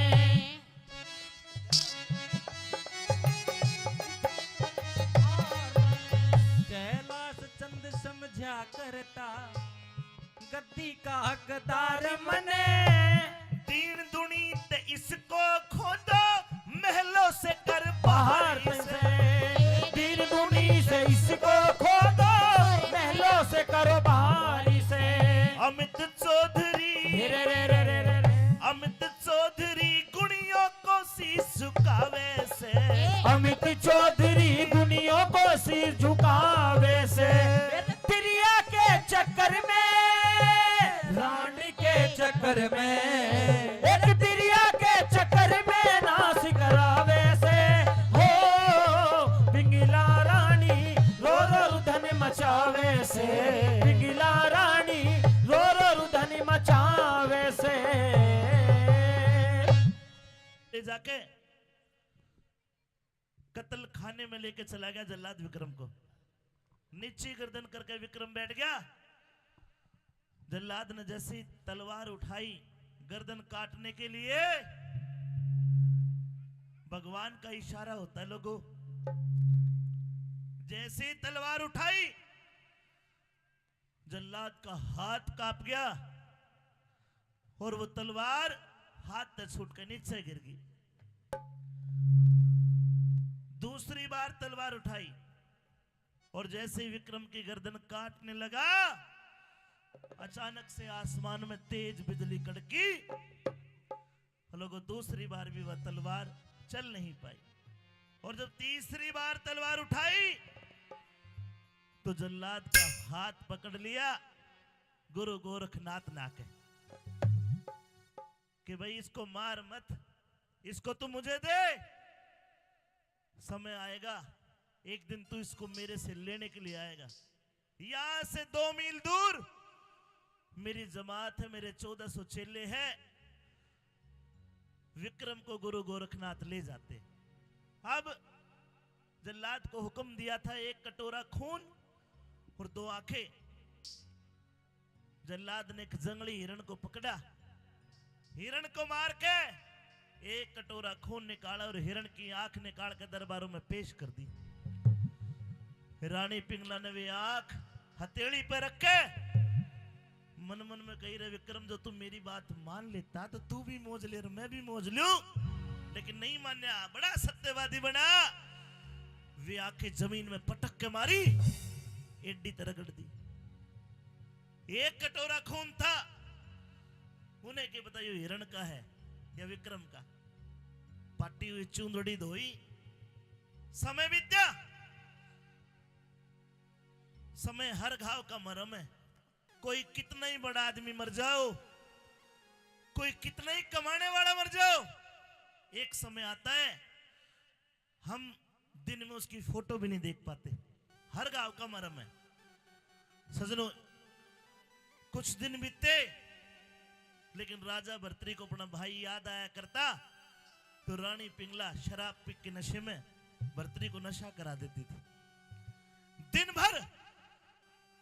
कैलाश चंद समझा करता, गद्दी का हकदार मने। दीन दुनी ते इसको खोदो, महलों से कर बाहर से। दीन दुनी से इसको खोदो, महलों से करो बहारी से। अमित चौधरी रे रे रे रे रे रे। अमित चौधरी गुणियों को शीश झुकावे से। अमित चौधरी गुनियों को सिर झुकावे से। प्रिया के चक्कर में, रानी के चक्कर में, एक प्रिया के चक्कर में नाश करावे से। हो पिंगला रानी रो रो रुधन मचावे से। पिंगला रानी रो रो रुधन मचावे से। ले जाके कत्ल खाने में लेके चला गया जल्लाद विक्रम को। नीचे गर्दन करके विक्रम बैठ गया। जल्लाद ने जैसी तलवार उठाई गर्दन काटने के लिए, भगवान का इशारा होता है लोगों। जैसे तलवार उठाई, जल्लाद का हाथ कांप गया और वो तलवार हाथ से छूट कर नीचे गिर गई। दूसरी बार तलवार उठाई और जैसे ही विक्रम की गर्दन काटने लगा, अचानक से आसमान में तेज बिजली कड़की। लोगों दूसरी बार भी वह तलवार चल नहीं पाई। और जब तीसरी बार तलवार उठाई तो जल्लाद का हाथ पकड़ लिया गुरु गोरखनाथ नाके कि भाई इसको मार मत, इसको तू मुझे दे। समय आएगा एक दिन तू इसको मेरे से लेने के लिए आएगा। यहां से 2 मील दूर मेरी जमात है, मेरे 1400 चेले हैं। विक्रम को गुरु गोरखनाथ ले जाते। अब जल्लाद को हुक्म दिया था 1 कटोरा खून और 2 आंखें। जल्लाद ने एक जंगली हिरण को पकड़ा, हिरण को मार के 1 कटोरा खून निकाला और हिरण की आंख निकाल के दरबारों में पेश कर दी। रानी पिंगला ने वे आंख हथेली पे रख के मन मन में कही रहे, विक्रम जो तू मेरी बात मान लेता तो तू भी मौज ले और मैं भी मौज लूं, लेकिन नहीं मान्या, बड़ा सत्यवादी बना। वे आंखें जमीन में पटक के मारी, एडी तरह रगड़ दी। 1 कटोरा खून था, उन्हें क्या पता ये हिरण का है या विक्रम का। पाटी हुई चूंदड़ी धोई, समय बीत्या। समय हर घाव का मरहम है। कोई कितना ही बड़ा आदमी मर जाओ, कोई कितना ही कमाने वाला मर जाओ, एक समय आता है हम दिन में उसकी फोटो भी नहीं देख पाते। हर गांव का मरहम है। सजनों, कुछ दिन बीते लेकिन राजा भर्तरी को अपना भाई याद आया करता, तो तो रानी पिंगला शराब पी के नशे में भर्तरी को नशा करा देती थी। दिन भर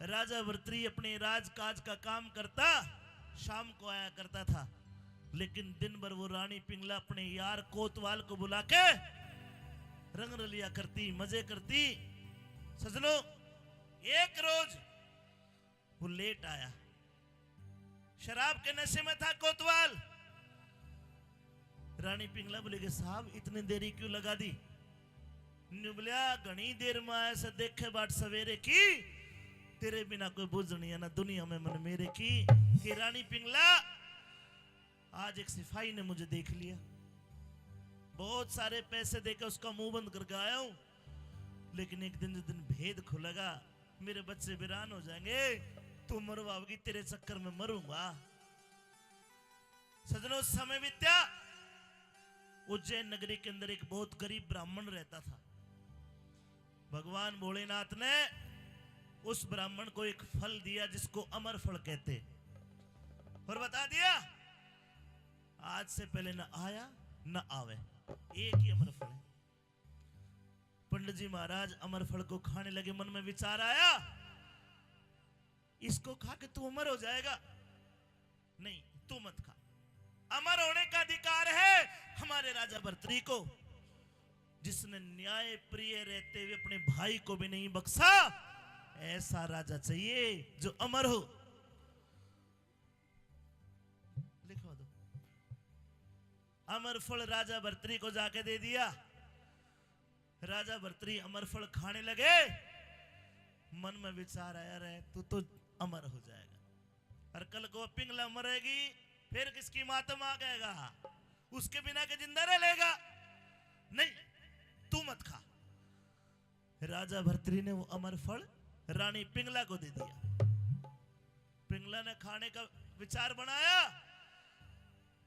राजा भर्तरी अपने राजकाज का काम करता, शाम को आया करता था। लेकिन दिन भर वो रानी पिंगला अपने यार कोतवाल को बुला के रंग रलिया करती, मजे करती। सजनों, एक रोज वो लेट आया, शराब के नशे में था कोतवाल। रानी पिंगला बोले कि साहब इतनी देरी क्यों लगा दी? नुबलिया घनी देर में आया से देखे बाट सवेरे की, तेरे बिना कोई बुझ नहीं है ना दुनिया में मन मेरे की। कि रानी पिंगला, आज एक सिपाही ने मुझे देख लिया, बहुत सारे पैसे देकर उसका मुंह बंद करके आया हूं, लेकिन एक दिन जिस दिन भेद खुलेगा मेरे बच्चे वीरान हो जाएंगे, तू मरवाओगी, तेरे चक्कर में मरूंगा। सजनों, समय बीत्या। उज्जैन नगरी के अंदर एक बहुत गरीब ब्राह्मण रहता था। भगवान भोलेनाथ ने उस ब्राह्मण को एक फल दिया जिसको अमर फल कहते, और बता दिया आज से पहले न आया न आवे, एक ही अमर फल है। पंडित जी महाराज अमर फल को खाने लगे। मन में विचार आया, इसको खा के तू अमर हो जाएगा। नहीं, तू मत खा, अमर होने का अधिकार है हमारे राजा भर्तरी को, जिसने न्याय प्रिय रहते हुए अपने भाई को भी नहीं बख्शा। ऐसा राजा चाहिए जो अमर हो। लिखवा दो। अमर फल राजा भर्तरी को जाके दे दिया। राजा भर्तरी अमर फल खाने लगे। मन में विचार आया, रहे तू तो अमर हो जाएगा, और कल को पिंगला मरेगी, फिर किसकी मातम आ गएगा, उसके बिना के जिंदा रह लेगा। नहीं, तू मत खा। राजा भर्तरी ने वो अमर फल रानी पिंगला को दे दिया। पिंगला ने खाने का विचार बनाया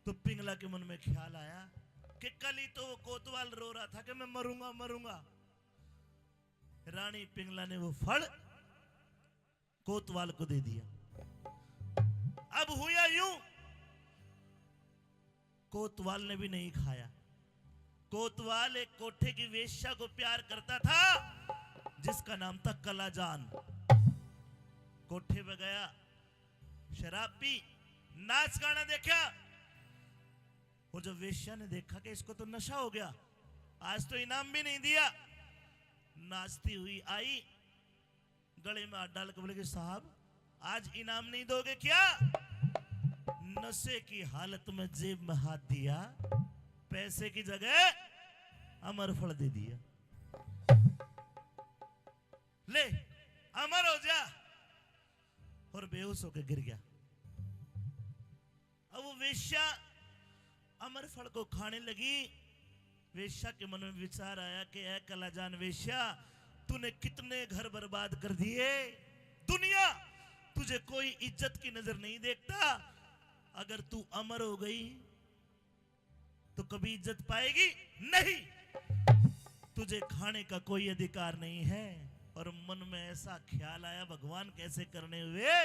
तो पिंगला के मन में ख्याल आया कि कल ही तो वो कोतवाल रो रहा था कि मैं मरूंगा मरूंगा। रानी पिंगला ने वो फल कोतवाल को दे दिया। अब हुआ यूं, कोतवाल ने भी नहीं खाया। कोतवाल एक कोठे की वेश्या को प्यार करता था जिसका नाम था कलाजान। कोठे पे गया, शराब पी, नाच गाना देखा, और जब वेश्या ने देखा कि इसको तो नशा हो गया, आज तो इनाम भी नहीं दिया, नाचती हुई आई, गले में हाथ डाल के बोले कि साहब आज इनाम नहीं दोगे क्या? नशे की हालत में जेब में हाथ दिया, पैसे की जगह अमर फल दे दिया। ले अमर हो जा, और बेहोश होकर गिर गया। अब वो वेश्या अमर फल को खाने लगी। वेश्या के मन में विचार आया कि ऐ कलाजान वेश्या, तूने कितने घर बर्बाद कर दिए, दुनिया तुझे कोई इज्जत की नजर नहीं देखता। अगर तू अमर हो गई तो कभी इज्जत पाएगी नहीं, तुझे खाने का कोई अधिकार नहीं है। और मन में ऐसा ख्याल आया, भगवान कैसे करने हुए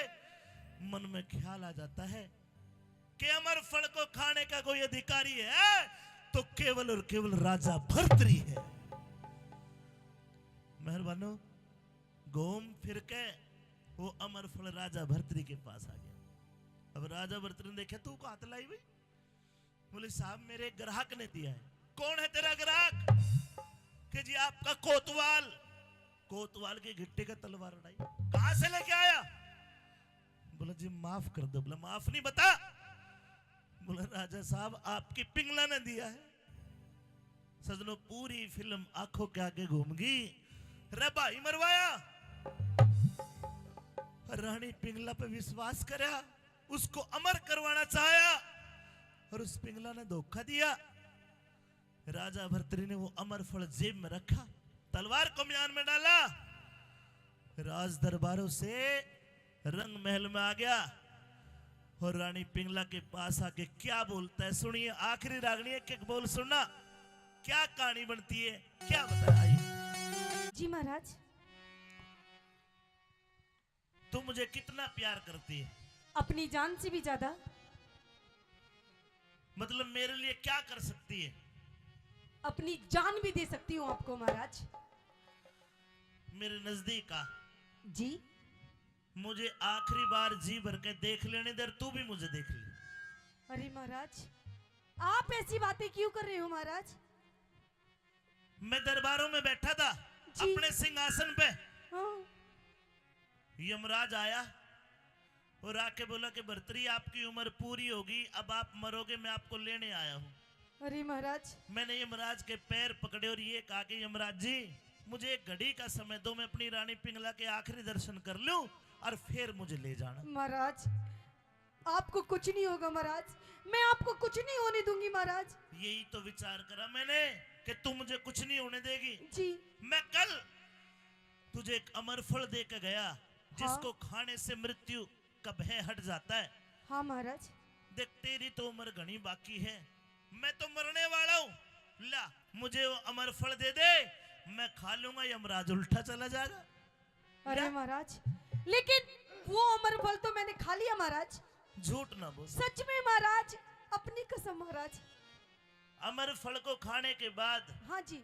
मन में ख्याल आ जाता है कि अमर फल को खाने का कोई अधिकारी है तो केवल और केवल राजा भर्तरी है। मेहरबानो, घूम फिर के वो अमर फल राजा भर्तरी के पास आ गया। अब राजा भर्तरी ने देखा, तू कहां लाई भाई? बोले साहब मेरे ग्राहक ने दिया है। कौन है तेरा ग्राहक? कि जी आपका कोतवाल। कोतवाल के गिट्टे का तलवार उड़ाई, कहां से लेके आया? बोला जी माफ कर दो। बोला माफ नहीं, बता। बोला राजा साहब आपकी पिंगला ने दिया है। सजनों, पूरी फिल्म आंखों के आगे घूम गई। रे भाई मरवाया, रानी पिंगला पे विश्वास करा, उसको अमर करवाना चाहा, और उस पिंगला ने धोखा दिया। राजा भर्तरी ने वो अमर फल जेब में रखा, तलवार को म्यान में डाला, राज दरबारों से रंग महल में आ गया, और रानी पिंगला के पास आके क्या बोलता है सुनिए। आखिरी रागनी एक एक बोल सुनना, क्या कहानी बनती है, क्या बताया। जी महाराज। तुम मुझे कितना प्यार करती है? अपनी जान से भी ज्यादा। मतलब मेरे लिए क्या कर सकती है? अपनी जान भी दे सकती हूँ आपको महाराज। मेरे नजदीक आ, जी मुझे आखिरी बार जी भर के देख लेने दे, तू भी मुझे देख ले। अरे महाराज आप ऐसी बातें क्यों कर रहे हो महाराज? मैं दरबारों में बैठा था जी। अपने सिंहासन पे, हाँ। यमराज आया और आके बोला कि भर्तरी आपकी उम्र पूरी होगी, अब आप मरोगे, मैं आपको लेने आया हूँ। अरे महाराज मैंने यमराज के पैर पकड़े और ये कहा कि यमराज जी मुझे एक घड़ी का समय दो, मैं अपनी रानी पिंगला के आखिरी दर्शन कर लूं और फिर मुझे ले जाना। महाराज आपको कुछ नहीं होगा महाराज, मैं आपको कुछ नहीं होने दूंगी महाराज। यही तो विचार करा मैंने कि तू मुझे कुछ नहीं होने देगी। जी मैं कल तुझे एक अमर फल दे के गया, जिसको खाने से मृत्यु का भय हट जाता है। हाँ महाराज। देख तेरी तो उम्र घनी बाकी है, मैं तो मरने वाला हूँ, ला मुझे वो अमर फल दे दे, मैं खा लूंगा, यमराज उल्टा चला जाएगा। अरे महाराज लेकिन वो अमर फल तो मैंने खा लिया महाराज। झूठ ना बोल। सच में महाराज, अपनी कसम महाराज। अमर फल को खाने के बाद हाँ जी।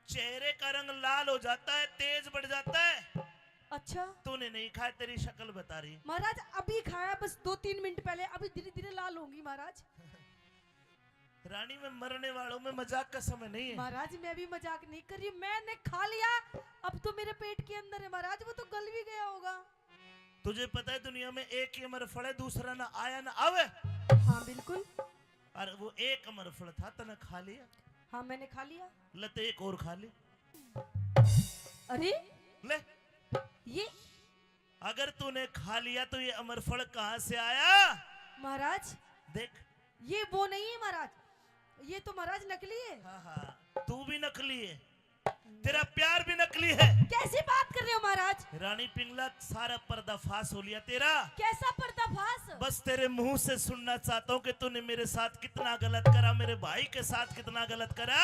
चेहरे का रंग लाल हो जाता है, तेज बढ़ जाता है। अच्छा तूने नहीं खाया, तेरी शक्ल बता रही। महाराज अभी खाया, बस 2-3 मिनट पहले, अभी धीरे धीरे लाल होंगी महाराज। रानी में मरने वालों में मजाक का समय नहीं है। महाराज मैं भी मजाक नहीं कर रही, मैंने खा लिया, अब तो मेरे पेट के अंदर है महाराज, वो तो गल भी गया होगा। तुझे पता है दुनिया में एक ही अमर फल है, दूसरा ना आया ना आवे। हाँ बिल्कुल। और वो एक अमर फल था, तने खा लिया। हाँ मैंने खा लिया। लते एक और खा ली। अरे ले, ये अगर तूने खा लिया तो ये अमर फल कहाँ से आया? महाराज देख, ये वो नहीं है महाराज, ये तो महाराज नकली है। हाँ हाँ, तू भी नकली है, तेरा प्यार भी नकली है। कैसी बात कर रहे हो महाराज? रानी पिंगला सारा पर्दाफाश हो लिया तेरा। कैसा पर्दाफाश? बस तेरे मुंह से सुनना चाहता हूँ कि तूने मेरे साथ कितना गलत करा, मेरे भाई के साथ कितना गलत करा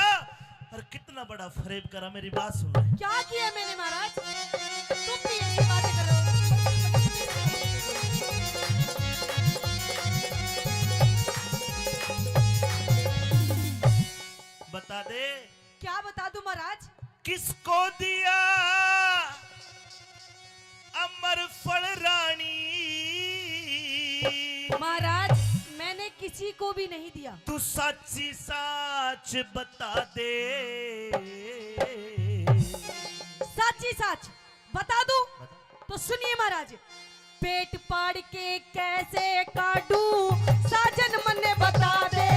और कितना बड़ा फरेब करा। मेरी बात सुन ले। क्या किया मैंने महाराज? तुम भी ऐसी बातें कर रहे हो? बता दे। क्या बता दूं महाराज? किसको दिया अमर फल रानी? महाराज मैंने किसी को भी नहीं दिया। तू सच्ची सच बता दे। सच ही सच बता दूं? तो सुनिए महाराज, पेट पाड़ के कैसे काटू साजन मन्ने बता दे।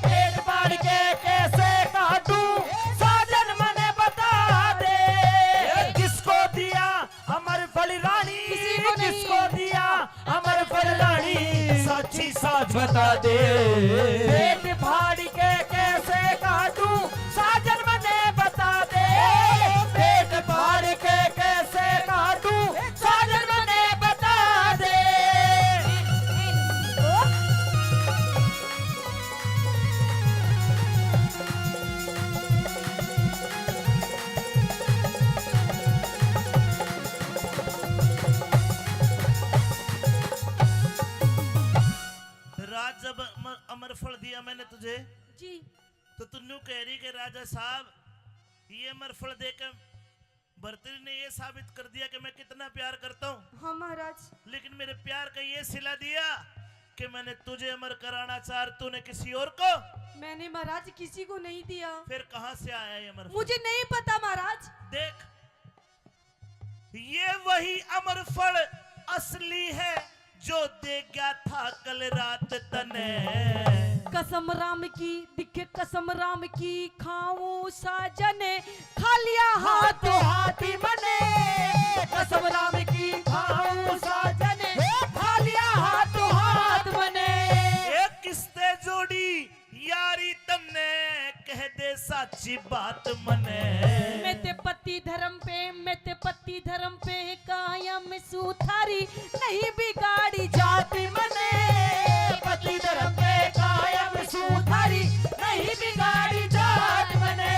पेट पाड़ के कैसे काटू साजन मने बता दे। किसको दिया अमर फल रानी? किसी को नहीं। किसको दिया अमर फल रानी? सच्ची सच बता दे। पेट फाड़ के कैसे काटू साजन मने बता दे। पेट फाड़ के कैसे काटू साजन मने बता दे। राज जब अमर फल दिया मैंने तुझे, जी तो तू न्यू कह रही कि राजा साहब ये अमर फल देकर भर्तरी ने ये साबित कर दिया कि मैं कितना प्यार करता हूँ। हाँ महाराज। लेकिन मेरे प्यार का ये सिला दिया कि मैंने तुझे अमर कराना चाह, तूने किसी और को। मैंने महाराज किसी को नहीं दिया। फिर कहां से आया ये अमर फल? मुझे नहीं पता महाराज। देख, ये वही अमर फल असली है जो दे गया था कल रात तने। कसम राम की दिखे कसम राम की, खाऊं साजन खा लिया हाथों हाथी बने। कसम राम की खाऊं साजन खा लिया हाथों हाथ बने। एक किस्ते जोड़ी यारी तन्ने, कह दे साची बात मने। मैं ते पति धर्म पे कायम सुथारी, नहीं बिगाड़ी जाति मने। पति धर्म पे कायम सुथारी, नहीं बिगाड़ी जात बने।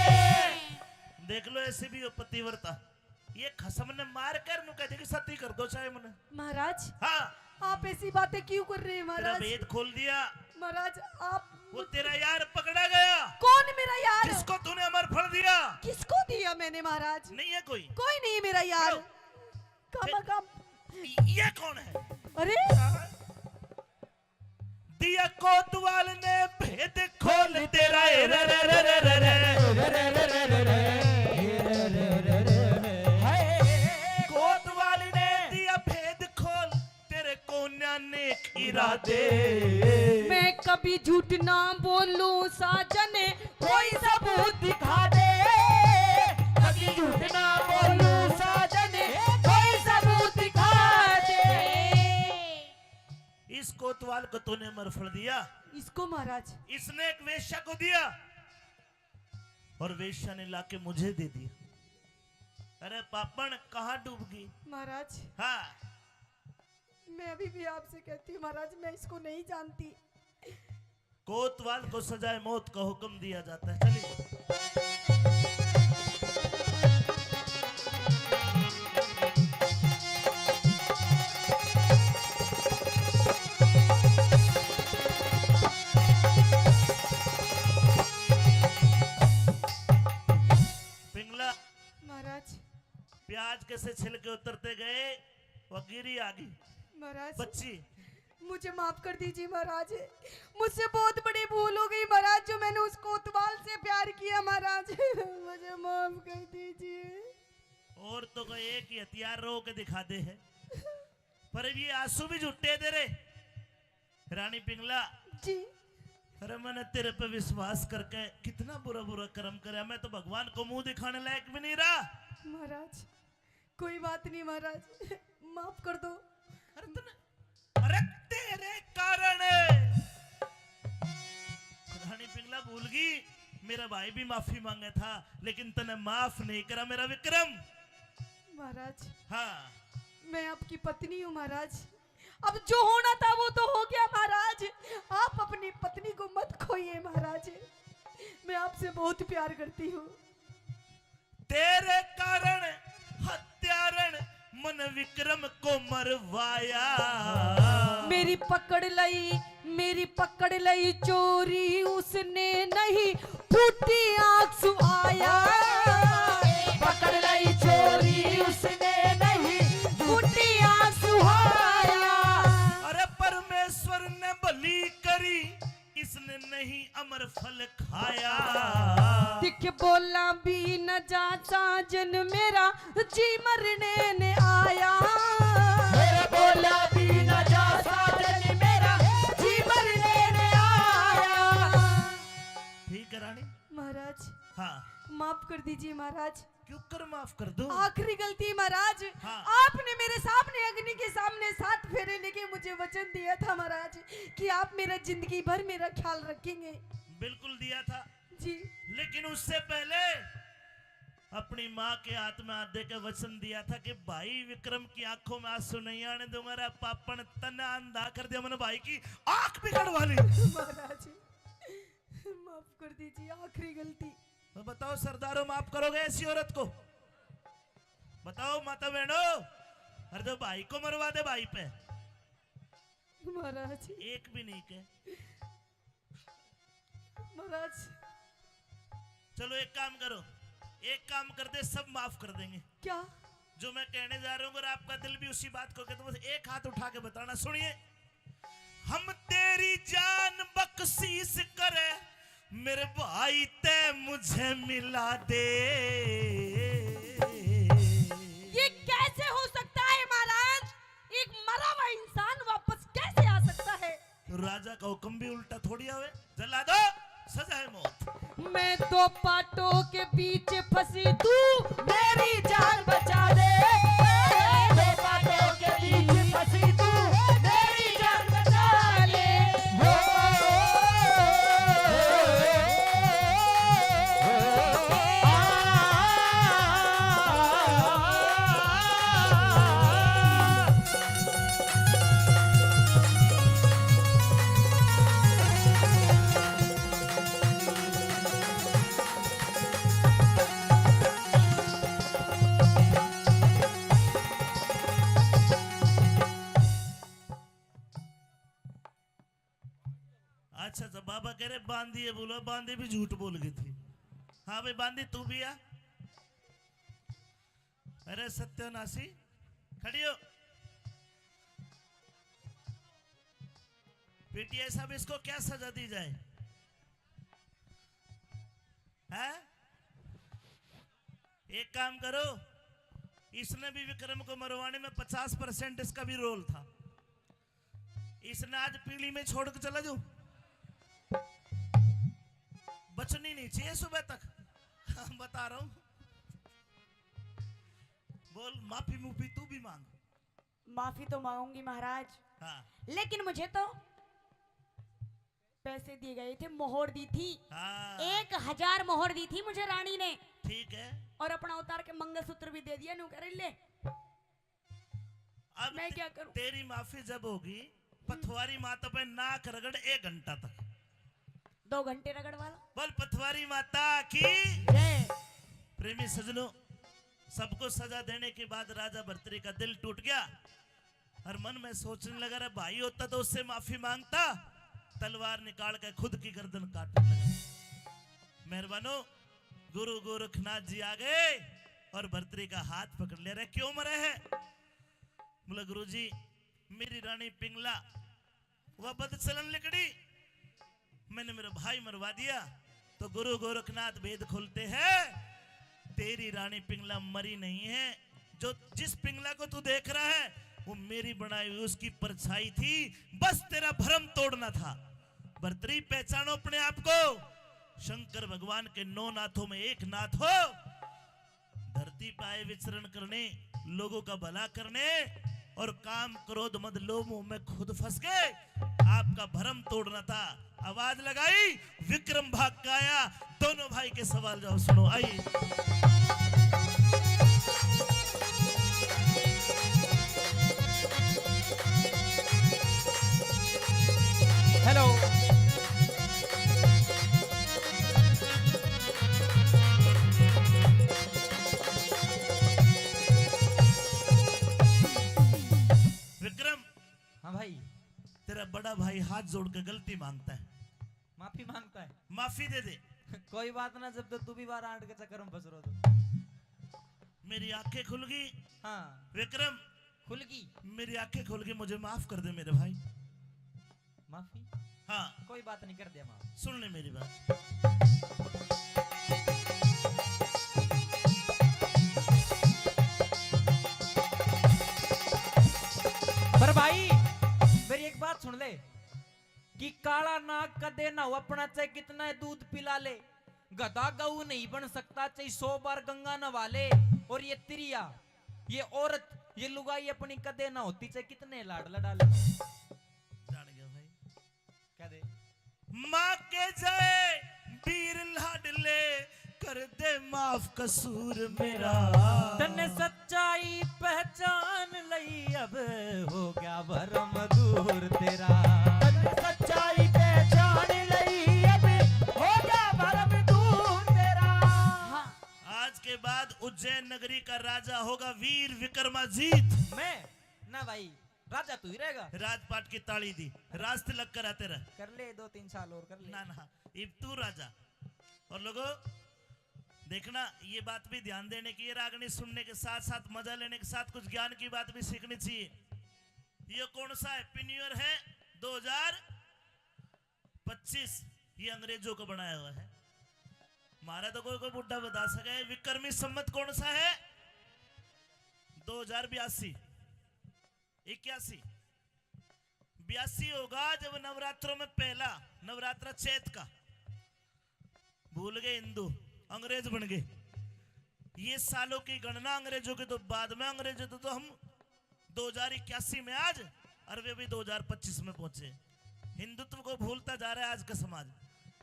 देख लो ऐसे भी हो पतिव्रता। ये खसम ने मार कर नु कहते कि सती कर दो चाहे मने। महाराज हाँ, आप ऐसी बातें क्यों कर रहे हैं तेरा महाराज? भेद खोल दिया। महाराज आप वो तेरा यार पकड़ा गया। कौन मेरा मैंने महाराज। नहीं है कोई? कोई नहीं मेरा यार। फिर- काम ये कौन है? अरे दिया कोतवाल ने भेद खोल तेरा ए रे रे रे रे रे रे। कोतवाल ने दिया भेद खोल तेरे कोन्या ने इरादे। मैं कभी झूठ ना बोलूं साजन, कोई सबूत दिखा दे, कभी झूठ ना बोलूं साजन, कोई सबूत दिखा दे। इस कोतवाल को तूने मरफड़ दिया, इसको महाराज। इसने एक वेश्या को दिया और वेश्या ने लाके मुझे दे दिया। अरे पापण कहाँ डूब गई? महाराज हाँ, मैं अभी भी आपसे कहती हूँ महाराज, मैं इसको नहीं जानती। कोतवाल को सजाए मौत का हुक्म दिया जाता है। चलिए। पिंगला महाराज प्याज कैसे छिलके उतरते गए, वो गिरी आ गई महाराज बच्ची। मुझे माफ कर दीजिए महाराज, मुझसे बहुत बड़ी भूल हो गई महाराज, जो मैंने उस कोतवाल से प्यार किया महाराज। मुझे माफ कर दीजिए। और तो कोई एक ही हथियार रो के दिखा दे है, पर अब ये आंसू भी झुट्टे दे रे। रानी पिंगला जी अरे मैंने तेरे पे विश्वास करके कितना बुरा बुरा कर्म कराया, मैं तो भगवान को मुंह दिखाने लायक भी नहीं रहा। महाराज कोई बात नहीं महाराज, माफ कर दो। अरे तेरे कारण रानी पिंगला भूल गई, मेरा भाई भी माफी मांगा था लेकिन तने माफ नहीं करा मेरा विक्रम। महाराज हाँ, मैं आपकी पत्नी हूँ महाराज, अब जो होना था वो तो हो गया महाराज, आप अपनी पत्नी को मत खोइए महाराज, मैं आपसे बहुत प्यार करती हूँ। तेरे कारण हत्यारण मन विक्रम को मरवाया। मेरी पकड़ लई चोरी उसने नहीं, फूटी आंख सुआया। पकड़ लाई चोरी उसने नहीं, फूटी आंख सुहाया। अरे परमेश्वर ने बलि करी, इसने नहीं अमर फल खाया। दिख बोला भी न जा साजन मेरा, जी मरने ने आया। मेरा बोला भी न जा साजन मेरा, जी मरने ने आया। ठीक है रानी। महाराज हाँ, माफ कर दीजिए महाराज, क्यों कर माफ कर दो। आखिरी गलती महाराज। हाँ। आपने मेरे सामने अग्नि के सामने 7 फेरे लेके मुझे वचन दिया था महाराज कि आप मेरा जिंदगी भर मेरा ख्याल रखेंगे। बिल्कुल दिया था जी लेकिन उससे पहले अपनी माँ के हाथ में हाथ दे के वचन दिया था कि भाई विक्रम की आंखों में आंसू नहीं आने दूंगा। रे पापन तना अंधा कर दिया मैंने भाई की आंख बिगड़वा ली। महाराज माफ कर दीजिए, आखिरी गलती। तो बताओ सरदारों, माफ करोगे ऐसी औरत को? बताओ माता बहनों, अरे तो भाई को मरवा दे भाई पे, महाराज एक भी नहीं के। महाराज चलो एक काम करो, एक काम कर दे, सब माफ कर देंगे। क्या? जो मैं कहने जा रहा हूँ अगर आपका दिल भी उसी बात को कहते, बस एक हाथ उठा के बताना। सुनिए, हम तेरी जान बख्शीश करे, मेरे भाई ते मुझे मिला दे। ये कैसे हो सकता है महाराज? एक मरा हुआ इंसान वापस कैसे आ सकता है? राजा का हुक्म भी उल्टा थोड़ी आवे। जला दो, सजा है मौत। मैं 2 पाटों के बीच फंसी, तू मेरी जान बचा दे। 2 पाटों के बीच फंसी तू, मेरी जान बचा ले। अच्छा तो बाबा कह रहे बांदी है, बोलो बांदी भी झूठ बोल गई थी। हाँ भाई बांदी तू भी आ, अरे सत्यानाशी खड़ी हो। पीटीआई साहब इसको क्या सजा दी जाए? हैं? एक काम करो, इसने भी विक्रम को मरवाने में 50% इसका भी रोल था। इसने आज पीली में छोड़ के चला जाऊं, बचनी नहीं चाहिए सुबह तक। बता रहा हूं। बोल माफी मुफी तू भी मांग। माफी तो मांगूंगी महाराज, हाँ लेकिन मुझे तो पैसे दिए गए थे, मोहर दी थी। हाँ 1000 मोहर दी थी मुझे रानी ने, ठीक है। और अपना उतार के मंगलसूत्र भी दे दिया। नु कह रही ले, अब मैं क्या करूं? तेरी माफी जब होगी, पथवारी माता पे नाक रगड़ 1 घंटा तक। 2 घंटे रगड़ वाला। बोल पथवारी माता की। जय। प्रेमी सजनों, सबको सजा देने के बाद राजा भर्तृहरि का दिल टूट गया और मन में सोचने लगा, रे भाई होता तो उससे माफी मांगता। तलवार निकाल के खुद की गर्दन काटने लगा। मेहरबानो, गुरु गोरखनाथ जी आ गए और भर्तृहरि का हाथ पकड़ ले रहे। क्यों मरे हैं? बोला गुरु जी, मेरी रानी पिंगला वह बदचलन लिकड़ी, मैंने मेरा भाई मरवा दिया। तो गुरु गोरखनाथ भेद खोलते हैं, तेरी रानी पिंगला मरी नहीं है। जो जिस पिंगला को तू देख रहा है वो मेरी बनाई हुई उसकी परछाई थी, बस तेरा भ्रम तोड़ना था। भर्तृहरि पहचानो अपने आप को, शंकर भगवान के 9 नाथों में एक नाथ हो। धरती पाए विचरण करने, लोगों का भला करने और काम क्रोध मद लोभ मोह में खुद फंस गए। आपका भ्रम तोड़ना था। आवाज लगाई, विक्रम भाग का आया। दोनों भाई के सवाल जाओ सुनो। आइए हेलो। विक्रम, हाँ भाई। तेरा बड़ा भाई हाथ जोड़ के गलती मांगता है, माफी मांगता है। माफी दे दे। कोई बात ना, जब तो तू भी 12-8 के चक्कर में फंस रहा तो। मेरी आंखें खुल गई। हाँ विक्रम, खुल गई। मेरी आंखें खुल गई, मुझे माफ कर दे मेरे भाई। माफी? हाँ कोई बात नहीं, कर दिया माफ। सुन ले मेरी बात। पर भाई मेरी एक बात सुन ले, कि काला नाग का देना हो अपना, चाहे कितना है दूध पिला ले, गधा गऊ नहीं बन सकता, चाहे 100 बार गंगा नवा ले। और ये त्रिया, ये औरत, ये लुगाई अपनी कदे ना होती, चाहे कितने लाड लड़ा ले। जान गया भाई। क्या दे? माँ के जाए वीर लाडले, कर दे माफ कसूर मेरा। तने सच्चाई पहचान लई, अब हो गया भरम दूर तेरा। तने सच्चाई पहचान लई, अब हो गया भरम दूर तेरा। हाँ। आज के बाद उज्जैन नगरी का राजा होगा वीर विक्रमाजीत। मैं ना भाई, राजा तू ही रहेगा। राजपाट की ताली दी, राज तिलक कराते रह। कर ले 2-3 साल और कर ले। ना ना, अब तू राजा। और लोगों देखना, ये बात भी ध्यान देने की, ये रागनी सुनने के साथ साथ मजा लेने के साथ कुछ ज्ञान की बात भी सीखनी चाहिए। ये कौन सा हैप्पी न्यू ईयर है? 2025। ये अंग्रेजों को बनाया हुआ है, हमारा तो कोई बुढ़ा बता सके। विक्रमी संवत कौन सा है? 2082, 81, 82 होगा जब नवरात्रों में पहला नवरात्रा चैत का। भूल गए हिंदू, अंग्रेज बन गए। ये सालों की गणना अंग्रेजों के तो बाद में, अंग्रेजों तो हम 2081 में आज, और वे भी 2025 में पहुंचे। हिंदुत्व को भूलता जा रहा है आज का समाज।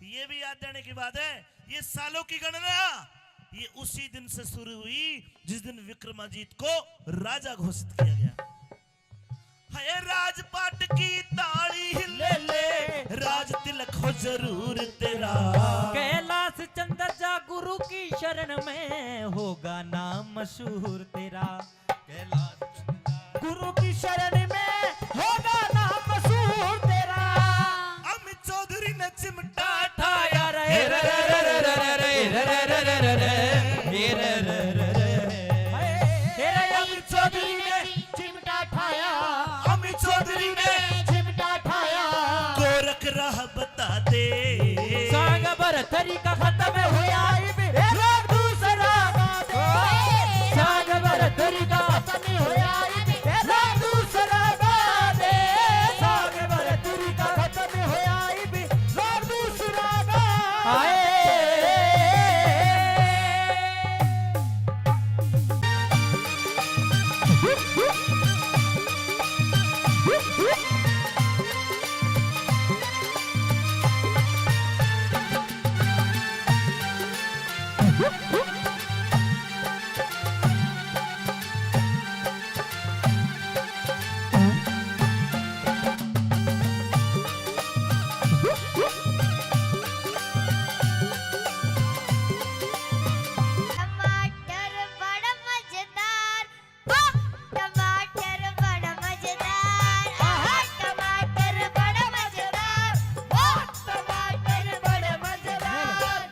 ये भी याद देने की बात है, ये सालों की गणना ये उसी दिन से शुरू हुई जिस दिन विक्रमाजीत को राजा घोषित किया गया। है राजपाट की ताली ले ले, राज तिलक हो जरूर तेरा। कैलाश चंद्र जा गुरु की शरण में, होगा नाम मशहूर तेरा। कैलाश गुरु की शरण में होगा नाम मशहूर तेरा। अमित चौधरी ने चिमटा ठाया रे रे रे रे रे रे रे रे रे रे रे रे रे रे रे रे। दे साग बर तरीका खत्म होया लोग दूसरा गाते साग बर तरीका खत्म होया लोग दूसरा गाते साग बर तरीका खत्म होया लोग दूसरा गाते आए टमाटर बड़ा मजेदार टमाटर बड़ा मजेदार टमाटर बड़ा मजेदार टमाटर बड़ा मजेदार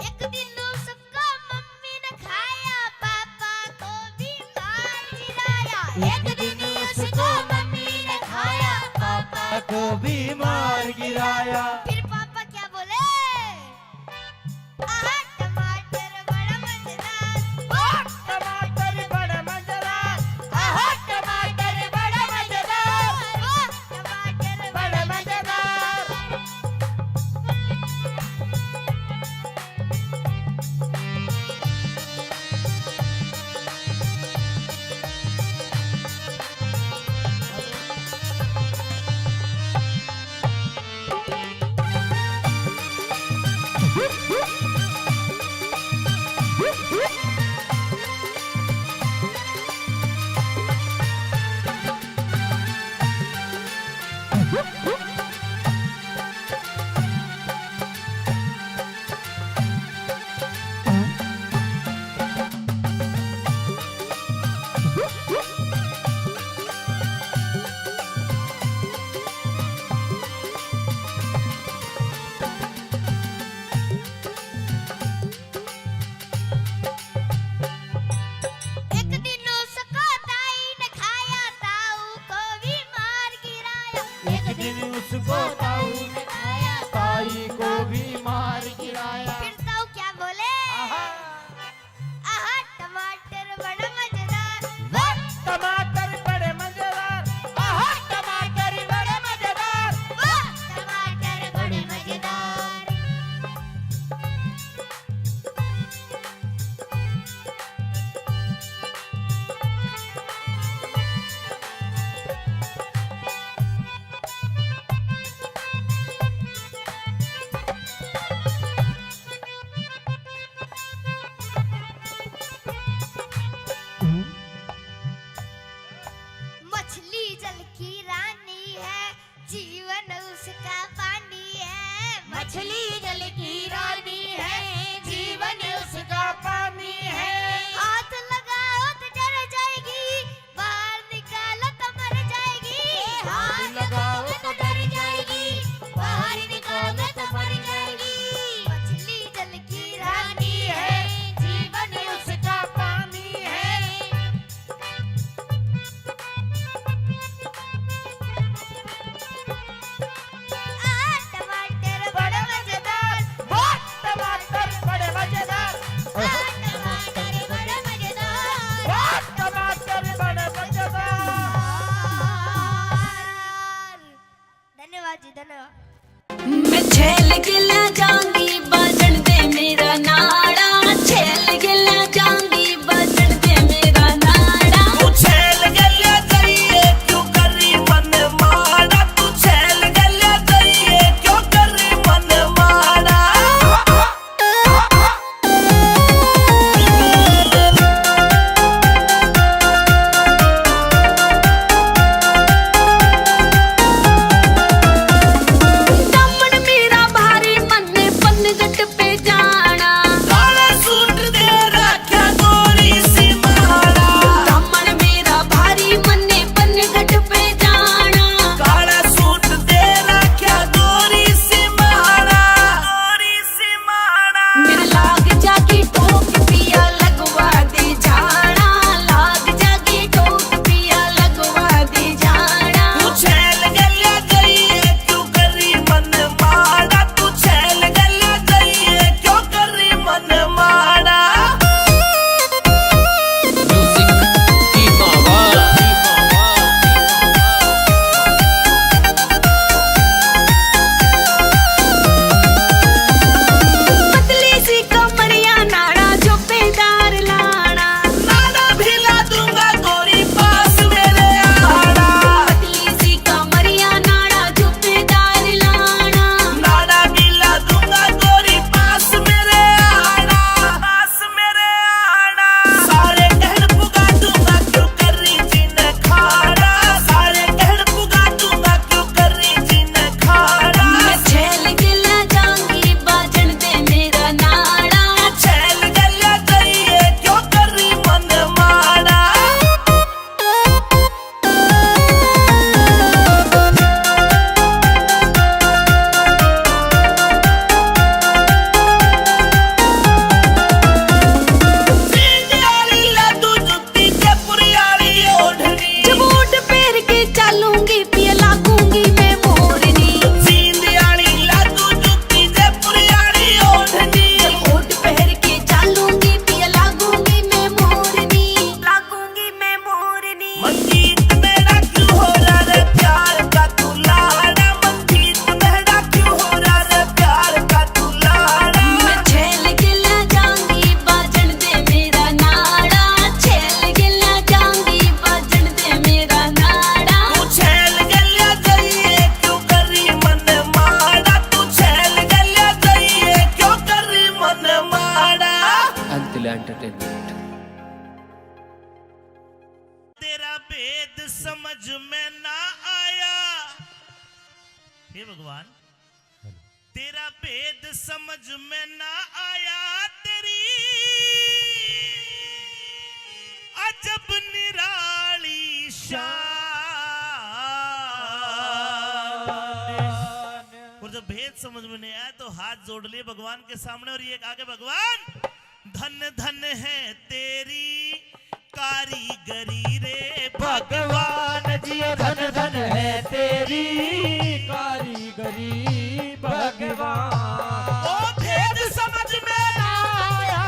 एक दिन उसको मम्मी ने खाया पापा को भी मार गिराया एक दिन उसको मम्मी ने खाया पापा को भी मार गिराया फिर पापा क्या बोले टमाटर बड़ा मजेदार टमाटर बड़ा मजेदार टमाटर बड़ा मजेदार टमाटर बड़ा मजेदार एक दिन उसको ताई ने खाया ताऊ को भी मार गिराया एक दिन उसको ताऊ ने खाया ताई को भी मार गिराया फिर ताऊ क्या बोले टमाटर बड़ा मजेदार टमाटर बड़े मजेदार टमाटर बड़े मजेदार टमाटर बड़े मजेदार मछली जल की रानी है जीवन उसका पानी है मछली जल की रानी है जीवन उसका पानी है हाथ लगाओ तो डर जाएगी बाहर निकालो तो मर जाएगी हाथ लगाओ तो डर जाएगी बाहर निकालो तो मर जाएगी मछली जल की रानी है जीवन उसका पानी है टमाटर बड़ा मजेदार टमाटर बड़े मजेदार टमाटर बड़ा मजेदार टमाटर बड़े मजेदार धन्यवाद जी धन्यवाद मैं झेल गिला जाऊंगी बजन दे मेरा नाड़ा झेल गिला जाऊंगी बजन दे मेरा नाड़ा तू छेल गल्या जाइए क्यों करी मन माड़ा तू छेल गल्या जाइए क्यों करी मन माड़ा दमन मेरा भारी समझ में ना आया, हे भगवान तेरा भेद समझ में ना आया, तेरी अजब निराली शान। और जब भेद समझ में नहीं आया तो हाथ जोड़ लिए भगवान के सामने और ये आगे, भगवान धन धन है तेरी कारीगरी रे भगवान जी धन धन है तेरी कारीगरी भगवान। ओ भेद समझ में ना आया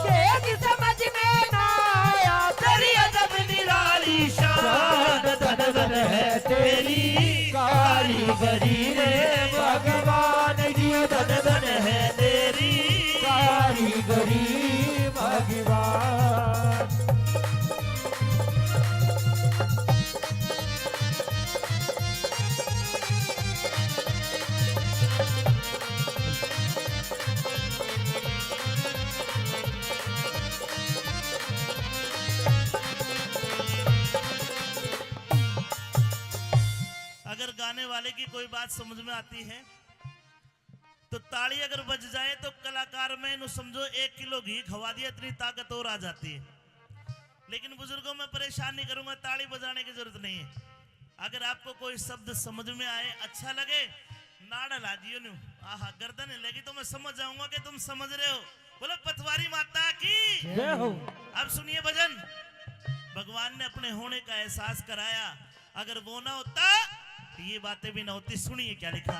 भेद समझ में ना आया, तेरी अजब निराली शान। धन धन है तेरी कारीगरी रे भगवान जी धन धन है तेरी कारीगरी भगवान। अगर गाने वाले की कोई बात समझ में आती है तो ताली अगर बज जाए तो कलाकार में नु समझो 1 किलो घी खवा दिया, इतनी ताकत और आ जाती है। लेकिन बुजुर्गों में परेशान नहीं करूंगा, ताली बजाने की जरूरत नहीं है। अगर आपको कोई शब्द समझ में आए, अच्छा लगे, नाड़ा ला दियो नु, आहा गर्दन लगी तो मैं समझ जाऊंगा कि तुम समझ रहे हो। बोलो पतवारी माता की जय हो। अब सुनिए भजन। भगवान ने अपने होने का एहसास कराया, अगर वो ना होता ये बातें भी ना होती। सुनिए क्या लिखा।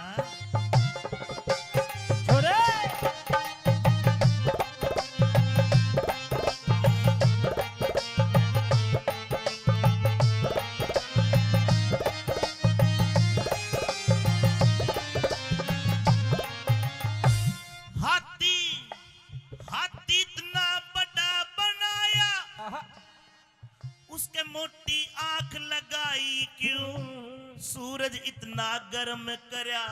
हाथी हाथी इतना बड़ा बनाया, उसके मोटी आंख लगाई क्यों, सूरज इतना गर्म करया,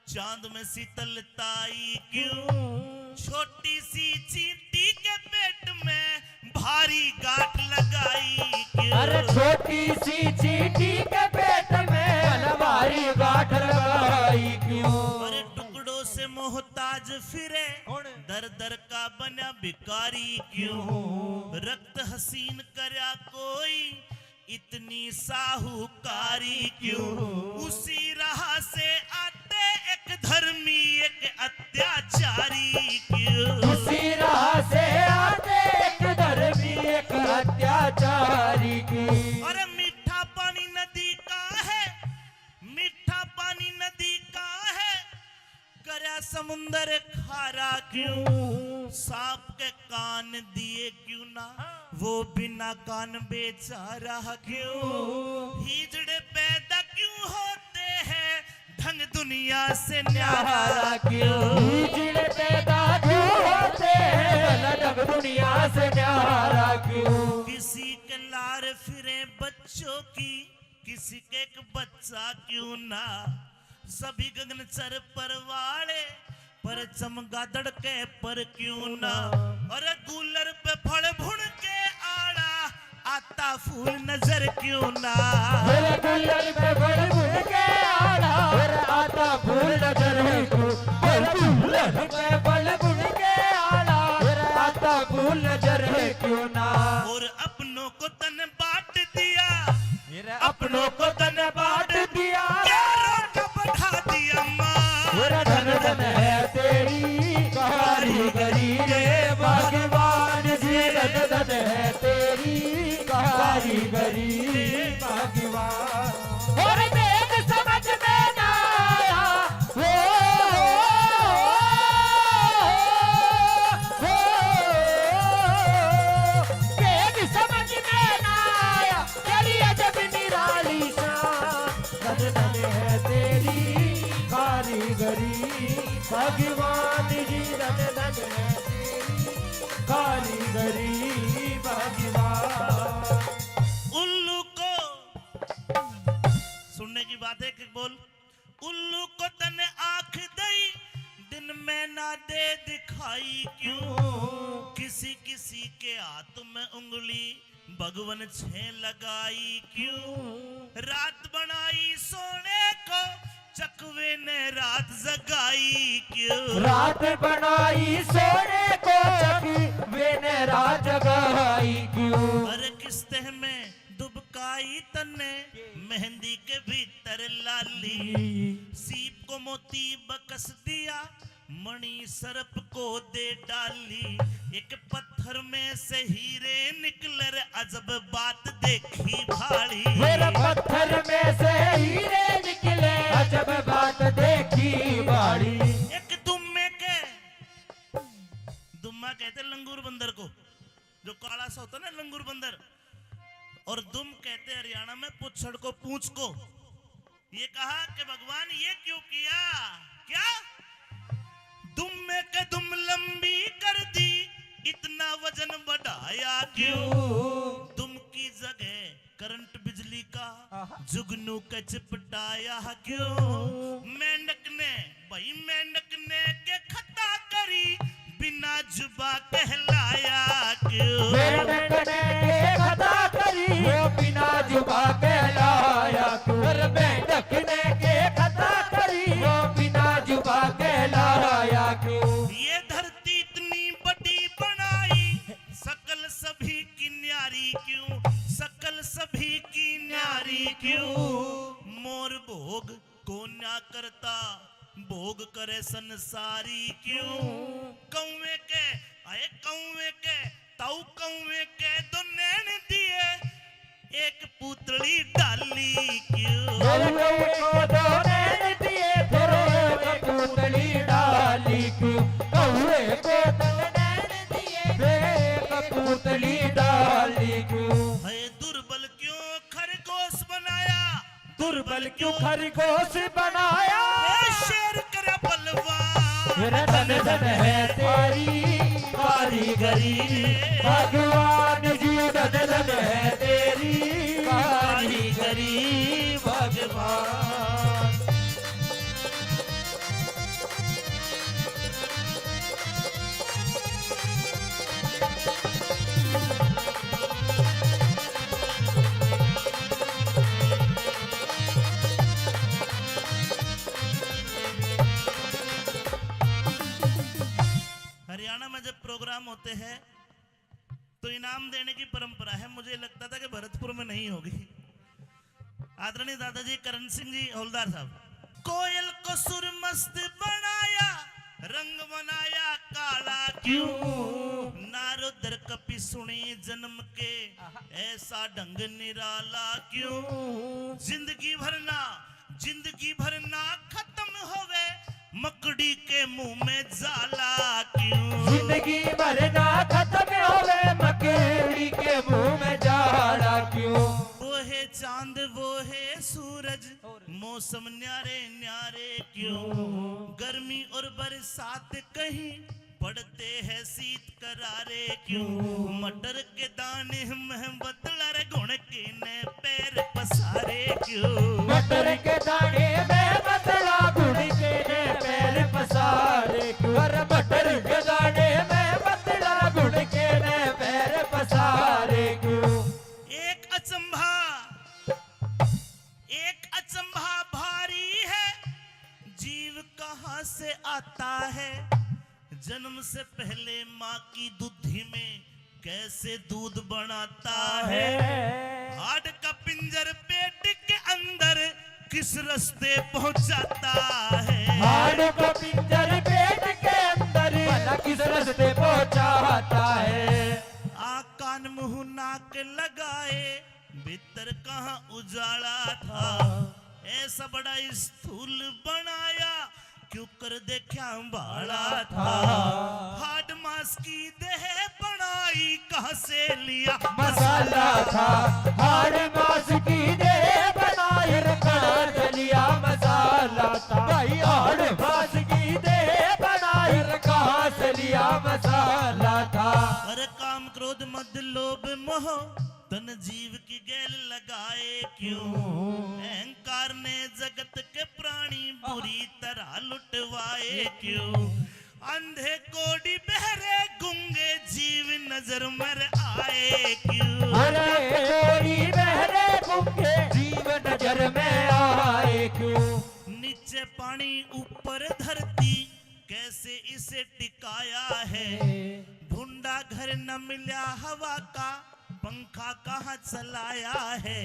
चांद में शीतलताई क्यों, छोटी सी चींटी के पेट में भारी गांठ लगाई क्यों। अरे छोटी सी चींटी के पेट में भारी गांठ लगाई क्यों। अरे टुकड़ों से मोहताज फिरे, दर दर का बना भिखारी क्यों, रक्त हसीन करया कोई इतनी साहूकारी क्यों, उसी राह से आते एक धर्मी एक अत्याचारी क्यों, उसी राह से आते एक धर्मी एक अत्याचारी की। अरे मीठा पानी नदी का है, मीठा पानी नदी का है, करया समुंदर खारा क्यों, सांप के कान दिए क्यों ना, वो बिना कान बेचारा क्यों, हिजड़े पैदा क्यों होते हैं, ढंग दुनिया से न्यारा क्यों, हिजड़े पैदा क्यों होते हैं, ढंग दुनिया से न्यारा क्यों। किसी के लार फिरे बच्चों की, किसी के एक बच्चा क्यों ना, सभी गगनचर परवाले पर चमगादड़ के पर क्यों ना, और कूलर पे फल भुन के आड़ा आता फूल नजर क्यों ना, कूलर पे फल भुन के आड़ा आता फूल नजर क्यों, कूलर पे फल भुन के आड़ा आता फूल नजर क्यों ना। और अपनों को तन बांट दिया, अपनों को तन बांट दिया, प्यारों का बढ़ा दिया माँ, धन धन है तेरी कारीगरी रे भगवान जी, धन धन है तेरी कारीगरी भगवान। और देख समझ में ना आया, देख समझ में ना आया, तेरी अजब निराली शान, धन धन है तेरी कारीगरी भगवान जी, धन धन है तेरी कारीगरी भगवान। उल्लू को सुनने की बात है कि बोल, उल्लू को तने आंख दई दिन में ना दे दिखाई लगाई क्यों? किसी किसी के हाथ में उंगली भगवन छे लगाई क्यों? रात बनाई सोने को चकवे ने रात जगाई क्यों? रात बनाई सोने को चकवे ने रात जगाई क्यों? अरे किस तह में दुबकाई तन्ने मेहंदी के भीतर लाली, सीप को मोती बकस दिया मणि सरप को दे डाली, एक पत्थर में से हीरे निकले रे अजब बात देखी भाड़ी। मेरे पत्थर में से हीरे निकले अजब बात देखी बाड़ी। एक दुम्मा कहते लंगूर बंदर को, जो काला सा होता है ना लंगूर बंदर, और दुम कहते हरियाणा में पुच्छड़ को पूंछ को। ये कहा कि भगवान ये क्यों किया? क्या दुम में के दुम लंबी कर दी, इतना वजन बढ़ाया क्यों? दुम की जगह करंट बिजली का जुगनू के चिपटाया क्यों? मेंढक ने भाई मेंढक ने के खता करी, बिना जुबा कहलाया क्यों? मेंढक ने के खता करी, वो बिना जुबा कहलाया क्यों? मेंढक ने के खता करी, वो बिना जुबा कहलाया क्यों? ये धरती इतनी बड़ी बनाई, सकल सभी की न्यारी क्यों? सकल सभी की न्यारी क्यों? मोर भोग को ना करता, भोग करे संसारी क्यों? कौवे के आए कौवे के ताऊ कौवे के दो नैन दिए, एक पुतली डाली क्यों? कौवे को दो नैन दिए, फिर एक पुतली डाली क्यों? कौवे को दो नैन दिए, फिर एक पुतली डाली क्यों? है दुर्बल क्यों खरगोश बनाया? दुर्बल क्यों खरगोश बनाया? शेर कर बलवान, मेरा धन धन है तेरी कारीगरी, भगवान जी धन धन है तेरी कारीगरी भगवान। हरियाणा में जब प्रोग्राम होते हैं तो इनाम देने की परंपरा है। मुझे लगता था कि भरतपुर में नहीं होगी। आदरणीय दादाजी करण सिंह जी हौलदार साहब, कोयल को सुर मस्त बनाया, रंग बनाया काला क्यों? नारदर कपि सुनी जन्म के, ऐसा ढंग निराला क्यों? जिंदगी भरना खत्म होवे, मकड़ी के मुंह में जाला क्यों? जिंदगी भरना खत्म होवे, मकड़ी के मुंह में जाला क्यों? वो है चांद वो है सूरज, मौसम न्यारे न्यारे क्यों? गर्मी और बरसात कहीं पड़ते हैं शीत करारे क्यों? मटर के दाने में बदलर गुण के ने पैर पसारे क्यों? मटर के दाने में बदला गुड़ के ने पैर पसारे क्यों? मटर के दाने में बदला गुड़ के ने पैर पसारे क्यों? एक अचंभा भारी है, जीव कहाँ से आता है? जन्म से पहले माँ की दूधी में कैसे दूध बनाता है? हार्ट का पिंजर पेट के अंदर किस रास्ते पहुंचाता है? हार्ट का पिंजर पेट के अंदर भला किस रास्ते पहुंचाता है? आँख कान मुंह नाक लगाए भीतर कहाँ उजाला था? ऐसा बड़ा स्थूल बनाया क्यों कर देखा बाड़ा था? हार्ड मास की देह बनाई कहाँ से लिया मसाला था? हार्ड मास की देह बनाई कहाँ से लिया मसाला था? भाई हार्ड मास की देह बनाई कहाँ से लिया मसाला था? अरे काम क्रोध मद लोभ मोह तन जीव की गैल लगाए क्यों? अहंकार ने जगत के प्राणी बुरी तरह लुटवाए क्यों? अंधे कोड़ी बहरे गुंगे जीव नजर मर आए क्यों? अरे कोड़ी बहरे गुंगे जीव नजर में आए क्यों? नीचे पानी ऊपर धरती कैसे इसे टिकाया है? ढूंढा घर न मिला हवा का पंखा कहाँ चलाया है?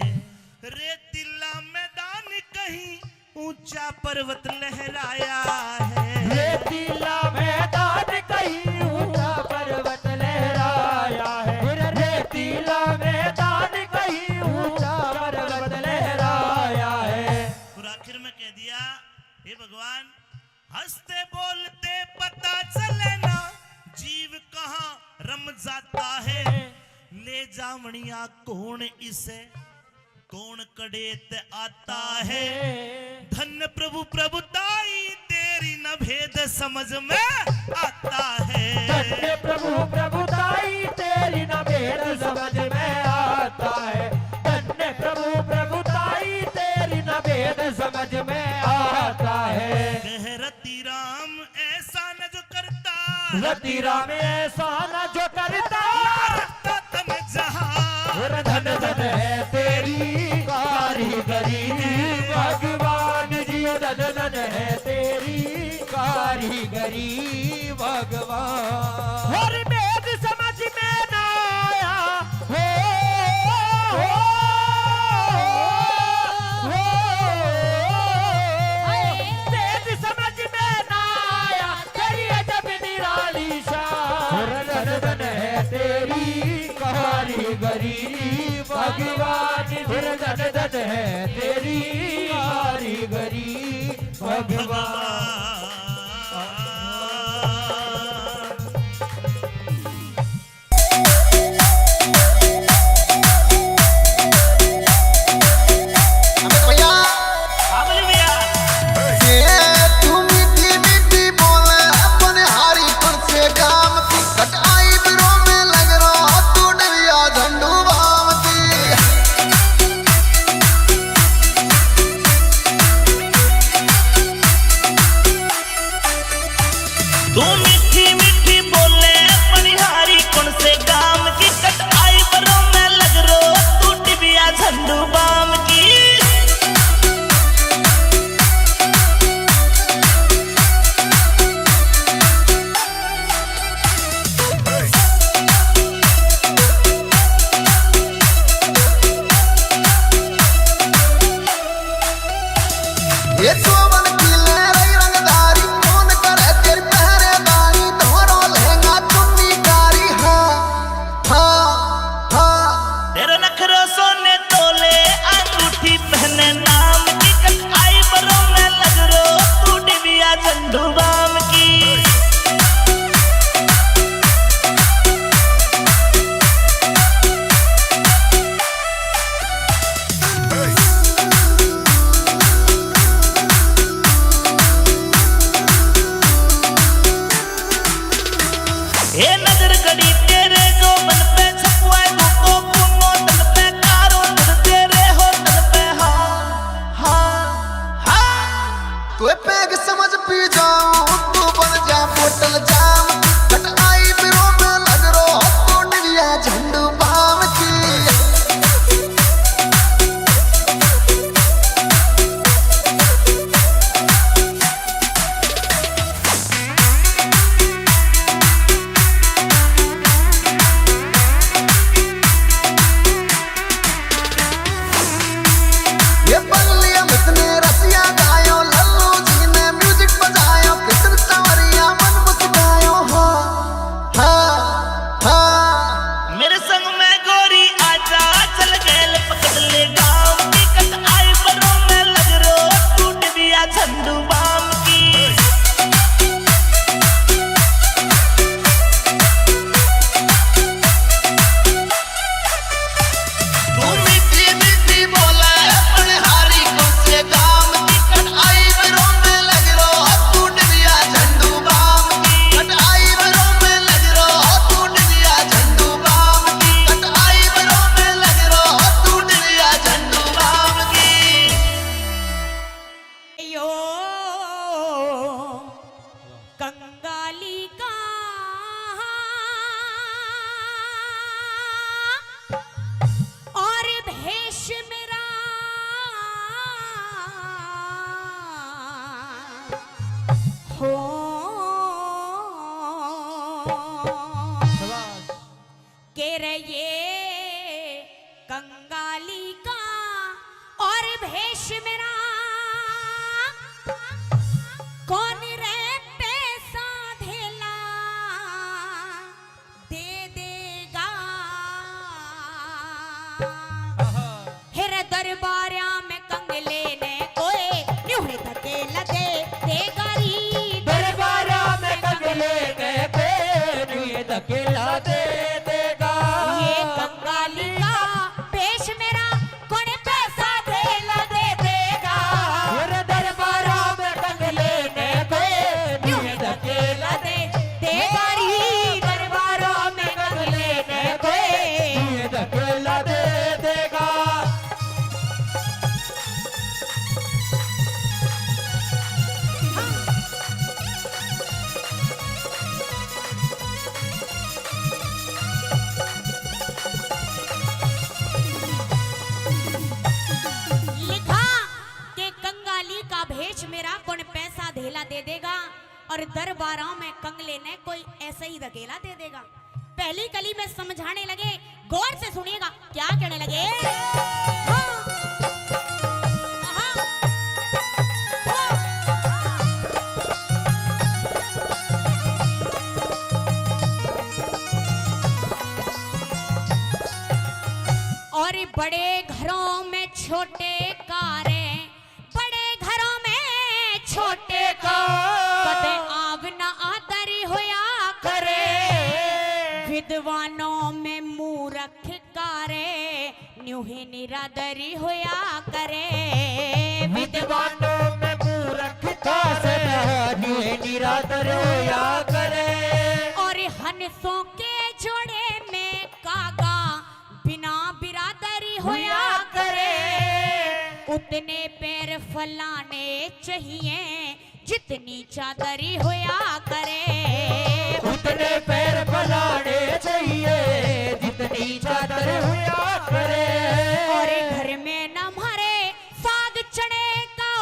रेतीला मैदान कहीं ऊंचा पर्वत लहराया है। रेतीला मैदान कहीं ऊंचा पर्वत लहराया है। रेतीला मैदान कहीं ऊंचा पर्वत लहराया है। और आखिर में कह दिया, हे भगवान, हंसते बोलते पता चले ना जीव कहाँ रम जाता है। ले जावणिया कौन इसे कौन कड़ेत आता है? धन्य प्रभु प्रभुताई तेरी न भेद समझ में आता है। धन्य प्रभु प्रभुताई तेरी न भेद समझ में आता है। धन्य प्रभु प्रभुताई तेरी न भेद समझ में आता है। कह रति राम ऐसा न जो करता, रति राम ऐसा न जो करता, तन जहां धन धन है तेरी कारीगरी भगवान जी। धन धन है तेरी कारीगरी भगवान। और वेद समझ में ना आया हो, वेद समझ में ना आया तेरी अजब निराली शान। धन धन है तेरी कारीगरी भगवान। धन धन है तेरी कारीगरी भगवान। अबे भैया बोले भैया, ये तू मीठी मीठी बोले अपने हारी पर से काम की कटाई बिरो में लग रहा तू डरिया झंडू बाम की। तू मीठी मीठी बोले मनिहारी कौन से काम की कटाई बरों में लग रो तू डिबिया झंडू बाम की। ये चोवन की लहराई रंगदारी कौन करे तेरी पहरेदारी। ढोरो लहंगा चुन्नी कारी हाँ हाँ हाँ। तेरे नखरे सोने तोले अंगूठी पहने नाम की कटाई बरों में लग रो तू डिबिया झंडू बाम की। ये नजर गड़ी तेरे जो मन पे छपुआ को कुनो तन पे कारो तन तेरे हो तन पे हाँ हाँ हाँ। तू पैग समझ पी जाऊं तू बन जा बोतल जाम। कटाई बिरो में लग रहा तू डरिया झंडू बाम की। के रे ये कंगाली का और भेष मेरा कौन रे पैसा धेला दे देगा हेरे दरबारिया में कंगले ने कोई न्यूरे धकेला दे देगा री दरबारा में कंगले के पे धकेला दे देगा ये कंगाली का पेश मेरा कौन पैसा धेला दे देगा मेरे दरबारा में कंगले के पे धकेला दे देगा री दरबारा में कंगले के पे धकेला दे देगा लिखा के कंगाली का भेष मेरा कौन पैसा धेला दे देगा और दरबारों में कंगले ने कोई ऐसे ही धकेला दे देगा। पहली कली में समझाने लगे, गौर से सुनिएगा क्या कहने लगे। हाँ। हाँ। और बड़े घरों में छोटे कारें, बड़े घरों में छोटे कदे आव न आदरी होया करे, विद्वानों में मूर्ख कारे न्यू ही निरादरी होया करे, विद्वानों में मूर्ख का निरादर होया करे और हंसों के जोड़े में कागा बिना बिरादरी होया करे, उतने पैर फलाने चाहिए जितनी चादरी होया करे, उतने पैर फलाने चाहिए जितनी चादर होया करे और घर में न मारे साग चने का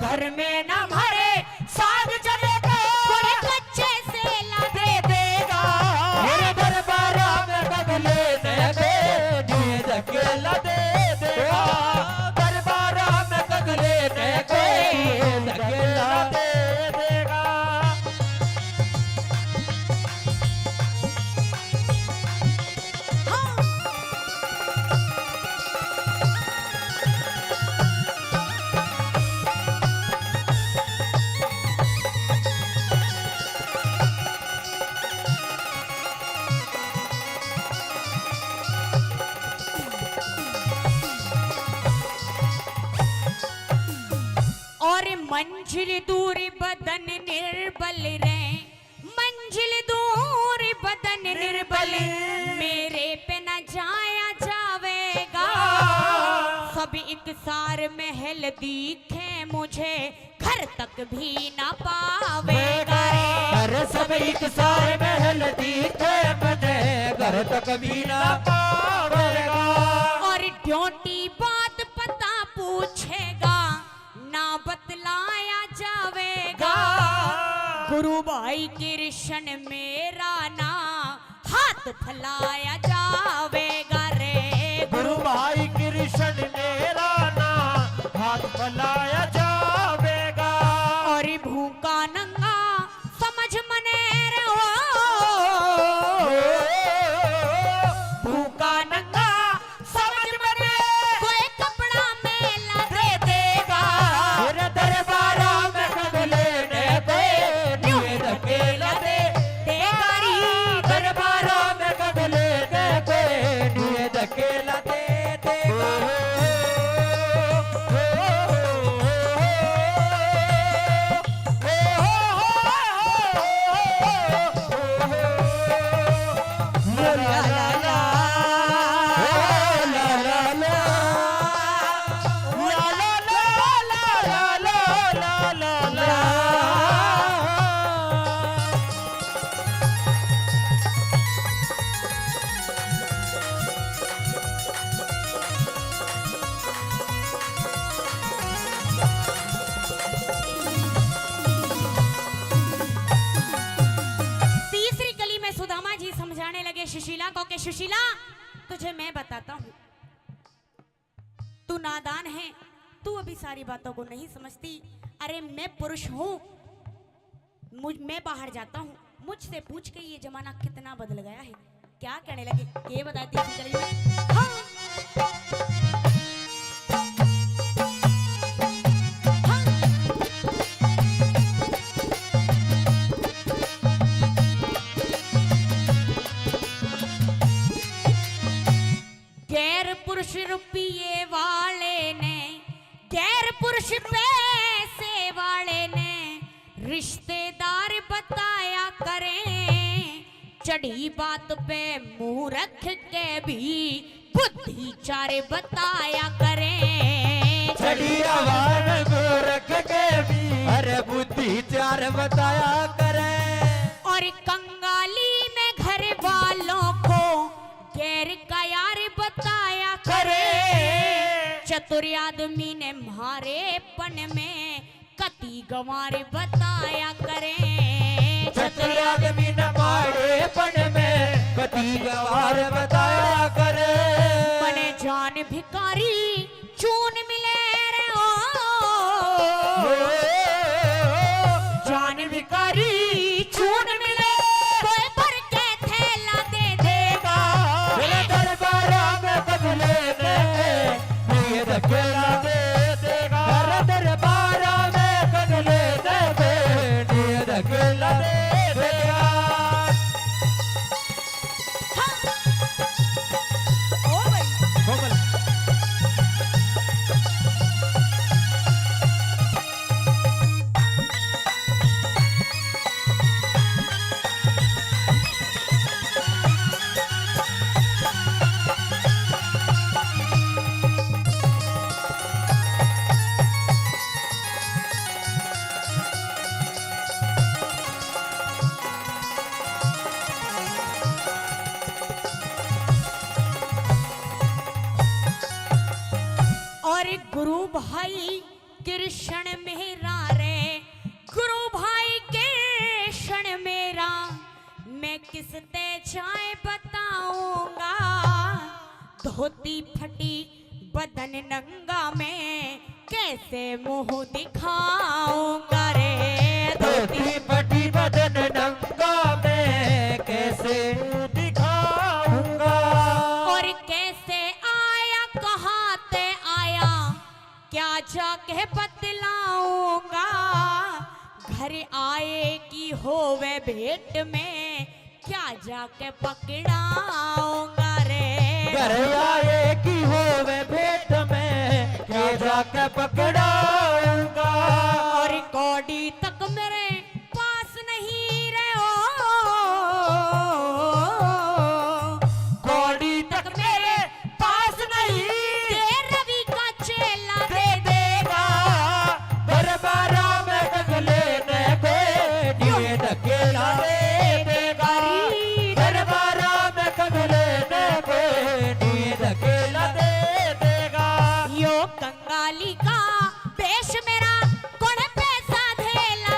घर में न मारे साग चने का थोड़े कच्चे से ला दे देगा मेरे दरबारा में कंगले ने दिए धकेला दे देगा दरबारा में कंगले ने धकेला दे देगा और मंजिल दूर बदन निर्बल रे, मंजिल दूर बदन निर्बल मेरे पे न जाया जावेगा, सब एक सार महल दिखे मुझे घर तक भी न पावेगा अरे सब एक सारे महल दिखे मुझे घर तक भी ना पावेगा और ड्यूटी बात पता पूछेगा ना बतलाया जावेगा, गुरु भाई कृष्ण मेरा ना हाथ फैलाया जावेगा रे, गुरु भाई कृष्ण मेरा ना हाथ फैलाया जावेगा और भूखा नंगा समझ मने रहो, भूखा नंगा समझ मने कोई कपड़ा मेला दे देगा मेरे दरबारा में कंगले ने दिए धकेला दे देगा री दरबारा में कंगले ने दिए धकेला दे देगा सुशीला को के सुशीला तुझे मैं बताता हूँ, तू नादान है, तू अभी सारी बातों को नहीं समझती। अरे मैं पुरुष हूँ, मैं बाहर जाता हूँ, मुझसे पूछ के ये जमाना कितना बदल गया है। क्या कहने लगे ये बताती थी गली में। हाँ। गैर पुरुष रुपये वाले ने, गैर पुरुष पैसे वाले ने रिश्तेदार बताया करें, चढ़ी बात पे मुंह रख के भी बुद्धि चारे बताया करें। चढ़ी आवाज को रख के भी अरे बुद्धि चार बताया करें। और कंगाली में घर वालों को गैर का यार बताया करे, चतुर आदमी ने मारे पन में कति गंवार बताया करें। चतुर आदमी न मारे पन में कति गंवार बताया करे। बने जान भिखारी चून मिले रे ओ, जान भिखारी चून मिले कोई भर के थैला दे देगा। मेरे दरबार में बदले ने धकेला दे देगा। दरबार में बदले ने धकेला दे देगा। ओ भाई और गुरु भाई कृष्ण मेरा रे, गुरु भाई कृष्ण मेरा, मैं किस ते जाए बताऊंगा। धोती फटी बदन नंगा मैं कैसे मुंह दिखाऊंगा रे। धोती फटी बदन नंगा मैं कैसे दिखाऊंगा। और कैसे आया कहाँ ते आया क्या जाके बतलाऊंगा। घर आए की होवे भेंट में क्या जाके पकड़ाऊंगा रे। घर आए की होवे भेंट में क्या जाके पकड़ाऊंगा। और कौड़ी तक मेरे पास नहीं रे ओ, कौड़ी तक मेरे पास नहीं ये रवि का चेला दे देगा। दरबार में गगले ने कोई धकेला दे देगा। दरबार में गगले ने कोई धकेला दे देगा। यो कंगाली का पेश मेरा कौन पैसा धेला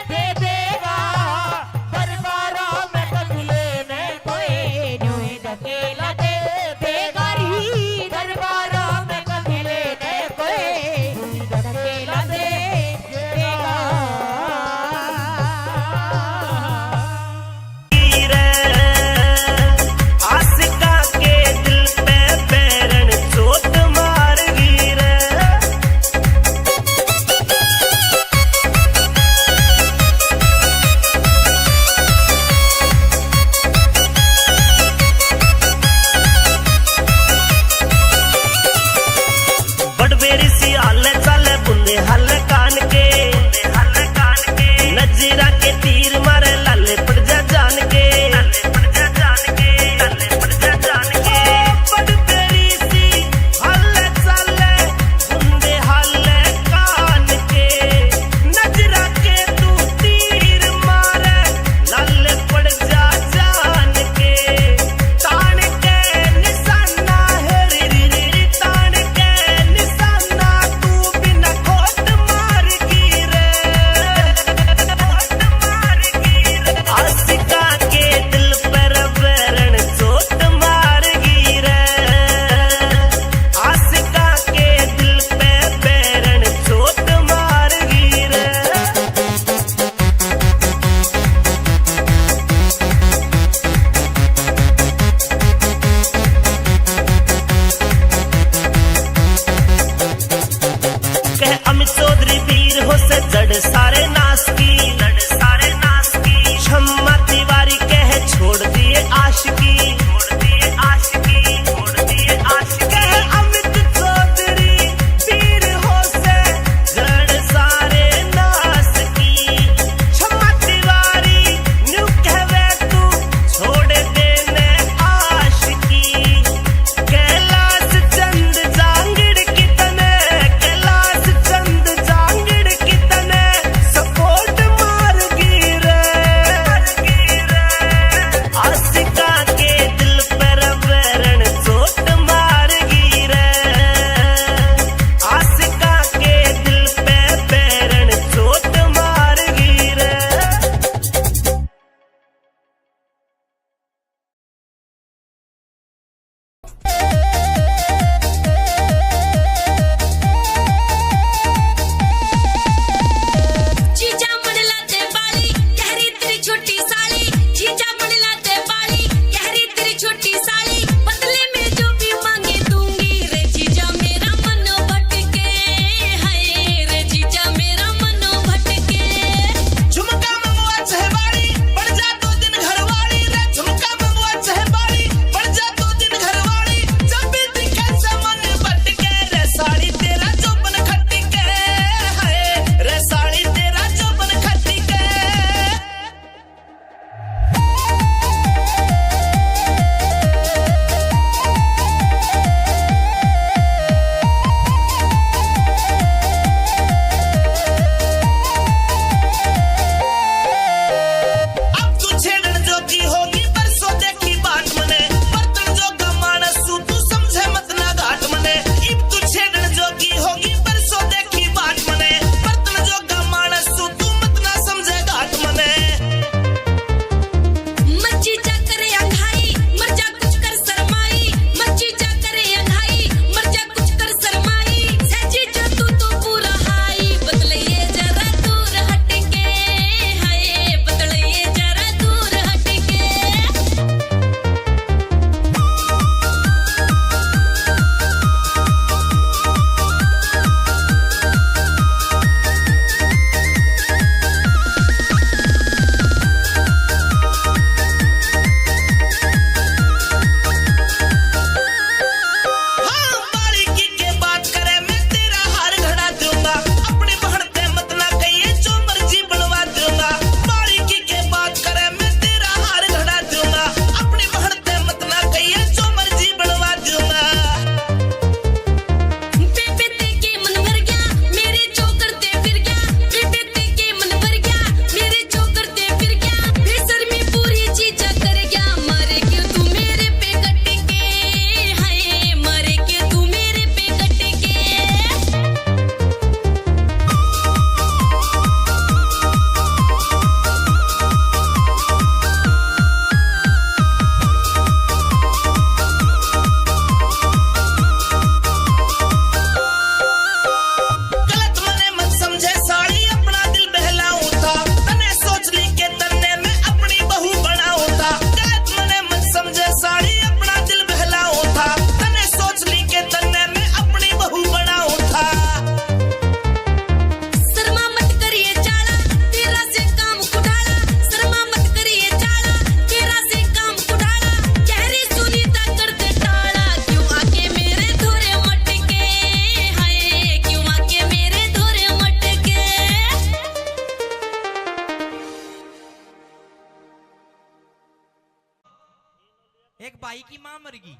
एक भाई की मां मर गई,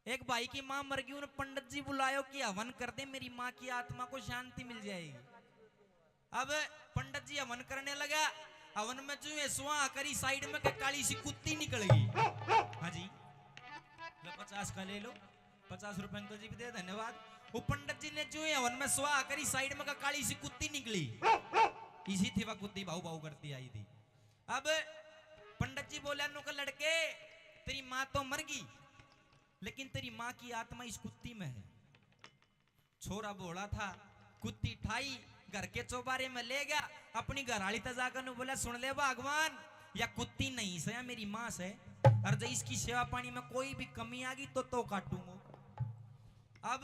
एक भाई की मां मर गई, उन्हें पंडित जी बुलायो कि हवन कर दे, मेरी मां की आत्मा को शांति मिल जाएगी। अब पंडित जी हवन करने लगा, हवन में जो है सुहा करी साइड में के काली सी कुत्ती निकल गई। हाँ जी, लो 50 का ले लो, 50 रुपए तो जी भी दे, धन्यवाद। वो पंडित जी ने जो है हवन में सुहा करी साइड में का काली सी कुत्ती निकली, इसी थी वह कुत्ती भाऊ भाऊ करती आई थी। अब पंडित जी बोला नुका लड़के, तेरी माँ तो मर गई लेकिन तेरी माँ की आत्मा इस कुत्ती में है। छोरा बोला था, कुत्ती ठाई घर के चौबारे में ले गया, अपनी घरवाली तजाकर बोला सुन ले भगवान, या कुत्ती नहीं से या मेरी माँ से, और जब इसकी सेवा पानी में कोई भी कमी आ गई तो काटूंगा। अब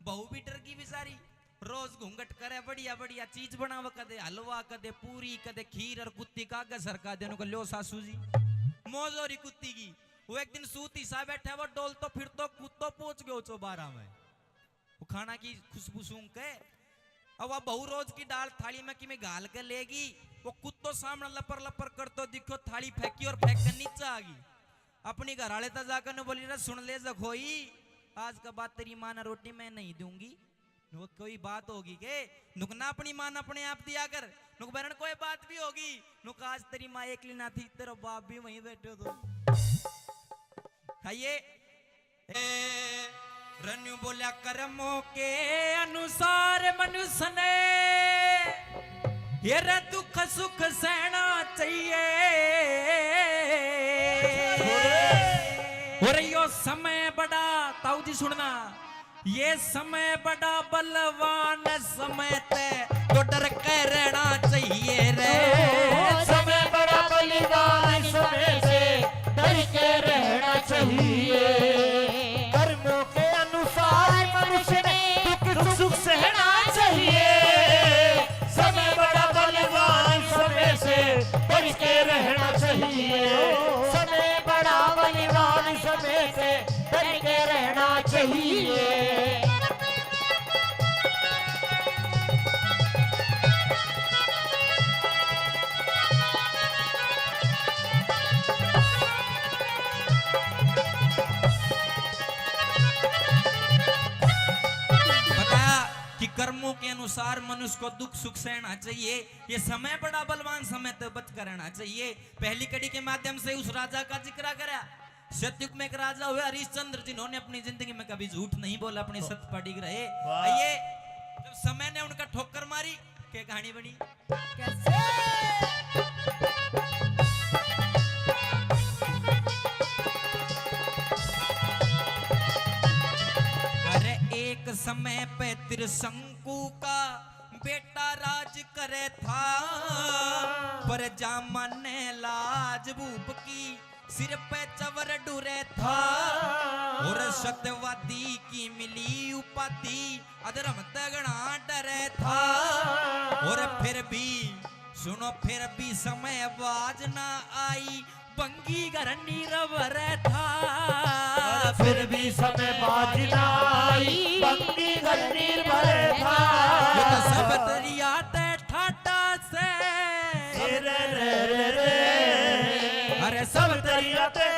बहू भी डर गई बेचारी, रोज घूंघट करे, बढ़िया बढ़िया चीज बनावा, कदे हलवा कदे पूरी कदे खीर, और कुत्ती का गसर का देने को लो सासू जी मौज हो रही कुत्ती की। वो एक दिन सूती सा बैठा, वो डोल तो फिर तो कुत्तो पहुंच गयो चौबारा में, वो खाना की खुशबू सूंघ के। अब वह बहू रोज की दाल थाली में कि मैं गाल के लेगी, वो कुत्तो सामने लपर लपर कर तो दिखो, थाली फेंकी और फेंक कर नीचे आ गई। अपनी घरवाले तक जाकर ने बोली, सुन ले जखोई, आज का बाद तेरी माँ ने रोटी मैं नहीं दूंगी। वो कोई बात होगी के नुकना अपनी माँ अपने आप दिया कर, नुक बहन कोई बात भी होगी, नुक आज तेरी माँ एकली ना थी, तेरा बाप भी वहीं बैठे तो। खाइए रन्यू बोला, कर्मों के अनुसार मनुष्य ने ये रे दुख सुख सहना चाहिए, और यो समय बड़ा, ताऊ जी सुनना, ये समय बड़ा बलवान समय ते तो डर के रहना चाहिए रे। समय बड़ा बलिदान, समय से डर के रहना चाहिए। कर्मों के अनुसार मनुष्य ने दुख सुख सहना चाहिए। समय बड़ा बलिदान, समय से डर के रहना चाहिए। समय बड़ा बलिदान, समय से डर के रहना चाहिए। कर्मों के अनुसार मनुष्य को दुख सुख सहना चाहिए, ये समय बड़ा बलवान, समय तो बच कर रहना चाहिए। पहली कड़ी के माध्यम से उस राजा का जिक्र करा, सतयुग में एक राजा हुए हरिश्चंद्र, जिन्होंने अपनी जिंदगी में कभी झूठ नहीं बोला, अपने सत्य पर डिग रहे। आइए, जब समय ने उनका ठोकर मारी, क्या कहानी बनी कैसे? एक समय पे त्रिशंकु का बेटा राज करे था, पर जामन लाज भूप की सिर पे चवर डुरे था, और सत्यवादी की मिली उपाधि अधर्म तगड़ा डरे था। और फिर भी सुनो, फिर भी समय बाज ना आई, बंगी घर नीरव था। फिर भी समय बाज ना आई, बंगी घर नीरव था। सब दरिया ते ठाटा से, अरे सब दरिया ते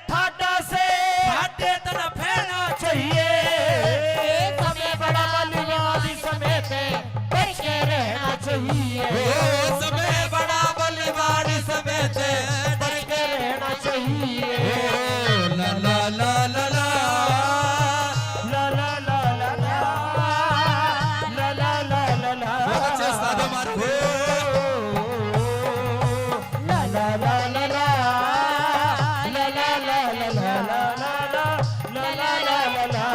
ठाटा से ठाटे तना फैलना चाहिए। समय बड़ा बलिदान, समय पे बच के रहना चाहिए। समय बड़ा बलिदान, समय से बच के रहना चाहिए। ला ला ला ला ला ला ला ला ला ला ला ला ला ला। बहुत अच्छे साधु मारो। ला ला ला ला ला ला ला ला ला ला ला ला ला ला।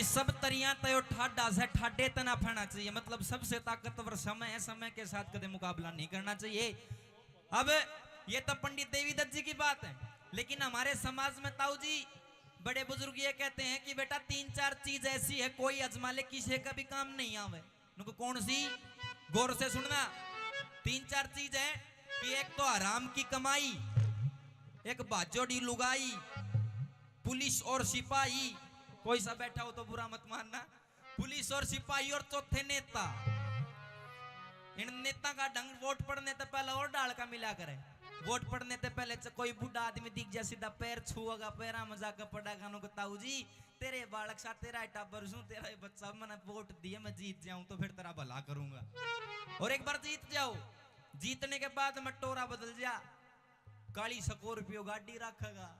सब तरिया तय ठाडा से ठाडे तना फैना चाहिए, मतलब सबसे ताकतवर समय है, समय के साथ कदे मुकाबला नहीं करना चाहिए। अब ये तो पंडित देवी दत्त जी की बात है, लेकिन हमारे समाज में ताऊ जी बड़े बुजुर्ग ये कहते हैं कि बेटा 3-4 चीज ऐसी है कोई अजमा ले किसी का भी काम नहीं आवे। उनको कौन सी? गौर से सुनना। 3-4 चीज है कि एक तो हराम की कमाई, एक बाजोड़ी लुगाई, पुलिस और सिपाही। कोई सा बैठा हो तो बुरा मत मानना। पुलिस और सिपाही और चौथे नेता। इन नेता का ढंग वोट पड़ने से पहले और डाल का मिला करे। वोट पड़ने से पहले कोई बूढ़ा आदमी दिख जाए सीधा पैर छुआगा, पैरा मजाक पड़ेगा। नो ताऊ जी तेरे बालक सा तेरा टाबर सू, तेरा बच्चा मैंने वोट दिए, मैं जीत जाऊं तो फिर तेरा भला करूंगा। और एक बार जीत जाओ, जीतने के बाद मैं टोरा बदल जा, काली स्कॉर्पियो गाड़ी रखेगा,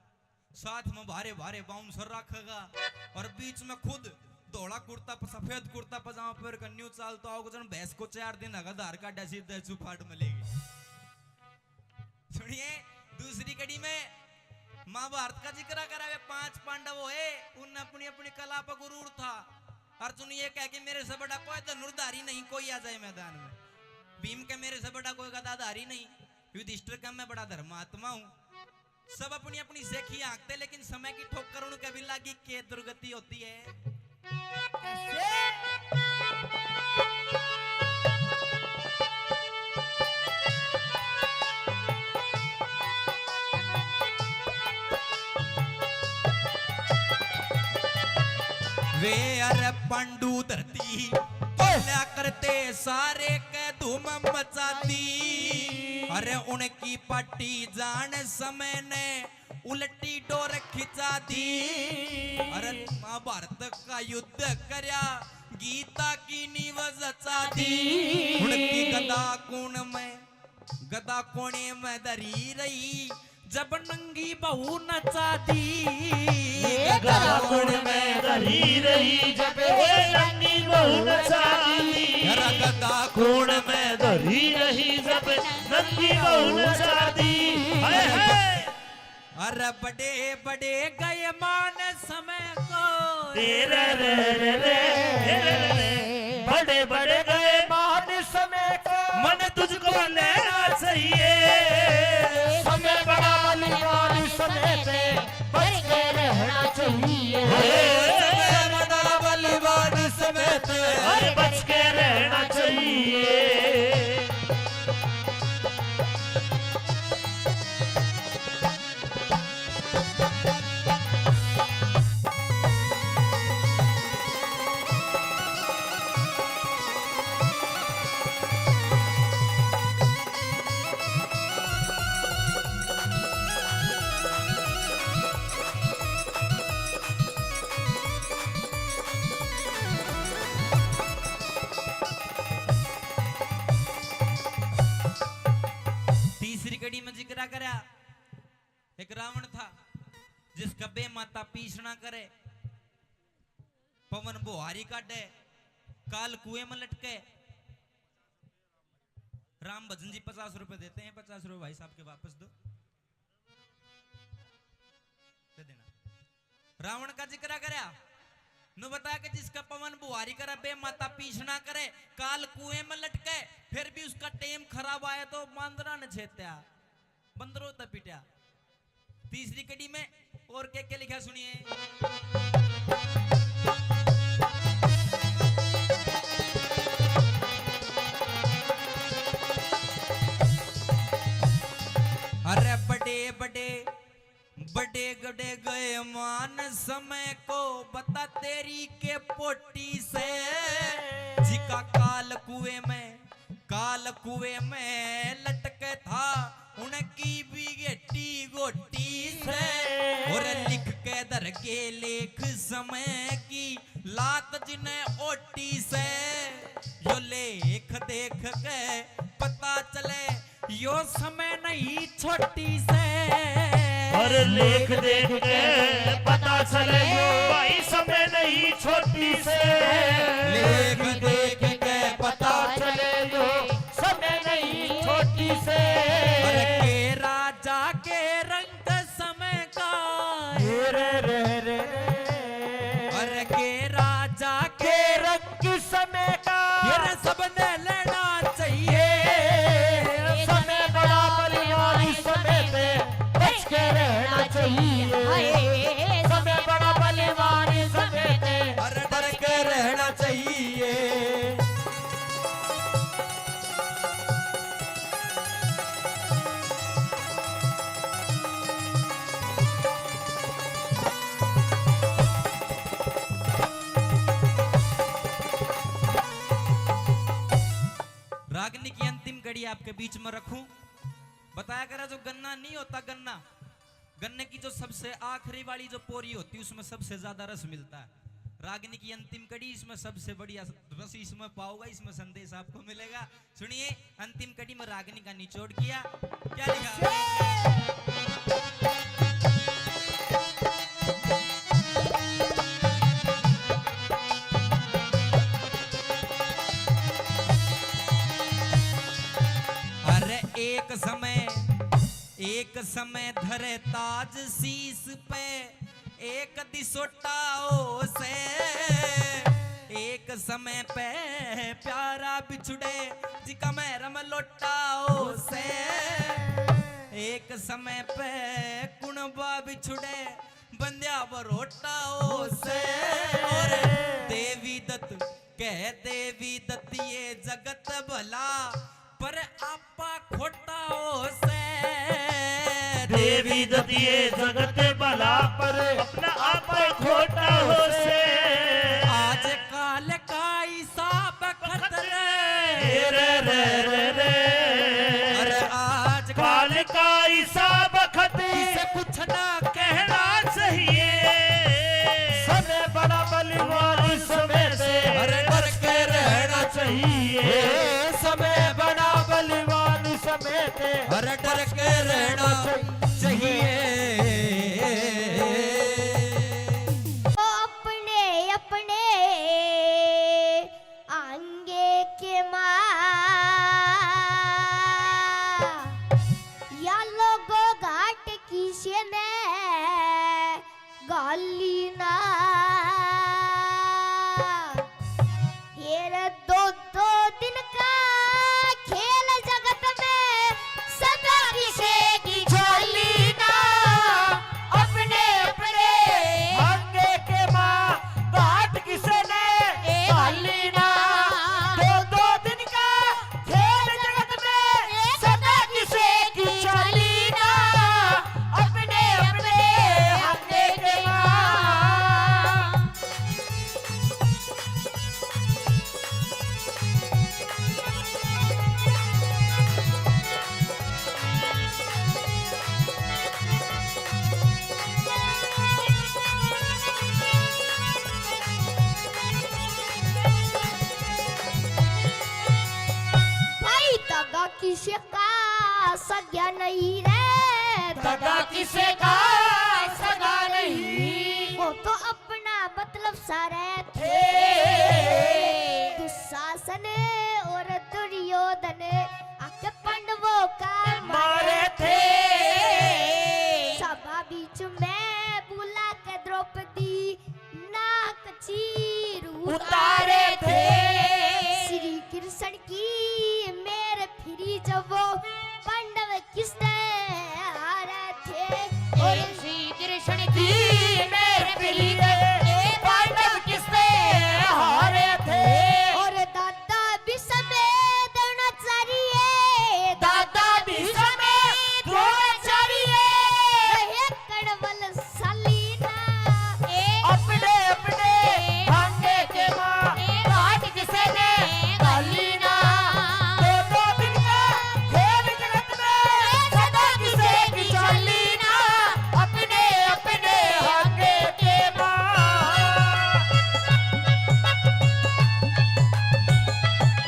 साथ में भारे भारे बाउंसर रखेगा और बीच में खुद धोला कुर्ता सफेद कुर्ता पजामा पहन कर न्यू चालता होगा। जन भैंस को 4 दिन लगा धार का डसी दसू फाट मिलेगी। सुनिए दूसरी कड़ी में महाभारत का जिक्र करा है। 5 पांडव है, उन अपनी अपनी कला पर गुरूर था। अर्जुन ये कह के मेरे से बड़ा कोई धनुर्धारी नहीं कोई आ जाए मैदान में। भीम के मेरे से बड़ा कोई गदाधारी नहीं। युधिष्ठिर का मैं बड़ा धर्मात्मा हूँ। सब अपनी अपनी सेखी आंकते, लेकिन समय की ठोकर उनके भी लागी के दुर्गति होती है। वे अरे पांडु धरती क्या करते सारे के धूम मचा दी। अरे उनकी पट्टी जान समय ने उल्टी डोर खिंचा दी। अरे महाभारत का युद्ध करया गीता की नींव रचा दी। उनकी गदा कोने में धरी रही जब नंगी बहू नचा दी। गदा कोने में धरी रही जब नंगी बहू नचा दी। गदा कोण में धरी रही जब नंगी बहू नचा दी। अरे बड़े बड़े गए मान समय को तेरे रे रे रे बड़े बड़े गए मान समय को मन तुझको लेना चाहिए। समय बड़ा बलिवान समय पे बच के रहना चाहिए। बड़ा बलिवान समय पे अरे बच के रहना चाहिए। में जिक्र करा एक रावण था जिसका बे माता पीछना करे, पवन बुहारी काटे, काल कुएं में लटके। राम भजन जी 50 रुपए देते हैं। 50 रुपए भाई साहब के वापस दो, दे देना। रावण का जिक्र करा नु बता के जिसका पवन बुहारी करे, बे माता पीछना करे, काल कुएं में लटके, फिर भी उसका टेम खराब आया तो मांदरा ने छेत्या, बंदरों तक पिटा। तीसरी कड़ी में और क्या लिखा सुनिए। अरे बड़े बड़े बड़े गड़े गए मान समय को, बता तेरी के पोटी से, जिका काल कुएं में लटके था, उनकी भी गेटी गोटी से। और लिख के दर के लेख समय की लात जिन्हें ओटी से, यो लेख देख के पता चले यो समय नहीं छोटी से। और लेख देख के पता चले यो भाई समय नहीं छोटी से। लेख देख के पता चले जो समय नहीं छोटी से। अरे के राजा के रंग समय का, अरे के राजा के रंग समय का ये सबने लेना चाहिए। समय बड़ा बलिवान समय पे बच के रहना चाहिए। समय बड़ा आपके बीच में रखूं। बताया करा जो गन्ना नहीं होता, गन्ने की जो सबसे आखिरी वाली जो पोरी होती है उसमें सबसे ज्यादा रस मिलता है। रागिनी की अंतिम कड़ी इसमें सबसे बढ़िया रस इसमें पाओगा, इसमें संदेश आपको मिलेगा। सुनिए, अंतिम कड़ी में रागिनी का निचोड़ किया, क्या लिखा? अरे एक समय धरे ताज शीस पे, एक दिसोटाओ से, एक समय पे प्यारा बिछुड़े जिका मैं रम लोटाओ से, एक समय पे कुणबा बिछुड़े बंद्या बरोटाओ से। और देवी दत्त कह देवी दत्त ये जगत भला पर आपा खोटाओ से। देवी दत्त ये जगत भला पर अपना आप खोटा हो से। आज काल का हिसाब खतरे रे रे रे रे, अरे आज काल का हिसाब खतरे से कुछ ना कहना चाहिए। समय बड़ा बलिवान समय से अरे डर के रहना चाहिए। समय बड़ा बलवान समय थे, अरे डर के रहना चाहिए। अपने अपने आंगे के माँ या लोगो घाट किसे ने गाली ना। ये रे दो दिन का खेल जगत में सदा किसे की झोली ना। अपने अपने आगे के माँ बात किसे ने गाली ना। दो दिन का खेल जगत में सदा किसे की चली ना। अपने अपने आगे के माँ। भाई दगा किसे का सज्ञा नहीं रे। दगा किसे का सगा नहीं, वो तो अपना मतलब सारे थे। दुशासन और दुर्योधन आके पांडवों का मारे थे। सभा बीच में बुला के द्रौपदी नाक चीर उतारे थे। श्री कृष्ण की मेरे फिरी जब वो पांडव किसने हारे थे। और श्री कृष्ण की मेरे प्रिय पांडव किसने हारे थे। और दादा भी समेत द्रोणाचार्य दादा भी समेत द्रोणाचार्य कड़वल सालीना। अपने अपने भांगे के माँ बात किसे ने गाली ना। दो दिन का खेल जगत में सदा किसे की चली ना। अपने अपने भांगे के माँ।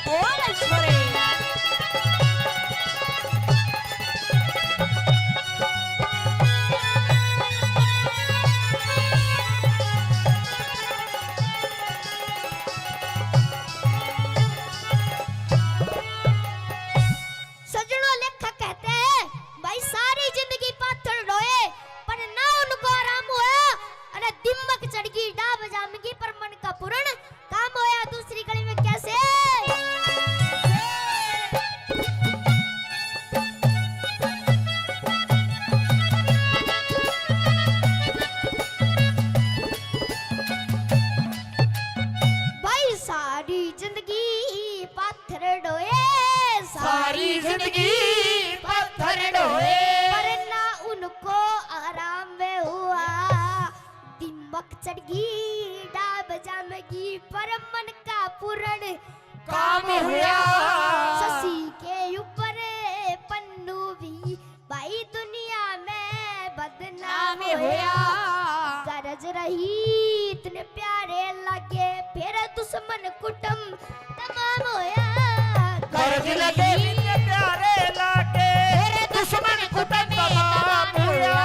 बोल छोरे सजनों लेखक कहते हैं भाई सारी जिंदगी पाथर ढोए पर ना उनको आराम हुआ। अरे दिमक चढ़गी डाब जामगी पर मन का पूर्ण काम होया। दूसरी कड़ी में कैसे भाई सारी जिंदगी पाथर ढोए। सारी जिंदगी पत्थर ढोए पर ना उनको आराम में हुआ। दिमक चढ़गी डाब जामगी पर मन का पूर्ण काम हुआ। शशि के ऊपर होया गरज रही इतने प्यारे लगे फिर दुश्मन कुटुम तमाम होया गरज लगे इतने प्यारे लाके दुश्मन कुटुंब तमाम हुआ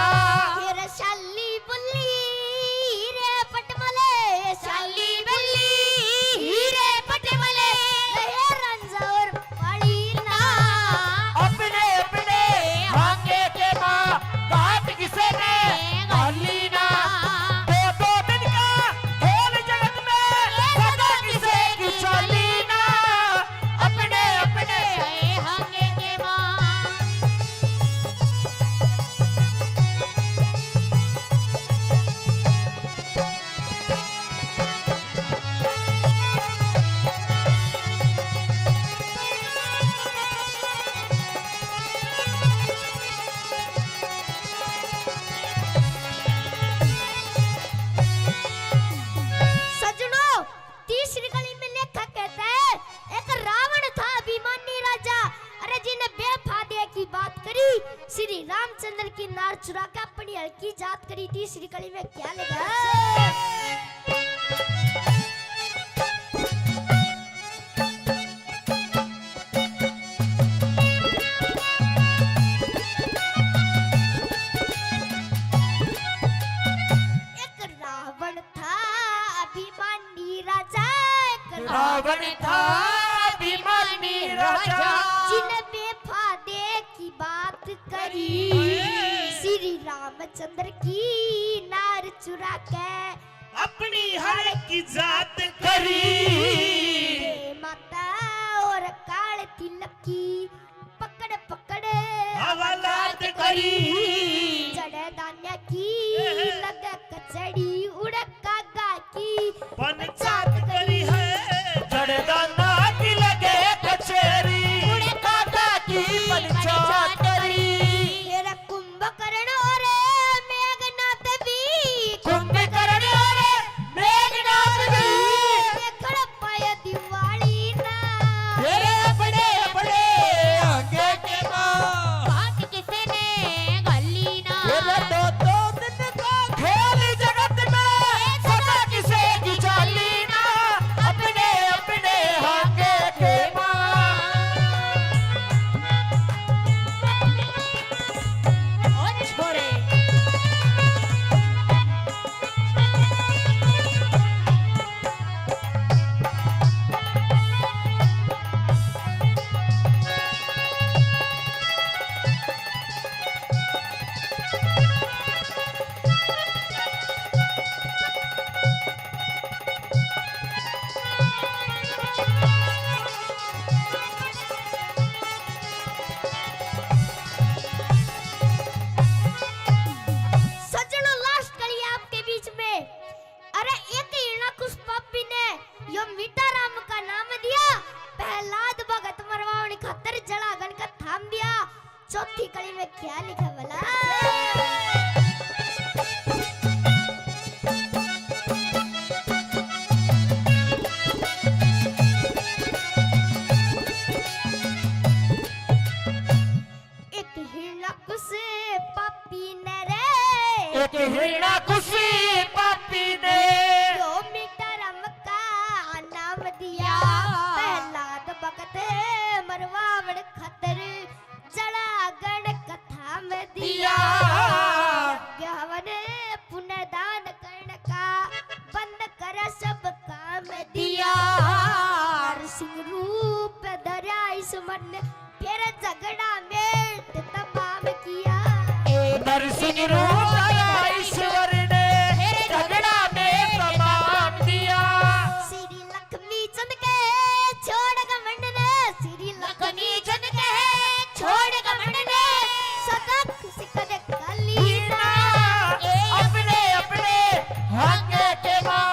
फिर शाली बुल्ली हीरे पटमले शाली बुल्ली हीरे पटमले रहे रंजा और पड़ी ना अपने अपने भाग्य के माँ बात किसे ने गाली ना दो दिन का खेल जगत में सदा किसे की चली ना अपने अपने भाग्य के मां सजनों तीसरी कड़ी में लेखक कहता है एक रावण था अभिमानी राजा अरे जिन्हें बेफादे की बात करी श्री रामचंद्र की नार चुरा के अपनी हल्की जात करी तीसरी कड़ी में क्या लगा एक रावण था अभिमानी राजा एक रावण था अभिमानी राजा जिन्हें बेफादे की बात करी श्री रामचंद्र की नार चुरा के अपनी हर की जात करी हे माता और काल तिलक की पकड़ पकड़ हवालात करी जड़े दान्या की लगा कचड़ी उड़का गा की पंचायत करी है जड़दाना की लगे कचेरी काका की पंचायत करी तेरा कुंभकर्ण और मेघनाथ भी कुंभकर्ण और मेघनाथ भी देखड़ पाया दिवाली ना तेरे बड़े बड़े आगे के माँ बात किसे ने गली ना तेरे दो दिन का खेल जगत में सदा किसे की चाली ना अपने अपने आगे के माँ और छोरे सज्जनों लास्ट कड़ी आपके बीच में अरे एक हिरणा कुछ पापी ने यो मीठा राम का नाम दिया प्रहलाद भगत मरवावनी खातर जलागन का थाम दिया चौथी कड़ी में क्या लिखा भला एक हिरणा कुछ पापी ने रे एक हिरणा खुशी पापी ने यो मीठा राम का नाम दिया प्रहलाद भगत मरवावण खतर जलागण कथा में दिया यज्ञ हवन पुण्य दान कर्ण का बंद कर सब काम दिया नरसिंह रूप धरा इस मन फिर झगड़ा में तमाम किया नरसिंह रूप ईश्वर ने झगड़ा में तमाम दिया श्री लक्ष्मी चंद के छोड़ घमंड ने श्री लक्ष्मी चंद के छोड़ घमंड ने सदा खुशी करे कली ना अपने अपने आगे के माँ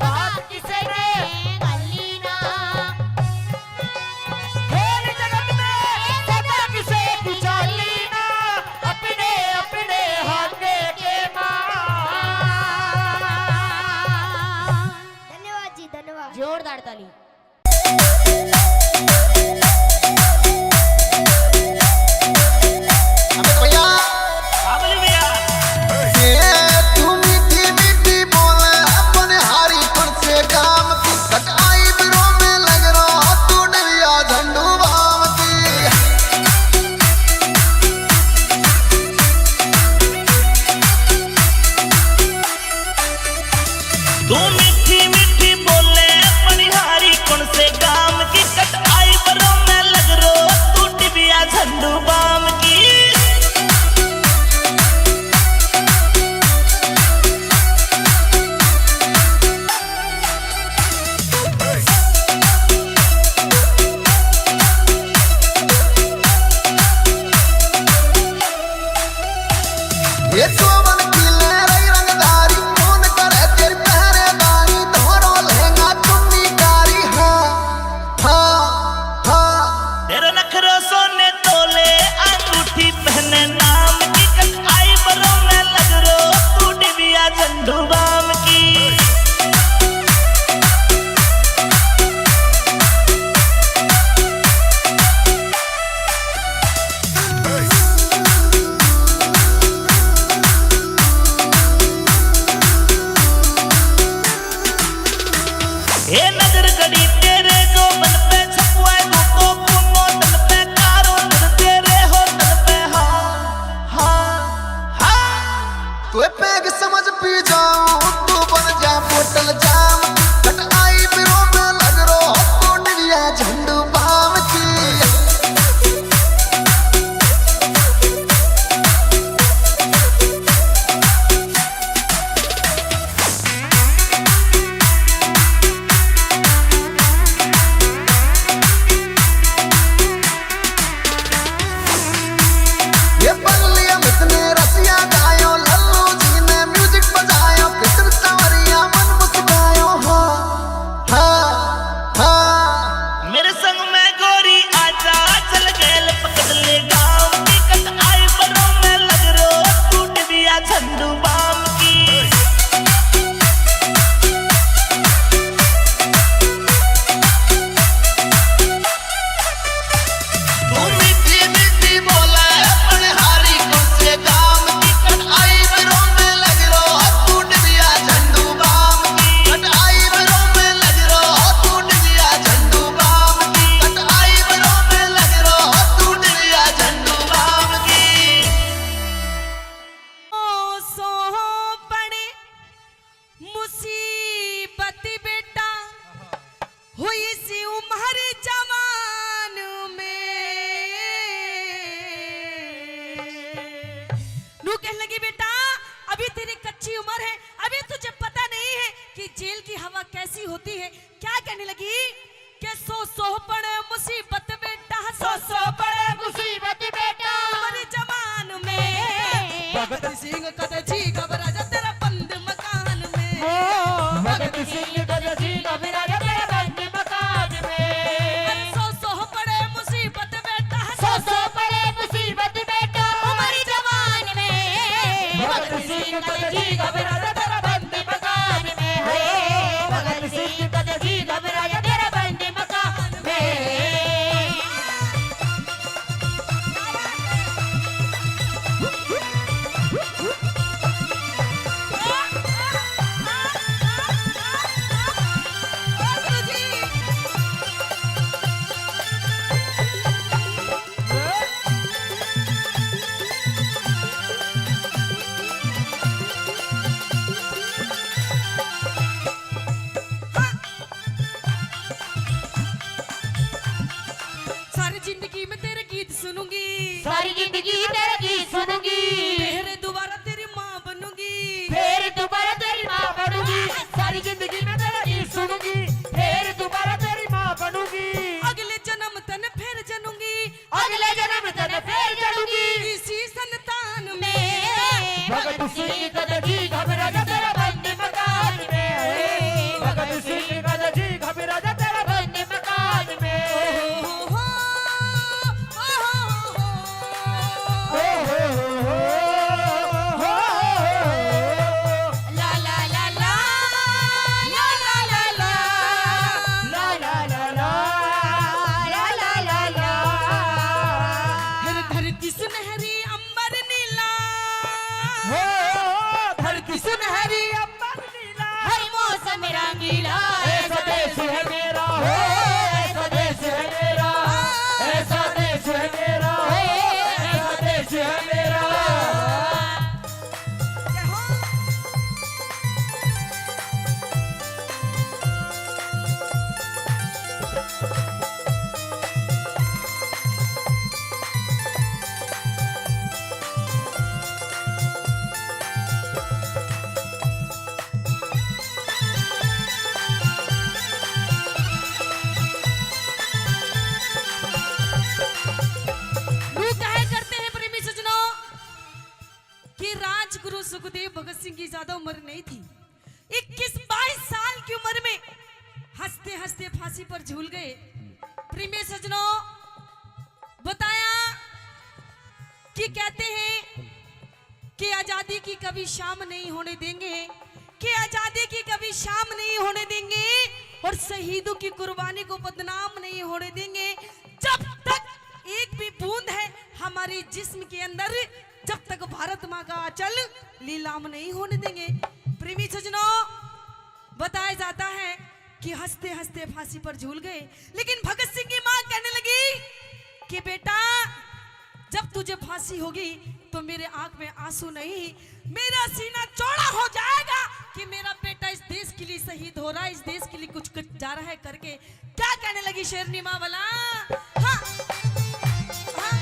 बात किसे ने कली ना खेल जगत में सदा किसे की चाली ना अपने अपने आगे के माँ धन्यवाद जी धन्यवाद जोरदार ताली। अमित भैया बाबली भैया ये तू मीठी मीठी बोले मणिहारी कौन से काम की कट आई बरो में लग रो तू डिबिया झंडू बाम की ये चोवन की लहराई रंगदारी कौन करे तेरी पहरेदारी तोरो लहंगा चुन्नी कारी तेरे नखरो सोने तोले अंगूठी पहने नाम की कट आई बरो में लग रो तू डिबिया झंडू बाम की ये नजर गड़ी तेरे जो मन पे छपुआ तो कुनो तन पे कारो तन तेरे हो तन पे तू पैग समझ पी जाऊं तू बन जा बोतल जाम कट आई बिरो में लग रो तू डिबिया झंडू बाम की ये बंगलिया मितने रसिया गायो लल्लू जी ने म्यूजिक बजायो कितन सवरिया मन मुस्कायो मेरे संग में गोरी आजा चल गेल पकड़ ले गाँव की कट आई बरो में लग रो तू डिबिया झंडू बाम की तू मीठी मीठी बोला मणिहारी कौन से काम की कट आई बिरो में लग रो तू डिबिया झंडू बाम की कट आई बिरो में लग रो तू डिबिया झंडू बाम की कट आई बिरो में लग रो तू डिबिया झंडू बाम की ओ सो पड़े मुसीबत बेटा हुई सी उम्र जवान में नू कहने लगी बेटा अभी तेरी कच्ची उम्र है अभी तुझे पता नहीं है कि जेल की हवा कैसी होती है क्या कहने लगी कि सो पड़े मुसीबत बेटा सो पड़े मुसीबत बेटा उम्र जवान में भगत सिंह कद जी घबरा जा तेरा बंद मकान में भगत सिंह कद जी घबरा जा तेरा बंद मकान में सो पड़े मुसीबत बेटा सो पड़े मुसीबत बेटा उम्र जवान में भगत सिंह कद जी घबरा जा तेरा बंद मकान में भगत सिंह कद जी घबरा जा तेरा बंद मकान में सारी जिंदगी में तेरे गीत सुनूंगी सारी जिंदगी तेरा गीत सुनूंगी फिर दोबारा तेरी माँ बनूंगी फिर दोबारा तेरी माँ बनूंगी सारी जिंदगी में तेरा गीत सुनूंगी फिर दोबारा तेरी माँ बनूंगी अगले जन्म तन फिर जनूंगी अगले जन्म तक फिर चलूंगी इसी संतान में भगत सिंह कद जी घबरा जा तेरा बंद मकान में भगत सिंह कद जी घबरा जा तेरा बंद मकान में ला ला ला ला ला ला ला ला ला ला ला ला ला ला ला ला हर धरती सुनहरी अंबर नीला धरती सुनहरी अंबर नीला हर मौसम रंगीला ऐसा देश है मेरा ऐसा देश है मेरा ऐसा देश है मेरा ऐसा देश है मेरा हंसते फांसी पर झूल गए। प्रेमी सजनों, बताया कि कहते हैं कि आजादी की कभी शाम नहीं होने देंगे, कि आजादी की कभी शाम नहीं होने देंगे और शहीदों की कुर्बानी को बदनाम नहीं होने देंगे। जब तक एक भी बूंद है हमारे जिस्म के अंदर, जब तक भारत माँ का आंचल नीलाम नहीं होने देंगे। प्रेमी सजनों, बताया जाता है कि हंसते हंसते फांसी पर झूल गए, लेकिन भगत सिंह की मां कहने लगी कि बेटा जब तुझे फांसी होगी तो मेरे आंख में आंसू नहीं, मेरा सीना चौड़ा हो जाएगा कि मेरा बेटा इस देश के लिए शहीद हो रहा है, इस देश के लिए कुछ जा रहा है करके। क्या कहने लगी शेरनी माँ वाला? हाँ, हाँ।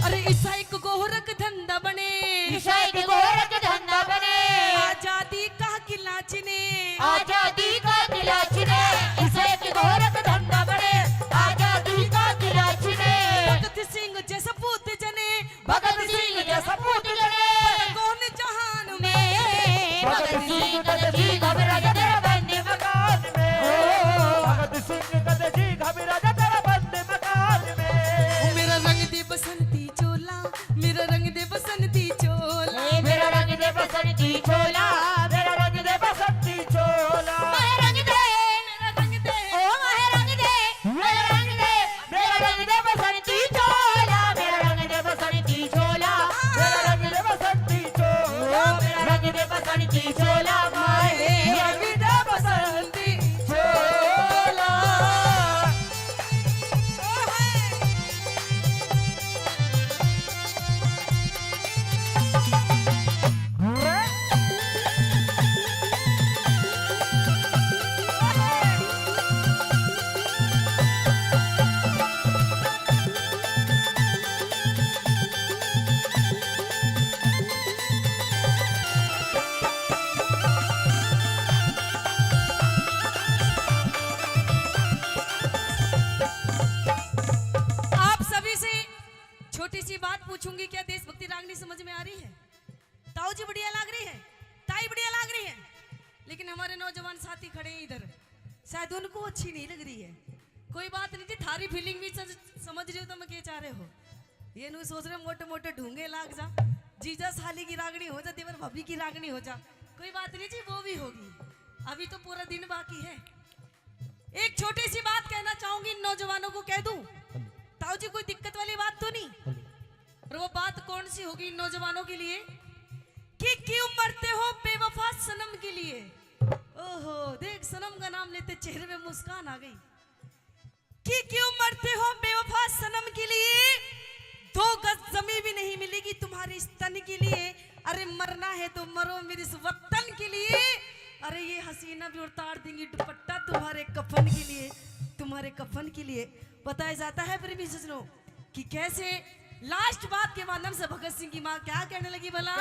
अरे ईसा एक गोरख धंधा बने, ईसा एक गोरख धंधा बने, आजादी का किला चिने, आजादी का किला चिने, ईसा एक गोरख धंधा बने, आजादी का किला चिने। भगत सिंह जैसा पूत जने, भगत सिंह जैसा पूत जने, कौन जहान में, भगत सिंह कद जी घबरा जा तेरा बंदी मकान में, भगत सिंह कद जी घबरा जा तेरा बंदी मकान में। मेरा रंग दे बसंती चोला, मेरा रंग दे बसंती चोला, मेरा रंग दे बसंती चोला, मेरा रंग दे बसंती चोला। मेरा रंग दे, मेरा रंग दे, ओ मेरा रंग दे, मेरा रंग दे, मेरा रंग दे बसंती चोला, मेरा रंग दे बसंती चोला, मेरा रंग दे बसंती चोला, मेरा रंग दे बसंती चोला, मेरा रंग दे बसंती चोला। आप सभी से छोटी सी बात पूछूंगी, क्या देशभक्ति रागनी समझ में आ रही है? ताऊ जी बढ़िया लग रही है, ताई बढ़िया लग रही है, लेकिन हमारे नौजवान साथी खड़े हैं इधर, शायद उनको अच्छी नहीं लग रही है। कोई बात नहीं जी, थारी फीलिंग भी समझ रही हो तो मैं क्या चाह रहे हो। ये नहीं सोच रहे मोटे मोटे ढूंगे लाग जा, जीजा साली की रागनी हो जा, देवर भाभी की रागनी हो जा, कोई बात नहीं जी, वो भी होगी, अभी तो पूरा दिन बाकी है। एक छोटी सी बात कहना चाहूंगी इन नौजवानों को, कह दूं ताऊ जी, कोई दिक्कत वाली बात तो नहीं? और वो बात कौन सी होगी इन नौजवानों के लिए कि क्यों मरते हो बेवफा सनम के लिए? ओहो, देख सनम का नाम लेते चेहरे में मुस्कान आ गई। कि क्यों मरते हो बेवफा सनम के लिए, 2 गज जमीन भी नहीं मिलेगी तुम्हारे इस तन के लिए। अरे मरना है तो मरो मेरे इस वतन के लिए। अरे ये हसीना भी उतार देंगी दुपट्टा तुम्हारे कफन के लिए, तुम्हारे कफन के लिए। बताया जाता है प्रेमी सजनों कि कैसे लास्ट बात के माध्यम से भगत सिंह की मां क्या कहने लगी भला?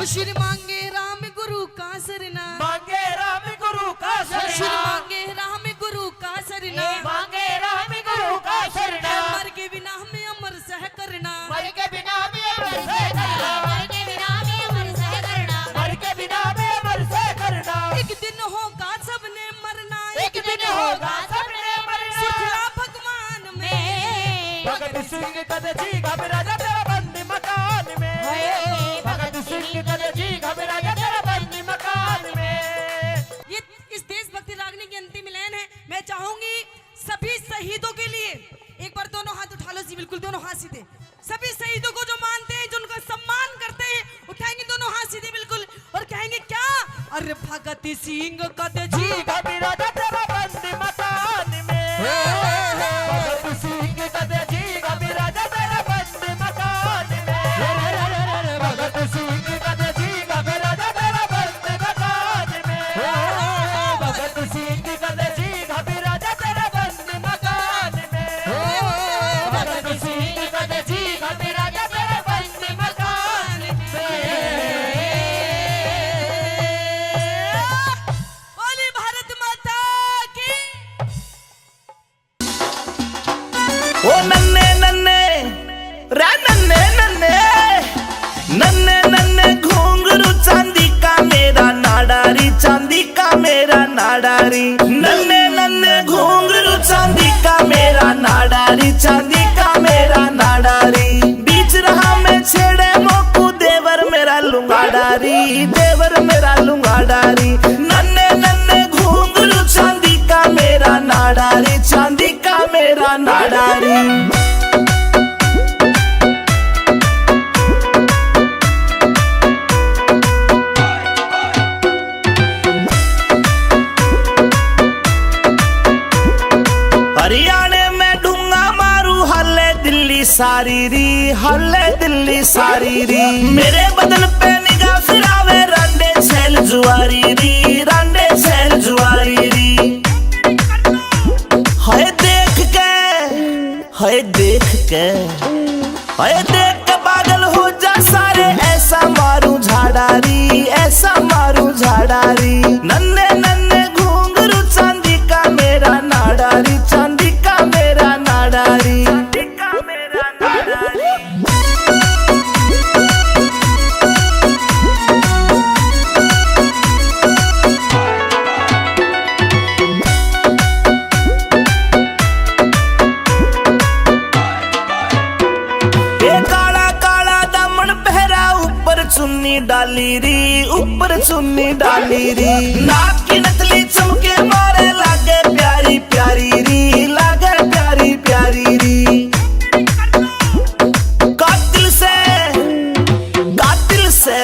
श्री मांगे राम गुरु का सरना, मांगे राम गुरु का श्री शरण, मांगे राम गुरु का सरना, मांगे राम गुरु का शरण, मर के बिना हमें अमर सह करना, मर के बिना भी अमर से करना, मर के बिना भी अमर से करना, मर के बिना भी अमर से करना। एक दिन होगा सबने मरना, एक दिन होगा सबने मरना, सुखला भगवान में। भगत सिंह कद जी घबरा जा तेरा बंदी मकान में, भगत सिंह कद जी घबरा जा तेरा बंदी मकान में। ये इस देशभक्ति रागनी की अंतिम लाइन है। मैं चाहूंगी सभी शहीदों के लिए एक बार दोनों हाथ उठा लो जी, बिल्कुल दोनों हाथ सीधे। सभी शहीदों को जो मानते हैं, जो उनका सम्मान करते हैं, उठाएंगे दोनों हाथ सीधे बिल्कुल और कहेंगे क्या? अरे भगत सिंह कद जी घबरा जा तेरा बंदी मकान में, भगत सिंह कद जी घबरा जा तेरा बंदी मकान में, भगत सिंह कद जी घबरा जा तेरा बंदी मकान में, भगत सिंह कद जी घबरा जा तेरा बंदी मकान में, भगत सिंह कद जी घबरा जा तेरा बंदी मकान में। बोली चांदी का मेरा नाडारी, नन्हे नन्हे घुंघरू चांदी का मेरा नाडारी, चांदी का मेरा नाडारी। बीच रहा मैं छेड़े मोकू देवर मेरा लुंगाडारी, देवर मेरा लुंगाडारी। नन्हे नन्हे घुंघरू चांदी का मेरा नाडारी, चांदी का मेरा नाडारी। हरियाणे में ढूंगा मारू हल्ले दिल्ली सारी री, हल्ले दिल्ली सारी री। मेरे बदन पे निगाह फिरावे रांडे छैल जुआरी री, रांडे छैल जुआरी री। हाय देख के, हाय देख के, हाय देख के पागल हो जा सारे, ऐसा मारू झाड़ारी, ऐसा मारू झाड़ारी। नन्हे नन्हे घुंघरू चांदी का मेरा नाडारी, चांदी का मेरा नाडारी, चांदी का मेरा नाडारी। ये काला काला दामन पहरा ऊपर चुन्नी डाली री, ऊपर चुन्नी डाली री। नाक की नथली चमके मारे लागे प्यारी प्यारी री, लागे प्यारी प्यारी री। कातिल से, कातिल से,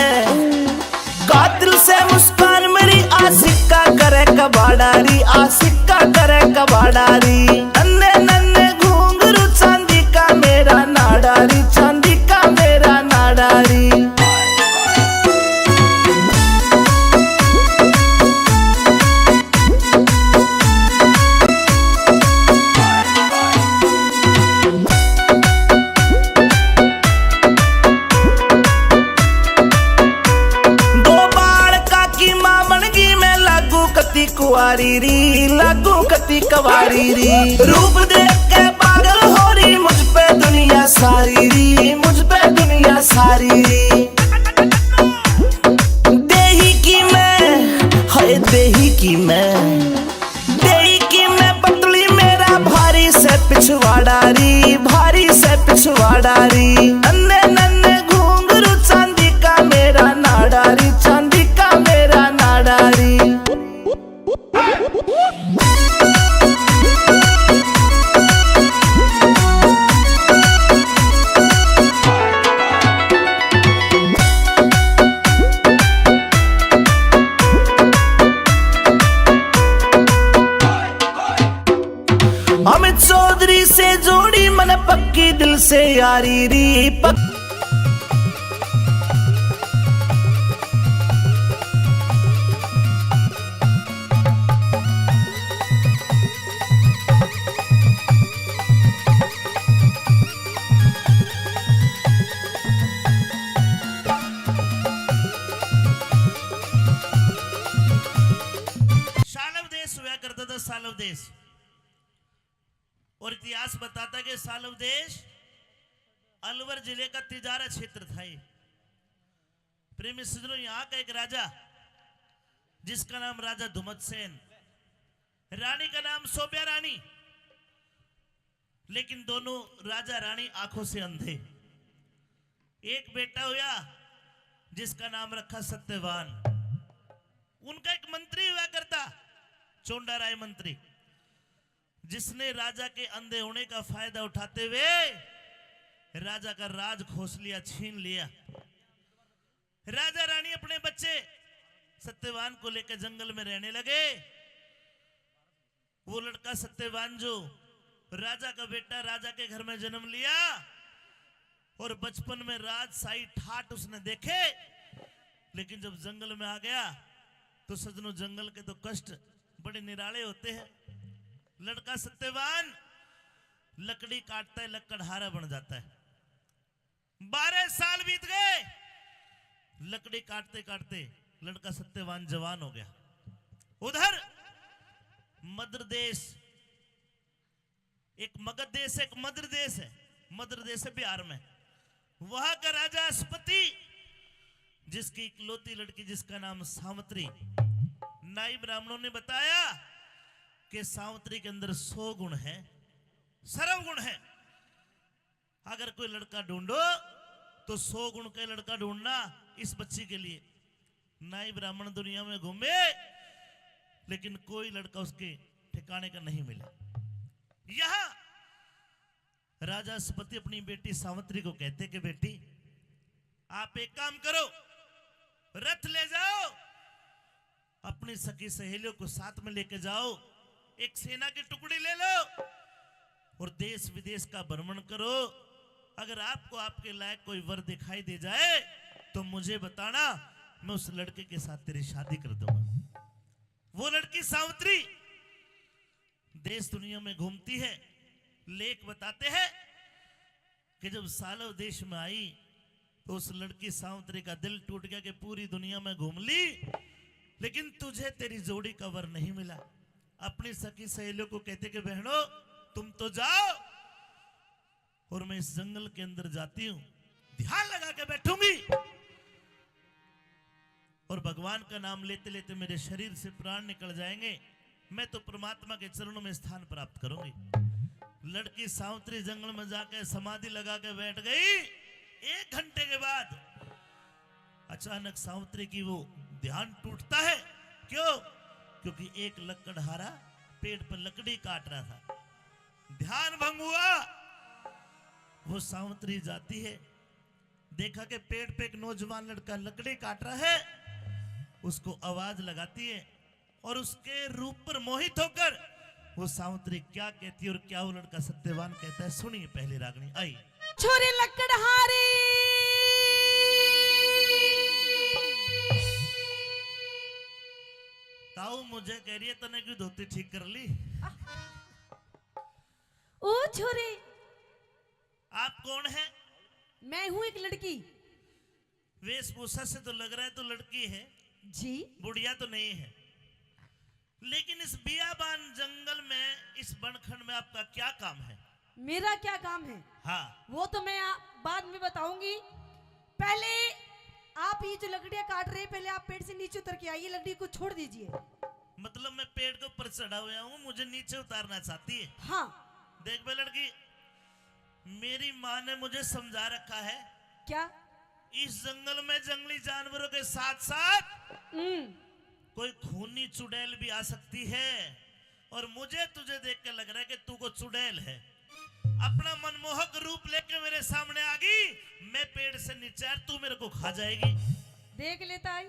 कातिल से मुस्कान मेरी आशिक का करे कबाडारी, आशिक का करे कबाडारी। नन्हे नन्हे घुंघरू चांदी का मेरा नाडारी, चांदी का मेरा नाडारी। दो बाल काकी मामनगी में लागू कती कुआरी री, लागू कती कवारी री। रूप देख के पागल हो रही मुझ पे दुनिया सारी री, मुझ पे दुनिया सारी री। देही की मैं, हाय देही की मैं, देही की मैं पतली मेरा भारी से पिछवाड़ारी, भारी से पिछवाड़ारी। नन्हे नन्हे घुंघरू चांदी का मेरा नाडारी, चांदी का मेरा नाडारी। अमित चौधरी से जोड़ी मन पक्की दिल से यारी री, सालव देश हुआ करता था, सालव देश। और इतिहास बताता है कि सालव देश अलवर जिले का तिजारा क्षेत्र था। ये प्रेमी सज्जनों, यहाँ का एक राजा जिसका नाम राजा धुमत सेन, रानी का नाम सोबिया रानी। लेकिन दोनों राजा रानी आंखों से अंधे। एक बेटा हुआ जिसका नाम रखा सत्यवान। उनका एक मंत्री हुआ करता, चोंडा राय मंत्री, जिसने राजा के अंधे होने का फायदा उठाते हुए राजा का राज खोस लिया, छीन लिया। राजा रानी अपने बच्चे सत्यवान को लेकर जंगल में रहने लगे। वो लड़का सत्यवान जो राजा का बेटा राजा के घर में जन्म लिया और बचपन में राजशाही ठाट उसने देखे। लेकिन जब जंगल में आ गया तो सजनों, जंगल के तो कष्ट बड़े निराले होते हैं। लड़का सत्यवान लकड़ी काटता है, लकड़हारा बन जाता है। 12 साल बीत गए, लकड़ी काटते काटते लड़का सत्यवान जवान हो गया। उधर मध्य देश, एक मगध देश है, एक मध्य देश है। मध्य देश है बिहार में। वहां का राजा स्पति, जिसकी इकलौती लड़की जिसका नाम सावित्री, नाई ब्राह्मणों ने बताया कि सावित्री के अंदर 100 गुण है, सर्व गुण है। अगर कोई लड़का ढूंढो तो 100 गुण का लड़का ढूंढना इस बच्ची के लिए। नाई ब्राह्मण दुनिया में घूमे लेकिन कोई लड़का उसके ठिकाने का नहीं मिला। यहां राजा सपति अपनी बेटी सावित्री को कहते कि बेटी आप एक काम करो, रथ ले जाओ, अपनी सखी सहेलियों को साथ में लेके जाओ, एक सेना की टुकड़ी ले लो और देश विदेश का भ्रमण करो। अगर आपको आपके लायक कोई वर दिखाई दे जाए तो मुझे बताना, मैं उस लड़के के साथ तेरी शादी कर दूंगा। वो लड़की सावित्री देश दुनिया में घूमती है। लेख बताते हैं कि जब सालों देश में आई तो उस लड़की सावित्री का दिल टूट गया कि पूरी दुनिया में घूम ली लेकिन तुझे तेरी जोड़ी का वर नहीं मिला। अपनी सखी सहेलियों को कहते कि बहनों तुम तो जाओ और मैं इस जंगल के अंदर जाती हूं, ध्यान लगा के बैठूंगी और भगवान का नाम लेते लेते मेरे शरीर से प्राण निकल जाएंगे, मैं तो परमात्मा के चरणों में स्थान प्राप्त करूंगी। लड़की सावित्री जंगल में जाकर समाधि लगा के बैठ गई। 1 घंटे के बाद अचानक सावित्री की वो ध्यान टूटता है। क्यों? क्योंकि एक लकड़हारा पेड़ पर लकड़ी काट रहा था, ध्यान भंग हुआ। वो सावित्री जाती है, देखा कि पेड़ पे एक नौजवान लड़का लकड़ी काट रहा है, उसको आवाज लगाती है और उसके रूप पर मोहित होकर वो सावित्री क्या कहती है और क्या वो लड़का सत्यवान कहता है, सुनिए पहली रागनी आई। छोरी लकड़हारी ताऊ मुझे कह रही है तने क्यों धोती ठीक कर ली? ओ छोरी आप कौन है? मैं हूं एक लड़की। वेशभूषा से तो लग रहा है तो लड़की है जी, बुढ़िया तो नहीं है। लेकिन इस बियाबान जंगल में, इस बनखंड में आपका क्या काम है? मेरा क्या काम है? हाँ वो तो मैं बाद में बताऊंगी। पहले आप ये जो लकड़ियां काट रहे हैं, पहले आप पेड़ से नीचे उतर के आइए, लकड़ी को छोड़ दीजिए। मतलब मैं पेड़ के ऊपर चढ़ा हुआ हूँ, मुझे नीचे उतारना चाहती है? हाँ। देख बे लड़की, मेरी माँ ने मुझे समझा रखा है क्या? इस जंगल में जंगली जानवरों के साथ साथ कोई खूनी चुड़ैल भी आ सकती है और मुझे तुझे देख के लग रहा है कि तू को चुड़ैल है। अपना मनमोहक रूप लेके मेरे सामने आ गई, मैं पेड़ से नीचे तू मेरे को खा जाएगी। देख लेता है,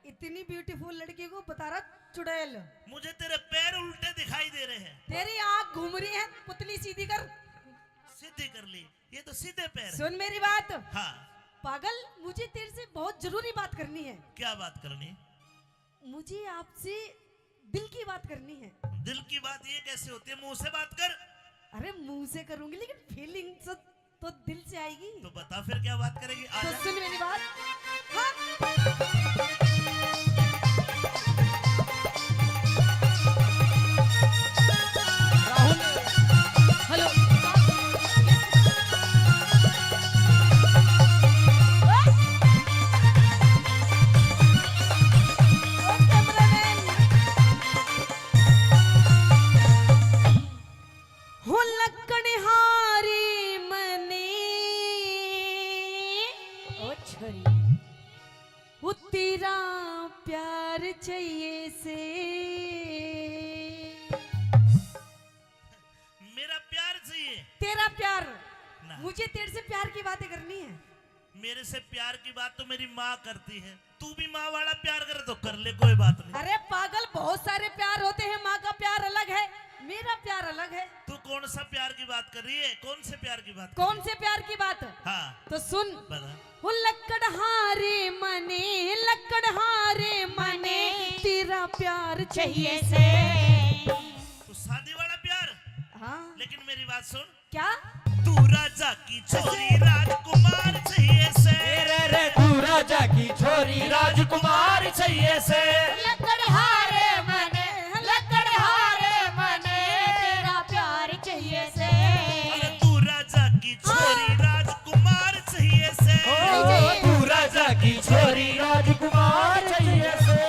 इतनी ब्यूटीफुल लड़की को बता रहा चुड़ैल। मुझे तेरे पैर उल्टे दिखाई दे रहे हैं। तेरी आंख घूम रही है, पुतली सीधी कर। सीधी कर ली, ये तो सीधे पैर। सुन मेरी बात। हाँ पागल, मुझे तेरे से बहुत जरूरी बात करनी है। क्या बात करनी? मुझे आपसे दिल की बात करनी है। दिल की बात ये कैसे होती है? मुंह से बात कर। अरे मुंह से करूंगी लेकिन फीलिंग तो दिल से आएगी। तो बता फिर क्या बात करेगी? तो सुन मेरी बात। हाँ? हेलो, हो लकड़हारी मने ओ छरी, वो तेरा प्यार चाहिए से। मेरा प्यार चाहिए? तेरा प्यार ना। मुझे तेरे से प्यार की बातें करनी है। मेरे से प्यार की बात तो मेरी माँ करती है, तू भी माँ वाला प्यार करे तो कर ले, कोई बात नहीं। अरे पागल, बहुत सारे प्यार होते हैं, माँ का प्यार अलग है, मेरा प्यार अलग है। तू कौन सा प्यार की बात कर रही है? कौन से प्यार की बात? कौन से प्यार की बात? हाँ तो सुन। बता। वो लकड़हारे मने, लकड़हारे मने तेरा प्यार चाहिए से। तो शादी वाला प्यार? हाँ। लेकिन मेरी बात सुन। क्या? तू राजा की छोरी राजकुमार चाहिए से। रे तू राजा की छोरी राजकुमार चाहिए से। लकड़हारे मने, लकड़हारे मने तेरा प्यार चाहिए से। अरे तू राजा की छोरी राजकुमार चाहिए से। तू राजा की छोरी राजकुमार चाहिए से।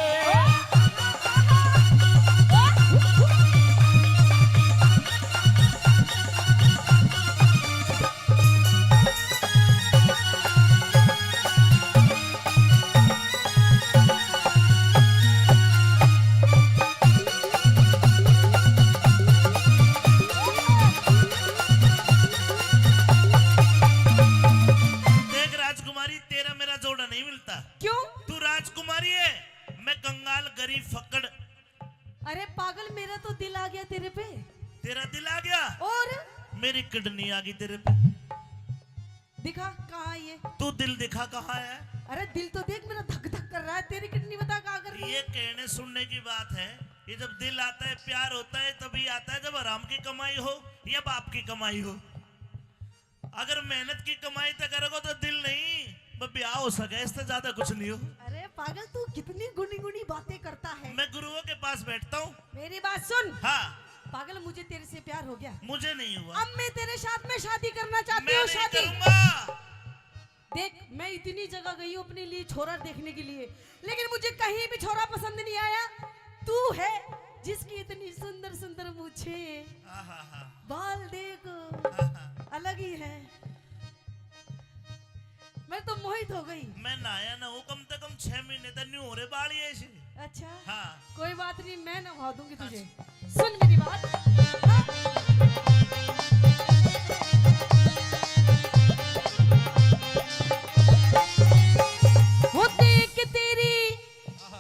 दिल आ गया तेरे पे? तेरा दिल आ गया और मेरी किडनी आ गई तेरे पे। दिखा कहाँ ये? तू दिल दिखा कहाँ है? अरे दिल तो देख मेरा धक धक कर रहा है, तेरी किडनी बता कहाँ कर रही है? ये कहने सुनने की बात है। ये जब दिल आता है, प्यार होता है, तभी आता है जब आराम की कमाई हो या बाप की कमाई हो। अगर मेहनत की कमाई तो करोगे तो दिल नहीं, बस ब्याह हो सके, इससे ज्यादा कुछ नहीं हो। अरे पागल, तू कितनी गुनी गुनी बातें करता है। मैं गुरुओं के पास बैठता हूँ। मेरी बात सुन। हाँ। पागल, मुझे तेरे से प्यार हो गया। मुझे नहीं हुआ। अब मैं तेरे साथ में शादी करना चाहती मैं हूँ। नहीं शादी करूंगा। देख, मैं इतनी जगह गई हूँ अपने लिए छोरा देखने के लिए, लेकिन मुझे कहीं भी छोरा पसंद नहीं आया। तू है जिसकी इतनी सुंदर सुंदर मूछे, बाल देख अलग ही है। मैं तो मोहित हो गई। मैं नहाया ना हूँ कम से कम 6 महीने तक नहीं हो रहे बाल ये ऐसे। अच्छा हाँ। कोई बात नहीं, मैं नहा दूंगी तुझे। सुन मेरी बात। हाँ?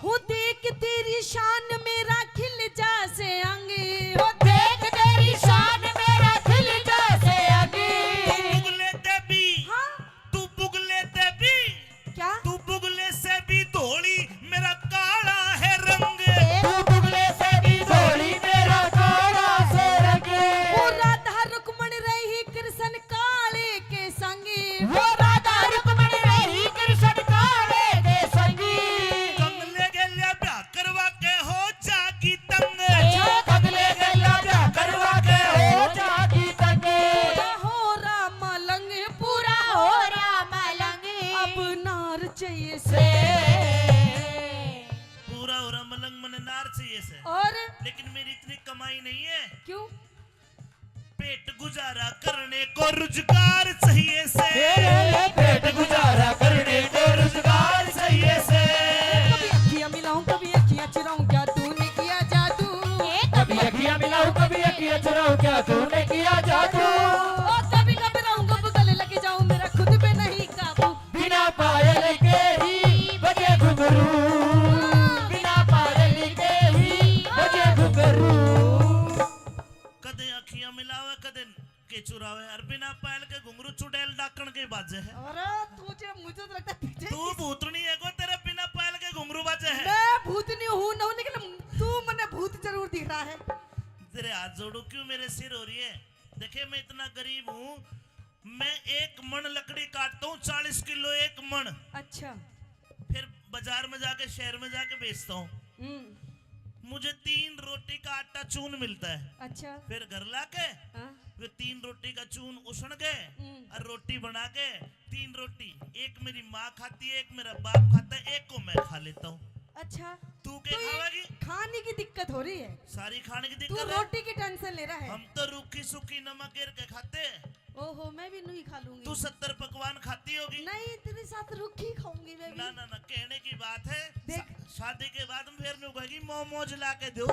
वो देख तेरी शान मेरा खिल जा से अंगे। वो देख तेरी शान मेरा खिल जासे आगे। तू बुगले देवी। हाँ? तू बुगले देवी। क्या? तू बुगले से भी धोली मेरा काला है रंग। तू बुगले से भी धोली मेरा काला से रंगे। वो राधा रुक्मण रही कृष्ण काले के संगे। वो राधा रुक्मण रही कृष्ण काले के संगी। कंगले गले ब्याह करवा के हो जागी तंग। अगले गला ब्याह करवा के हो जागी तंगे। पूरा हो राम लंग, पूरा हो राम लंगे। अब नार चाहिए से से। पूरा हो रहा मलंग मन नार चाहिए से। और लेकिन मेरी इतनी कमाई नहीं है। क्यों? पेट गुजारा करने को रोजगार चाहिए से। पेट गुजारा करने को रोजगार चाहिए से। कभी अखियां मिलाऊं, कभी अखियां चुराऊं, क्या तूने किया जादू? कभी अखियां मिलाऊं, कभी अखियां चुराऊं, क्या तूने किया जादू? ओ कभी घबराऊं, कभी गले लगे जाऊं, मेरा खुद पे नहीं काबू। बिना पायल के ही बजे घुंघरू। बिना पायल के ही बजे घुंघरू। कदे अखियां मिलावे कदे के चुरावे और बिना पायल के घुंघरू चुड़ैल डाकण के बाजे है। अरे मुझे तो लगता है पीछे तू भूतनी है को तेरे बिना पायल के घुंघरू बाजे है। मैं भूतनी हूं ना, लेकिन तू मने भूत जरूर दिख रहा है। तेरे हाथ जोड़ू क्यों मेरे सिर हो रही है? देखे मैं इतना गरीब हूँ, मैं 1 मन लकड़ी काटता हूँ 40 किलो 1 मन। अच्छा। फिर बाजार में जाके शहर में जाके बेचता हूँ। मुझे 3 रोटी का आटा चून मिलता है। अच्छा। फिर घर लाके हाँ? वे 3 रोटी का चून उसण के और रोटी बना के 3 रोटी, एक मेरी माँ खाती है, एक मेरा बाप खाता है, एक को मैं खा लेता हूँ। अच्छा। तू क्या खावेगी? खाने की दिक्कत हो रही है। सारी खाने की तू दिक्कत है। रोटी की टेंशन ले रहा है। हम तो रूखी सूखी नमक गिर के खाते हैं। ओहो, मैं भी नहीं खा लूंगी। तू 70 पकवान खाती होगी। नहीं, तेरे साथ रुखी खाऊंगी मैं भी। ना ना ना, कहने की बात है। देख। शादी के बाद में फिर नहीं कहेगी मोमोज ला के दो।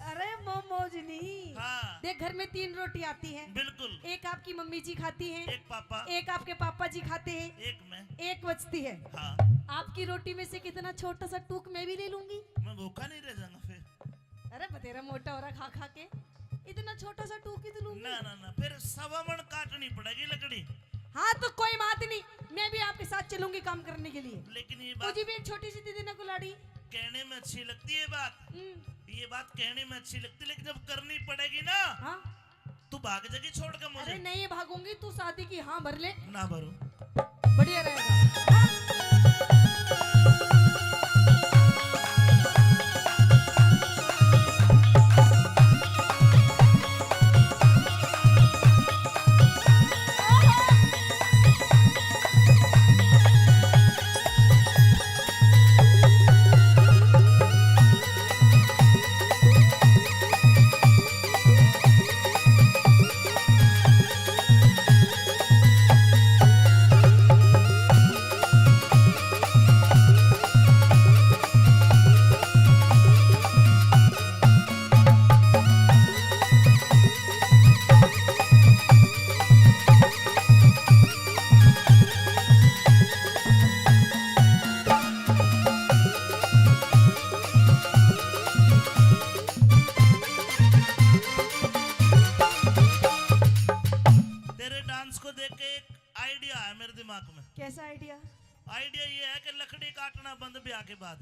अरे मोमोज नहीं। हाँ। देख, घर में 3 रोटी आती है। बिल्कुल। एक आपकी मम्मी जी खाती हैं, एक पापा, एक आपके पापा जी खाते हैं, एक मैं। एक बचती है। हाँ। आपकी रोटी में से कितना छोटा सा टूक मैं भी ले लूंगी। मैं भूखा नहीं रह जाऊंगा फिर। अरे बतेरा मोटा हो रहा खा खा के, इतना छोटा सा टूक ही तो लूंगी। ना ना ना, फिर 1.25 मन काटनी पड़ेगी लकड़ी। हाँ तो कोई बात नहीं, मैं भी आपके साथ चलूंगी काम करने के लिए। लेकिन ये बात मुझे भी एक छोटी सी दे देना कुल्हाड़ी। कहने में अच्छी लगती है बात। ये बात कहने में अच्छी लगती है, लेकिन जब करनी पड़ेगी ना, हाँ? तू भाग जाएगी छोड़ के मुझे। अरे नहीं भागूंगी, तू शादी की हाँ भर ले, ना भरू। बढ़िया रहेगा। कैसा आइडिया? आइडिया ये है कि लकड़ी काटना बंद ब्याह के बाद।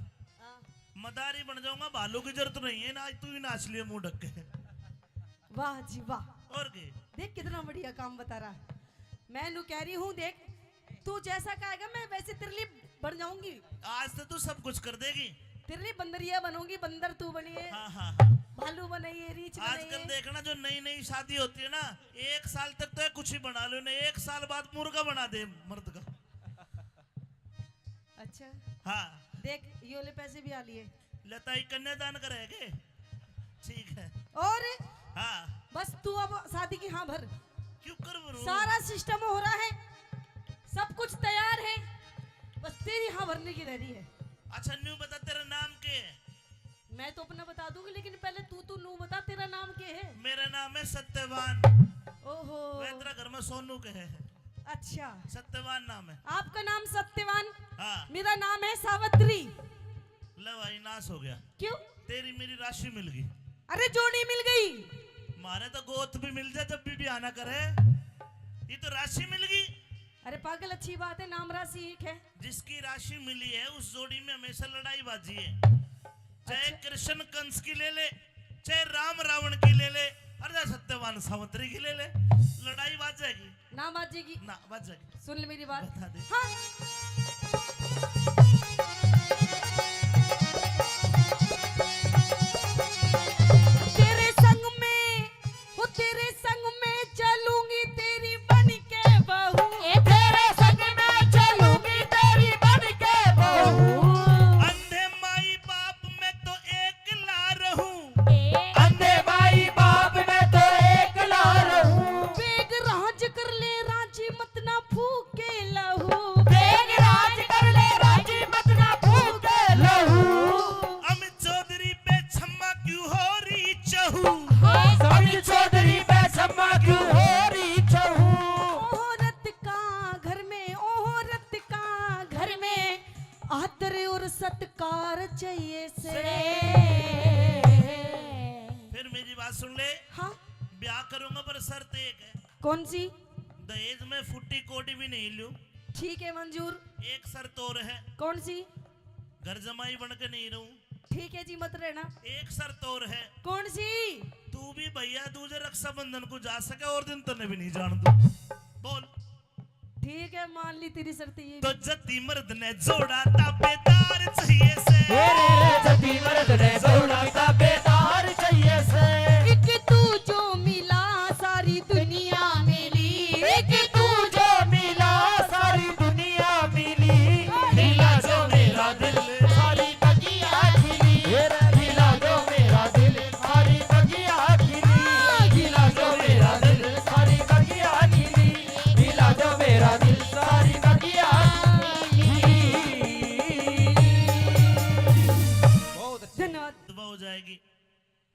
मदारी बन जाऊंगा, भालू की जरूरत नहीं है ना, आज तू ही नाच लिए मुंह ढक के। वाह जी वाह। और के देख कितना बढ़िया काम बता रहा। मैं नू कह रही हूँ, देख तू जैसा कहेगा मैं वैसे तेरे लिए बन जाऊंगी। आज तो तू सब कुछ कर देगी। तेरे लिए बंदरिया बनूंगी, बंदर तू बनिए, हाँ हाँ। भालू बनाइए, रीछ आजकल बनाइए। देखना जो नई नई शादी होती है ना, 1 साल तक तो कुछ ही बना लो, ने 1 साल बाद मुर्गा बना दे मर्द का। अच्छा हाँ देख ये वाले पैसे भी आ लिए। लताई कन्यादान करेगे, ठीक है। और हाँ बस तू अब शादी की हाँ भर। क्यों कर बरू? सारा सिस्टम हो रहा है, सब कुछ तैयार है, बस तेरी हाँ भरने की रह रही है। अच्छा न्यू बता तेरा नाम क्या है? मैं तो अपना बता दूंगी, लेकिन पहले तू नू बता तेरा नाम क्या है? मेरा नाम है सत्यवान। ओहो तेरा घर में सोनू के है। अच्छा सत्यवान नाम है। आपका नाम सत्यवान, हाँ मेरा नाम है सावित्री। लो भाई नाश हो गया। क्यों? तेरी मेरी राशि मिल गई। अरे जोड़ी मिल गई। मारे तो गोत भी मिल जाए जब भी आना करे, ये तो राशि मिल गई। अरे पागल अच्छी बात है, नाम राशि एक है। जिसकी राशि मिली है उस जोड़ी में हमेशा लड़ाई बाजी है। चाहे अच्छा। कृष्ण कंस की ले ले, चाहे राम रावण की ले ले, अरे सत्यवान सावित्री की ले ले, लड़ाई बाज जाएगी ना बाजेगी ना, बाज जाएगी। सुन ले मेरी बात। बता दे। हाँ तेरे संग में हो, तेरे संग में चलूंगी तेरी बन के बहू। तेरे संग में चलूंगी तेरी बन के बहू। अंधे माई बाप में तो एक ला रहूं, अंधे माई बाप में तो एक ला रहूं। बेग राज कर ले राजी मत ना फूके लहू। बेग राज कर ले राजी मत ना फूके लहू। अमित चौधरी पे छम्मा क्यों हो रही चहू। सभी चौधरी पे सम्मा क्यों हो रही चहू। औरत का घर में, औरत का घर में आदर और सत्कार चाहिए से। फिर मेरी बात सुन ले, हाँ ब्याह करूंगा पर शर्त एक है, कौन सी? दहेज में फुट्टी कोटी भी नहीं लूं। ठीक है मंजूर। एक शर्त और है, कौन सी? घर जमाई बन के नहीं रहूं। ठीक है जी मत रहना। एक शर्त और है, कौन सी? तू भी भैया दूजे रक्षाबंधन को जा सके और दिन तने भी नहीं जान दू। बोल। ठीक है मान ली तेरी शर्त ये तो भी। जति मर्द ने जोड़ा ताबेदार चाहिए से। जति मर्द ने जोड़ा ताबेदार चाहिए से। एक तू जो मिला सारी दुनिया मिली। एक तू जो मिला सारी दुनिया मिली। मिला जो मेरा दिल सारी बगिया खिली। मिला जो मेरा दिल सारी बगिया खिली। मिला जो मेरा दिल सारी बगिया खिली। मिला जो मेरा दिल सारी बगिया धन्यवाद। दुआ हो जाएगी।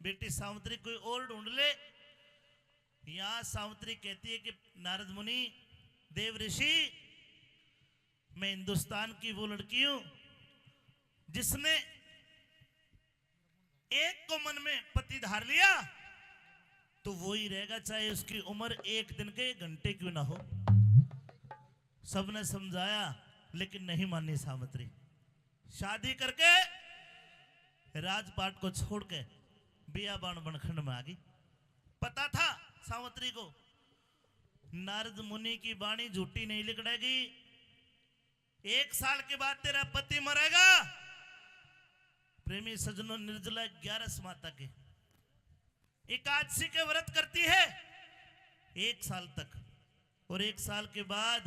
बेटी सावित्री कोई और ढूंढ ले। यहाँ सावित्री कहती है कि नारद मुनि, देव ऋषि, मैं हिंदुस्तान की वो लड़की हूं जिसने एक को मन में पति धार लिया तो वो ही रहेगा, चाहे उसकी उम्र 1 दिन के 1 घंटे क्यों ना हो। सबने समझाया लेकिन नहीं मानी सावित्री। शादी करके राजपाट को छोड़ के बियाबान बनखंड में आ गई। पता था सावित्री को नारद मुनि की वाणी झूठी नहीं लिखड़ेगी। 1 साल के बाद तेरा पति मरेगा। प्रेमी सजनों, निर्जला 11 माता के एकादशी के व्रत करती है 1 साल तक, और 1 साल के बाद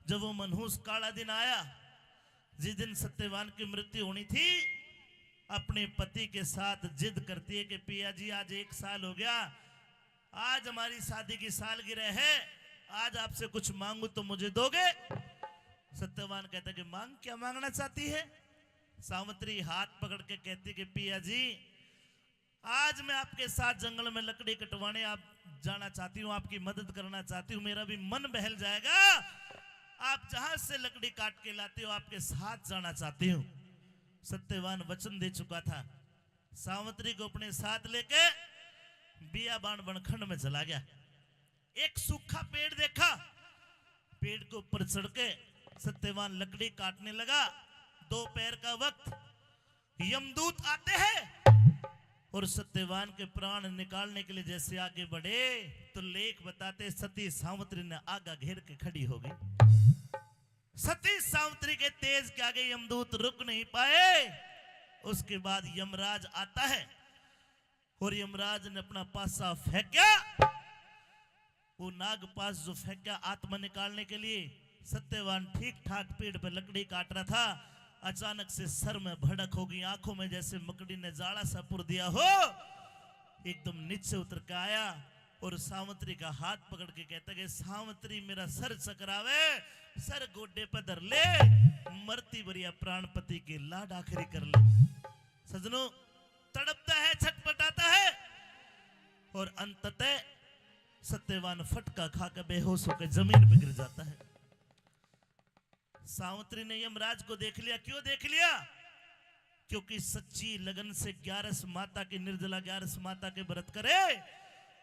जब वो मनहूस काला दिन आया, जिस दिन सत्यवान की मृत्यु होनी थी, अपने पति के साथ जिद करती है कि पिया जी आज 1 साल हो गया, आज हमारी शादी की सालगिरह है, आज आपसे कुछ मांगू तो मुझे दोगे? सत्यवान कहता है कि मांग, क्या मांगना चाहती है? सावित्री हाथ पकड़ के कहती कि पिया जी आज मैं आपके साथ जंगल में लकड़ी कटवाने आप जाना चाहती हूँ, आपकी मदद करना चाहती हूँ, मेरा भी मन बहल जाएगा। आप जहां से लकड़ी काट के लाते हो आपके साथ जाना चाहती हूँ। सत्यवान वचन दे चुका था। सावित्री को अपने साथ लेके बियाबान बनखंड में चला गया। एक सूखा पेड़ देखा, पेड़ के ऊपर चढ़ के सत्यवान लकड़ी काटने लगा। दोपहर का वक्त यमदूत आते हैं और सत्यवान के प्राण निकालने के लिए जैसे आगे बढ़े तो लेख बताते सती सावित्री ने आगा घेर के खड़ी हो गई। सती सावित्री के तेज के आगे यमदूत रुक नहीं पाए। उसके बाद यमराज आता है और यमराज ने अपना पासा फेंका। वो नागपास जो फेंका आत्मा निकालने के लिए, सत्यवान ठीक ठाक पेड़ पर लकड़ी काट रहा था। अचानक से सर में भड़क हो गई, आंखों में जैसे मकड़ी ने जाड़ा सा पुर दिया हो। एकदम नीचे उतर के आया और सावित्री का हाथ पकड़ के कहता कि सावित्री मेरा सर चकरावे, सर गोडे पे धर ले, मरती बरिया प्राणपति के लाड आखिरी कर ले। सजनों, तड़पता है, छटपटाता है और अंततः सत्यवान फटका खाकर बेहोश होकर जमीन पर गिर जाता है। सावित्री ने यमराज को देख लिया। क्यों देख लिया? क्योंकि सच्ची लगन से 11 माता की निर्जला 11 माता के व्रत करे।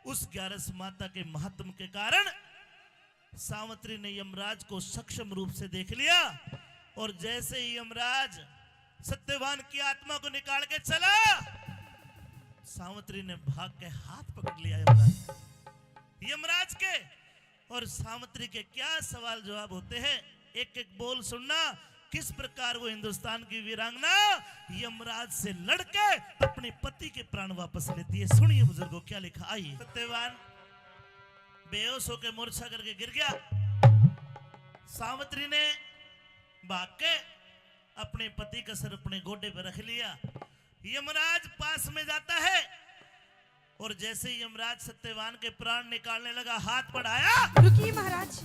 उस 11 माता के महात्म के कारण सावित्री ने यमराज को सक्षम रूप से देख लिया। और जैसे ही यमराज सत्यवान की आत्मा को निकाल के चला, सावित्री ने भाग के हाथ पकड़ लिया यमराज के। और सावित्री के क्या सवाल जवाब होते हैं, एक एक बोल सुनना। किस प्रकार वो हिंदुस्तान की वीरांगना यमराज से लड़के अपने पति के प्राण वापस लेती है। सुनिए बुजुर्गों क्या लिखा, आइए। सत्यवान बेहोश होकर मूर्छा करके गिर गया। सावित्री ने भाग के अपने पति का सर अपने गोडे पर रख लिया। यमराज पास में जाता है और जैसे ही यमराज सत्यवान के प्राण निकालने लगा, हाथ बढ़ाया। रुकिए महाराज।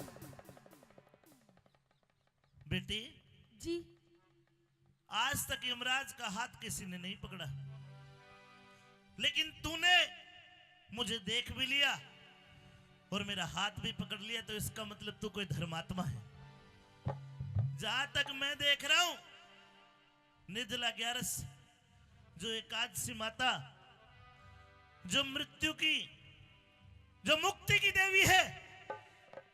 बेटी जी, आज तक यमराज का हाथ किसी ने नहीं पकड़ा, लेकिन तूने मुझे देख भी लिया और मेरा हाथ भी पकड़ लिया, तो इसका मतलब तू कोई धर्मात्मा है। जहां तक मैं देख रहा हूं, निर्जला 11 जो एकादशी माता, जो मृत्यु की, जो मुक्ति की देवी है,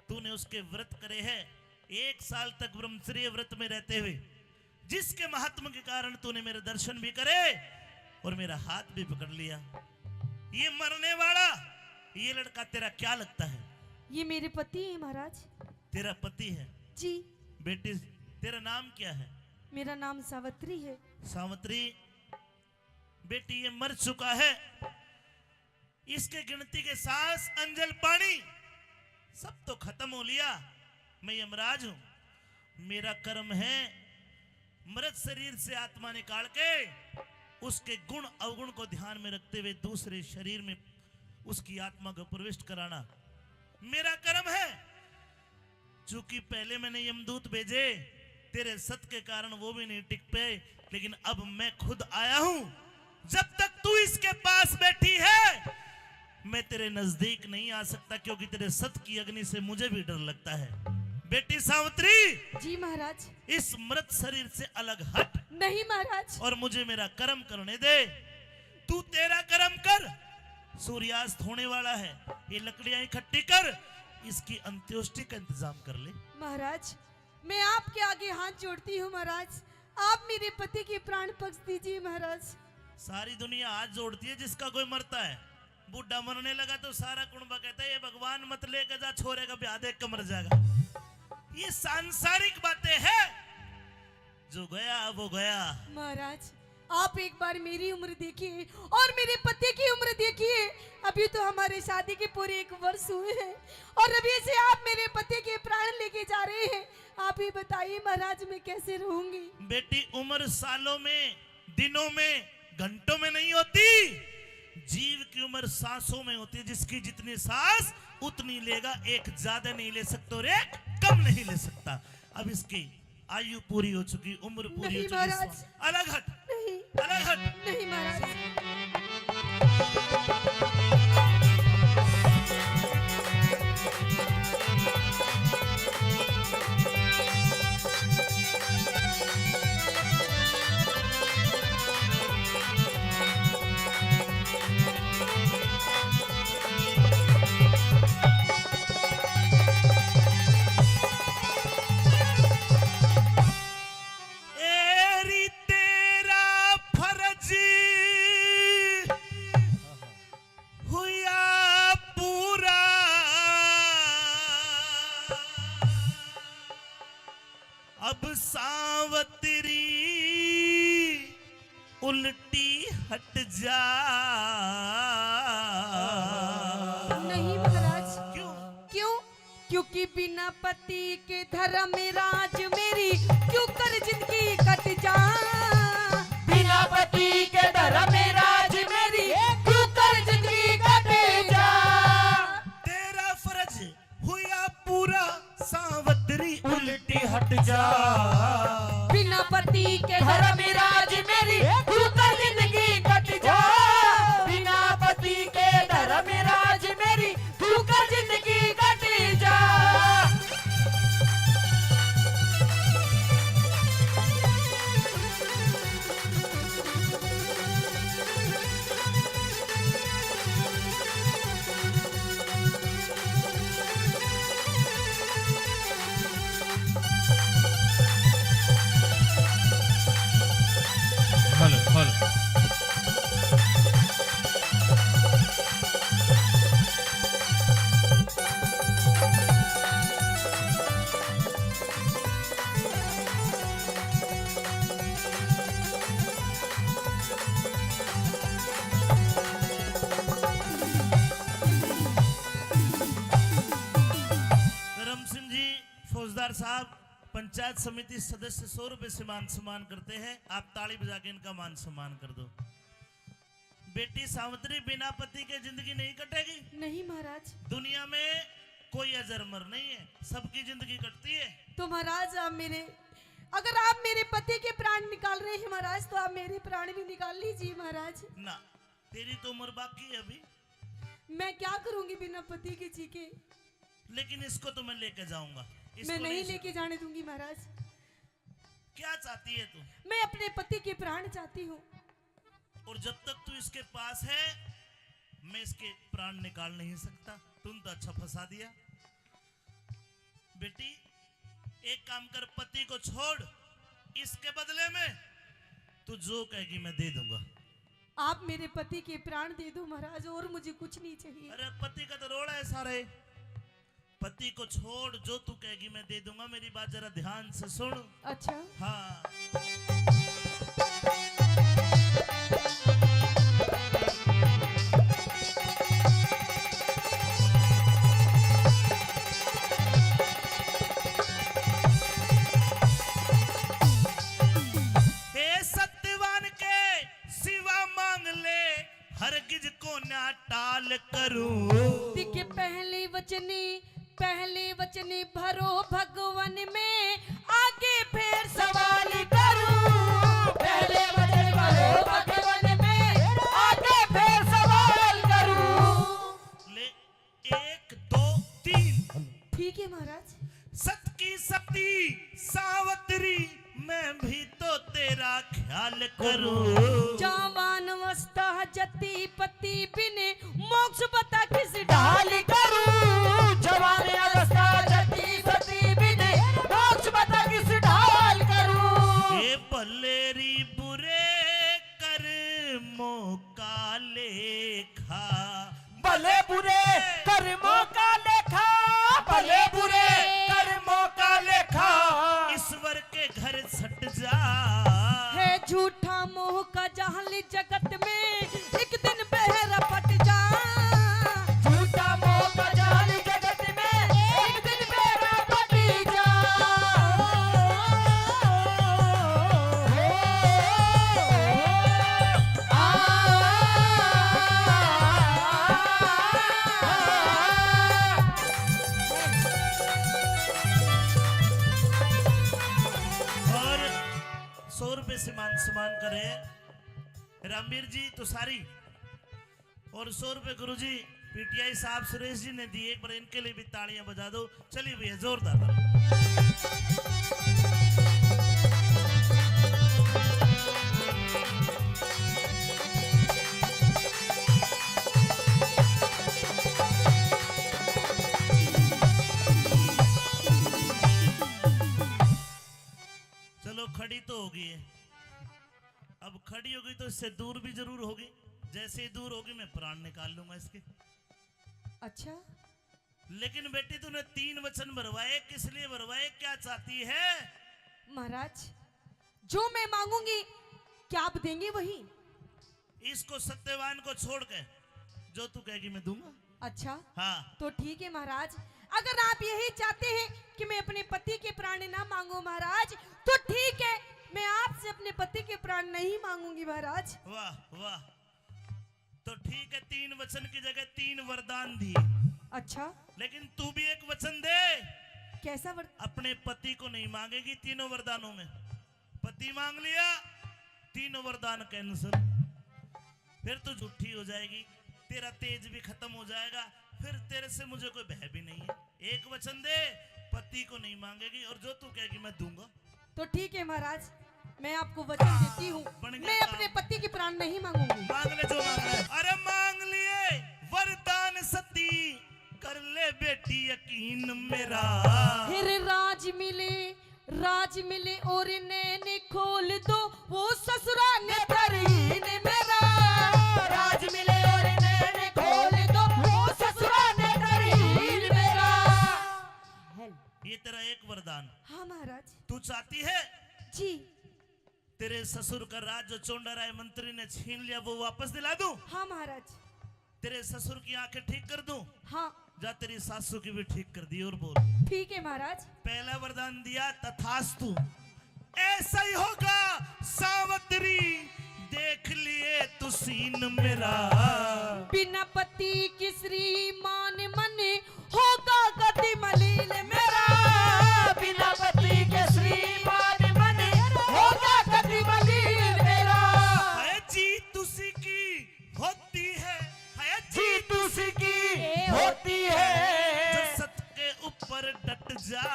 तूने उसके व्रत करे हैं। 1 साल तक ब्रह्मचर्य व्रत में रहते हुए, जिसके महात्मा के कारण तूने मेरे दर्शन भी करे और मेरा हाथ भी पकड़ लिया। ये मरने वाला ये लड़का तेरा क्या लगता है? ये मेरे पति है महाराज। तेरा पति है? जी। बेटी, तेरा नाम क्या है? मेरा नाम सावित्री है। सावित्री बेटी, ये मर चुका है। इसके गिनती के सांस, अंजल, पानी सब तो खत्म हो लिया। मैं यमराज हूं। मेरा कर्म है मृत शरीर से आत्मा निकाल के उसके गुण अवगुण को ध्यान में रखते हुए दूसरे शरीर में उसकी आत्मा को प्रविष्ट कराना मेरा कर्म है। चूंकि पहले मैंने यमदूत भेजे, तेरे सत के कारण वो भी नहीं टिक पे, लेकिन अब मैं खुद आया हूं। जब तक तू इसके पास बैठी है, मैं तेरे नजदीक नहीं आ सकता, क्योंकि तेरे सत की अग्नि से मुझे भी डर लगता है। बेटी सावित्री। जी महाराज। इस मृत शरीर से अलग हट। नहीं महाराज। और मुझे मेरा कर्म करने दे। तू तेरा कर्म कर, सूर्यास्त होने वाला है। ये लकड़ियां इकट्ठी कर, इसकी अंत्योष्टि का इंतजाम कर ले। महाराज, मैं आपके आगे हाथ जोड़ती हूँ महाराज, आप मेरे पति के प्राण पक्ष दीजिए महाराज। सारी दुनिया हाथ जोड़ती है जिसका कोई मरता है। बूढ़ा मरने लगा तो सारा कुंबा कहता है ये भगवान मत लेकर जा, छोरे का ब्याह देख कर मर जाएगा। ये सांसारिक बातें हैं, जो गया वो गया। महाराज, आप एक बार मेरी उम्र देखिए और मेरे पति की उम्र देखिए। अभी तो हमारे शादी के पूरे 1 वर्ष हुए हैं और अभी से आप मेरे पति के प्राण लेके जा रहे हैं। आप ही बताइए महाराज, मैं कैसे रहूंगी? बेटी, उम्र सालों में, दिनों में, घंटों में नहीं होती। जीव की उम्र सांसों में होती है। जिसकी जितनी सांस उतनी लेगा, एक ज्यादा नहीं ले सकता और एक कम नहीं ले सकता। अब इसकी आयु पूरी हो चुकी, उम्र पूरी हो चुकी। अलग हट। नहीं, अलग हट। नहीं महाराज। सावतरी उल्टी हट जा। नहीं महाराज। क्यों? क्यों? क्योंकि बिना पति के धर्म राज मेरी क्यों कर जिंदगी कट जा। बिना पति के धर्म राज मेरी क्यों कर जिंदगी कटे जा। तेरा फर्ज हुआ पूरा सावतरी उल्टी हट जा। बिना पति के धर्म राज मेरी क्यों कर जिंदगी कट जा। बिना पति के धर्म राज मेरी क्यों कर जिंदगी कट जा। धर्म सिंह जी फौजदार साहब पंचायत समिति सदस्य 100 रुपए से मान सम्मान करते हैं। आप ताली बजा के इनका मान सम्मान कर दो। बेटी सावित्री बिना पति के जिंदगी नहीं कटेगी। नहीं महाराज। दुनिया में कोई अजरमर नहीं है, सबकी जिंदगी कटती है। तो महाराज अगर आप मेरे पति के प्राण निकाल रहे हैं महाराज तो आप मेरे प्राण भी निकाल लीजिए महाराज। ना, तेरी तो उम्र बाकी है अभी। मैं क्या करूंगी बिना पति के जी के। लेकिन इसको तो मैं लेके जाऊंगा। मैं नहीं लेके जाने दूंगी महाराज। क्या चाहती है तू? मैं अपने पति के प्राण चाहती हूँ। और जब तक तू इसके पास है मैं इसके प्राण निकाल नहीं सकता। तुम तो अच्छा फंसा दिया। बेटी एक काम कर, पति को छोड़, इसके बदले में तू जो कहेगी मैं दे दूंगा। आप मेरे पति के प्राण दे दो महाराज, और मुझे कुछ नहीं चाहिए। अरे पति का तो रोड़ा है सारे। पति को छोड़, जो तू कहेगी मैं दे दूंगा। मेरी बात जरा ध्यान से सुन। अच्छा। हाँ, हे सत्यवान के सिवा मांग ले, हरगिज को ना टाल करूं। दिखे पहले वचनी भरो भगवान में, आगे फिर सवाल करूं। पहले वचन भरो भगवान में, आगे फिर सवाल करूं। ले 1 2 3। ठीक है महाराज। सत की सती सावत्री मैं भी तो तेरा ख्याल करूं। जवान अवस्था जति पति बिने, मोक्ष बता किस ढाल करूं। जवान अवस्था जति सती बिने, मोक्ष बता किस ढाल करूं। ये भलेरी बुरे कर्मों का लेखा, भले बुरे कर्मों का लेखा, भले बुरे कर्मों का लेखा। ईश्वर के घर सट जा। है झूठा मोह का जाल जगत में, एक दिन बहरा पट जा। झूठा मोह का जाल जगत में, एक दिन बेरा पट जा। और 100 रुपए से मान सम्मान करे रामवीर जी तुषारी, और 100 रुपए गुरुजी पीटीआई साहब सुरेश जी ने दिए। एक बार इनके लिए भी तालियां बजा दो। चलिए भैया जोरदार तालियां। चलो खड़ी तो होगी है, अब खड़ी होगी तो इससे दूर भी जरूर होगी। जैसे ही दूर होगी मैं प्राण निकाल लूंगा इसके। अच्छा। लेकिन बेटी तूने 3 वचन भरवाए, किस लिए भरवाए, क्या चाहती है? महाराज जो मैं मांगूंगी क्या आप देंगे वही? इसको सत्यवान को छोड़ के जो तू कहेगी मैं दूंगा। अच्छा हाँ तो ठीक है महाराज, अगर आप यही चाहते हैं कि मैं अपने पति के प्राण ना मांगू महाराज तो ठीक है, मैं आपसे अपने पति के प्राण नहीं मांगूंगी महाराज। वाह वाह, तो ठीक है 3 वचन की जगह 3 वरदान दिए। अच्छा लेकिन तू भी एक वचन दे। कैसा अपने पति को नहीं मांगेगी तीनों वरदानों में। पति मांग लिया, तीनों वरदान कैंसिल, फिर तो झूठी हो जाएगी, तेरा तेज भी खत्म हो जाएगा, फिर तेरे से मुझे कोई भय भी नहीं है। एक वचन दे, पति को नहीं मांगेगी और जो तू कहेगी मैं दूंगा। तो ठीक है महाराज, मैं आपको वचन देती हूँ, मैं अपने पति के प्राण नहीं मांगूंगी। मांग ले जो मांगना है। अरे मांग लिए वरदान सती, कर ले बेटी यकीन मेरा। फिर राज मिले और नैने खोल दो, वो ससुराल तरहीन मेरा। राज मिले और नैने खोल दो, वो ससुराल तरहीन मेरा। ये तेरा एक वरदान। हाँ महाराज। तू चाहती है जी। तेरे ससुर का राज जो चोंडा राय मंत्री ने छीन लिया वो वापस दिला दूं? हाँ महाराज। तेरे ससुर की आंखें ठीक कर दूं? हाँ। जा तेरी सासू की भी ठीक कर दी। और बोल। ठीक है महाराज। पहला वरदान दिया तथास्तु, ऐसा ही होगा सावित्री, देख लिए तू सीन मेरा। बिना पति की श्रीमान मन होगा गति मलिन मेरा। बिना पति के श्रीमान मन होगा गति मलिन मेरा। है जीत उसी की होती है जीत उसी की होती है, जो सत के ऊपर डट जा।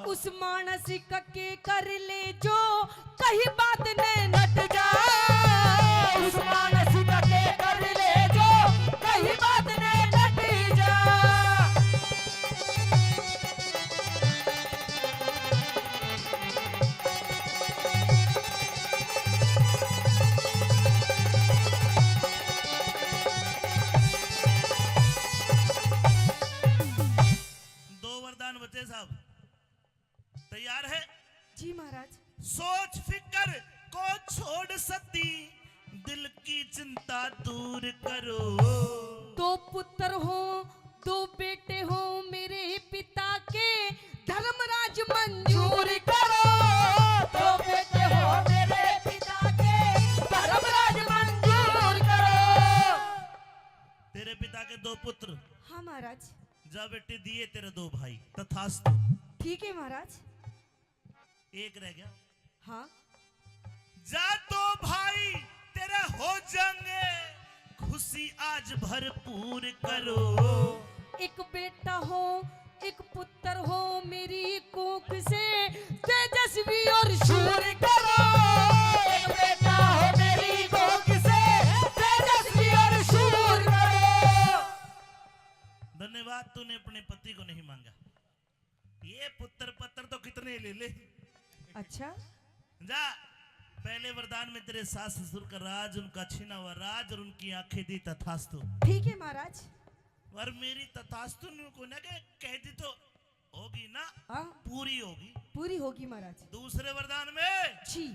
उस मानसिक के कर ले जो कहीं बात ने नट जा। उस मानसिक के कर ले जो कहीं बात ने नट जा। बचे साहब, तैयार है? जी महाराज। सोच फिकर को छोड़ सती, दिल की चिंता दूर करो। 2 पुत्र हो 2 बेटे हो मेरे पिता के, धर्मराज मंजूर करो। 2 बेटे हो मेरे पिता के, धर्मराज मंजूर करो। तेरे पिता के 2 पुत्र। हाँ महाराज। जा बेटे दिए तेरे 2 भाई, तथास्तु। ठीक है महाराज। एक रह गया। हाँ। जा 2 भाई तेरे हो जाएंगे, खुशी आज भरपूर करो। एक बेटा हो 1 पुत्र हो मेरी कोख से, तेजस्वी और शूर करो। एक बेटा हो मेरी कोख से, तेजस्वी और शूर करो। धन्यवाद, तूने अपने पति को नहीं मांगा। ये पुत्र पत्र तो कितने ले ले। अच्छा। जा, पहले वरदान में तेरे सास ससुर का राज, उनका छीना हुआ राज और उनकी आंखें दी, तथास्तु। ठीक है महाराज। और मेरी तथास्तु को ना कह दी तो होगी ना? हाँ पूरी होगी। पूरी होगी महाराज। दूसरे वरदान में जी,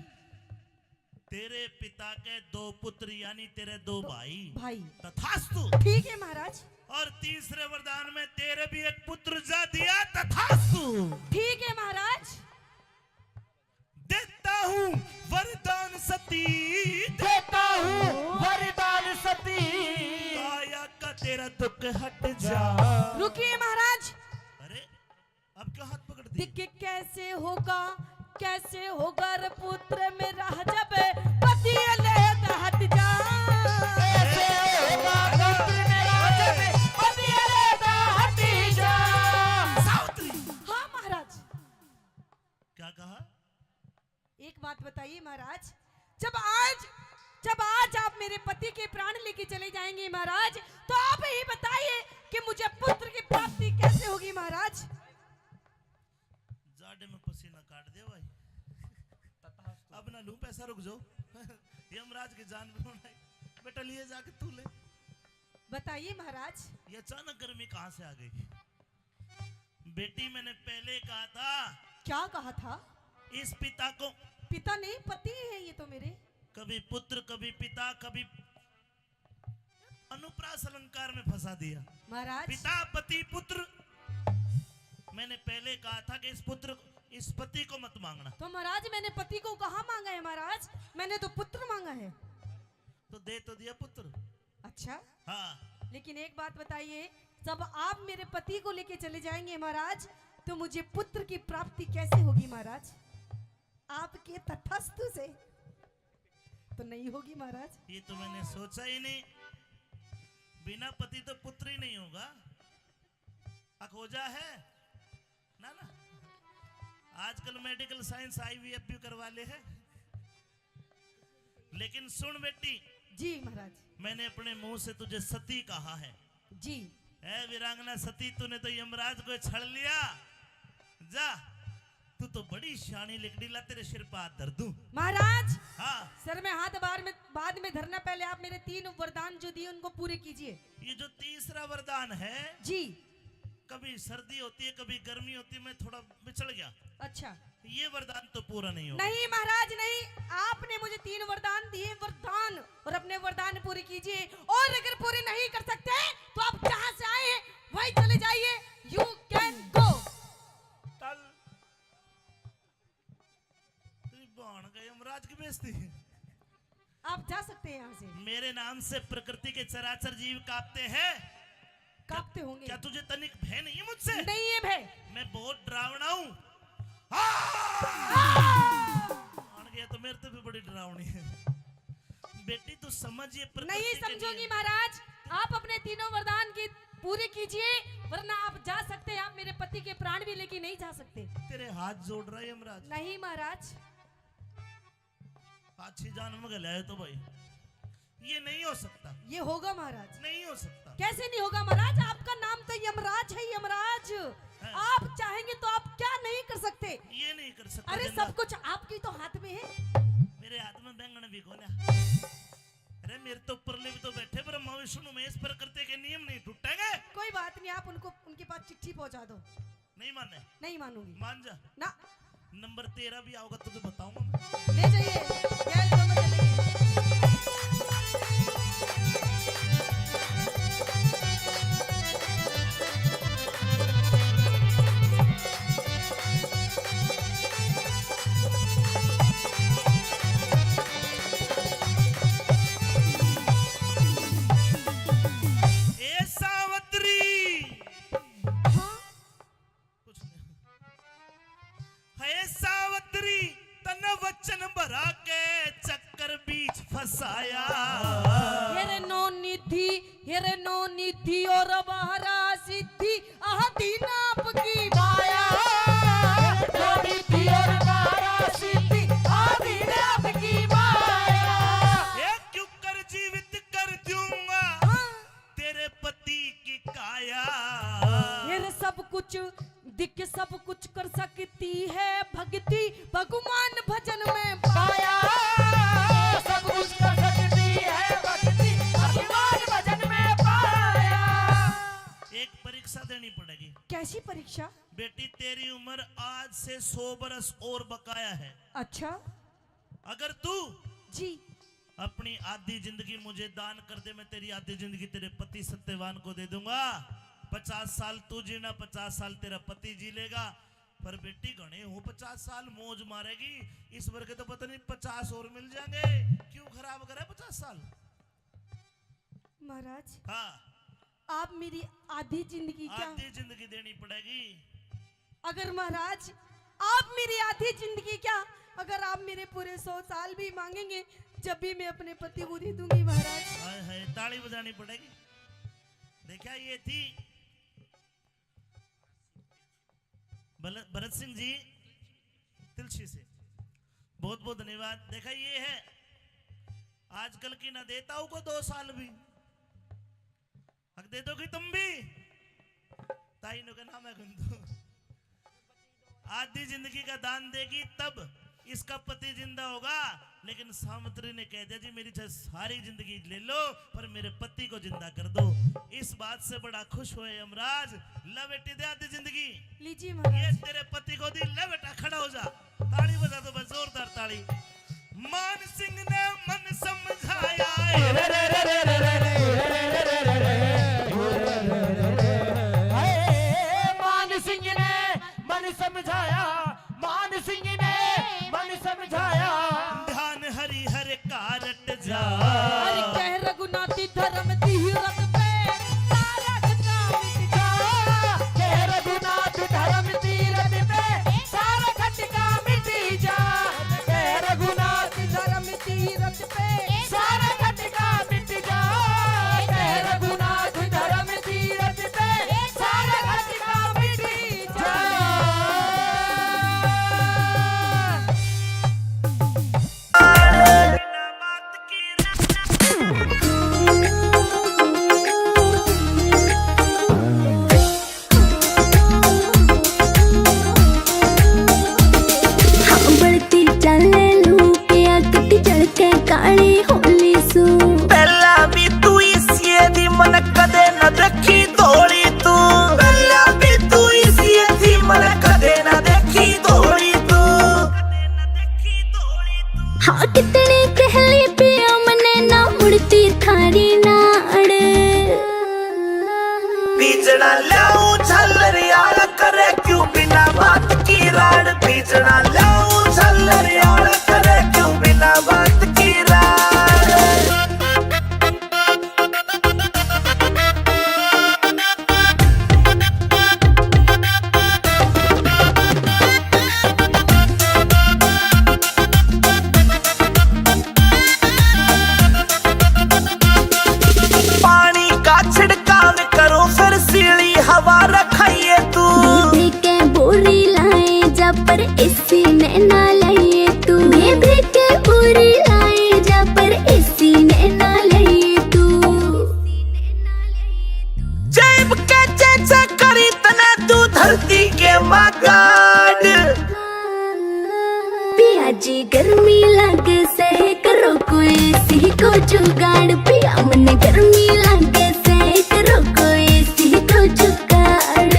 तेरे पिता के 2 पुत्र यानी तेरे 2 भाई, तथास्तु। ठीक है महाराज। और तीसरे वरदान में तेरे भी 1 पुत्र जा दिया, तथास्तु। ठीक है महाराज। देता हूँ वरदान सती, देता हूँ वरदान सती, काया का तेरा दुख हट जा। रुकिए महाराज। अरे अब क्यों हाथ पकड़ दिए? देखिए कैसे होगा रे पुत्र मेरा जब पति ले हट जा। कैसे होगा पुत्र मेरा जब पति ले हट जा। सावित्री। हाँ महाराज। क्या कहा? एक बात बताइए महाराज, जब आज आप मेरे पति के प्राण लेके चले जाएंगे महाराज, तो आप ही बताइए कि मुझे पुत्र की प्राप्ति कैसे होगी महाराज। जाड़े में पसीना काट दे भाई। अब ना लूं पैसा, रुक जाओ। यमराज की जान बेटा लिए जाके तू ले। बताइए महाराज। ये अचानक गर्मी कहां से आ गई? बेटी मैंने पहले कहा था। क्या कहा था? इस पिता को पिता नहीं, पति है ये तो मेरे। कभी पुत्र, कभी पिता, कभी अनुप्रास अलंकार में फंसा दिया। महाराज पिता, पति, पुत्र। मैंने पहले कहा था कि इस पति को मत मांगना। तो महाराज मैंने पति को कहाँ मांगा है महाराज, मैंने तो पुत्र मांगा है। तो दे तो दिया पुत्र। अच्छा, हाँ, लेकिन एक बात बताइए, जब आप मेरे पति को लेके चले जाएंगे महाराज, तो मुझे पुत्र की प्राप्ति कैसे होगी महाराज? आपके तथास्तु से तो नहीं होगी महाराज। ये तो मैंने सोचा ही नहीं। बिना पति तो पुत्र ही नहीं होगा। अखोजा है ना ना। आजकल मेडिकल साइंस IVF भी करवा ले है। लेकिन सुन बेटी, जी महाराज। मैंने अपने मुंह से तुझे सती कहा है। जी। है वीरांगना सती, तूने तो यमराज को छड़ लिया। जा, तू तो बड़ी शानी लिकड़ी, ला तेरे सिर पर हाथ धर दूं। महाराज हाँ, सर में हाथ बाद में धरना, पहले आप मेरे 3 वरदान जो दिए उनको पूरे कीजिए। ये जो तीसरा वरदान है, जी। कभी सर्दी होती है, कभी गर्मी होती है, मैं थोड़ा बिछड़ गया। अच्छा, ये वरदान तो पूरा नहीं होगा। नहीं महाराज नहीं, आपने मुझे 3 वरदान दिए, वरदान, और अपने वरदान पूरे कीजिए। और अगर पूरे नहीं कर सकते तो आप जहां से आए हैं वहीं चले जाइए। You can go. बाण गए यमराज की बेइज्जती। आप जा सकते हैं यहाँ से। मेरे नाम से प्रकृति के चराचर जीव कांपते हैं। कांपते होंगे। क्या तुझे तनिक भय नहीं है मुझसे? नहीं है भय। मैं बहुत डरावना हूँ। मान गया तो मेरे तो भी बड़ी डरावनी है। बेटी तू समझिए, नहीं समझूंगी महाराज। आप अपने 3 वरदान की पूरी कीजिए, वरना आप जा सकते हैं। आप मेरे पति के प्राण भी लेके नहीं जा सकते। तेरे हाथ जोड़ रहा है यमराज। नहीं महाराज। अच्छी जान में गलाए तो भाई, ये नहीं हो सकता। ये होगा महाराज। नहीं हो सकता। कैसे नहीं होगा महाराज? आपका नाम तो यमराज है, यमराज। आप चाहेंगे तो आप क्या नहीं कर सकते? ये नहीं कर सकता। अरे सब कुछ आपकी तो हाथ में है। मेरे हाथ में बैंगन भी खोला। अरे मेरे तो ऊपर भी तो बैठे ब्रह्मा विष्णु महेश, प्रकृति के नियम नहीं टूटेंगे। कोई बात नहीं, आप उनके पास चिट्ठी पहुंचा दो। नहीं माने? नहीं मानूंगी। मान जा ना। नंबर 13 भी आओगा तो बताऊंगा मैं। ले जाइए, गैल दो में चलेंगे। निधि और बहरा सिद्धि आदीन आपकी माया। निधि और बहरा सिद्धि आदीन आपकी माया। क्यों कर जीवित कर दूंगा तेरे पति की काया। ये सब कुछ दिख सब कुछ कर सकती है भक्ति, भगवान भजन में पाया। सब कुछ कर सकती है भक्ति, भगवान भजन में पाया। एक परीक्षा देनी पड़ेगी। कैसी परीक्षा? बेटी तेरी उम्र आज से 100 बरस और बकाया है। अच्छा। अगर तू जी अपनी आधी जिंदगी मुझे दान कर दे, मैं तेरी आधी जिंदगी तेरे पति सत्यवान को दे दूंगा। 50 साल तू जीना, 50 साल तेरा पति जी लेगा। पर बेटी गणे हो 50 साल मौज मारेगी। इस वर्ग के तो पता नहीं 50 और मिल जाएंगे। क्यों खराब करे 50 साल? महाराज हाँ, आप मेरी आधी जिंदगी क्या? आधी जिंदगी देनी पड़ेगी। अगर महाराज आप मेरी आधी जिंदगी क्या, अगर आप मेरे पूरे 100 साल भी मांगेंगे, जब भी मैं अपने पति को दे दूंगी महाराज। हाय हाय, ताली बजानी पड़ेगी। देखा, ये थी भरत सिंह जी तिलसी से, बहुत बहुत धन्यवाद। देखा, ये है आजकल की ना देता हूं को 2 साल भी हक दे दोगी तुम भी। ताई नो का नाम है गुंदू। आधी जिंदगी का दान देगी तब इसका पति जिंदा होगा, लेकिन सावित्री ने कह दिया जी मेरी चाहे सारी जिंदगी ले लो पर मेरे पति को जिंदा कर दो। इस बात से बड़ा खुश हुए यमराज। ला बेटी दे आधी जिंदगी, लीजिए ये महाराज। तेरे पति को दी। ले बेटा खड़ा हो जा, ताली बजा दो बस, जोरदार ताली। मान सिंह ने मन समझाया मान सिंह ने मन समझाया, मान सिंह ने मन समझाया। ध्यान हरि हर कारट जा। अरे कह रघुनाथी धर्म तीरथ पे सारा खतरा मिट जा। कह रघुनाथ धर्म तीरथ पे सारा खटका मिट जा। कह रघुनाथ धर्म तीरथ पे सारा खटका मिट जा। कह रघुनाथ धर्म तीरथ पे सारा खटका मिट जा। बढ़ती चले लू पिया कटी चढ़के काली होली सू। पहला भी तू इसी दी मन कदे न देखी धोली तू। पहला भी तू इसी दी मन कदे न देखी धोली तू। हाँ कितने कहले पिया मने ना मुड़ती थारी नाड़। बीजना लाऊं झल्लरियाल करे क्यों बिना बात की राड। बीजना लाऊं झल्लरियाल करे क्यों बिना बात की राड। पानी का छिड़काव करो फिर सीली हवा रखाइए तू। बेबे के बोरी लाए जा पर इसी ने ना लिए तू। बेबे के बोरी लाए जा पर इसी ने ना लिए तू। जेब के चेचे करी तने तू धरती के मगाड़। पिया जी गर्मी लगे से करो कोई सी को जुगाड़। पिया मन गर्मी लगे से करो कोई सी को जुगाड़।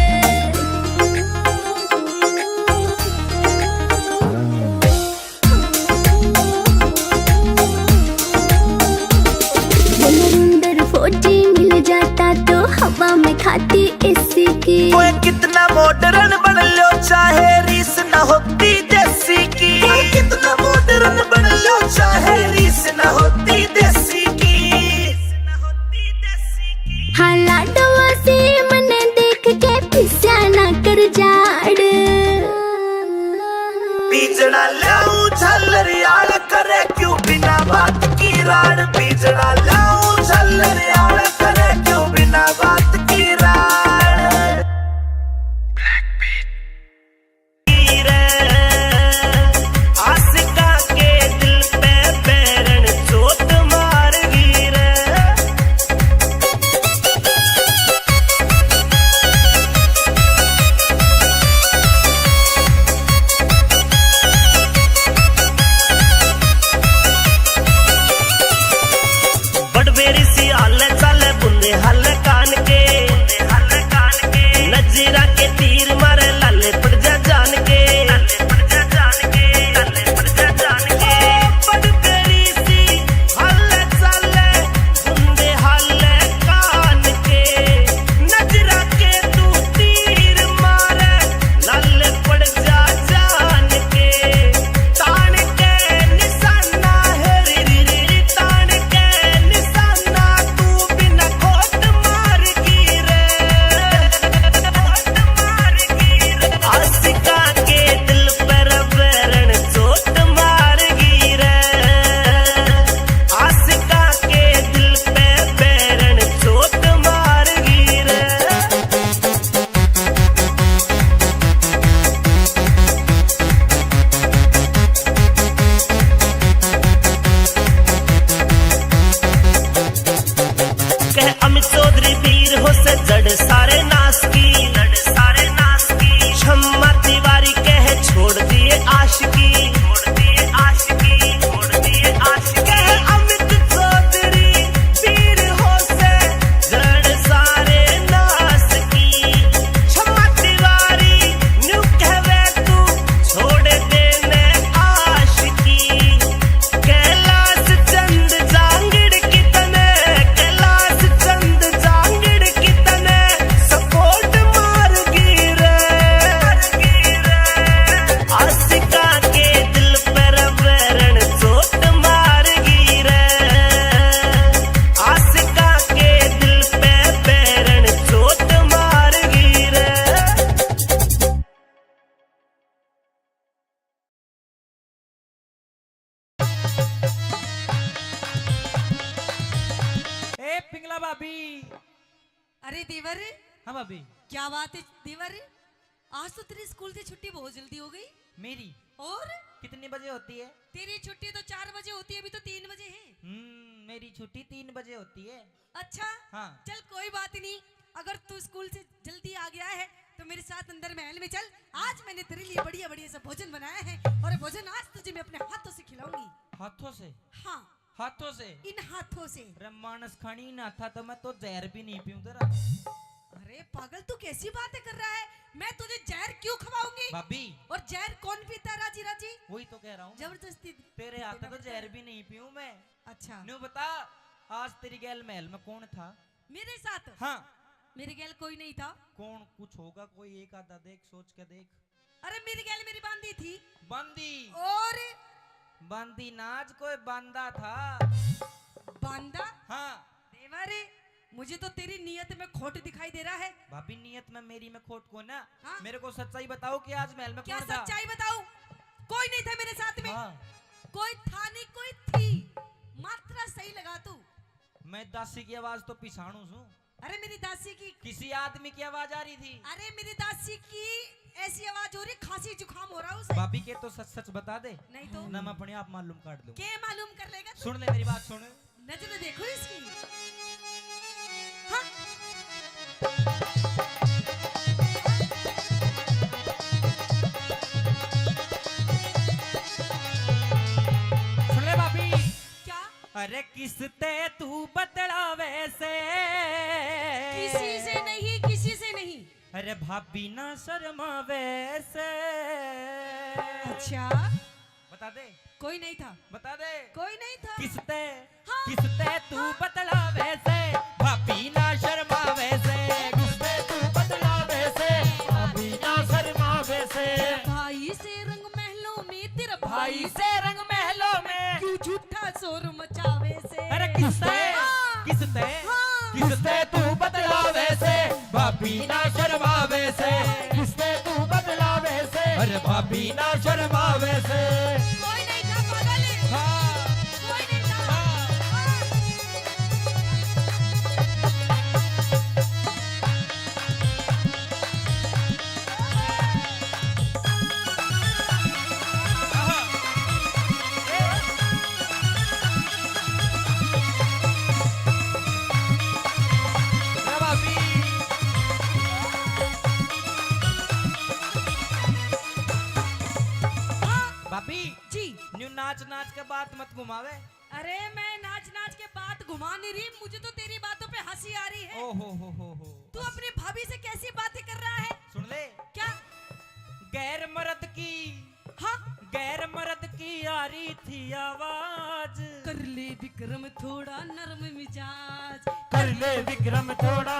नरेंद्र फौजी मिल जाता तो हवा में खाती इसी की। ओए कितना मॉडर्न बन लो चाहे रीस न होती देसी की। ओए कितना मॉडर्न बन लो चाहे रीस न होती देसी की। हाँ लाडवा से मने देख के पिस्या ना कर जाड़। बीजना लाऊं झल्लरियाल करे क्यों बिना बात की राड। बीजना लाऊं झल्लरियाल करे क्यों बिना बात की राड। आशिका के दिल पे पैरन चोट मार गी रे। बड़बेरी सी हाल चल अरे देवर, हाँ भाभी। क्या बात है देवर, आज तो तेरी स्कूल से छुट्टी बहुत जल्दी हो गई। मेरी और कितनी बजे होती है? तेरी छुट्टी तो 4 बजे होती है, अभी तो 3 बजे है। मेरी छुट्टी 3 बजे होती है। अच्छा हाँ। चल कोई बात नहीं, अगर तू स्कूल से जल्दी आ गया है तो मेरे साथ अंदर महल में चल। आज मैंने तेरे लिए बढ़िया बढ़िया सा भोजन बनाया है, और ये भोजन आज तुझे मैं अपने हाथों से खिलाऊंगी। हाथों से? हाँ, हाथों से? इन हाथों से। अरे मानस खानी ना था तो मैं तो जहर भी नहीं पीऊं तेरा। अरे पागल, तू कैसी बातें कर रहा है? मैं तुझे जहर क्यों खवाऊंगी? भाभी, और जहर कौन पीता है राजी राजी? वही तो कह रहा हूँ। जबरदस्ती तेरे हाथ तो जहर भी नहीं पीऊं मैं। अच्छा न्यू बता, आज तेरी गैल महल में कौन था? मेरे साथ? हाँ। मेरे गैल कोई नहीं था। कौन? कुछ होगा कोई एक आधा, देख सोच के देख। अरे मेरी गैल मेरी बांदी थी। बंदी? और बंदी नाच कोई बांदा था। बांदा? हाँ। देवर, मुझे तो तेरी नियत में खोट दिखाई दे रहा है। भाभी, नियत में मेरी में खोट को ना। हाँ? मेरे को सच्चाई बताओ कि आज महल में क्या कौन था? सच्चाई बताऊं? कोई नहीं था मेरे साथ में। हाँ। कोई था नहीं, कोई थी। मात्रा सही लगा तू। मैं दासी की आवाज तो पिछाणू हूँ। अरे मेरी दासी की, किसी आदमी की आवाज आ रही थी। अरे मेरी दासी की ऐसी आवाज हो रही, खांसी जुकाम हो रहा है उसे। भाभी के तो सच सच बता दे, नहीं तो ना मैं अपने आप मालूम काट लूं। के मालूम कर लेगा तू? सुन ले मेरी बात, सुन। नजर देखो इसकी। हाँ? सुन ले भाभी। क्या? अरे किसते तू बतलावे से? किसी से नहीं, किसी से नहीं। अरे भाभी ना शर्मावे से। अच्छा, बता दे। कोई नहीं था। बता दे। कोई नहीं था। किसते? हाँ। किसते तू बतलावे से? भाभी ना शर्मावे से। किसते तू बतलावे से? भाभी ना शर्मावे से। भाई से रंग महलों में, तेरा भाई से रंग महलों में क्यों झूठा शोर मचावे से? अरे किसते? हाँ। किसते? हाँ। किसते तू बतलावे से? भाभी ना शर्मावे से। किसते तू बतलावे से? अरे भाभी ना शर्मावे से। कोई नहीं था पागल। हाँ। कोई नहीं था। हाँ। हाँ। अरे भाभी। भाभी जी। न्यू नाच नाच के बात मत घुमावे। अरे मैं नाच नाच के बात घुमा नहीं रही, मुझे तो तेरी बातों पे हंसी आ रही है। ओ हो। तू अपनी भाभी से कैसी बातें कर रहा है? सुन ले। क्या? गैर मर्द की, हाँ? गैर मर्द की आ रही थी आवाज। कर ले विक्रम थोड़ा नरम मिजाज। कर ले विक्रम थोड़ा